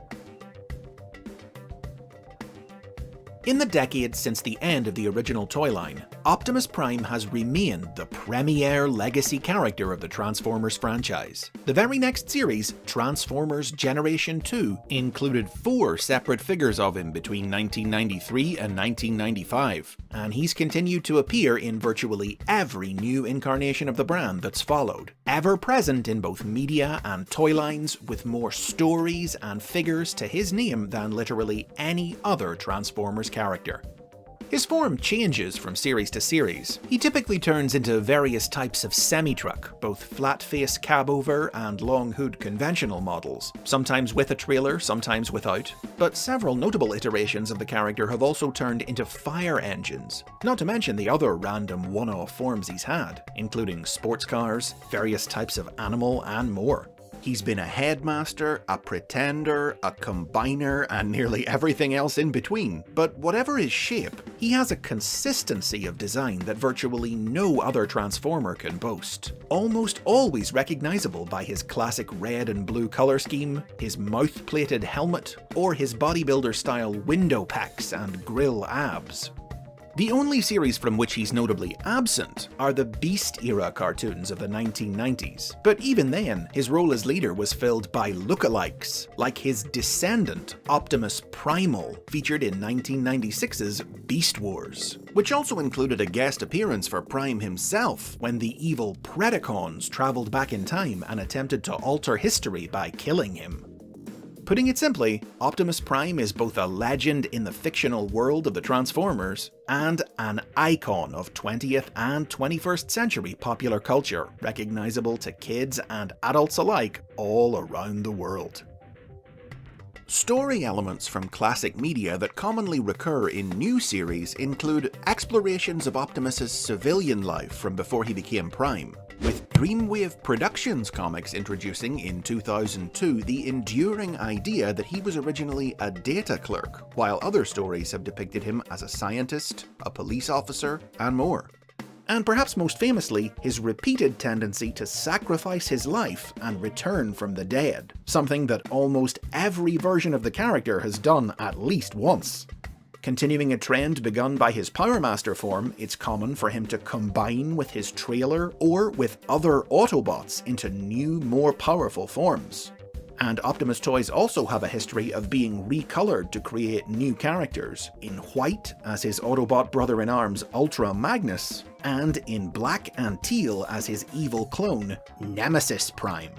A: In the decades since the end of the original toy line, Optimus Prime has remained the premier legacy character of the Transformers franchise. The very next series, Transformers Generation 2, included 4 separate figures of him between 1993 and 1995, and he's continued to appear in virtually every new incarnation of the brand that's followed, ever present in both media and toy lines, with more stories and figures to his name than literally any other Transformers character. His form changes from series to series. He typically turns into various types of semi-truck, both flat-face cab-over and long-hood conventional models, sometimes with a trailer, sometimes without. But several notable iterations of the character have also turned into fire engines, not to mention the other random one-off forms he's had, including sports cars, various types of animal, and more. He's been a headmaster, a pretender, a combiner, and nearly everything else in between. But whatever his shape, he has a consistency of design that virtually no other Transformer can boast. Almost always recognizable by his classic red and blue color scheme, his mouth-plated helmet, or his bodybuilder-style window pecs and grill abs. The only series from which he's notably absent are the Beast-era cartoons of the 1990s, but even then, his role as leader was filled by lookalikes, like his descendant, Optimus Primal, featured in 1996's Beast Wars, which also included a guest appearance for Prime himself when the evil Predacons traveled back in time and attempted to alter history by killing him. Putting it simply, Optimus Prime is both a legend in the fictional world of the Transformers and an icon of 20th and 21st century popular culture, recognizable to kids and adults alike all around the world. Story elements from classic media that commonly recur in new series include explorations of Optimus's civilian life from before he became Prime, with Dreamwave Productions comics introducing in 2002 the enduring idea that he was originally a data clerk, while other stories have depicted him as a scientist, a police officer, and more. And perhaps most famously, his repeated tendency to sacrifice his life and return from the dead, something that almost every version of the character has done at least once. Continuing a trend begun by his Power Master form, it's common for him to combine with his trailer or with other Autobots into new, more powerful forms. And Optimus toys also have a history of being recolored to create new characters, in white as his Autobot brother-in-arms Ultra Magnus, and in black and teal as his evil clone, Nemesis Prime.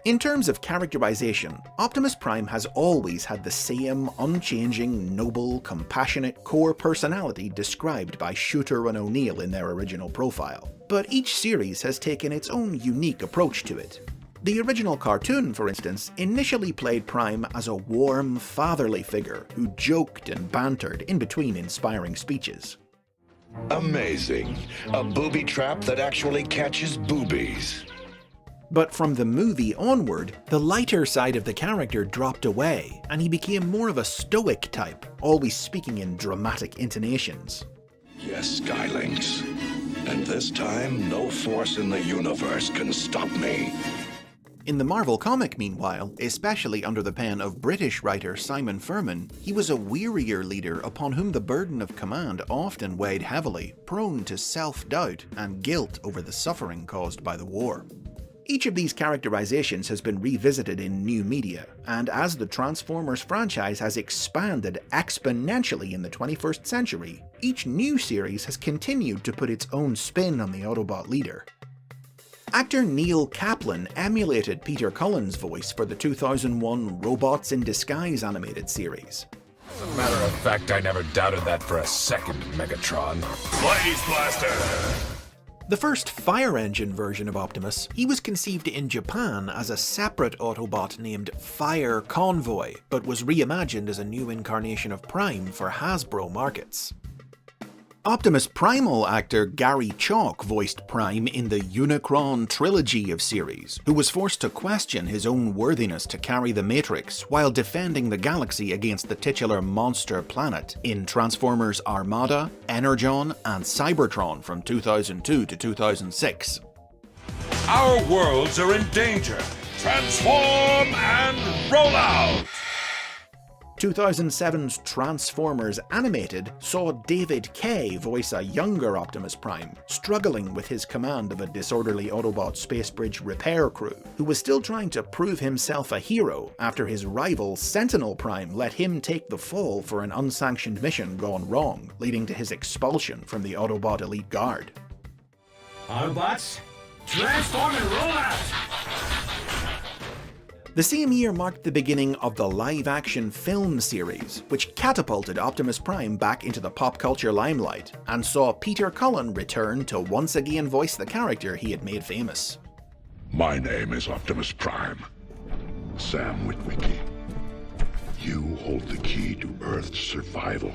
A: In terms of characterization, Optimus Prime has always had the same unchanging, noble, compassionate core personality described by Shooter and O'Neill in their original profile. But each series has taken its own unique approach to it. The original cartoon, for instance, initially played Prime as a warm, fatherly figure who joked and bantered in between inspiring speeches.
K: Amazing. A booby trap that actually catches boobies.
A: But from the movie onward, the lighter side of the character dropped away, and he became more of a stoic type, always speaking in dramatic intonations.
K: Yes, Skylinks. And this time, no force in the universe can stop me.
A: In the Marvel comic, meanwhile, especially under the pen of British writer Simon Furman, he was a wearier leader upon whom the burden of command often weighed heavily, prone to self-doubt and guilt over the suffering caused by the war. Each of these characterizations has been revisited in new media, and as the Transformers franchise has expanded exponentially in the 21st century, each new series has continued to put its own spin on the Autobot leader. Actor Neil Kaplan emulated Peter Cullen's voice for the 2001 Robots in Disguise animated series.
G: As a matter of fact, I never doubted that for a second, Megatron. Ladies Blaster!
A: The first fire engine version of Optimus, he was conceived in Japan as a separate Autobot named Fire Convoy, but was reimagined as a new incarnation of Prime for Hasbro markets. Optimus Primal actor Gary Chalk voiced Prime in the Unicron trilogy of series, who was forced to question his own worthiness to carry the Matrix while defending the galaxy against the titular monster planet in Transformers Armada, Energon, and Cybertron from 2002 to 2006.
G: Our worlds are in danger. Transform and roll out!
A: 2007's Transformers Animated saw David Kaye voice a younger Optimus Prime, struggling with his command of a disorderly Autobot space bridge repair crew, who was still trying to prove himself a hero after his rival Sentinel Prime let him take the fall for an unsanctioned mission gone wrong, leading to his expulsion from the Autobot Elite Guard.
N: Autobots, transform and roll out!
A: The same year marked the beginning of the live-action film series, which catapulted Optimus Prime back into the pop culture limelight, and saw Peter Cullen return to once again voice the character he had made famous.
G: My name is Optimus Prime. Sam Witwicky. You hold the key to Earth's survival.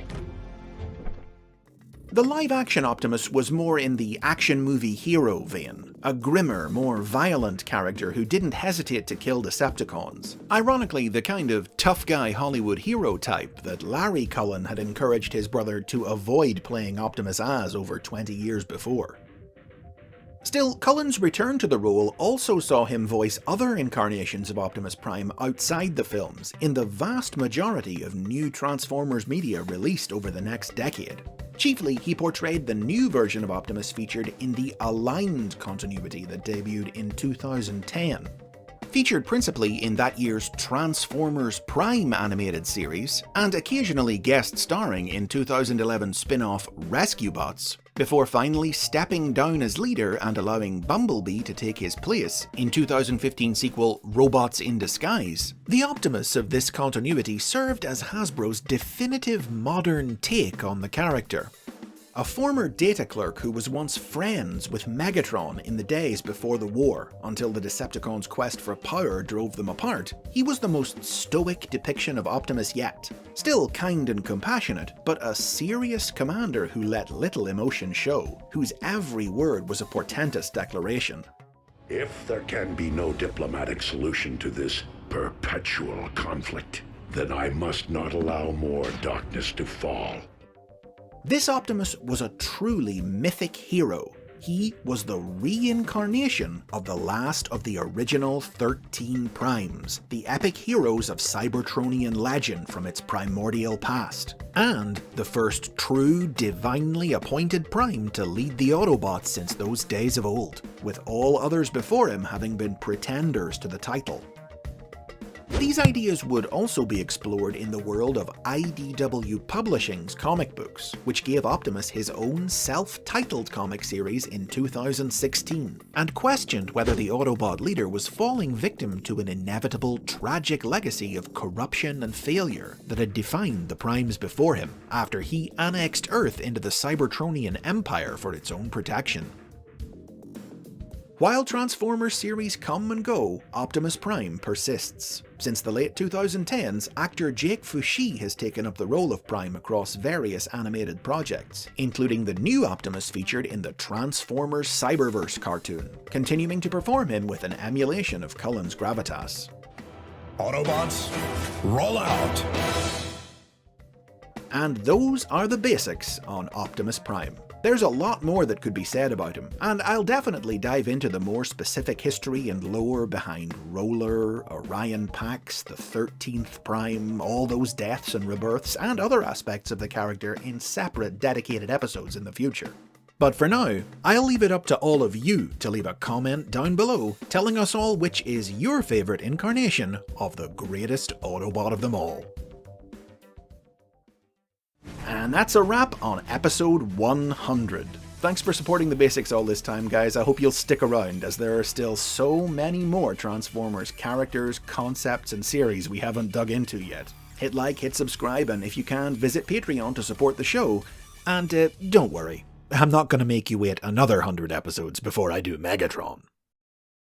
A: The live-action Optimus was more in the action movie hero vein, a grimmer, more violent character who didn't hesitate to kill Decepticons. Ironically, the kind of tough guy Hollywood hero type that Larry Cullen had encouraged his brother to avoid playing Optimus as over 20 years before. Still, Cullen's return to the role also saw him voice other incarnations of Optimus Prime outside the films in the vast majority of new Transformers media released over the next decade. Chiefly, he portrayed the new version of Optimus featured in the Aligned continuity that debuted in 2010. Featured principally in that year's Transformers Prime animated series, and occasionally guest starring in 2011 spin-off Rescue Bots, before finally stepping down as leader and allowing Bumblebee to take his place in 2015 sequel Robots in Disguise. The Optimus of this continuity served as Hasbro's definitive modern take on the character. A former data clerk who was once friends with Megatron in the days before the war, until the Decepticons' quest for power drove them apart, he was the most stoic depiction of Optimus yet. Still kind and compassionate, but a serious commander who let little emotion show, whose every word was a portentous declaration.
G: If there can be no diplomatic solution to this perpetual conflict, then I must not allow more darkness to fall.
A: This Optimus was a truly mythic hero. He was the reincarnation of the last of the original 13 Primes, the epic heroes of Cybertronian legend from its primordial past, and the first true divinely appointed Prime to lead the Autobots since those days of old, with all others before him having been pretenders to the title. These ideas would also be explored in the world of IDW Publishing's comic books, which gave Optimus his own self-titled comic series in 2016, and questioned whether the Autobot leader was falling victim to an inevitable tragic legacy of corruption and failure that had defined the Primes before him, after he annexed Earth into the Cybertronian Empire for its own protection. While Transformers series come and go, Optimus Prime persists. Since the late 2010s, actor Jake Fushi has taken up the role of Prime across various animated projects, including the new Optimus featured in the Transformers Cyberverse cartoon, continuing to perform him with an emulation of Cullen's gravitas.
R: Autobots, roll out!
A: And those are the basics on Optimus Prime. There's a lot more that could be said about him, and I'll definitely dive into the more specific history and lore behind Roller, Orion Pax, the 13th Prime, all those deaths and rebirths, and other aspects of the character in separate dedicated episodes in the future. But for now, I'll leave it up to all of you to leave a comment down below telling us all which is your favourite incarnation of the greatest Autobot of them all. And that's a wrap on episode 100. Thanks for supporting the basics all this time, guys. I hope you'll stick around, as there are still so many more Transformers characters, concepts, and series we haven't dug into yet. Hit like, hit subscribe, and if you can, visit Patreon to support the show. And don't worry, I'm not going to make you wait another 100 episodes before I do Megatron.